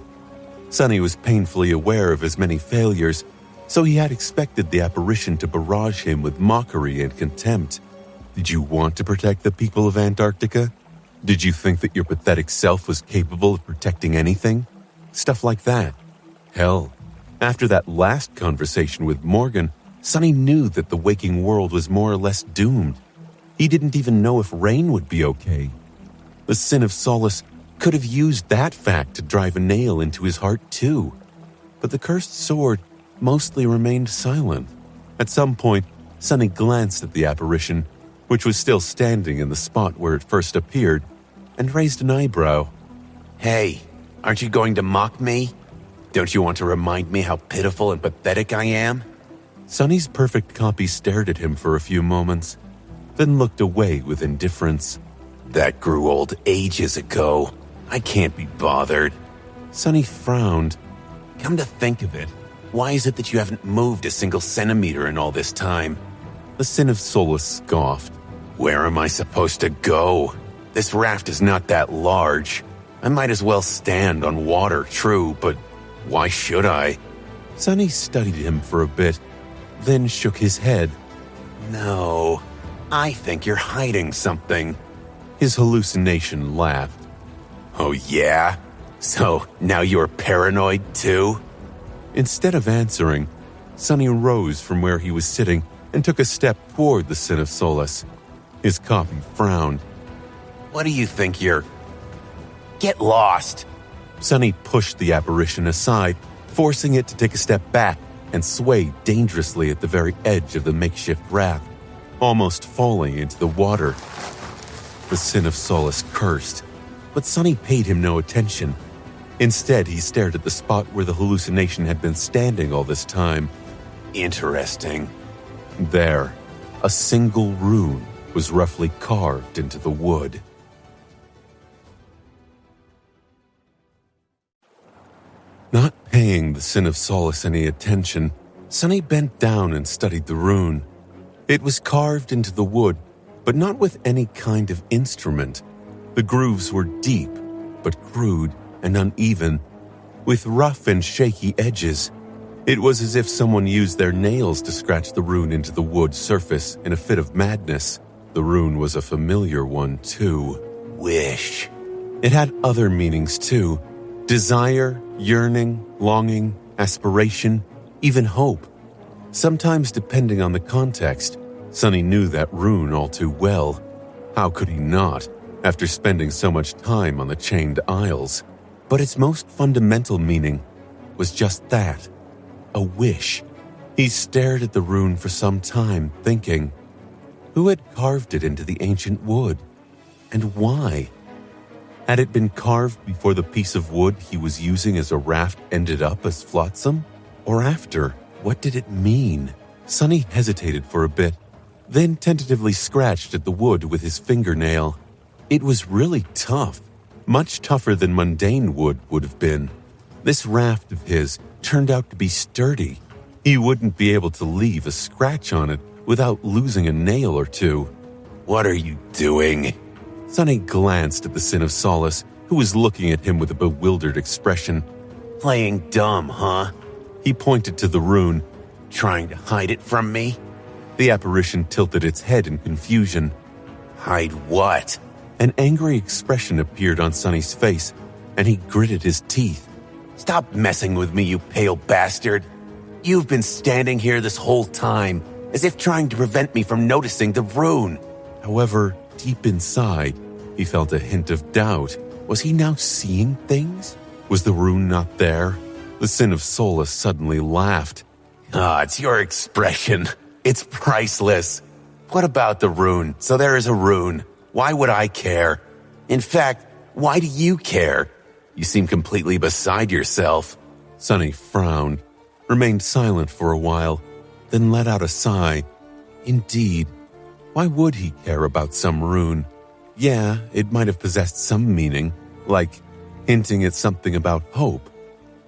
Sonny was painfully aware of his many failures, so he had expected the apparition to barrage him with mockery and contempt. Did you want to protect the people of Antarctica? Did you think that your pathetic self was capable of protecting anything? Stuff like that. Hell, after that last conversation with Morgan, Sonny knew that the waking world was more or less doomed. He didn't even know if Rain would be okay. The Sin of Solace could have used that fact to drive a nail into his heart too. But the cursed sword mostly remained silent. At some point, Sonny glanced at the apparition, which was still standing in the spot where it first appeared, and raised an eyebrow. Hey, aren't you going to mock me? Don't you want to remind me how pitiful and pathetic I am? Sonny's perfect copy stared at him for a few moments, then looked away with indifference. That grew old ages ago. I can't be bothered. Sonny frowned. Come to think of it, why is it that you haven't moved a single centimeter in all this time? The Sin of Solace scoffed. Where am I supposed to go? This raft is not that large. I might as well stand on water, true, but why should I? Sonny studied him for a bit, then shook his head. No, I think you're hiding something. His hallucination laughed. Oh yeah? So now you're paranoid too? Instead of answering, Sonny rose from where he was sitting and took a step toward the Sin of Solace. His copy frowned. What do you think you're... Get lost! Sonny pushed the apparition aside, forcing it to take a step back and sway dangerously at the very edge of the makeshift raft, almost falling into the water. The Sin of Solace cursed, but Sonny paid him no attention. Instead, he stared at the spot where the hallucination had been standing all this time. Interesting. There, a single rune was roughly carved into the wood. Not paying the Sin of Solace any attention, Sonny bent down and studied the rune. It was carved into the wood, but not with any kind of instrument. The grooves were deep, but crude and uneven, with rough and shaky edges. It was as if someone used their nails to scratch the rune into the wood surface in a fit of madness. The rune was a familiar one, too. Wish. It had other meanings, too. Desire, yearning, longing, aspiration, even hope. Sometimes, depending on the context, Sonny knew that rune all too well. How could he not, after spending so much time on the Chained Isles? But its most fundamental meaning was just that, a wish. He stared at the rune for some time, thinking, who had carved it into the ancient wood? And why? Had it been carved before the piece of wood he was using as a raft ended up as flotsam? Or after? What did it mean? Sonny hesitated for a bit, then tentatively scratched at the wood with his fingernail. It was really tough, much tougher than mundane wood would have been. This raft of his turned out to be sturdy. He wouldn't be able to leave a scratch on it without losing a nail or two. What are you doing? Sonny glanced at the Sin of Solace, who was looking at him with a bewildered expression. Playing dumb, huh? He pointed to the rune. Trying to hide it from me? The apparition tilted its head in confusion. Hide what? An angry expression appeared on Sonny's face, and he gritted his teeth. Stop messing with me, you pale bastard. You've been standing here this whole time, as if trying to prevent me from noticing the rune. However, deep inside, he felt a hint of doubt. Was he now seeing things? Was the rune not there? The Sin of Solace suddenly laughed. It's your expression. It's priceless. What about the rune? So there is a rune. Why would I care? In fact, why do you care? You seem completely beside yourself. Sonny frowned, remained silent for a while, then let out a sigh. Indeed, why would he care about some rune? Yeah, it might have possessed some meaning, like hinting at something about hope.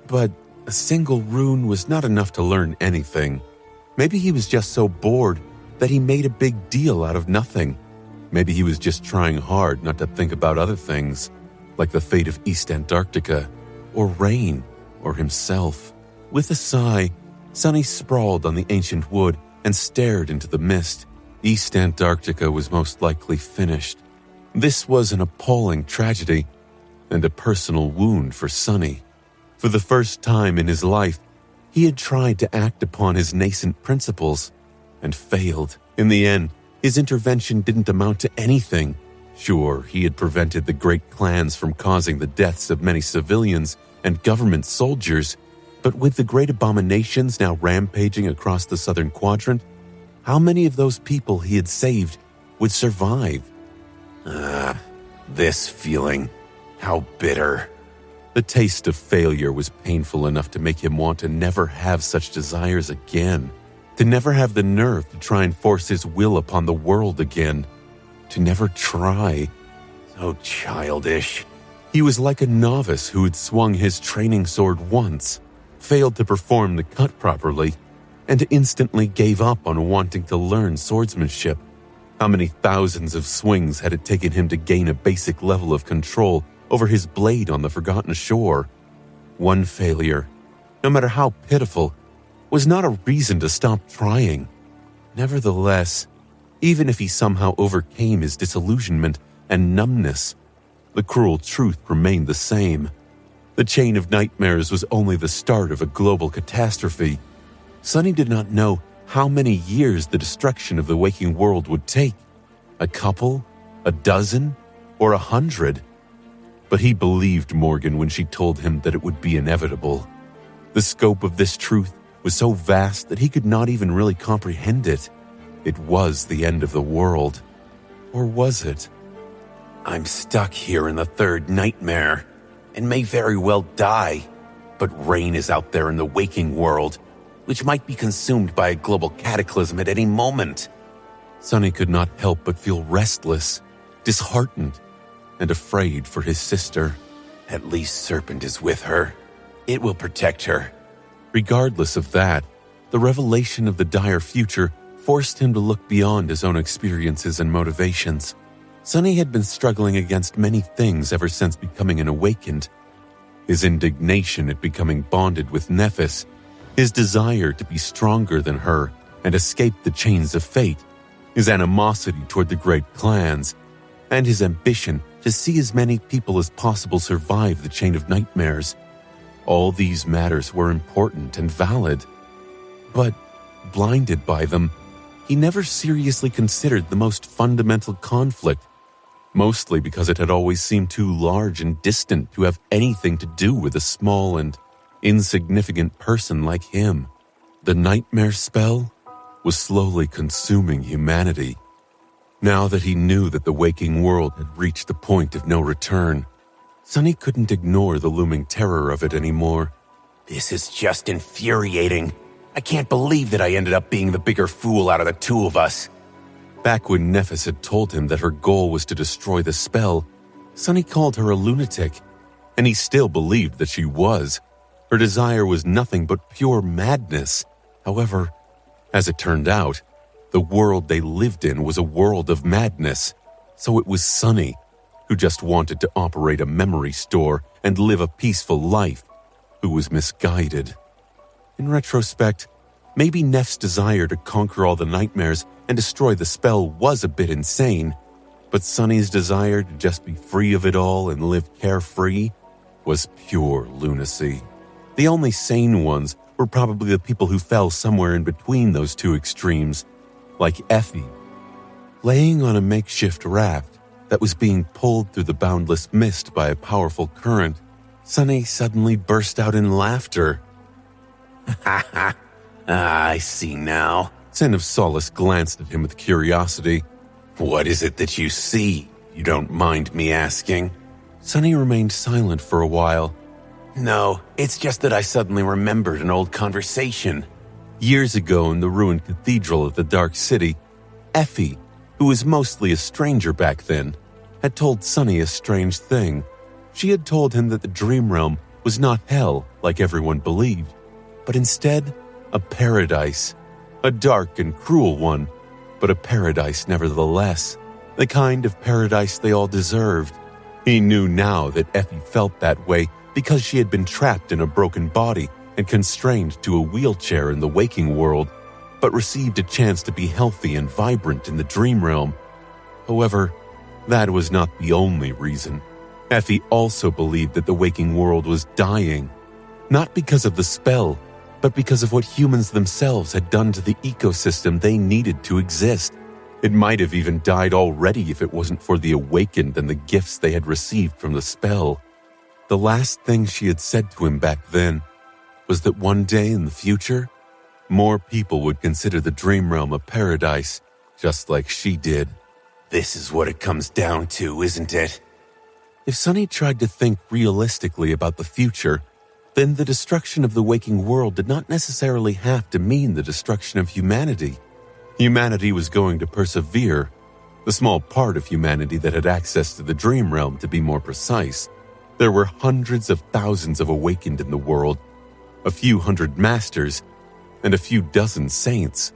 But a single rune was not enough to learn anything. Maybe he was just so bored that he made a big deal out of nothing. Maybe he was just trying hard not to think about other things, like the fate of East Antarctica, or rain, or himself. With a sigh, Sonny sprawled on the ancient wood and stared into the mist. East Antarctica was most likely finished. This was an appalling tragedy, and a personal wound for Sonny. For the first time in his life, he had tried to act upon his nascent principles, and failed. In the end, his intervention didn't amount to anything. Sure, he had prevented the great clans from causing the deaths of many civilians and government soldiers, but with the great abominations now rampaging across the southern quadrant, how many of those people he had saved would survive? This feeling. How bitter. The taste of failure was painful enough to make him want to never have such desires again, to never have the nerve to try and force his will upon the world again, to never try. So childish. He was like a novice who had swung his training sword once, failed to perform the cut properly, and instantly gave up on wanting to learn swordsmanship. How many thousands of swings had it taken him to gain a basic level of control over his blade on the Forgotten Shore? One failure, no matter how pitiful, was not a reason to stop trying. Nevertheless, even if he somehow overcame his disillusionment and numbness, the cruel truth remained the same. The chain of nightmares was only the start of a global catastrophe. Sonny did not know how many years the destruction of the waking world would take. A couple? A dozen? Or 100? But he believed Morgan when she told him that it would be inevitable. The scope of this truth was so vast that he could not even really comprehend it. It was the end of the world. Or was it? I'm stuck here in the third nightmare, and may very well die. But Rain is out there in the waking world, which might be consumed by a global cataclysm at any moment. Sonny could not help but feel restless, disheartened, and afraid for his sister. At least Serpent is with her. It will protect her. Regardless of that, the revelation of the dire future forced him to look beyond his own experiences and motivations. Sonny had been struggling against many things ever since becoming an awakened. His indignation at becoming bonded with Nephis, his desire to be stronger than her and escape the chains of fate, his animosity toward the great clans, and his ambition to see as many people as possible survive the chain of nightmares. All these matters were important and valid. But, blinded by them, he never seriously considered the most fundamental conflict, mostly because it had always seemed too large and distant to have anything to do with a small and insignificant person like him. The nightmare spell was slowly consuming humanity. Now that he knew that the waking world had reached the point of no return, Sonny couldn't ignore the looming terror of it anymore. This is just infuriating. I can't believe that I ended up being the bigger fool out of the two of us. Back when Nephis had told him that her goal was to destroy the spell, Sonny called her a lunatic, and he still believed that she was. Her desire was nothing but pure madness. However, as it turned out, the world they lived in was a world of madness, so it was Sonny, who just wanted to operate a memory store and live a peaceful life, who was misguided. In retrospect, maybe Neff's desire to conquer all the nightmares and destroy the spell was a bit insane, But Sonny's desire to just be free of it all and live carefree was pure lunacy. The only sane ones were probably the people who fell somewhere in between those two extremes, like Effie. Laying on a makeshift raft that was being pulled through the boundless mist by a powerful current, Sonny suddenly burst out in laughter. I see now. Sin of Solace glanced at him with curiosity. What is it that you see? You don't mind me asking? Sonny remained silent for a while. No, it's just that I suddenly remembered an old conversation. Years ago in the ruined cathedral of the Dark City, Effie, who was mostly a stranger back then, had told Sonny a strange thing. She had told him that the Dream Realm was not hell like everyone believed, but instead a paradise. A dark and cruel one, but a paradise nevertheless. The kind of paradise they all deserved. He knew now that Effie felt that way because she had been trapped in a broken body and constrained to a wheelchair in the waking world, but received a chance to be healthy and vibrant in the Dream Realm. However, that was not the only reason. Effie also believed that the waking world was dying, not because of the spell, but because of what humans themselves had done to the ecosystem they needed to exist. It might have even died already if it wasn't for the awakened and the gifts they had received from the spell. The last thing she had said to him back then was that one day in the future, more people would consider the Dream Realm a paradise, just like she did. This is what it comes down to, isn't it? If Sonny tried to think realistically about the future, then the destruction of the waking world did not necessarily have to mean the destruction of humanity. Humanity was going to persevere. The small part of humanity that had access to the Dream Realm, to be more precise. There were hundreds of thousands of awakened in the world, a few hundred masters, and a few dozen saints.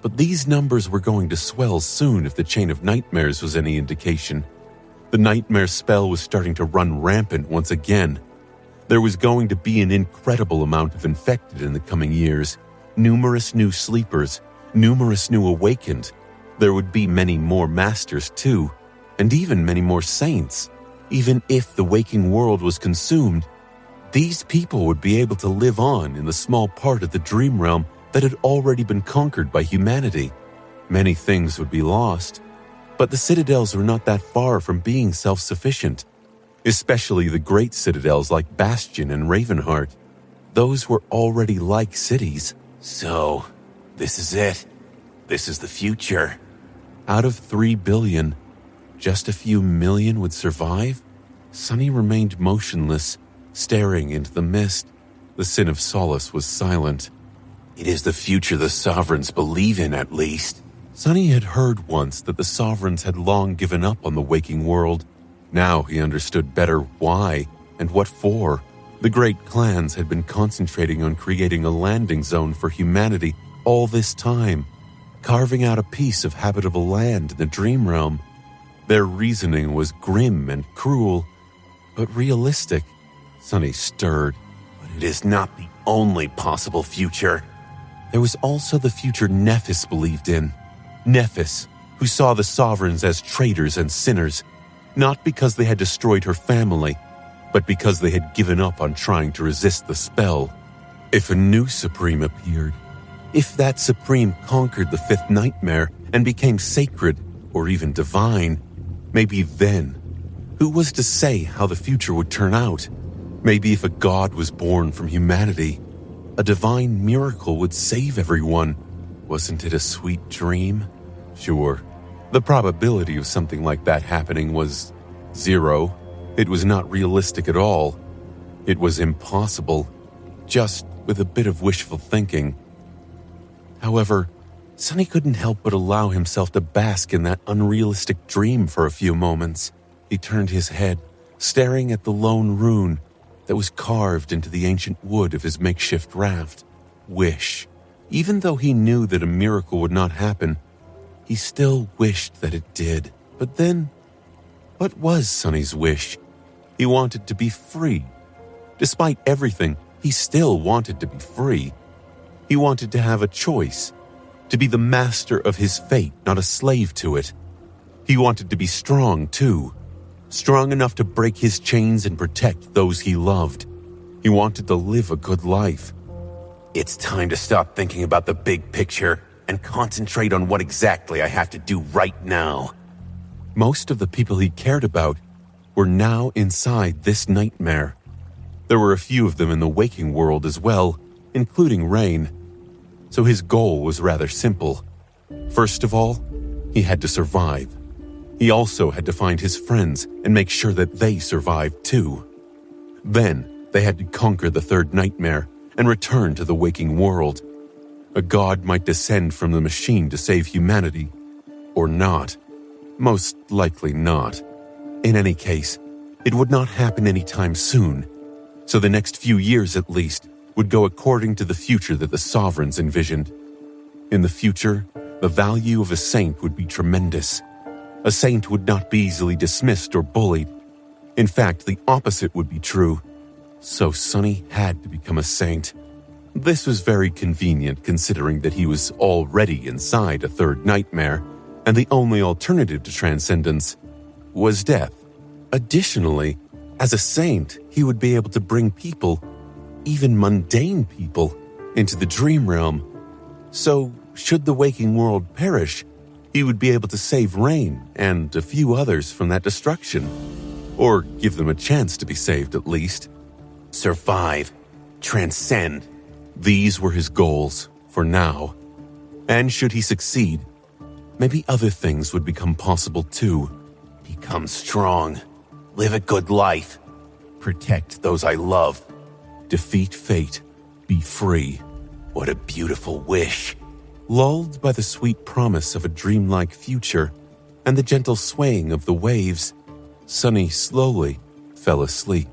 But these numbers were going to swell soon if the Chain of Nightmares was any indication. The nightmare spell was starting to run rampant once again. There was going to be an incredible amount of infected in the coming years, numerous new sleepers, numerous new awakened. There would be many more masters too, and even many more saints. Even if the waking world was consumed, these people would be able to live on in the small part of the Dream Realm that had already been conquered by humanity. Many things would be lost, but the citadels were not that far from being self-sufficient. Especially the great citadels like Bastion and Ravenheart. Those were already like cities. So, this is it. This is the future. Out of 3 billion, just a few million would survive? Sonny remained motionless, staring into the mist. The Sin of Solace was silent. It is the future the Sovereigns believe in, at least. Sonny had heard once that the Sovereigns had long given up on the waking world. Now he understood better why and what for. The great clans had been concentrating on creating a landing zone for humanity all this time, carving out a piece of habitable land in the Dream Realm. Their reasoning was grim and cruel, but realistic. Sonny stirred. But it is not the only possible future. There was also the future Nephis believed in. Nephis, who saw the Sovereigns as traitors and sinners, not because they had destroyed her family, but because they had given up on trying to resist the spell. If a new Supreme appeared, if that Supreme conquered the fifth nightmare and became sacred or even divine, maybe then, who was to say how the future would turn out? Maybe if a god was born from humanity, a divine miracle would save everyone. Wasn't it a sweet dream? Sure. The probability of something like that happening was 0. It was not realistic at all. It was impossible, just with a bit of wishful thinking. However, Sonny couldn't help but allow himself to bask in that unrealistic dream for a few moments. He turned his head, staring at the lone rune that was carved into the ancient wood of his makeshift raft. Wish. Even though he knew that a miracle would not happen, he still wished that it did. But then, what was Sonny's wish? He wanted to be free. Despite everything, he still wanted to be free. He wanted to have a choice, to be the master of his fate, not a slave to it. He wanted to be strong, too. Strong enough to break his chains and protect those he loved. He wanted to live a good life. It's time to stop thinking about the big picture and concentrate on what exactly I have to do right now. Most of the people he cared about were now inside this nightmare. There were a few of them in the waking world as well, including Rain. So his goal was rather simple. First of all, he had to survive. He also had to find his friends and make sure that they survived too. Then, they had to conquer the third nightmare and return to the waking world. A god might descend from the machine to save humanity, or not. Most likely not. In any case, it would not happen anytime soon, so the next few years at least would go according to the future that the sovereigns envisioned. In the future, the value of a saint would be tremendous. A saint would not be easily dismissed or bullied. In fact, the opposite would be true. So Sonny had to become a saint. This was very convenient considering that he was already inside a third nightmare, and the only alternative to transcendence was death. Additionally, as a saint, he would be able to bring people, even mundane people, into the dream realm. So, should the waking world perish, he would be able to save Rain and a few others from that destruction. Or give them a chance to be saved at least. Survive. Transcend. These were his goals, for now. And should he succeed, maybe other things would become possible too. Become strong. Live a good life. Protect those I love. Defeat fate. Be free. What a beautiful wish. Lulled by the sweet promise of a dreamlike future and the gentle swaying of the waves, Sonny slowly fell asleep.